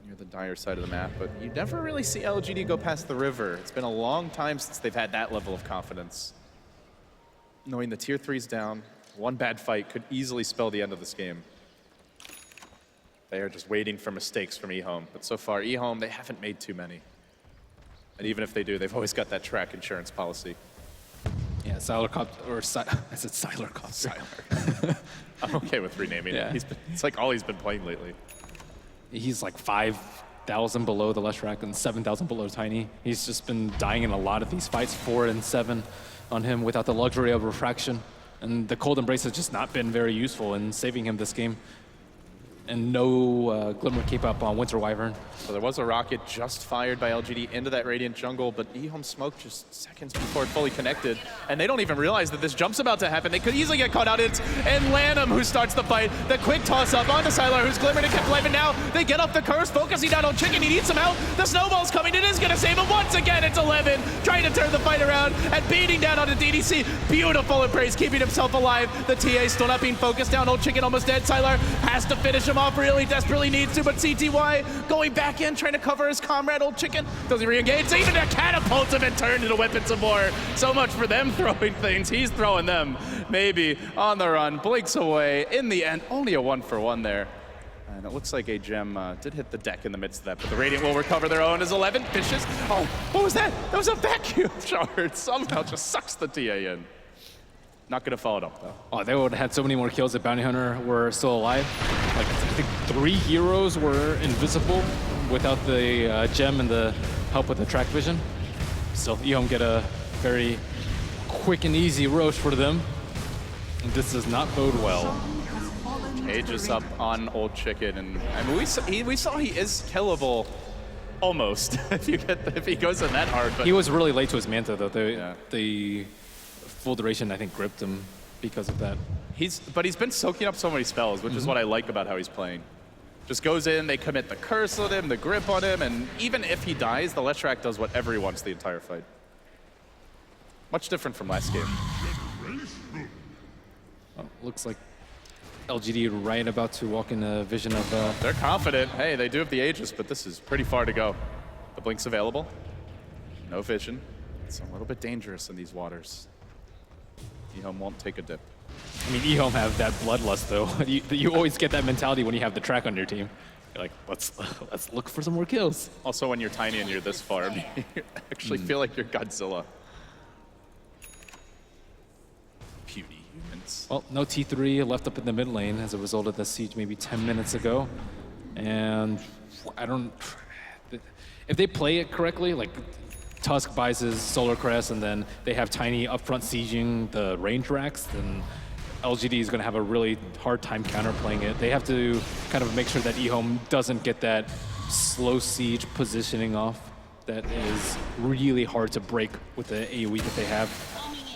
near the dire side of the map, but you never really see LGD go past the river. It's been a long time since they've had that level of confidence. Knowing the tier 3's down, one bad fight could easily spell the end of this game. They are just waiting for mistakes from eHome, but so far eHome, they haven't made too many. And even if they do, they've always got that track insurance policy. Yeah, Sylar Copter, or I said Sylar Copter. Sylar. I'm okay with renaming it. It's like all he's been playing lately. He's like 5,000 below the Leshrac and 7,000 below Tiny. He's just been dying in a lot of these fights, 4 and 7 on him without the luxury of refraction. And the Cold Embrace has just not been very useful in saving him this game. And no Glimmer Cape up on Winter Wyvern. So there was a rocket just fired by LGD into that Radiant jungle, but eHome smoked just seconds before it fully connected. And they don't even realize that this jump's about to happen. They could easily get caught out. It's Lanham who starts the fight. The quick toss up onto Sylar, who's Glimmered and kept alive. And now they get off the curse, focusing down on Chicken. He needs him out. The snowball's coming. It is going to save him once again. It's 11, trying to turn the fight around and beating down onto DDC. Beautiful embrace, keeping himself alive. The TA still not being focused down. Old Chicken almost dead. Sylar has to finish him him off, really desperately needs to, but CTY going back in, trying to cover his comrade, Old Chicken. Does he re-engage? Even their catapults have been turned into weapons of war. So much for them throwing things. He's throwing them, maybe, on the run. Blinks away. In the end, only a 1-for-1 there. And it looks like a gem did hit the deck in the midst of that, but the Radiant will recover their own as 11 fishes. Oh, what was that? That was a vacuum shard. Somehow just sucks the TA in. Not gonna follow it up though. Oh, they would have had so many more kills if Bounty Hunter were still alive. Like, I think 3 heroes were invisible without the gem and the help with the track vision. Still, EHOM get a very quick and easy roast for them. And this does not bode well. Aegis up on Old Chicken, and I mean, we saw he is killable, almost. if he goes in that hard. But He was really late to his Manta though. The full duration, I think, gripped him because of that. But he's been soaking up so many spells, which is what I like about how he's playing. Just goes in, they commit the curse on him, the grip on him, and even if he dies, the Leshrac does whatever he wants the entire fight. Much different from last game. Well, looks like LGD right about to walk in a vision of... They're confident. Hey, they do have the Aegis, but this is pretty far to go. The Blink's available. No vision. It's a little bit dangerous in these waters. EHOM won't take a dip. I mean, EHOM have that bloodlust, though. You always get that mentality when you have the track on your team. You're like, let's look for some more kills. Also, when you're tiny and you're this far, you actually feel like you're Godzilla. Puny humans. Well, no T3 left up in the mid lane as a result of the siege maybe 10 minutes ago. And I don't... If they play it correctly, like Tusk buys his Solar Crest and then they have Tiny upfront sieging the range racks, then LGD is going to have a really hard time counterplaying it. They have to kind of make sure that EHOM doesn't get that slow siege positioning off that is really hard to break with the AoE that they have.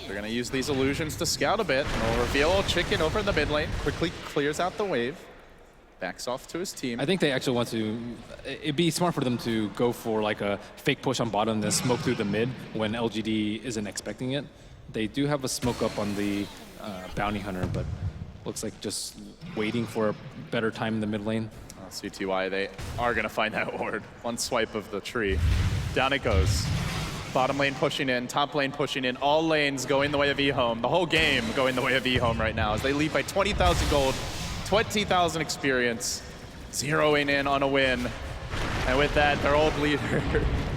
They're going to use these illusions to scout a bit. And we'll reveal Old Chicken over in the mid lane. Quickly clears out the wave. Backs off to his team. I think they actually want to... It'd be smart for them to go for like a fake push on bottom and then smoke through the mid when LGD isn't expecting it. They do have a smoke up on the Bounty Hunter, but looks like just waiting for a better time in the mid lane. CTY, they are going to find that ward. One swipe of the tree. Down it goes. Bottom lane pushing in, top lane pushing in, all lanes going the way of EHOM. The whole game going the way of EHOM right now as they lead by 20,000 gold, 20,000 experience, zeroing in on a win. And with that, their old leader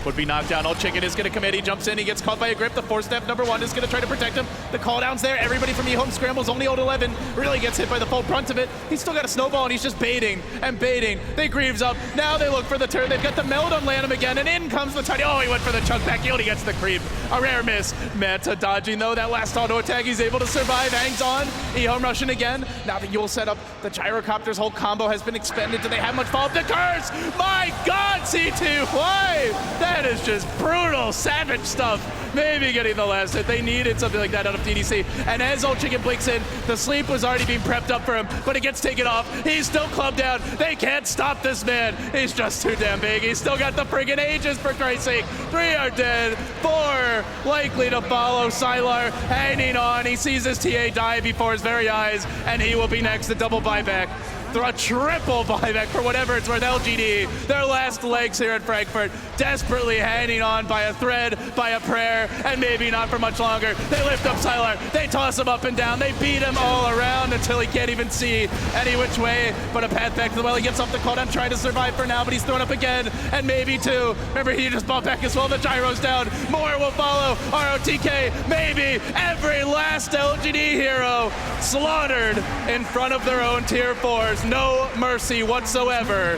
would be knocked down. Old Chicken is going to commit. He jumps in. He gets caught by a grip. The 4-step #1 is going to try to protect him. The call-down's there. Everybody from EHOM scrambles. Only Old 11 really gets hit by the full brunt of it. He's still got a snowball, and he's just baiting and baiting. They Greaves up. Now they look for the turn. They've got the meld on Lanham again, and in comes the Tiny. Oh, he went for the chunk back. He only gets the creep. A rare miss. Manta dodging, though. That last auto attack, he's able to survive. Hangs on. EHOM rushing again. Now the Yule set up. The Gyrocopter's whole combo has been expended. Do they have much follow-up? The curse! My God, C2! Why? That is just brutal, savage stuff. Maybe getting the last hit. They needed something like that out of DDC. And as Old Chicken blinks in, the sleep was already being prepped up for him, but it gets taken off. He's still clubbed down. They can't stop this man. He's just too damn big. He's still got the friggin' Aegis, for Christ's sake. 3 are dead. 4 likely to follow. Sylar hanging on. He sees his TA die before his very eyes, and he will be next. The double buyback. A triple buyback for whatever it's worth. LGD, their last legs here at Frankfurt, desperately hanging on by a thread, by a prayer, and maybe not for much longer. They lift up Sylar, they toss him up and down, they beat him all around until he can't even see any which way but a path back to the well. He gets off the cooldown, trying to survive for now, but he's thrown up again, and maybe 2. Remember, he just bought back as well. The gyro's down, more will follow. ROTK, maybe every last LGD hero slaughtered in front of their own tier 4s. No mercy whatsoever.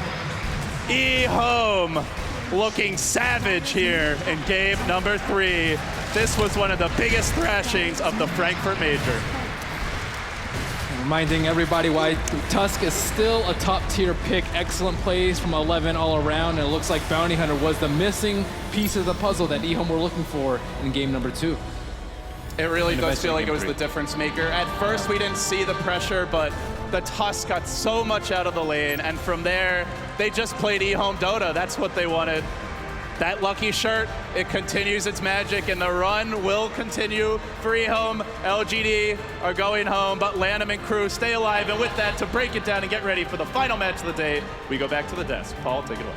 EHOM looking savage here in game number 3. This was one of the biggest thrashings of the Frankfurt Major. Reminding everybody why Tusk is still a top tier pick. Excellent plays from 11 all around, and it looks like Bounty Hunter was the missing piece of the puzzle that EHOM were looking for in game number 2. It really does feel like it was the difference maker. At first we didn't see the pressure, but the Tusk got so much out of the lane, and from there, they just played EHOM Dota. That's what they wanted. that lucky shirt, it continues its magic, and the run will continue. Free home, LGD are going home, but Lanham and crew stay alive. And with that, to break it down and get ready for the final match of the day, we go back to the desk. Paul, take it away.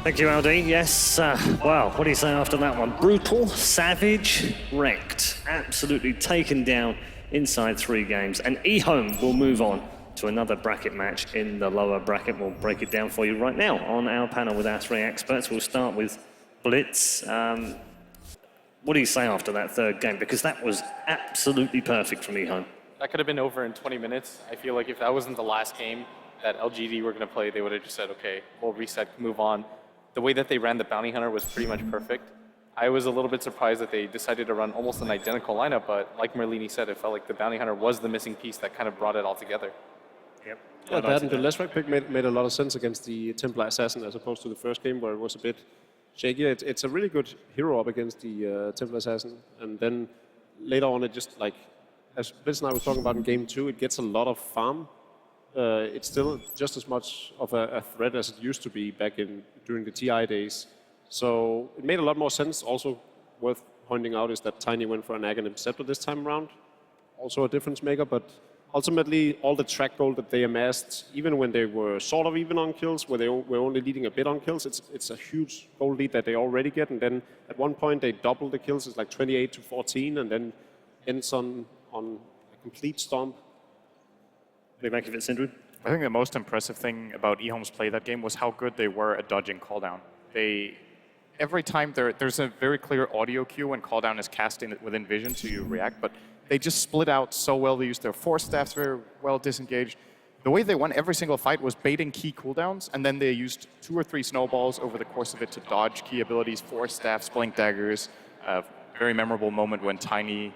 Thank you, LD. Yes, wow, what do you say after that one? Brutal, savage, wrecked. Absolutely taken down inside 3 games. And eHome will move on to another bracket match in the lower bracket. We'll break it down for you right now on our panel with our 3 experts. We'll start with Blitz. What do you say after that 3rd game? Because that was absolutely perfect from eHome. That could have been over in 20 minutes. I feel like if that wasn't the last game that LGD were going to play, they would have just said, okay, we'll reset, move on. The way that they ran the Bounty Hunter was pretty much perfect. I was a little bit surprised that they decided to run almost an identical lineup, but like Merlini said, it felt like the Bounty Hunter was the missing piece that kind of brought it all together. Yep. Yeah, that and the Lesrac pick made a lot of sense against the Templar Assassin as opposed to the first game where it was a bit shaky. It's a really good hero up against the Templar Assassin. And then later on, it just like, as Blitz and I were talking about in game 2, it gets a lot of farm. It's still just as much of a threat as it used to be back during the TI days. So it made a lot more sense. Also worth pointing out is that Tiny went for an Aghanim Scepter this time around. Also a difference maker, but ultimately all the track gold that they amassed, even when they were sort of even on kills, where they were only leading a bit on kills, it's a huge gold lead that they already get. And then at one point they double the kills, it's like 28 to 14, and then ends on a complete stomp. What do you make of it, Sindri? I think the most impressive thing about eHome's play that game was how good they were at dodging calldown. Every time there's a very clear audio cue when calldown is cast within vision, so you react, but they just split out so well. They used their force staffs very well disengaged. The way they won every single fight was baiting key cooldowns, and then they used 2 or 3 snowballs over the course of it to dodge key abilities, force staffs, blink daggers. Very memorable moment when Tiny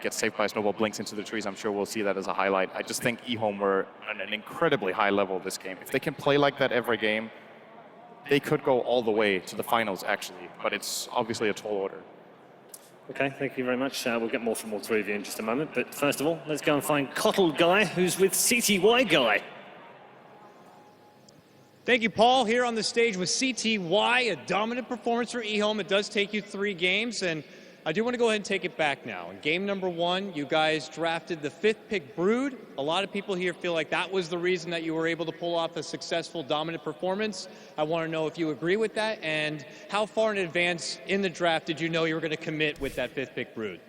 gets saved by a snowball, blinks into the trees. I'm sure we'll see that as a highlight. I just think eHome were on an incredibly high level this game. If they can play like that every game, they could go all the way to the finals, actually. But it's obviously a tall order. Okay, thank you very much. We'll get more from all 3 of you in just a moment. But first of all, let's go and find Cottle Guy, who's with CTY Guy. Thank you, Paul. Here on the stage with CTY, a dominant performance for eHome. It does take you 3 games, and I do want to go ahead and take it back now. In game number 1, you guys drafted the 5th pick Brood. A lot of people here feel like that was the reason that you were able to pull off a successful dominant performance. I want to know if you agree with that, and how far in advance in the draft did you know you were going to commit with that 5th pick Brood?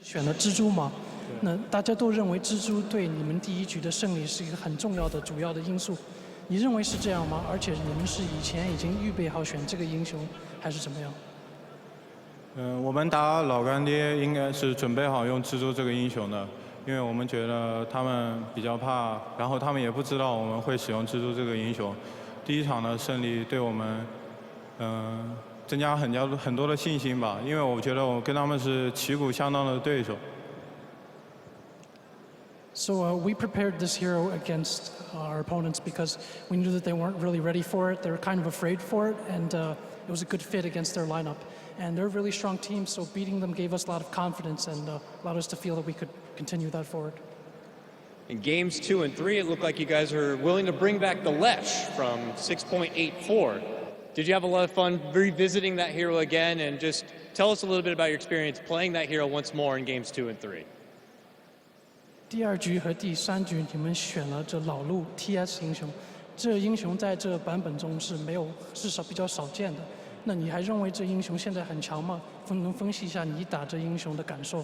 选了蜘蛛嘛，那大家都认为蜘蛛对你们第1局的胜利是一个很重要的主要的因素。你认为是这样吗？而且你们是以前已经预备好选这个英雄，还是怎么样？我们打老干爹应该是准备好用蜘蛛这个英雄的，因为我们觉得他们比较怕，然后他们也不知道我们会使用蜘蛛这个英雄。第1场的胜利对我们，增加很多的信心吧，因为我觉得我跟他们是旗鼓相当的对手。So we prepared this hero against our opponents because we knew that they weren't really ready for it. They were kind of afraid for it, and it was a good fit against their lineup. And they're a really strong team, so beating them gave us a lot of confidence and allowed us to feel that we could continue that forward. In games 2 and 3, it looked like you guys are willing to bring back the Lesh from 6.84. Did you have a lot of fun revisiting that hero again? And just tell us a little bit about your experience playing that hero once more in games 2 and 3. 第2局和第3局，你们选了这老路 TS 英雄，这英雄在这版本中是没有，至少比较少见的。那你还认为这英雄现在很强吗？能分析一下你打这英雄的感受？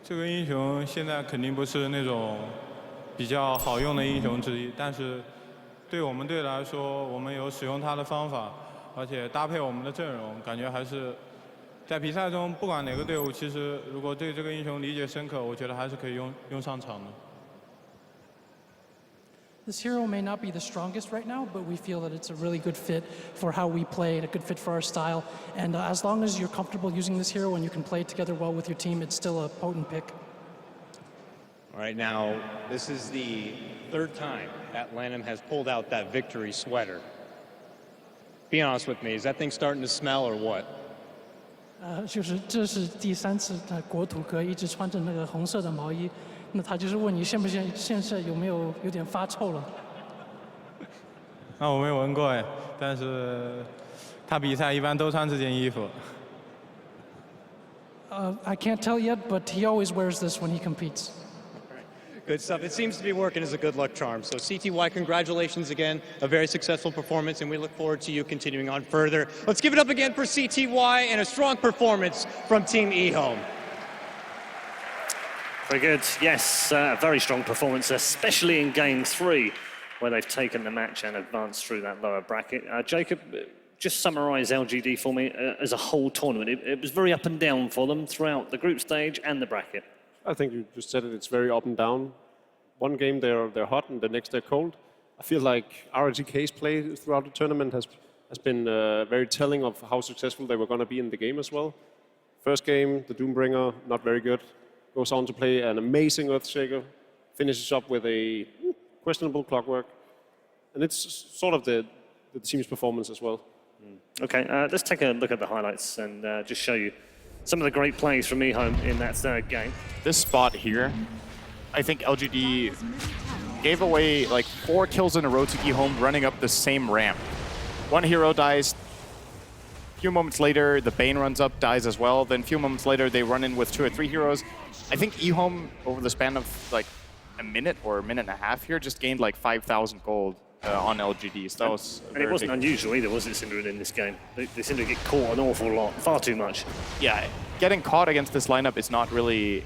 这个英雄现在肯定不是那种比较好用的英雄之一，但是对我们队来说，我们有使用它的方法，而且搭配我们的阵容，感觉还是。在比赛中，不管哪个队伍，其实如果对这个英雄理解深刻，我觉得还是可以用上场的。This hero may not be the strongest right now, but we feel that it's a really good fit for how we play, a good fit for our style. And as long as you're comfortable using this hero and you can play it together well with your team, it's still a potent pick. All right, now, this is the 3rd time that Lanham has pulled out that victory sweater. Be honest with me, is that thing starting to smell or what? 就是这是第3次国土哥一直穿着那个红色的毛衣，那他就是问你现在有没有点发臭了？那我没闻过哎，但是他比赛一般都穿这件衣服。I can't tell yet, but he always wears this when he competes. Good stuff. It seems to be working as a good luck charm. So CTY, congratulations again. A very successful performance, and we look forward to you continuing on further. Let's give it up again for CTY and a strong performance from Team eHome. Very good. Yes, very strong performance, especially in Game 3, where they've taken the match and advanced through that lower bracket. Jacob, just summarise LGD for me as a whole tournament. It was very up and down for them throughout the group stage and the bracket. I think you just said it. It's very up and down. One game they're hot, and the next they're cold. I feel like RGK's play throughout the tournament has been very telling of how successful they were going to be in the game as well. First game, the Doombringer, not very good. Goes on to play an amazing Earthshaker, finishes up with a questionable Clockwork, and it's sort of the team's performance as well. Okay, let's take a look at the highlights and just show you some of the great plays from eHome in that third game. This spot here, I think LGD gave away like 4 kills in a row to eHome running up the same ramp. One hero dies. A few moments later, the Bane runs up, dies as well. Then a few moments later, they run in with 2 or 3 heroes. I think eHome, over the span of like a minute or a minute and a half here, just gained like 5,000 gold on LGD. So that was and it wasn't unusual either, was it, Synderen, in this game? They seem to get caught an awful lot, far too much. Yeah, getting caught against this lineup is not really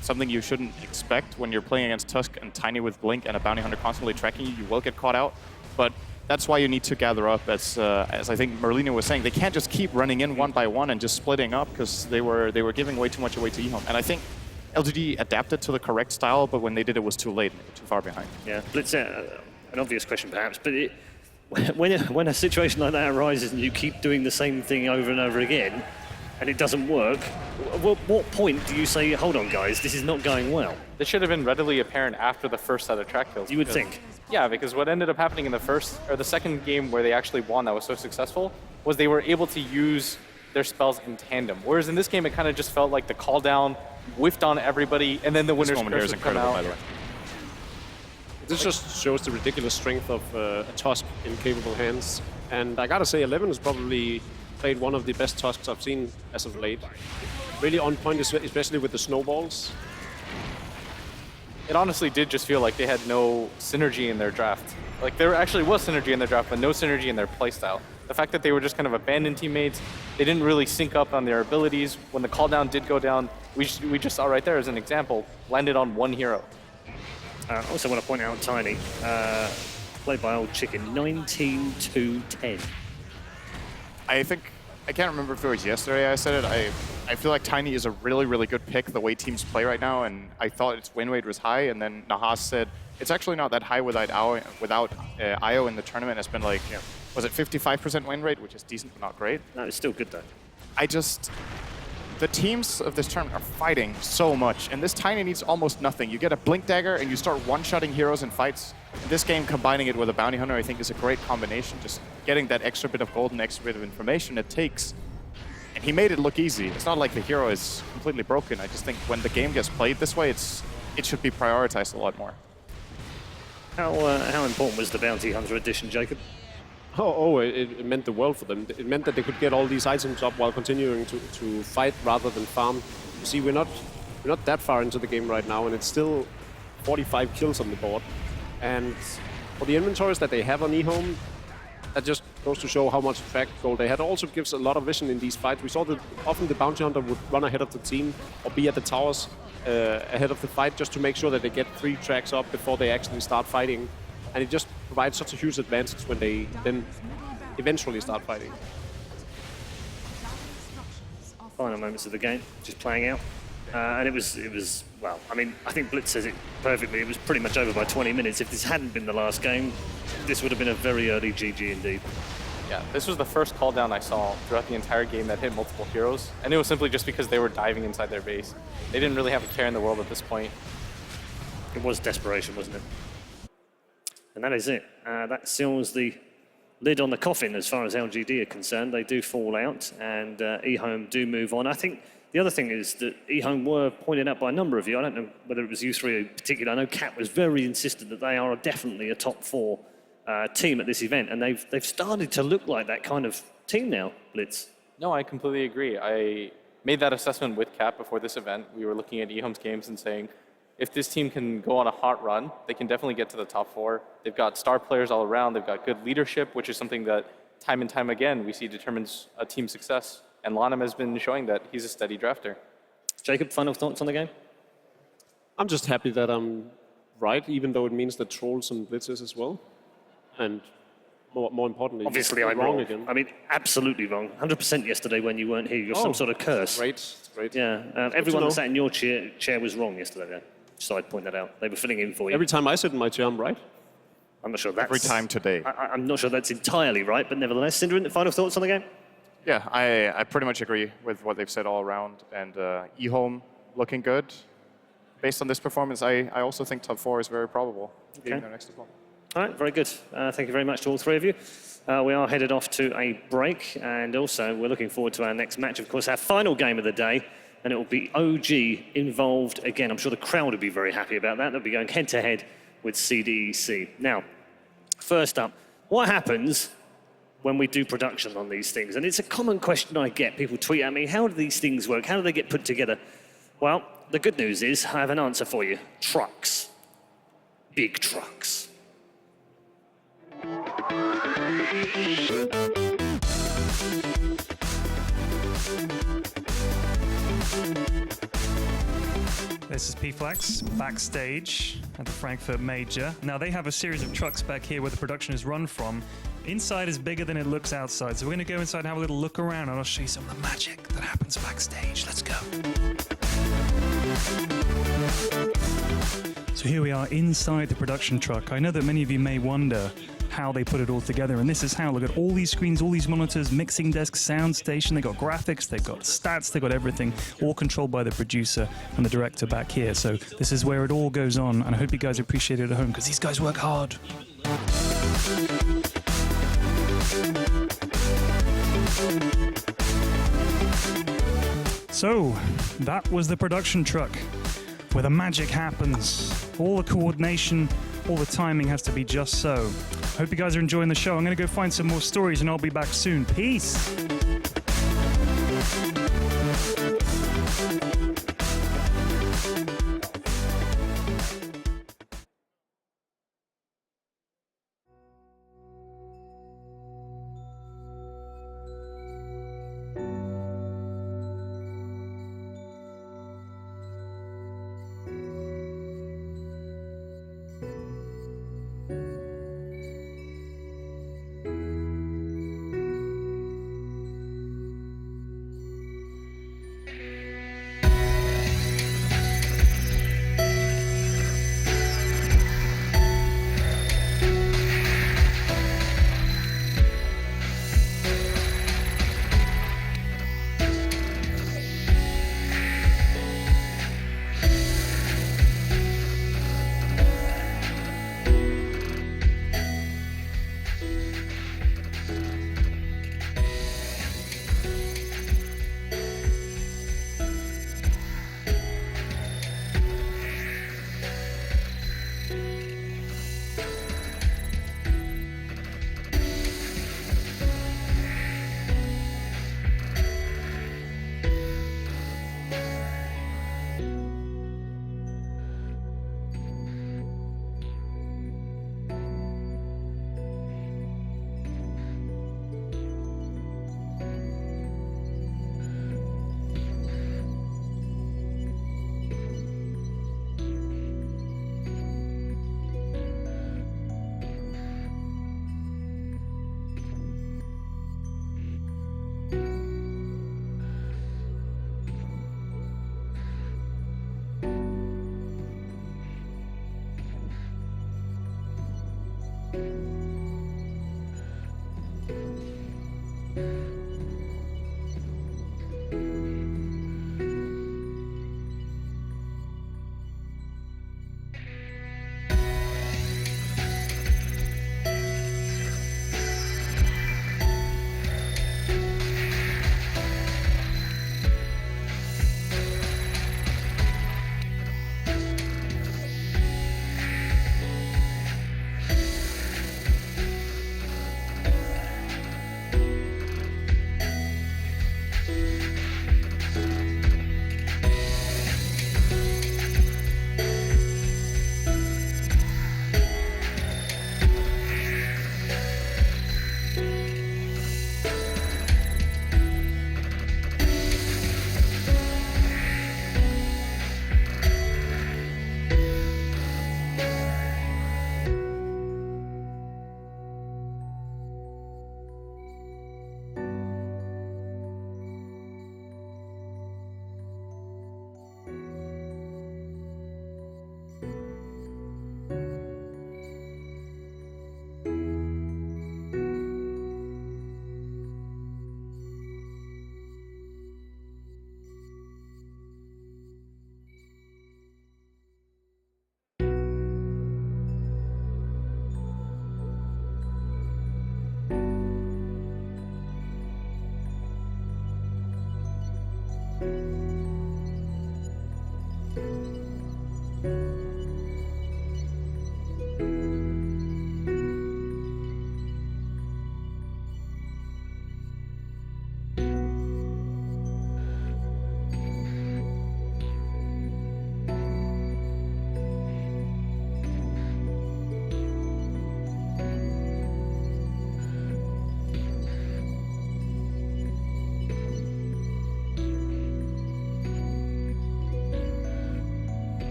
something you shouldn't expect when you're playing against Tusk and Tiny with Blink and a Bounty Hunter constantly tracking you. You will get caught out, but that's why you need to gather up, as I think Merlina was saying. They can't just keep running in one by one and just splitting up, because they were giving way too much away to eHome. And I think LGD adapted to the correct style, but when they did, it was too late, too far behind. Yeah, Blitz, an obvious question perhaps, but when a situation like that arises and you keep doing the same thing over and over again, and it doesn't work, what point do you say, hold on guys, this is not going well? This should have been readily apparent after the first set of track kills. You would think. Yeah, because what ended up happening in the second game where they actually won that was so successful was they were able to use their spells in tandem. Whereas in this game, it kind of just felt like the call down whiffed on everybody, and then the winner's moment here is incredible, by the way. This just shows the ridiculous strength of a Tusk in capable hands. And I gotta say, 11 has probably played one of the best Tusks I've seen as of late. Really on point, especially with the snowballs. It honestly did just feel like they had no synergy in their draft. Like, there actually was synergy in their draft, but no synergy in their playstyle. The fact that they were just kind of abandoned teammates, they didn't really sync up on their abilities. When the call down did go down, we just saw right there as an example, landed on one hero. I also want to point out Tiny, played by Old Chicken, 19-10. I can't remember if it was yesterday I said it. I feel like Tiny is a really, really good pick the way teams play right now, and I thought its win rate was high, and then Nahas said it's actually not that high without IO in the tournament. It's been like, was it 55% win rate, which is decent but not great? No, it's still good though. The teams of this tournament are fighting so much, and this Tiny needs almost nothing. You get a Blink Dagger and you start one-shotting heroes in fights. In this game, combining it with a Bounty Hunter, I think, is a great combination. Just getting that extra bit of gold and extra bit of information it takes. And he made it look easy. It's not like the hero is completely broken. I just think when the game gets played this way, it should be prioritized a lot more. How important was the Bounty Hunter addition, Jacob? It meant the world for them. It meant that they could get all these items up while continuing to fight rather than farm. You see, we're not that far into the game right now, and it's still 45 kills on the board. And for the inventories that they have on eHome, that just goes to show how much track gold they had. It also gives a lot of vision in these fights. We saw that often the Bounty Hunter would run ahead of the team or be at the towers ahead of the fight just to make sure that they get 3 tracks up before they actually start fighting. And it just provides such a huge advantage when they then eventually start fighting. Final moments of the game, just playing out. And it was, well, I mean, I think Blitz says it perfectly. It was pretty much over by 20 minutes. If this hadn't been the last game, this would have been a very early GG indeed. Yeah, this was the first call down I saw throughout the entire game that hit multiple heroes. And it was simply just because they were diving inside their base. They didn't really have a care in the world at this point. It was desperation, wasn't it? And that is it. That seals the lid on the coffin as far as LGD are concerned. They do fall out, and eHome do move on. I think the other thing is that eHome were pointed out by a number of you. I don't know whether it was you three in particular. I know Kat was very insistent that they are definitely a top 4 team at this event, and they've started to look like that kind of team now, Blitz. No, I completely agree. I made that assessment with Cap before this event. We were looking at eHome's games and saying, if this team can go on a hot run, they can definitely get to the top 4. They've got star players all around. They've got good leadership, which is something that time and time again we see determines a team's success. And Lanham has been showing that he's a steady drafter. Jacob, final thoughts on the game? I'm just happy that I'm right, even though it means that trolls and blitzes as well. And more importantly, obviously I'm wrong again. I mean, absolutely wrong. 100% yesterday when you weren't here. You're some sort of curse. Great, great. Yeah, everyone that sat in your chair was wrong yesterday. Then. So I'd point that out. They were filling in for you. Every time I sit in my chair, I'm right. I'm not sure that's... Every time today. I'm not sure that's entirely right, but nevertheless. Synderen, final thoughts on the game? Yeah, I pretty much agree with what they've said all around. And eHome looking good. Based on this performance, I also think top 4 is very probable. Being their next opponent. All right, very good. Thank you very much to all three of you. We are headed off to a break, and also we're looking forward to our next match. Of course, our final game of the day, and it will be OG involved again. I'm sure the crowd will be very happy about that. They'll be going head-to-head with CDEC. Now, first up, what happens when we do production on these things? And it's a common question I get. People tweet at me, how do these things work? How do they get put together? Well, the good news is I have an answer for you. Trucks. Big trucks. This is P-Flex backstage at the Frankfurt Major. Now they have a series of trucks back here where the production is run from. Inside is bigger than it looks outside. So we're gonna go inside and have a little look around, and I'll show you some of the magic that happens backstage. Let's go. So here we are inside the production truck. I know that many of you may wonder how they put it all together, and this is how. Look at all these screens, all these monitors, mixing desk, sound station. They got graphics, they got stats, they got everything, all controlled by the producer and the director back here. So this is where it all goes on, and I hope you guys appreciate it at home because these guys work hard. So that was the production truck where the magic happens. All the coordination, all the timing has to be just so. Hope you guys are enjoying the show. I'm going to go find some more stories and I'll be back soon. Peace.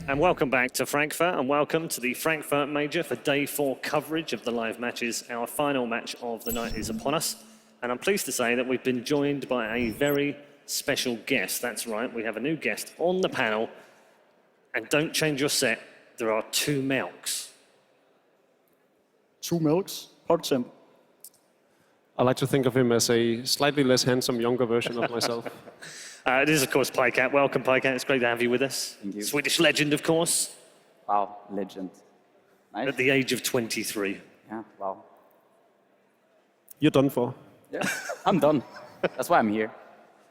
And welcome back to Frankfurt, and welcome to the Frankfurt Major for day 4 coverage of the live matches. Our final match of the night is upon us, and I'm pleased to say that we've been joined by a very special guest. That's right, we have a new guest on the panel, and don't change your set, there are 2 Melks. 2 Melks? Hot I like to think of him as a slightly less handsome, younger version of myself. It is, of course, Pycat. Welcome, Pycat. It's great to have you with us. Thank you. Swedish legend, of course. Wow, legend. Nice. At the age of 23. Yeah, wow. You're done for. Yeah, I'm done. That's why I'm here.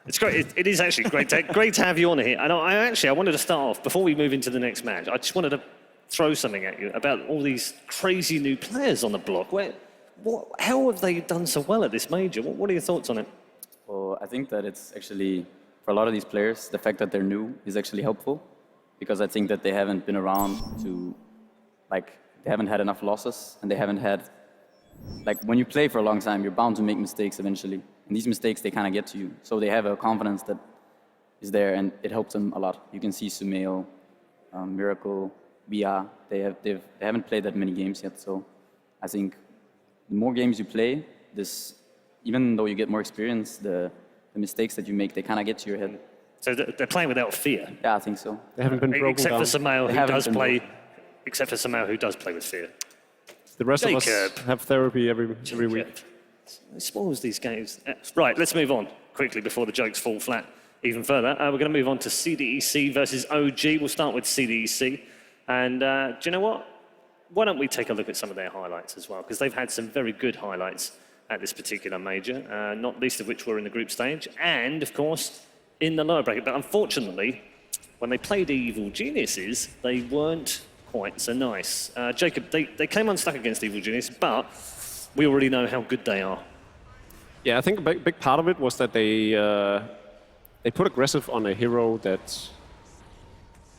It's great. It is actually great to have you on here. And I wanted to start off, before we move into the next match, I just wanted to throw something at you about all these crazy new players on the block. How have they done so well at this major? What are your thoughts on it? Well, I think that it's actually, for a lot of these players, the fact that they're new is actually helpful, because I think that they haven't been around to, they haven't had enough losses, and they haven't had like when you play for a long time, you're bound to make mistakes eventually. And these mistakes, they kind of get to you. So they have a confidence that is there, and it helps them a lot. You can see Sumail, Miracle, Bia, they haven't played that many games yet. So I think the more games you play, even though you get more experience, the mistakes that you make, they kind of get to your head. So they're playing without fear. Yeah, I think so. They haven't been broken except down. for Sumail, They who haven't does been play. broken. Except for Sumail, who does play with fear. The rest of us Jacob. have therapy every week. It spoils these games. Right, let's move on quickly before the jokes fall flat even further. We're going to move on to CDEC versus OG. We'll start with CDEC. And do you know what? Why don't we take a look at some of their highlights as well? Because they've had some very good highlights at this particular major, not least of which were in the group stage and, of course, in the lower bracket. But unfortunately, when they played Evil Geniuses, they weren't quite so nice. Jacob, they came unstuck against Evil Genius, but we already know how good they are. Yeah, I think a big part of it was that they put aggressive on a hero that,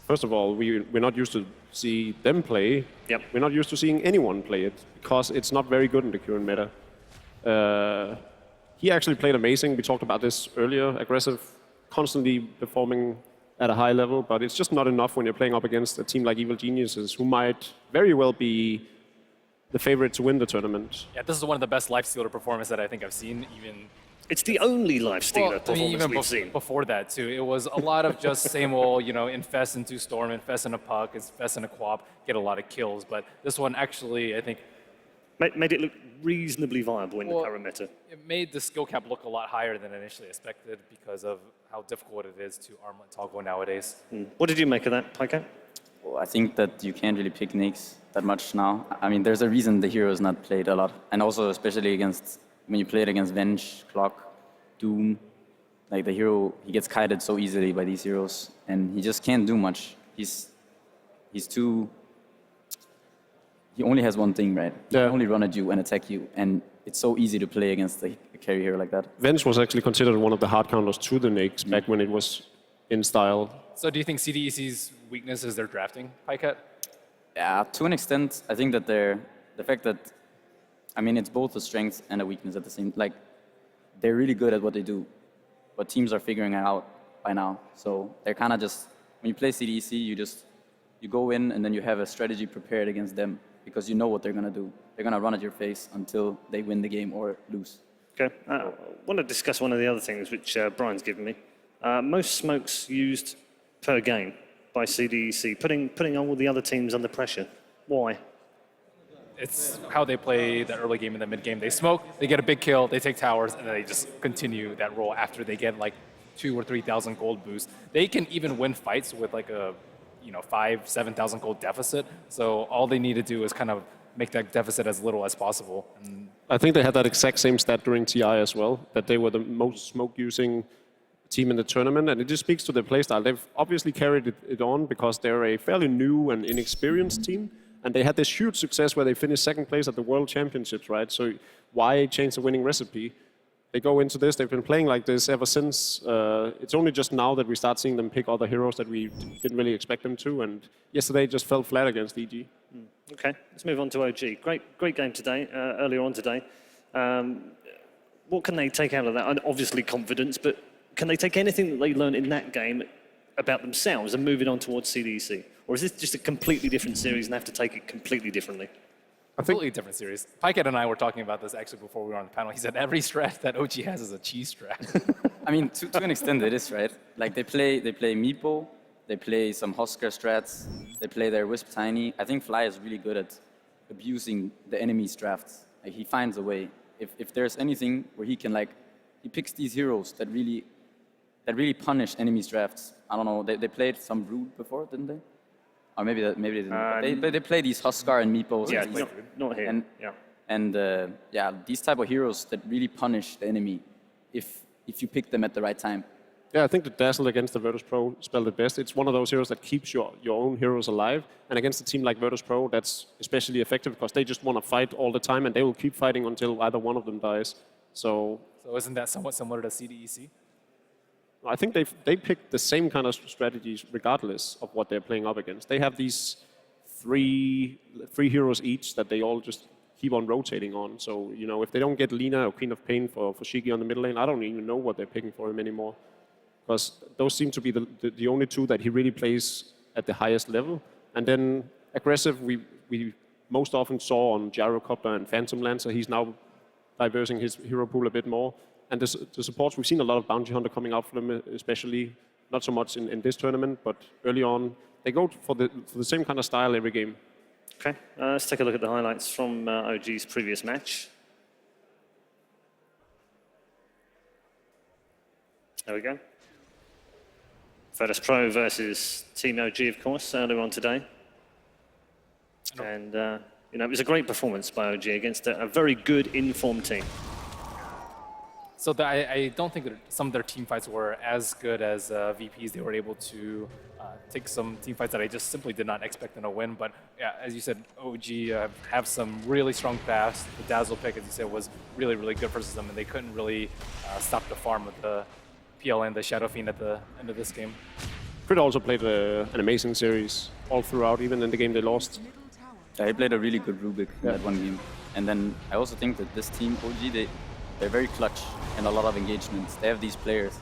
first of all, we're not used to see them play. Yep. We're not used to seeing anyone play it because it's not very good in the current meta. He actually played amazing. We talked about this earlier. Aggressive, constantly performing at a high level, but it's just not enough when you're playing up against a team like Evil Geniuses, who might very well be the favorite to win the tournament. Yeah, this is one of the best life stealer performances that I think I've seen. It's the only life stealer performance even we've seen. Before that too, it was a lot of just same old, infest into Storm, infest in a puck, infest in a quap, get a lot of kills. But this one actually, I think, made it look reasonably viable in the current meta. it made the skill cap look a lot higher than initially expected because of how difficult it is to armlet toggle nowadays. What did you make of that, Pika? Well, I think that you can't really pick Nyx that much now. I mean, there's a reason the hero is not played a lot. And also, especially when you play it against Venge, Clock, Doom, like the hero, he gets kited so easily by these heroes. And he just can't do much. He's too... He only has one thing, right? He can only run at you and attack you. And it's so easy to play against a carry hero like that. Venge was actually considered one of the hard counters to the Nyx back when it was in style. So do you think CDEC's weakness is their drafting, Pycat? Yeah, to an extent, I think that the fact that, I mean, it's both a strength and a weakness at the same, like, they're really good at what they do, but teams are figuring it out by now. So they're kind of just, when you play CDEC, you go in and then you have a strategy prepared against them because you know what they're going to do. They're going to run at your face until they win the game or lose. Okay, I want to discuss one of the other things which Brian's given me. Most smokes used per game by CDEC, putting all the other teams under pressure. Why? It's how they play the early game and the mid game. They smoke, they get a big kill, they take towers, and then they just continue that role after they get like 2,000 or 3,000 gold boost. They can even win fights with like a 5,000, 7,000 gold deficit. So all they need to do is kind of make that deficit as little as possible. And I think they had that exact same stat during TI as well, that they were the most smoke-using team in the tournament, and it just speaks to their playstyle. They've obviously carried it on because they're a fairly new and inexperienced team, and they had this huge success where they finished second place at the World Championships, right? So why change the winning recipe? They go into this, they've been playing like this ever since. It's only just now that we start seeing them pick other heroes that we didn't really expect them to, and yesterday just fell flat against EG. Okay, let's move on to OG. Great game today, earlier on today. What can they take out of that? And obviously confidence, but can they take anything that they learned in that game about themselves and move it on towards CDC? Or is this just a completely different series and have to take it completely differently? completely different series. Pycat and I were talking about this actually before we were on the panel. He said every strat that OG has is a cheese strat. I mean, to an extent it is, right? Like they play Meepo, they play some Husker strats, they play their Wisp Tiny. I think Fly is really good at abusing the enemy's drafts. Like he finds a way. If there's anything where he can he picks these heroes that really punish enemies' drafts. I don't know. They played some Brood before, didn't they? Or maybe they didn't. They play these Huskar and Meepos. Yeah, not here. And these type of heroes that really punish the enemy if you pick them at the right time. Yeah, I think the Dazzle against the Virtus Pro spelled it best. It's one of those heroes that keeps your own heroes alive. And against a team like Virtus Pro, that's especially effective because they just want to fight all the time and they will keep fighting until either one of them dies. So isn't that somewhat similar to CDEC? I think they pick the same kind of strategies regardless of what they're playing up against. They have these three heroes each that they all just keep on rotating on. So, you know, if they don't get Lina or Queen of Pain for Shiki on the middle lane, I don't even know what they're picking for him anymore. Because those seem to be the only two that he really plays at the highest level. And then aggressive, we most often saw on Gyrocopter and Phantom Lancer. He's now diversing his hero pool a bit more. And the supports, we've seen a lot of Bounty Hunter coming out for them, especially not so much in this tournament, but early on, they go for the same kind of style every game. Okay, let's take a look at the highlights from OG's previous match. There we go. Virtus Pro versus Team OG, of course, earlier on today. And, you know, it was a great performance by OG against a very good, informed team. So I don't think that some of their team fights were as good as VP's. They were able to take some team fights that I just simply did not expect them to win. But yeah, as you said, OG have some really strong paths. The Dazzle pick, as you said, was really, really good versus them, and they couldn't really stop the farm with the PL and the Shadow Fiend at the end of this game. Crit also played an amazing series all throughout, even in the game they lost. Yeah, he played a really good Rubik in that one game. And then I also think that this team, OG, they're very clutch in a lot of engagements. They have these players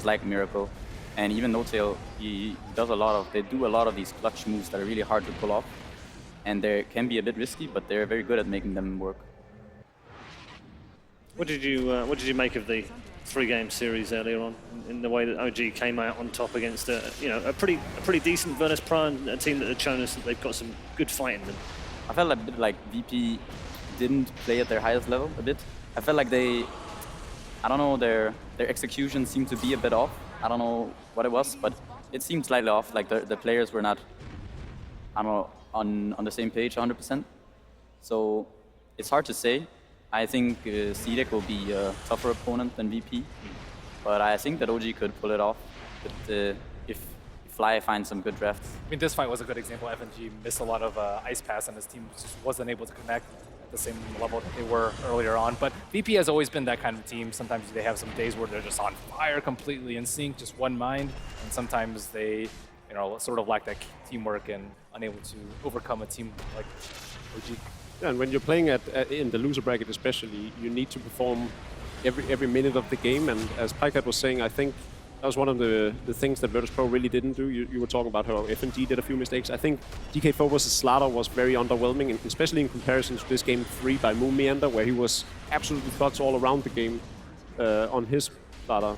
like Miracle, and even No-Tail, he does they do a lot of these clutch moves that are really hard to pull off. And they can be a bit risky, but they're very good at making them work. What did you make of the 3-game series earlier on, in the way that OG came out on top against a pretty decent Virtus Pro, and a team that had shown us that they've got some good fight in them? I felt a bit like VP didn't play at their highest level a bit. I felt like I don't know, their execution seemed to be a bit off. I don't know what it was, but it seemed slightly off. Like the players were not, I don't know, on the same page 100%. So it's hard to say. I think CDEC will be a tougher opponent than VP, but I think that OG could pull it off if Fly finds some good drafts. I mean, this fight was a good example. FNG missed a lot of Ice Pass, and his team just wasn't able to connect at the same level that they were earlier on. But VP has always been that kind of team. Sometimes they have some days where they're just on fire, completely in sync, just one mind, and sometimes they, sort of lack that teamwork and unable to overcome a team like OG. Yeah, and when you're playing in the loser bracket especially, you need to perform every minute of the game. And as Pycat was saying, I think that was one of the things that Virtus Pro really didn't do. You were talking about how FNG did a few mistakes. I think DK4 versus Slater was very underwhelming, and especially in comparison to this game 3 by Moon Meander, where he was absolutely clutch all around the game on his Slater.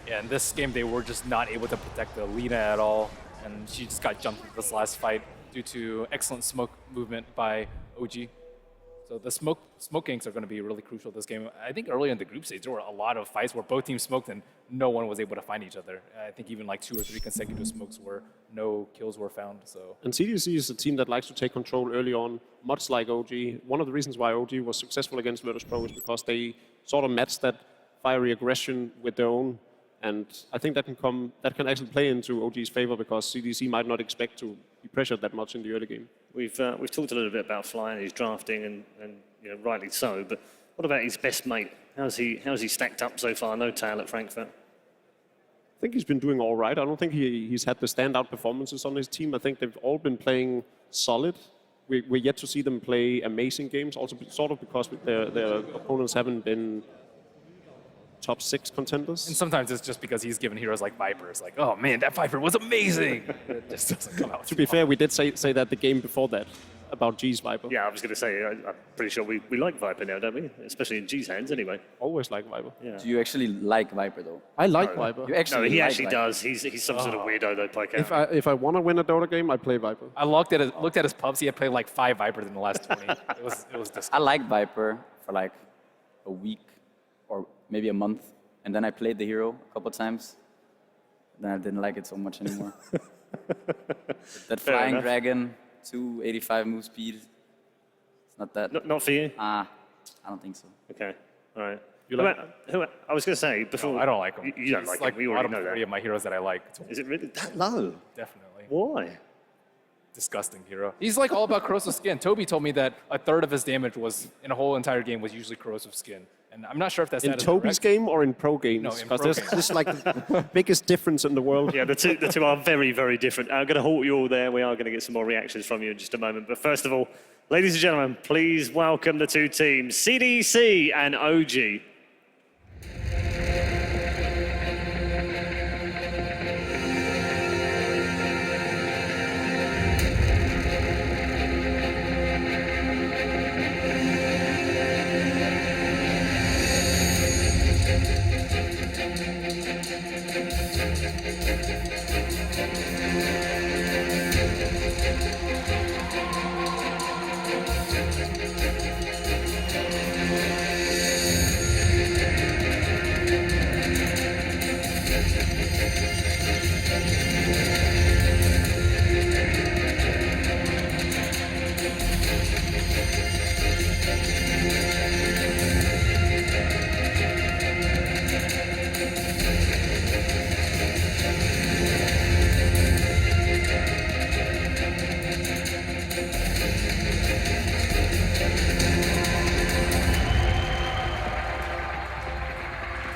Yeah, in this game they were just not able to protect the Lina at all, and she just got jumped in this last fight due to excellent smoke movement by OG. So the smoke ganks are going to be really crucial this game. I think earlier in the group stage, there were a lot of fights where both teams smoked and no one was able to find each other. I think even like 2 or 3 consecutive smokes where no kills were found. So. And CDC is a team that likes to take control early on, much like OG. One of the reasons why OG was successful against Virtus Pro is because they sort of matched that fiery aggression with their own. And I think that can actually play into OG's favor, because CDC might not expect to be pressured that much in the early game. We've talked a little bit about Fly and his drafting, and rightly so. But what about his best mate? How's he stacked up so far? No tail at Frankfurt. I think he's been doing all right. I don't think he's had the standout performances on his team. I think they've all been playing solid. We're yet to see them play amazing games, also sort of because their opponents haven't been top 6 contenders. And sometimes it's just because he's given heroes like Viper. It's like, oh man, that Viper was amazing. It just doesn't come out. To be fair, we did say that the game before that about G's Viper. Yeah, I was going to say, I'm pretty sure we like Viper now, don't we? Especially in G's hands, anyway. Always like Viper. Yeah. Do you actually like Viper, though? I like Viper. You actually he like actually Viper. does. He's some sort of weirdo, though, Pycat. If I want to win a Dota game, I play Viper. I looked at his pubs. He had played like 5 Vipers in the last 20. It was disgusting. I like Viper for like a week or maybe a month. And then I played the hero a couple times. Then I didn't like it so much anymore. That flying dragon, 285 move speed. It's not that. Not for you? I don't think so. Okay, all right. You like I was going to say before. No, I don't like him. You don't like him. We already know that. 3 of my heroes that I like. Is it really that low? Definitely. Why? Disgusting hero. He's like all about corrosive skin. Toby told me that a third of his damage was in a whole entire game was usually corrosive skin. And I'm not sure if that's in Toby's game or in pro games. No, in because pro there's just like the biggest difference in the world. Yeah, the two are very, very different. I'm going to halt you all there. We are going to get some more reactions from you in just a moment. But first of all, Ladies and gentlemen, please welcome the two teams, CDC and OG.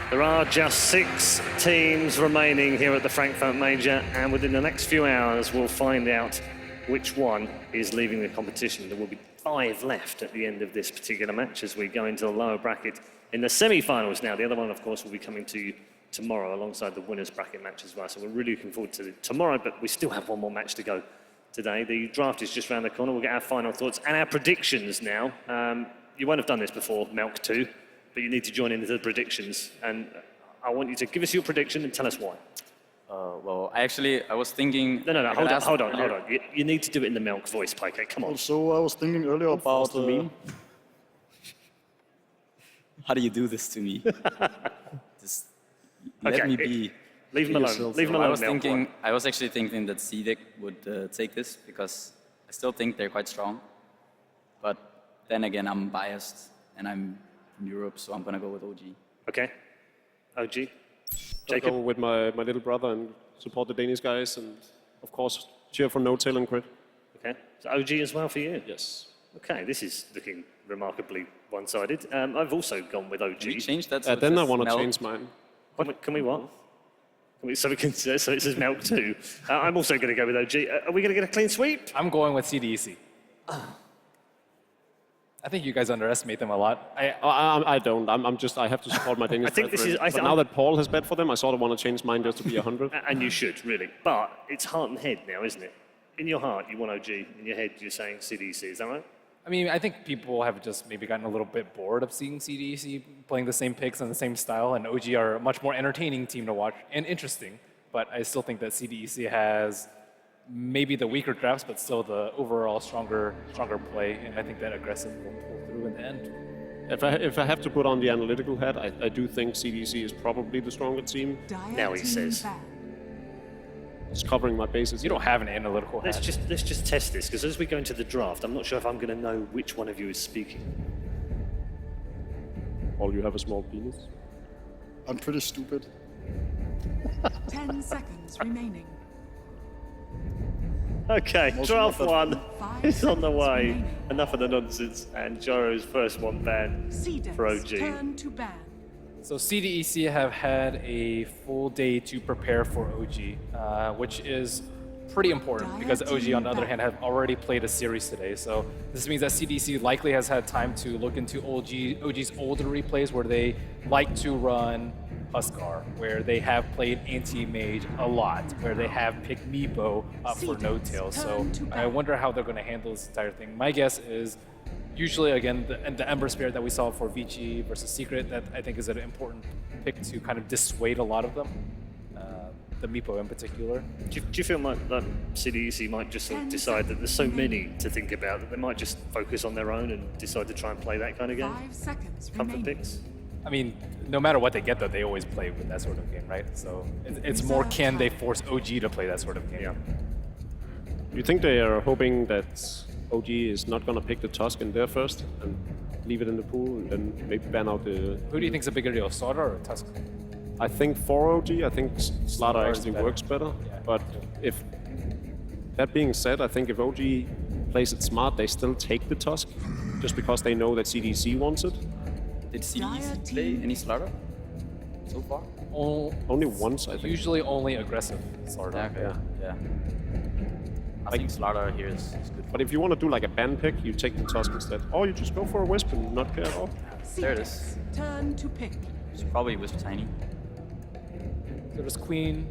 There are just 6 teams remaining here at the Frankfurt Major, and within the next few hours, we'll find out which one is leaving the competition. There will be 5 left at the end of this particular match as we go into the lower bracket in the semi-finals now. The other one, of course, will be coming to you tomorrow alongside the winners bracket match as well. So we're really looking forward to tomorrow, but we still have one more match to go today. The draft is just around the corner. We'll get our final thoughts and our predictions now. You won't have done this before, Melk 2. But you need to join into the predictions, and I want you to give us your prediction and tell us why. Well, I was thinking... No, hold on. You need to do it in the Melk voice, Paike, come on. Also, I was thinking earlier about... How do you do this to me? Just let me be... Leave him alone. Leave him alone, I was actually thinking that CDEC would take this, because I still think they're quite strong. But then again, I'm biased, and I'm from Europe, so I'm going to go with OG. Okay. OG? I'll go with my little brother and support the Danish guys, and of course, cheer for No Tail and Crit. Okay. So OG as well for you? Yes. Okay, this is looking remarkably one-sided. I've also gone with OG. Can we change that? Then I want to change mine. Can we what? So it says Melk 2. I'm also going to go with OG. Are we going to get a clean sweep? I'm going with CDEC. I think you guys underestimate them a lot. I don't. I have to support my Danish brethren. But now that Paul has bet for them, I sort of want to change mine just to be 100. And you should, really. But it's heart and head now, isn't it? In your heart, you want OG. In your head, you're saying CDC. Is that right? I mean, I think people have just maybe gotten a little bit bored of seeing CDC playing the same picks and the same style, and OG are a much more entertaining team to watch and interesting. But I still think that CDEC has maybe the weaker drafts, but still the overall stronger play, and I think that aggressive will pull through in the end. If I have to put on the analytical hat, I do think CDC is probably the stronger team. Now he says. It's covering my bases. You don't have an analytical hat. Let's just test this, because as we go into the draft, I'm not sure if I'm going to know which one of you is speaking. All you have a small penis. I'm pretty stupid. 10 seconds remaining. Okay, draft 1 is on the way. Enough of the nonsense, and Joro's first one banned for OG. Turn to ban. So CDEC have had a full day to prepare for OG, which is pretty important because OG, on the other hand, have already played a series today. So this means that CDEC likely has had time to look into OG's older replays where they like to run Huskar, where they have played anti-mage a lot, where they have picked Meepo up for No Tail. So I wonder how they're going to handle this entire thing. My guess is usually, again, the Ember Spirit that we saw for Vici versus Secret, that I think is an important pick to kind of dissuade a lot of them, the Meepo in particular. Do you feel like that CDEC might just sort of decide that there's so many to think about that they might just focus on their own and decide to try and play that kind of game? 5 seconds Comfort picks? I mean, no matter what they get, though, they always play with that sort of game, right? So it's more, can they force OG to play that sort of game? Yeah. You think they are hoping that OG is not going to pick the Tusk in there first and leave it in the pool and then maybe ban out the... Who do you think is a bigger deal, Slaughter or Tusk? I think for OG, I think Slaughter actually works better. Yeah. But if that being said, I think if OG plays it smart, they still take the Tusk just because they know that CDC wants it. Did CDC play any Slaughter so far? Only once, I think. Usually only aggressive Slaughter. Okay. Yeah. I think Slardar here is good. But if you want to do like a ban pick, you take the Tusk instead. Or you just go for a Wisp and not care at all. There it is. Turn to pick. It's probably Wisp Tiny. There was Queen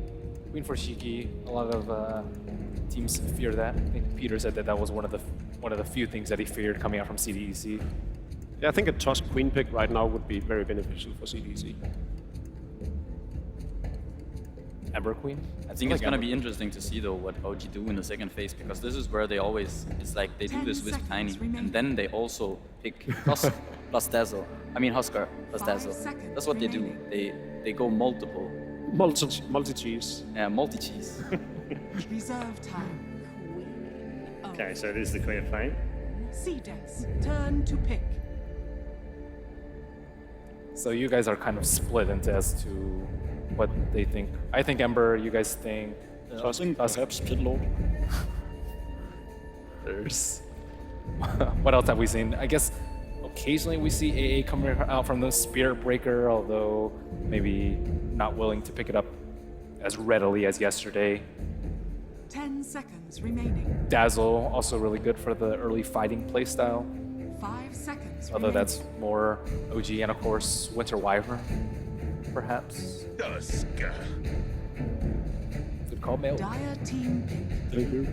for Shiki. A lot of teams fear that. I think Peter said that was one of the few things that he feared coming out from CDEC. Yeah, I think a Tusk Queen pick right now would be very beneficial for CDC. Ember Queen? I think it's going to be interesting to see though what OG do in the second phase, because this is where they always, it's like they do this Wisp Tiny and then they also pick Husk plus Dazzle. I mean Huskar plus Dazzle. That's what they do. They go multiple. Multi-cheese. Yeah, multi-cheese. Reserve time. Okay, so it is the Queen of Fame. C-Dex, turn to pick. So you guys are kind of split into as to what they think. I think Ember, you guys think... I think perhaps Pitlord. There's... what else have we seen? I guess occasionally we see AA coming out from the Spirit Breaker, although maybe not willing to pick it up as readily as yesterday. 10 seconds remaining. Dazzle, also really good for the early fighting playstyle. 5 seconds Although remaining. that's more OG, and of course, Winter Wyvern, perhaps. Dusk. Good call, Mail. Dire team pick. Thank you.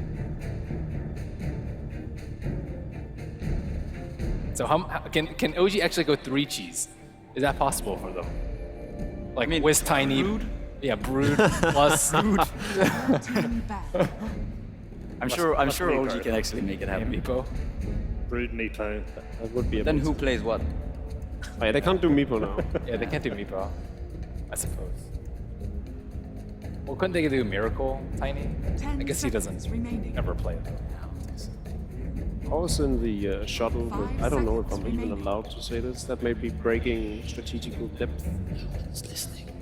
So can OG actually go 3 cheese? Is that possible for them? Like Wiz Tiny, Brood? Yeah, Brood plus Brood. I'm sure OG can actually make it happen. Meepo. Brood Meepo. That would be a Then bit- who plays what? Oh, yeah, they can't do Meepo now. Yeah, they can't do Meepo, I suppose. Well, couldn't they do Miracle Tiny? I guess he doesn't ever play it. I was in the shuttle with, I don't know if I'm even allowed to say this, that may be breaking strategical depth.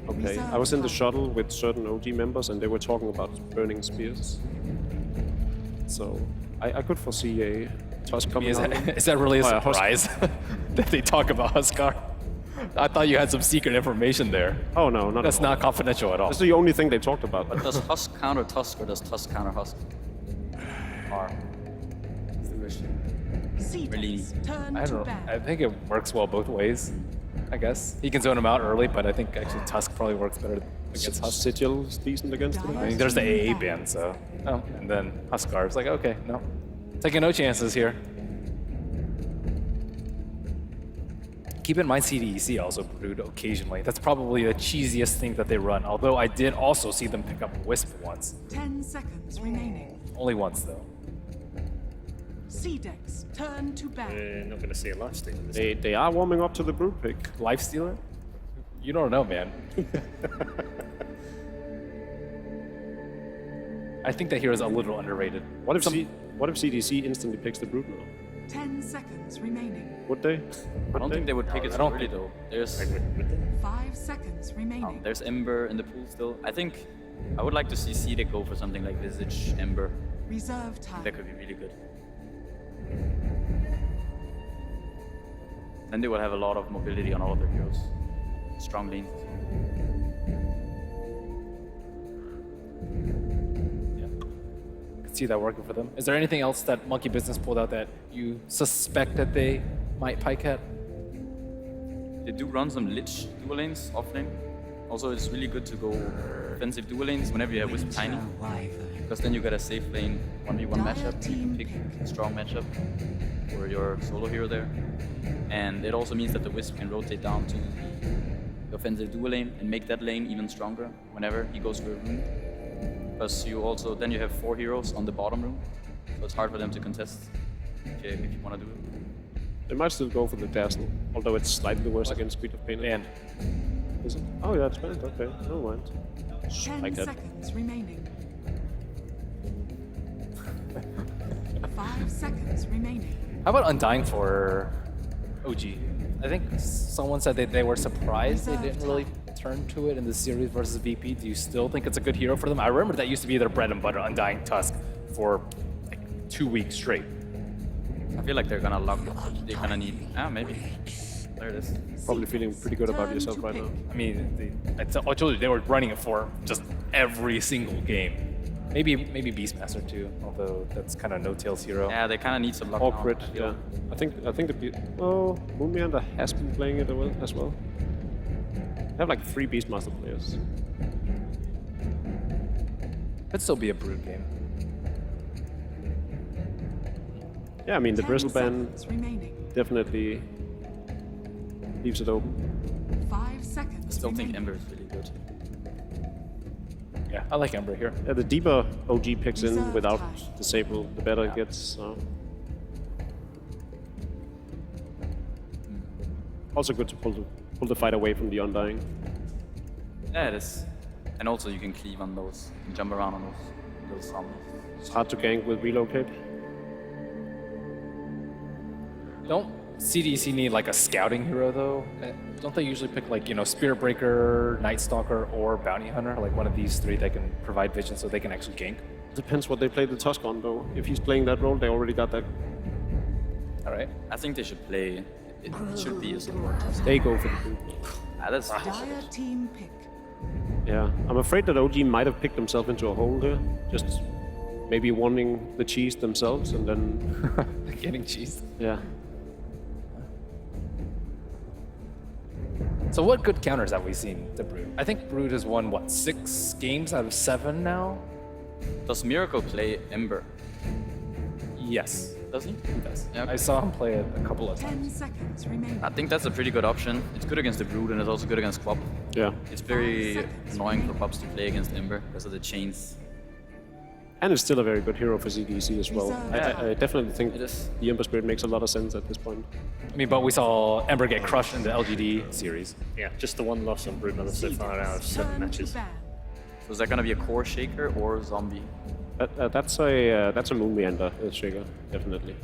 Okay, I was in the shuttle with certain OG members and they were talking about burning spears. So I could foresee a Tusk coming out. Is that really a Oh, yeah, surprise that they talk about Huskar? I thought you had some secret information there. Oh no, not That's at all. not confidential at all. That's the only thing they talked about. But does Husk counter Tusk or does Tusk counter Husk? R. That's the question. C-Dex, turn I to don't know. ban. I think it works well both ways, I guess. He can zone him out early, but I think actually Tusk probably works better against Husk. Sigil's decent against I them. mean, there's the AA ban, so... Oh, and then Huskar is like, okay, no. Taking no chances here. Keep in mind CDEC also brewed occasionally. That's probably the cheesiest thing that they run, although I did also see them pick up Wisp once. 10 seconds remaining. Only once, though. C-Dex, turn to ban. We're not going to see a lifesteal in this. They are warming up to the Brood pick. Lifestealer? You don't know, man. I think that hero is a little underrated. What if CDC instantly picks the Brood now? 10 seconds remaining. Would they? I don't think they would pick it so early though. There's 5 seconds remaining. there's Ember in the pool still. I think I would like to see Cedek go for something like Visage, Ember. Reserve time. That could be really good. Then they will have a lot of mobility on all of their heroes. Strong lanes. See that working for them. Is there anything else that Monkey Business pulled out that you suspect that they might pike at? They do run some Lich dual lanes off lane. Also, it's really good to go offensive dual lanes whenever you have Wisp Tiny. Because then you get a safe lane 1v1 matchup. You can pick a strong matchup for your solo hero there. And it also means that the Wisp can rotate down to the offensive dual lane and make that lane even stronger whenever he goes for a rune. Because you also, then you have 4 heroes on the bottom room. So it's hard for them to contest if you want to do it. They might still go for the Dazzle, although it's slightly worse against Speed of Pain. And is it? Oh yeah, it's banned. Okay, never mind. 10 Like that. seconds remaining. 5 seconds remaining. How about Undying for OG? I think someone said that they were surprised they didn't really turn to it in the series versus VP. Do you still think it's a good hero for them? I remember that used to be their bread and butter, Undying Tusk, for like 2 weeks straight. I feel like they're gonna lock it. They're gonna need, maybe. There it is. Probably feeling pretty good about yourself right now. I mean, I told you they were running it for just every single game. Maybe Beastmaster too, although that's kind of No-Tail's hero. Yeah, they kind of need some luck. Or now, crit, I feel. yeah. I think Moonmeander has been playing it as well. They have like 3 Beastmaster players. Could still be a Brood game. Yeah, I mean the 10 Bristle ban seconds remaining. definitely leaves it open. 5 seconds. I still think remaining. Ember is really good. Yeah, I like Ember here. Yeah, the deeper OG picks in Reserve without time. disable, the better it gets. So. Also good to pull the fight away from the Undying. Yeah, it is. And also you can cleave on those, you can jump around on those zombies. It's hard to gank with relocate. Don't CDC need like a scouting hero though? Don't they usually pick like, Spirit Breaker, Night Stalker, or Bounty Hunter? Like one of these 3 that can provide vision so they can actually gank? Depends what they play the Tusk on though. If he's playing that role, they already got that. All right. I think they should play, it should be a support. They go for the boot. That's Dire team pick. Yeah, I'm afraid that OG might have picked themselves into a hole here. Just maybe wanting the cheese themselves and then... Getting cheese. Yeah. So what good counters have we seen to Brood? I think Brood has won, what, 6 games out of 7 now? Does Miracle play Ember? Yes. Does he? He does. Yeah, okay. I saw him play it a couple of 10 times. seconds remaining. I think that's a pretty good option. It's good against the Brood and it's also good against Quap. Yeah. It's very annoying for Quaps to play against Ember because of the chains. And it's still a very good hero for CDC as well. I definitely think the Ember Spirit makes a lot of sense at this point. I mean, but we saw Ember get crushed in the LGD series. Yeah, just the one loss on Broodmother so far out of 7 matches. So is that going to be a core shaker or zombie? That's a Moonmeander shaker, definitely.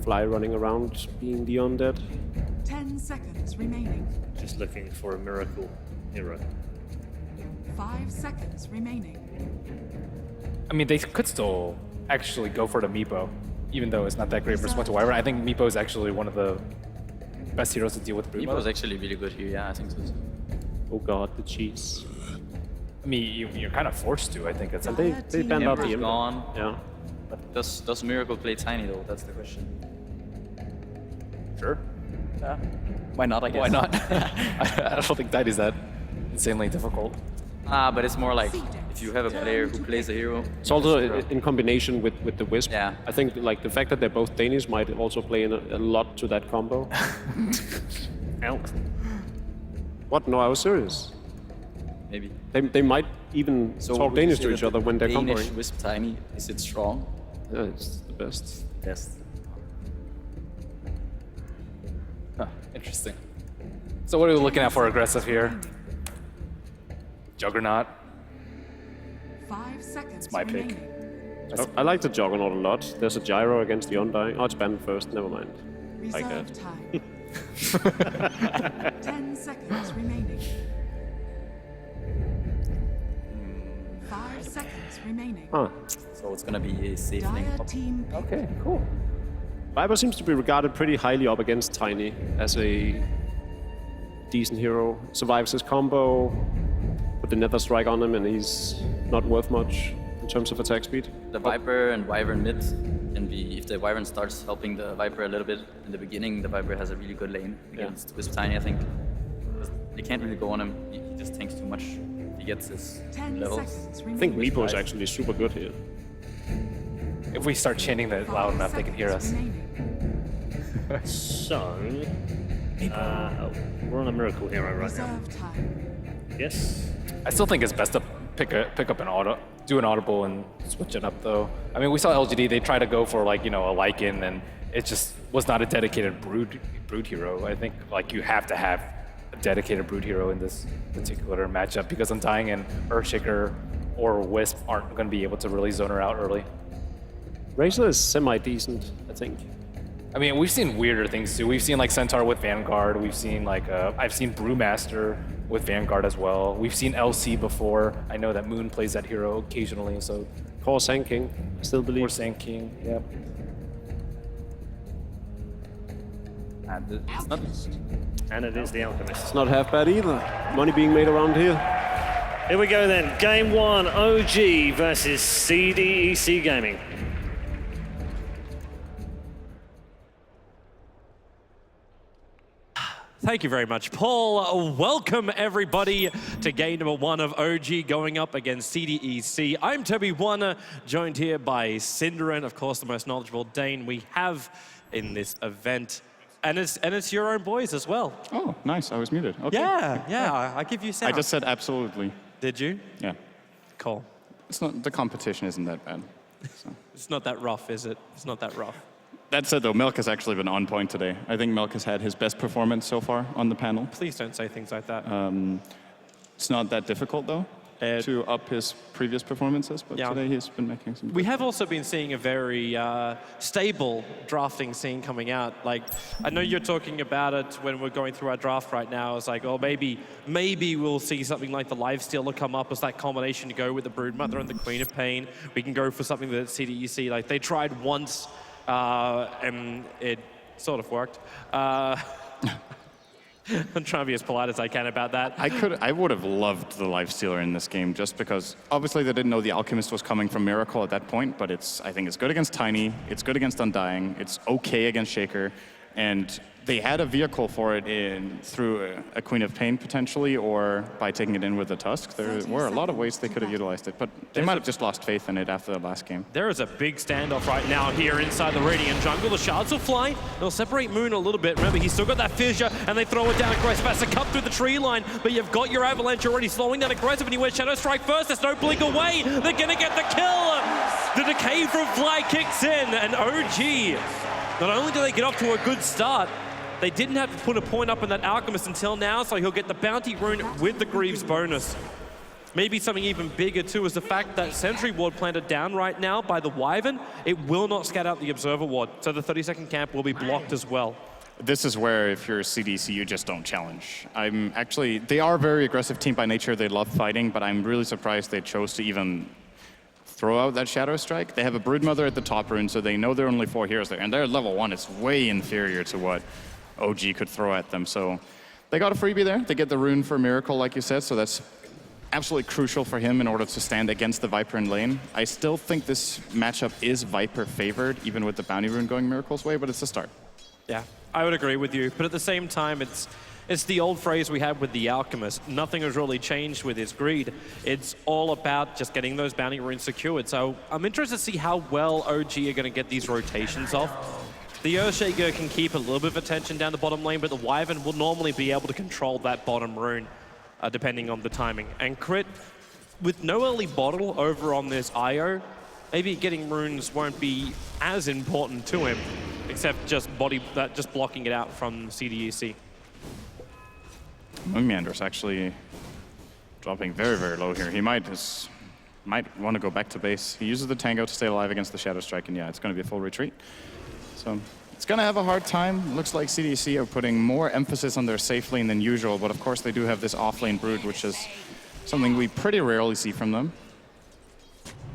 Fly running around, being the undead. 10 seconds remaining. Just looking for a miracle hero. 5 seconds remaining. I mean, they could still actually go for the Meepo, even though it's not that great versus 1 to Wyvern. I think Meepo is actually one of the best heroes to deal with Brood Meepo is actually really good here, yeah, I think so too. Oh god, the cheese. I mean, you're kind of forced to, I think. It's And they banned out the Ember's Ember. gone. Yeah. Does Miracle play Tiny though? That's the question. Sure. Yeah. Why not, I guess? Why not? I don't think that is that insanely difficult. But it's more like if you have a player who plays a hero. It's also in combination with the Wisp. Yeah. I think like the fact that they're both Danish might also play in a lot to that combo. Out. What? No, I was serious. Maybe. They might even talk would you Danish say to that each other the when they're Danish comboing. Wisp Tiny, is it strong? Yeah, it's the best. Yes. Huh, interesting. So what are we looking at for aggressive here? Juggernaut. 5 seconds It's my pick. remaining. I like the Juggernaut a lot. There's a gyro against the Undying. Oh, it's banned first. Never mind. Like Reserve that. time. 10 seconds remaining. 5 seconds remaining. Huh. So it's gonna be a safe thing. Dire team pick. Okay, cool. Viper seems to be regarded pretty highly up against Tiny as a decent hero. Survives his combo, put the Nether Strike on him, and he's not worth much in terms of attack speed. The Viper and Wyvern mid, and if the Wyvern starts helping the Viper a little bit in the beginning, the Viper has a really good lane against Wisp Tiny, I think. They can't really go on him. He just tanks too much. He gets his 10 levels. seconds I think remaining. Meepo is actually super good here. If we start chanting that loud enough, they can hear us. So, we're on a miracle hero right now. Reserve time. Yes. I still think it's best to pick up an auto, do an audible and switch it up though. I mean, we saw LGD, they try to go for like, a Lycan, and it just was not a dedicated brood hero. I think like you have to have a dedicated brood hero in this particular matchup because Undying and Earthshaker or Wisp aren't going to be able to really zone her out early. Razor is semi-decent, I think. I mean, we've seen weirder things too. We've seen like Centaur with Vanguard. We've seen like, I've seen Brewmaster with Vanguard as well. We've seen LC before. I know that Moon plays that hero occasionally, so. Core Sand King, I still believe. Core Sand King, yep. It's not. And it is the Alchemist. It's not half bad either. Money being made around here. Here we go then. Game 1, OG versus CDEC Gaming. Thank you very much, Paul. Welcome, everybody, to game number 1 of OG going up against CDEC. I'm Toby Warner, joined here by Cinderin, of course, the most knowledgeable Dane we have in this event. And it's your own boys as well. Oh, nice. I was muted. Okay. Yeah, I give you sound. I just said absolutely. Did you? Yeah. Cool. It's not, the competition isn't that bad. So. It's not that rough, is it? It's not that rough. That said, though, Milk has actually been on point today. I think Milk has had his best performance so far on the panel. Please don't say things like that. It's not that difficult, though, to up his previous performances, but today he's been making some... We have also been seeing a very stable drafting scene coming out. Like, I know you're talking about it when we're going through our draft right now. It's like, oh, maybe we'll see something like the Lifestealer come up as that combination to go with the Broodmother and the Queen of Pain. We can go for something that CDEC, like, they tried once, and it sort of worked. I'm trying to be as polite as I can about that. I would have loved the Lifestealer in this game just because obviously they didn't know the Alchemist was coming from Miracle at that point, but I think it's good against Tiny, it's good against Undying, it's okay against Shaker, and they had a vehicle for it through a Queen of Pain potentially, or by taking it in with the Tusk. There were a lot of ways they could have utilized it, but they might have just lost faith in it after the last game. There is a big standoff right now here inside the Radiant jungle. The shards will fly. They'll separate Moon a little bit. Remember, he's still got that fissure, and they throw it down aggressive. Has to cut through the tree line, but you've got your Avalanche already slowing down aggressive, and he wears Shadow Strike first. There's no blink away. They're going to get the kill. The decay from Fly kicks in, and OG, not only do they get off to a good start, they didn't have to put a point up in that Alchemist until now, so he'll get the Bounty Rune with the Greaves bonus. Maybe something even bigger, too, is the fact that Sentry Ward planted down right now by the Wyvern, it will not scout out the Observer Ward, so the 30-second camp will be blocked as well. This is where, if you're a CDC, you just don't challenge. They are a very aggressive team by nature. They love fighting, but I'm really surprised they chose to even throw out that Shadow Strike. They have a Broodmother at the top rune, so they know there are only 4 heroes there, and their level 1 is way inferior to what OG could throw at them. So they got a freebie there. They get the rune for Miracle, like you said, so that's absolutely crucial for him in order to stand against the Viper in lane. I still think this matchup is Viper favored, even with the Bounty Rune going Miracle's way, but it's a start. Yeah, I would agree with you, but at the same time, it's the old phrase we had with the Alchemist. Nothing has really changed with his greed. It's all about just getting those Bounty Runes secured. So I'm interested to see how well OG are going to get these rotations off. The Earthshaker can keep a little bit of attention down the bottom lane, but the Wyvern will normally be able to control that bottom rune, depending on the timing. And Crit, with no early bottle over on this IO, maybe getting runes won't be as important to him, except just blocking it out from CDEC. Moonmeander's actually dropping very, very low here. He might want to go back to base. He uses the Tango to stay alive against the Shadow Strike, and yeah, it's going to be a full retreat. So it's going to have a hard time. Looks like CDC are putting more emphasis on their safe lane than usual, but of course they do have this off-lane Brood, which is something we pretty rarely see from them.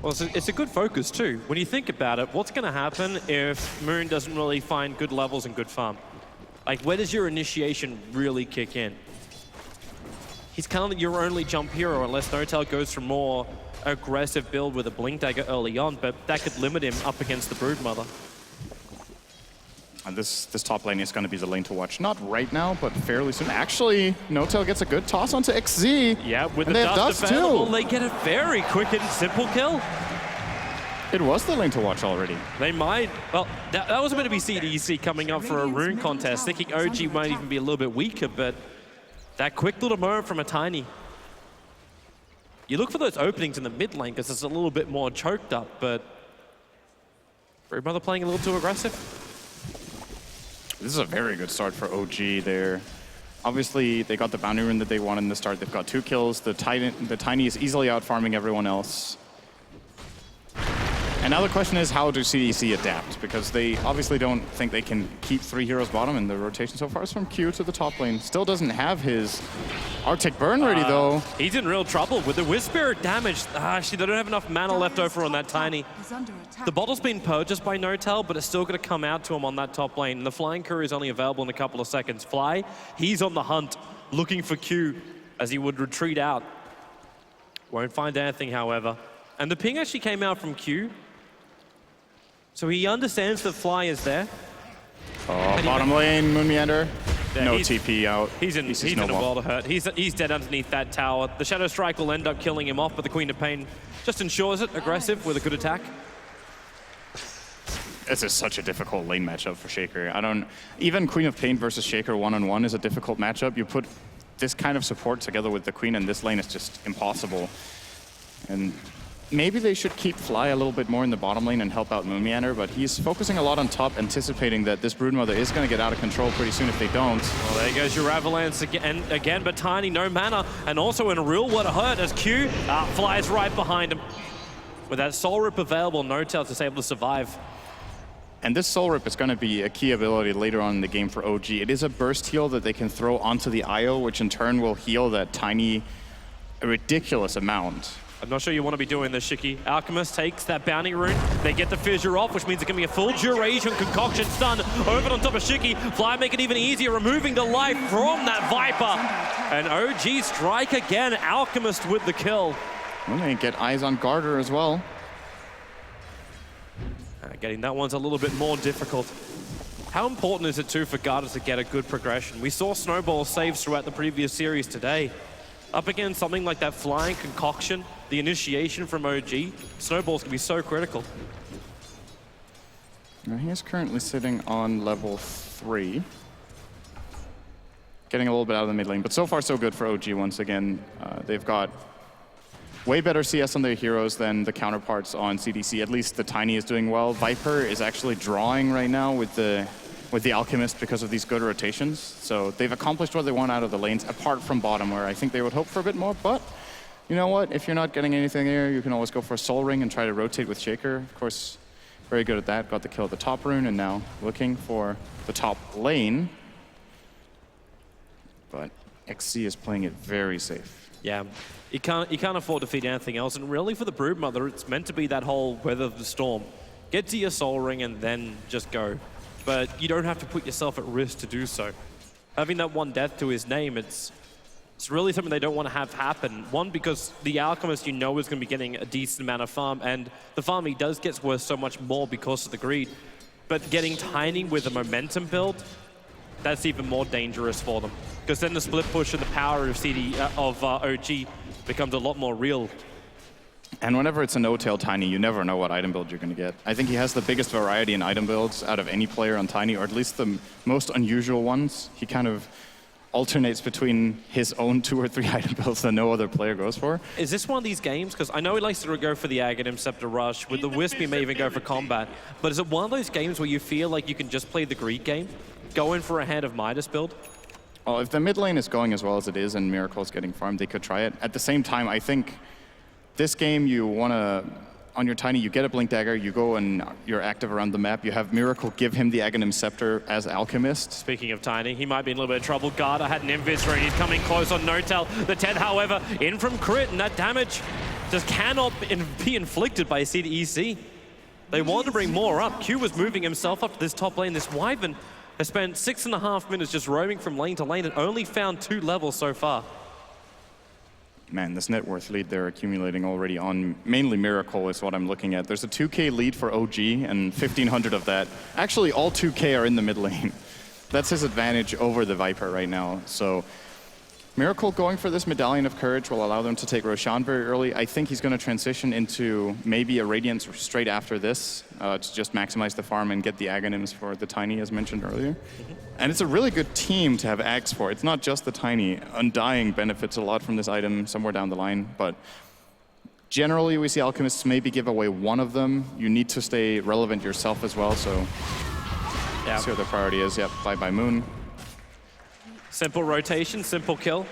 Well, it's a good focus too. When you think about it, what's going to happen if Moon doesn't really find good levels and good farm? Like, where does your initiation really kick in? He's kind of your only jump hero unless No-Tail goes for more aggressive build with a Blink Dagger early on, but that could limit him up against the Broodmother. And this top lane is going to be the lane to watch. Not right now, but fairly soon. Actually, No-Tail gets a good toss onto XZ. Yeah, with and the dust available, too. They get a very quick and simple kill. It was the lane to watch already. They might. Well, that was going to be CDEC coming up for a rune contest, thinking OG might even be a little bit weaker, but that quick little moment from a Tiny. You look for those openings in the mid lane because it's a little bit more choked up, but Broodmother playing a little too aggressive. This is a very good start for OG there. Obviously, they got the Bounty Rune that they wanted in the start. They've got 2 kills. The Tiny is easily out farming everyone else. And now the question is, how do CDC adapt? Because they obviously don't think they can keep 3 heroes bottom, and the rotation so far is from Q to the top lane. Still doesn't have his Arctic Burn ready, though. He's in real trouble with the Wisp Spirit damage. Actually, they don't have enough mana left over on that Tiny. The bottle's been purchased by Notel, but it's still going to come out to him on that top lane. And the Flying Courier is only available in a couple of seconds. Fly, he's on the hunt, looking for Q as he would retreat out. Won't find anything, however. And the ping actually came out from Q. So he understands that Fly is there. Oh, bottom lane, Moon Meander. Yeah, no TP out. He's in a world of hurt. He's dead underneath that tower. The Shadow Strike will end up killing him off, but the Queen of Pain just ensures it. Aggressive with a good attack. This is such a difficult lane matchup for Shaker. Even Queen of Pain versus Shaker one-on-one is a difficult matchup. You put this kind of support together with the Queen in this lane is just impossible. And maybe they should keep Fly a little bit more in the bottom lane and help out Moon Meander, but he's focusing a lot on top, anticipating that this Broodmother is going to get out of control pretty soon if they don't. Well, there goes your Avalanche again, but Tiny, no mana, and also in a real world of hurt as Q flies right behind him. With that Soul Rip available, Notel is able to survive. And this Soul Rip is going to be a key ability later on in the game for OG. It is a burst heal that they can throw onto the IO, which in turn will heal that Tiny a ridiculous amount. I'm not sure you want to be doing this, Shiki. Alchemist takes that bounty rune. They get the fissure off, which means it can be a full duration concoction stun over on top of Shiki. Fly make it even easier, removing the life from that Viper. And OG strike again. Alchemist with the kill. Well, they get eyes on Garter as well. Getting that one's a little bit more difficult. How important is it too for Garter to get a good progression? We saw Snowball saves throughout the previous series today. Up against something like that flying concoction, the initiation from OG, Snowball's gonna be so critical. Now he is currently sitting on level 3. Getting a little bit out of the mid lane, but so far so good for OG once again. They've got way better CS on their heroes than the counterparts on CDC. At least the Tiny is doing well. Viper is actually drawing right now with the Alchemist because of these good rotations. So they've accomplished what they want out of the lanes, apart from bottom, where I think they would hope for a bit more. But you know what? If you're not getting anything there, you can always go for a Soul Ring and try to rotate with Shaker. Of course, very good at that. Got the kill at the top rune, and now looking for the top lane. But XC is playing it very safe. Yeah, you can't afford to feed anything else. And really for the Broodmother, it's meant to be that whole weather the storm. Get to your Soul Ring and then just go. But you don't have to put yourself at risk to do so. Having that one death to his name, it's really something they don't want to have happen. One, because the Alchemist you know is going to be getting a decent amount of farm, and the farm he does gets worth so much more because of the greed. But getting Tiny with a momentum build, that's even more dangerous for them. Because then the split push and the power of OG becomes a lot more real. And whenever it's a no-tail Tiny, you never know what item build you're going to get. I think he has the biggest variety in item builds out of any player on Tiny, or at least the most unusual ones. He kind of alternates between his own 2 or 3 item builds that no other player goes for. Is this one of these games? Because I know he likes to go for the Aghanim Scepter Rush. With the Wisp, he may even go for combat. But is it one of those games where you feel like you can just play the greed game? Go in for a Hand of Midas build? Well, if the mid lane is going as well as it is and Miracle is getting farmed, they could try it. At the same time, I think this game you want to, on your Tiny, you get a Blink Dagger, you go and you're active around the map. You have Miracle give him the Aghanim Scepter as Alchemist. Speaking of Tiny, he might be in a little bit of trouble. Garter had an Invis ready. He's coming close on Notel. The 10, however, in from crit, and that damage just cannot be inflicted by CDEC. They wanted to bring more up. Q was moving himself up to this top lane. This Wyvern has spent 6.5 minutes just roaming from lane to lane and only found 2 levels so far. Man, this net worth lead they're accumulating already on mainly Miracle is what I'm looking at. There's a 2K lead for OG and 1,500 of that. Actually, all 2K are in the mid lane. That's his advantage over the Viper right now. So Miracle going for this Medallion of Courage will allow them to take Roshan very early. I think he's going to transition into maybe a Radiance straight after this to just maximize the farm and get the Aghanims for the Tiny, as mentioned earlier. And it's a really good team to have Aghs for. It's not just the Tiny. Undying benefits a lot from this item somewhere down the line, but generally we see Alchemists maybe give away one of them. You need to stay relevant yourself as well, so yeah. See what the priority is. Yep, bye-bye Moon. Simple rotation, simple kill.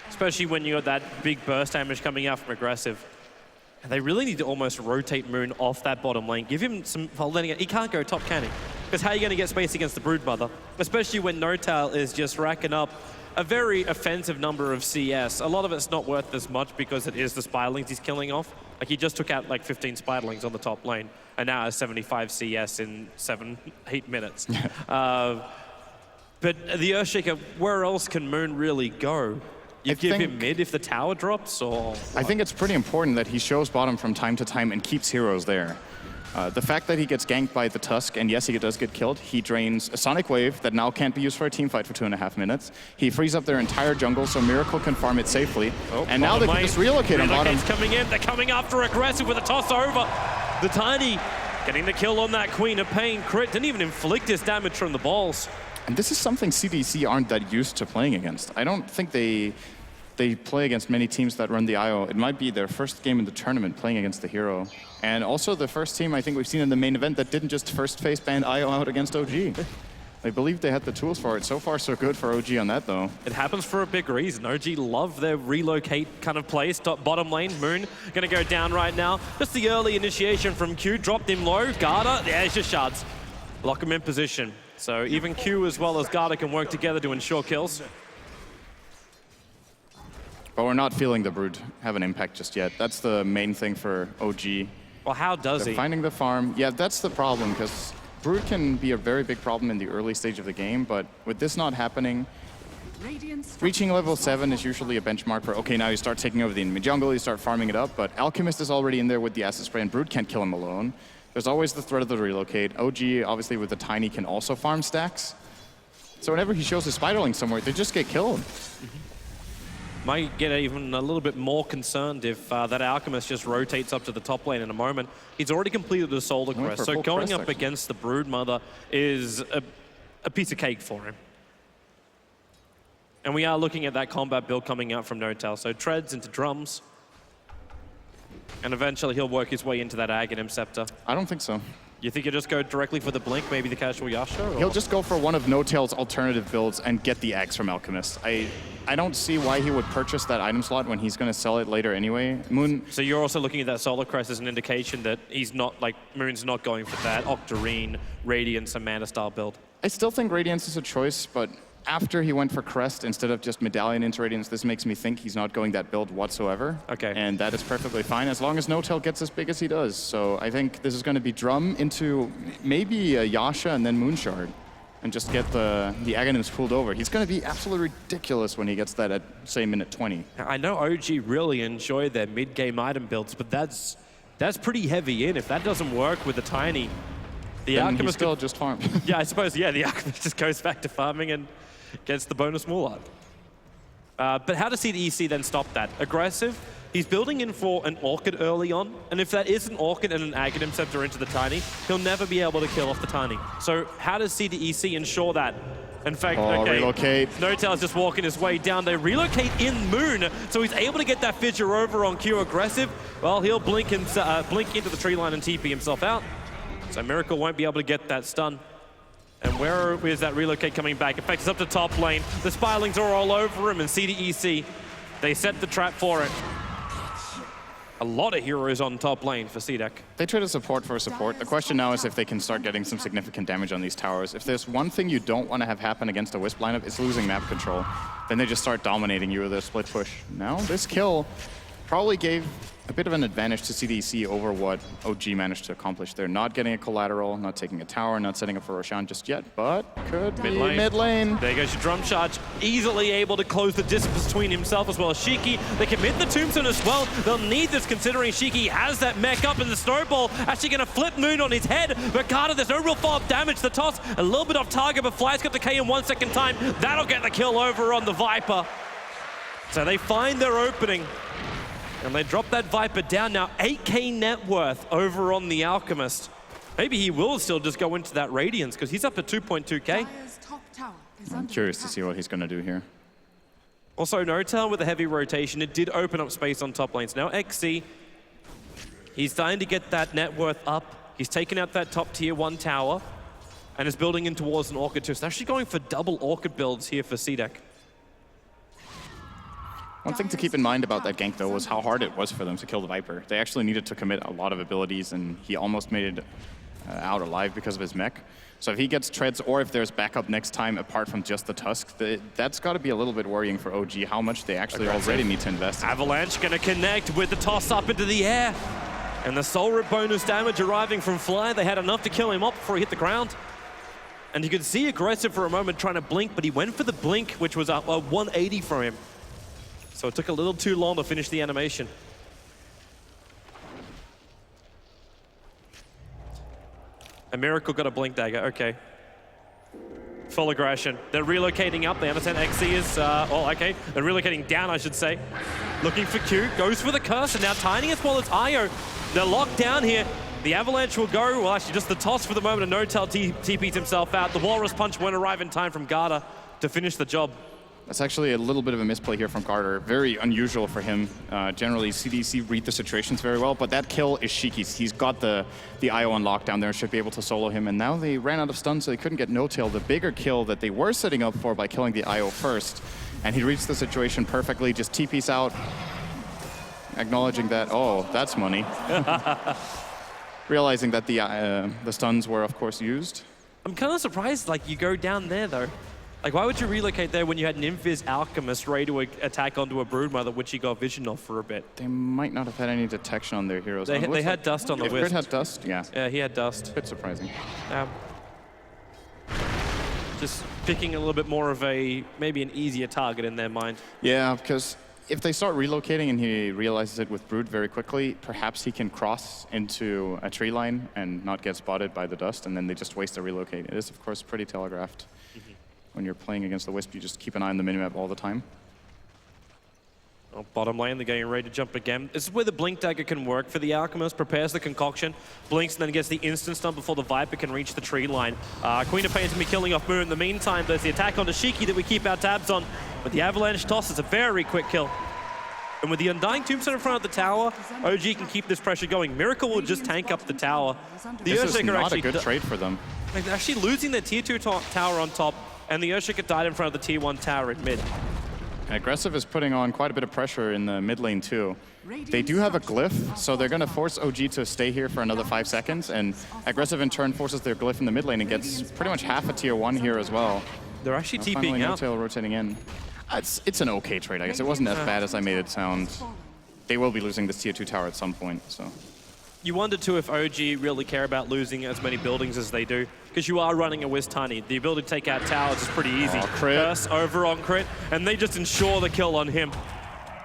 Especially when you got that big burst damage coming out from aggressive. They really need to almost rotate Moon off that bottom lane. Give him some, he can't go top, can he? Because how are you going to get space against the Broodmother? Especially when Notal is just racking up a very offensive number of CS. A lot of it's not worth as much because it is the Spiderlings he's killing off. Like, he just took out like 15 Spiderlings on the top lane and now has 75 CS in 7-8 minutes. But the Earthshaker, where else can Moon really go? You give him mid if the tower drops, or...? I think it's pretty important that he shows bottom from time to time and keeps heroes there. The fact that he gets ganked by the Tusk, and yes, he does get killed, he drains a Sonic Wave that now can't be used for a team fight for 2.5 minutes. He frees up their entire jungle so Miracle can farm it safely. Oh, and now they can just relocate on bottom. Coming in, they're coming after aggressive with a toss over. The Tiny getting the kill on that Queen of Pain. Crit didn't even inflict his damage from the balls. And this is something CDC aren't that used to playing against. I don't think they play against many teams that run the IO. It might be their first game in the tournament playing against the hero. And also the first team I think we've seen in the main event that didn't just first face ban IO out against OG. They believed they had the tools for it. So far, so good for OG on that, though. It happens for a big reason. OG love their relocate kind of plays. Top bottom lane, Moon gonna go down right now. Just the early initiation from Q, dropped him low. Garda, there's your shards. Lock him in position. So even Q as well as Garda can work together to ensure kills. But we're not feeling the Brood have an impact just yet. That's the main thing for OG. Well, how does They're he? finding the farm. Yeah, that's the problem, because Brood can be a very big problem in the early stage of the game, but with this not happening, reaching level 7 is usually a benchmark for, okay, now you start taking over the enemy jungle, you start farming it up, but Alchemist is already in there with the Acid Spray, and Brood can't kill him alone. There's always the threat of the relocate. OG, obviously, with the Tiny, can also farm stacks. So whenever he shows his Spiderling somewhere, they just get killed. Might get even a little bit more concerned if that Alchemist just rotates up to the top lane in a moment. He's already completed the Solar Crest, so going up against the Broodmother is a piece of cake for him. And we are looking at that combat build coming out from Notal. So treads into drums, and eventually he'll work his way into that Aghanim Scepter. I don't think so. You think he'll just go directly for the Blink, maybe the casual Yasha? Or? He'll just go for one of Notail's alternative builds and get the Axe from Alchemist. I don't see why he would purchase that item slot when he's going to sell it later anyway. Moon. So you're also looking at that Solar Crest as an indication that he's not, like, Moon's not going for that Octarine, Radiance, and Mana style build. I still think Radiance is a choice, but after he went for Crest instead of just Medallion into Radiance, this makes me think he's not going that build whatsoever. Okay. And that is perfectly fine as long as Notail gets as big as he does. So I think this is going to be Drum into maybe a Yasha and then Moonshard, and just get the Aghanims pulled over. He's going to be absolutely ridiculous when he gets that at, say, minute 20. I know OG really enjoy their mid-game item builds, but that's pretty heavy in. If that doesn't work with the Tiny, the then Alchemist still just farm. Yeah, I suppose, yeah, the Alchemist just goes back to farming and gets the bonus Moolah. But how does CDEC then stop that? Aggressive? He's building in for an Orchid early on, and if that is an Orchid and an Aghanim Scepter into the Tiny, he'll never be able to kill off the Tiny. So how does CDEC ensure that? In fact, okay, relocate. Notail's just walking his way down. They relocate in Moon, so he's able to get that Fissure over on Q aggressive. Well, he'll blink into the tree line and TP himself out. So Miracle won't be able to get that stun. And where is that relocate coming back? In fact, it's up to top lane. The Spirelings are all over him, and CDEC, they set the trap for it. A lot of heroes on top lane for CDEC. They traded support for support. The question now is if they can start getting some significant damage on these towers. If there's one thing you don't want to have happen against a Wisp lineup, it's losing map control. Then they just start dominating you with a split push. Now, this kill probably gave a bit of an advantage to CDC over what OG managed to accomplish. They're not getting a collateral, not taking a tower, not setting up for Roshan just yet, but could be mid lane. There goes your drum charge. Easily able to close the distance between himself as well as Shiki. They commit the tombstone as well. They'll need this considering Shiki has that mech up in the snowball. Actually going to flip Moon on his head. But Carter, there's no real follow-up damage. The toss, a little bit off target, but Fly's got the K in 1 second time. That'll get the kill over on the Viper. So they find their opening. And they drop that Viper down. Now 8K net worth over on the Alchemist. Maybe he will still just go into that Radiance because he's up at 2.2K. I'm curious to see what he's going to do here. Also, Notal with a heavy rotation. It did open up space on top lanes. Now XC, he's starting to get that net worth up. He's taken out that top tier 1 tower and is building in towards an Orchid too. So they're actually going for double Orchid builds here for CDEC. One thing to keep in mind about that gank, though, was how hard it was for them to kill the Viper. They actually needed to commit a lot of abilities, and he almost made it out alive because of his mech. So if he gets treads, or if there's backup next time apart from just the Tusk, that's got to be a little bit worrying for OG, how much they actually already need to invest in. Avalanche going to connect with the toss up into the air. And the Soul Rip bonus damage arriving from Fly. They had enough to kill him up before he hit the ground. And you could see Aggressive for a moment trying to blink, but he went for the blink, which was a 180 for him. So it took a little too long to finish the animation. A Miracle got a blink dagger, okay. Full aggression. They're relocating up. They understand XC is, okay. They're relocating down, I should say. Looking for Q, goes for the curse, and now Tiny as well as Io. They're locked down here. The Avalanche will go, well, actually just the toss for the moment, and Notel TP's himself out. The Walrus Punch won't arrive in time from Garda to finish the job. That's actually a little bit of a misplay here from Carter. Very unusual for him. Generally, CDC read the situations very well, but that kill is Shiki's. He's got the IO on lockdown there, should be able to solo him, and now they ran out of stun, so they couldn't get no-tail. The bigger kill that they were setting up for by killing the IO first, and he reads the situation perfectly, just TP's out, acknowledging that, oh, that's money. Realizing that the stuns were, of course, used. I'm kind of surprised, like, you go down there, though. Like, why would you relocate there when you had an Invis Alchemist ready to attack onto a Broodmother, which he got vision of for a bit? They might not have had any detection on their heroes. They had dust on the Wisp. Crit had dust? Yeah. Yeah, he had dust. A bit surprising. Just picking a little bit more of maybe an easier target in their mind. Yeah, because if they start relocating and he realizes it with Brood very quickly, perhaps he can cross into a tree line and not get spotted by the dust, and then they just waste a relocate. It is, of course, pretty telegraphed. When you're playing against the Wisp, you just keep an eye on the minimap all the time. Well, bottom lane, they're getting ready to jump again. This is where the Blink Dagger can work for the Alchemist. Prepares the concoction, blinks, and then gets the instant stun before the Viper can reach the tree line. Queen of Pain's going to be killing off Moon. In the meantime, there's the attack onto Shiki that we keep our tabs on. But the Avalanche toss is a very quick kill. And with the Undying Tombstone in front of the tower, OG can keep this pressure going. Miracle will just tank up the tower. This is not a good trade for them. They're actually losing their tier 2 tower on top, and the Earthshaker died in front of the tier 1 tower at mid. Aggressive is putting on quite a bit of pressure in the mid lane too. They do have a glyph, so they're going to force OG to stay here for another 5 seconds, and Aggressive in turn forces their glyph in the mid lane and gets pretty much half a tier 1 here as well. They're actually TPing finally, out. No-tail rotating in. It's an okay trade, I guess. It wasn't as bad as I made it sound. They will be losing this tier 2 tower at some point, so. You wonder too if OG really care about losing as many buildings as they do, because you are running a Wiz Tiny. The ability to take out towers is pretty easy. Curse over on crit, and they just ensure the kill on him.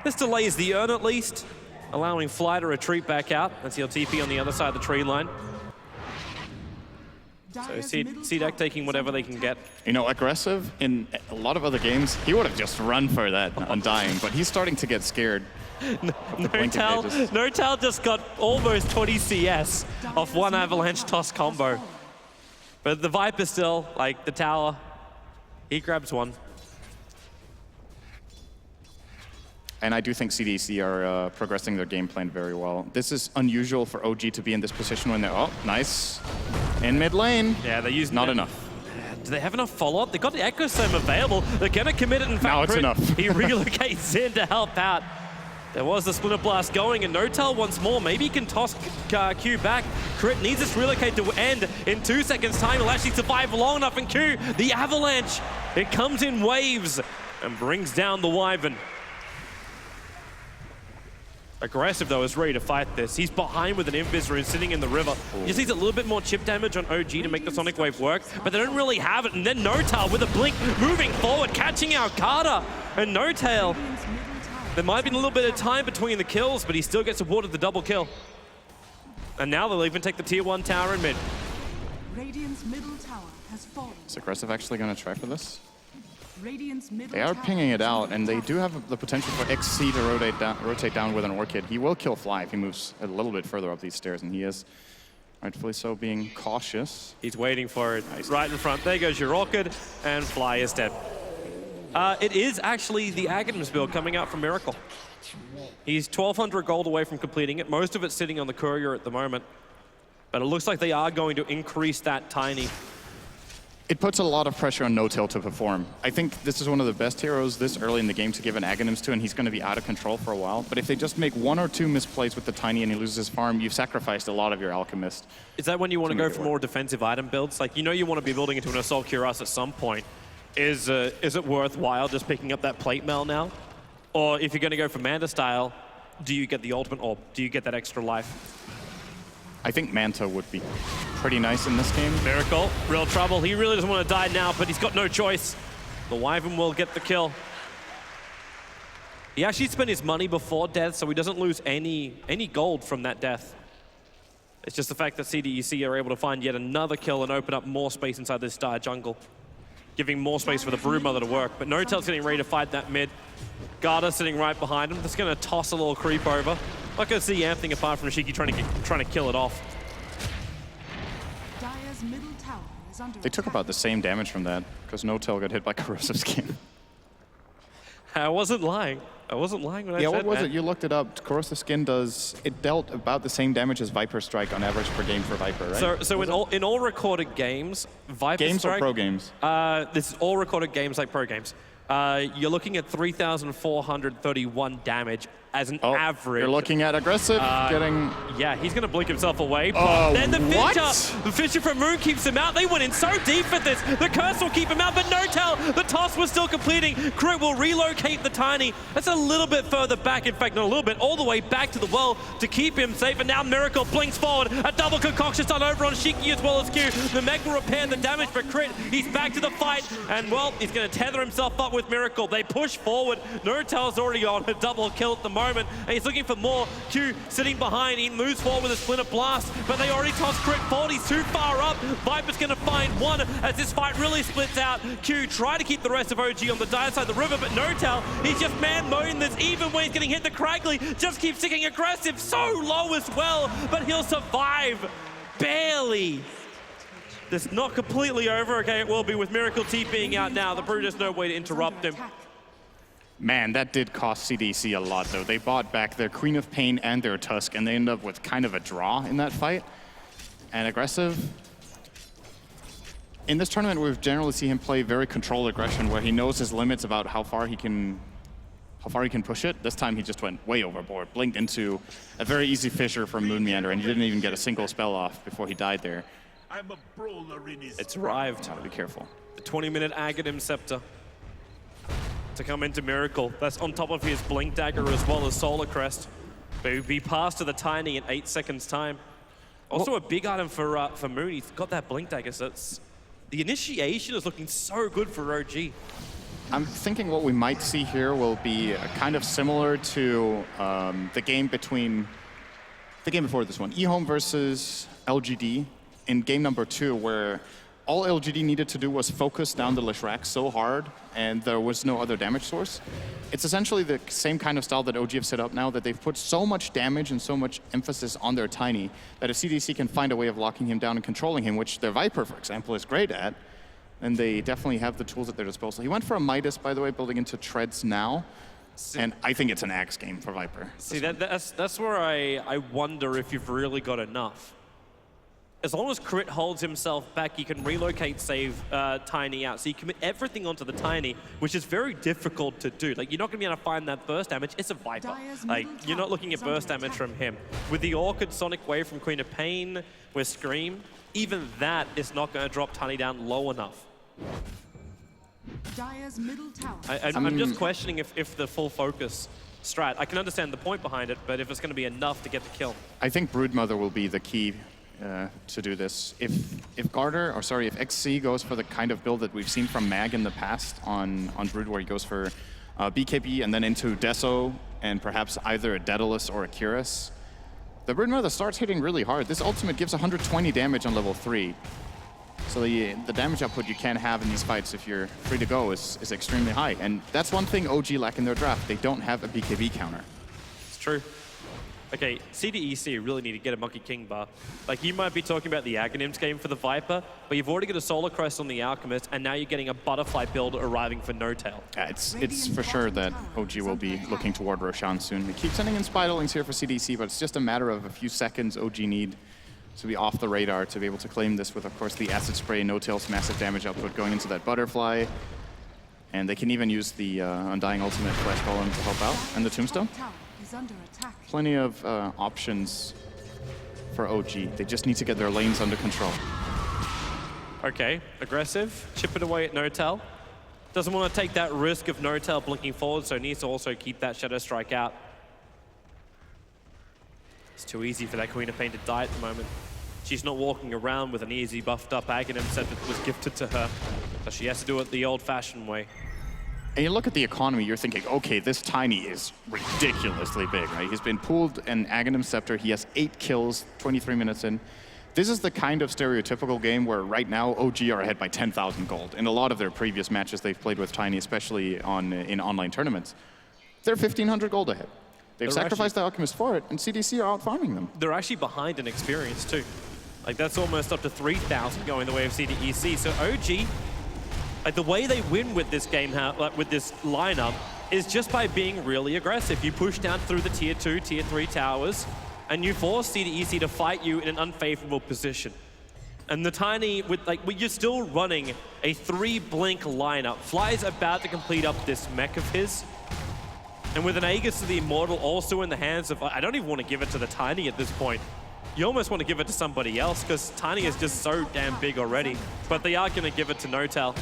This delays the urn at least, allowing Fly to retreat back out. That's your TP on the other side of the tree line. So CDEC taking whatever they can get. You know, Aggressive, in a lot of other games, he would have just run for that Undying, but he's starting to get scared. Notel just got almost 20 CS off one Avalanche toss combo. But the Viper still, like the tower, he grabs one. And I do think CDC are progressing their game plan very well. This is unusual for OG to be in this position when they're, oh, nice. In mid lane. Yeah, they use not enough. Do they have enough follow-up? They got the Echo Slam available. They're gonna commit it. In fact, now it's enough. He relocates in to help out. There was the Splinter Blast going, and Notel once more. Maybe he can toss Q back. Crit needs this relocate to end in 2 seconds' time. He'll actually survive long enough, and Q, the Avalanche, it comes in waves and brings down the Wyvern. Aggressive, though, is ready to fight this. He's behind with an Invis Rune sitting in the river. He just needs a little bit more chip damage on OG to make the Sonic Wave work, but they don't really have it. And then Notel with a blink, moving forward, catching out Carter. And Notel, there might be a little bit of time between the kills, but he still gets awarded the double kill. And now they'll even take the tier 1 tower in mid. Radiant's middle tower has fallen. Is Aggressive actually going to try for this? Radiant's middle They are tower pinging it out, and they do have the potential for XC to rotate down with an Orchid. He will kill Fly if he moves a little bit further up these stairs, and he is rightfully so being cautious. He's waiting for it right in front. There goes your Orchid, and Fly is dead. It is actually the Aghanim build coming out from Miracle. He's 1,200 gold away from completing it. Most of it's sitting on the Courier at the moment. But it looks like they are going to increase that Tiny. It puts a lot of pressure on No-Tail to perform. I think this is one of the best heroes this early in the game to give an Aghanims to, and he's going to be out of control for a while. But if they just make 1 or 2 misplays with the Tiny and he loses his farm, you've sacrificed a lot of your Alchemist. Is that when you want to go for more defensive item builds? Like, you know you want to be building into an Assault Cuirass at some point. Is it worthwhile just picking up that plate mail now? Or if you're going to go for Manta style, do you get the ultimate orb? Do you get that extra life? I think Manta would be pretty nice in this game. Miracle, real trouble. He really doesn't want to die now, but he's got no choice. The Wyvern will get the kill. He actually spent his money before death, so he doesn't lose any gold from that death. It's just the fact that CDEC are able to find yet another kill and open up more space inside this dire jungle, giving more space for the Broodmother to work. But No-Tail's getting ready to fight that mid. Garda sitting right behind him. Just going to toss a little creep over. Not going to see anything apart from Shiki trying to kill it off. Dire's middle tower is under They took about the same damage from that, because No-Tail got hit by Corrosive Skin. I wasn't lying. I wasn't lying when I said Yeah, what was that. it? You looked it up. Corrosive Skin it dealt about the same damage as Viper Strike on average per game for Viper, right? So in all recorded games, Viper Games Strike... or pro games? This is all recorded games like pro games. You're looking at 3,431 damage as an average. You're looking at aggressive, getting... Yeah, he's going to blink himself away, but then the Fisher from Moon keeps him out. They went in so deep for this. The Curse will keep him out, but No-Tail, the toss was still completing. Crit will relocate the Tiny. That's a little bit further back, in fact, not a little bit, all the way back to the well to keep him safe, and now Miracle blinks forward. A double concoction done over on Shiki as well as Q. The Mech will repair the damage for Crit. He's back to the fight, and well, he's going to tether himself up with Miracle. They push forward. No-Tail's already on a double kill at the moment, and he's looking for more. Q sitting behind. He moves forward with a Splinter Blast, but they already toss Crit forward. He's too far up. Viper's going to find one as this fight really splits out. Q try to keep the rest of OG on the dire side of the river, but No-Tail, he's just man-mowing this even when he's getting hit. The Cragly just keeps sticking aggressive, so low as well, but he'll survive. Barely. It's not completely over. Okay, it will be with Miracle TPing out now. The Brood has no way to interrupt him. Man, that did cost CDC a lot, though. They bought back their Queen of Pain and their Tusk, and they ended up with kind of a draw in that fight. And aggressive. In this tournament, we've generally seen him play very controlled aggression, where he knows his limits about how far he can push it. This time, he just went way overboard, blinked into a very easy Fissure from Moon Meander, and he didn't even get a single spell off before he died there. It's arrived. Gotta be careful. The 20-minute Aghanim Scepter to come into Miracle. That's on top of his Blink Dagger as well as Solar Crest. But he'll be passed to the Tiny in 8 seconds' time. Also a big item for Moon. He's got that Blink Dagger, so the initiation is looking so good for OG. I'm thinking what we might see here will be kind of similar to the game before this one, eHome versus LGD in game number 2, where all LGD needed to do was focus down the Leshrac so hard, and there was no other damage source. It's essentially the same kind of style that OG have set up now, that they've put so much damage and so much emphasis on their Tiny, that if CDC can find a way of locking him down and controlling him, which their Viper, for example, is great at, and they definitely have the tools at their disposal. He went for a Midas, by the way, building into Treads now, and I think it's an axe game for Viper. See, that's where I wonder if you've really got enough. As long as Crit holds himself back, you can relocate, save Tiny out. So you commit everything onto the Tiny, which is very difficult to do. Like, you're not going to be able to find that burst damage. It's a Viper. Like, you're not looking at burst damage from him. With the Orchid Sonic Wave from Queen of Pain, with Scream, even that is not going to drop Tiny down low enough. Dire's middle tower. I'm just questioning if the full focus strat, I can understand the point behind it, but if it's going to be enough to get the kill. I think Broodmother will be the key to do this. If XC goes for the kind of build that we've seen from Mag in the past on Brood, where he goes for BKB and then into Deso and perhaps either a Daedalus or a Cuirass, the Broodmother starts hitting really hard. This ultimate gives 120 damage on level 3. So the damage output you can have in these fights if you're free to go is extremely high. And that's one thing OG lack in their draft. They don't have a BKB counter. It's true. Okay, CDEC really need to get a Monkey King bar. Like, you might be talking about the Aghanims game for the Viper, but you've already got a Solar Crest on the Alchemist, and now you're getting a Butterfly build arriving for No-Tail. Yeah, it's for sure that OG will be looking toward Roshan soon. We keep sending in Spiderlings here for CDC, but it's just a matter of a few seconds OG need to be off the radar, to be able to claim this with, of course, the acid spray, no-tail's massive damage output going into that butterfly. And they can even use the Undying Ultimate Flash Golem to help out, and the Tombstone. Is under attack. Plenty of options for OG. They just need to get their lanes under control. Okay, aggressive, chip it away at Notel. Doesn't want to take that risk of Notel blinking forward, so needs to also keep that Shadow Strike out. It's too easy for that Queen of Pain to die at the moment. She's not walking around with an easy buffed up Aghanim set that was gifted to her, so she has to do it the old-fashioned way. And you look at the economy, you're thinking, okay, this Tiny is ridiculously big, right? He's been pulled an Aghanim Scepter, he has 8 kills, 23 minutes in. This is the kind of stereotypical game where right now OG are ahead by 10,000 gold. In a lot of their previous matches they've played with Tiny, especially in online tournaments, they're 1,500 gold ahead. They've sacrificed the Alchemist for it, and CDC are out farming them. They're actually behind in experience too. Like that's almost up to 3,000 going the way of CDEC. So OG, like the way they win with this game, with this lineup, is just by being really aggressive. You push down through the tier 2, tier 3 towers, and you force CDEC to fight you in an unfavorable position. And the Tiny, you're still running a 3-blink lineup. Fly's about to complete up this mech of his. And with an Aegis of the Immortal also in the hands of, I don't even want to give it to the Tiny at this point. You almost want to give it to somebody else because Tiny is just so damn big already. But they are going to give it to Notel.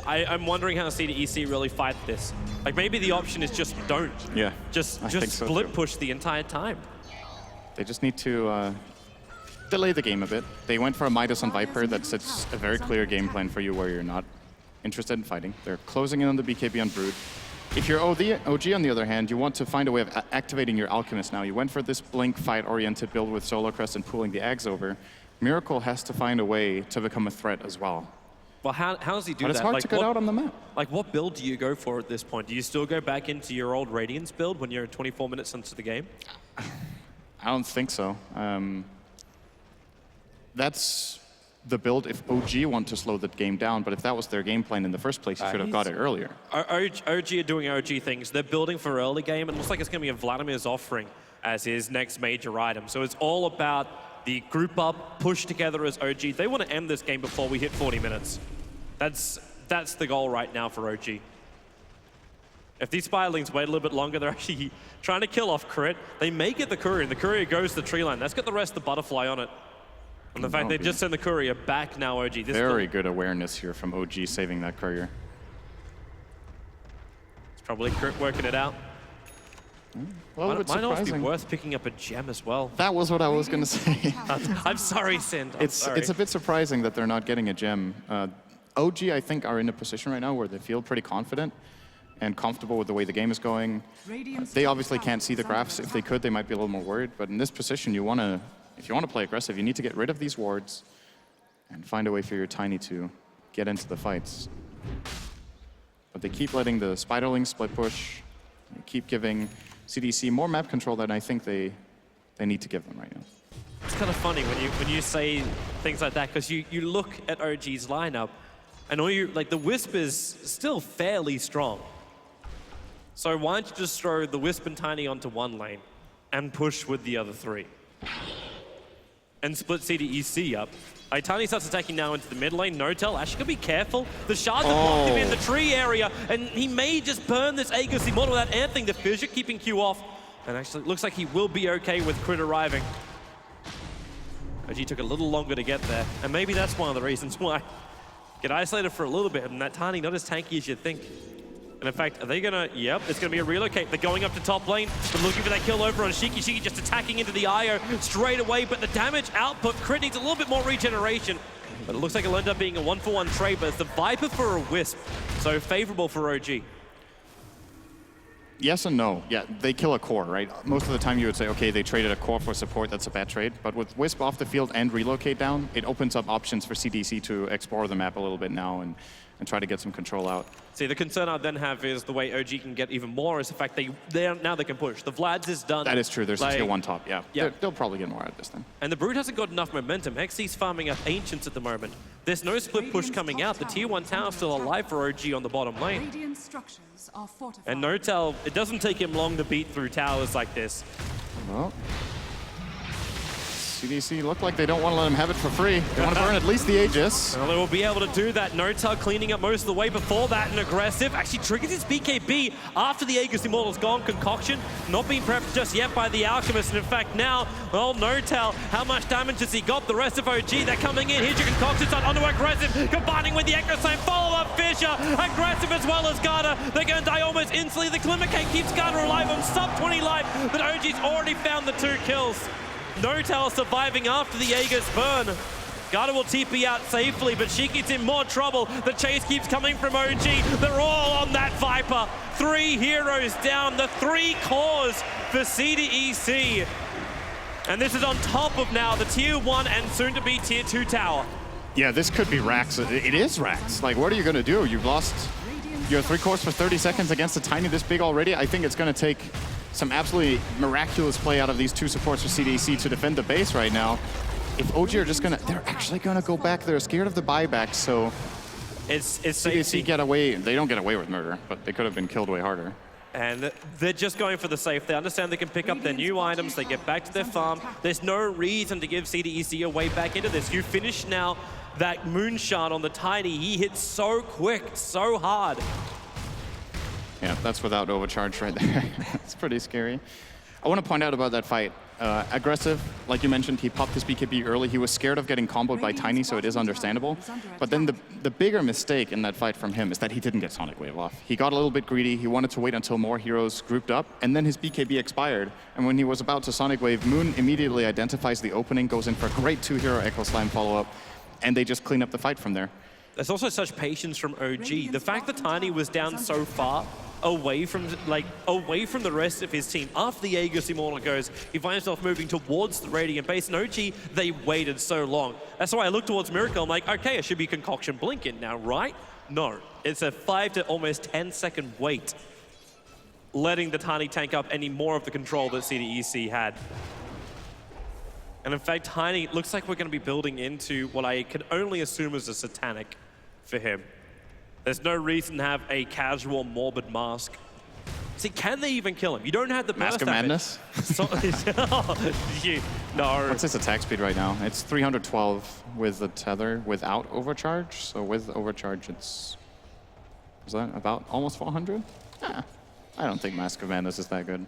I'm wondering how CDEC really fight this. Like maybe the option is just don't. Yeah. Just so split too. push the entire time. They just need to delay the game a bit. They went for a Midas on Viper that sets a very clear game plan for you where you're not interested in fighting. They're closing in on the BKB on Brood. If you're OG on the other hand, you want to find a way of activating your Alchemist now. You went for this Blink fight-oriented build with Solar Crest and pulling the Ags over. Miracle has to find a way to become a threat as well. Well, how does he do that? But it's hard to get out on the map. Like, what build do you go for at this point? Do you still go back into your old Radiance build when you're 24 minutes into the game? I don't think so. That's the build if OG want to slow the game down, but if that was their game plan in the first place, you should have got it earlier. OG are doing OG things. They're building for early game, and it looks like it's going to be a Vladimir's Offering as his next major item. So it's all about the group up, push together as OG. They want to end this game before we hit 40 minutes. That's the goal right now for OG. If these Spirelings wait a little bit longer, they're actually trying to kill off Crit. They may get the Courier, and the Courier goes to the tree line. That's got the rest of the Butterfly on it. And the fact they just send the Courier back now, OG. Very good awareness here from OG saving that Courier. It's probably Crit working it out. Well, it's might also be surprising. worth picking up a gem as well. That was what I was going to say. I'm sorry, Sind. It's a bit surprising that they're not getting a gem. OG, I think, are in a position right now where they feel pretty confident and comfortable with the way the game is going. They obviously can't see the graphs. If they could, they might be a little more worried. But in this position, if you want to play aggressive, you need to get rid of these wards and find a way for your Tiny to get into the fights. But they keep letting the Spiderlings split push. They keep giving CDC more map control than I think they need to give them right now. It's kind of funny when you say things like that, because you look at OG's lineup, and the Wisp is still fairly strong. So why don't you just throw the Wisp and Tiny onto one lane and push with the other 3? And split CDEC up. Tiny starts attacking now into the mid lane. Notel actually gotta be careful. The shards have blocked him in the tree area, and he may just burn this Aegis Immortal without anything. The Fissure keeping Q off, and actually it looks like he will be okay with Crit arriving. OG took a little longer to get there, and maybe that's one of the reasons why. Get isolated for a little bit, and that Tiny not as tanky as you'd think. And in fact, are they gonna, yep, it's gonna be a relocate. They're going up to top lane. They're looking for that kill over on Shiki. Shiki just attacking into the IO straight away, but the damage output, Crit needs a little bit more regeneration. But it looks like it'll end up being a 1-for-1 trade, but it's the Viper for a Wisp, so favorable for OG. Yes and no. Yeah, they kill a core, right? Most of the time you would say, okay, they traded a core for support, that's a bad trade. But with Wisp off the field and relocate down, it opens up options for CDC to explore the map a little bit now and try to get some control out. See, the concern I then have is the way OG can get even more is the fact now they can push. The Vlad's is done. That is true. There's a tier 1 top, yeah. They'll probably get more out of this then. And the Brood hasn't got enough momentum. XC's farming up Ancients at the moment. There's no split push coming out. The tier 1 tower still alive for OG on the bottom lane. Radiant structures are fortified. And Notel, it doesn't take him long to beat through towers like this. Well, CDC look like they don't want to let him have it for free. They want to burn at least the Aegis. Well, they will be able to do that. Notel cleaning up most of the way before that, and aggressive. Actually triggers his BKB after the Aegis Immortal's gone. Concoction not being prepped just yet by the Alchemist. And in fact now, well, Notel, how much damage has he got? The rest of OG, they're coming in. Here's your Concoction side onto aggressive, combining with the Echo Slam. Follow-up Fissure, aggressive as well as Garda. They're going to die almost instantly. The Glimmer Cane keeps Garda alive on sub 20 life, but OG's already found the 2 kills. Notel surviving after the Aegis burn. Garda will TP out safely, but she gets in more trouble. The chase keeps coming from OG. They're all on that Viper. 3 heroes down, the 3 cores for CDEC. And this is on top of now the tier 1 and soon to be tier 2 tower. Yeah, this could be Rax. It is Rax. Like, what are you going to do? You've lost your 3 cores for 30 seconds against a Tiny this big already. I think it's going to take some absolutely miraculous play out of these 2 supports for CDC to defend the base right now. If OG are just gonna, they're actually gonna go back. They're scared of the buyback, so it's CDC get away. They don't get away with murder, but they could have been killed way harder. And they're just going for the safe. They understand they can pick up their new items. They get back to their farm. There's no reason to give CDEC a way back into this. You finish now that Moonshot on the Tiny. He hits so quick, so hard. Yeah, that's without overcharge right there. It's pretty scary. I want to point out about that fight. Aggressive, like you mentioned, he popped his BKB early. He was scared of getting comboed by Tiny, so it is understandable. But then the bigger mistake in that fight from him is that he didn't get Sonic Wave off. He got a little bit greedy. He wanted to wait until more heroes grouped up, and then his BKB expired. And when he was about to Sonic Wave, Moon immediately identifies the opening, goes in for a great 2-hero Echo Slime follow-up, and they just clean up the fight from there. There's also such patience from OG. The fact that Tiny was down so far away from the rest of his team. After the Aegis Immortal goes, he finds himself moving towards the Radiant base. And OG, they waited so long. That's why I look towards Miracle. I'm like, okay, it should be Concoction Blinking now, right? No, it's a 5 to almost 10-second wait, letting the Tiny tank up any more of the control that CDEC had. And in fact, Tiny looks like we're going to be building into what I can only assume is a Satanic for him. There's no reason to have a casual Morbid Mask. See, can they even kill him? You don't have the Mask of Madness? No. What's his attack speed right now? It's 312 with the tether without overcharge. So with overcharge, is that about almost 400? I don't think Mask of Madness is that good.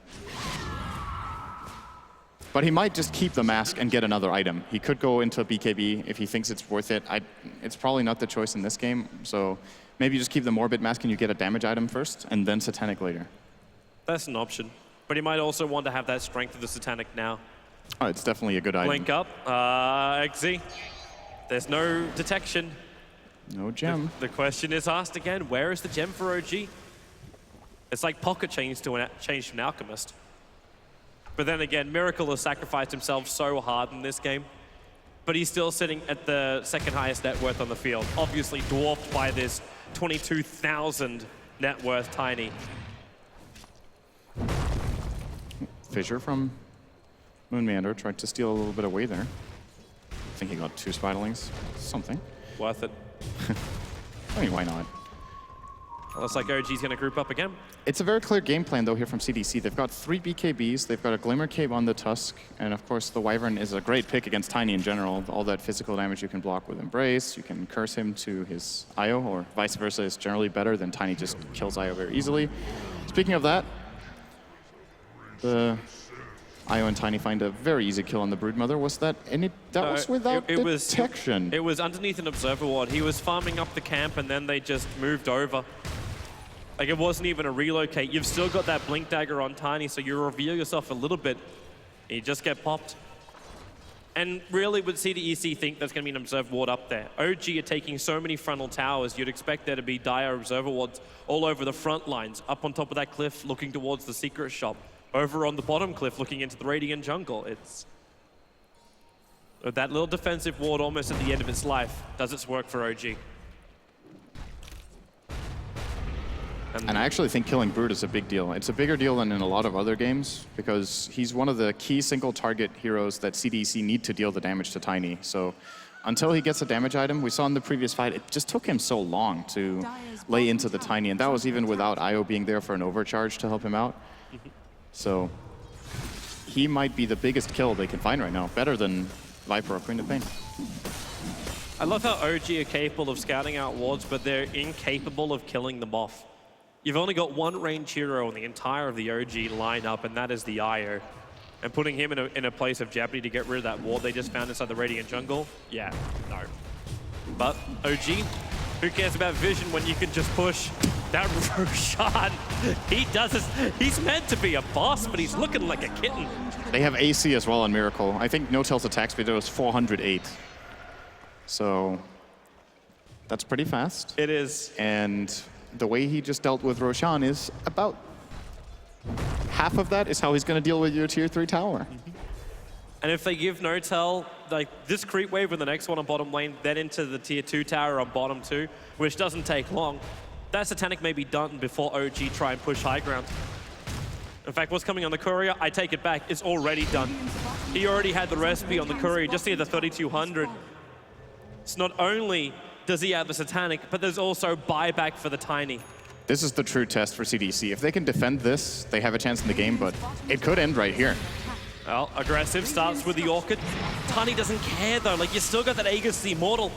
But he might just keep the mask and get another item. He could go into a BKB if he thinks it's worth it. It's probably not the choice in this game. So maybe you just keep the Morbid Mask and you get a damage item first, and then Satanic later. That's an option. But he might also want to have that strength of the Satanic now. Oh, it's definitely a good item. Blink up. XZ. There's no detection. No gem. The question is asked again, where is the gem for OG? It's like pocket change to an Alchemist. But then again, Miracle has sacrificed himself so hard in this game. But he's still sitting at the second highest net worth on the field. Obviously dwarfed by this 22,000 net worth Tiny. Fissure from Moon Meander tried to steal a little bit away there. I think he got 2 Spiderlings. Something. Worth it. I mean, why not? Looks like OG's going to group up again. It's a very clear game plan, though, here from CDC. They've got 3 BKBs, they've got a Glimmer Cape on the Tusk, and of course the Wyvern is a great pick against Tiny in general. All that physical damage you can block with Embrace, you can curse him to his IO, or vice versa is generally better than Tiny just kills IO very easily. Speaking of that, the IO and Tiny find a very easy kill on the Broodmother. Was that any? That was without detection. It was underneath an Observer Ward. He was farming up the camp and then they just moved over. Like, it wasn't even a relocate. You've still got that Blink Dagger on Tiny, so you reveal yourself a little bit, and you just get popped. And really, would CDEC think there's going to be an Observer Ward up there? OG are taking so many frontal towers, you'd expect there to be dire Observer Wards all over the front lines, up on top of that cliff, looking towards the Secret Shop, over on the bottom cliff, looking into the Radiant Jungle. It's that little defensive ward almost at the end of its life does its work for OG. And I actually think killing Brood is a big deal. It's a bigger deal than in a lot of other games because he's one of the key single target heroes that CDC need to deal the damage to Tiny. So until he gets a damage item, we saw in the previous fight, it just took him so long to lay into the Tiny, and that was even without IO being there for an overcharge to help him out. So he might be the biggest kill they can find right now, better than Viper or Queen of Pain. I love how OG are capable of scouting out wards, but they're incapable of killing them off. You've only got one range hero in the entire of the OG lineup, and that is the IO. And putting him in a place of jeopardy to get rid of that ward they just found inside the Radiant jungle, yeah, no. But OG, who cares about vision when you can just push that Roshan? He does this. He's meant to be a boss, but he's looking like a kitten. They have AC as well on Miracle. I think No-Tail's attack speed was 408. So that's pretty fast. It is. And the way he just dealt with Roshan is about half of that is how he's going to deal with your tier 3 tower. And if they give No-Tail, like this creep wave and the next one on bottom lane, then into the tier 2 tower on bottom 2, which doesn't take long, that Satanic may be done before OG try and push high ground. In fact, what's coming on the Courier, I take it back, is already done. He already had the recipe on the Courier, just near the 3200. So not only does he have the Satanic, but there's also buyback for the Tiny. This is the true test for CDC. If they can defend this, they have a chance in the game, but it could end right here. Well, aggressive starts with the Orchid. Tiny doesn't care though, like you still got that Aegis the Immortal.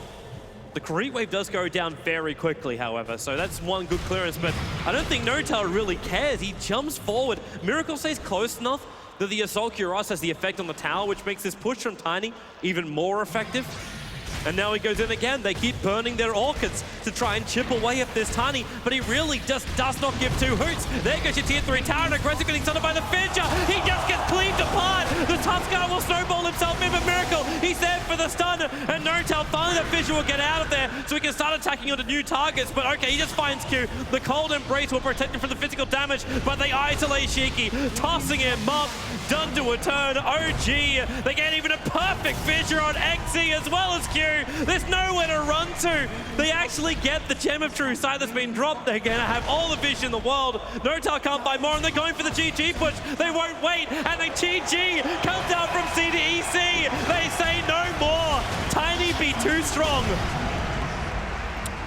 The creep wave does go down very quickly, however, so that's one good clearance, but I don't think No-Tail really cares. He jumps forward. Miracle stays close enough that the Assault Cuirass has the effect on the tower, which makes this push from Tiny even more effective. And now he goes in again. They keep burning their Orchids to try and chip away at this Tiny, but he really just does not give two hoots. There goes your tier 3 tower, and aggressive getting started by the Fissure. He just gets cleaved apart. The Tuskar will snowball himself in, but Miracle, he's there for the stun, and No-Tail finally that Fissure will get out of there so he can start attacking onto new targets, but okay, he just finds Q. The Cold Embrace will protect him from the physical damage, but they isolate Shiki, tossing him up, done to a turn. OG, they get even a perfect Fissure on XZ as well as Q. There's nowhere to run to. They actually get the Gem of True Sight that's been dropped. They're going to have all the vision in the world. No-Tail can't buy more, and they're going for the GG push. They won't wait, and the GG comes out from CDEC. They say no more. Tiny be too strong.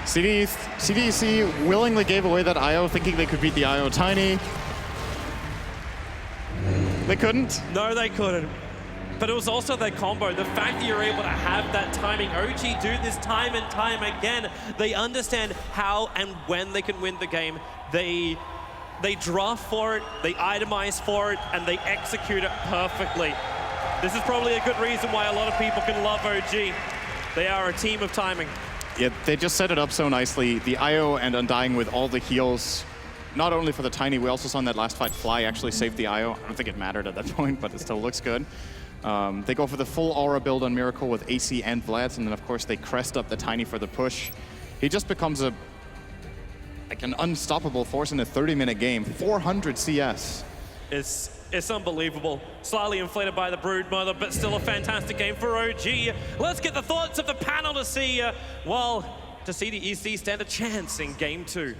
CDEC willingly gave away that IO, thinking they could beat the IO Tiny. They couldn't. No, they couldn't. But it was also their combo. The fact that you're able to have that timing. OG do this time and time again. They understand how and when they can win the game. They draft for it, they itemize for it, and they execute it perfectly. This is probably a good reason why a lot of people can love OG. They are a team of timing. Yeah, they just set it up so nicely. The IO and Undying with all the heals. Not only for the Tiny, we also saw in that last fight, Fly actually saved the IO. I don't think it mattered at that point, but it still looks good. They go for the full aura build on Miracle with AC and Vlads, and then of course they crest up the Tiny for the push. He just becomes an unstoppable force in a 30-minute game. 400 CS. It's unbelievable. Slightly inflated by the Broodmother, but still a fantastic game for OG. Let's get the thoughts of the panel to see, to see the EC stand a chance in Game 2.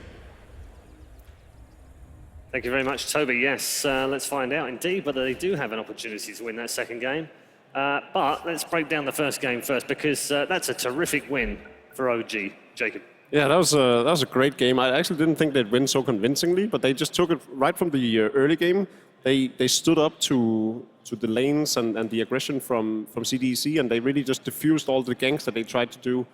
Thank you very much, Toby. Yes, let's find out indeed whether they do have an opportunity to win that second game. But let's break down the first game first, because that's a terrific win for OG. Jacob. Yeah, that was a great game. I actually didn't think they'd win so convincingly, but they just took it right from the early game. They stood up to the lanes and the aggression from CDC, and they really just diffused all the ganks that they tried to do.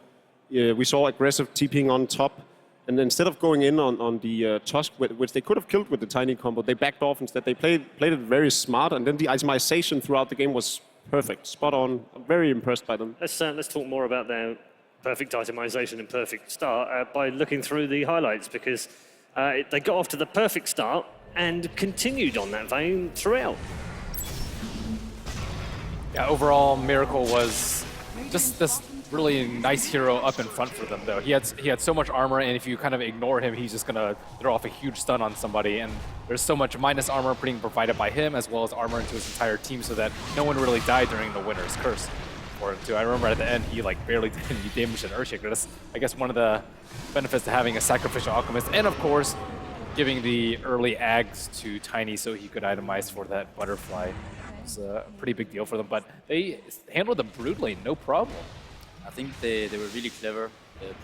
We saw aggressive TPing on top. And instead of going in on the Tusk, which they could have killed with the Tiny combo, they backed off instead. They played it very smart, and then the itemization throughout the game was perfect, spot on. I'm very impressed by them. Let's talk more about their perfect itemization and perfect start by looking through the highlights, because they got off to the perfect start and continued on that vein throughout. Yeah, overall, Miracle was just this really nice hero up in front for them, though. He had so much armor, and if you kind of ignore him, he's just gonna throw off a huge stun on somebody. And there's so much minus armor being provided by him, as well as armor into his entire team, so that no one really died during the Winter's Curse for him too. I remember at the end, he like barely did any damage to Earthshaker. That's, I guess, one of the benefits to having a Sacrificial Alchemist, and of course, giving the early Ags to Tiny so he could itemize for that Butterfly. It's a pretty big deal for them, but they handled the Brood lane no problem. I think they were really clever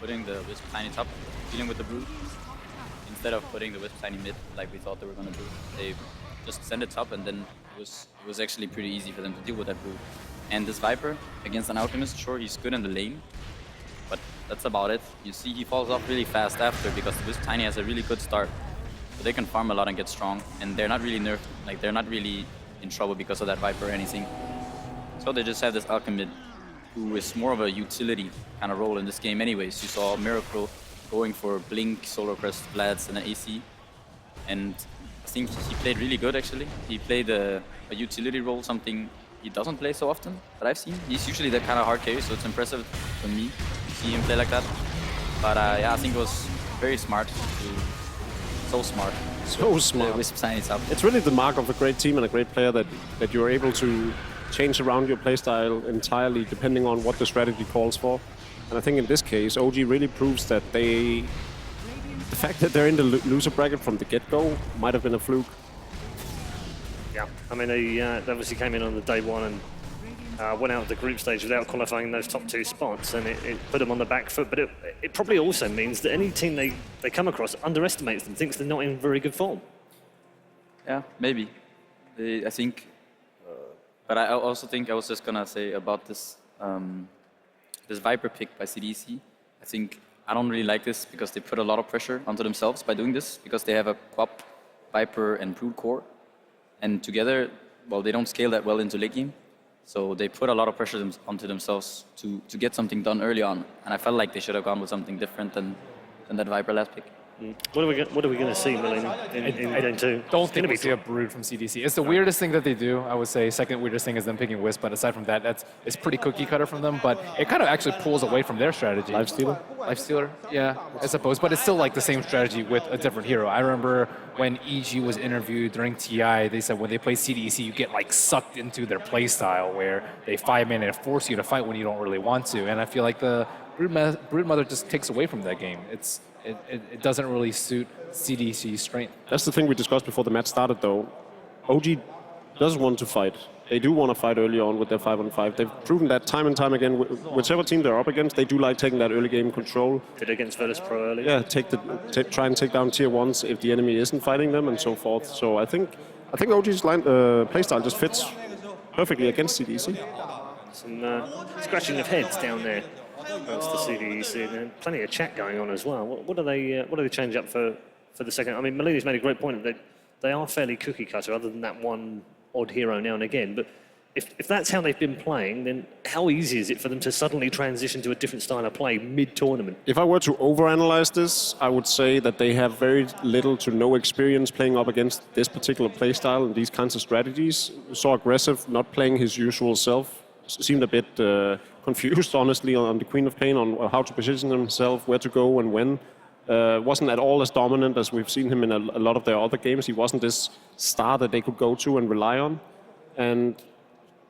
putting the Wisp Tiny top, dealing with the Brood, instead of putting the Wisp Tiny mid like we thought they were going to do. They just send it top, and then it was actually pretty easy for them to deal with that Brood. And this Viper against an Alchemist, sure, he's good in the lane, but that's about it. You see he falls off really fast after because this Tiny has a really good start. So they can farm a lot and get strong, and they're not really nerfed, like they're not really in trouble because of that Viper or anything. So they just have this Alchemist who is more of a utility kind of role in this game anyways. You saw Miracle going for Blink, Solar Crest, Vlads, and an AC. And I think he played really good actually. He played a utility role, something he doesn't play so often that I've seen. He's usually that kind of hard carry, so it's impressive for me to see him play like that. But yeah, I think it was very smart. So smart. So smart. Wisp Tiny's up. It's really the mark of a great team and a great player that you're able to change around your playstyle entirely depending on what the strategy calls for. And I think in this case, OG really proves that the fact that they're in the loser bracket from the get-go might have been a fluke. Yeah, I mean, they obviously came in on the day one and went out of the group stage without qualifying those top 2 spots, and it put them on the back foot. But it probably also means that any team they come across underestimates them, thinks they're not in very good form. Yeah, maybe. I think. But I also think I was just gonna say about this this Viper pick by CDC. I think I don't really like this because they put a lot of pressure onto themselves by doing this because they have a Quap, Viper, and Brood core, and together, well, they don't scale that well into late game. So they put a lot of pressure onto themselves to get something done early on, and I felt like they should have gone with something different than that Viper last pick. What are we going to see, Melina, in game 2? Don't think we see a Brood from CDC. It's the weirdest thing that they do, I would say. Second weirdest thing is them picking Wisp, but aside from that, it's pretty cookie cutter from them, but it kind of actually pulls away from their strategy. Lifestealer, yeah, I suppose, but it's still like the same strategy with a different hero. I remember when EG was interviewed during TI, they said when they play CDC, you get like sucked into their playstyle where they 5-man and force you to fight when you don't really want to, and I feel like the Broodmother just takes away from that game. It doesn't really suit CDC's strength. That's the thing we discussed before the match started, though. OG does want to fight. They do want to fight early on with their 5-on-5. They've proven that time and time again. Whichever team they're up against, they do like taking that early game control. Did against Virtus Pro early. Yeah, try and take down tier 1s if the enemy isn't fighting them and so forth. So I think OG's playstyle just fits perfectly against CDC. Some scratching of heads down there. That's the CDEC, and plenty of chat going on as well. What do they change up for the second? I mean, Melina's made a great point that they are fairly cookie cutter, other than that one odd hero now and again. But if that's how they've been playing, then how easy is it for them to suddenly transition to a different style of play mid-tournament? If I were to overanalyze this, I would say that they have very little to no experience playing up against this particular playstyle and these kinds of strategies. So aggressive, not playing his usual self. Seemed a bit confused, honestly, on the Queen of Pain, on how to position himself, where to go and when. Wasn't at all as dominant as we've seen him in a lot of their other games. He wasn't this star that they could go to and rely on. And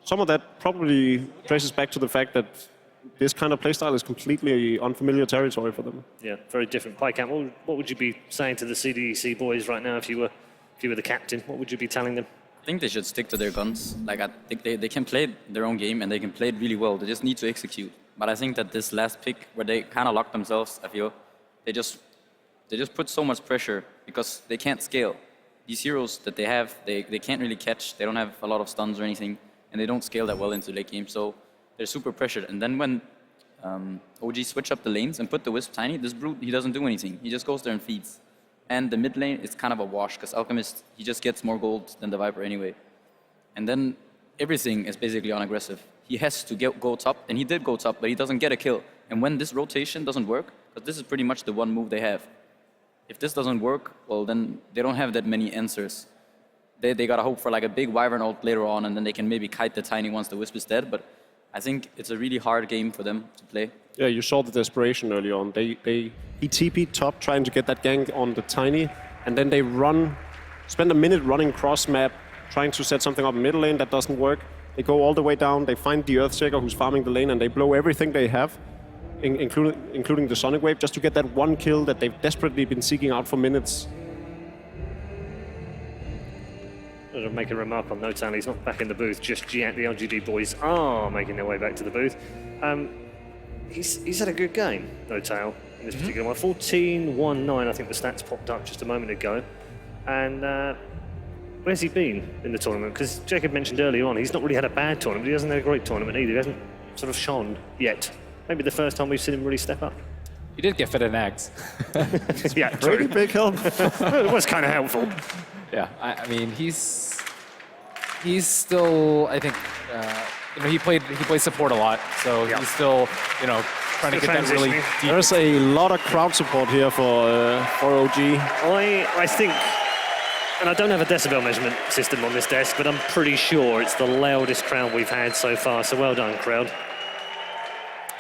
some of that probably traces back to the fact that this kind of playstyle is completely unfamiliar territory for them. Yeah, very different. PyCamp, what would you be saying to the CDEC boys right now if you were the captain? What would you be telling them? I think they should stick to their guns. Like, I think they can play their own game and they can play it really well. They just need to execute. But I think that this last pick, where they kind of locked themselves, I feel, they just put so much pressure because they can't scale. These heroes that they have, they can't really catch. They don't have a lot of stuns or anything, and they don't scale that well into late game. So they're super pressured. And then when OG switch up the lanes and put the Wisp Tiny, this Brood, he doesn't do anything. He just goes there and feeds. And the mid lane is kind of a wash because Alchemist, he just gets more gold than the Viper anyway. And then everything is basically on aggressive. He has to go top, and he did go top, but he doesn't get a kill. And when this rotation doesn't work, because this is pretty much the one move they have, if this doesn't work, well, then they don't have that many answers. They gotta hope for like a big Wyvern ult later on, and then they can maybe kite the Tiny once the Wisp is dead, but I think it's a really hard game for them to play. Yeah, you saw the desperation early on. He TP'd top trying to get that gank on the Tiny, and then they spend a minute running cross map, trying to set something up in middle lane. That doesn't work. They go all the way down, they find the Earthshaker who's farming the lane, and they blow everything they have, including the Sonic Wave, just to get that one kill that they've desperately been seeking out for minutes. I'll make a remark on Notan. He's not back in the booth just yet. The LGD boys are making their way back to the booth. He's had a good game, Notan, in this particular one. 14-1-9, I think the stats popped up just a moment ago. And Where's he been in the tournament? Because Jacob mentioned earlier on, he's not really had a bad tournament. He hasn't had a great tournament either. He hasn't sort of shone yet. Maybe the first time we've seen him really step up. He did get fit in Ags. Yeah, Pretty big help. It was kind of helpful. Yeah, I mean, he's still, I think, he played support a lot, so he's still, trying to get that really deep. There's a lot of crowd support here for OG. I think, and I don't have a decibel measurement system on this desk, but I'm pretty sure it's the loudest crowd we've had so far. So well done, crowd.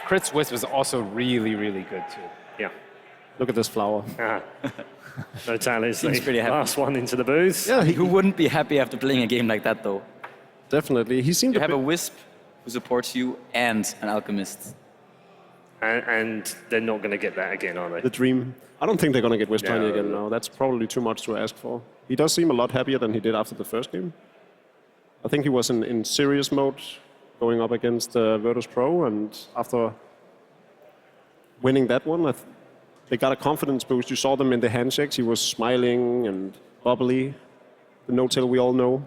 Crit's Wisp was also really, really good too. Yeah. Look at this flower. No tallies. Seems pretty happy. Last one into the booth. Yeah, who wouldn't be happy after playing a game like that, though? Definitely. He seemed to have a Wisp who supports you and an Alchemist. And they're not going to get that again, are they? The dream. I don't think they're going to get West No. Tiny again now. That's probably too much to ask for. He does seem a lot happier than he did after the first game. I think he was in serious mode going up against Virtus Pro, and after winning that one, they got a confidence boost. You saw them in the handshakes. He was smiling and bubbly. The no-tail we all know.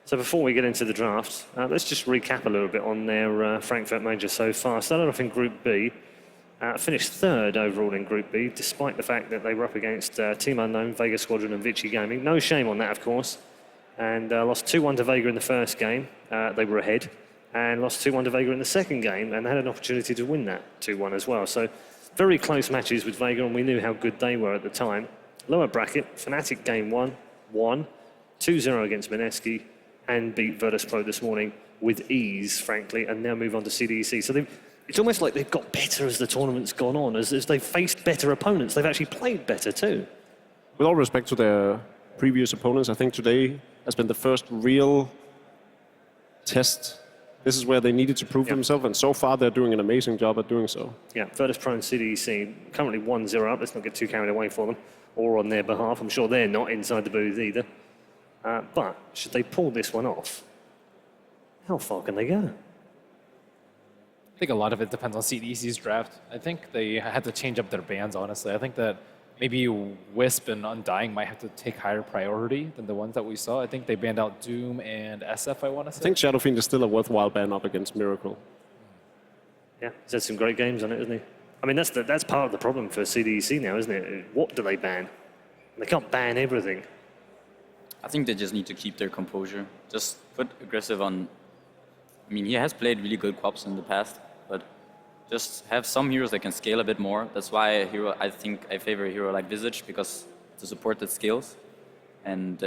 So before we get into the draft, let's just recap a little bit on their Frankfurt Major so far. Started off in Group B, finished third overall in Group B, despite the fact that they were up against Team Unknown, Vega Squadron and Vici Gaming. No shame on that, of course. And lost 2-1 to Vega in the first game. They were ahead. And lost 2-1 to Vega in the second game, and they had an opportunity to win that 2-1 as well. So very close matches with Vega, and we knew how good they were at the time. Lower bracket, Fnatic game 1, won, 2-0 against Mineski, and beat Virtus Pro this morning with ease, frankly, and now move on to CDEC. So it's almost like they've got better as the tournament's gone on. As they've faced better opponents, they've actually played better too. With all respect to their previous opponents, I think today has been the first real test. This is where they needed to prove themselves, and so far they're doing an amazing job at doing so. Yeah, Virtus Pro and CDEC currently 1-0 up. Let's not get too carried away for them, or on their behalf. I'm sure they're not inside the booth either. But should they pull this one off, how far can they go? I think a lot of it depends on CDEC's draft. I think they had to change up their bans, honestly. I think that maybe Wisp and Undying might have to take higher priority than the ones that we saw. I think they banned out Doom and SF, I want to say. I think Shadow Fiend is still a worthwhile ban up against Miracle. Yeah, he's had some great games on it, hasn't he? I mean, that's part of the problem for CDEC now, isn't it? What do they ban? They can't ban everything. I think they just need to keep their composure. Just put aggressive on. I mean, he has played really good co-ops in the past, but just have some heroes that can scale a bit more. That's why I think I favor a hero like Visage, because to support that scales, and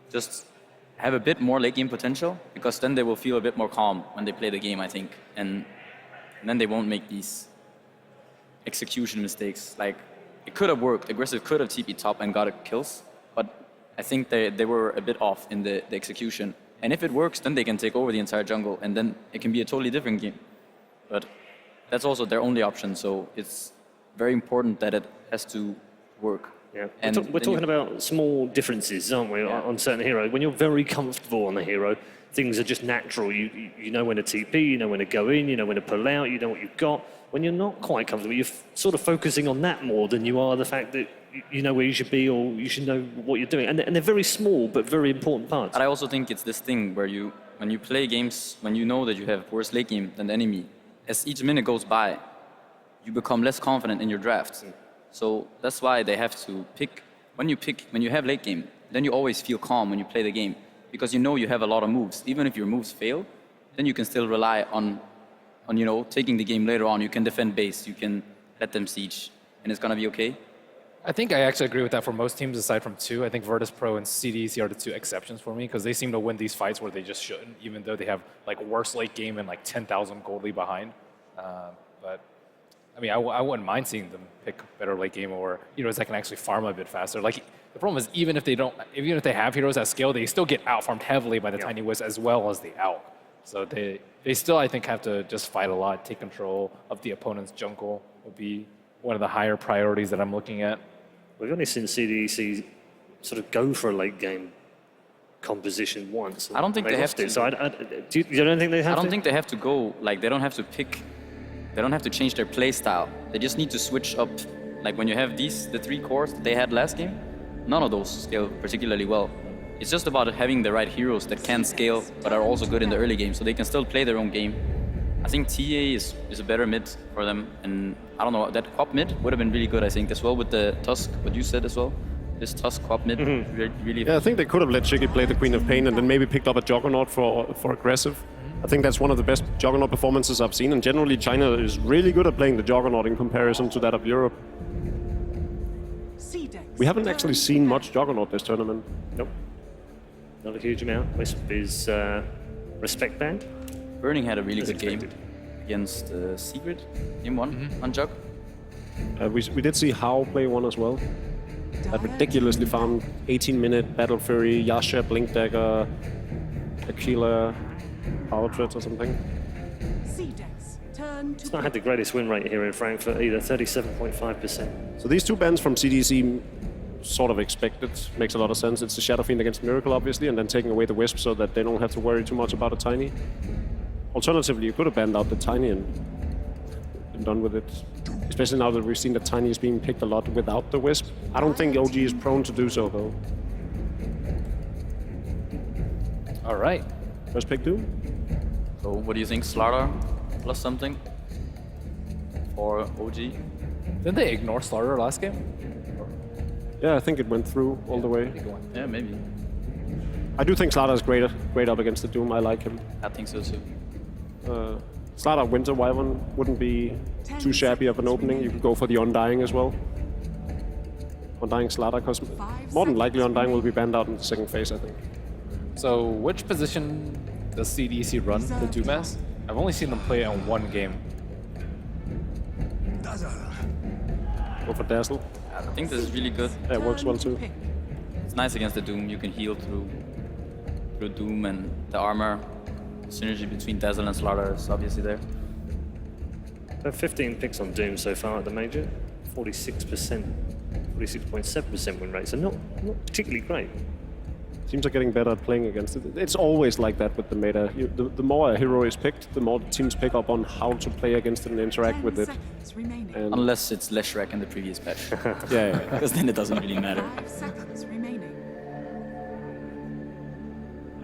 just have a bit more late game potential, because then they will feel a bit more calm when they play the game, I think, and then they won't make these execution mistakes. Like, it could have worked. Aggressive could have TP top and got kills, but I think they were a bit off in the execution. And if it works, then they can take over the entire jungle, and then it can be a totally different game. But that's also their only option, so it's very important that it has to work. Yeah, And we're talking about small differences, aren't we, on certain heroes? When you're very comfortable on a hero, things are just natural. You know when to TP, you know when to go in, you know when to pull out, you know what you've got. When you're not quite comfortable, you're sort of focusing on that more than you are the fact that you know where you should be, or you should know what you're doing. And they're very small but very important parts. But I also think it's this thing where when you play games, when you know that you have worse late game than the enemy, as each minute goes by, you become less confident in your drafts. So that's why they have to pick. When you have late game, then you always feel calm when you play the game, because you know you have a lot of moves. Even if your moves fail, then you can still rely on taking the game later on. You can defend base, you can let them siege, and it's gonna be okay. I think I actually agree with that for most teams aside from two. I think Virtus Pro and CDEC are the two exceptions for me, because they seem to win these fights where they just shouldn't, even though they have like worse late game and like 10,000 gold lead behind. But I mean, I wouldn't mind seeing them pick better late game, or heroes that can actually farm a bit faster. Like, the problem is, even if they have heroes at scale, they still get out farmed heavily by the Tiny Wisp as well as the Alk. So they still, I think, have to just fight a lot, take control of the opponent's jungle would be one of the higher priorities that I'm looking at. We've only seen CDEC sort of go for a late game composition once. I don't think they have to. So you don't think they have to? I don't think they have to go, like, they don't have to pick, they don't have to change their play style. They just need to switch up. Like, when you have the three cores they had last game, none of those scale particularly well. It's just about having the right heroes that can scale, but are also good in the early game, so they can still play their own game. I think TA is a better mid for them, and I don't know, that Quap mid would have been really good, I think, as well with the Tusk, what you said as well. This Tusk Quap mid, really. Yeah, I think they could have let Shiki play the Queen of Pain and then maybe picked up a Juggernaut for aggressive. I think that's one of the best Juggernaut performances I've seen, and generally China is really good at playing the Juggernaut in comparison to that of Europe. We haven't actually seen much Juggernaut this tournament. Nope. Not a huge amount. Wisp is respect band. Burning had a really good game against Secret, game 1 on Jug. We did see How play one as well. That ridiculously farmed 18-minute Battle Fury, Yasha, Blink Dagger, Aquila, Power Threads or something. It's not had the greatest win rate here in Frankfurt either, 37.5%. So these two bans from CDC sort of expected, makes a lot of sense. It's the Shadow Fiend against Miracle, obviously, and then taking away the Wisp so that they don't have to worry too much about a Tiny. Alternatively, you could have banned out the Tiny and been done with it. Especially now that we've seen that Tiny is being picked a lot without the Wisp. I don't think OG is prone to do so, though. All right. First pick Doom. So what do you think, Slaughter plus something for OG? Didn't they ignore Slaughter last game? Yeah, I think it went through all the way. Yeah, maybe. I do think Slaughter is great up against the Doom. I like him. I think so too. Slaughter Winter Wyvern wouldn't be too shabby of an opening. You could go for the Undying as well. Undying Slaughter, because more than likely Undying will be banned out in the second phase, I think. So which position does CDC run the Doom as? I've only seen them play it on one game. Go for Dazzle. I think this is really good. Yeah, it works well too. It's nice against the Doom. You can heal through Doom, and the armor synergy between Dazzle and Slaughter is obviously there. 15 picks on Doom so far at the Major, 46%, 46.7% win rate, so not particularly great. Teams are getting better at playing against it. It's always like that with the meta. The more a hero is picked, the more teams pick up on how to play against it and interact with it. And unless it's Leshrac in the previous patch. Yeah. Because then it doesn't really matter.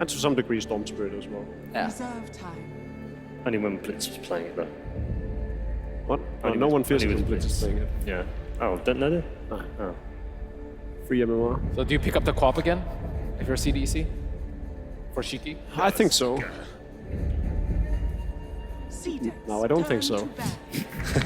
And to some degree Storm Spirit as well. Yeah. Only when Blitz was playing it, though. What? No one feels when Blitz is playing it. Yeah. Oh, don't know that? Oh. Free MMR. So do you pick up the Quap again if you're CDC? For Shiki? I think so. No, I don't think so.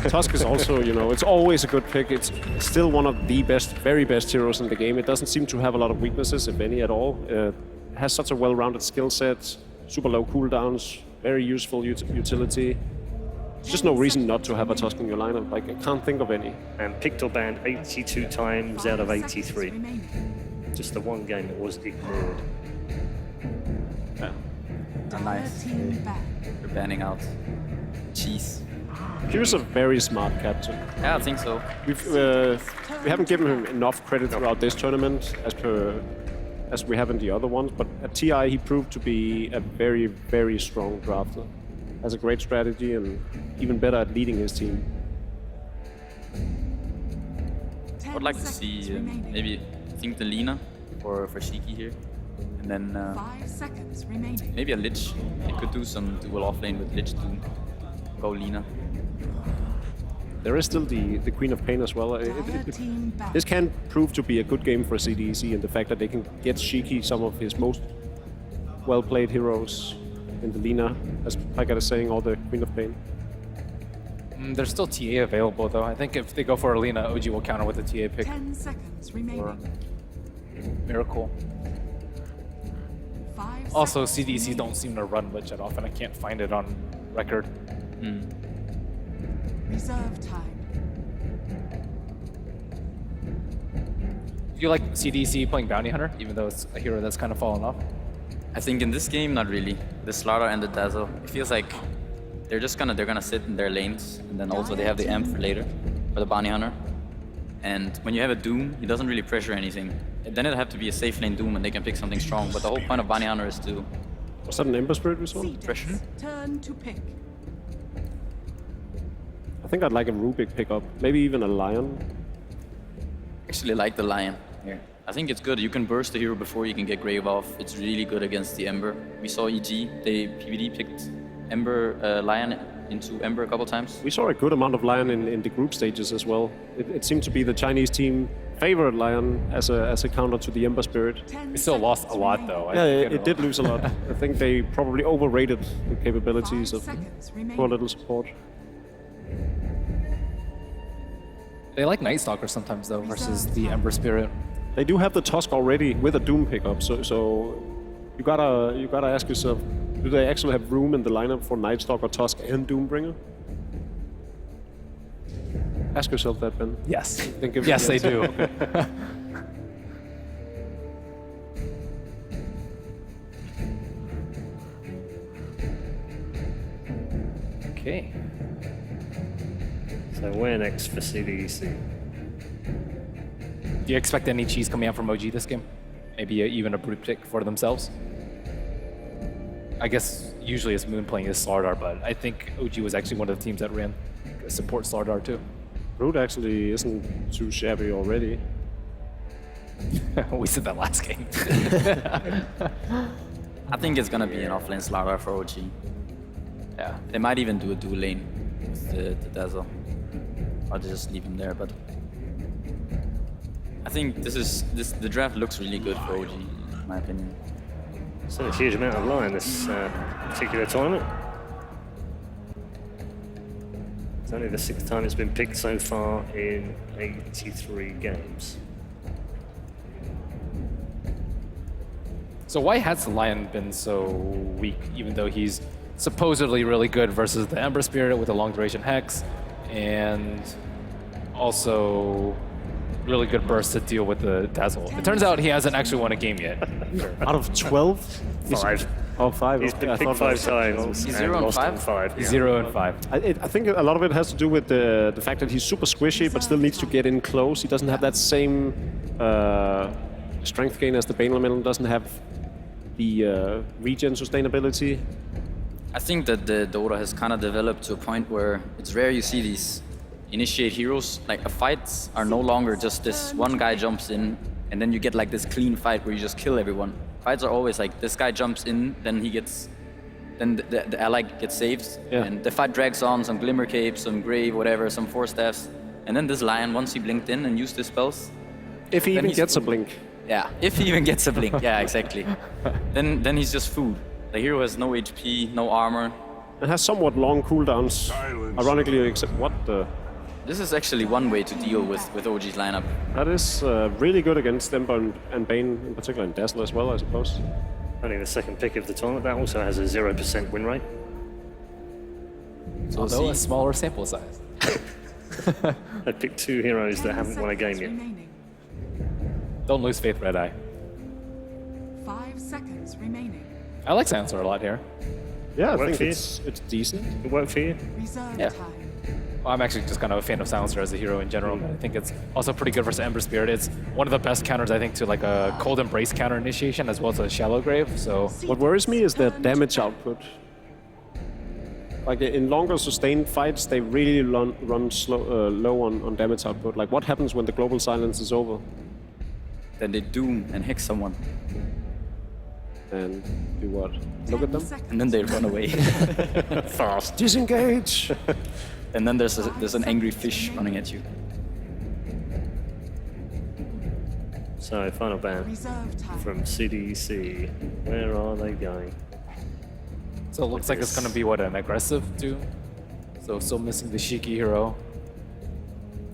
Tusk is also, it's always a good pick. It's still one of the very best heroes in the game. It doesn't seem to have a lot of weaknesses, if any at all. It has such a well-rounded skill set, super low cooldowns, very useful utility. There's just no reason not to have a Tusk in your lineup. Like, I can't think of any. And picked or banned 82 times out of 83. Just the one game that was ignored. Yeah. Nice. You're banning out Cheese. He's a very smart captain. Yeah, I think so. We haven't given him enough credit throughout this tournament as we have in the other ones, but at TI he proved to be a very, very strong drafter. Has a great strategy and even better at leading his team. I would like to see maybe the Lina for Shiki here. And then 5 seconds remaining. Maybe a Lich. He could do some dual offlane with Lich to go Lina. There is still the Queen of Pain as well. This can prove to be a good game for CDC in the fact that they can get Shiki some of his most well-played heroes in the Lina, as Pykett is saying, or the Queen of Pain. There's still TA available though. I think if they go for Alina, OG will counter with a TA pick. 10 seconds remaining. Or Miracle. 5 Also, seconds CDC remaining. don't seem to run Lich that often. I can't find it on record. Reserve time. Do you like CDC playing Bounty Hunter, even though it's a hero that's kind of fallen off? I think in this game, not really. The Slaughter and the Dazzle, it feels like they're gonna sit in their lanes, and then also they have the amp for later, for the Bounty Hunter. And when you have a Doom, he doesn't really pressure anything. Then it'll have to be a safe lane Doom, and they can pick something strong. But the whole point of Bounty Hunter is to Was that an Ember Spirit we saw? pressure. Turn to pick. I think I'd like a Rubik pickup, maybe even a Lion. Actually, like the Lion here. I think it's good. You can burst the hero before you can get Grave off. It's really good against the Ember. We saw EG, PBD picked Ember Lion into Ember a couple times. We saw a good amount of Lion in the group stages as well. It seemed to be the Chinese team favored Lion as a counter to the Ember Spirit. We still lost a lot though. Yeah, it did lose a lot. I think they probably overrated the capabilities of poor little support. They like Night Stalker sometimes though versus the Ember Spirit. They do have the Tusk already with a Doom pickup, so you gotta ask yourself, do they actually have room in the lineup for Night Stalker, Tusk, and Doombringer? Ask yourself that, Ben. Yes. Think of Yes, they do. Okay. So where next for CDEC? Do you expect any cheese coming out from OG this game? Maybe even a brute pick for themselves? I guess usually it's Moon playing as Slardar, but I think OG was actually one of the teams that ran support Slardar too. Brute actually isn't too shabby already. We said that last game. I think it's gonna be an offlane Slardar for OG. Yeah, they might even do a dual lane with the Dazzle. Or they just leave him there, but I think the draft looks really good for OG, in my opinion. So a huge amount of line this particular tournament. It's only the 6th time it's been picked so far in 83 games. So why has the Lion been so weak, even though he's supposedly really good versus the Ember Spirit with a long duration Hex, and also really good burst to deal with the Dazzle? It turns out he hasn't actually won a game yet. Out of 12? 5. Oh, 5. He's been picked 5 times. He's and 0 and lost 5? in 5. He's 0 and 5. I think a lot of it has to do with the fact that he's super squishy, but still needs to get in close. He doesn't have that same strength gain as the Bane Elemental, doesn't have the regen sustainability. I think that the Dota has kind of developed to a point where it's rare you see these initiate heroes. Like, fights are no longer just this one guy jumps in and then you get like this clean fight where you just kill everyone. Fights are always like this guy jumps in, then the ally gets saved, and the fight drags on, some Glimmer Cape, some Grave, whatever, some Force Staffs, and then this Lion, once he blinked in and used his spells. If he even gets a blink. Yeah, if he even gets a blink, yeah, exactly. Then he's just food. The hero has no HP, no armor. It has somewhat long cooldowns, ironically, except what the... This is actually one way to deal with OG's lineup. That is really good against Ember and Bane, in particular, and Dazzle as well, I suppose. Only the 2nd pick of the tournament. That also has a 0% win rate. So Although a smaller sample size. I picked 2 heroes that haven't won a game yet. Don't lose faith, Red Eye. 5 seconds remaining. I like Sandsor a lot here. Yeah, I Work think for you? it's decent. It worked for you? Reserve Yeah. time. Well, I'm actually just kind of a fan of Silencer as a hero in general. I think it's also pretty good versus Ember Spirit. It's one of the best counters, I think, to like a Cold Embrace counter initiation as well as a Shallow Grave. So What worries me is their damage output. Like in longer sustained fights, they really run low on damage output. Like what happens when the global silence is over? Then they doom and hex someone. And do what? Look at them? And then they run away. Fast. Disengage! And then there's an angry fish running at you. So, final ban Reserve time. from CDEC. Where are they going? So it looks like it's going to be, what, an aggressive too? So still missing the Shiki hero.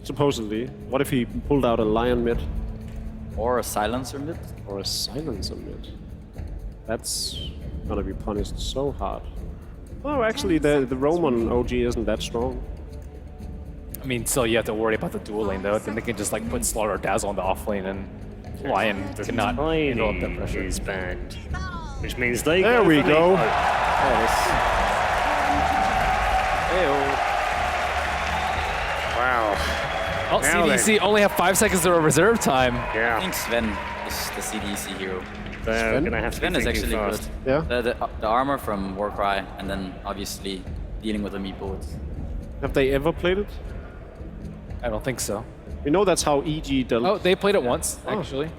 Supposedly. What if he pulled out a Lion mid? Or a Silencer mid? Or a Silencer mid? That's gonna be punished so hard. Oh, actually, the roam on OG isn't that strong. I mean, still you have to worry about the dual lane though. Then they can just like put Slaughter Dazzle on the off lane and Lion cannot handle up that pressure. Is banned, which means they There go we for the- go. Wow. Oh, Now CDC only have 5 seconds of reserve time. I Yeah. think Sven is the CDC hero. They're going to have to Sven be is thinking actually fast. good. Yeah. The armor from Warcry, and then obviously dealing with the meatballs. Have they ever played it? I don't think so. You know that's how EG dealt. Oh, they played it once, actually.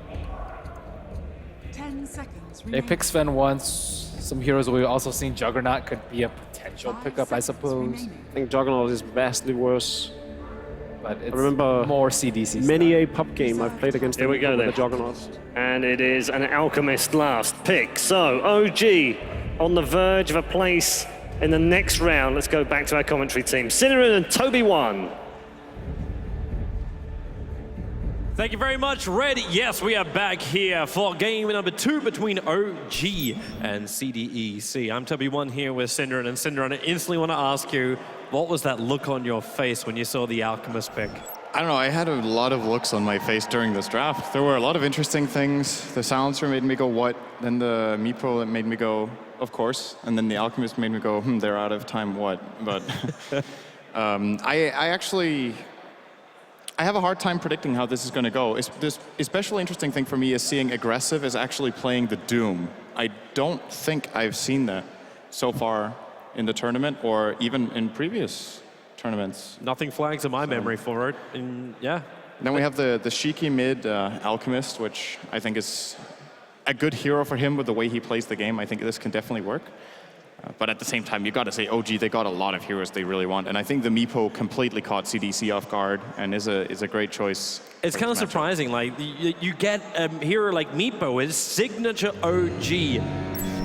seconds They remaining. picked Sven once. Some heroes we've also seen. Juggernaut could be a potential pickup, I suppose. I think Juggernaut is vastly worse. But it's I remember more CDC many a pub game I've played against Here we go with then. the Juggernaut. And it is an Alchemist last pick. So OG on the verge of a place in the next round. Let's go back to our commentary team. Cinnamon and Toby 1. Thank you very much, Red. Yes, we are back here for game number 2 between OG and CDEC. I'm Toby1 here with Synderen, and Synderen, I instantly want to ask you, what was that look on your face when you saw the Alchemist pick? I don't know, I had a lot of looks on my face during this draft. There were a lot of interesting things. The Silencer made me go, what? Then the Meepo that made me go, of course. And then the Alchemist made me go, they're out of time, what? But I have a hard time predicting how this is going to go. This especially interesting thing for me is seeing Aggressive is actually playing the Doom. I don't think I've seen that so far in the tournament or even in previous tournaments. Nothing flags in my memory for it, and yeah. Then we have the Shiki mid Alchemist, which I think is a good hero for him with the way he plays the game. I think this can definitely work. But at the same time, you got to say OG, they got a lot of heroes they really want. And I think the Meepo completely caught CDC off guard and is a great choice. It's kind of surprising, like, you get a hero like Meepo, his signature OG,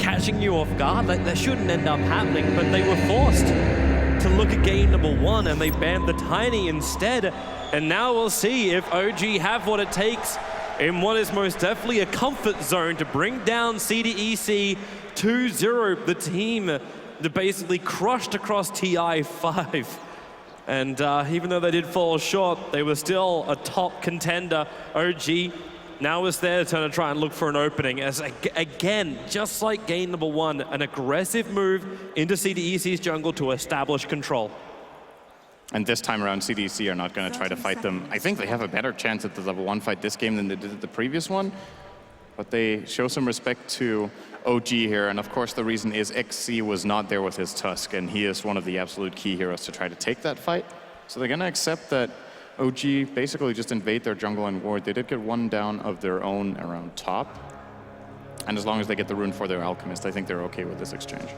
catching you off guard. Like, that shouldn't end up happening, but they were forced to look at game number 1, and they banned the Tiny instead. And now we'll see if OG have what it takes in what is most definitely a comfort zone to bring down CDEC 2-0, the team that basically crushed across TI5. And even though they did fall short, they were still a top contender. OG now is their turn to try and look for an opening. As again, just like game number 1, an aggressive move into CDEC's jungle to establish control. And this time around, CDC are not going to try to fight them. I think they have a better chance at the level 1 fight this game than they did at the previous one. But they show some respect to OG here, and of course the reason is XC was not there with his Tusk, and he is one of the absolute key heroes to try to take that fight. So they're gonna accept that OG basically just invade their jungle and ward. They did get one down of their own around top, and as long as they get the rune for their Alchemist, I think they're okay with this exchange.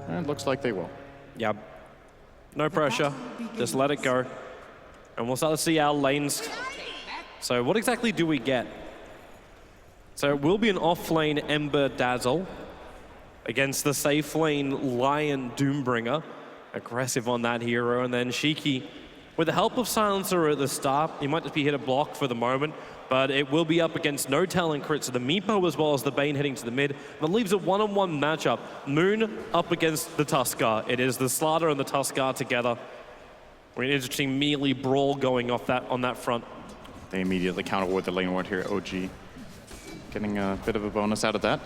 And it looks like they will. Yeah, no pressure, just let it go. And we'll start to see our lanes. So what exactly do we get? So it will be an off-lane Ember Dazzle against the safe lane Lion Doombringer. Aggressive on that hero. And then Shiki, with the help of Silencer at the start, he might just be hit a block for the moment, but it will be up against No Talent Crit, so the Meepo as well as the Bane heading to the mid. That leaves a one-on-one matchup. Moon up against the Tuskar. It is the Slaughter and the Tuskar together. An interesting melee brawl going off that on that front. They immediately counter ward the lane ward here, OG. Getting a bit of a bonus out of that.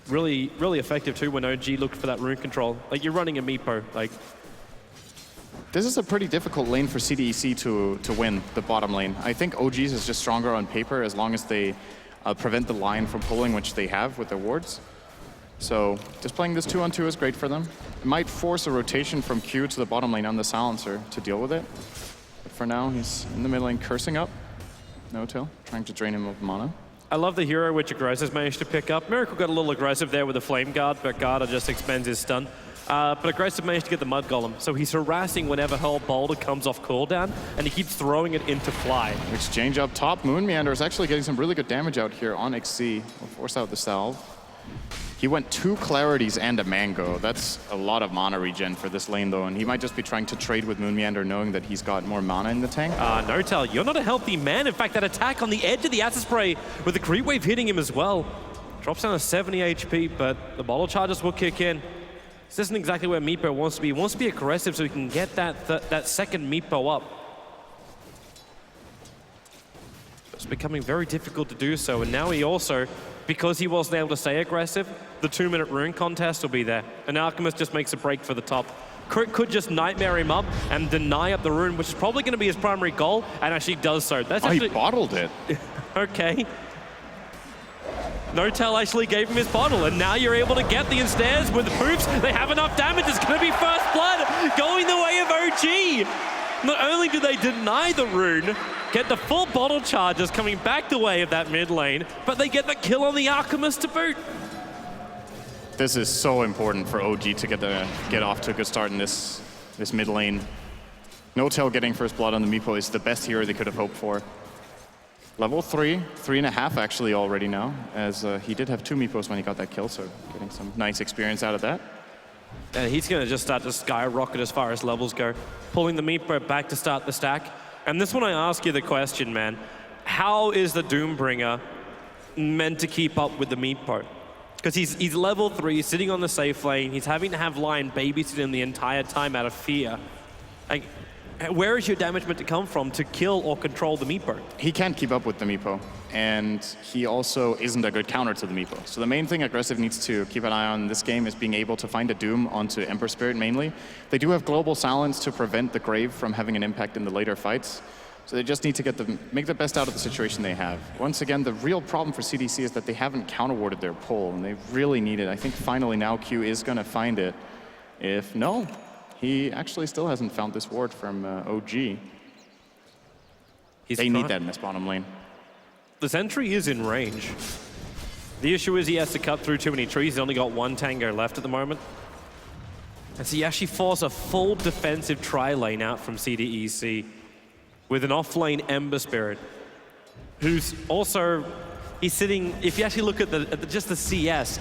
Really, really effective too when OG looked for that rune control. Like, you're running a Meepo, like. This is a pretty difficult lane for CDEC to win, the bottom lane. I think OG's is just stronger on paper as long as they prevent the line from pulling, which they have with their wards. So just playing this 2-on-2 is great for them. It might force a rotation from Q to the bottom lane on the Silencer to deal with it. But for now, he's in the mid lane cursing up. No-Tail, trying to drain him of mana. I love the hero which Aggressive managed to pick up. Miracle got a little aggressive there with the Flame Guard, but Garda just expends his stun. But Aggressive managed to get the Mud Golem, so he's harassing whenever Hell Boulder comes off cooldown, and he keeps throwing it into fly. Exchange up top. Moon Meander is actually getting some really good damage out here on XC. We'll force out the salve. He went 2 Clarities and a Mango. That's a lot of mana regen for this lane, though, and he might just be trying to trade with Moon Meander, knowing that he's got more mana in the tank. No-Tail, you're not a healthy man. In fact, that attack on the edge of the Acid Spray with the Creep Wave hitting him as well. Drops down to 70 HP, but the bottle charges will kick in. This isn't exactly where Meepo wants to be. He wants to be aggressive so he can get that second Meepo up. It's becoming very difficult to do so, and now he also, because he wasn't able to stay aggressive, the 2-minute rune contest will be there. And Alchemist just makes a break for the top. Crit could just nightmare him up and deny up the rune, which is probably going to be his primary goal, and actually does so. That's actually... he bottled it. Okay. No-Tail actually gave him his bottle, and now you're able to get the ensnares with the poofs. They have enough damage. It's going to be first blood going the way of OG. Not only do they deny the rune, get the full bottle charges coming back the way of that mid lane, but they get the kill on the Alchemist to boot. This is so important for OG to get off to a good start in this mid lane. No-Tail getting first blood on the Meepo is the best hero they could have hoped for. Level 3, 3.5 actually already now, as he did have 2 Meepos when he got that kill, so getting some nice experience out of that. And he's going to just start to skyrocket as far as levels go, pulling the Meepo back to start the stack. And this one I ask you the question, man. How is the Doombringer meant to keep up with the Meepo? Because he's level 3, sitting on the safe lane. He's having to have Lion babysit him the entire time out of fear. Like, where is your damage meant to come from to kill or control the Meepo? He can't keep up with the Meepo, and he also isn't a good counter to the Meepo. So the main thing Aggressive needs to keep an eye on in this game is being able to find a Doom onto Ember Spirit mainly. They do have Global Silence to prevent the Grave from having an impact in the later fights. So they just need to make the best out of the situation they have. Once again, the real problem for CDC is that they haven't counter-warded their pull, and they really need it. I think finally now Q is going to find it. If no, he actually still hasn't found this ward from OG. They need that in this bottom lane. The sentry is in range. The issue is he has to cut through too many trees. He's only got 1 tango left at the moment. And so he actually forced a full defensive tri-lane out from CDEC with an off-lane Ember Spirit, who's also, he's sitting, if you actually look at just the CS,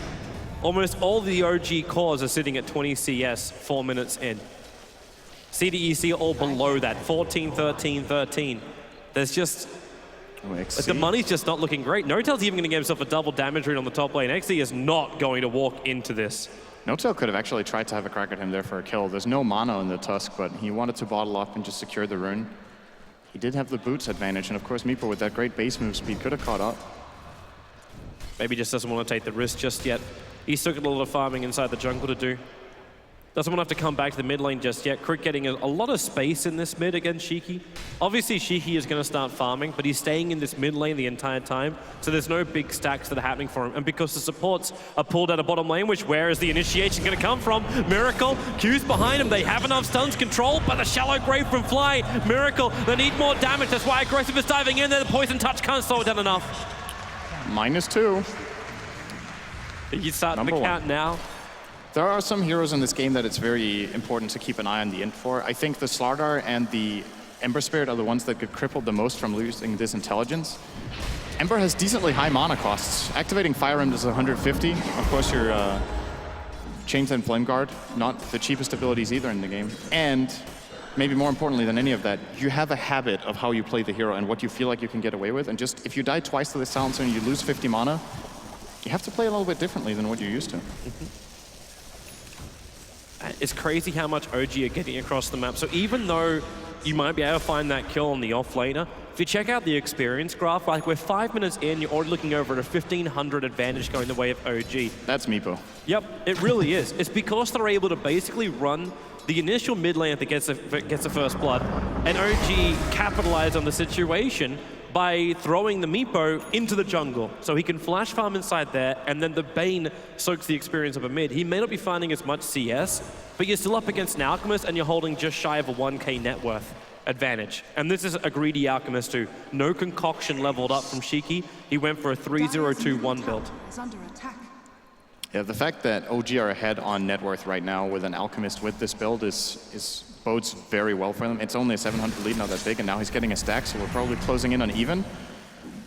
almost all the OG cores are sitting at 20 CS 4 minutes in. CDEC are all below that, 14, 13, 13. There's just, the money's just not looking great. No-Tail's even going to get himself a double damage read on the top lane. XZ is not going to walk into this. No-Tail could have actually tried to have a crack at him there for a kill. There's no mana in the Tusk, but he wanted to bottle up and just secure the rune. He did have the boots advantage, and of course Meepo with that great base move speed could have caught up. Maybe just doesn't want to take the risk just yet. He's still got a lot of farming inside the jungle to do. Doesn't want to have to come back to the mid lane just yet. Crick getting a lot of space in this mid against Shiki. Obviously Shiki is going to start farming, but he's staying in this mid lane the entire time, so there's no big stacks that are happening for him. And because the supports are pulled out of bottom lane, which where is the initiation going to come from? Miracle, Q's behind him. They have enough stuns controlled by the shallow grave from Fly. Miracle, they need more damage. That's why Aggressive is diving in there. The poison touch can't slow it down enough. -2. You start the count now. There are some heroes in this game that it's very important to keep an eye on the int for. I think the Slardar and the Ember Spirit are the ones that get crippled the most from losing this intelligence. Ember has decently high mana costs. Activating Fire Emblem is 150. Of course, your Chains and Flame Guard, not the cheapest abilities either in the game. And maybe more importantly than any of that, you have a habit of how you play the hero and what you feel like you can get away with. And just if you die twice to the Silencer and you lose 50 mana, you have to play a little bit differently than what you're used to. It's crazy how much OG are getting across the map. So even though you might be able to find that kill on the offlaner, if you check out the experience graph, like we're 5 minutes in, you're already looking over at a 1,500 advantage going the way of OG. That's Meepo. Yep, it really is. It's because they're able to basically run the initial mid lane that gets a first blood, and OG capitalize on the situation by throwing the Meepo into the jungle. So he can flash farm inside there, and then the Bane soaks the experience of a mid. He may not be finding as much CS, but you're still up against an Alchemist, and you're holding just shy of a 1k net worth advantage. And this is a greedy Alchemist too. No concoction leveled up from Shiki. He went for a 3-0-2-1 build. Yeah, the fact that OG are ahead on net worth right now with an Alchemist with this build bodes very well for them. It's only a 700 lead, not that big, and now he's getting a stack, so we're probably closing in on even.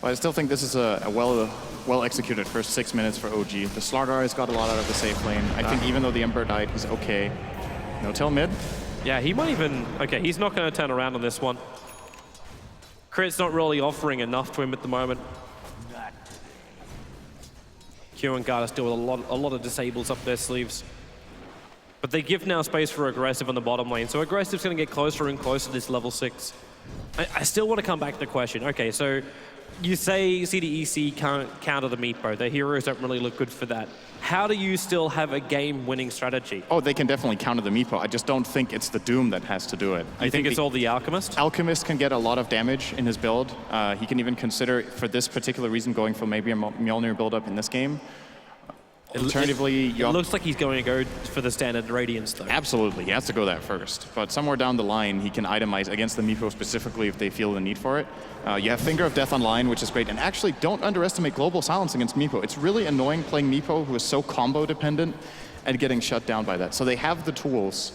But I still think this is a well-executed first 6 minutes for OG. The Slardar has got a lot out of the safe lane. I think even though the Ember died, he's okay. No-Tail mid. Yeah, he might even... Okay, he's not going to turn around on this one. Crit's not really offering enough to him at the moment. Q and Guard are still with a lot of disables up their sleeves. But they give now space for Aggressive on the bottom lane. So Aggressive's going to get closer and closer to this level 6. I still want to come back to the question. Okay, so you say CDEC can't counter the Meepo. Their heroes don't really look good for that. How do you still have a game-winning strategy? Oh, they can definitely counter the Meepo. I just don't think it's the Doom that has to do it. I think it's all the Alchemist? Alchemist can get a lot of damage in his build. He can even consider, for this particular reason, going for maybe a Mjolnir build-up in this game. Alternatively, it looks like he's going to go for the standard Radiance, though. Absolutely, he has to go that first. But somewhere down the line, he can itemize against the Meepo specifically if they feel the need for it. You have Finger of Death online, which is great. And actually, don't underestimate Global Silence against Meepo. It's really annoying playing Meepo, who is so combo dependent, and getting shut down by that. So they have the tools.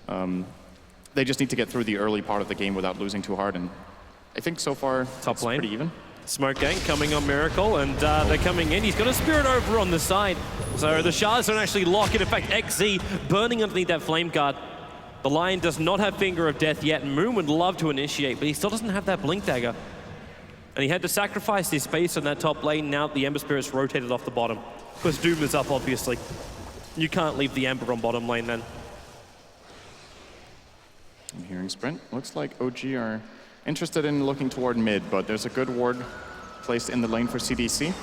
They just need to get through the early part of the game without losing too hard. And I think so far, top lane pretty even. Smoke gang coming on Miracle, and they're coming in. He's got a Spirit over on the side. So the shards don't actually lock it. In fact, XZ burning underneath that flame guard. The Lion does not have Finger of Death yet. Moon would love to initiate, but he still doesn't have that Blink Dagger. And he had to sacrifice his space on that top lane. Now the Ember Spirit's rotated off the bottom. Because Doom is up, obviously. You can't leave the Ember on bottom lane then. I'm hearing Sprint. Looks like OG are interested in looking toward mid, but there's a good ward placed in the lane for CDC.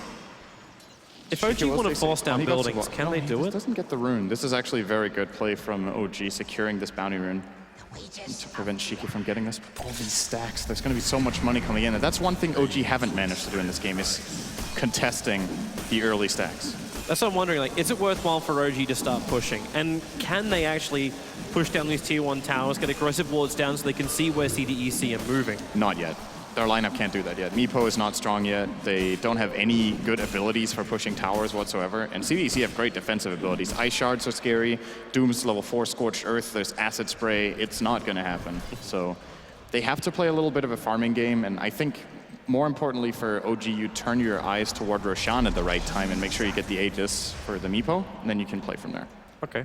If OG want to force down buildings, can they do it? Doesn't get the rune. This is actually a very good play from OG, securing this bounty rune to prevent Shiki from getting this. But all these stacks, there's going to be so much money coming in. And that's one thing OG haven't managed to do in this game, is contesting the early stacks. That's what I'm wondering, like, is it worthwhile for OG to start pushing? And can they actually push down these tier 1 towers, get aggressive wards down so they can see where CDEC are moving? Not yet. Their lineup can't do that yet. Meepo is not strong yet. They don't have any good abilities for pushing towers whatsoever. And CDEC have great defensive abilities. Ice Shards are scary. Doom's level 4 Scorched Earth. There's Acid Spray. It's not going to happen. So they have to play a little bit of a farming game. And I think more importantly for OG, you turn your eyes toward Roshan at the right time and make sure you get the Aegis for the Meepo, and then you can play from there. Okay.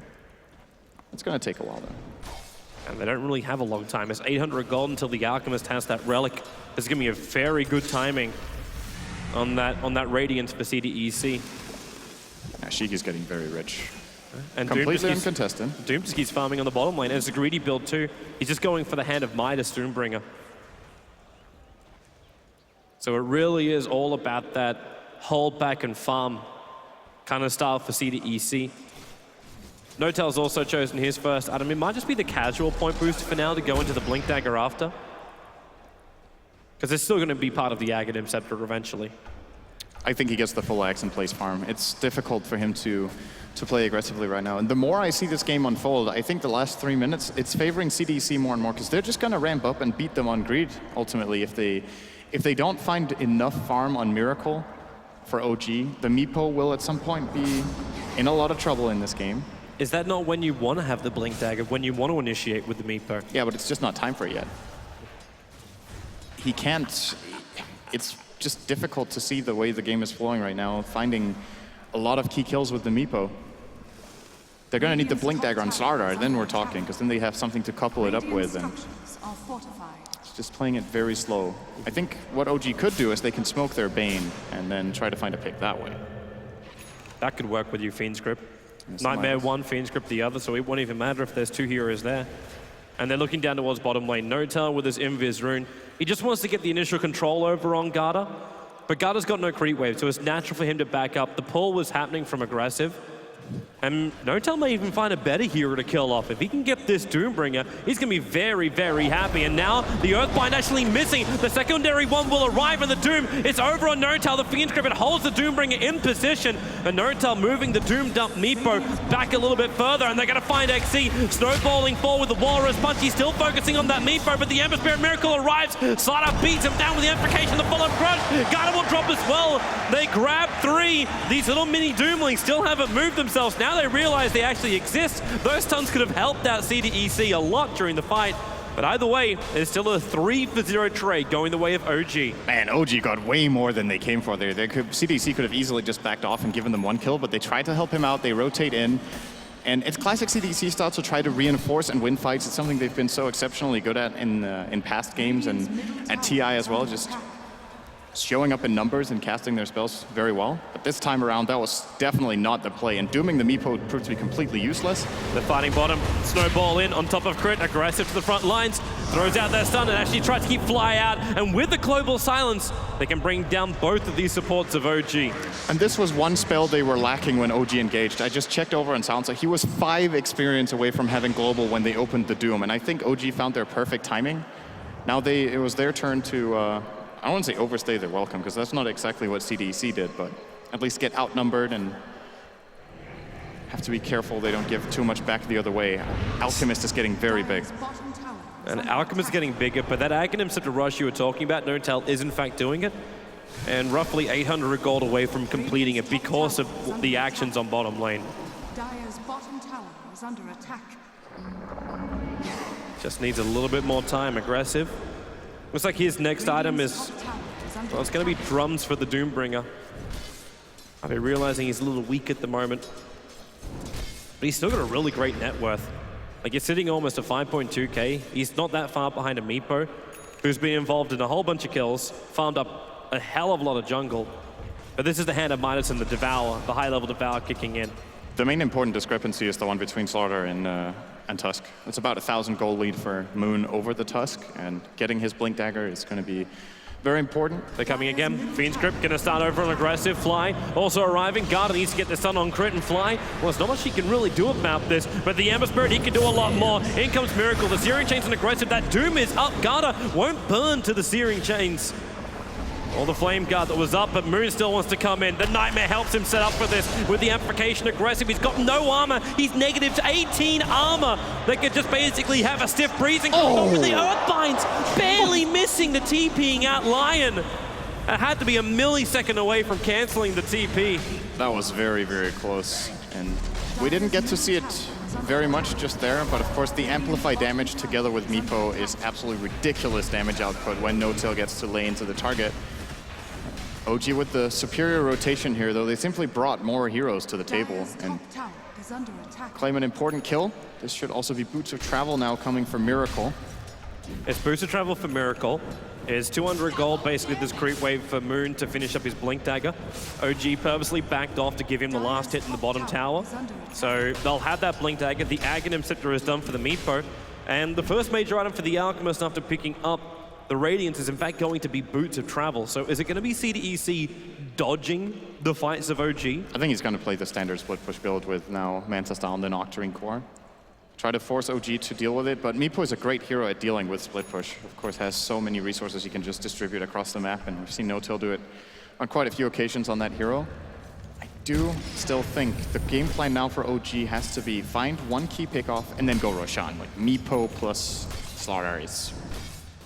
It's going to take a while, though. And they don't really have a long time. It's 800 gold until the Alchemist has that relic. There's going to be a very good timing on that Radiance for CDEC. Yeah, Shiki's getting very rich. And completely uncontested. Doomski's farming on the bottom lane. And it's a greedy build too. He's just going for the Hand of Midas Doombringer. So it really is all about that hold back and farm kind of style for CDEC. Notel's also chosen his first item. It might just be the casual point booster for now to go into the Blink Dagger after. Because it's still going to be part of the Aghanim Scepter eventually. I think he gets the full axe and plays farm. It's difficult for him to play aggressively right now. And the more I see this game unfold, I think the last 3 minutes, it's favoring CDC more and more, because they're just going to ramp up and beat them on greed, ultimately. If they don't find enough farm on Miracle for OG, the Meepo will at some point be in a lot of trouble in this game. Is that not when you want to have the Blink Dagger, when you want to initiate with the Meepo? Yeah, but it's just not time for it yet. He can't. It's just difficult to see the way the game is flowing right now, finding a lot of key kills with the Meepo. They're going to need the Blink Dagger on Slardar, then we're talking, because then they have something to couple it up with. And it's just playing it very slow. I think what OG could do is they can smoke their Bane and then try to find a pick that way. That could work with your Fiend's Grip. Nightmare one, Fiend's Grip the other, so it won't even matter if there's 2 heroes there. And they're looking down towards bottom lane. Notel with his Invis rune. He just wants to get the initial control over on Garda, but Garda's got no creep wave, so it's natural for him to back up. The pull was happening from aggressive. And Notel may even find a better hero to kill off. If he can get this Doombringer, he's going to be very, very happy. And now the Earthbind actually missing. The secondary one will arrive, and the Doom is over on Notel. The Fiend's Grip, it holds the Doombringer in position. And Notel moving the Doom Dump Meepo back a little bit further, and they're going to find XC. Snowballing forward with the Walrus Punch. He's still focusing on that Meepo, but the Ember Spirit Miracle arrives. Slardar beats him down with the Amplification, the full-up crush. Garda will drop as well. They grab 3. These little mini Doomlings still haven't moved themselves. Now they realize they actually exist. Those stuns could have helped out CDEC a lot during the fight. But either way, it's still a 3-for-0 trade going the way of OG. Man, OG got way more than they came for there. CDC could have easily just backed off and given them 1 kill, but they tried to help him out. They rotate in. And it's classic CDC style to try to reinforce and win fights. It's something they've been so exceptionally good at in past games and at TI as well. Just showing up in numbers and casting their spells very well. But this time around, that was definitely not the play. And dooming the Meepo proved to be completely useless. They're fighting bottom. Snowball in on top of Crit. Aggressive to the front lines. Throws out their stun and actually tries to keep Fly out. And with the Global Silence, they can bring down both of these supports of OG. And this was one spell they were lacking when OG engaged. I just checked over on Silencer. He was 5 experience away from having Global when they opened the Doom. And I think OG found their perfect timing. Now it was their turn to... I don't want to say overstay their welcome, because that's not exactly what CDEC did, but at least get outnumbered and have to be careful they don't give too much back the other way. Alchemist is getting very big. And Alchemist is getting bigger, but that Aghanim Scepter rush you were talking about, No-Tail is in fact doing it. And roughly 800 gold away from completing it because of the actions on bottom lane. Dire's bottom tower is under attack. Just needs a little bit more time. Aggressive. Looks like his next item is, well, it's going to be drums for the Doombringer. I'll be realizing he's a little weak at the moment. But he's still got a really great net worth. Like, he's sitting almost at 5.2k. He's not that far behind a Meepo, who's been involved in a whole bunch of kills, farmed up a hell of a lot of jungle. But this is the hand of Midas and the Devour, the high-level Devour kicking in. The main important discrepancy is the one between Slaughter and Tusk. It's about 1,000 gold lead for Moon over the Tusk, and getting his Blink Dagger is going to be very important. They're coming again. Fiend Script going to start over on aggressive. Fly also arriving. Garda needs to get the stun on crit and Fly. Well, there's not much he can really do about this, but the Ember Spirit, he can do a lot more. In comes Miracle. The Searing Chains and aggressive. That Doom is up. Garda won't burn to the Searing Chains. Or the Flame Guard that was up, but Moon still wants to come in. The Nightmare helps him set up for this with the amplification aggressive. He's got no armor. He's negative 18 armor. They could just basically have a stiff breathing. Oh, the Earthbinds barely missing the TPing out Lion. It had to be a millisecond away from canceling the TP. That was very, very close. And we didn't get to see it very much just there, but of course the amplify damage together with Meepo is absolutely ridiculous damage output when No-Tail gets to lay into the target. OG with the superior rotation here, though, they simply brought more heroes to the table and claim an important kill. This should also be Boots of Travel now coming for Miracle. It's Boots of Travel for Miracle. It's 200 gold, basically this creep wave for Moon to finish up his Blink Dagger. OG purposely backed off to give him the last hit in the bottom tower. So they'll have that Blink Dagger. The Aghanim Scepter is done for the Meepo. And the first major item for the Alchemist after picking up the Radiance is in fact going to be Boots of Travel. So is it going to be CDEC dodging the fights of OG? I think he's going to play the standard split push build with now Manta Style and then Octarine Core. Try to force OG to deal with it, but Meepo is a great hero at dealing with split push. Of course, has so many resources he can just distribute across the map, and we've seen No-Tail do it on quite a few occasions on that hero. I do still think the game plan now for OG has to be find one key pickoff and then go Roshan. Like Meepo plus Slaughter is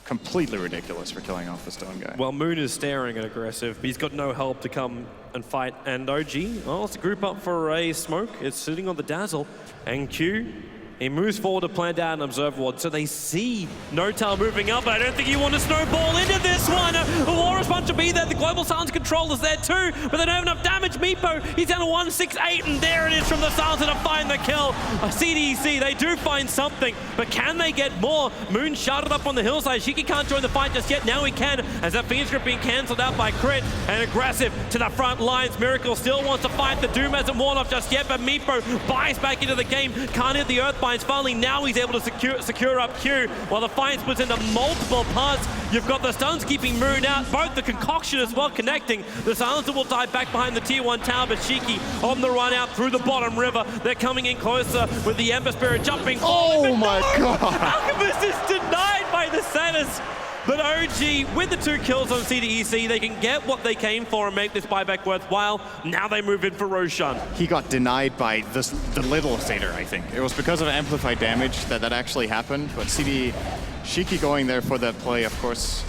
completely ridiculous for killing off the stone guy. Well, Moon is staring at aggressive, but he's got no help to come and fight. And OG, well, it's a group up for a smoke. It's sitting on the Dazzle. And Q, he moves forward to plant down an Observe Ward. So they see No-Tail moving up. I don't think you want to snowball into this one. The Walrus Punch will be there. The Global Silence Control is there too, but they don't have enough damage. Meepo, he's down to 168, and there it is from the Silencer to find the kill. CDEC, they do find something, but can they get more? Moon sharded up on the hillside. Shiki can't join the fight just yet. Now he can, as that Fiend Script being cancelled out by Crit, and aggressive to the front lines. Miracle still wants to fight. The Doom hasn't worn off just yet, but Meepo buys back into the game. Can't hit the Earthbinds. Finally, now he's able to secure up Q, while the fight splits into multiple parts. You've got the stuns keeping Moon out, both the concoction as well connecting. The Silencer will die back behind the tier 1 tower, but Shiki on the run out through the bottom river. They're coming in closer with the Ember Spirit jumping. Oh my God! Alchemist is denied by the Satyrs. But OG, with the 2 kills on CDEC, they can get what they came for and make this buyback worthwhile. Now they move in for Roshan. He got denied by the little Satyr, I think. It was because of amplified damage that actually happened, but Shiki going there for that play, of course,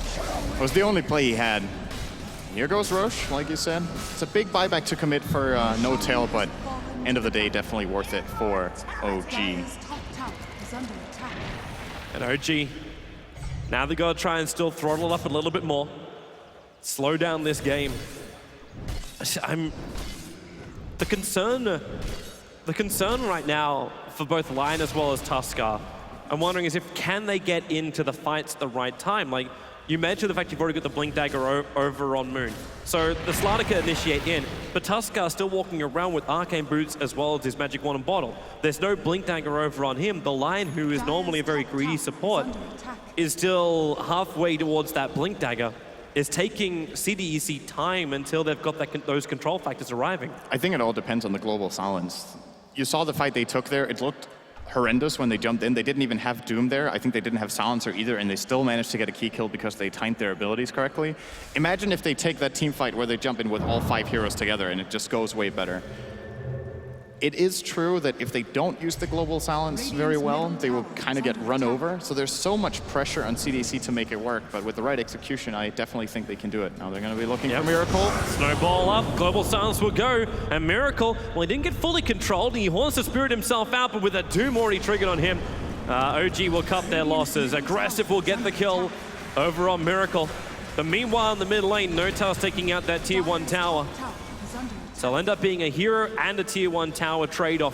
was the only play he had. Here goes Roche, like you said. It's a big buyback to commit for No-Tail, but end of the day, definitely worth it for OG. And OG, now they got to try and still throttle it up a little bit more. Slow down this game. The concern right now for both Lion as well as Tuskar, I'm wondering is can they get into the fights at the right time? Like, you mentioned the fact you've already got the Blink Dagger over on Moon. So the Slaughter can initiate in, but Tuskar still walking around with Arcane Boots as well as his Magic Wand and Bottle. There's no Blink Dagger over on him. The Lion, who is normally a very greedy support, is still halfway towards that Blink Dagger. Is taking CDEC time until they've got those control factors arriving. I think it all depends on the Global Silence. You saw the fight they took there. It looked horrendous when they jumped in. They didn't even have Doom there. I think they didn't have Silencer either, and they still managed to get a key kill because they timed their abilities correctly. Imagine if they take that team fight where they jump in with all 5 heroes together and it just goes way better. It is true that if they don't use the global silence very well, they will kind of get run over. So there's so much pressure on CDC to make it work, but with the right execution, I definitely think they can do it. Now they're going to be looking for Miracle. Snowball up, global silence will go, and Miracle, well, he didn't get fully controlled, and he wants to spirit himself out, but with a Doom already triggered on him, OG will cut their losses. Aggressive will get the kill over on Miracle. But meanwhile, in the mid lane, N0tail's taking out that tier 1 tower. So it'll end up being a hero and a tier 1 tower trade-off.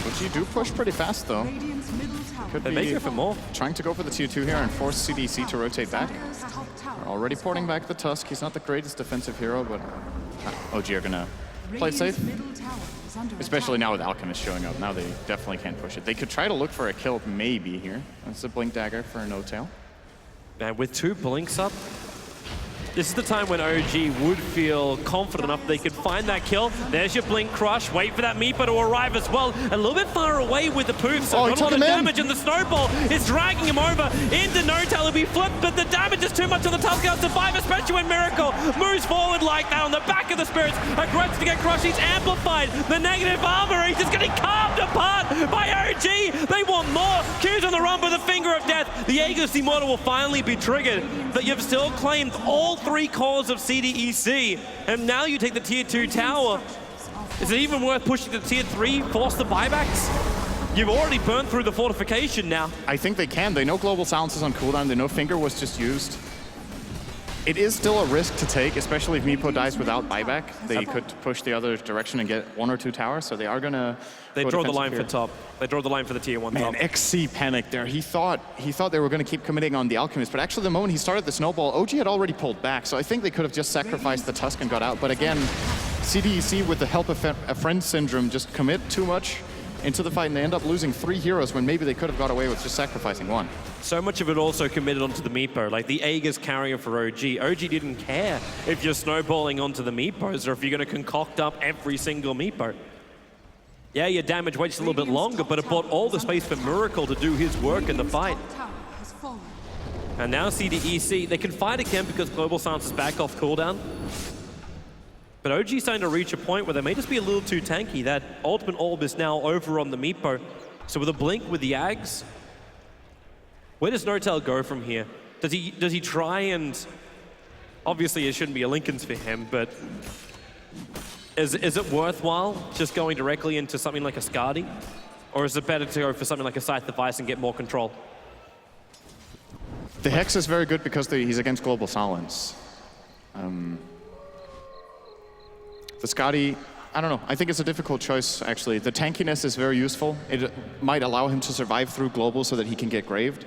But you do push pretty fast, though. Could they may go for more. Trying to go for the tier 2 here and force CDC to rotate back. They're already porting back the Tusk. He's not the greatest defensive hero, but OG are gonna play safe. Especially now with Alchemist showing up. Now they definitely can't push it. They could try to look for a kill maybe here. That's a Blink Dagger for N0tail. And with 2 Blinks up, this is the time when OG would feel confident enough they could find that kill. There's your Blink Crush. Wait for that Meepo to arrive as well. A little bit far away with the poof, so not a lot of damage, and the Snowball is dragging him over into N0tail. He'll be flipped, but the damage is too much on the Tusk. Can't survive, especially when Miracle moves forward like that on the back of the Spirits. Aggressive to get crushed. He's amplified. The negative armor, he's just getting carved apart by OG. They want more. Q's on the run by the Finger of Death. The Aegis Immortal will finally be triggered, but you've still claimed all 3 cores of CDEC, and now you take the tier 2 tower. Is it even worth pushing to tier 3, force the buybacks? You've already burned through the fortification now. I think they can. They know Global Silence is on cooldown. They know Finger was just used. It is still a risk to take, especially if Meepo dies without buyback. They could push the other direction and get 1 or 2 towers, so they are gonna They draw the line for top. They draw the line for the tier 1 top. Man, XC panicked there. He thought they were going to keep committing on the Alchemist, but actually the moment he started the Snowball, OG had already pulled back, so I think they could have just sacrificed the Tusk and got out. But again, CDEC with the help of a friend syndrome just commit too much into the fight, and they end up losing 3 heroes when maybe they could have got away with just sacrificing 1. So much of it also committed onto the Meepo, like the Aegis carrier for OG. OG didn't care if you're snowballing onto the Meepos or if you're going to concoct up every single Meepo. Yeah, your damage waits a little bit longer, but it bought all the space for Miracle to do his work in the fight. And now CDEC, they can fight again because Global Silence is back off cooldown. But OG's starting to reach a point where they may just be a little too tanky. That Ultimate Orb is now over on the Meepo. So with a Blink with the Ags, where does N0tail go from here? Does he try and... Obviously it shouldn't be a Linken's for him, but... Is it worthwhile just going directly into something like a Skadi? Or is it better to go for something like a Scythe Device and get more control? The Hex is very good because he's against Global Silence. The Skadi, I don't know. I think it's a difficult choice, actually. The tankiness is very useful. It might allow him to survive through Global so that he can get graved.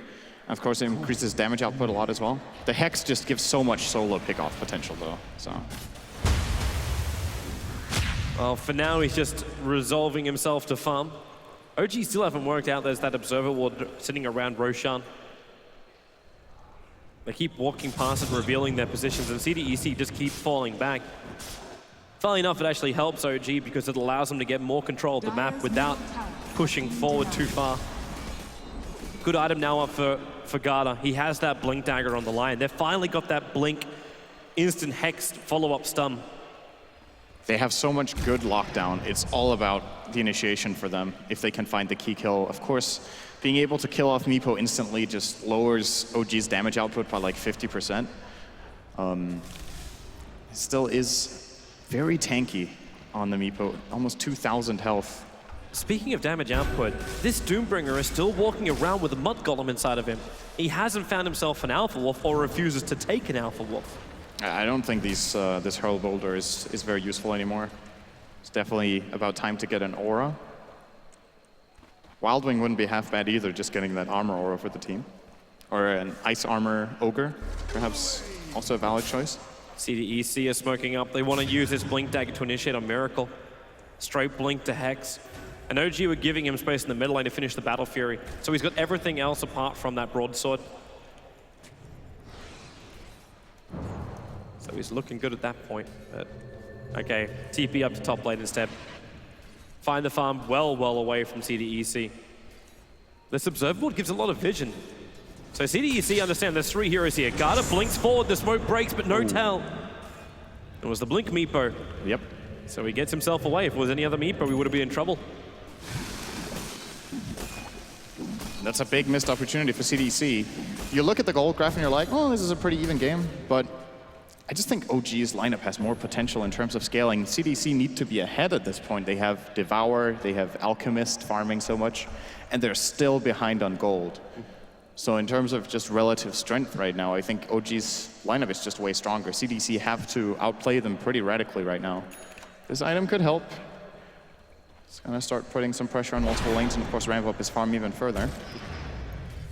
Of course, it increases damage output a lot as well. The Hex just gives so much solo pick-off potential, though. So. Well, for now, he's just resolving himself to farm. OG still haven't worked out. There's that Observer Ward sitting around Roshan. They keep walking past and revealing their positions, and CDEC just keep falling back. Funnily enough, it actually helps OG because it allows them to get more control of the map without pushing forward too far. Good item now up for Garda. He has that Blink Dagger on the line. They've finally got that Blink instant Hex follow-up stun. They have so much good lockdown. It's all about the initiation for them, if they can find the key kill. Of course, being able to kill off Meepo instantly just lowers OG's damage output by like 50%. It still is very tanky on the Meepo, almost 2,000 health. Speaking of damage output, this Doombringer is still walking around with a Mud Golem inside of him. He hasn't found himself an Alpha Wolf or refuses to take an Alpha Wolf. I don't think this Hurl Boulder is very useful anymore. It's definitely about time to get an Aura. Wildwing wouldn't be half bad either, just getting that Armor Aura for the team. Or an Ice Armor Ogre, perhaps also a valid choice. CDEC is smoking up. They want to use this Blink Dagger to initiate on Miracle. Straight Blink to Hex. And OG were giving him space in the middle lane to finish the Battle Fury. So he's got everything else apart from that Broadsword. So he's looking good at that point. But okay, TP up to top lane instead. Find the farm well away from CDEC. This Observer Board gives a lot of vision. So CDEC understand there's 3 heroes here. Garda blinks forward, the smoke breaks, but N0tail. It was the Blink Meepo. Yep. So he gets himself away. If it was any other Meepo, we would have been in trouble. That's a big missed opportunity for CDC. You look at the gold graph and you're like, oh, this is a pretty even game. But I just think OG's lineup has more potential in terms of scaling. CDC need to be ahead at this point. They have Devour, they have Alchemist farming so much, and they're still behind on gold. So in terms of just relative strength right now, I think OG's lineup is just way stronger. CDC have to outplay them pretty radically right now. This item could help. It's going to start putting some pressure on multiple lanes and, of course, ramp up his farm even further.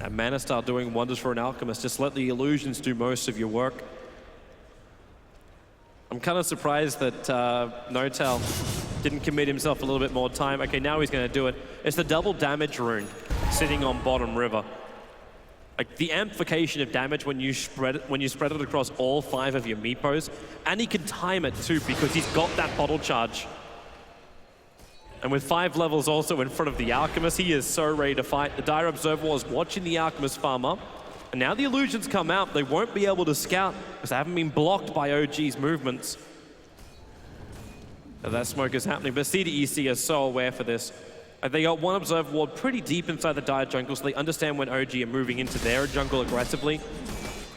And Mana Star doing wonders for an Alchemist. Just let the illusions do most of your work. I'm kind of surprised that Notel didn't commit himself a little bit more time. Okay, now he's going to do it. It's the double damage rune sitting on bottom river. Like the amplification of damage when you spread it across all 5 of your Meepos, and he can time it too because he's got that bottle charge. And with 5 levels also in front of the Alchemist, he is so ready to fight. The Dire Observer is watching the Alchemist farm up. And now the illusions come out, they won't be able to scout because they haven't been blocked by OG's movements. So that smoke is happening, but CDEC is so aware for this. They got one Observer Ward pretty deep inside the Dire jungle, so they understand when OG are moving into their jungle aggressively.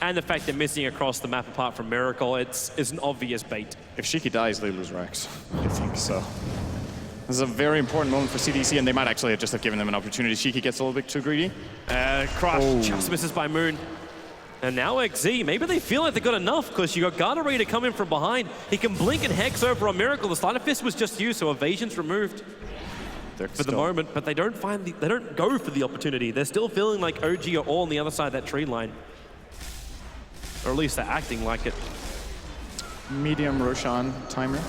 And the fact they're missing across the map apart from Miracle, it's an obvious bait. If Shiki dies, they lose Rex. I think so. This is a very important moment for CDC, and they might actually just have given them an opportunity. Shiki gets a little bit too greedy. Crush just misses by Moon. And now XZ, maybe they feel like they got enough because you got Garda ready to come in from behind. He can blink and hex over on Miracle. The Sleight of Fist was just used, so evasion's removed for the moment, but they don't go for the opportunity. They're still feeling like OG are all on the other side of that tree line. Or at least they're acting like it. Medium Roshan timer.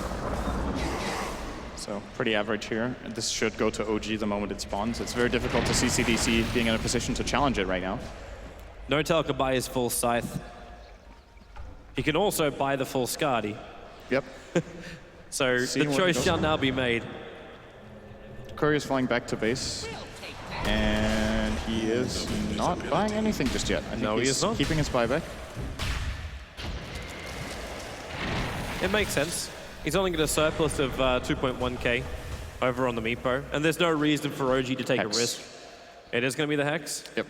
So pretty average here. This should go to OG the moment it spawns. It's very difficult to see CDC being in a position to challenge it right now. Notel can buy his full Scythe. He can also buy the full Skadi. Yep. So the choice shall now be made. Curry is flying back to base. And he is not buying anything just yet. I think he's keeping his buyback. It makes sense. He's only got a surplus of 2.1k over on the Meepo, and there's no reason for OG to take a risk. It is going to be the Hex? Yep.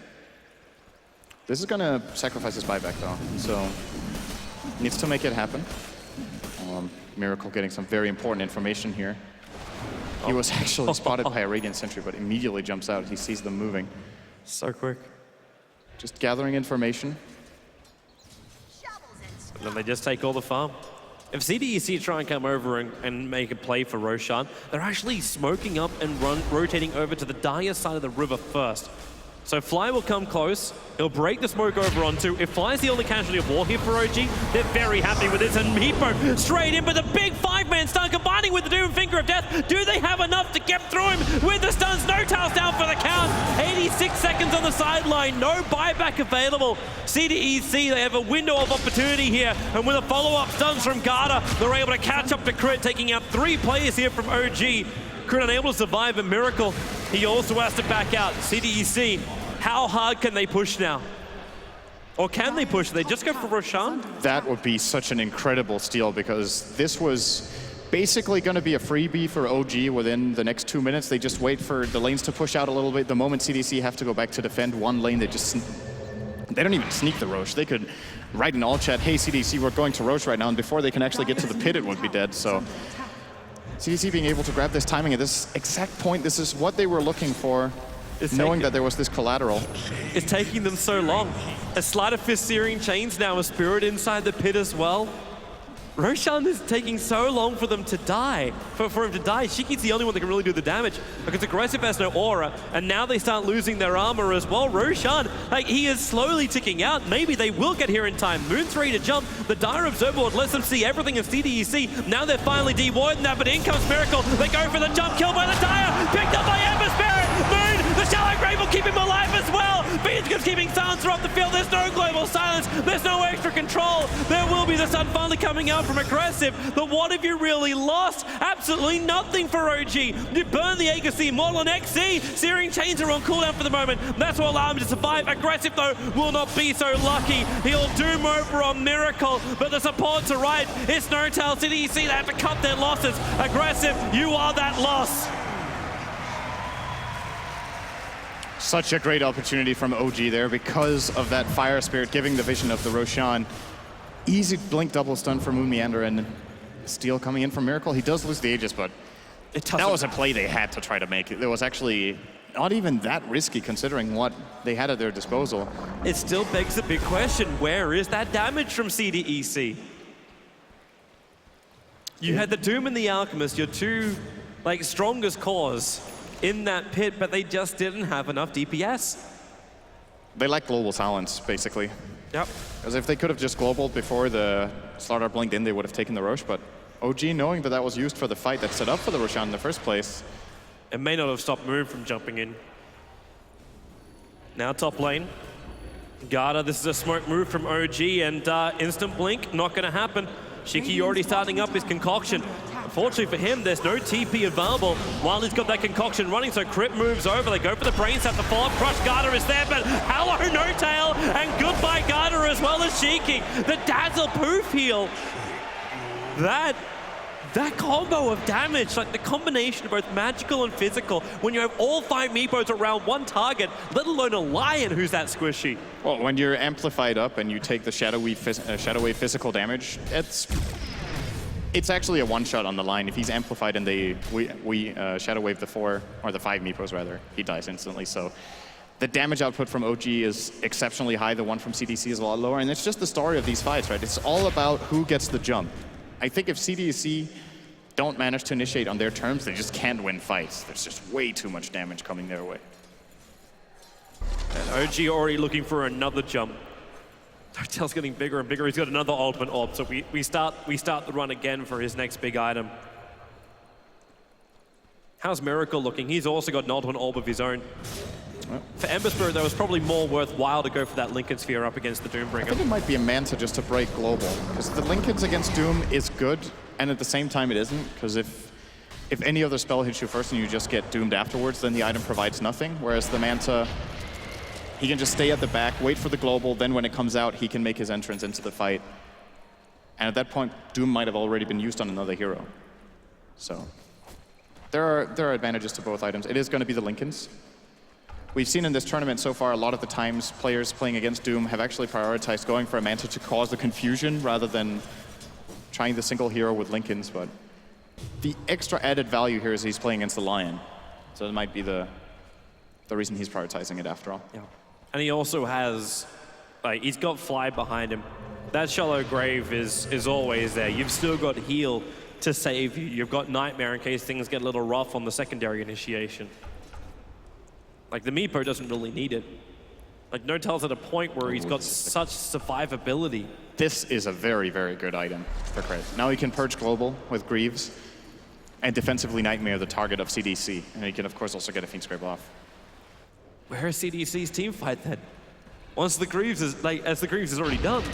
This is going to sacrifice his buyback, though, so needs to make it happen. Miracle getting some very important information here. He was actually spotted by a Radiant Sentry, but immediately jumps out. He sees them moving. So quick. Just gathering information. And then they just take all the farm. If CDEC try and come over and make a play for Roshan, they're actually smoking up and rotating over to the Dire side of the river first. So Fly will come close, he'll break the smoke over onto. If Fly's the only casualty of war here for OG, they're very happy with this. And Meepo straight in, but the big 5-man stun combining with the Doom Finger of Death. Do they have enough to get through him with the stuns? Notel's down for the count. 86 seconds on the sideline, no buyback available. CDEC, they have a window of opportunity here. And with a follow-up stuns from Garda, they're able to catch up to Crit, taking out 3 players here from OG. Crit unable to survive a Miracle. He also has to back out. CDEC, how hard can they push now? Or can they push? They just go for Roshan? That would be such an incredible steal because this was basically going to be a freebie for OG within the next 2 minutes. They just wait for the lanes to push out a little bit. The moment CDC have to go back to defend one lane, they don't even sneak the Rosh. They could write in all chat, hey CDC, we're going to Rosh right now, and before they can actually get to the pit, it would be dead. So CDC being able to grab this timing at this exact point, this is what they were looking for, knowing that there was this collateral. It's taking them so long. A Sleight of Fist Searing Chains now, a Spirit inside the pit as well. Roshan is taking so long for them to die, for him to die. Shiki's the only one that can really do the damage. Like, it's aggressive, has no aura, and now they start losing their armor as well. Roshan, like, he is slowly ticking out. Maybe they will get here in time. Moon's ready to jump. The Dire Observer Ward lets them see everything in CDEC. Now they're finally devoiding that, but in comes Miracle. They go for the jump kill by the Dire. Picked up by Ember Spirit. Moon, the Shallow Grave will keep him alive as well. Being just keeping silence throughout the field. There's no global silence. There's no extra control. There will be the sun finally coming out from Aggressive. But what have you really lost? Absolutely nothing for OG. You burn the Agassi model on XC. Searing Chains are on cooldown for the moment. That's what allowed him to survive. Aggressive, though, will not be so lucky. He'll doom over on Miracle, but the supports arrive. It's No-Tail City. You see, they have to cut their losses. Aggressive, you are that loss. Such a great opportunity from OG there because of that Fire Spirit giving the vision of the Roshan. Easy blink double stun for Moon Meander and Steel coming in from Miracle. He does lose the Aegis, but that was a play they had to try to make. It was actually not even that risky considering what they had at their disposal. It still begs the big question, where is that damage from CDEC? You had the Doom and the Alchemist, your two strongest cores in that pit, but they just didn't have enough DPS. They lack global silence, basically. Yep. Because if they could have just globaled before the Slaughter blinked in, they would have taken the Rosh, but OG, knowing that that was used for the fight that set up for the Roshan in the first place. It may not have stopped Moon from jumping in. Now top lane. Garda, this is a smoke move from OG, and instant blink, not gonna happen. Shiki already starting up his concoction. Unfortunately for him, there's no TP available while he's got that concoction running, so Crypt moves over. They go for the brain set. The follow-up crush. Garda is there, but hello, No-Tail, and goodbye, Garda, as well as Shiki. The Dazzle Poof heal. That combo of damage, like the combination of both magical and physical, when you have all 5 Meepos around one target, let alone a Lion who's that squishy. Well, when you're amplified up and you take the Shadow Wave physical damage, it's actually a one-shot on the line. If he's amplified and we Shadow Wave the 4, or the 5 Meepos rather, he dies instantly. So the damage output from OG is exceptionally high. The one from CDC is a lot lower, and it's just the story of these fights, right? It's all about who gets the jump. I think if CDC don't manage to initiate on their terms, they just can't win fights. There's just way too much damage coming their way. And OG already looking for another jump. No-Tail's getting bigger and bigger. He's got another ultimate orb, so we start the run again for his next big item. How's Miracle looking? He's also got an ultimate orb of his own. For Ember Spirit, though, it's probably more worthwhile to go for that Lincoln Sphere up against the Doombringer. I think it might be a Manta just to break global, because the Lincolns against Doom is good, and at the same time it isn't, because if any other spell hits you first and you just get doomed afterwards, then the item provides nothing, whereas the Manta, he can just stay at the back, wait for the global, then when it comes out, he can make his entrance into the fight. And at that point, Doom might have already been used on another hero. So there are advantages to both items. It is going to be the Lincolns. We've seen in this tournament so far, a lot of the times players playing against Doom have actually prioritized going for a Manta to cause the confusion rather than trying the single hero with Lincolns, but the extra added value here is he's playing against the Lion. So it might be the reason he's prioritizing it after all. Yeah. And he also has, he's got Fly behind him. That Shallow Grave is always there. You've still got Heal to save you. You've got Nightmare in case things get a little rough on the secondary initiation. The Meepo doesn't really need it. No-Tail's at a point where he's got such survivability. This is a very, very good item for Crit. Now he can purge global with Greaves and defensively Nightmare the target of CDC. And he can, of course, also get a Fiend Scrape off. Where is CDC's team fight then? Once the Greaves is, as the Greaves is already done.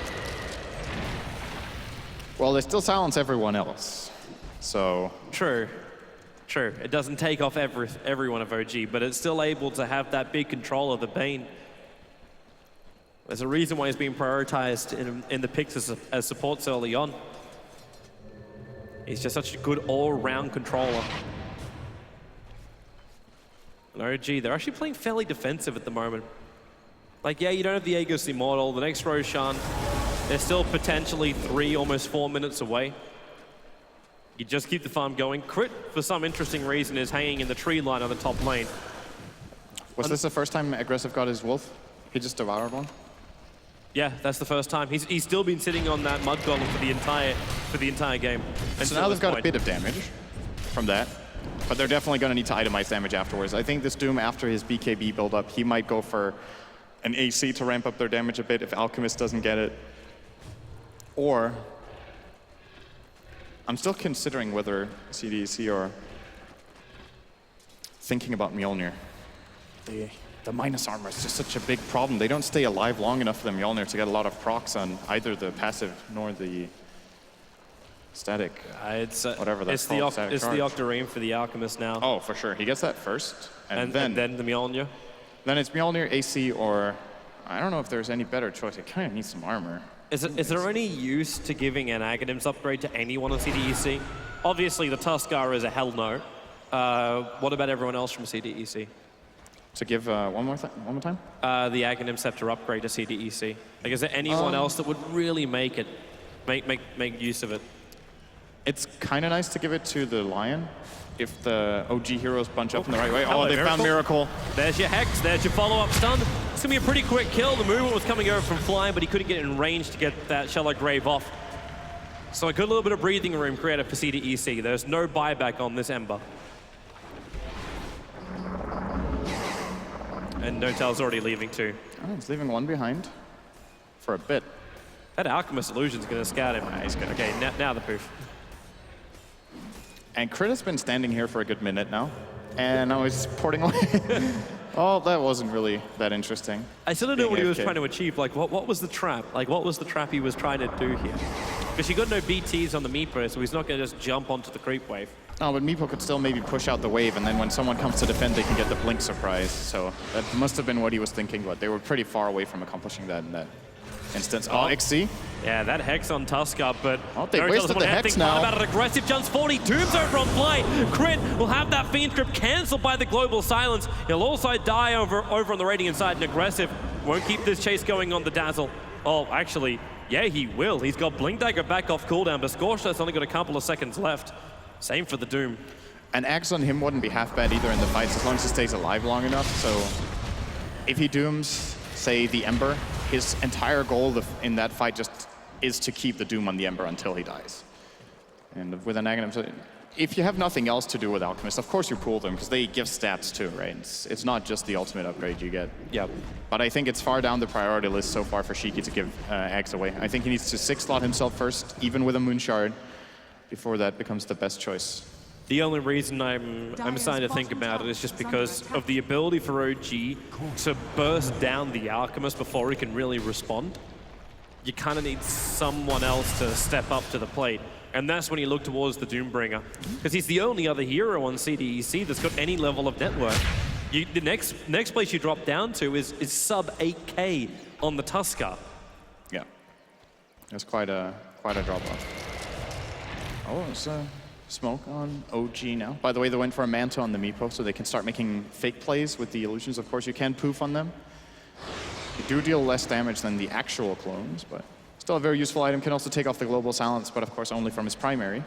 Well, they still silence everyone else, so. True. It doesn't take off everyone of OG, but it's still able to have that big control of the Bane. There's a reason why he's being prioritized in the picks as supports early on. He's just such a good all-round controller. And OG, they're actually playing fairly defensive at the moment. Yeah, you don't have the Aegis Immortal, the next Roshan, they're still potentially 3, almost 4 minutes away. You just keep the farm going. Crit, for some interesting reason, is hanging in the tree line on the top lane. Was this the first time Aggressive got his Wolf? He just devoured one? Yeah, that's the first time. He's still been sitting on that Mud Golem for the entire game. So now they've got a bit of damage from that, but they're definitely going to need to itemize damage afterwards. I think this Doom, after his BKB build-up, he might go for an AC to ramp up their damage a bit if Alchemist doesn't get it. Or I'm still considering whether CDC or thinking about Mjolnir. the minus armor is just such a big problem. They don't stay alive long enough for the Mjolnir to get a lot of procs on either the passive nor the static. Whatever that's called. It's the Octarine for the Alchemist now. Oh, for sure. He gets that first, and then the Mjolnir. Then it's Mjolnir, AC, or I don't know if there's any better choice. It kind of needs some armor. Is there any use to giving an Aghanims upgrade to anyone on CDEC? Obviously, the Tuskar is a hell no. What about everyone else from CDEC? To give one more time? The Aghanim Scepter upgrade to CDEC. Like, is there anyone else that would really make use of it? It's kind of nice to give it to the Lion if the OG heroes bunch up in the right way. Oh, they found Miracle. There's your Hex. There's your follow-up stun. It's going to be a pretty quick kill. The movement was coming over from Fly, but he couldn't get in range to get that Shallow Grave off. So a good little bit of breathing room created for CDEC. There's no buyback on this Ember. And Notel's already leaving too. Oh, he's leaving one behind for a bit. That Alchemist Illusion's going to scout him. He's good. Okay, now the poof. And Crit has been standing here for a good minute now. And now he's porting away. Oh, that wasn't really that interesting. I still don't know what he was trying to achieve. Like, what was the trap? Like, what was the trap he was trying to do here? Because he got no BTs on the Meepo, so he's not going to just jump onto the creep wave. No, but Meepo could still maybe push out the wave, and then when someone comes to defend, they can get the blink surprise. So that must have been what he was thinking, but they were pretty far away from accomplishing that in that instance. Oh, XC. Yeah, that Hex on Tuskar, but they wasted the Hex now. About an aggressive jumps 40, Doom's over on Fly. Crit will have that Fiend Grip cancelled by the Global Silence. He'll also die over on the Radiant side, and aggressive won't keep this chase going on the Dazzle. Oh, actually, yeah, he will. He's got Blink Dagger back off cooldown, but Scorch's only got a couple of seconds left. Same for the Doom. And Axe on him wouldn't be half bad either in the fights, as long as he stays alive long enough. So if he dooms, say, the Ember, his entire goal in that fight just is to keep the Doom on the Ember until he dies. And with an Aghanim, if you have nothing else to do with Alchemist, of course you pull them, because they give stats too, right? It's not just the ultimate upgrade you get. Yep. But I think it's far down the priority list so far for Shiki to give Axe away. I think he needs to 6-slot himself first, even with a Moon Shard, before that becomes the best choice. The only reason I'm starting to think about it is just because of the ability for OG to burst down the Alchemist before he can really respond. You kind of need someone else to step up to the plate. And that's when you look towards the Doombringer. Because he's the only other hero on CDEC that's got any level of network. The next place you drop down to is sub 8K on the Tuskar. Yeah. That's quite a drop-off. Oh, it's a smoke on OG now. By the way, they went for a Manta on the Meepo, so they can start making fake plays with the illusions. Of course, you can poof on them. You do deal less damage than the actual clones, but still a very useful item. Can also take off the Global Silence, but of course only from his primary.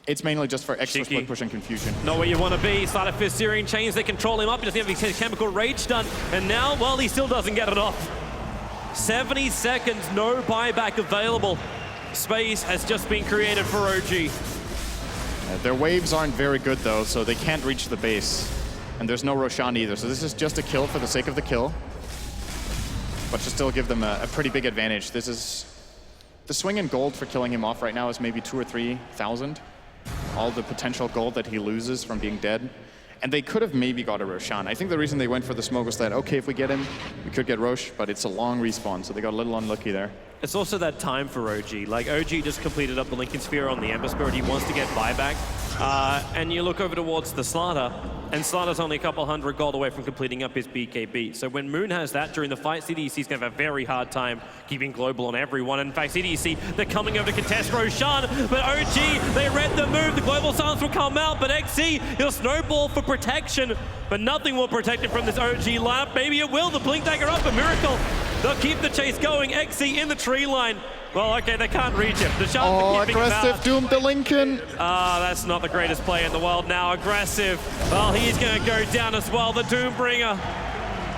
It's mainly just for extra split push and confusion. Not where you want to be. Side of Fist Searing Chains, they control him up. He doesn't have his Chemical Rage done. And now, well, he still doesn't get it off. 70 seconds, no buyback available. Space has just been created for OG. Their waves aren't very good though, so they can't reach the base. And there's no Roshan either, so this is just a kill for the sake of the kill. But to still give them a pretty big advantage. This is... The swing in gold for killing him off right now is maybe 2,000 or 3,000. All the potential gold that he loses from being dead. And they could have maybe got a Roshan. I think the reason they went for the smoke was that, okay, if we get him, we could get Rosh, but it's a long respawn, so they got a little unlucky there. It's also that time for OG. Like, OG just completed up the Lincoln Sphere on the Ember Spirit. He wants to get buyback. And you look over towards the Slaughter, and Slaughter's only a couple hundred gold away from completing up his BKB. So when Moon has that during the fight, CDEC's going to have a very hard time keeping global on everyone. In fact, CDEC, they're coming over to contest Roshan, but OG, they read the move. The Global Silence will come out, but XC, he'll snowball for protection, but nothing will protect him from this OG lineup. Maybe it will. The Blink Dagger up, a miracle. They'll keep the chase going. XC in the tree line. Well, okay, they can't reach him. The chance for keeping him out. Aggressive Doom the Lincoln. That's not the greatest play in the world now. Aggressive. Well, he's going to go down as well. The Doombringer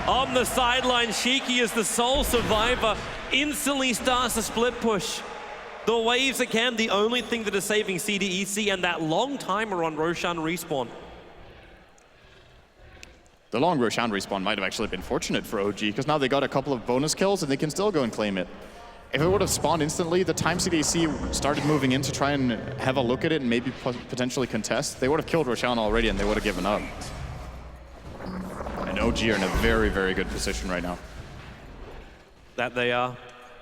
on the sideline. Shiki is the sole survivor. Instantly starts a split push. The waves again, the only thing that is saving CDEC, and that long timer on Roshan respawn. The long Roshan respawn might have actually been fortunate for OG, because now they got a couple of bonus kills and they can still go and claim it. If it would have spawned instantly, the time CDC started moving in to try and have a look at it and maybe potentially contest, they would have killed Roshan already and they would have given up. And OG OG are in a very, very good position right now. That they are.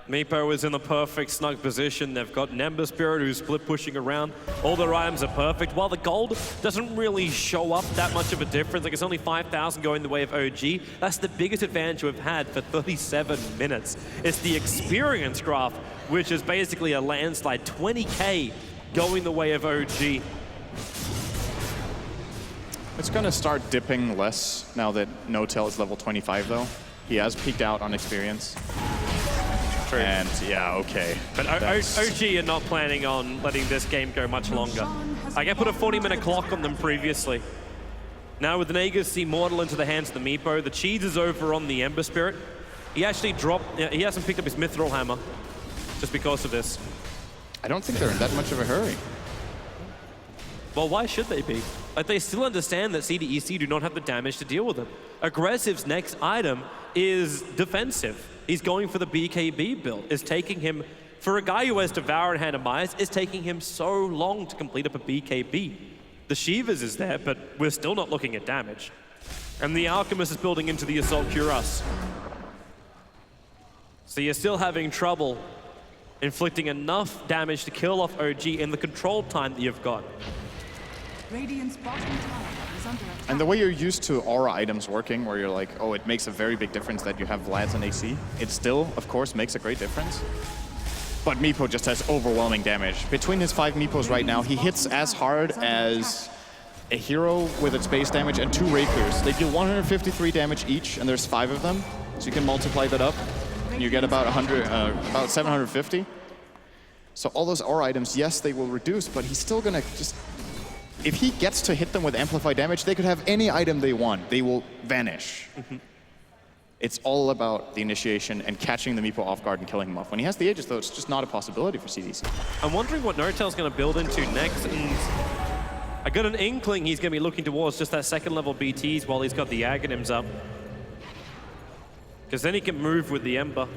Meepo is in the perfect snug position. They've got an Ember Spirit who's split pushing around. All their items are perfect. While the gold doesn't really show up that much of a difference, like it's only 5,000 going the way of OG, that's the biggest advantage we've had for 37 minutes. It's the experience graph, which is basically a landslide. 20K going the way of OG. It's going to start dipping less now that No-Tail is level 25, though. He has peaked out on experience. True. And yeah, okay. But OG are not planning on letting this game go much longer. I put a 40-minute clock on them previously. Now with an Aegis Immortal into the hands of the Meepo, the cheese is over on the Ember Spirit. He actually he hasn't picked up his Mithril Hammer just because of this. I don't think they're in that much of a hurry. Well, why should they be? Like, they still understand that CDEC do not have the damage to deal with it. Aggressive's next item is defensive. He's going for the BKB build. It's taking him, for a guy who has Devour and Hand of Myers, it's taking him so long to complete up a BKB. The Shivas is there, but we're still not looking at damage. And the Alchemist is building into the Assault Cuirass. So you're still having trouble inflicting enough damage to kill off OG in the control time that you've got. Radiant's bottom tower is under attack. And the way you're used to aura items working, where you're like, oh, it makes a very big difference that you have Vlad's and AC, it still, of course, makes a great difference. But Meepo just has overwhelming damage. Between his 5 Meepos right now, he hits as hard as a hero with its base damage and 2 Rapiers. They deal 153 damage each, and there's 5 of them. So you can multiply that up, and you get about 750. So all those aura items, yes, they will reduce, but he's still gonna just... If he gets to hit them with amplified damage, they could have any item they want. They will vanish. It's all about the initiation and catching the Meepo off guard and killing him off. When he has the Aegis, though, it's just not a possibility for CDC. I'm wondering what No-Tail's going to build into next, and I got an inkling he's going to be looking towards just that second level BTs while he's got the Aghanims up. Because then he can move with the Ember.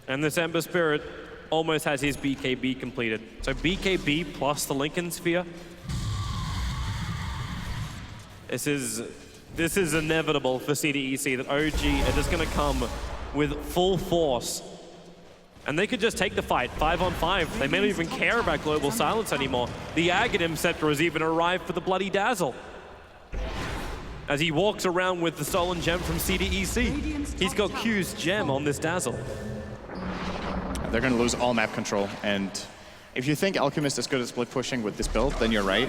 And this Ember Spirit almost has his BKB completed. So BKB plus the Lincoln Sphere. This is inevitable for CDEC, that OG are just going to come with full force. And they could just take the fight 5-on-5. They may not even care about Global Silence anymore. The Aghanim Scepter has even arrived for the Bloody Dazzle. As he walks around with the stolen gem from CDEC. He's got Q's gem on this Dazzle. They're going to lose all map control, and if you think Alchemist is good at split pushing with this build, then you're right,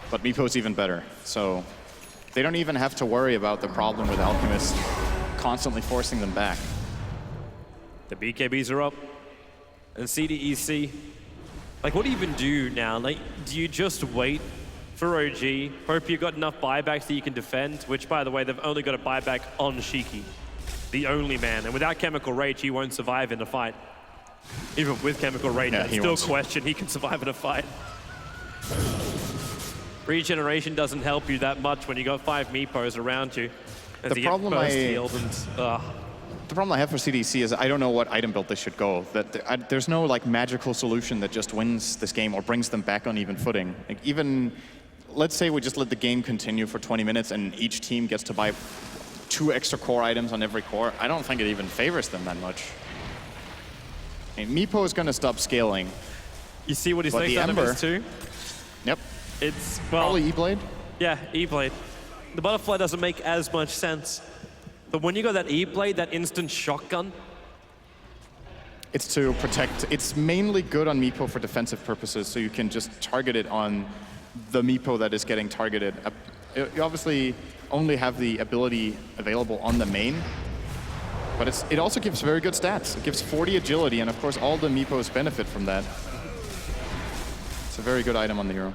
but Meepo's even better. So they don't even have to worry about the problem with Alchemist constantly forcing them back. The BKBs are up, and CDEC, like, what do you even do now? Like, do you just wait for OG, hope you've got enough buybacks that you can defend, which, by the way, they've only got a buyback on Shiki, the only man, and without Chemical Rage, he won't survive in a fight. Even with Chemical Rage, yeah, still question he can survive in a fight. Regeneration doesn't help you that much when you got 5 Meepos around you. As the problem I have for CDC is I don't know what item build they should go. There's no like magical solution that just wins this game or brings them back on even footing. Like, even, let's say we just let the game continue for 20 minutes and each team gets to buy 2 extra core items on every core. I don't think it even favors them that much. Meepo is going to stop scaling. You see what his next item is too? Yep. It's, well... Probably E-Blade? Yeah, E-Blade. The Butterfly doesn't make as much sense. But when you got that E-Blade, that instant shotgun... It's to protect... It's mainly good on Meepo for defensive purposes, so you can just target it on the Meepo that is getting targeted. You obviously only have the ability available on the main, but it also gives very good stats. It gives 40 agility, and of course all the Meepos benefit from that. It's a very good item on the hero.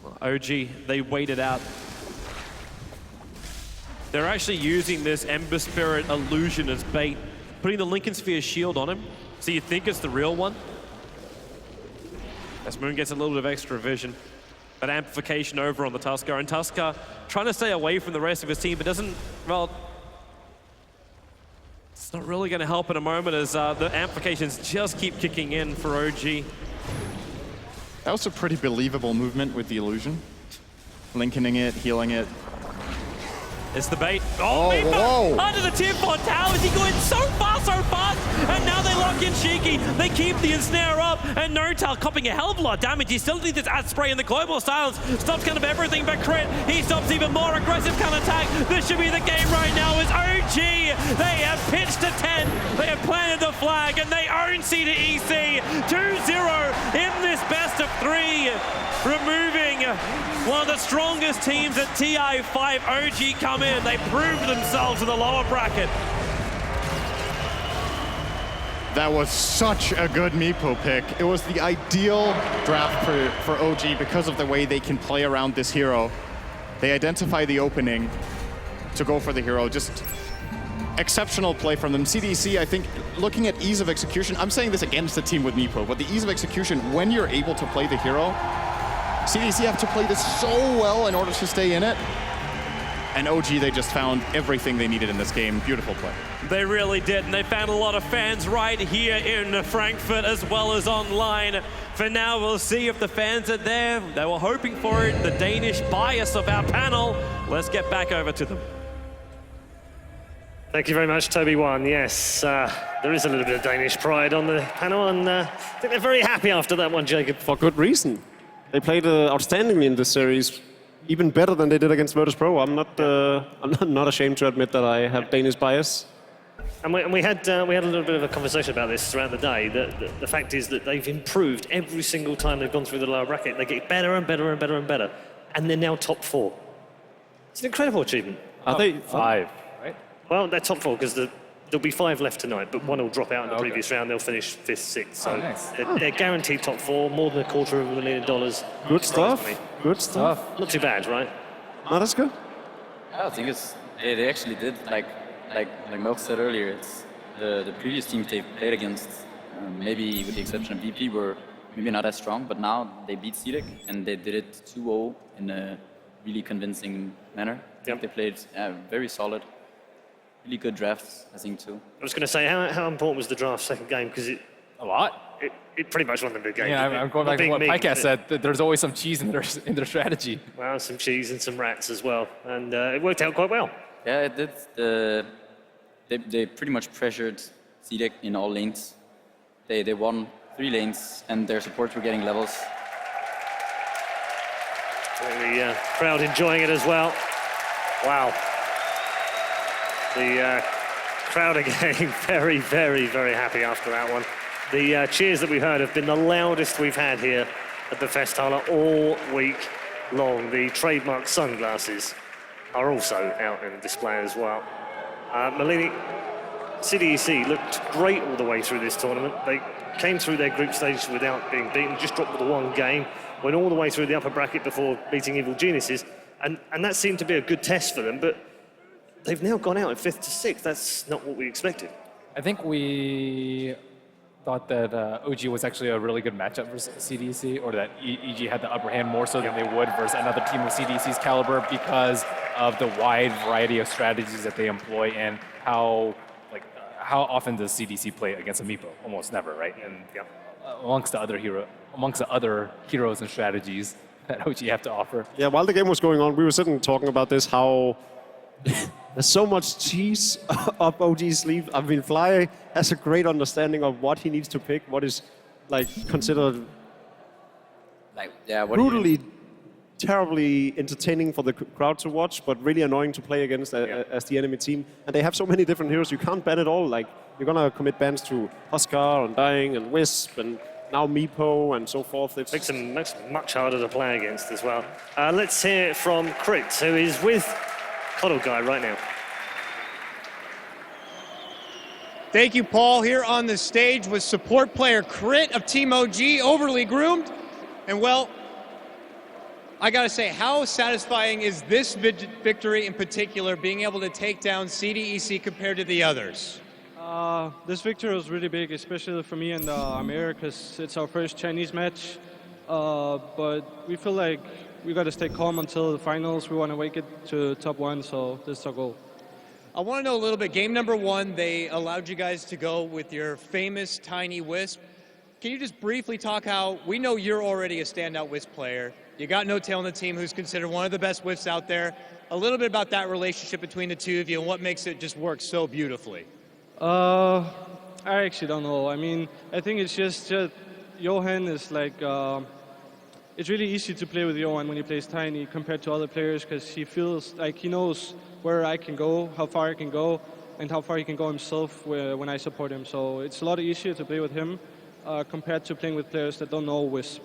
Well, OG, they waited out. They're actually using this Ember Spirit illusion as bait, putting the Lincoln Sphere shield on him, so you think it's the real one. As Moon gets a little bit of extra vision. That amplification over on the Tusker, and Tusker trying to stay away from the rest of his team, but doesn't, well, it's not really going to help in a moment as the amplifications just keep kicking in for OG. That was a pretty believable movement with the illusion. Lincolning it, healing it. It's the bait. Oh, whoa. under the tip for Tao. Is he going so fast? And now they lock in Cheeky. They keep the ensnare up, and Notal copping a hell of a lot of damage. He still needs this ad spray, and the global silence stops kind of everything but crit. He stops even more aggressive kind of attack. This should be the game right now. Is OG. They have pitched a tent. They have planted the flag, and they own C to EC 2-0 in this best of 3, removing one of the strongest teams at TI5. OG come in. They proved themselves in the lower bracket. That was such a good Meepo pick. It was the ideal draft for OG because of the way they can play around this hero. They identify the opening to go for the hero. Just exceptional play from them. CDC, I think, looking at ease of execution, I'm saying this against the team with Meepo, but the ease of execution, when you're able to play the hero, CDC have to play this so well in order to stay in it. And OG, they just found everything they needed in this game. Beautiful play. They really did, and they found a lot of fans right here in Frankfurt as well as online. For now, we'll see if the fans are there. They were hoping for it, the Danish bias of our panel. Let's get back over to them. Thank you very much, Toby One. Yes, there is a little bit of Danish pride on the panel, and I think they're very happy after that one, Jacob. For good reason. They played outstandingly in this series. Even better than they did against Virtus Pro. I'm not ashamed to admit that I have Danish bias. And we had a little bit of a conversation about this throughout the day. The fact is that they've improved every single time they've gone through the lower bracket. They get better and better and better and better, and they're now top 4. It's an incredible achievement. Are they 5? Right? Well, they're top 4 because there'll be 5 left tonight, but one will drop out in the previous round. They'll finish 5th, 6th. So nice. they're guaranteed top 4, more than $250,000. Good stuff. Good stuff. Not too bad, right? No, that's good. I think they actually did, like Melk said earlier, it's the previous teams they've played against, maybe with the exception of VP, were maybe not as strong, but now they beat CDEC, and they did it 2-0 in a really convincing manner. Yep. They played very solid. Really good drafts, I think, too. I was going to say, how important was the draft second game? Because a lot. It pretty much won them the game. Yeah, I'm going back to what Pycast said, that there's always some cheese in their strategy. Well, some cheese and some rats as well. And it worked out quite well. Yeah, it did. They pretty much pressured CDEC in all lanes. They won 3 lanes, and their supports were getting levels. The crowd enjoying it as well. Wow. The crowd are getting very, very, very happy after that one. The cheers that we heard have been the loudest we've had here at the Festhalle all week long. The trademark sunglasses are also out in display as well. Malini, CDEC looked great all the way through this tournament. They came through their group stage without being beaten, just dropped the one game, went all the way through the upper bracket before beating Evil Geniuses, and that seemed to be a good test for them, but they've now gone out in 5th to 6th. That's not what we expected. I think we thought that OG was actually a really good matchup for CDC, or that EG had the upper hand more so than they would versus another team of CDC's caliber because of the wide variety of strategies that they employ and how often does CDC play against a Meepo? Almost never, right? And amongst the other heroes and strategies that OG have to offer. Yeah, while the game was going on, we were sitting talking about this, how there's so much cheese up OG's sleeve. I mean, Fly has a great understanding of what he needs to pick, what is considered brutally, terribly entertaining for the crowd to watch, but really annoying to play against as the enemy team. And they have so many different heroes, you can't ban it all. Like, you're gonna commit bans to Huskar and Dying and Wisp and now Meepo and so forth. It makes them much harder to play against as well. Let's hear it from Crit, who is with Cuddle Guy right now. Thank you, Paul. Here on the stage with support player Crit of Team OG, overly groomed. And well, I gotta say, how satisfying is this victory in particular, being able to take down CDEC compared to the others? This victory was really big, especially for me and Amir, because it's our first Chinese match. But we feel like we got to stay calm until the finals. We want to make it to top 1, so this is our goal. I want to know a little bit. Game number 1, they allowed you guys to go with your famous Tiny Wisp. Can you just briefly talk how, we know you're already a standout Wisp player. You got No Tail on the team who's considered one of the best Wisps out there. A little bit about that relationship between the two of you and what makes it just work so beautifully. I actually don't know. I mean, I think it's just Johan is like, it's really easy to play with Johan when he plays tiny compared to other players because he feels like he knows where I can go, how far I can go, and how far he can go himself when I support him. So it's a lot easier to play with him compared to playing with players that don't know Wisp.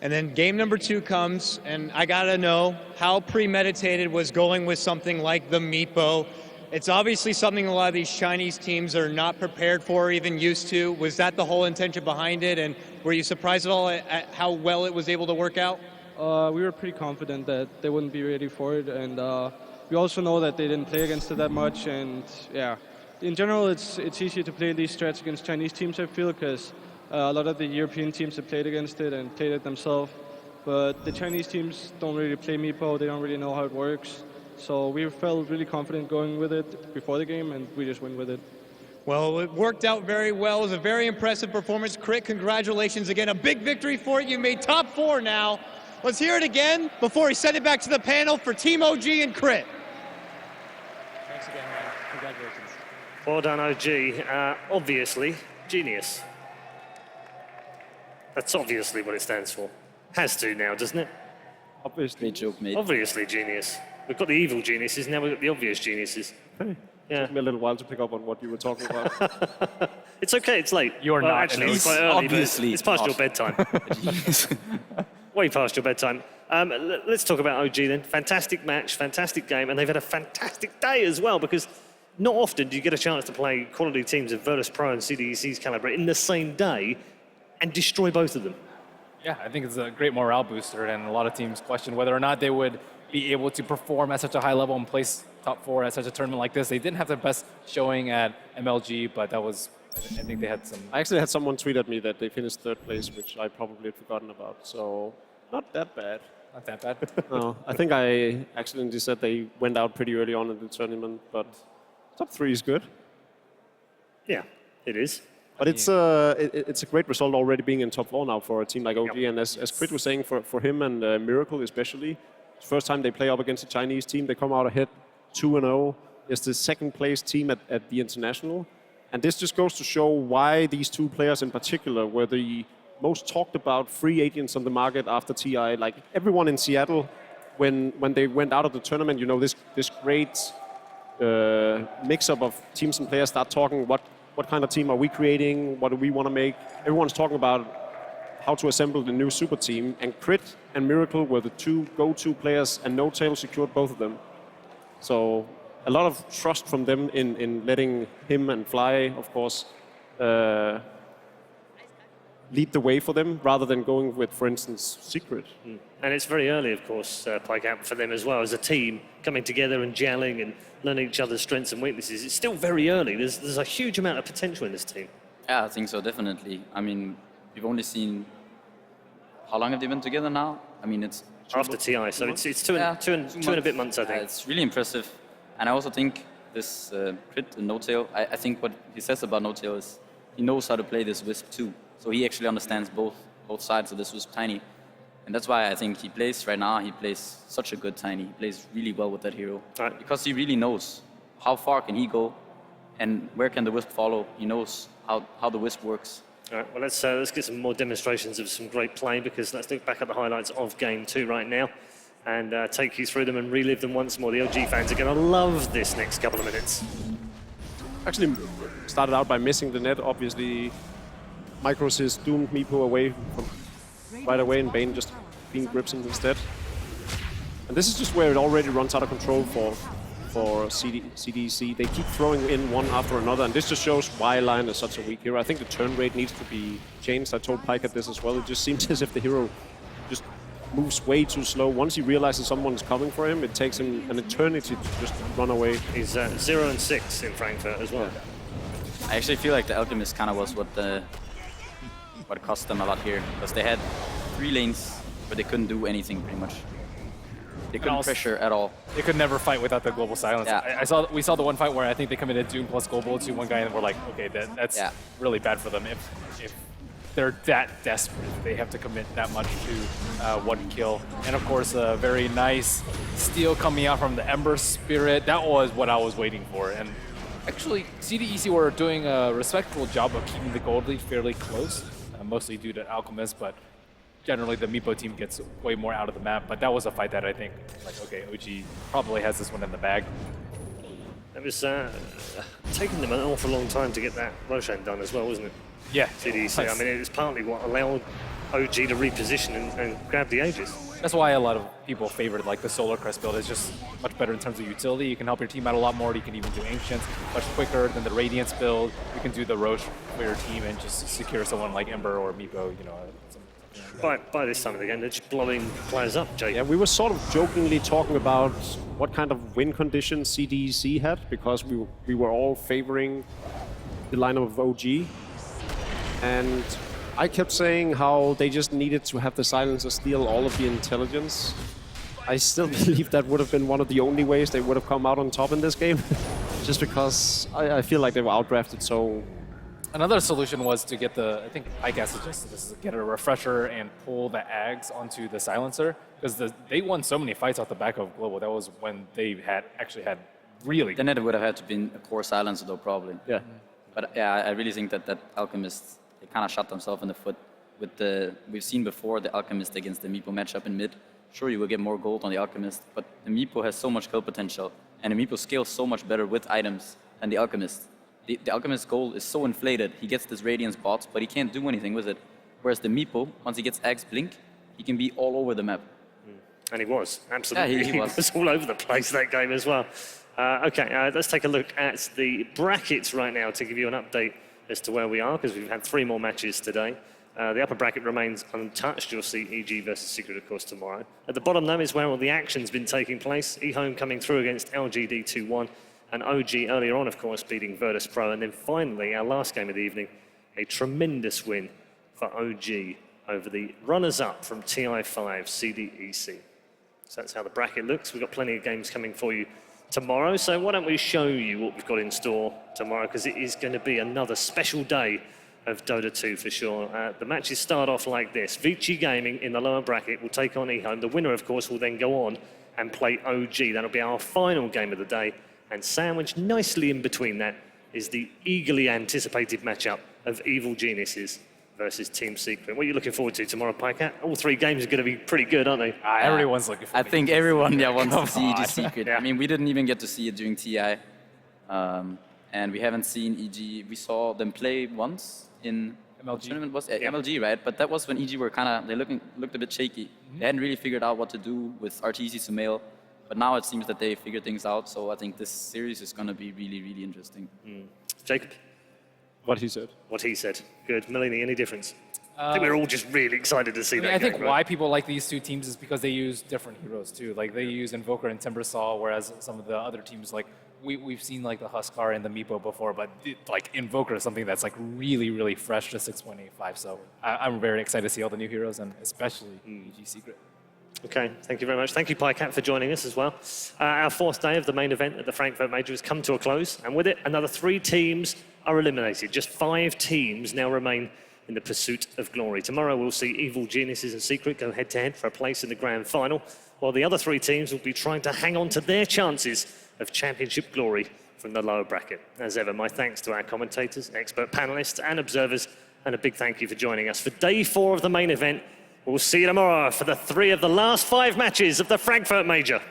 And then game number 2 comes, and I gotta know how premeditated was going with something like the Meepo. It's obviously something a lot of these Chinese teams are not prepared for or even used to. Was that the whole intention behind it, and were you surprised at all at how well it was able to work out? We were pretty confident that they wouldn't be ready for it, and we also know that they didn't play against it that much, and yeah. In general, it's easier to play these strats against Chinese teams, I feel, because a lot of the European teams have played against it and played it themselves, but the Chinese teams don't really play Meepo, they don't really know how it works. So we felt really confident going with it before the game, and we just went with it. Well, it worked out very well. It was a very impressive performance. Crit, congratulations again. A big victory for you. You made top 4 now. Let's hear it again before we send it back to the panel for Team OG and Crit. Thanks again, man. Congratulations. Well done, OG. Obviously, genius. That's obviously what it stands for. Has to now, doesn't it? Obviously. Great joke, mate. Obviously, genius. We've got the evil geniuses, now we've got the obvious geniuses. Hey. Yeah. Took me a little while to pick up on what you were talking about. It's okay, it's late. You're well, not. Actually, it's quite early, Obviously but it's past your bedtime. Way past your bedtime. Let's talk about OG then. Fantastic match, fantastic game, and they've had a fantastic day as well, because not often do you get a chance to play quality teams of Virtus Pro and CDEC's caliber in the same day and destroy both of them. Yeah, I think it's a great morale booster, and a lot of teams question whether or not they would be able to perform at such a high level and place top 4 at such a tournament like this. They didn't have the best showing at MLG, but that was, I think they had some... I actually had someone tweet at me that they finished 3rd place, which I probably had forgotten about, so not that bad. Not that bad. No, I think I accidentally said they went out pretty early on in the tournament, but top 3 is good. Yeah, it is. But it's a great result already being in top 4 now for a team like OG. Yep. And as Crit was saying, for him and Miracle especially, first time they play up against a Chinese team, they come out ahead 2-0. It's the 2nd place team at the international. And this just goes to show why these 2 players in particular were the most talked about free agents on the market after TI. Like everyone in Seattle, when they went out of the tournament, you know, this great mix-up of teams and players start talking what kind of team are we creating? What do we want to make? Everyone's talking about how to assemble the new super team. And Crit and Miracle were the 2 go-to players, and No Tail secured both of them. So a lot of trust from them in letting him and Fly, of course, lead the way for them rather than going with, for instance, Secret. Mm. And it's very early, of course, Pike Out for them as well, as a team coming together and gelling and learning each other's strengths and weaknesses. It's still very early. There's a huge amount of potential in this team. Yeah, I think so, definitely. I mean, we've only seen... How long have they been together now? I mean, it's... After TI, so it's two and a bit months, I think. It's really impressive. And I also think this Crit and No Tail, I think what he says about No Tail is he knows how to play this Wisp too. So he actually understands both sides of this Wisp Tiny. And that's why I think he plays right now, he plays such a good Tiny. He plays really well with that hero. Right. Because he really knows how far can he go and where can the Wisp follow. He knows how the Wisp works. All right, well, let's get some more demonstrations of some great play, because let's look back at the highlights of Game 2 right now and take you through them and relive them once more. The OG fans are going to love this next couple of minutes. Actually started out by missing the net, obviously. Microsys doomed Meepo away from right away, and Bane just being grips him instead. And this is just where it already runs out of control for CDC. They keep throwing in one after another, and this just shows why Lion is such a weak hero. I think the turn rate needs to be changed. I told Pike at this as well. It just seems as if the hero just moves way too slow. Once he realizes someone's coming for him, it takes him an eternity to just run away. He's 0 and 6 in Frankfurt as well. I actually feel like the Alchemist kind of was what cost them a lot here, because they had 3 lanes, but they couldn't do anything pretty much. They couldn't pressure at all. They could never fight without the global silence. Yeah. We saw the one fight where I think they committed Doom plus global to one guy, and we're like, okay, that's really bad for them. If they're that desperate. They have to commit that much to one kill. And of course, a very nice steal coming out from the Ember Spirit. That was what I was waiting for. And actually, CDEC were doing a respectable job of keeping the gold lead fairly close, mostly due to Alchemist, but generally the Meepo team gets way more out of the map. But that was a fight that I think, like, okay, OG probably has this one in the bag. It was taking them an awful long time to get that Roshan done as well, wasn't it? Yeah. CDC. I mean, it was partly what allowed OG to reposition and grab the Aegis. That's why a lot of people favored like the Solar Crest build. It's just much better in terms of utility. You can help your team out a lot more. You can even do Ancients much quicker than the Radiance build. You can do the Roche for your team and just secure someone like Ember or Meepo, you know. By this time of the game, they're just blowing players up, Jake. Yeah, we were sort of jokingly talking about what kind of win conditions CDC had, because we were all favoring the lineup of OG. And I kept saying how they just needed to have the Silencer steal all of the intelligence. I still believe that would have been one of the only ways they would have come out on top in this game. Just because I feel like they were outdrafted so... Another solution was to get the, I think ICAS suggested this, is get a refresher and pull the Ags onto the Silencer, because they won so many fights off the back of Global. That was when they actually had really... Then it would have had to be a core Silencer though, probably. Yeah. But yeah, I really think that Alchemist, they kind of shot themselves in the foot with we've seen before the Alchemist against the Meepo matchup in mid. Sure, you will get more gold on the Alchemist, but the Meepo has so much kill potential, and the Meepo scales so much better with items than the Alchemist. The Alchemist's gold is so inflated, he gets this Radiance bots, but he can't do anything with it. Whereas the Meepo, once he gets Axe Blink, he can be all over the map. And he was, absolutely. Yeah, he was. He was all over the place that game as well. Okay, let's take a look at the brackets right now to give you an update as to where we are, because we've had 3 more matches today. The upper bracket remains untouched. You'll see EG versus Secret, of course, tomorrow. At the bottom, though, is where all the action's been taking place. eHome coming through against LGD 2-1. And OG earlier on, of course, beating Virtus Pro. And then finally, our last game of the evening, a tremendous win for OG over the runners-up from TI5 CDEC. So that's how the bracket looks. We've got plenty of games coming for you tomorrow. So why don't we show you what we've got in store tomorrow, because it is going to be another special day of Dota 2 for sure. The matches start off like this. Vici Gaming in the lower bracket will take on eHome. The winner, of course, will then go on and play OG. That'll be our final game of the day. And sandwiched nicely in between that is the eagerly anticipated matchup of Evil Geniuses versus Team Secret. What are you looking forward to tomorrow, Pycat? All 3 games are going to be pretty good, aren't they? Everyone's looking forward I think everyone wants to see EG Secret. I mean, we didn't even get to see it during TI. And we haven't seen EG. We saw them play once in MLG. Tournament was MLG, right? But that was when EG were they looked a bit shaky. They hadn't really figured out what to do with RTZ Sumail. But now it seems that they figured things out, so I think this series is going to be really, really interesting. Jacob? What he said. What he said. Good. Melanie, any difference? I think we're all just really excited to see that I game, think right? why people like these 2 teams is because they use different heroes too. Like they use Invoker and Timbersaw, whereas some of the other teams, like we've seen like the Huskar and the Meepo before, but like Invoker is something that's like really, really fresh to 6.85. So I'm very excited to see all the new heroes, and especially EG Secret. Okay, thank you very much. Thank you, Pycat, for joining us as well. Our 4th day of the main event at the Frankfurt Major has come to a close, and with it, another 3 teams are eliminated. Just 5 teams now remain in the pursuit of glory. Tomorrow, we'll see Evil Geniuses and Secret go head-to-head for a place in the grand final, while the other 3 teams will be trying to hang on to their chances of championship glory from the lower bracket. As ever, my thanks to our commentators, expert panelists, and observers, and a big thank you for joining us for day 4 of the main event. We'll see you tomorrow for the 3 of the last 5 matches of the Frankfurt Major.